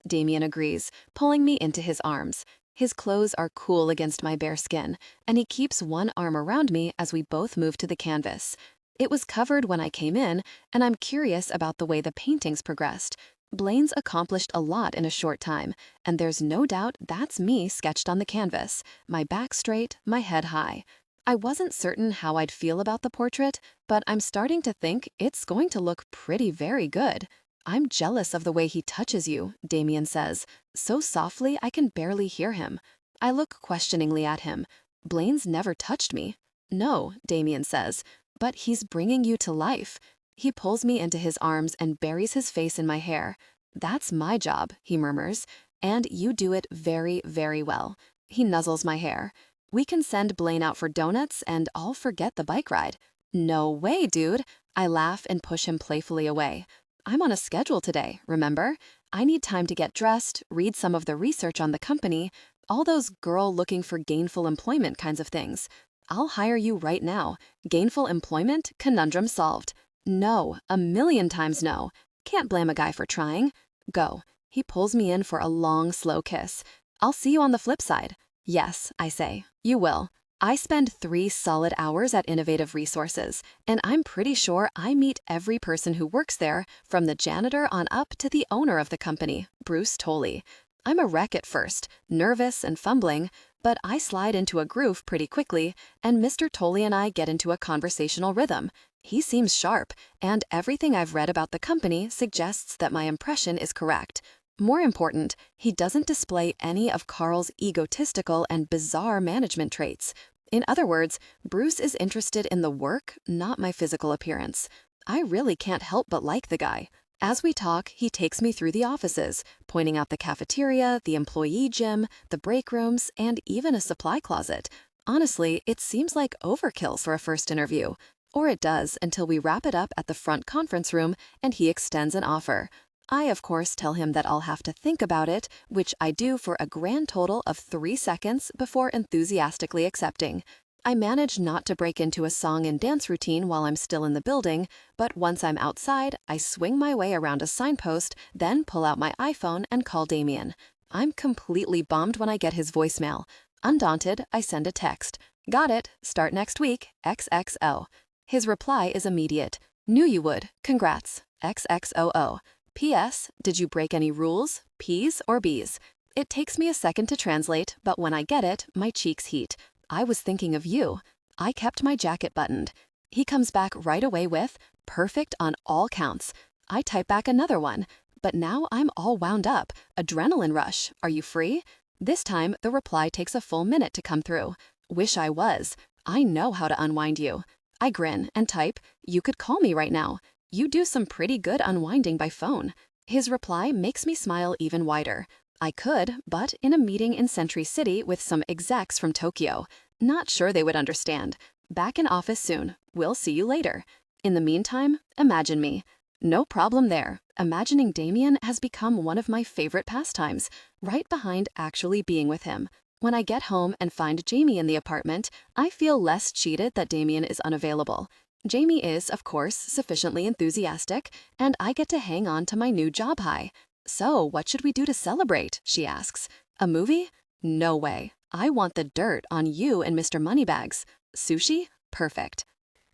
Damien agrees, pulling me into his arms. His clothes are cool against my bare skin, and he keeps one arm around me as we both move to the canvas. It was covered when I came in, and I'm curious about the way the paintings progressed. Blaine's accomplished a lot in a short time, and there's no doubt that's me sketched on the canvas, my back straight, my head high. I wasn't certain how I'd feel about the portrait, but I'm starting to think it's going to look very good. I'm jealous of the way he touches you, Damien says, so softly I can barely hear him. I look questioningly at him. Blaine's never touched me. No, Damien says, but he's bringing you to life. He pulls me into his arms and buries his face in my hair. That's my job, he murmurs, and you do it very well. He nuzzles my hair. We can send Blaine out for donuts and I'll forget the bike ride. No way, dude. I laugh and push him playfully away. I'm on a schedule today, remember? I need time to get dressed, read some of the research on the company, all those girl looking for gainful employment kinds of things. I'll hire you right now. Gainful employment? Conundrum solved. No, 1,000,000 times no. Can't blame a guy for trying. Go. He pulls me in for a long, slow kiss. I'll see you on the flip side. Yes, I say. You will. I spend 3 solid hours at Innovative Resources, and I'm pretty sure I meet every person who works there, from the janitor on up to the owner of the company, Bruce Tolley. I'm a wreck at first, nervous and fumbling, but I slide into a groove pretty quickly, and Mr. Tolley and I get into a conversational rhythm. He seems sharp, and everything I've read about the company suggests that my impression is correct. More important, he doesn't display any of Carl's egotistical and bizarre management traits. In other words, Bruce is interested in the work, not my physical appearance. I really can't help but like the guy. As we talk, he takes me through the offices, pointing out the cafeteria, the employee gym, the break rooms, and even a supply closet. Honestly, it seems like overkill for a first interview. Or it does until we wrap it up at the front conference room and he extends an offer. I, of course, tell him that I'll have to think about it, which I do for a grand total of 3 seconds before enthusiastically accepting. I manage not to break into a song and dance routine while I'm still in the building, but once I'm outside, I swing my way around a signpost, then pull out my iPhone and call Damien. I'm completely bummed when I get his voicemail. Undaunted, I send a text. Got it. Start next week. XXO. His reply is immediate. Knew you would. Congrats. XXOO. P.S. Did you break any rules? P's or B's? It takes me a second to translate, but when I get it, my cheeks heat. I was thinking of you. I kept my jacket buttoned. He comes back right away with, perfect on all counts. I type back another one, but now I'm all wound up. Adrenaline rush. Are you free? This time, the reply takes a full minute to come through. Wish I was. I know how to unwind you. I grin and type, you could call me right now. You do some pretty good unwinding by phone. His reply makes me smile even wider. I could, but in a meeting in Century City with some execs from Tokyo. Not sure they would understand. Back in office soon. We'll see you later. In the meantime, imagine me. No problem there. Imagining Damien has become one of my favorite pastimes, right behind actually being with him. When I get home and find Jamie in the apartment, I feel less cheated that Damien is unavailable. Jamie is, of course, sufficiently enthusiastic, and I get to hang on to my new job high. So, what should we do to celebrate? She asks. A movie? No way. I want the dirt on you and Mr. Moneybags. Sushi? Perfect.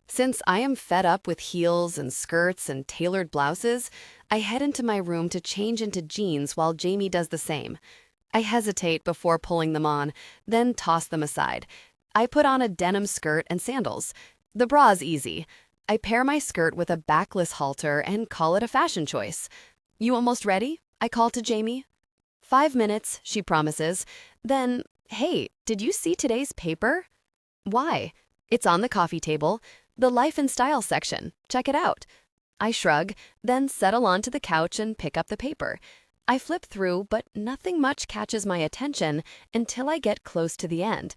Since I am fed up with heels and skirts and tailored blouses, I head into my room to change into jeans while Jamie does the same. I hesitate before pulling them on, then toss them aside. I put on a denim skirt and sandals. The bra's easy. I pair my skirt with a backless halter and call it a fashion choice. You almost ready? I call to Jamie. 5 minutes, she promises. Then, hey, did you see today's paper? Why? It's on the coffee table, the life and style section. Check it out. I shrug, then settle onto the couch and pick up the paper. I flip through, but nothing much catches my attention until I get close to the end.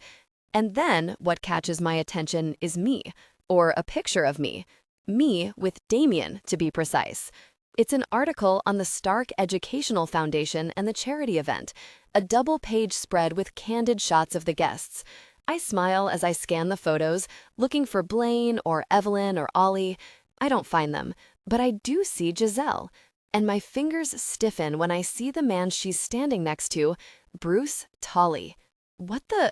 And then what catches my attention is me, or a picture of me. Me with Damien, to be precise. It's an article on the Stark Educational Foundation and the charity event, a double-page spread with candid shots of the guests. I smile as I scan the photos, looking for Blaine or Evelyn or Ollie. I don't find them, but I do see Giselle. And my fingers stiffen when I see the man she's standing next to, Bruce Tolley. What the...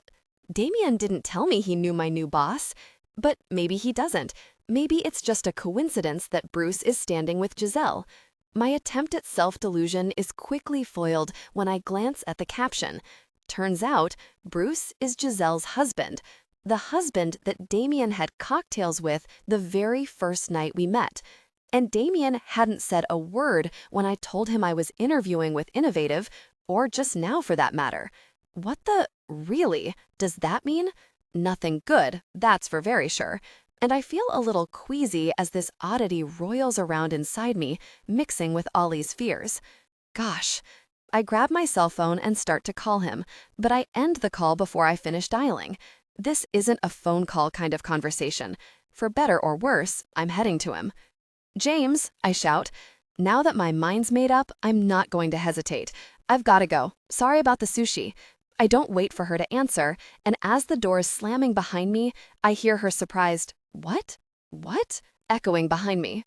Damien didn't tell me he knew my new boss, but maybe he doesn't. Maybe it's just a coincidence that Bruce is standing with Giselle. My attempt at self-delusion is quickly foiled when I glance at the caption. Turns out, Bruce is Giselle's husband, the husband that Damien had cocktails with the very first night we met. And Damien hadn't said a word when I told him I was interviewing with Innovative, or just now for that matter. What the... Really? Does that mean? Nothing good, that's for very sure. And I feel a little queasy as this oddity roils around inside me, mixing with Ollie's fears. Gosh, I grab my cell phone and start to call him, but I end the call before I finish dialing. This isn't a phone call kind of conversation. For better or worse, I'm heading to him. "James," I shout. Now that my mind's made up, I'm not going to hesitate. "I've got to go. Sorry about the sushi." I don't wait for her to answer, and as the door is slamming behind me, I hear her surprised, "What? What?" echoing behind me.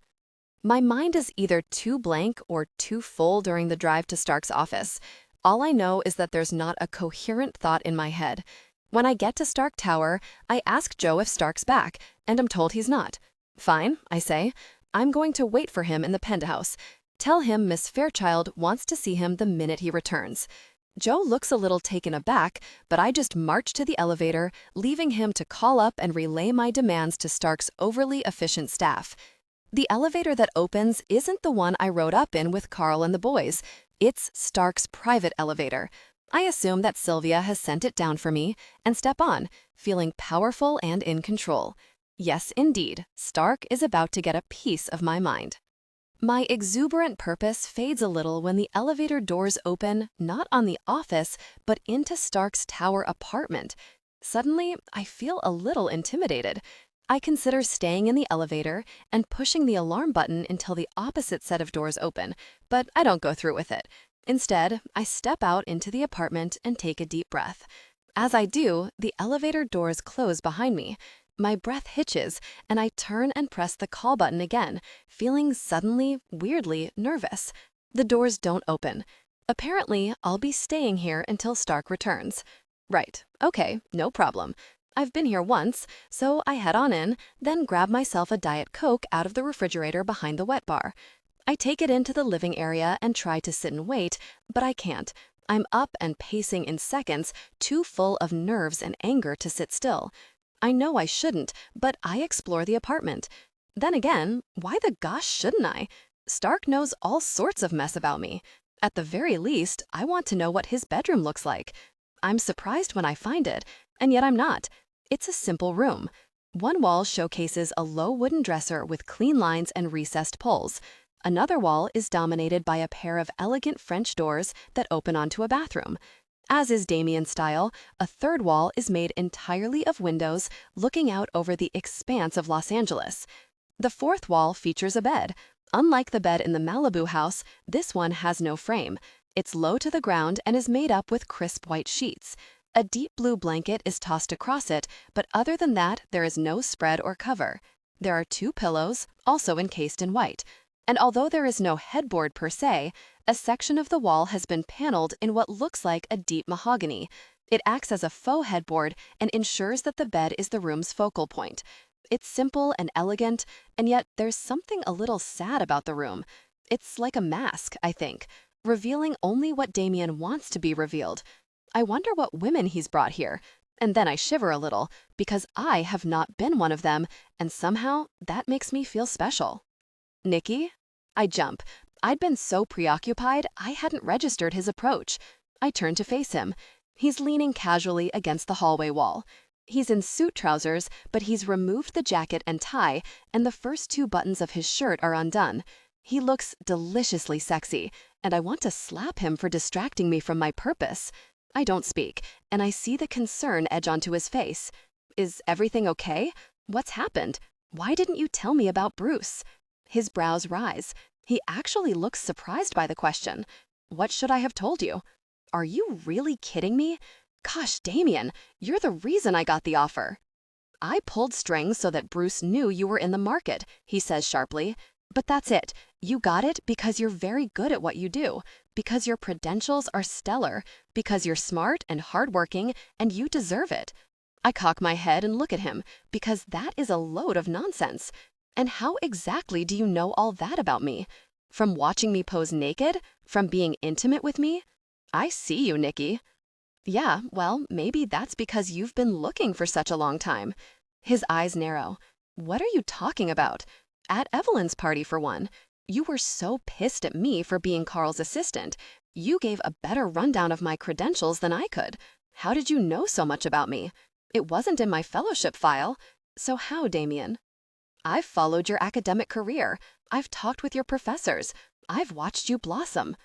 My mind is either too blank or too full during the drive to Stark's office. All I know is that there's not a coherent thought in my head. When I get to Stark Tower, I ask Joe if Stark's back, and I'm told he's not. "Fine," I say. "I'm going to wait for him in the penthouse. Tell him Miss Fairchild wants to see him the minute he returns." Joe looks a little taken aback, but I just march to the elevator, leaving him to call up and relay my demands to Stark's overly efficient staff. The elevator that opens isn't the one I rode up in with Carl and the boys. It's Stark's private elevator. I assume that Sylvia has sent it down for me and step on, feeling powerful and in control. Yes, indeed, Stark is about to get a piece of my mind. My exuberant purpose fades a little when the elevator doors open, not on the office, but into Stark's tower apartment. Suddenly, I feel a little intimidated. I consider staying in the elevator and pushing the alarm button until the opposite set of doors open, but I don't go through with it. Instead, I step out into the apartment and take a deep breath. As I do, the elevator doors close behind me. My breath hitches, and I turn and press the call button again, feeling suddenly, weirdly nervous. The doors don't open. Apparently, I'll be staying here until Stark returns. Right, okay, no problem. I've been here once, so I head on in, then grab myself a Diet Coke out of the refrigerator behind the wet bar. I take it into the living area and try to sit and wait, but I can't. I'm up and pacing in seconds, too full of nerves and anger to sit still. I know I shouldn't, but I explore the apartment. Then again, why the gosh shouldn't I? Stark knows all sorts of mess about me. At the very least, I want to know what his bedroom looks like. I'm surprised when I find it, and yet I'm not. It's a simple room. One wall showcases a low wooden dresser with clean lines and recessed pulls. Another wall is dominated by a pair of elegant French doors that open onto a bathroom. As is Damien's style, a third wall is made entirely of windows looking out over the expanse of Los Angeles. The fourth wall features a bed. Unlike the bed in the Malibu house, this one has no frame. It's low to the ground and is made up with crisp white sheets. A deep blue blanket is tossed across it, but other than that, there is no spread or cover. There are 2 pillows, also encased in white. And although there is no headboard per se, a section of the wall has been paneled in what looks like a deep mahogany. It acts as a faux headboard and ensures that the bed is the room's focal point. It's simple and elegant, and yet there's something a little sad about the room. It's like a mask, I think, revealing only what Damien wants to be revealed. I wonder what women he's brought here. And then I shiver a little, because I have not been one of them, and somehow that makes me feel special. "Nikki?" I jump. I'd been so preoccupied, I hadn't registered his approach. I turn to face him. He's leaning casually against the hallway wall. He's in suit trousers, but he's removed the jacket and tie, and the first 2 buttons of his shirt are undone. He looks deliciously sexy, and I want to slap him for distracting me from my purpose. I don't speak, and I see the concern edge onto his face. "Is everything okay? What's happened? Why didn't you tell me about Bruce?" His brows rise. He actually looks surprised by the question. "What should I have told you?" "Are you really kidding me? Gosh, Damien, you're the reason I got the offer." "I pulled strings so that Bruce knew you were in the market," he says sharply. "But that's it. You got it because you're very good at what you do, because your credentials are stellar, because you're smart and hardworking, and you deserve it." I cock my head and look at him, because that is a load of nonsense. And how exactly do you know all that about me? From watching me pose naked? From being intimate with me? I see you, Nikki. Yeah, well, maybe that's because you've been looking for such a long time. His eyes narrow. What are you talking about? At Evelyn's party, for one. You were so pissed at me for being Carl's assistant. You gave a better rundown of my credentials than I could. How did you know so much about me? It wasn't in my fellowship file. So how, Damien? I've followed your academic career. I've talked with your professors. I've watched you blossom.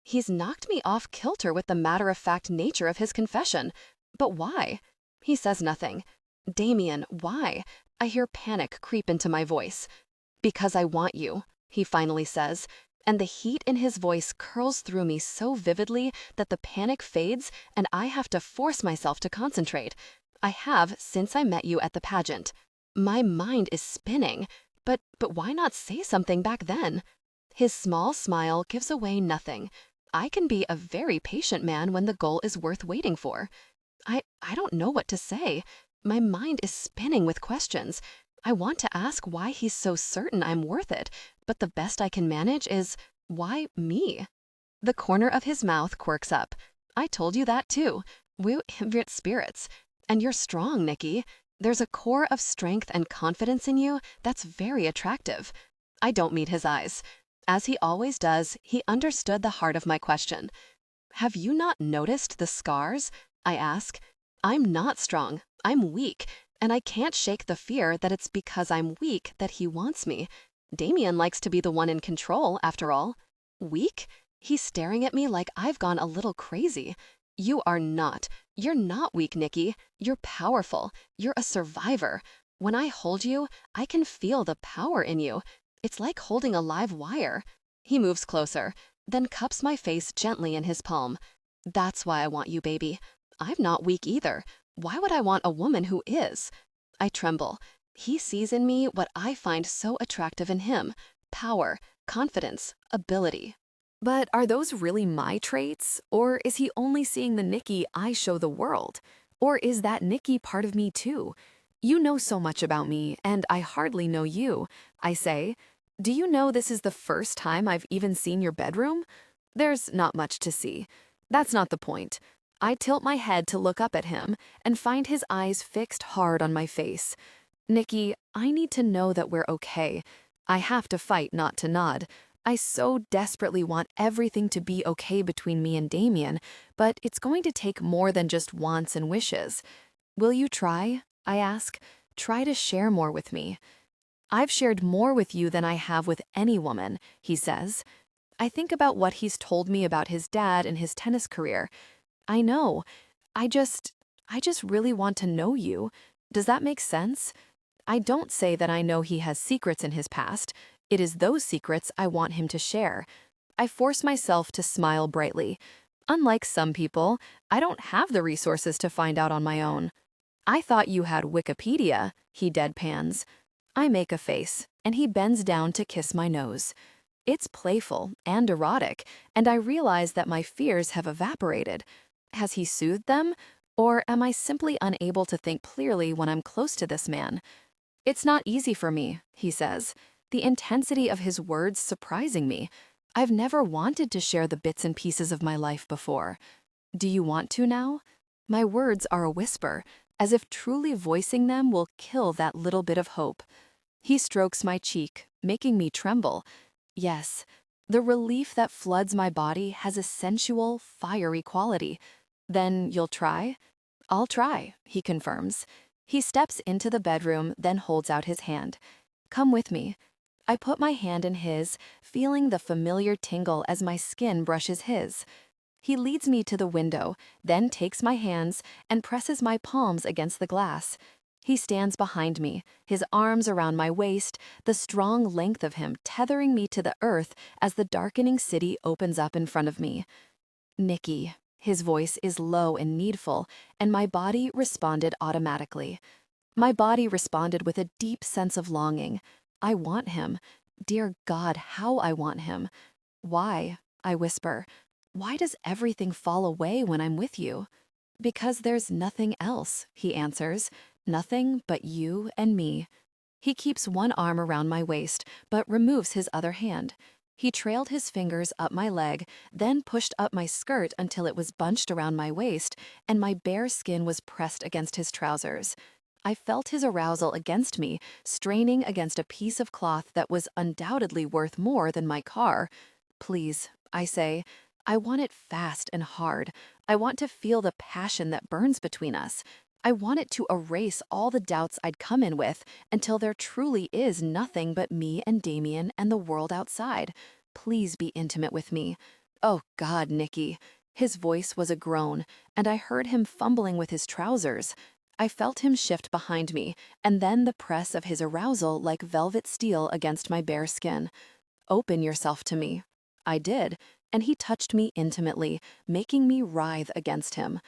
He's knocked me off kilter with the matter-of-fact nature of his confession. But why? He says nothing. Damien, why? I hear panic creep into my voice. Because I want you, he finally says, and the heat in his voice curls through me so vividly that the panic fades and I have to force myself to concentrate. I have since I met you at the pageant. My mind is spinning, but why not say something back then? His small smile gives away nothing. I can be a very patient man when the goal is worth waiting for. I don't know what to say. My mind is spinning with questions. I want to ask why he's so certain I'm worth it, but the best I can manage is, why me? The corner of his mouth quirks up. I told you that too. We're spirits. And you're strong, Nikki. There's a core of strength and confidence in you that's very attractive. I don't meet his eyes. As he always does, he understood the heart of my question. Have you not noticed the scars? I ask. I'm not strong. I'm weak. And I can't shake the fear that it's because I'm weak that he wants me. Damien likes to be the one in control, after all. Weak? He's staring at me like I've gone a little crazy. You are not. You're not weak, Nikki. You're powerful. You're a survivor. When I hold you, I can feel the power in you. It's like holding a live wire. He moves closer, then cups my face gently in his palm. That's why I want you, baby. I'm not weak either. Why would I want a woman who is? I tremble. He sees in me what I find so attractive in him: power, confidence, ability. But are those really my traits? Or is he only seeing the Nikki I show the world? Or is that Nikki part of me too? You know so much about me, and I hardly know you. I say, do you know this is the first time I've even seen your bedroom? There's not much to see. That's not the point. I tilt my head to look up at him and find his eyes fixed hard on my face. Nikki, I need to know that we're okay. I have to fight not to nod. I so desperately want everything to be okay between me and Damien, but it's going to take more than just wants and wishes. Will you try? I ask. Try to share more with me. I've shared more with you than I have with any woman, he says. I think about what he's told me about his dad and his tennis career. I know. I just really want to know you. Does that make sense? I don't say that I know he has secrets in his past. It is those secrets I want him to share. I force myself to smile brightly. Unlike some people, I don't have the resources to find out on my own. I thought you had Wikipedia, he deadpans. I make a face, and he bends down to kiss my nose. It's playful and erotic, and I realize that my fears have evaporated. Has he soothed them? Or am I simply unable to think clearly when I'm close to this man? It's not easy for me, he says, the intensity of his words surprising me. I've never wanted to share the bits and pieces of my life before. Do you want to now? My words are a whisper, as if truly voicing them will kill that little bit of hope. He strokes my cheek, making me tremble. Yes, the relief that floods my body has a sensual, fiery quality. Then you'll try? I'll try, he confirms. He steps into the bedroom, then holds out his hand. Come with me. I put my hand in his, feeling the familiar tingle as my skin brushes his. He leads me to the window, then takes my hands and presses my palms against the glass. He stands behind me, his arms around my waist, the strong length of him tethering me to the earth as the darkening city opens up in front of me. Nikki. His voice is low and needful, and my body responded automatically. My body responded with a deep sense of longing. I want him. Dear God, how I want him. Why? I whisper. Why does everything fall away when I'm with you? Because there's nothing else, he answers. Nothing but you and me. He keeps one arm around my waist, but removes his other hand. He trailed his fingers up my leg, then pushed up my skirt until it was bunched around my waist, and my bare skin was pressed against his trousers. I felt his arousal against me, straining against a piece of cloth that was undoubtedly worth more than my car. Please, I say, I want it fast and hard. I want to feel the passion that burns between us. I want it to erase all the doubts I'd come in with until there truly is nothing but me and Damien and the world outside. Please be intimate with me. Oh God, Nikki. His voice was a groan, and I heard him fumbling with his trousers. I felt him shift behind me, and then the press of his arousal like velvet steel against my bare skin. Open yourself to me. I did, and he touched me intimately, making me writhe against him.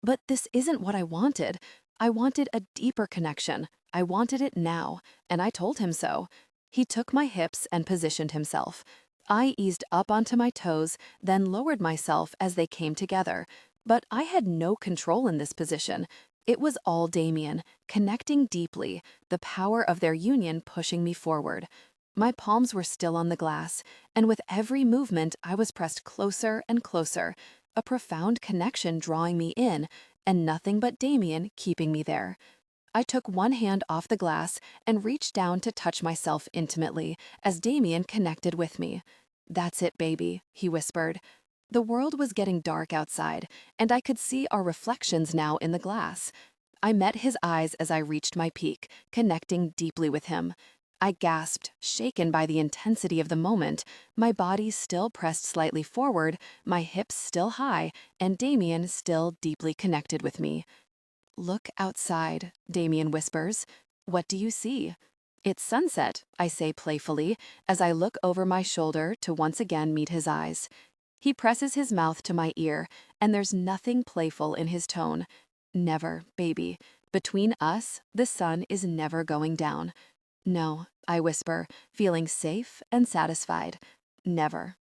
But this isn't what I wanted. I wanted a deeper connection. I wanted it now, and I told him so. He took my hips and positioned himself. I eased up onto my toes, then lowered myself as they came together. But I had no control in this position. It was all Damien, connecting deeply, the power of their union pushing me forward. My palms were still on the glass, and with every movement I was pressed closer and closer, a profound connection drawing me in, and nothing but Damien keeping me there. I took one hand off the glass and reached down to touch myself intimately as Damien connected with me. "That's it, baby," he whispered. The world was getting dark outside, and I could see our reflections now in the glass. I met his eyes as I reached my peak, connecting deeply with him. I gasped, shaken by the intensity of the moment, my body still pressed slightly forward, my hips still high, and Damien still deeply connected with me. "Look outside," Damien whispers. "What do you see?" "It's sunset," I say playfully, as I look over my shoulder to once again meet his eyes. He presses his mouth to my ear, and there's nothing playful in his tone. "Never, baby. Between us, the sun is never going down." "No," I whisper, feeling safe and satisfied. "Never."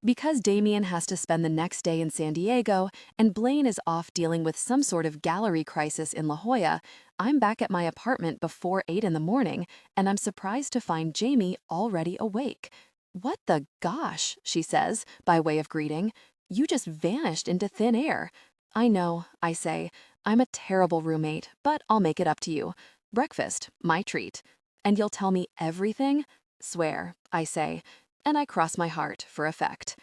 Because Damien has to spend the next day in San Diego and Blaine is off dealing with some sort of gallery crisis in La Jolla, I'm back at my apartment before 8 in the morning, and I'm surprised to find Jamie already awake. "What the gosh," she says, by way of greeting. "You just vanished into thin air." "I know," I say. "I'm a terrible roommate, but I'll make it up to you. Breakfast, my treat. And you'll tell me everything?" "Swear," I say, and I cross my heart for effect.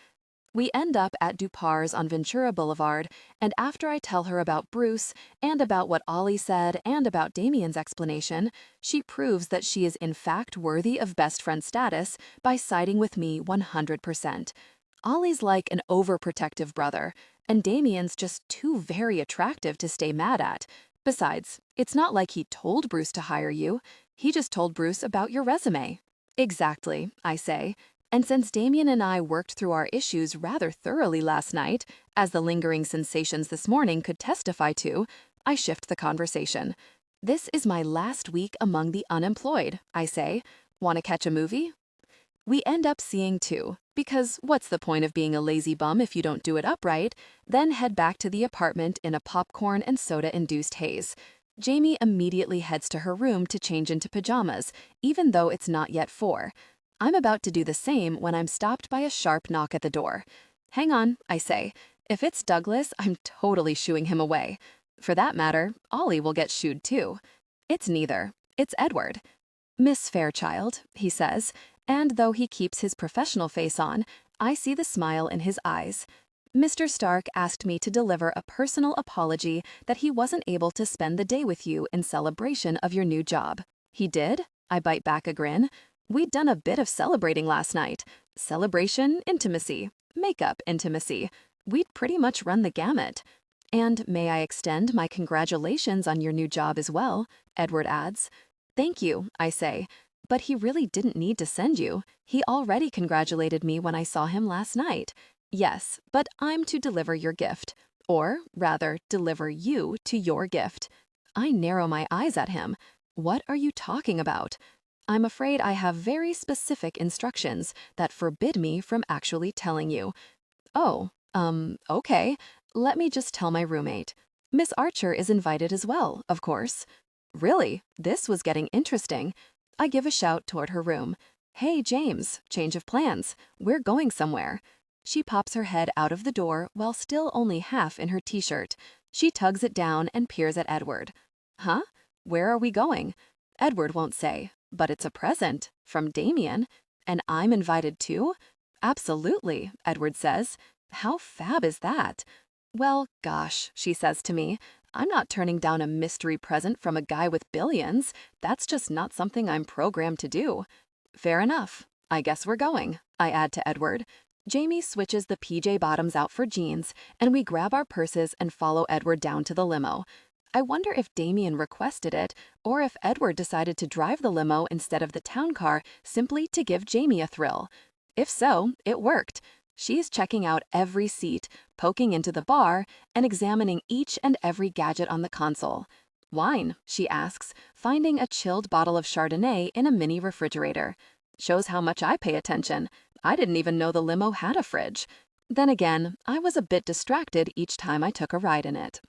We end up at Dupar's on Ventura Boulevard, and after I tell her about Bruce, and about what Ollie said, and about Damien's explanation, she proves that she is in fact worthy of best friend status by siding with me 100%. Ollie's like an overprotective brother, and Damien's just too very attractive to stay mad at. Besides, it's not like he told Bruce to hire you. He just told Bruce about your resume. "Exactly," I say. And since Damien and I worked through our issues rather thoroughly last night, as the lingering sensations this morning could testify to, I shift the conversation. "This is my last week among the unemployed," I say. "Want to catch a movie?" We end up seeing two, because what's the point of being a lazy bum if you don't do it upright? Then head back to the apartment in a popcorn and soda-induced haze. Jamie immediately heads to her room to change into pajamas, even though it's not yet 4. I'm about to do the same when I'm stopped by a sharp knock at the door. "Hang on," I say. If it's Douglas, I'm totally shooing him away. For that matter, Ollie will get shooed too. It's neither. It's Edward. "Miss Fairchild," he says, and though he keeps his professional face on, I see the smile in his eyes. "Mr. Stark asked me to deliver a personal apology that he wasn't able to spend the day with you in celebration of your new job." "He did?" I bite back a grin. "We'd done a bit of celebrating last night. Celebration, intimacy, makeup intimacy. We'd pretty much run the gamut." "And may I extend my congratulations on your new job as well," Edward adds. "Thank you," I say. "But he really didn't need to send you. He already congratulated me when I saw him last night." "Yes, but I'm to deliver your gift. Or, rather, deliver you to your gift." I narrow my eyes at him. "What are you talking about?" "I'm afraid I have very specific instructions that forbid me from actually telling you." "Oh, okay. Let me just tell my roommate. Miss Archer is invited as well, of course." Really, this was getting interesting. I give a shout toward her room. "Hey, James, change of plans. We're going somewhere." She pops her head out of the door while still only half in her t-shirt. She tugs it down and peers at Edward. "Huh? Where are we going?" Edward won't say, but it's a present from Damien. "And I'm invited too?" "Absolutely," Edward says. "How fab is that?" "Well, gosh," she says to me. "I'm not turning down a mystery present from a guy with billions. That's just not something I'm programmed to do." "Fair enough. I guess we're going," I add to Edward. Jamie switches the PJ bottoms out for jeans, and we grab our purses and follow Edward down to the limo. I wonder if Damien requested it, or if Edward decided to drive the limo instead of the town car simply to give Jamie a thrill. If so, it worked. She's checking out every seat, poking into the bar, and examining each and every gadget on the console. "Wine?" she asks, finding a chilled bottle of Chardonnay in a mini refrigerator. Shows how much I pay attention. I didn't even know the limo had a fridge. Then again, I was a bit distracted each time I took a ride in it.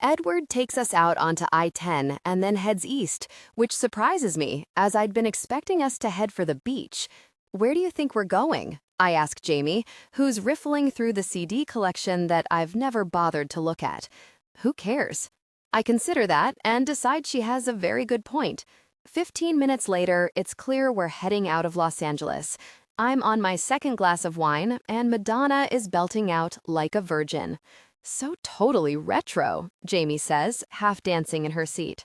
Edward takes us out onto I-10 and then heads east, which surprises me, as I'd been expecting us to head for the beach. "Where do you think we're going?" I ask Jamie, who's riffling through the CD collection that I've never bothered to look at. Who cares? I consider that and decide she has a very good point. 15 minutes later, it's clear we're heading out of Los Angeles. I'm on my second glass of wine, and Madonna is belting out Like a Virgin. "So totally retro," Jamie says, half dancing in her seat.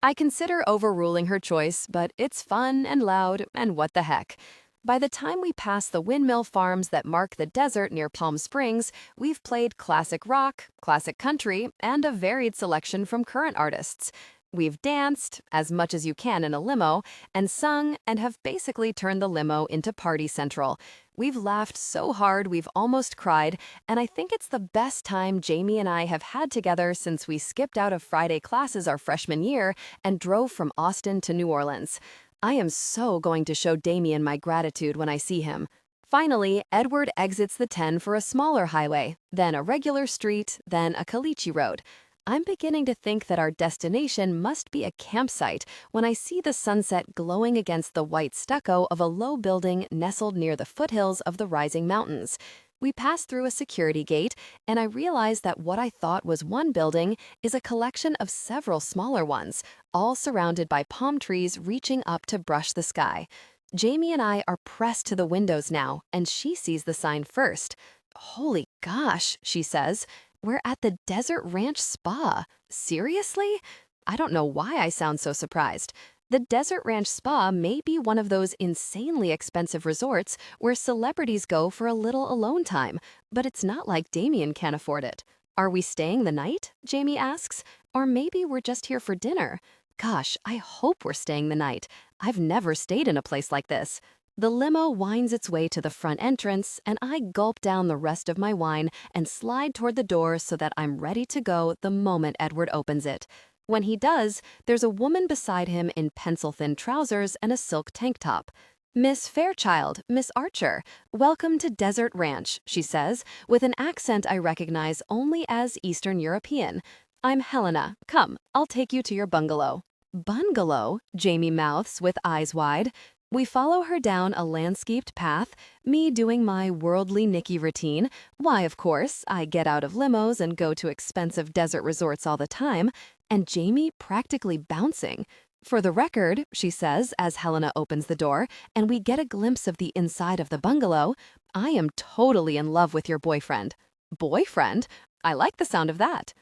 I consider overruling her choice, but it's fun and loud, and what the heck. By the time we pass the windmill farms that mark the desert near Palm Springs, we've played classic rock, classic country, and a varied selection from current artists. We've danced, as much as you can in a limo, and sung, and have basically turned the limo into Party Central. We've laughed so hard we've almost cried, and I think it's the best time Jamie and I have had together since we skipped out of Friday classes our freshman year and drove from Austin to New Orleans. I am so going to show Damien my gratitude when I see him. Finally, Edward exits the 10 for a smaller highway, then a regular street, then a caliche road. I'm beginning to think that our destination must be a campsite when I see the sunset glowing against the white stucco of a low building nestled near the foothills of the rising mountains. We pass through a security gate, and I realize that what I thought was one building is a collection of several smaller ones, all surrounded by palm trees reaching up to brush the sky. Jamie and I are pressed to the windows now, and she sees the sign first. "Holy gosh," she says. "We're at the Desert Ranch Spa. Seriously?" I don't know why I sound so surprised. The Desert Ranch Spa may be one of those insanely expensive resorts where celebrities go for a little alone time, but it's not like Damien can afford it. "Are we staying the night?" Jamie asks. "Or maybe we're just here for dinner." Gosh, I hope we're staying the night. I've never stayed in a place like this. The limo winds its way to the front entrance, and I gulp down the rest of my wine and slide toward the door so that I'm ready to go the moment Edward opens it. When he does, there's a woman beside him in pencil-thin trousers and a silk tank top. "Miss Fairchild, Miss Archer, welcome to Desert Ranch," she says, with an accent I recognize only as Eastern European. "I'm Helena. Come, I'll take you to your bungalow." "Bungalow?" Jamie mouths with eyes wide. We follow her down a landscaped path, me doing my worldly Nikki routine. Why, of course, I get out of limos and go to expensive desert resorts all the time, and Jamie practically bouncing. "For the record," she says as Helena opens the door, and we get a glimpse of the inside of the bungalow, "I am totally in love with your boyfriend." Boyfriend? I like the sound of that.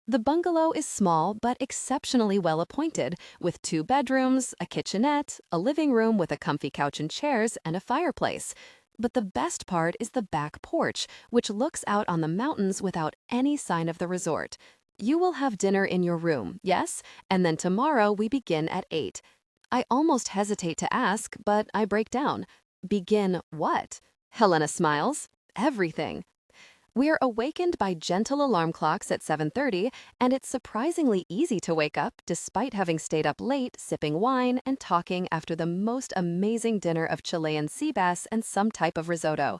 The bungalow is small but exceptionally well appointed, with 2 bedrooms, a kitchenette, a living room with a comfy couch and chairs, and a fireplace. But the best part is the back porch, which looks out on the mountains without any sign of the resort. "You will have dinner in your room, yes? And then tomorrow we begin at 8. I almost hesitate to ask, but I break down. "Begin what?" Helena smiles. "Everything." We're awakened by gentle alarm clocks at 7:30, and it's surprisingly easy to wake up despite having stayed up late sipping wine and talking after the most amazing dinner of Chilean sea bass and some type of risotto.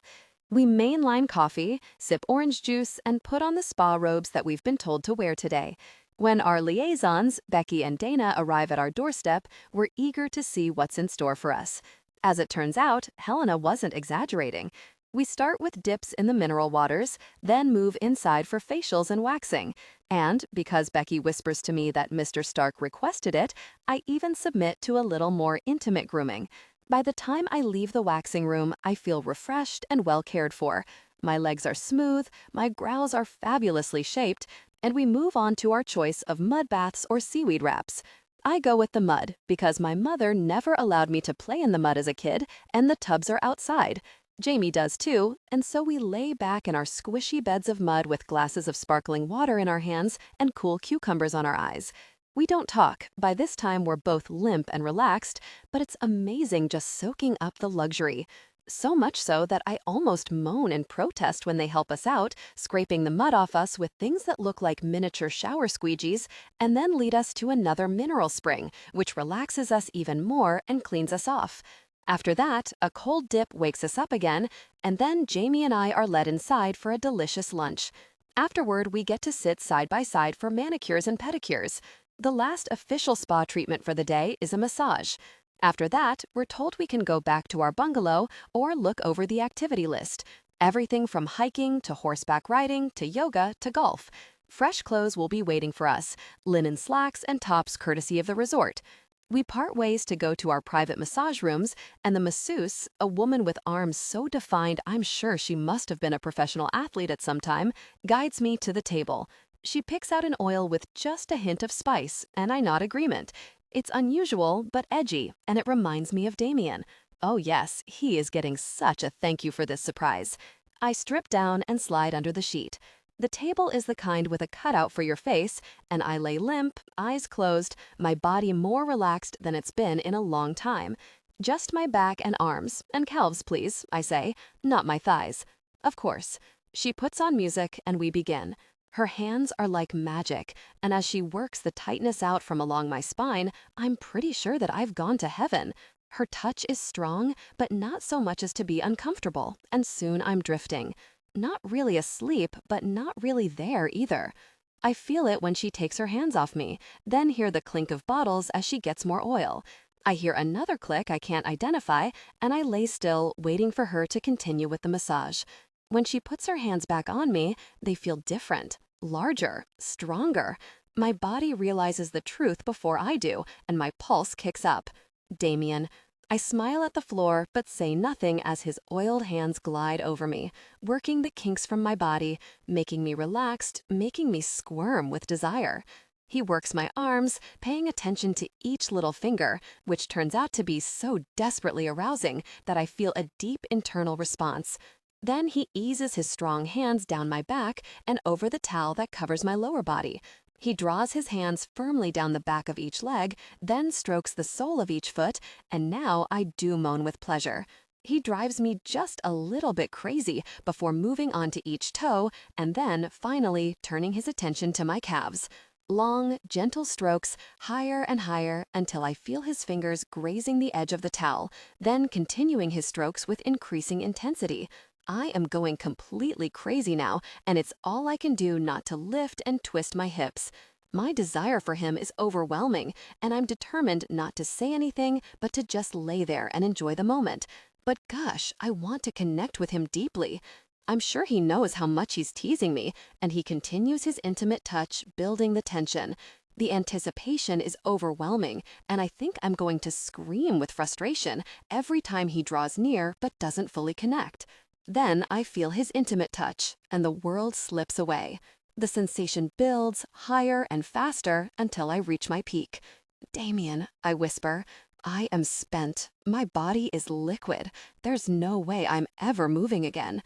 We mainline coffee, sip orange juice, and put on the spa robes that we've been told to wear today. When our liaisons, Becky and Dana, arrive at our doorstep, we're eager to see what's in store for us. As it turns out, Helena wasn't exaggerating. We start with dips in the mineral waters, then move inside for facials and waxing. And because Becky whispers to me that Mr. Stark requested it, I even submit to a little more intimate grooming. By the time I leave the waxing room, I feel refreshed and well cared for. My legs are smooth, my brows are fabulously shaped, and we move on to our choice of mud baths or seaweed wraps. I go with the mud because my mother never allowed me to play in the mud as a kid, and the tubs are outside. Jamie does too, and so we lay back in our squishy beds of mud with glasses of sparkling water in our hands and cool cucumbers on our eyes. We don't talk. By this time, we're both limp and relaxed, but it's amazing just soaking up the luxury. So much so that I almost moan and protest when they help us out, scraping the mud off us with things that look like miniature shower squeegees, and then lead us to another mineral spring, which relaxes us even more and cleans us off. After that, a cold dip wakes us up again, and then Jamie and I are led inside for a delicious lunch. Afterward, we get to sit side by side for manicures and pedicures. The last official spa treatment for the day is a massage. After that, we're told we can go back to our bungalow or look over the activity list. Everything from hiking to horseback riding to yoga to golf. Fresh clothes will be waiting for us, linen slacks and tops courtesy of the resort. We part ways to go to our private massage rooms, and the masseuse, a woman with arms so defined I'm sure she must have been a professional athlete at some time, guides me to the table. She picks out an oil with just a hint of spice, and I nod agreement. It's unusual, but edgy, and it reminds me of Damien. Oh yes, he is getting such a thank you for this surprise. I strip down and slide under the sheet. The table is the kind with a cutout for your face, and I lay limp, eyes closed, my body more relaxed than it's been in a long time. Just my back and arms, and calves, please, I say, not my thighs. Of course. She puts on music, and we begin. Her hands are like magic, and as she works the tightness out from along my spine, I'm pretty sure that I've gone to heaven. Her touch is strong, but not so much as to be uncomfortable, and soon I'm drifting. Not really asleep, but not really there either. I feel it when she takes her hands off me, then hear the clink of bottles as she gets more oil. I hear another click I can't identify, and I lay still, waiting for her to continue with the massage. When she puts her hands back on me, they feel different, larger, stronger. My body realizes the truth before I do, and my pulse kicks up. Damien. I smile at the floor, but say nothing as his oiled hands glide over me, working the kinks from my body, making me relaxed, making me squirm with desire. He works my arms, paying attention to each little finger, which turns out to be so desperately arousing that I feel a deep internal response. Then he eases his strong hands down my back and over the towel that covers my lower body. He draws his hands firmly down the back of each leg, then strokes the sole of each foot, and now I do moan with pleasure. He drives me just a little bit crazy before moving on to each toe, and then, finally, turning his attention to my calves. Long, gentle strokes, higher and higher, until I feel his fingers grazing the edge of the towel, then continuing his strokes with increasing intensity. I am going completely crazy now, and it's all I can do not to lift and twist my hips. My desire for him is overwhelming, and I'm determined not to say anything, but to just lay there and enjoy the moment. But gosh, I want to connect with him deeply. I'm sure he knows how much he's teasing me, and he continues his intimate touch, building the tension. The anticipation is overwhelming, and I think I'm going to scream with frustration every time he draws near but doesn't fully connect. Then I feel his intimate touch, and the world slips away. The sensation builds higher and faster until I reach my peak. Damien, I whisper, I am spent. My body is liquid. There's no way I'm ever moving again.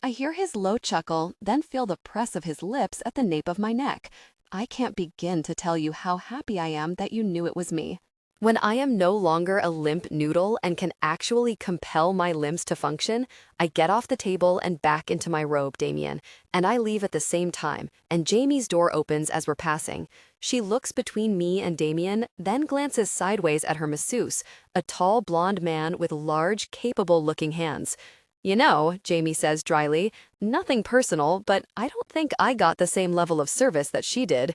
I hear his low chuckle, then feel the press of his lips at the nape of my neck. I can't begin to tell you how happy I am that you knew it was me. When I am no longer a limp noodle and can actually compel my limbs to function, I get off the table and back into my robe, Damien, and I leave at the same time, and Jamie's door opens as we're passing. She looks between me and Damien, then glances sideways at her masseuse, a tall blonde man with large, capable-looking hands. You know, Jamie says dryly, nothing personal, but I don't think I got the same level of service that she did.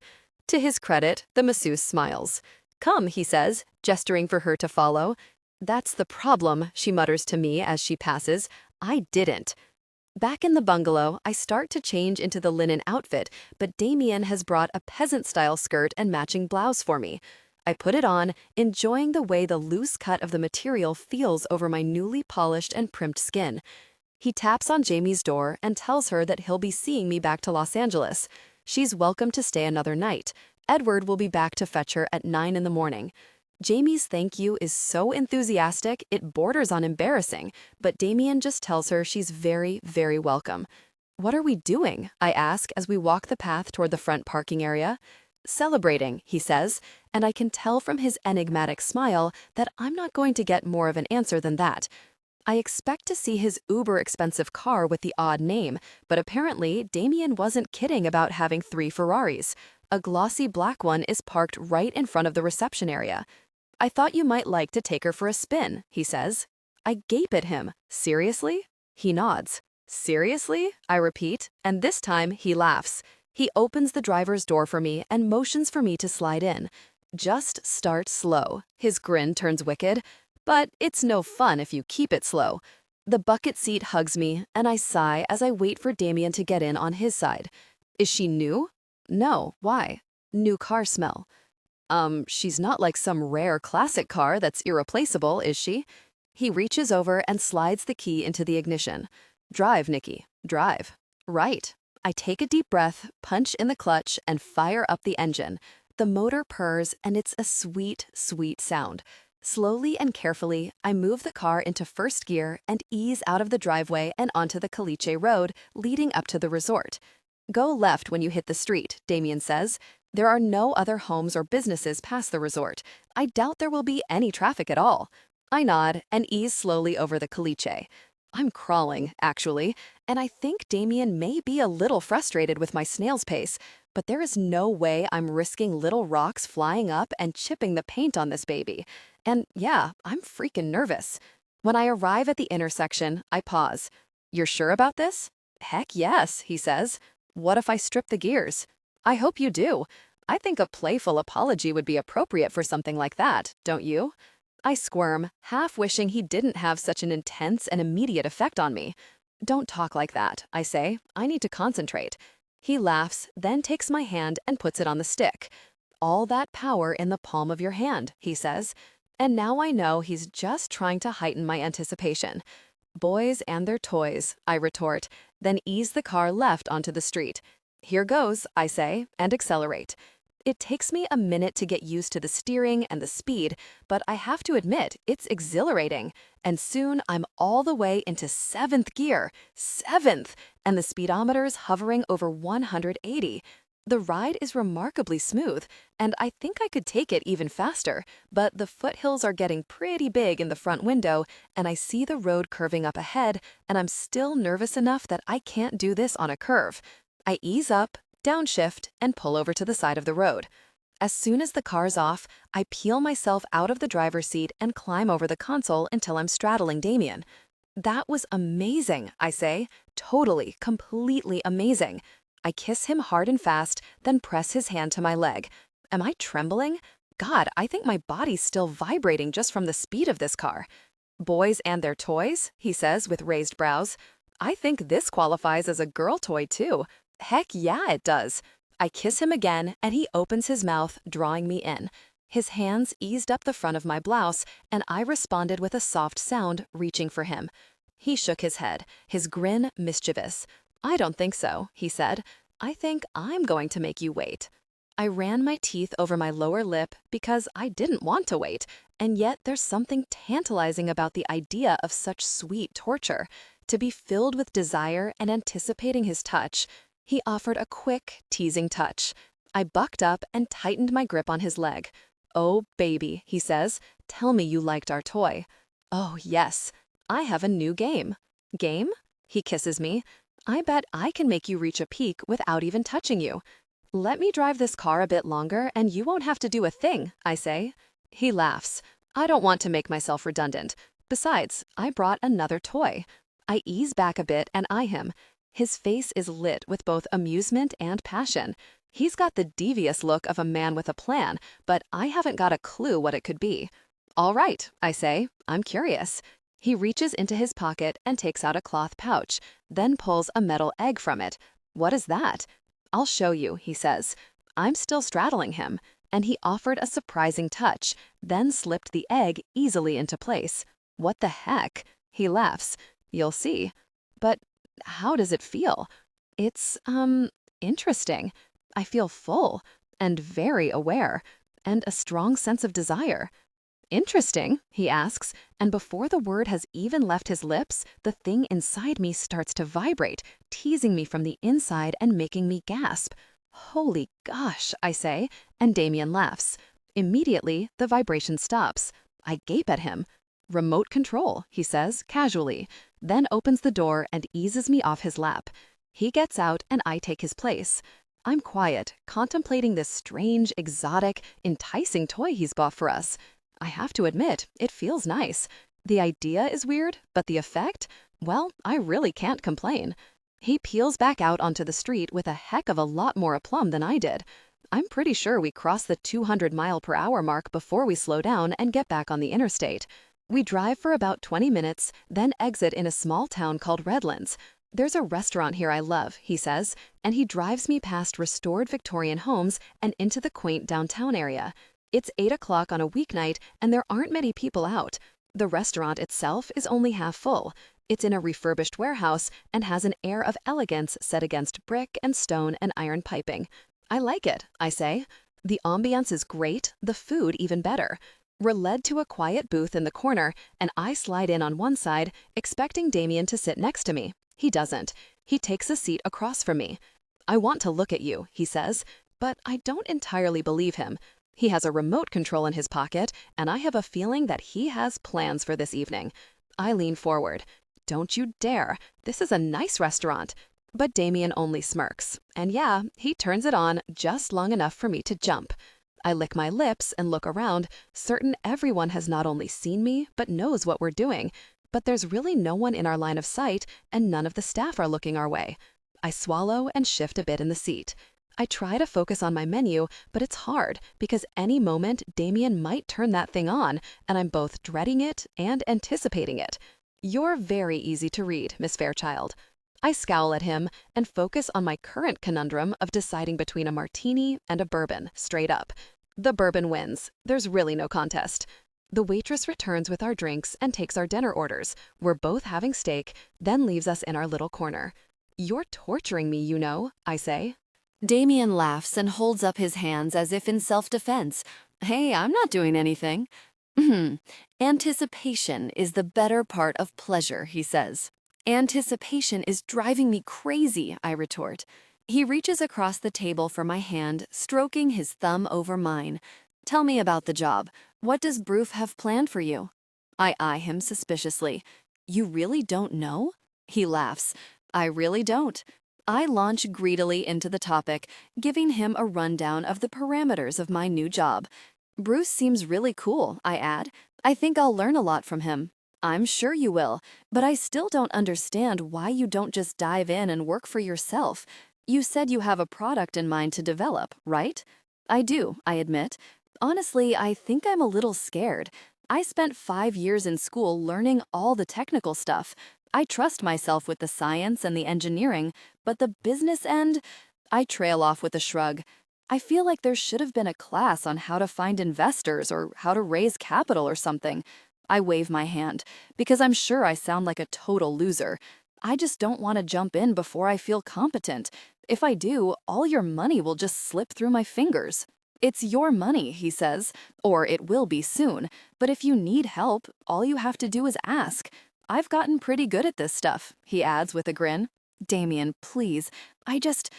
To his credit, the masseuse smiles. Come, he says, gesturing for her to follow. That's the problem, she mutters to me as she passes. I didn't. Back in the bungalow, I start to change into the linen outfit, but Damien has brought a peasant-style skirt and matching blouse for me. I put it on, enjoying the way the loose cut of the material feels over my newly polished and primed skin. He taps on Jamie's door and tells her that he'll be seeing me back to Los Angeles. She's welcome to stay another night. Edward will be back to fetch her at 9 in the morning. Jamie's thank you is so enthusiastic it borders on embarrassing, but Damien just tells her she's very, very welcome. What are we doing? I ask as we walk the path toward the front parking area. Celebrating, he says, and I can tell from his enigmatic smile that I'm not going to get more of an answer than that. I expect to see his uber-expensive car with the odd name, but apparently Damien wasn't kidding about having 3 Ferraris. A glossy black one is parked right in front of the reception area. I thought you might like to take her for a spin, he says. I gape at him. Seriously? He nods. Seriously? I repeat, and this time he laughs. He opens the driver's door for me and motions for me to slide in. Just start slow. His grin turns wicked. But it's no fun if you keep it slow. The bucket seat hugs me, and I sigh as I wait for Damien to get in on his side. Is she new? No, why? New car smell. She's not like some rare classic car that's irreplaceable, is she? He reaches over and slides the key into the ignition. Drive, Nikki, drive. Right. I take a deep breath, punch in the clutch, and fire up the engine. The motor purrs, and it's a sweet, sweet sound. Slowly and carefully, I move the car into first gear and ease out of the driveway and onto the Caliche Road leading up to the resort. Go left when you hit the street, Damien says. There are no other homes or businesses past the resort. I doubt there will be any traffic at all. I nod and ease slowly over the Caliche. I'm crawling, actually, and I think Damien may be a little frustrated with my snail's pace, but there is no way I'm risking little rocks flying up and chipping the paint on this baby. And yeah, I'm freaking nervous. When I arrive at the intersection, I pause. You're sure about this? Heck yes, he says. What if I strip the gears? I hope you do. I think a playful apology would be appropriate for something like that, don't you? I squirm, half wishing he didn't have such an intense and immediate effect on me. Don't talk like that, I say. I need to concentrate. He laughs, then takes my hand and puts it on the stick. All that power in the palm of your hand, he says. And now I know he's just trying to heighten my anticipation. Boys and their toys, I retort, then ease the car left onto the street. Here goes, I say, and accelerate. It takes me a minute to get used to the steering and the speed, but I have to admit, it's exhilarating. And soon I'm all the way into 7th gear. 7th! And the speedometer's hovering over 180. The ride is remarkably smooth, and I think I could take it even faster, but the foothills are getting pretty big in the front window, and I see the road curving up ahead, and I'm still nervous enough that I can't do this on a curve. I ease up, downshift, and pull over to the side of the road. As soon as the car's off, I peel myself out of the driver's seat and climb over the console until I'm straddling Damien. That was amazing, I say. Totally, completely amazing. I kiss him hard and fast, then press his hand to my leg. Am I trembling? God, I think my body's still vibrating just from the speed of this car. Boys and their toys, he says with raised brows. I think this qualifies as a girl toy too. Heck yeah, it does. I kiss him again, and he opens his mouth, drawing me in. His hands eased up the front of my blouse, and I responded with a soft sound, reaching for him. He shook his head, his grin mischievous. I don't think so, he said. I think I'm going to make you wait. I ran my teeth over my lower lip because I didn't want to wait, and yet there's something tantalizing about the idea of such sweet torture. To be filled with desire and anticipating his touch. He offered a quick, teasing touch. I bucked up and tightened my grip on his leg. Oh, baby, he says, tell me you liked our toy. Oh, yes, I have a new game. Game? He kisses me. I bet I can make you reach a peak without even touching you. Let me drive this car a bit longer and you won't have to do a thing, I say. He laughs. I don't want to make myself redundant. Besides, I brought another toy. I ease back a bit and eye him. His face is lit with both amusement and passion. He's got the devious look of a man with a plan, but I haven't got a clue what it could be. All right, I say. I'm curious. He reaches into his pocket and takes out a cloth pouch, then pulls a metal egg from it. What is that? I'll show you, he says. I'm still straddling him, and he offered a surprising touch, then slipped the egg easily into place. What the heck? He laughs. You'll see. But how does it feel? It's, interesting. I feel full and very aware and a strong sense of desire. Interesting, he asks, and before the word has even left his lips, the thing inside me starts to vibrate, teasing me from the inside and making me gasp. Holy gosh, I say, and Damien laughs. Immediately, the vibration stops. I gape at him. Remote control, he says, casually, then opens the door and eases me off his lap. He gets out and I take his place. I'm quiet, contemplating this strange, exotic, enticing toy he's bought for us. I have to admit, it feels nice. The idea is weird, but the effect? Well, I really can't complain. He peels back out onto the street with a heck of a lot more aplomb than I did. I'm pretty sure we cross the 200-mile-per-hour mark before we slow down and get back on the interstate. We drive for about 20 minutes, then exit in a small town called Redlands. There's a restaurant here I love, he says, and he drives me past restored Victorian homes and into the quaint downtown area. It's 8 o'clock on a weeknight and there aren't many people out. The restaurant itself is only half full. It's in a refurbished warehouse and has an air of elegance set against brick and stone and iron piping. I like it, I say. The ambiance is great, the food even better. We're led to a quiet booth in the corner, and I slide in on one side, expecting Damien to sit next to me. He doesn't. He takes a seat across from me. I want to look at you, he says, but I don't entirely believe him. He has a remote control in his pocket, and I have a feeling that he has plans for this evening. I lean forward. Don't you dare. This is a nice restaurant. But Damien only smirks. And yeah, he turns it on just long enough for me to jump. I lick my lips and look around, certain everyone has not only seen me, but knows what we're doing. But there's really no one in our line of sight, and none of the staff are looking our way. I swallow and shift a bit in the seat. I try to focus on my menu, but it's hard because any moment Damien might turn that thing on, and I'm both dreading it and anticipating it. You're very easy to read, Miss Fairchild. I scowl at him and focus on my current conundrum of deciding between a martini and a bourbon, straight up. The bourbon wins. There's really no contest. The waitress returns with our drinks and takes our dinner orders. We're both having steak, then leaves us in our little corner. You're torturing me, you know, I say. Damien laughs and holds up his hands as if in self-defense. Hey, I'm not doing anything. Anticipation is the better part of pleasure, he says. Anticipation is driving me crazy, I retort. He reaches across the table for my hand, stroking his thumb over mine. Tell me about the job. What does Broof have planned for you? I eye him suspiciously. You really don't know? He laughs. I really don't. I launch greedily into the topic, giving him a rundown of the parameters of my new job. Bruce seems really cool, I add. I think I'll learn a lot from him. I'm sure you will, but I still don't understand why you don't just dive in and work for yourself. You said you have a product in mind to develop, right? I do, I admit. Honestly, I think I'm a little scared. I spent 5 years in school learning all the technical stuff. I trust myself with the science and the engineering, but the business end? I trail off with a shrug. I feel like there should have been a class on how to find investors or how to raise capital or something. I wave my hand, because I'm sure I sound like a total loser. I just don't want to jump in before I feel competent. If I do, all your money will just slip through my fingers. It's your money, he says, or it will be soon. But if you need help, all you have to do is ask. I've gotten pretty good at this stuff, he adds with a grin. Damien, please. I just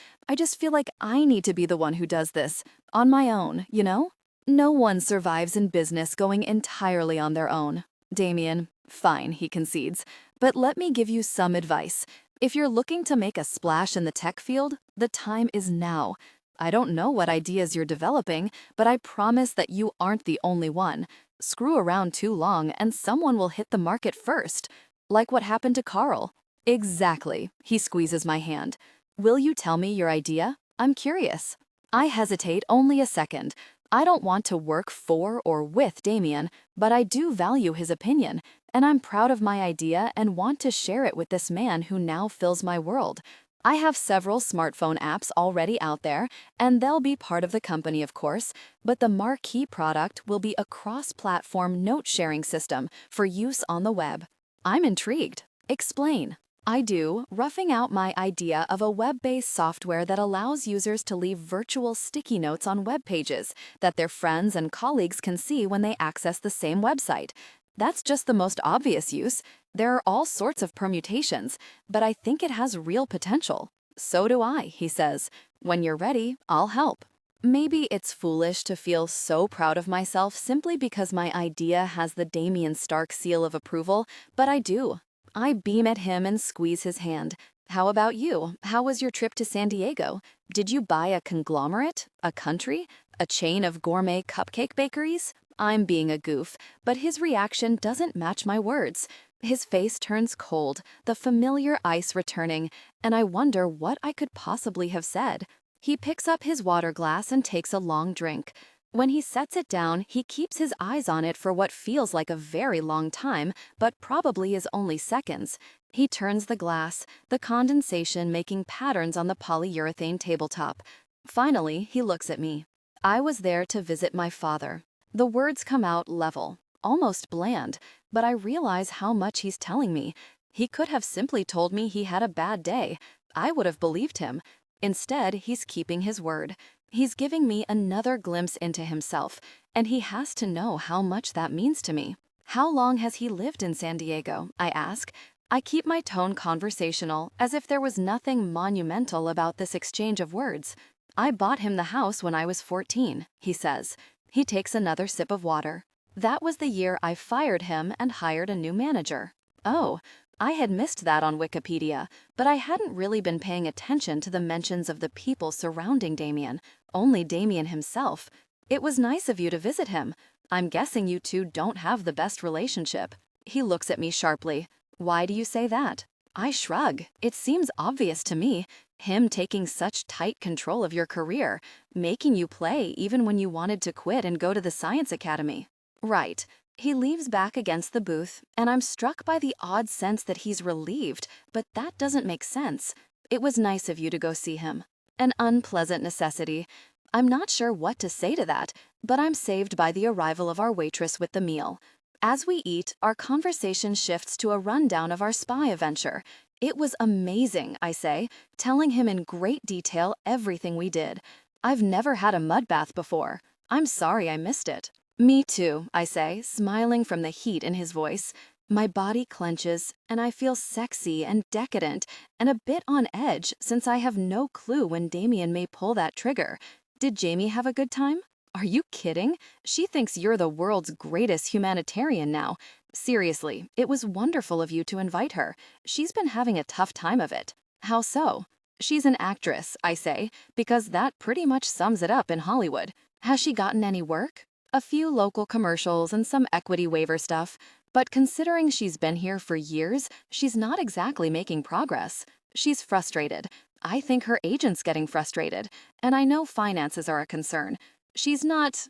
feel like I need to be the one who does this. On my own, you know? No one survives in business going entirely on their own. Damien, fine, he concedes. But let me give you some advice. If you're looking to make a splash in the tech field, the time is now. I don't know what ideas you're developing, but I promise that you aren't the only one. Screw around too long and someone will hit the market first. Like what happened to Carl. Exactly. He squeezes my hand. Will you tell me your idea? I'm curious. I hesitate only a second. I don't want to work for or with Damien, but I do value his opinion, and I'm proud of my idea and want to share it with this man who now fills my world. I have several smartphone apps already out there, and they'll be part of the company, of course, but the marquee product will be a cross-platform note-sharing system for use on the web. I'm intrigued. Explain. I do, roughing out my idea of a web-based software that allows users to leave virtual sticky notes on web pages that their friends and colleagues can see when they access the same website. That's just the most obvious use. There are all sorts of permutations, but I think it has real potential. So do I, he says. When you're ready, I'll help. Maybe it's foolish to feel so proud of myself simply because my idea has the Damien Stark seal of approval, but I do. I beam at him and squeeze his hand. How about you? How was your trip to San Diego? Did you buy a conglomerate? A country? A chain of gourmet cupcake bakeries? I'm being a goof, but his reaction doesn't match my words. His face turns cold, the familiar ice returning, and I wonder what I could possibly have said. He picks up his water glass and takes a long drink. When he sets it down, he keeps his eyes on it for what feels like a very long time, but probably is only seconds. He turns the glass, the condensation making patterns on the polyurethane tabletop. Finally, he looks at me. I was there to visit my father. The words come out level, almost bland, but I realize how much he's telling me. He could have simply told me he had a bad day. I would have believed him. Instead, he's keeping his word. He's giving me another glimpse into himself, and he has to know how much that means to me. How long has he lived in San Diego? I ask. I keep my tone conversational, as if there was nothing monumental about this exchange of words. I bought him the house when I was 14, he says. He takes another sip of water. That was the year I fired him and hired a new manager. Oh, I had missed that on Wikipedia, but I hadn't really been paying attention to the mentions of the people surrounding Damien, only Damien himself. It was nice of you to visit him. I'm guessing you two don't have the best relationship. He looks at me sharply. Why do you say that? I shrug. It seems obvious to me. Him taking such tight control of your career, making you play even when you wanted to quit and go to the science academy. Right. He leaves back against the booth, and I'm struck by the odd sense that he's relieved, but that doesn't make sense. It was nice of you to go see him. An unpleasant necessity. I'm not sure what to say to that, but I'm saved by the arrival of our waitress with the meal. As we eat, our conversation shifts to a rundown of our spa adventure. It was amazing, I say, telling him in great detail everything we did. I've never had a mud bath before. I'm sorry I missed it. Me too, I say, smiling from the heat in his voice. My body clenches, and I feel sexy and decadent and a bit on edge since I have no clue when Damien may pull that trigger. Did Jamie have a good time? Are you kidding? She thinks you're the world's greatest humanitarian now. Seriously, it was wonderful of you to invite her. She's been having a tough time of it. How so? She's an actress, I say, because that pretty much sums it up in Hollywood. Has she gotten any work? A few local commercials and some equity waiver stuff. But considering she's been here for years, she's not exactly making progress. She's frustrated. I think her agent's getting frustrated. And I know finances are a concern. She's not,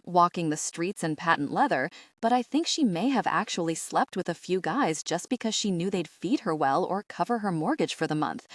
walking the streets in patent leather, but I think she may have actually slept with a few guys just because she knew they'd feed her well or cover her mortgage for the month.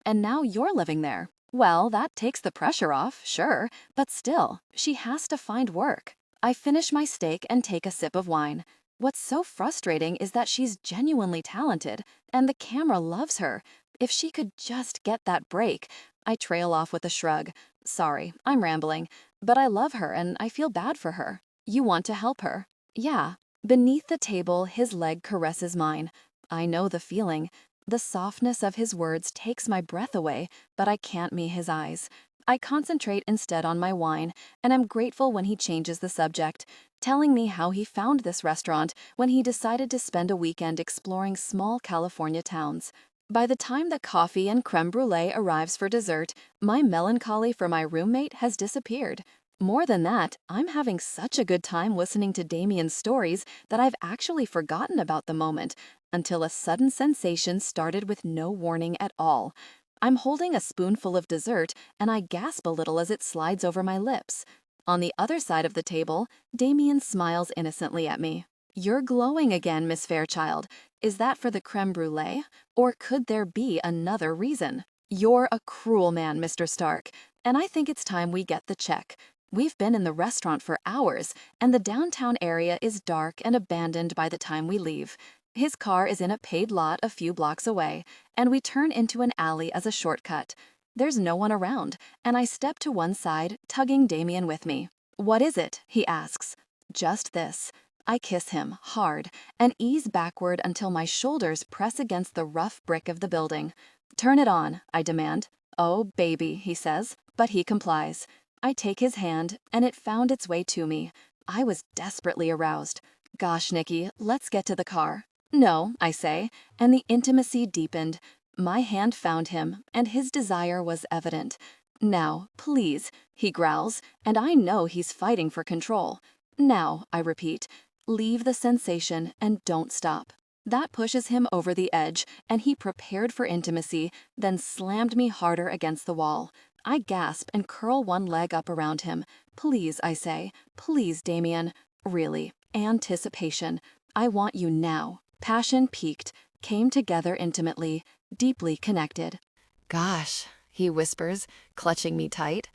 And now you're living there. Well, that takes the pressure off, sure, but still, she has to find work. I finish my steak and take a sip of wine. What's so frustrating is that she's genuinely talented, and the camera loves her. If she could just get that break. I trail off with a shrug. Sorry, I'm rambling, but I love her and I feel bad for her. You want to help her? Yeah. Beneath the table, his leg caresses mine. I know the feeling. The softness of his words takes my breath away, but I can't meet his eyes. I concentrate instead on my wine, and I'm grateful when he changes the subject, telling me how he found this restaurant when he decided to spend a weekend exploring small California towns. By the time the coffee and creme brulee arrives for dessert, my melancholy for my roommate has disappeared. More than that, I'm having such a good time listening to Damien's stories that I've actually forgotten about the moment, until a sudden sensation started with no warning at all. I'm holding a spoonful of dessert, and I gasp a little as it slides over my lips. On the other side of the table, Damien smiles innocently at me. You're glowing again, Miss Fairchild. Is that for the creme brulee? Or could there be another reason? You're a cruel man, Mr. Stark, and I think it's time we get the check. We've been in the restaurant for hours, and the downtown area is dark and abandoned by the time we leave. His car is in a paid lot a few blocks away, and we turn into an alley as a shortcut. There's no one around, and I step to one side, tugging Damien with me. "What is it?" he asks. "Just this." I kiss him, hard, and ease backward until my shoulders press against the rough brick of the building. "Turn it on," I demand. "Oh, baby," he says, but he complies. I take his hand, and it found its way to me. I was desperately aroused. "Gosh, Nikki, let's get to the car." "No," I say, and the intimacy deepened. My hand found him, and his desire was evident. "Now, please," he growls, and I know he's fighting for control. "Now," I repeat. "Leave the sensation and don't stop." That pushes him over the edge, and he prepared for intimacy, then slammed me harder against the wall. I gasp and curl one leg up around him. "Please," I say. "Please, Damien." Really. Anticipation. I want you now. Passion peaked, came together intimately, deeply connected. Gosh, he whispers, clutching me tight.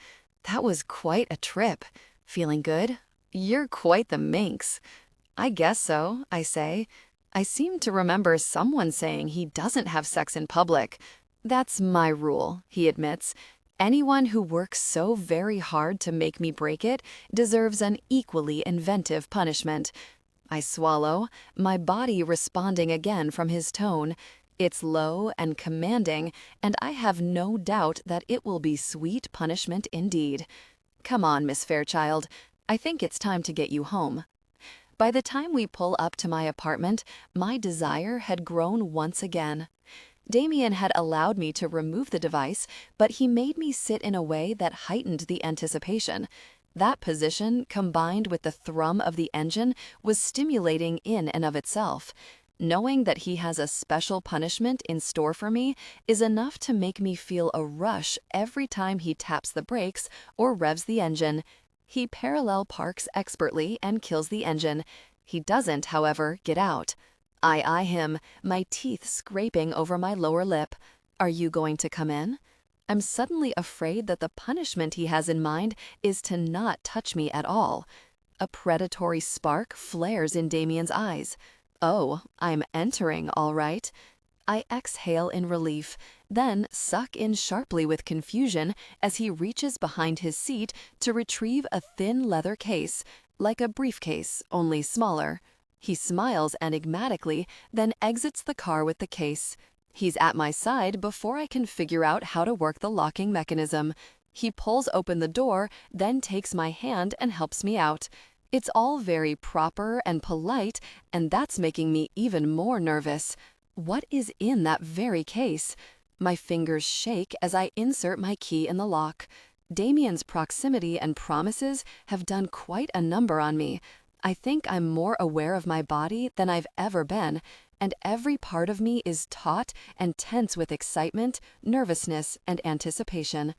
That was quite a trip. Feeling good? You're quite the minx. I guess so, I say. I seem to remember someone saying he doesn't have sex in public. That's my rule, he admits. Anyone who works so very hard to make me break it deserves an equally inventive punishment. I swallow, my body responding again from his tone. It's low and commanding, and I have no doubt that it will be sweet punishment indeed. Come on, Miss Fairchild. I think it's time to get you home. By the time we pull up to my apartment, my desire had grown once again. Damien had allowed me to remove the device, but he made me sit in a way that heightened the anticipation. That position, combined with the thrum of the engine, was stimulating in and of itself. Knowing that he has a special punishment in store for me is enough to make me feel a rush every time he taps the brakes or revs the engine. He parallel parks expertly and kills the engine. He doesn't, however, get out. I eye him, my teeth scraping over my lower lip. "Are you going to come in?" I'm suddenly afraid that the punishment he has in mind is to not touch me at all. A predatory spark flares in Damien's eyes. Oh, I'm entering, all right. I exhale in relief, then suck in sharply with confusion as he reaches behind his seat to retrieve a thin leather case, like a briefcase, only smaller. He smiles enigmatically, then exits the car with the case. He's at my side before I can figure out how to work the locking mechanism. He pulls open the door, then takes my hand and helps me out. It's all very proper and polite, and that's making me even more nervous. What is in that very case? My fingers shake as I insert my key in the lock. Damien's proximity and promises have done quite a number on me. I think I'm more aware of my body than I've ever been, and every part of me is taut and tense with excitement, nervousness, and anticipation.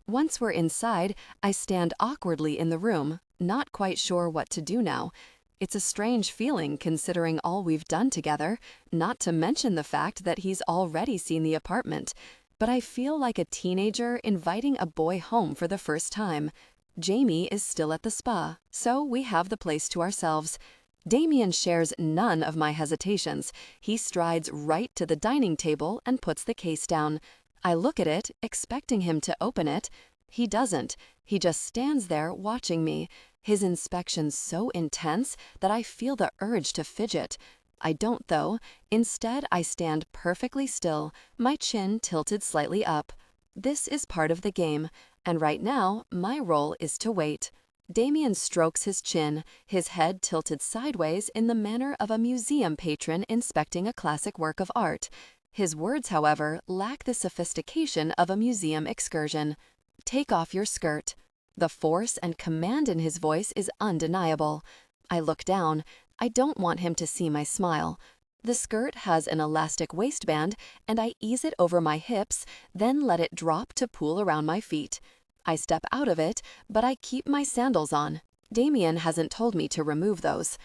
Once we're inside, I stand awkwardly in the room, not quite sure what to do now. It's a strange feeling considering all we've done together, not to mention the fact that he's already seen the apartment. But I feel like a teenager inviting a boy home for the first time. Jamie is still at the spa, so we have the place to ourselves. Damien shares none of my hesitations. He strides right to the dining table and puts the case down. I look at it, expecting him to open it. He doesn't. He just stands there watching me, his inspection so intense that I feel the urge to fidget. I don't, though. Instead, I stand perfectly still, my chin tilted slightly up. This is part of the game, and right now, my role is to wait. Damien strokes his chin, his head tilted sideways in the manner of a museum patron inspecting a classic work of art. His words, however, lack the sophistication of a museum excursion. "Take off your skirt." The force and command in his voice is undeniable. I look down. I don't want him to see my smile. The skirt has an elastic waistband, and I ease it over my hips, then let it drop to pool around my feet. I step out of it, but I keep my sandals on. Damien hasn't told me to remove those.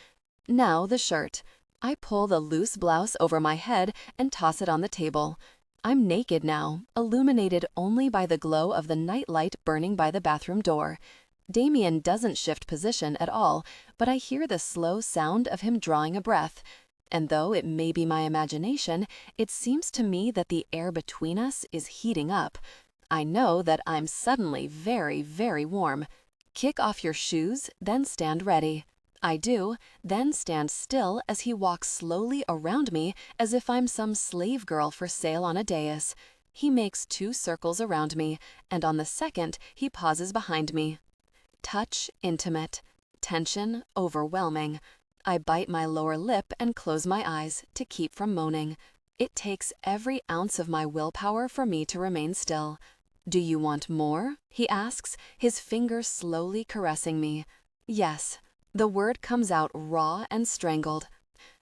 Now the shirt. I pull the loose blouse over my head and toss it on the table. I'm naked now, illuminated only by the glow of the nightlight burning by the bathroom door. Damien doesn't shift position at all, but I hear the slow sound of him drawing a breath. And though it may be my imagination, it seems to me that the air between us is heating up. I know that I'm suddenly very, very warm. Kick off your shoes, then stand ready. I do, then stand still as he walks slowly around me as if I'm some slave girl for sale on a dais. He makes 2 circles around me, and on the second, he pauses behind me. Touch intimate. Tension overwhelming. I bite my lower lip and close my eyes to keep from moaning. It takes every ounce of my willpower for me to remain still. Do you want more? He asks, his fingers slowly caressing me. Yes. The word comes out raw and strangled.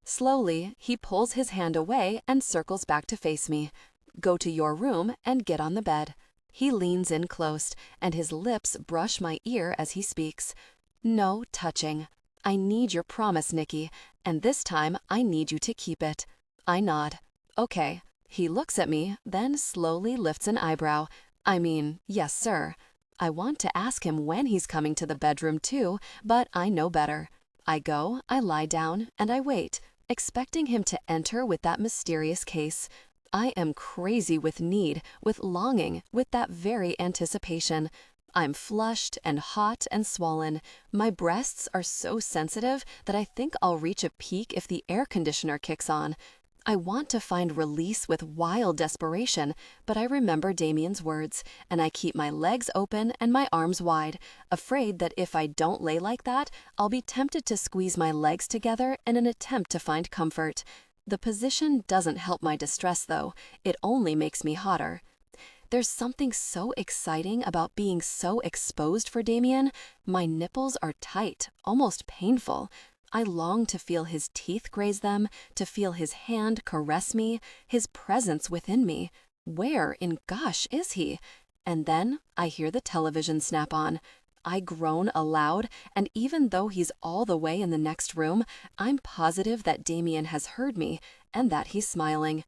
Slowly, he pulls his hand away and circles back to face me. Go to your room and get on the bed. He leans in close, and his lips brush my ear as he speaks. No touching. I need your promise, Nikki, and this time I need you to keep it. I nod. Okay. He looks at me, then slowly lifts an eyebrow. I mean, yes, sir. I want to ask him when he's coming to the bedroom too, but I know better. I go, I lie down, and I wait, expecting him to enter with that mysterious case. I am crazy with need, with longing, with that very anticipation. I'm flushed and hot and swollen. My breasts are so sensitive that I think I'll reach a peak if the air conditioner kicks on. I want to find release with wild desperation, but I remember Damien's words, and I keep my legs open and my arms wide, afraid that if I don't lay like that, I'll be tempted to squeeze my legs together in an attempt to find comfort. The position doesn't help my distress, though. It only makes me hotter. There's something so exciting about being so exposed for Damien. My nipples are tight, almost painful. I long to feel his teeth graze them, to feel his hand caress me, his presence within me. Where in gosh is he? And then I hear the television snap on. I groan aloud, and even though he's all the way in the next room, I'm positive that Damien has heard me and that he's smiling.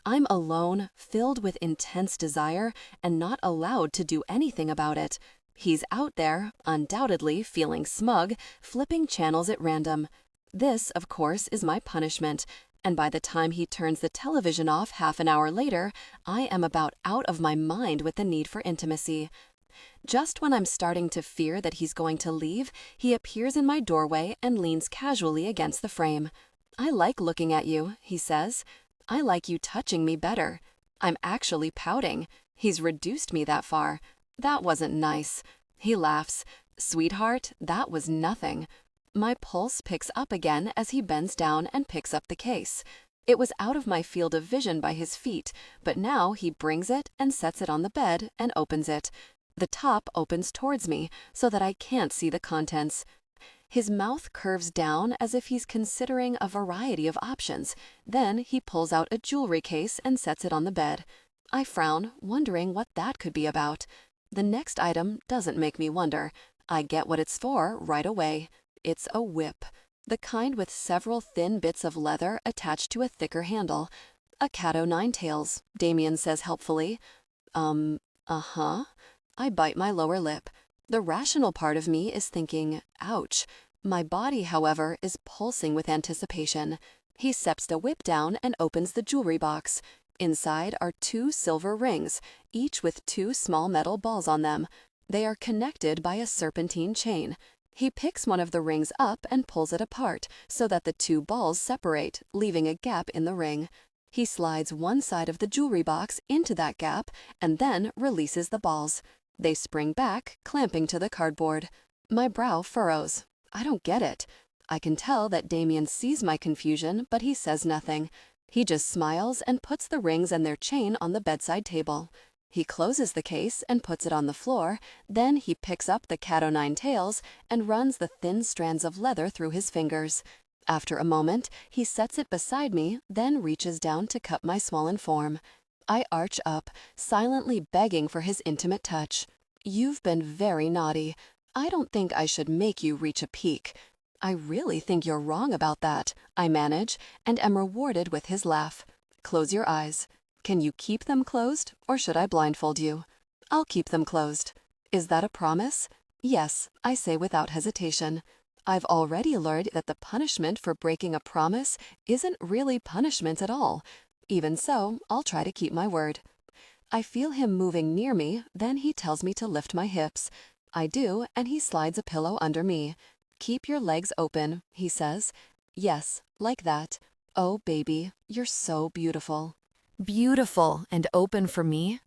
I'm alone, filled with intense desire, and not allowed to do anything about it. He's out there, undoubtedly feeling smug, flipping channels at random. This, of course, is my punishment, and by the time he turns the television off half an hour later, I am about out of my mind with the need for intimacy. Just when I'm starting to fear that he's going to leave, he appears in my doorway and leans casually against the frame. I like looking at you, he says. I like you touching me better. I'm actually pouting. He's reduced me that far. That wasn't nice. He laughs. Sweetheart, that was nothing. My pulse picks up again as he bends down and picks up the case. It was out of my field of vision by his feet, but now he brings it and sets it on the bed and opens it. The top opens towards me so that I can't see the contents. His mouth curves down as if he's considering a variety of options. Then he pulls out a jewelry case and sets it on the bed. I frown, wondering what that could be about. The next item doesn't make me wonder. I get what it's for right away. It's a whip. The kind with several thin bits of leather attached to a thicker handle. A cat o' nine tails, Damien says helpfully. Uh-huh. I bite my lower lip. The rational part of me is thinking, ouch. My body, however, is pulsing with anticipation. He steps the whip down and opens the jewelry box. Inside are 2 silver rings, each with 2 small metal balls on them. They are connected by a serpentine chain. He picks one of the rings up and pulls it apart so that the 2 balls separate, leaving a gap in the ring. He slides one side of the jewelry box into that gap and then releases the balls. They spring back, clamping to the cardboard. My brow furrows. I don't get it. I can tell that Damien sees my confusion, but he says nothing. He just smiles and puts the rings and their chain on the bedside table. He closes the case and puts it on the floor, then he picks up the cat o' nine tails and runs the thin strands of leather through his fingers. After a moment, he sets it beside me, then reaches down to cup my swollen form. I arch up, silently begging for his intimate touch. You've been very naughty. I don't think I should make you reach a peak. I really think you're wrong about that, I manage, and am rewarded with his laugh. Close your eyes. Can you keep them closed, or should I blindfold you? I'll keep them closed. Is that a promise? Yes, I say without hesitation. I've already learned that the punishment for breaking a promise isn't really punishment at all. Even so, I'll try to keep my word. I feel him moving near me, then he tells me to lift my hips. I do, and he slides a pillow under me. Keep your legs open, he says. Yes, like that. Oh, baby, you're so beautiful. Beautiful and open for me?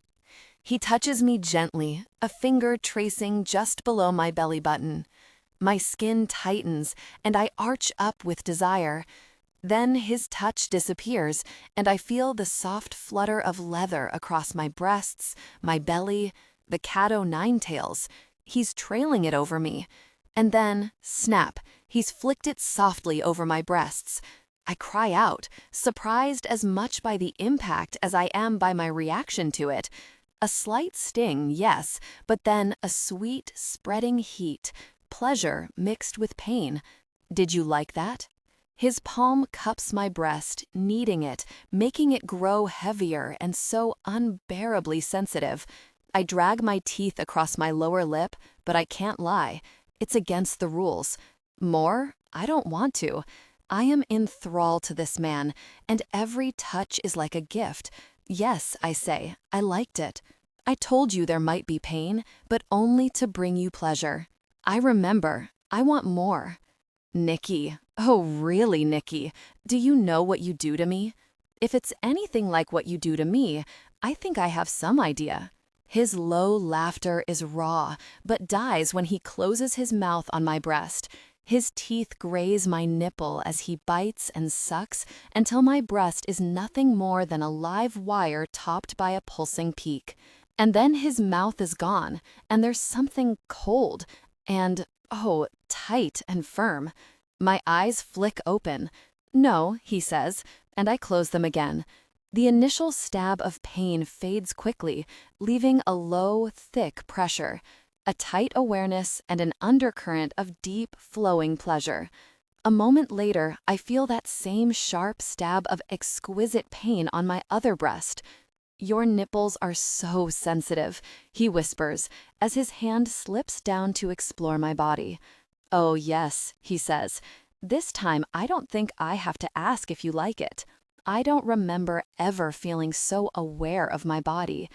He touches me gently, a finger tracing just below my belly button. My skin tightens, and I arch up with desire. Then his touch disappears, and I feel the soft flutter of leather across my breasts, my belly, the cat-o'-nine-tails. He's trailing it over me. And then, snap, he's flicked it softly over my breasts. I cry out, surprised as much by the impact as I am by my reaction to it. A slight sting, yes, but then a sweet, spreading heat, pleasure mixed with pain. Did you like that? His palm cups my breast, kneading it, making it grow heavier and so unbearably sensitive. I drag my teeth across my lower lip, but I can't lie. It's against the rules. More? I don't want to. I am in thrall to this man, and every touch is like a gift. Yes, I say, I liked it. I told you there might be pain, but only to bring you pleasure. I remember. I want more. Nikki. Oh, really, Nikki? Do you know what you do to me? If it's anything like what you do to me, I think I have some idea. His low laughter is raw, but dies when he closes his mouth on my breast. His teeth graze my nipple as he bites and sucks until my breast is nothing more than a live wire topped by a pulsing peak. And then his mouth is gone, and there's something cold and, oh, tight and firm. My eyes flick open. No, he says, and I close them again. The initial stab of pain fades quickly, leaving a low, thick pressure, a tight awareness and an undercurrent of deep, flowing pleasure. A moment later, I feel that same sharp stab of exquisite pain on my other breast. Your nipples are so sensitive, he whispers, as his hand slips down to explore my body. Oh, yes, he says. This time, I don't think I have to ask if you like it. I don't remember ever feeling so aware of my body.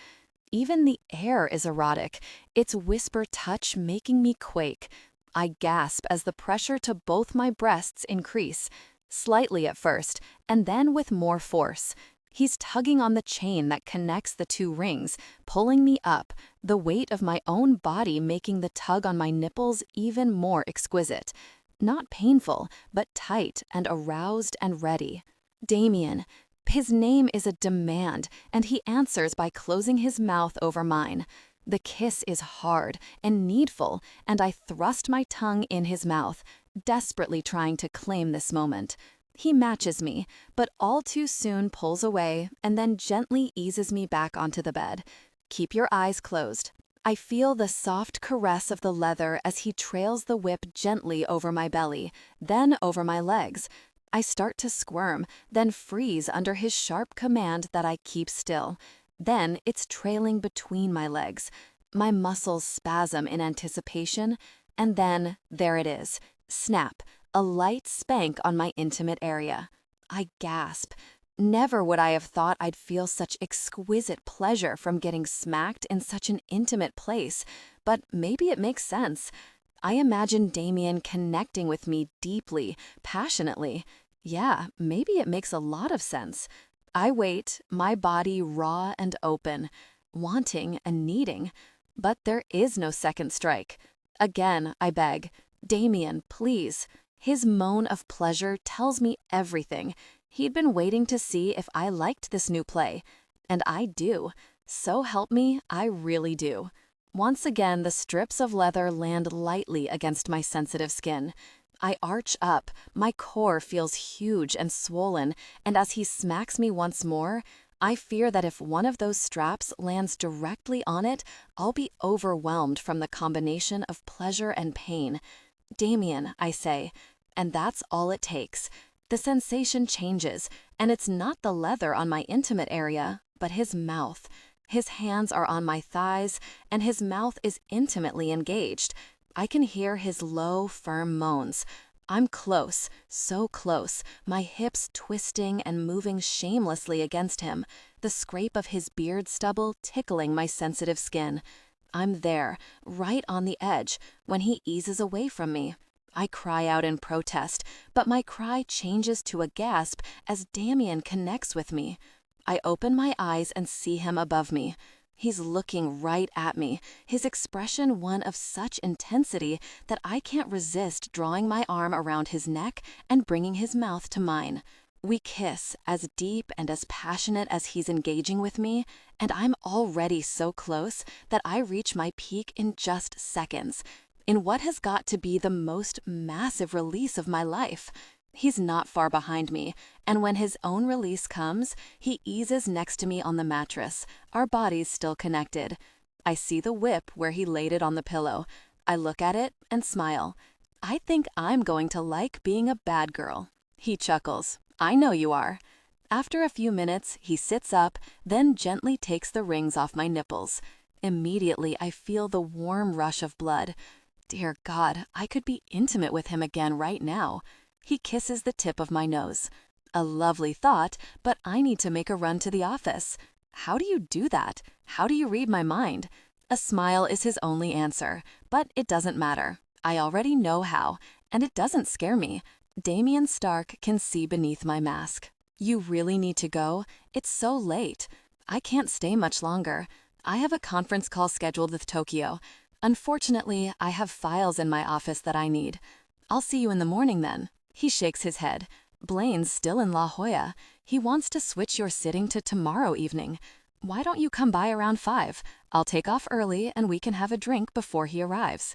Even the air is erotic, its whisper touch making me quake. I gasp as the pressure to both my breasts increase, slightly at first, and then with more force. He's tugging on the chain that connects the two rings, pulling me up, the weight of my own body making the tug on my nipples even more exquisite. Not painful, but tight and aroused and ready. Damien. His name is a demand, and he answers by closing his mouth over mine. The kiss is hard and needful, and I thrust my tongue in his mouth, desperately trying to claim this moment. He matches me, but all too soon pulls away and then gently eases me back onto the bed. Keep your eyes closed. I feel the soft caress of the leather as he trails the whip gently over my belly, then over my legs. I start to squirm, then freeze under his sharp command that I keep still. Then it's trailing between my legs. My muscles spasm in anticipation, and then there it is. Snap, a light spank on my intimate area. I gasp. Never would I have thought I'd feel such exquisite pleasure from getting smacked in such an intimate place, but maybe it makes sense. I imagine Damien connecting with me deeply, passionately. Yeah, maybe it makes a lot of sense. I wait, my body raw and open, wanting and needing. But there is no second strike. Again, I beg, Damien, please. His moan of pleasure tells me everything. He'd been waiting to see if I liked this new play. And I do. So help me, I really do. Once again, the strips of leather land lightly against my sensitive skin. I arch up, my core feels huge and swollen, and as he smacks me once more, I fear that if one of those straps lands directly on it, I'll be overwhelmed from the combination of pleasure and pain. Damien, I say, and that's all it takes. The sensation changes, and it's not the leather on my intimate area, but his mouth. His hands are on my thighs, and his mouth is intimately engaged. I can hear his low, firm moans. I'm close, so close, my hips twisting and moving shamelessly against him, the scrape of his beard stubble tickling my sensitive skin. I'm there, right on the edge, when he eases away from me. I cry out in protest, but my cry changes to a gasp as Damien connects with me. I open my eyes and see him above me. He's looking right at me, his expression one of such intensity that I can't resist drawing my arm around his neck and bringing his mouth to mine. We kiss, as deep and as passionate as he's engaging with me, and I'm already so close that I reach my peak in just seconds, in what has got to be the most massive release of my life. He's not far behind me, and when his own release comes, he eases next to me on the mattress, our bodies still connected. I see the whip where he laid it on the pillow. I look at it and smile. I think I'm going to like being a bad girl. He chuckles. I know you are. After a few minutes, he sits up, then gently takes the rings off my nipples. Immediately, I feel the warm rush of blood. Dear God, I could be intimate with him again right now. He kisses the tip of my nose. A lovely thought, but I need to make a run to the office. How do you do that? How do you read my mind? A smile is his only answer, but it doesn't matter. I already know how, and it doesn't scare me. Damien Stark can see beneath my mask. You really need to go? It's so late. I can't stay much longer. I have a conference call scheduled with Tokyo. Unfortunately, I have files in my office that I need. I'll see you in the morning then. He shakes his head. Blaine's still in La Jolla. He wants to switch your sitting to tomorrow evening. Why don't you come by around 5? I'll take off early and we can have a drink before he arrives.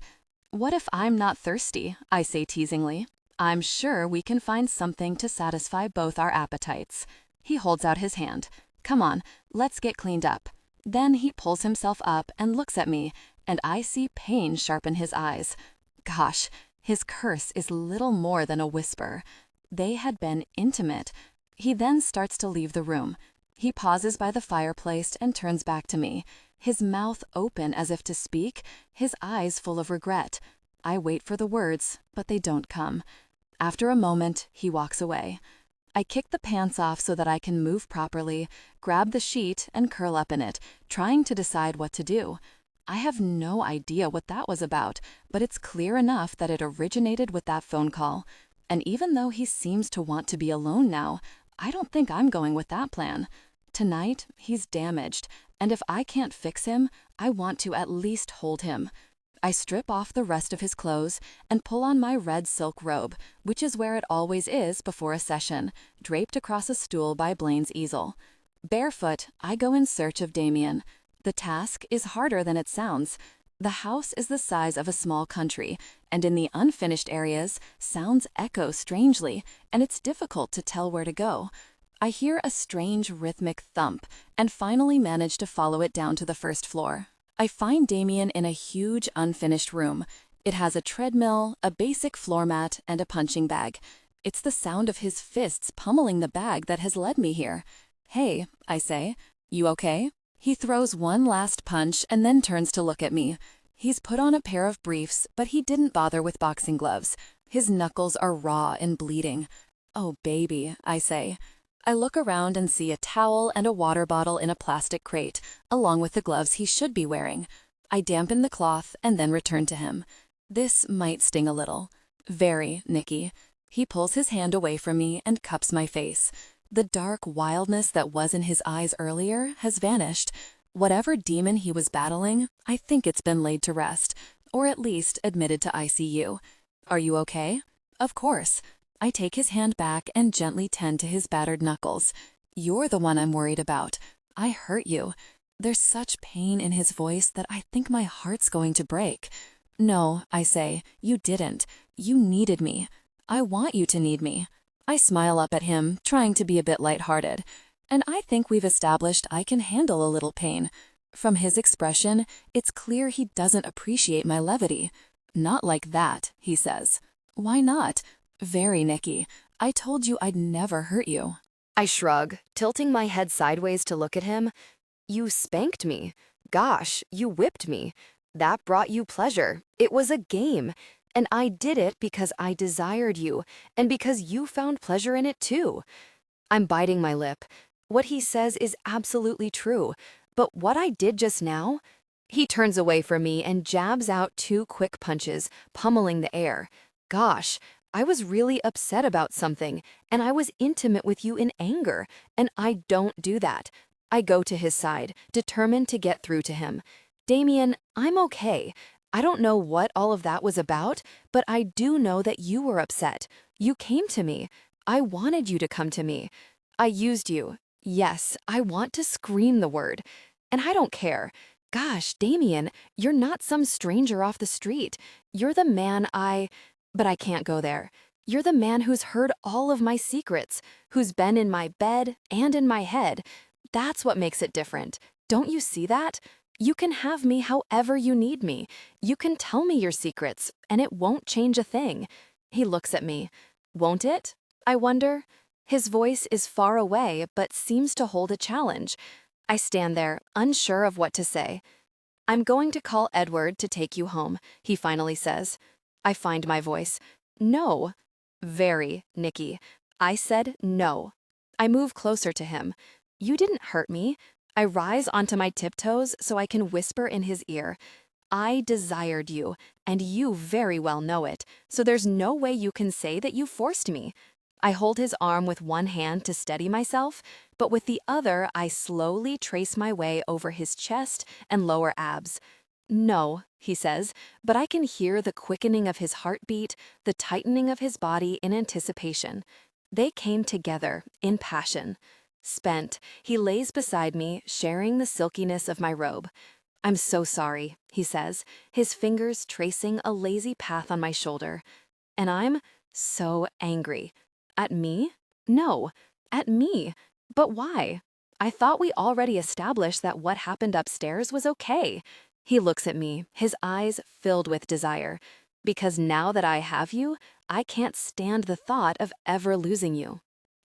What if I'm not thirsty? I say teasingly. I'm sure we can find something to satisfy both our appetites. He holds out his hand. Come on, let's get cleaned up. Then he pulls himself up and looks at me, and I see pain sharpen his eyes. Gosh, his curse is little more than a whisper. They had been intimate. He then starts to leave the room. He pauses by the fireplace and turns back to me, his mouth open as if to speak, his eyes full of regret. I wait for the words, but they don't come. After a moment, he walks away. I kick the pants off so that I can move properly, grab the sheet and curl up in it, trying to decide what to do. I have no idea what that was about, but it's clear enough that it originated with that phone call. And even though he seems to want to be alone now, I don't think I'm going with that plan. Tonight, he's damaged, and if I can't fix him, I want to at least hold him. I strip off the rest of his clothes and pull on my red silk robe, which is where it always is before a session, draped across a stool by Blaine's easel. Barefoot, I go in search of Damien. The task is harder than it sounds. The house is the size of a small country, and in the unfinished areas, sounds echo strangely, and it's difficult to tell where to go. I hear a strange rhythmic thump, and finally manage to follow it down to the first floor. I find Damien in a huge unfinished room. It has a treadmill, a basic floor mat, and a punching bag. It's the sound of his fists pummeling the bag that has led me here. Hey, I say, you okay? He throws one last punch and then turns to look at me. He's put on a pair of briefs, but he didn't bother with boxing gloves. His knuckles are raw and bleeding. Oh, baby, I say. I look around and see a towel and a water bottle in a plastic crate, along with the gloves he should be wearing. I dampen the cloth and then return to him. This might sting a little. Very, Nikki. He pulls his hand away from me and cups my face. The dark wildness that was in his eyes earlier has vanished. Whatever demon he was battling, I think it's been laid to rest, or at least admitted to ICU. Are you okay? Of course. I take his hand back and gently tend to his battered knuckles. You're the one I'm worried about. I hurt you. There's such pain in his voice that I think my heart's going to break. No, I say, you didn't. You needed me. I want you to need me. I smile up at him, trying to be a bit lighthearted. And I think we've established I can handle a little pain. From his expression, it's clear he doesn't appreciate my levity. Not like that, he says. Why not? Very, Nikki. I told you I'd never hurt you. I shrug, tilting my head sideways to look at him. You spanked me. Gosh, you whipped me. That brought you pleasure. It was a game. And I did it because I desired you, and because you found pleasure in it too. I'm biting my lip. What he says is absolutely true. But what I did just now? He turns away from me and jabs out 2 quick punches, pummeling the air. Gosh, I was really upset about something, and I was intimate with you in anger, and I don't do that. I go to his side, determined to get through to him. Damien, I'm okay. I don't know what all of that was about, but I do know that you were upset. You came to me. I wanted you to come to me. I used you. Yes, I want to scream the word. And I don't care. Gosh, Damien, you're not some stranger off the street. You're the man But I can't go there. You're the man who's heard all of my secrets, who's been in my bed and in my head. That's what makes it different. Don't you see that? You can have me however you need me. You can tell me your secrets, and it won't change a thing. He looks at me. Won't it? I wonder. His voice is far away, but seems to hold a challenge. I stand there, unsure of what to say. I'm going to call Edward to take you home, he finally says. I find my voice. No. Very, Nikki. I said no. I move closer to him. You didn't hurt me. I rise onto my tiptoes so I can whisper in his ear. I desired you, and you very well know it, so there's no way you can say that you forced me. I hold his arm with one hand to steady myself, but with the other I slowly trace my way over his chest and lower abs. No, he says, but I can hear the quickening of his heartbeat, the tightening of his body in anticipation. They came together, in passion. Spent, he lays beside me, sharing the silkiness of my robe. I'm so sorry, he says, his fingers tracing a lazy path on my shoulder. And I'm so angry. At me? No, at me. But why? I thought we already established that what happened upstairs was okay. He looks at me, his eyes filled with desire. Because now that I have you, I can't stand the thought of ever losing you.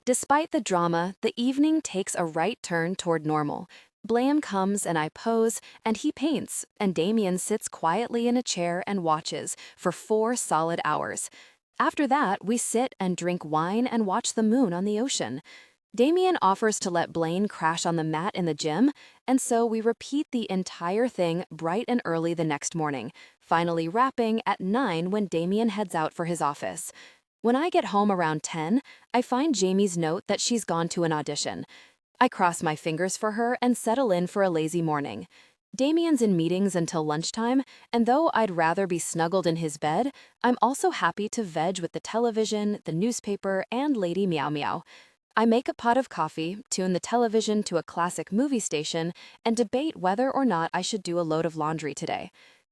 Despite the drama, the evening takes a right turn toward normal. Blam comes and I pose, and he paints, and Damien sits quietly in a chair and watches for 4 solid hours. After that, we sit and drink wine and watch the moon on the ocean. Damien offers to let Blaine crash on the mat in the gym, and so we repeat the entire thing bright and early the next morning, finally wrapping at 9 when Damien heads out for his office. When I get home around 10, I find Jamie's note that she's gone to an audition. I cross my fingers for her and settle in for a lazy morning. Damien's in meetings until lunchtime, and though I'd rather be snuggled in his bed, I'm also happy to veg with the television, the newspaper, and Lady Meow Meow. I make a pot of coffee, tune the television to a classic movie station, and debate whether or not I should do a load of laundry today.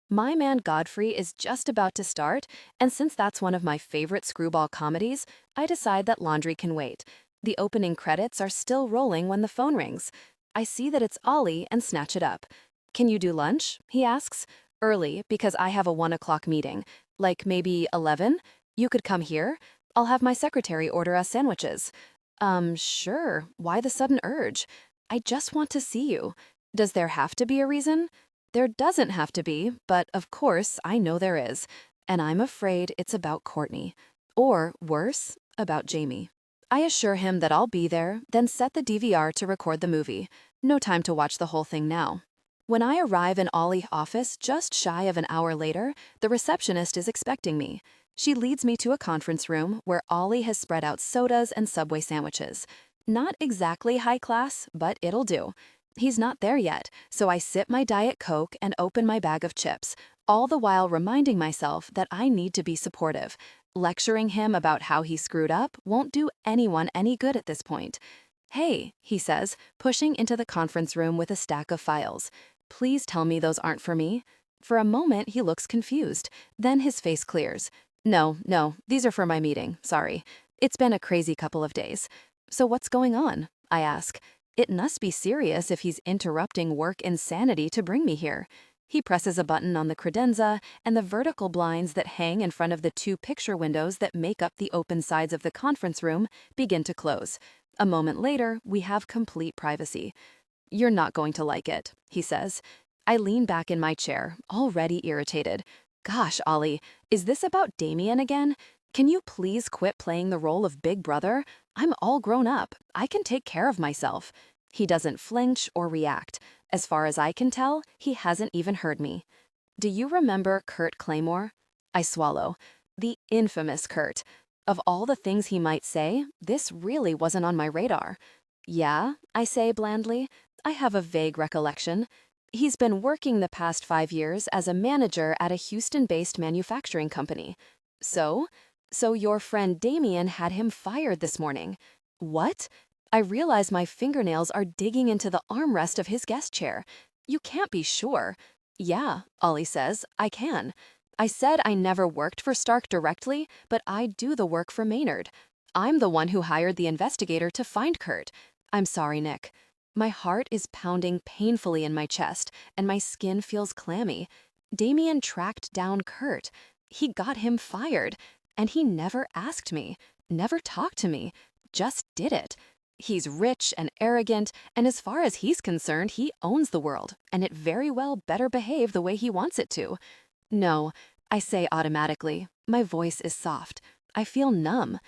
My Man Godfrey is just about to start, and since that's one of my favorite screwball comedies, I decide that laundry can wait. The opening credits are still rolling when the phone rings. I see that it's Ollie and snatch it up. Can you do lunch? He asks. Early, because I have a 1 o'clock meeting. Like maybe 11? You could come here? I'll have my secretary order us sandwiches. Sure. Why the sudden urge? I just want to see you. Does there have to be a reason? There doesn't have to be, but of course I know there is. And I'm afraid it's about Courtney. Or, worse, about Jamie. I assure him that I'll be there, then set the DVR to record the movie. No time to watch the whole thing now. When I arrive in Ollie's office just shy of an hour later, the receptionist is expecting me. She leads me to a conference room where Ollie has spread out sodas and Subway sandwiches. Not exactly high class, but it'll do. He's not there yet, so I sip my Diet Coke and open my bag of chips, all the while reminding myself that I need to be supportive. Lecturing him about how he screwed up won't do anyone any good at this point. Hey, he says, pushing into the conference room with a stack of files. Please tell me those aren't for me. For a moment, he looks confused. Then his face clears. No, these are for my meeting, sorry. It's been a crazy couple of days. So what's going on? I ask. It must be serious if he's interrupting work insanity to bring me here. He presses a button on the credenza, and the vertical blinds that hang in front of the 2 picture windows that make up the open sides of the conference room begin to close. A moment later, we have complete privacy. You're not going to like it, he says. I lean back in my chair, already irritated. Gosh, Ollie, is this about Damien again? Can you please quit playing the role of big brother? I'm all grown up. I can take care of myself. He doesn't flinch or react. As far as I can tell, he hasn't even heard me. Do you remember Kurt Claymore? I swallow. The infamous Kurt. Of all the things he might say, this really wasn't on my radar. Yeah, I say blandly. I have a vague recollection. He's been working the past 5 years as a manager at a Houston-based manufacturing company. So your friend Damien had him fired this morning. What? I realize my fingernails are digging into the armrest of his guest chair. You can't be sure. Yeah, Ollie says, I can. I said I never worked for Stark directly, but I do the work for Maynard. I'm the one who hired the investigator to find Kurt. I'm sorry, Nick. My heart is pounding painfully in my chest, and my skin feels clammy. Damien tracked down Kurt. He got him fired, and he never asked me, never talked to me, just did it. He's rich and arrogant, and as far as he's concerned, he owns the world, and it very well better behave the way he wants it to. No, I say automatically. My voice is soft. I feel numb.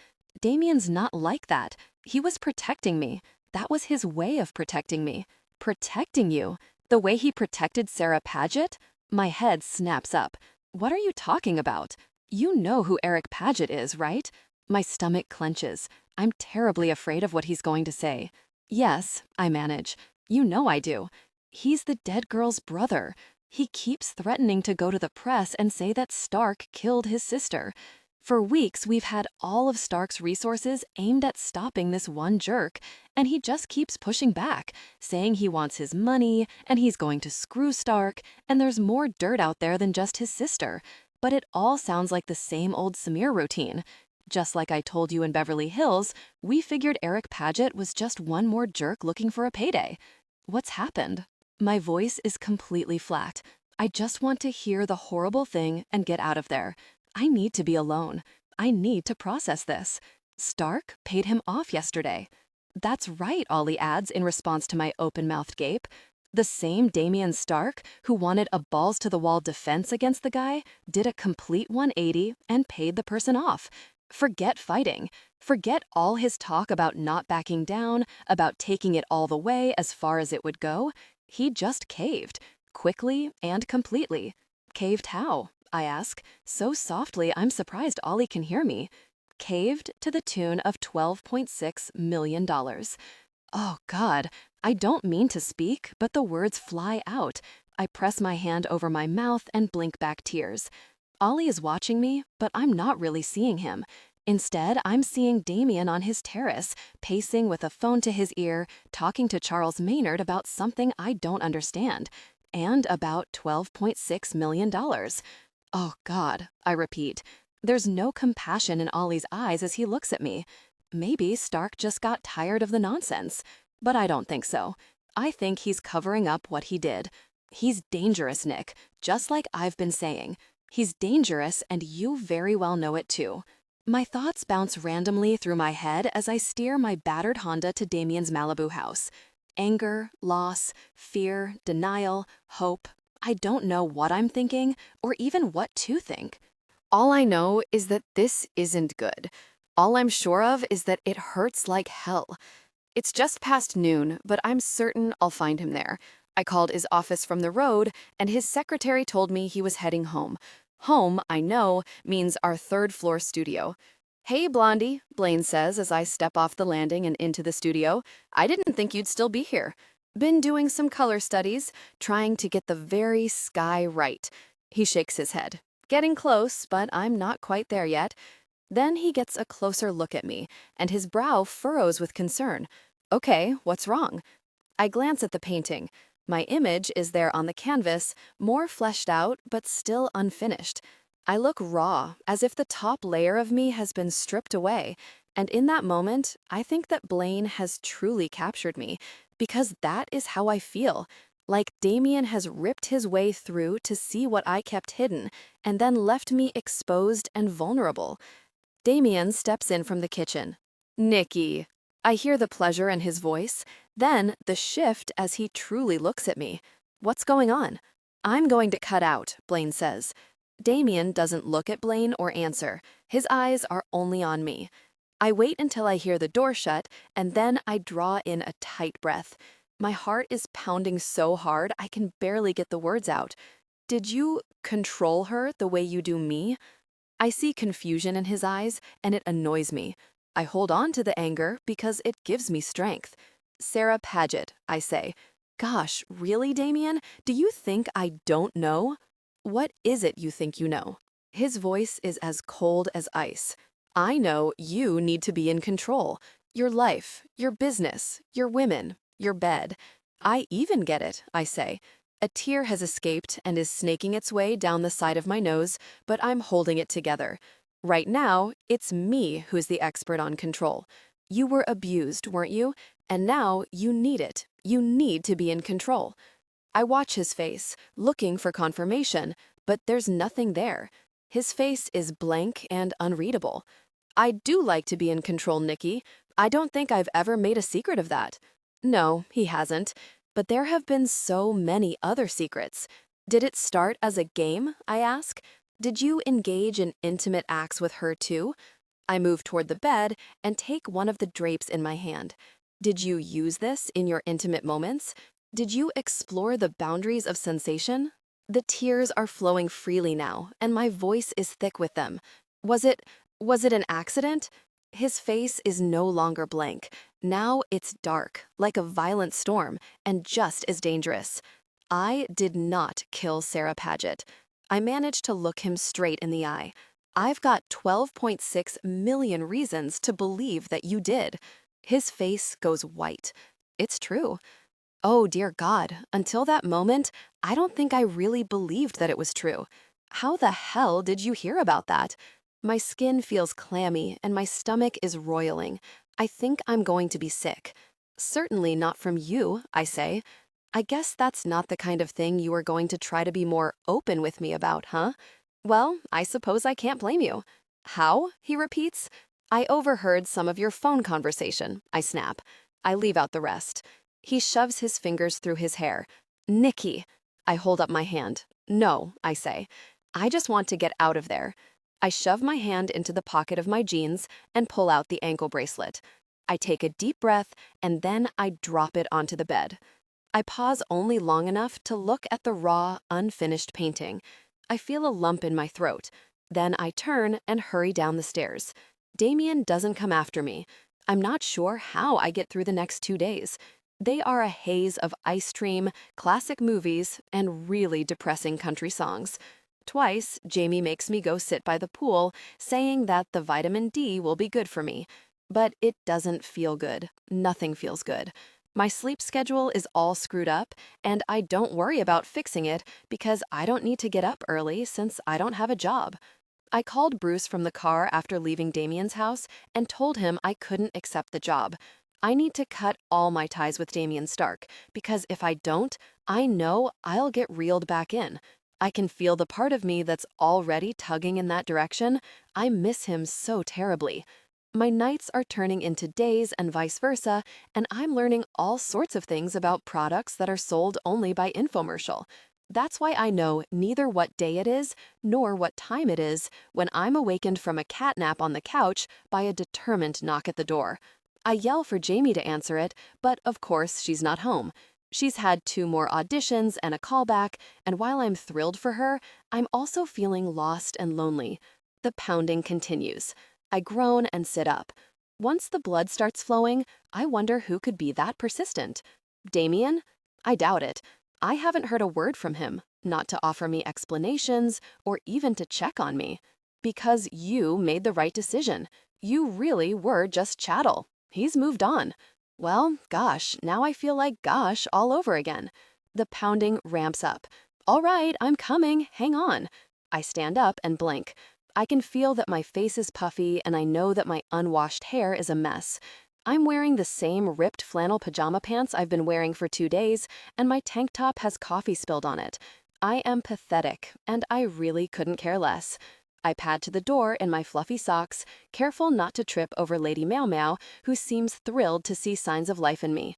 Damien's not like that. He was protecting me. That was his way of protecting me. Protecting you? The way he protected Sarah Paget? My head snaps up. What are you talking about? You know who Eric Paget is, right? My stomach clenches. I'm terribly afraid of what he's going to say. Yes, I manage. You know I do. He's the dead girl's brother. He keeps threatening to go to the press and say that Stark killed his sister. For weeks, we've had all of Stark's resources aimed at stopping this one jerk, and he just keeps pushing back, saying he wants his money, and he's going to screw Stark, and there's more dirt out there than just his sister. But it all sounds like the same old smear routine. Just like I told you in Beverly Hills, we figured Eric Paget was just one more jerk looking for a payday. What's happened? My voice is completely flat. I just want to hear the horrible thing and get out of there. I need to be alone. I need to process this. Stark paid him off yesterday. That's right, Ollie adds in response to my open-mouthed gape. The same Damien Stark, who wanted a balls-to-the-wall defense against the guy, did a complete 180 and paid the person off. Forget fighting. Forget all his talk about not backing down, about taking it all the way as far as it would go. He just caved, quickly and completely. Caved how? I ask, so softly I'm surprised Ollie can hear me. Caved to the tune of $12.6 million. Oh, God, I don't mean to speak, but the words fly out. I press my hand over my mouth and blink back tears. Ollie is watching me, but I'm not really seeing him. Instead, I'm seeing Damien on his terrace, pacing with a phone to his ear, talking to Charles Maynard about something I don't understand, and about $12.6 million. Oh, God, I repeat. There's no compassion in Ollie's eyes as he looks at me. Maybe Stark just got tired of the nonsense. But I don't think so. I think he's covering up what he did. He's dangerous, Nick, just like I've been saying. He's dangerous, and you very well know it too. My thoughts bounce randomly through my head as I steer my battered Honda to Damien's Malibu house. Anger, loss, fear, denial, hope. I don't know what I'm thinking or even what to think. All I know is that this isn't good. All I'm sure of is that it hurts like hell. It's just past noon, but I'm certain I'll find him there. I called his office from the road, and his secretary told me he was heading home. Home, I know, means our third-floor studio. Hey, Blondie, Blaine says as I step off the landing and into the studio. I didn't think you'd still be here. Been doing some color studies, trying to get the very sky right. He shakes his head. Getting close, but I'm not quite there yet. Then he gets a closer look at me, and his brow furrows with concern. Okay, what's wrong? I glance at the painting. My image is there on the canvas, more fleshed out, but still unfinished. I look raw, as if the top layer of me has been stripped away, and in that moment, I think that Blaine has truly captured me, because that is how I feel, like Damien has ripped his way through to see what I kept hidden, and then left me exposed and vulnerable. Damien steps in from the kitchen. Nikki. I hear the pleasure in his voice, then the shift as he truly looks at me. What's going on? I'm going to cut out, Blaine says. Damien doesn't look at Blaine or answer. His eyes are only on me. I wait until I hear the door shut, and then I draw in a tight breath. My heart is pounding so hard I can barely get the words out. Did you control her the way you do me? I see confusion in his eyes, and it annoys me. I hold on to the anger because it gives me strength. Sarah Paget, I say. Gosh, really, Damien? Do you think I don't know? What is it you think you know? His voice is as cold as ice. I know you need to be in control. Your life, your business, your women, your bed. I even get it, I say. A tear has escaped and is snaking its way down the side of my nose, but I'm holding it together. Right now, it's me who's the expert on control. You were abused, weren't you? And now you need it. You need to be in control. I watch his face, looking for confirmation, but there's nothing there. His face is blank and unreadable. I do like to be in control, Nikki. I don't think I've ever made a secret of that. No, he hasn't. But there have been so many other secrets. Did it start as a game, I ask? Did you engage in intimate acts with her too? I move toward the bed and take one of the drapes in my hand. Did you use this in your intimate moments? Did you explore the boundaries of sensation? The tears are flowing freely now, and my voice is thick with them. Was it an accident? His face is no longer blank. Now it's dark, like a violent storm, and just as dangerous. I did not kill Sarah Paget. I managed to look him straight in the eye. I've got 12.6 million reasons to believe that you did. His face goes white. It's true. Oh, dear God, until that moment, I don't think I really believed that it was true. How the hell did you hear about that? My skin feels clammy and my stomach is roiling. I think I'm going to be sick. Certainly not from you, I say. I guess that's not the kind of thing you are going to try to be more open with me about, huh? Well, I suppose I can't blame you. How? He repeats. I overheard some of your phone conversation, I snap. I leave out the rest. He shoves his fingers through his hair. Nikki. I hold up my hand. No, I say. I just want to get out of there. I shove my hand into the pocket of my jeans and pull out the ankle bracelet. I take a deep breath and then I drop it onto the bed. I pause only long enough to look at the raw, unfinished painting. I feel a lump in my throat. Then I turn and hurry down the stairs. Damien doesn't come after me. I'm not sure how I get through the next 2 days. They are a haze of ice cream, classic movies, and really depressing country songs. Twice, Jamie makes me go sit by the pool, saying that the vitamin D will be good for me. But it doesn't feel good. Nothing feels good. My sleep schedule is all screwed up, and I don't worry about fixing it because I don't need to get up early since I don't have a job. I called Bruce from the car after leaving Damien's house and told him I couldn't accept the job. I need to cut all my ties with Damien Stark because if I don't, I know I'll get reeled back in. I can feel the part of me that's already tugging in that direction. I miss him so terribly. My nights are turning into days and vice versa, and I'm learning all sorts of things about products that are sold only by infomercial. That's why I know neither what day it is nor what time it is when I'm awakened from a catnap on the couch by a determined knock at the door. I yell for Jamie to answer it, but of course she's not home. She's had 2 more auditions and a callback, and while I'm thrilled for her, I'm also feeling lost and lonely. The pounding continues. I groan and sit up. Once the blood starts flowing, I wonder who could be that persistent. Damien? I doubt it. I haven't heard a word from him, not to offer me explanations or even to check on me. Because you made the right decision. You really were just chattel. He's moved on. Well, gosh, now I feel like gosh all over again. The pounding ramps up. All right, I'm coming, hang on. I stand up and blink. I can feel that my face is puffy and I know that my unwashed hair is a mess. I'm wearing the same ripped flannel pajama pants I've been wearing for 2 days, and my tank top has coffee spilled on it. I am pathetic, and I really couldn't care less. I pad to the door in my fluffy socks, careful not to trip over Lady Meow Meow, who seems thrilled to see signs of life in me.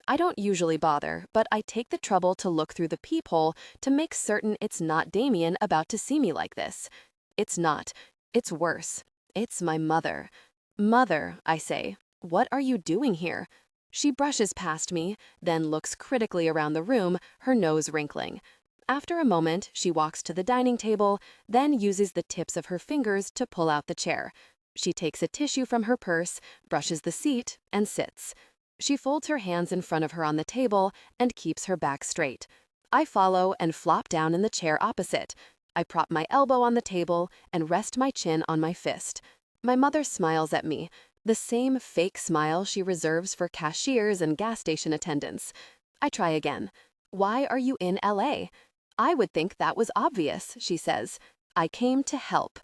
I don't usually bother, but I take the trouble to look through the peephole to make certain it's not Damien about to see me like this. It's not. It's worse. It's my mother. Mother, I say, what are you doing here? She brushes past me, then looks critically around the room, her nose wrinkling. After a moment, she walks to the dining table, then uses the tips of her fingers to pull out the chair. She takes a tissue from her purse, brushes the seat, and sits. She folds her hands in front of her on the table and keeps her back straight. I follow and flop down in the chair opposite. I prop my elbow on the table and rest my chin on my fist. My mother smiles at me, the same fake smile she reserves for cashiers and gas station attendants. I try again. Why are you in LA? I would think that was obvious, she says. I came to help.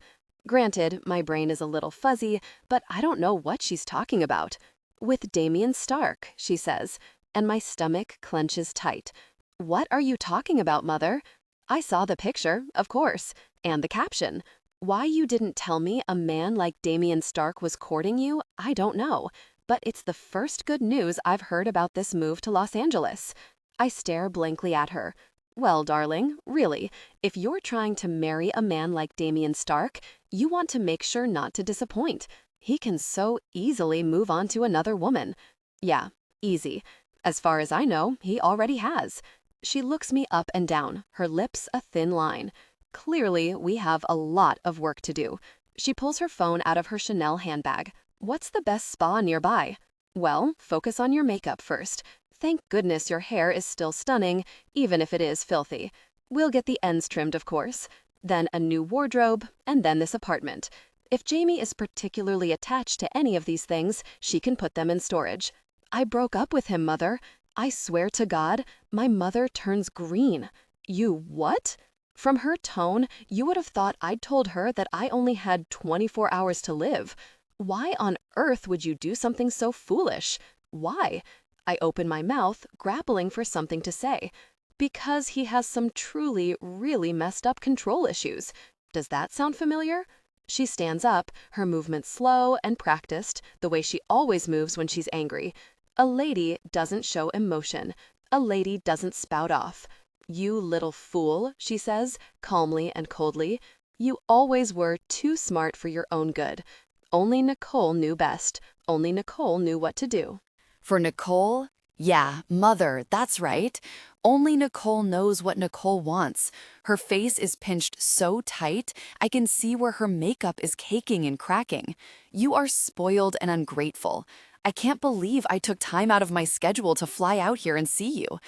Granted, my brain is a little fuzzy, but I don't know what she's talking about. With Damien Stark, she says, and my stomach clenches tight. What are you talking about, Mother? I saw the picture, of course, and the caption. Why you didn't tell me a man like Damien Stark was courting you, I don't know, but it's the first good news I've heard about this move to Los Angeles. I stare blankly at her. Well, darling, really, if you're trying to marry a man like Damien Stark, you want to make sure not to disappoint. He can so easily move on to another woman. Yeah, easy. As far as I know, he already has. She looks me up and down, her lips a thin line. Clearly, we have a lot of work to do. She pulls her phone out of her Chanel handbag. What's the best spa nearby? Well, focus on your makeup first. Thank goodness your hair is still stunning, even if it is filthy. We'll get the ends trimmed, of course. Then a new wardrobe, and then this apartment. If Jamie is particularly attached to any of these things, she can put them in storage. I broke up with him, Mother. I swear to God, my mother turns green. You what? From her tone, you would have thought I'd told her that I only had 24 hours to live. Why on earth would you do something so foolish? Why? I open my mouth, grappling for something to say. Because he has some truly, really messed up control issues. Does that sound familiar? She stands up, her movements slow and practiced, the way she always moves when she's angry. A lady doesn't show emotion. A lady doesn't spout off. You little fool, she says, calmly and coldly. You always were too smart for your own good. Only Nicole knew best. Only Nicole knew what to do. For Nicole? Yeah, Mother, that's right. Only Nicole knows what Nicole wants. Her face is pinched so tight, I can see where her makeup is caking and cracking. You are spoiled and ungrateful. I can't believe I took time out of my schedule to fly out here and see you.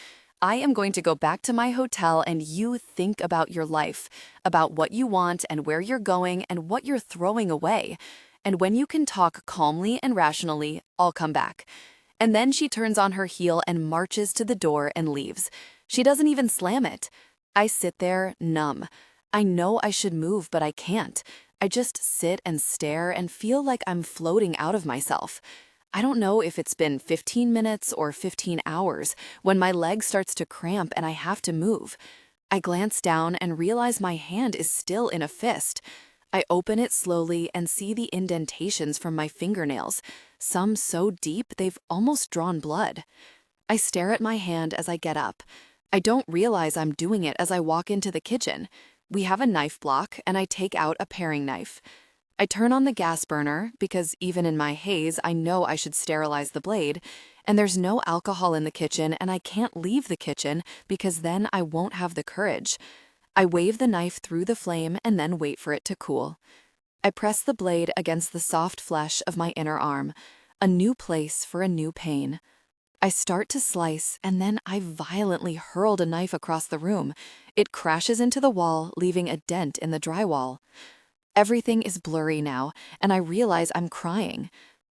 I am going to go back to my hotel and you think about your life, about what you want and where you're going and what you're throwing away. And when you can talk calmly and rationally, I'll come back. And then she turns on her heel and marches to the door and leaves. She doesn't even slam it. I sit there, numb. I know I should move, but I can't. I just sit and stare and feel like I'm floating out of myself. I don't know if it's been 15 minutes or 15 hours when my leg starts to cramp and I have to move. I glance down and realize my hand is still in a fist. I open it slowly and see the indentations from my fingernails, some so deep they've almost drawn blood. I stare at my hand as I get up. I don't realize I'm doing it as I walk into the kitchen. We have a knife block, and I take out a paring knife. I turn on the gas burner, because even in my haze, I know I should sterilize the blade, and there's no alcohol in the kitchen, and I can't leave the kitchen because then I won't have the courage. I wave the knife through the flame and then wait for it to cool. I press the blade against the soft flesh of my inner arm, a new place for a new pain. I start to slice, and then I violently hurled a knife across the room. It crashes into the wall, leaving a dent in the drywall. Everything is blurry now, and I realize I'm crying.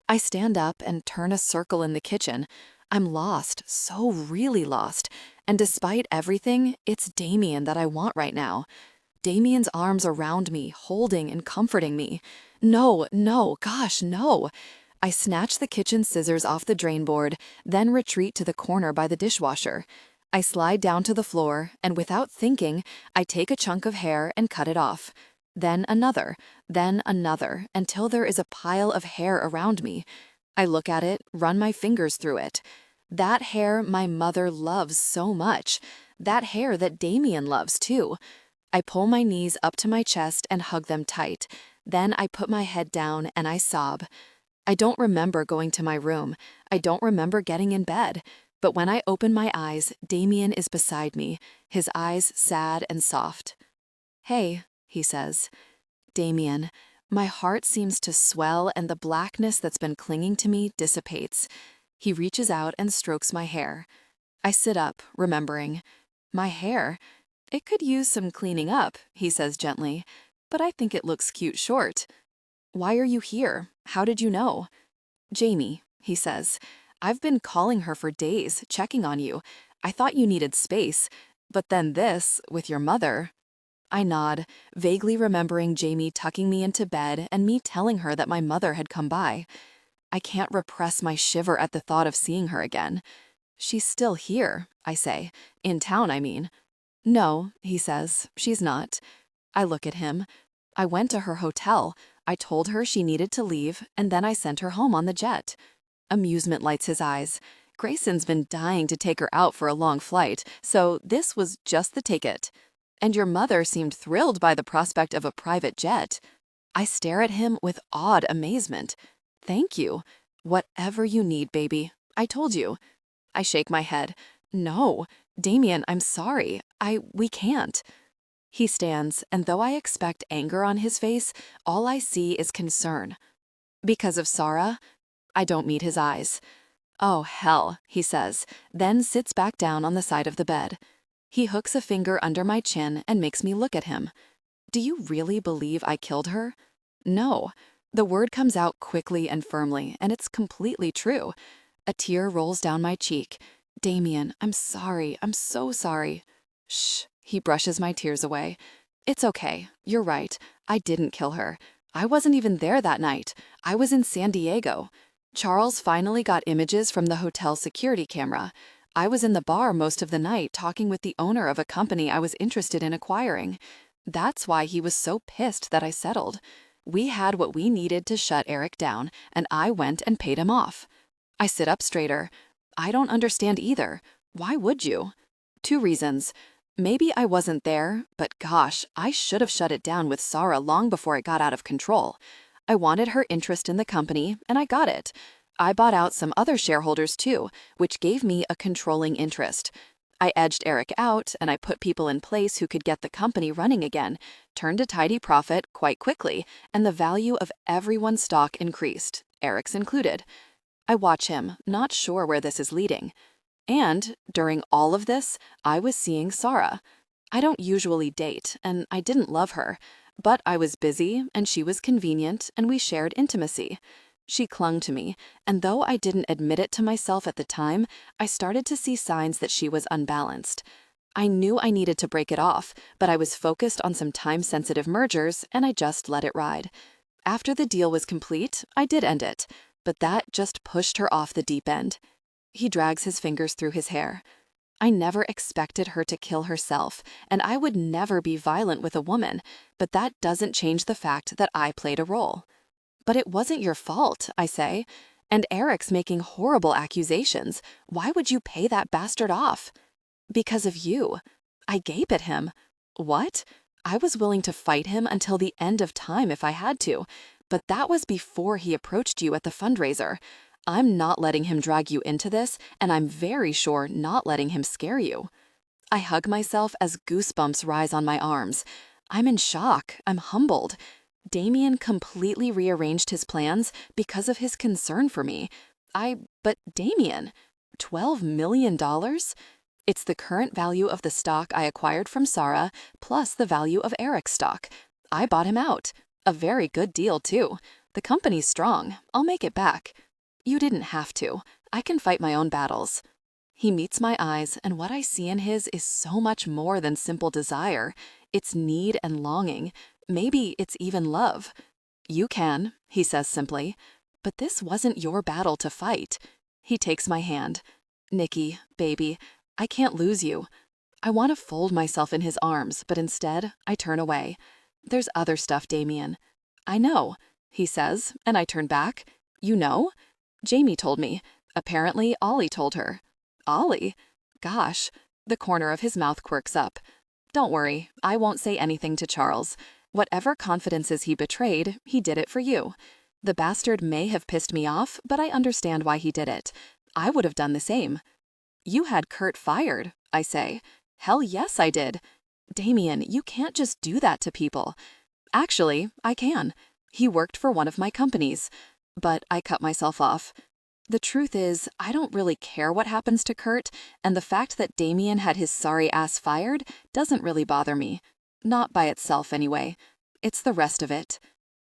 I stand up and turn a circle in the kitchen. I'm lost, so really lost, and despite everything, it's Damien that I want right now. Damien's arms around me, holding and comforting me. No, gosh, no. I snatch the kitchen scissors off the drain board, then retreat to the corner by the dishwasher. I slide down to the floor, and without thinking, I take a chunk of hair and cut it off. Then another, until there is a pile of hair around me. I look at it, run my fingers through it. That hair my mother loves so much. That hair that Damien loves too. I pull my knees up to my chest and hug them tight. Then I put my head down and I sob. I don't remember going to my room. I don't remember getting in bed. But when I open my eyes, Damien is beside me, his eyes sad and soft. "Hey," he says. "Damien." My heart seems to swell and the blackness that's been clinging to me dissipates. He reaches out and strokes my hair. I sit up, remembering. My hair? It could use some cleaning up, he says gently, but I think it looks cute short. "Why are you here? How did you know?" "Jamie," he says. "I've been calling her for days, checking on you. I thought you needed space, but then this, with your mother." I nod, vaguely remembering Jamie tucking me into bed and me telling her that my mother had come by. I can't repress my shiver at the thought of seeing her again. "She's still here," I say. "In town, I mean." "No," he says, "she's not." I look at him. "I went to her hotel. I told her she needed to leave, and then I sent her home on the jet." Amusement lights his eyes. Grayson's been dying to take her out for a long flight, so this was just the ticket. "And your mother seemed thrilled by the prospect of a private jet." I stare at him with awed amazement. "Thank you. Whatever you need, baby. I told you." I shake my head. "No, Damien, I'm sorry. We can't." He stands, and though I expect anger on his face, all I see is concern. "Because of Sarah?" I don't meet his eyes. "Oh, hell," he says, then sits back down on the side of the bed. He hooks a finger under my chin and makes me look at him. "Do you really believe I killed her?" "No." The word comes out quickly and firmly, and it's completely true. A tear rolls down my cheek. "Damien, I'm sorry. I'm so sorry." "Shh." He brushes my tears away. "It's okay. You're right. I didn't kill her. I wasn't even there that night. I was in San Diego. Charles finally got images from the hotel security camera. I was in the bar most of the night talking with the owner of a company I was interested in acquiring. That's why he was so pissed that I settled. We had what we needed to shut Eric down, and I went and paid him off." I sit up straighter. "I don't understand either. Why would you?" "Two reasons. Maybe I wasn't there, but gosh, I should have shut it down with Sarah long before it got out of control. I wanted her interest in the company, and I got it. I bought out some other shareholders too, which gave me a controlling interest. I edged Eric out, and I put people in place who could get the company running again, turned a tidy profit quite quickly, and the value of everyone's stock increased, Eric's included. I watch him, not sure where this is leading. And during all of this, I was seeing Sarah. I don't usually date, and I didn't love her, but I was busy, and she was convenient, and we shared intimacy. She clung to me, and though I didn't admit it to myself at the time, I started to see signs that she was unbalanced. I knew I needed to break it off, but I was focused on some time-sensitive mergers, and I just let it ride. After the deal was complete, I did end it, but that just pushed her off the deep end. He drags his fingers through his hair. "I never expected her to kill herself, and I would never be violent with a woman, but that doesn't change the fact that I played a role." "But it wasn't your fault," I say. "And Eric's making horrible accusations. Why would you pay that bastard off?" "Because of you." I gape at him. "What?" I was willing to fight him until the end of time if I had to, but that was before he approached you at the fundraiser. I'm not letting him drag you into this, and I'm very sure not letting him scare you. I hug myself as goosebumps rise on my arms. I'm in shock. I'm humbled. Damien completely rearranged his plans because of his concern for me. But Damien, $12 million? It's the current value of the stock I acquired from Sarah, plus the value of Eric's stock. I bought him out. A very good deal, too. The company's strong. I'll make it back. You didn't have to. I can fight my own battles. He meets my eyes, and what I see in his is so much more than simple desire. It's need and longing. Maybe it's even love. You can, he says simply. But this wasn't your battle to fight. He takes my hand. Nikki, baby, I can't lose you. I want to fold myself in his arms, but instead, I turn away. There's other stuff, Damien. I know, he says, and I turn back. You know? Jamie told me. Apparently, Ollie told her. Ollie? Gosh. The corner of his mouth quirks up. Don't worry, I won't say anything to Charles. Whatever confidences he betrayed, he did it for you. The bastard may have pissed me off, but I understand why he did it. I would have done the same. You had Kurt fired, I say. Hell yes, I did. Damien, you can't just do that to people. Actually, I can. He worked for one of my companies. But I cut myself off. The truth is, I don't really care what happens to Kurt, and the fact that Damien had his sorry ass fired doesn't really bother me. Not by itself, anyway. It's the rest of it.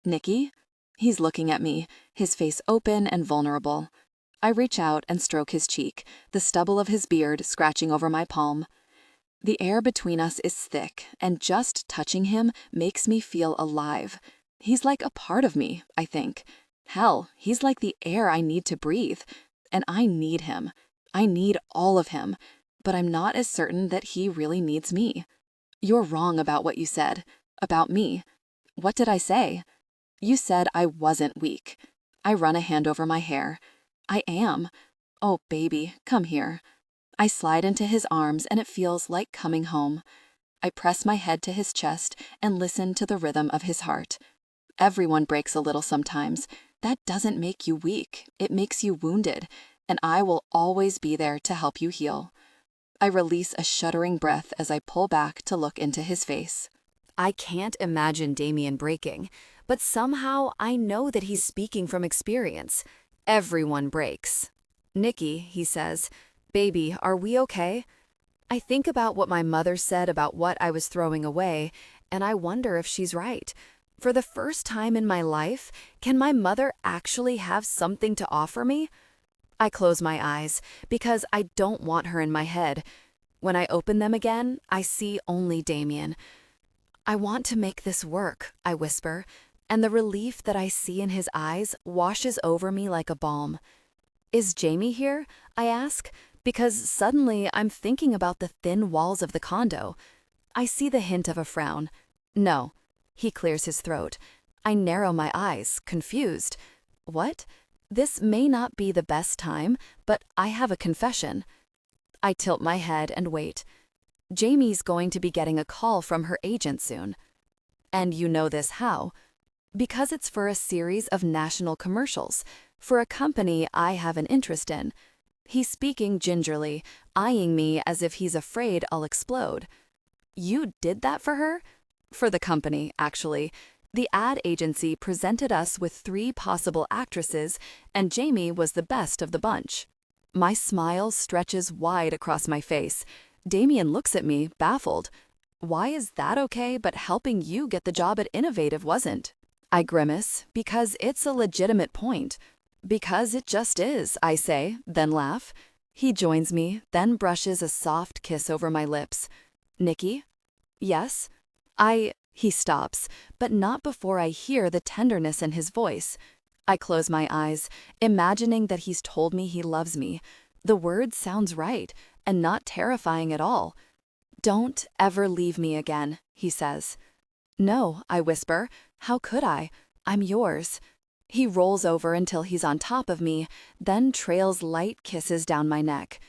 Nikki? He's looking at me, his face open and vulnerable. I reach out and stroke his cheek, the stubble of his beard scratching over my palm. The air between us is thick, and just touching him makes me feel alive. He's like a part of me, I think. Hell, he's like the air I need to breathe. And I need him. I need all of him. But I'm not as certain that he really needs me. You're wrong about what you said. About me. What did I say? You said I wasn't weak. I run a hand over my hair. I am. Oh, baby, come here. I slide into his arms and it feels like coming home. I press my head to his chest and listen to the rhythm of his heart. Everyone breaks a little sometimes. That doesn't make you weak. It makes you wounded. And I will always be there to help you heal. I release a shuddering breath as I pull back to look into his face. I can't imagine Damien breaking, but somehow I know that he's speaking from experience. Everyone breaks. Nikki, he says, baby, are we okay? I think about what my mother said about what I was throwing away, and I wonder if she's right. For the first time in my life, can my mother actually have something to offer me? I close my eyes because I don't want her in my head. When I open them again, I see only Damien. I want to make this work, I whisper, and the relief that I see in his eyes washes over me like a balm. Is Jamie here? I ask, because suddenly I'm thinking about the thin walls of the condo. I see the hint of a frown. No. He clears his throat. I narrow my eyes, confused. What? This may not be the best time, but I have a confession. I tilt my head and wait. Jamie's going to be getting a call from her agent soon. And you know this how? Because it's for a series of national commercials, for a company I have an interest in. He's speaking gingerly, eyeing me as if he's afraid I'll explode. You did that for her? For the company, actually. The ad agency presented us with 3 possible actresses, and Jamie was the best of the bunch. My smile stretches wide across my face. Damien looks at me, baffled. Why is that okay, but helping you get the job at Innovative wasn't? I grimace, because it's a legitimate point. Because it just is, I say, then laugh. He joins me, then brushes a soft kiss over my lips. Nikki? Yes? He stops, but not before I hear the tenderness in his voice. I close my eyes, imagining that he's told me he loves me. The word sounds right, and not terrifying at all. Don't ever leave me again, he says. No, I whisper. How could I? I'm yours. He rolls over until he's on top of me, then trails light kisses down my neck.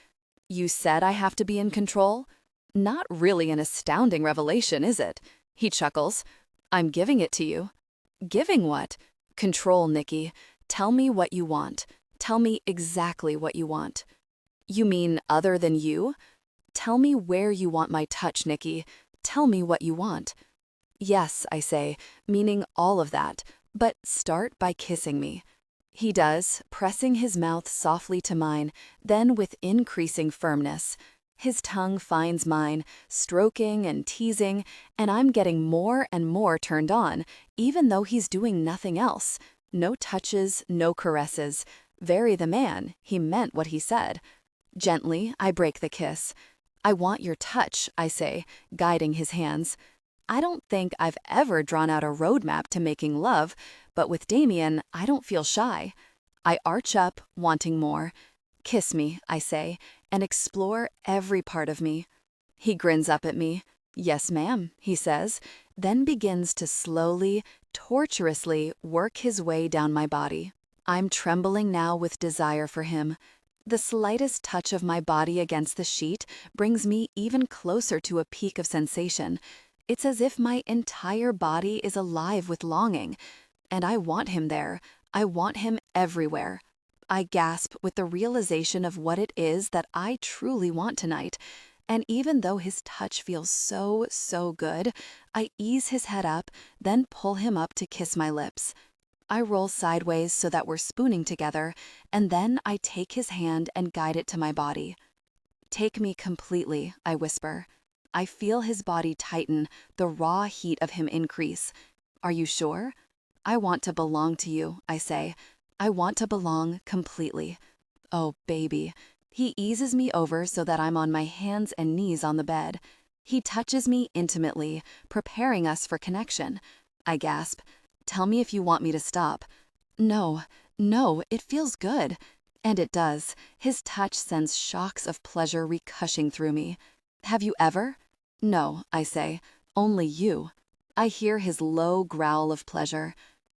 You said I have to be in control? Not really an astounding revelation, is it? He chuckles. I'm giving it to you. Giving what? Control, Nikki. Tell me what you want. Tell me exactly what you want. You mean other than you? Tell me where you want my touch, Nikki. Tell me what you want. Yes, I say, meaning all of that, but start by kissing me. He does, pressing his mouth softly to mine, then with increasing firmness. His tongue finds mine, stroking and teasing, and I'm getting more and more turned on, even though he's doing nothing else. No touches, no caresses. Very the man, he meant what he said. Gently, I break the kiss. I want your touch, I say, guiding his hands. I don't think I've ever drawn out a roadmap to making love, but with Damien, I don't feel shy. I arch up, wanting more. Kiss me, I say, and explore every part of me. He grins up at me. Yes, ma'am, he says, then begins to slowly, torturously work his way down my body. I'm trembling now with desire for him. The slightest touch of my body against the sheet brings me even closer to a peak of sensation. It's as if my entire body is alive with longing. And I want him there. I want him everywhere. I gasp with the realization of what it is that I truly want tonight. And even though his touch feels so, so good, I ease his head up, then pull him up to kiss my lips. I roll sideways so that we're spooning together, and then I take his hand and guide it to my body. "Take me completely," I whisper. I feel his body tighten, the raw heat of him increase. "Are you sure?" "I want to belong to you," I say. "I want to belong completely." "Oh, baby." He eases me over so that I'm on my hands and knees on the bed. He touches me intimately, preparing us for connection. I gasp, "Tell me if you want me to stop." No, it feels good." And it does. His touch sends shocks of pleasure ricocheting through me. "Have you ever?" "No," I say, "only you." I hear his low growl of pleasure.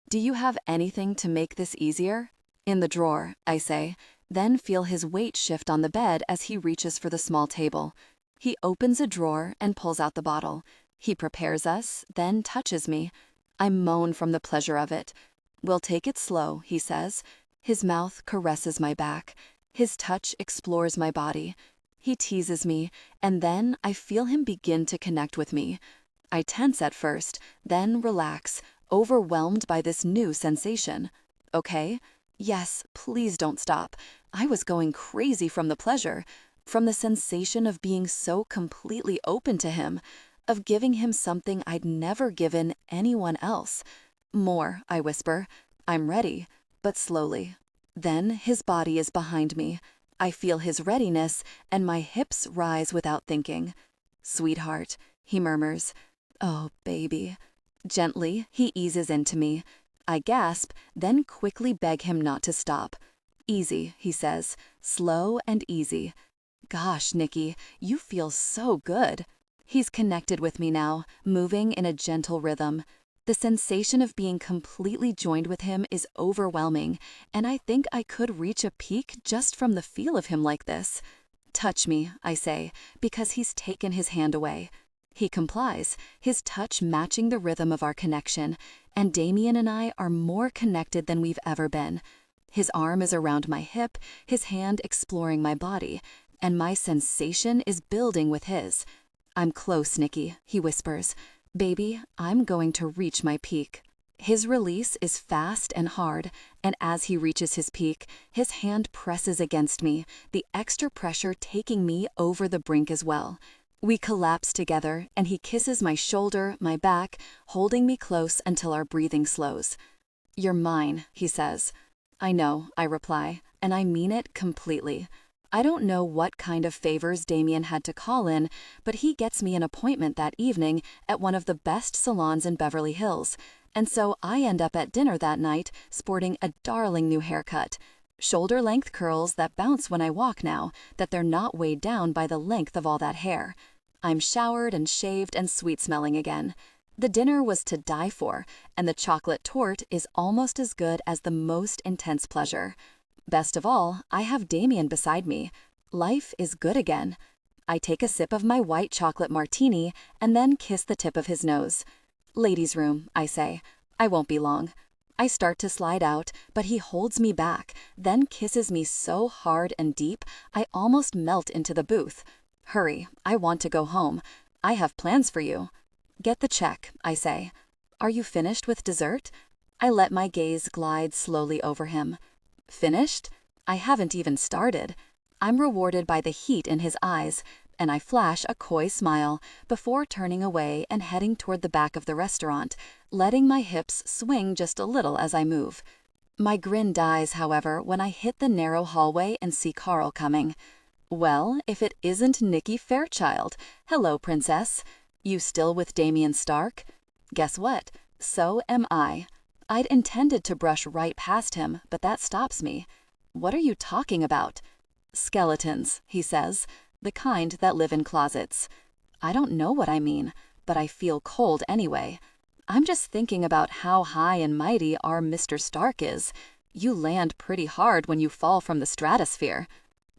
"Do you have anything to make this easier?" "In the drawer," I say, then feel his weight shift on the bed as he reaches for the small table. He opens a drawer and pulls out the bottle. He prepares us, then touches me. I moan from the pleasure of it. "We'll take it slow," he says. His mouth caresses my back. His touch explores my body. He teases me, and then I feel him begin to connect with me. I tense at first, then relax, overwhelmed by this new sensation. "Okay? Yes, please don't stop." I was going crazy from the pleasure, from the sensation of being so completely open to him, of giving him something I'd never given anyone else. "More," I whisper. "I'm ready," but slowly. Then his body is behind me. I feel his readiness, and my hips rise without thinking. "Sweetheart," he murmurs. "Oh, baby." Gently, he eases into me. I gasp, then quickly beg him not to stop. "Easy," he says, "slow and easy." "Gosh, Nikki, you feel so good." He's connected with me now, moving in a gentle rhythm. The sensation of being completely joined with him is overwhelming, and I think I could reach a peak just from the feel of him like this. "Touch me," I say, because he's taken his hand away. He complies, his touch matching the rhythm of our connection, and Damien and I are more connected than we've ever been. His arm is around my hip, his hand exploring my body, and my sensation is building with his. "I'm close, Nikki," he whispers. "Baby, I'm going to reach my peak." His release is fast and hard, and as he reaches his peak, his hand presses against me, the extra pressure taking me over the brink as well. We collapse together, and he kisses my shoulder, my back, holding me close until our breathing slows. "You're mine," he says. "I know," I reply, and I mean it completely. I don't know what kind of favors Damien had to call in, but he gets me an appointment that evening at one of the best salons in Beverly Hills, and so I end up at dinner that night sporting a darling new haircut. Shoulder-length curls that bounce when I walk now, that they're not weighed down by the length of all that hair. I'm showered and shaved and sweet-smelling again. The dinner was to die for, and the chocolate torte is almost as good as the most intense pleasure. Best of all, I have Damien beside me. Life is good again. I take a sip of my white chocolate martini and then kiss the tip of his nose. "Ladies' room," I say. "I won't be long." I start to slide out, but he holds me back, then kisses me so hard and deep, I almost melt into the booth. "Hurry, I want to go home. I have plans for you." "Get the check," I say. "Are you finished with dessert?" I let my gaze glide slowly over him. "Finished? I haven't even started." I'm rewarded by the heat in his eyes, and I flash a coy smile before turning away and heading toward the back of the restaurant, letting my hips swing just a little as I move. My grin dies, however, when I hit the narrow hallway and see Carl coming. "Well, if it isn't Nikki Fairchild. Hello, princess. You still with Damien Stark?" Guess what? So am I. I'd intended to brush right past him, but that stops me. "What are you talking about?" "Skeletons," he says. "The kind that live in closets." I don't know what I mean, but I feel cold anyway. I'm just thinking about how high and mighty our Mr. Stark is. You land pretty hard when you fall from the stratosphere.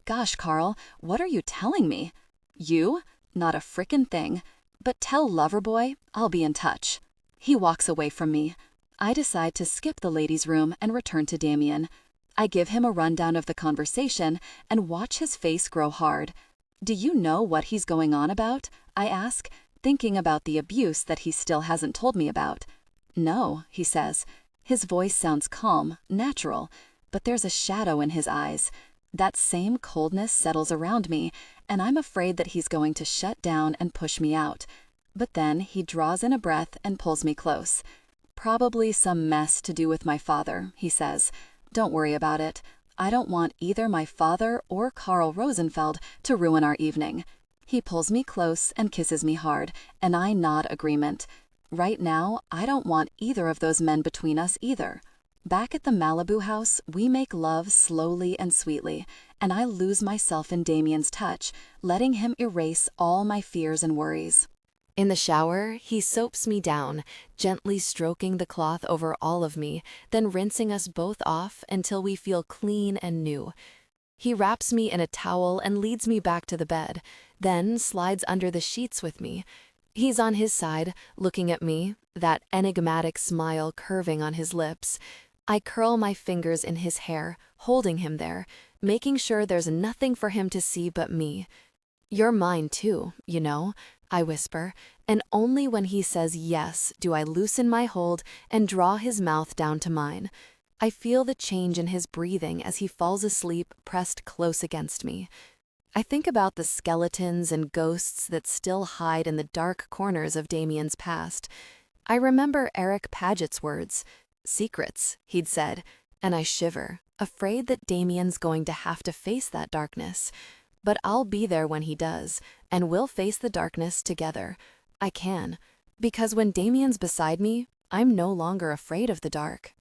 gosh, Carl, what are you telling me? You? Not a frickin' thing. But tell Loverboy I'll be in touch. He walks away from me. I decide to skip the ladies' room and return to Damien. I give him a rundown of the conversation and watch his face grow hard. Do you know what he's going on about? I ask, thinking about the abuse that he still hasn't told me about. No, he says. His voice sounds calm, natural, but there's a shadow in his eyes. That same coldness settles around me, and I'm afraid that he's going to shut down and push me out. But then he draws in a breath and pulls me close. Probably some mess to do with my father, he says. Don't worry about it. I don't want either my father or Carl Rosenfeld to ruin our evening. He pulls me close and kisses me hard, and I nod agreement. Right now, I don't want either of those men between us either. Back at the Malibu house, we make love slowly and sweetly, and I lose myself in Damien's touch, letting him erase all my fears and worries. In the shower, he soaps me down, gently stroking the cloth over all of me, then rinsing us both off until we feel clean and new. He wraps me in a towel and leads me back to the bed, then slides under the sheets with me. He's on his side, looking at me, that enigmatic smile curving on his lips. I curl my fingers in his hair, holding him there, making sure there's nothing for him to see but me. "You're mine too, you know," I whisper, and only when he says yes do I loosen my hold and draw his mouth down to mine. I feel the change in his breathing as he falls asleep pressed close against me. I think about the skeletons and ghosts that still hide in the dark corners of Damien's past. I remember Eric Paget's words, "Secrets," he'd said, and I shiver, afraid that Damien's going to have to face that darkness. But I'll be there when he does, and we'll face the darkness together. I can, because when Damien's beside me, I'm no longer afraid of the dark.